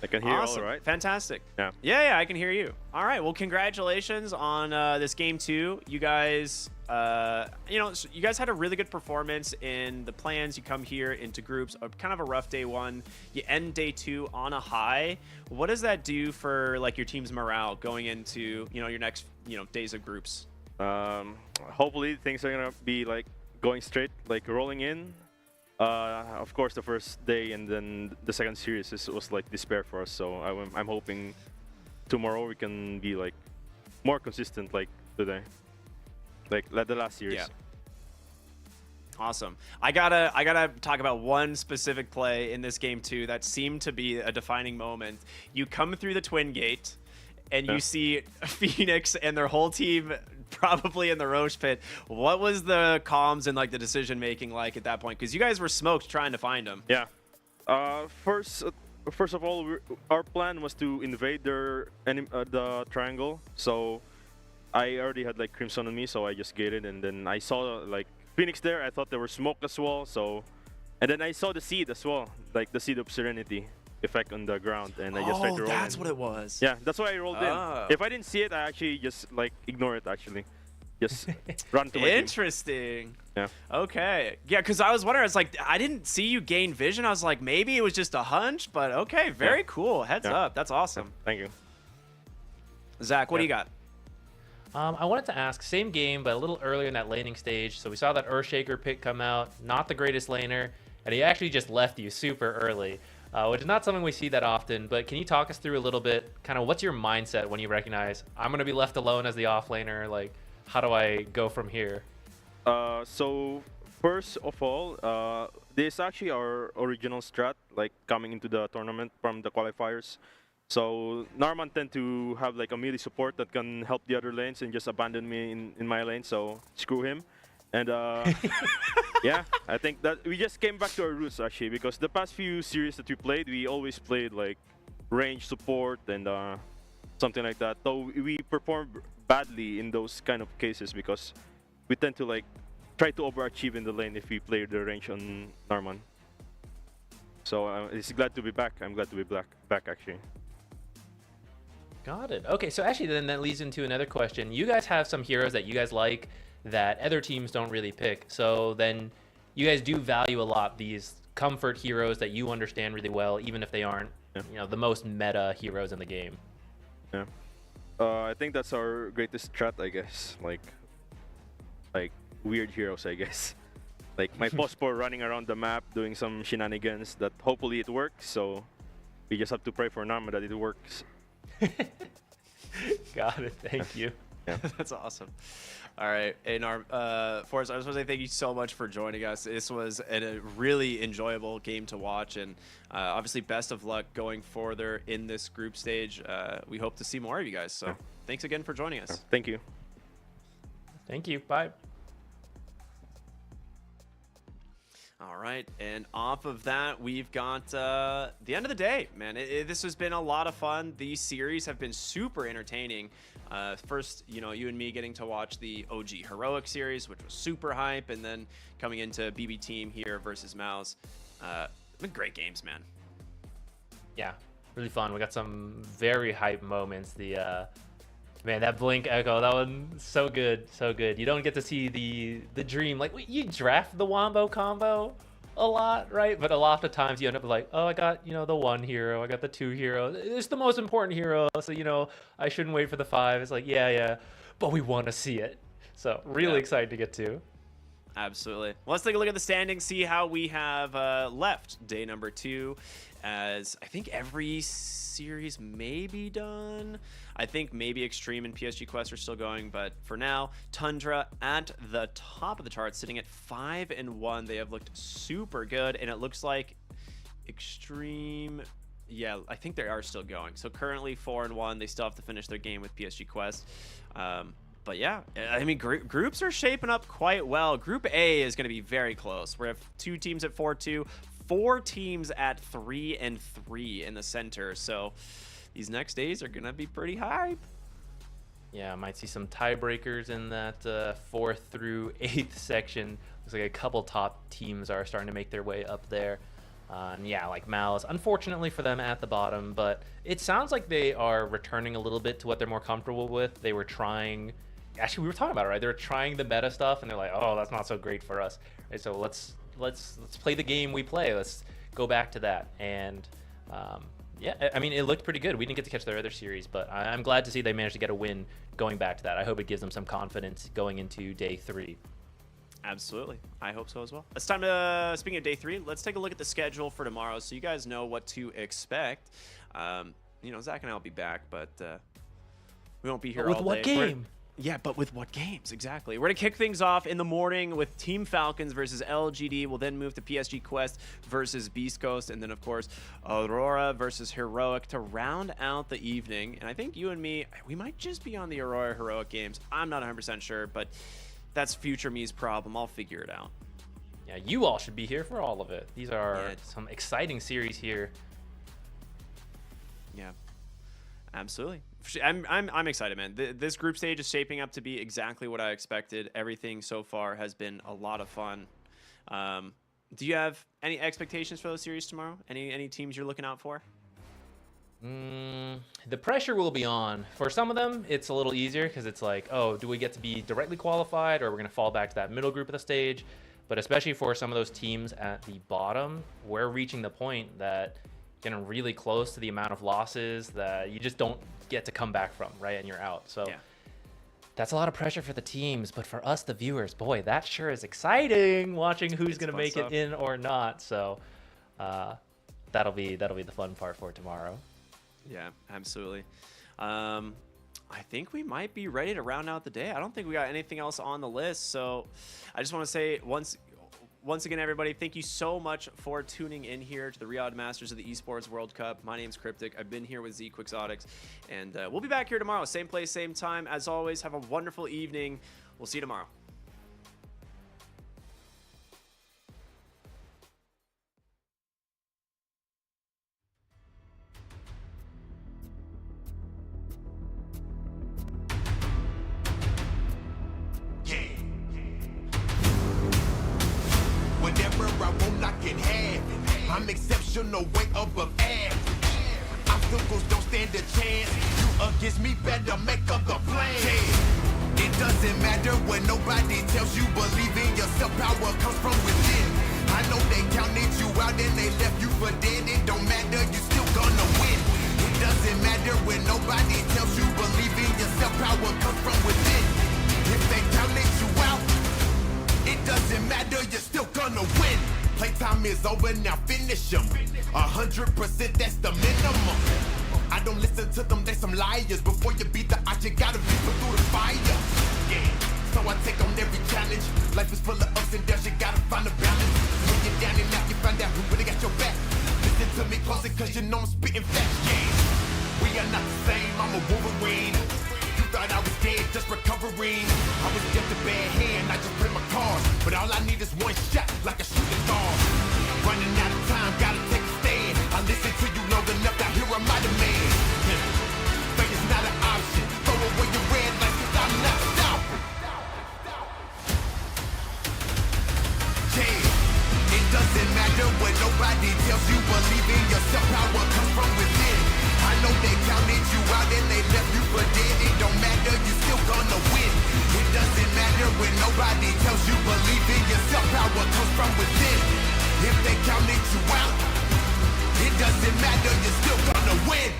I can hear you all right. Fantastic. Yeah. Yeah, I can hear you. All right. Well, congratulations on this game 2. You guys, you guys had a really good performance in the plans. You come here into groups, kind of a rough day 1. You end day 2 on a high. What does that do for like your team's morale going into, your next, days of groups? Hopefully things are going to be like going straight, like rolling in. Of course, the first day and then the second series was like despair for us. So I'm hoping tomorrow we can be like more consistent like today, like the last series. Yeah. Awesome. I gotta talk about one specific play in this game too that seemed to be a defining moment. You come through the Twin Gate, and you see Phoenix and their whole team probably in the Roche pit. What was the comms and like the decision making like at that point? Because you guys were smoked trying to find them. Yeah. First of all, our plan was to invade the triangle. So I already had like Crimson on me, so I just gated, and then I saw like Phoenix there. I thought they were smoked as well. So, and then I saw the seed as well, like the Seed of Serenity effect on the ground, and I just tried to roll that's in. what it was. Yeah, that's why I rolled in. If I didn't see it, I actually just like ignore it actually. Just run to my team. Interesting. Yeah. Okay. Yeah, because I was wondering, I was like, I didn't see you gain vision. I was like, maybe it was just a hunch, but okay, very cool. Heads up. That's awesome. Thank you. Zach, what do you got? I wanted to ask, same game, but a little earlier in that laning stage. So we saw that Earthshaker pick come out, not the greatest laner, and he actually just left you super early, which is not something we see that often. But can you talk us through a little bit, kind of what's your mindset when you recognize, I'm going to be left alone as the off laner? Like, how do I go from here? So first of all, this is actually our original strat, like coming into the tournament from the qualifiers. So Narman tend to have like a melee support that can help the other lanes and just abandon me in my lane, so screw him. And yeah, I think that we just came back to our roots actually, because the past few series that we played, we always played like range support and something like that. So we performed badly in those kind of cases because we tend to like try to overachieve in the lane if we play the range on Narman. So it's glad to be back. I'm glad to be back actually. Got it. Okay, so actually then that leads into another question. You guys have some heroes that you guys like that other teams don't really pick. So then you guys do value a lot these comfort heroes that you understand really well, even if they aren't, you know, the most meta heroes in the game. Yeah. I think that's our greatest strat, I guess. Like weird heroes, I guess. Like my Phosphor running around the map doing some shenanigans that hopefully it works. So we just have to pray for Narma that it works. Got it. Thank you. Yeah. That's awesome. All right, and Forrest, I just want to say thank you so much for joining us. This was a really enjoyable game to watch, and obviously best of luck going further in this group stage. We hope to see more of you guys. So thanks again for joining us. Thank you. Thank you. Bye. All right, and off of that, we've got the end of the day, man. This has been a lot of fun. These series have been super entertaining. First, you know, you and me getting to watch the OG Heroic series, which was super hype, and then coming into BB Team here versus MOUZ. Been great games, man. Yeah, really fun. We got some very hype moments. The man, that Blink Echo, that one, so good, so good. You don't get to see the dream. Like, you draft the Wombo combo a lot, right? But a lot of times you end up like, oh, I got, you know, the 1 hero, I got the 2 hero. It's the most important hero, so, you know, I shouldn't wait for the 5. It's like, yeah, but we want to see it. So really excited to get to. Absolutely. Well, let's take a look at the standings, see how we have left day number 2, as I think every series may be done. I think maybe Extreme and PSG Quest are still going, but for now, Tundra at the top of the chart, sitting at 5-1. They have looked super good, and it looks like Extreme, yeah, I think they are still going. So currently 4-1. They still have to finish their game with PSG Quest. But yeah, I mean, groups are shaping up quite well. Group A is going to be very close. We have 2 teams at 4-2, 4 teams at 3-3 in the center. So these next days are going to be pretty hype. Yeah, I might see some tiebreakers in that 4th through 8th section. Looks like a couple top teams are starting to make their way up there. And yeah, like MOUZ, unfortunately for them at the bottom, but it sounds like they are returning a little bit to what they're more comfortable with. They were trying, actually we were talking about it, right? They were trying the meta stuff and they're like, oh, that's not so great for us. Right, so let's play the game we play. Let's go back to that. And yeah, I mean, it looked pretty good. We didn't get to catch their other series, but I'm glad to see they managed to get a win going back to that. I hope it gives them some confidence going into day 3. Absolutely. I hope so as well. It's time to, speaking of day 3, let's take a look at the schedule for tomorrow so you guys know what to expect. You know, Zach and I will be back, but we won't be here all day. With what game? Yeah, but with what games? Exactly. We're going to kick things off in the morning with Team Falcons versus LGD. We'll then move to PSG Quest versus Beast Coast. And then, of course, Aurora versus Heroic to round out the evening. And I think you and me, we might just be on the Aurora Heroic games. I'm not 100% sure, but that's future me's problem. I'll figure it out. Yeah, you all should be here for all of it. These are some exciting series here. Yeah, absolutely. I'm excited, man. This group stage is shaping up to be exactly what I expected. Everything so far has been a lot of fun. Do you have any expectations for those series tomorrow? Any teams you're looking out for? The pressure will be on. For some of them, it's a little easier because it's like, oh, do we get to be directly qualified, or we're going to fall back to that middle group of the stage? But especially for some of those teams at the bottom, we're reaching the point that getting really close to the amount of losses that you just don't get to come back from, right? And you're out. So that's a lot of pressure for the teams, but for us, the viewers, boy, that sure is exciting watching who's going to make it in or not. So that'll be the fun part for tomorrow. Yeah, absolutely. I think we might be ready to round out the day. I don't think we got anything else on the list. So I just want to say once again, everybody, thank you so much for tuning in here to the Riyadh Masters of the Esports World Cup. My name's Cryptic. I've been here with Z Quixotics, and we'll be back here tomorrow. Same place, same time. As always, have a wonderful evening. We'll see you tomorrow. Whatever I want, I can have it. I'm exceptional, way above average. Obstacles don't stand a chance. You against me, better make up the plan. It doesn't matter what nobody tells you. Believe in yourself, power comes from within. I know they counted you out and they left you for dead. It don't matter, you still gonna win. It doesn't matter when nobody tells you. Believe in yourself, power comes from within. If they counted you out, it doesn't matter, you're still gonna win. Playtime is over, now finish them. 100%, that's the minimum. I don't listen to them, they some liars. Before you beat the odds, you gotta be put through the fire. Yeah, so I take on every challenge. Life is full of ups and downs, you gotta find a balance. When you're down and out, you find out who really got your back. Listen to me closer, cause you know I'm spitting facts. Yeah, we are not the same, I'm a Wolverine. Thought I was dead, just recovering. I was just a bad hand, I just play my cards. But all I need is one shot, like a shooting star. Running out of time, gotta take a stand. I listened to you long enough, I hear I'm my demand. Failure's not an option. Throw away your red lights, cause I'm not stopping. Yeah, it doesn't matter what nobody tells you. Believe in yourself, power comes from within. I know they counted you out and they left you for dead. It don't matter, you still gonna win. It doesn't matter when nobody tells you. Believe in yourself, power comes from within. If they counted you out, it doesn't matter, you're still gonna win.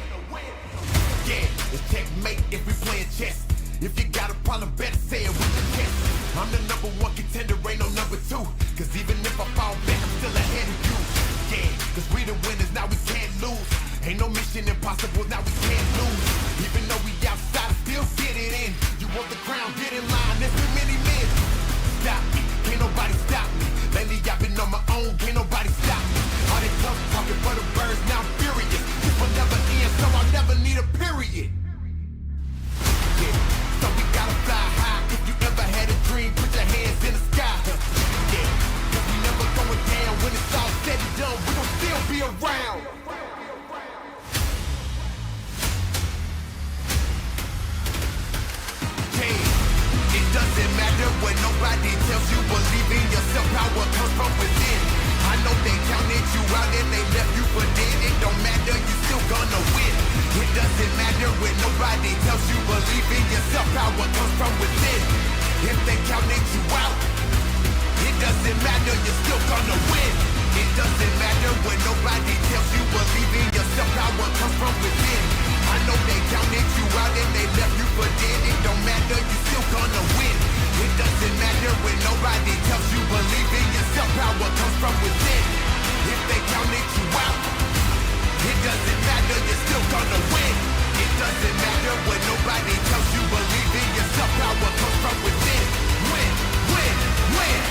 Yeah, it's checkmate if we playing chess. If you got a problem, better say it with your chest. I'm the #1 contender, ain't no #2. Cause even if I fall back, I'm still ahead of you. Yeah, cause we the winners, now we can't lose. Ain't no mission impossible, now we can't lose. Even though we outside, still get it in. You want the crown, get in line, there's been many men. Stop me, can't nobody stop me. Lately I've been on my own, can't nobody stop me. All they tough talking for the birds, now I'm furious. This will never end, so I'll never need a period. Yeah, so we gotta fly high. If you ever had a dream, put your hands in the sky. Yeah, cause we never going down. When it's all said and done, we gon' still be around. It doesn't matter what nobody tells you. Believe in yourself, power comes from within. I know they counted you out and they left you for dead. It don't matter, you still gonna win. It doesn't matter when nobody tells you. Believe in yourself, power comes from within. If they counted you out, it doesn't matter, you're still gonna win. It doesn't matter when nobody tells you. Believe in yourself, power comes from within. I know they counted you out and they left you for dead. It don't matter, you still gonna win. It doesn't matter when nobody tells you. Believe in yourself, power comes from within. If they counted you out, it doesn't matter, you're still gonna win. It doesn't matter when nobody tells you. Believe in yourself, power comes from within. Win, win, win.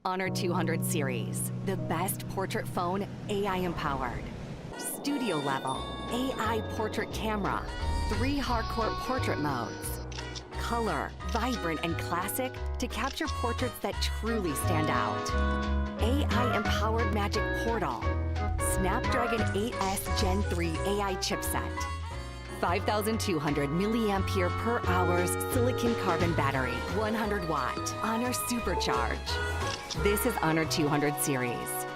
Honor 200 series, the best portrait phone AI empowered. Studio level, AI portrait camera, 3 hardcore portrait modes. Color, vibrant and classic to capture portraits that truly stand out. AI empowered magic portal. Snapdragon 8S Gen 3 AI chipset. 5,200 milliampere per hours silicon carbon battery, 100 watt, Honor Supercharge. This is Honor 200 series.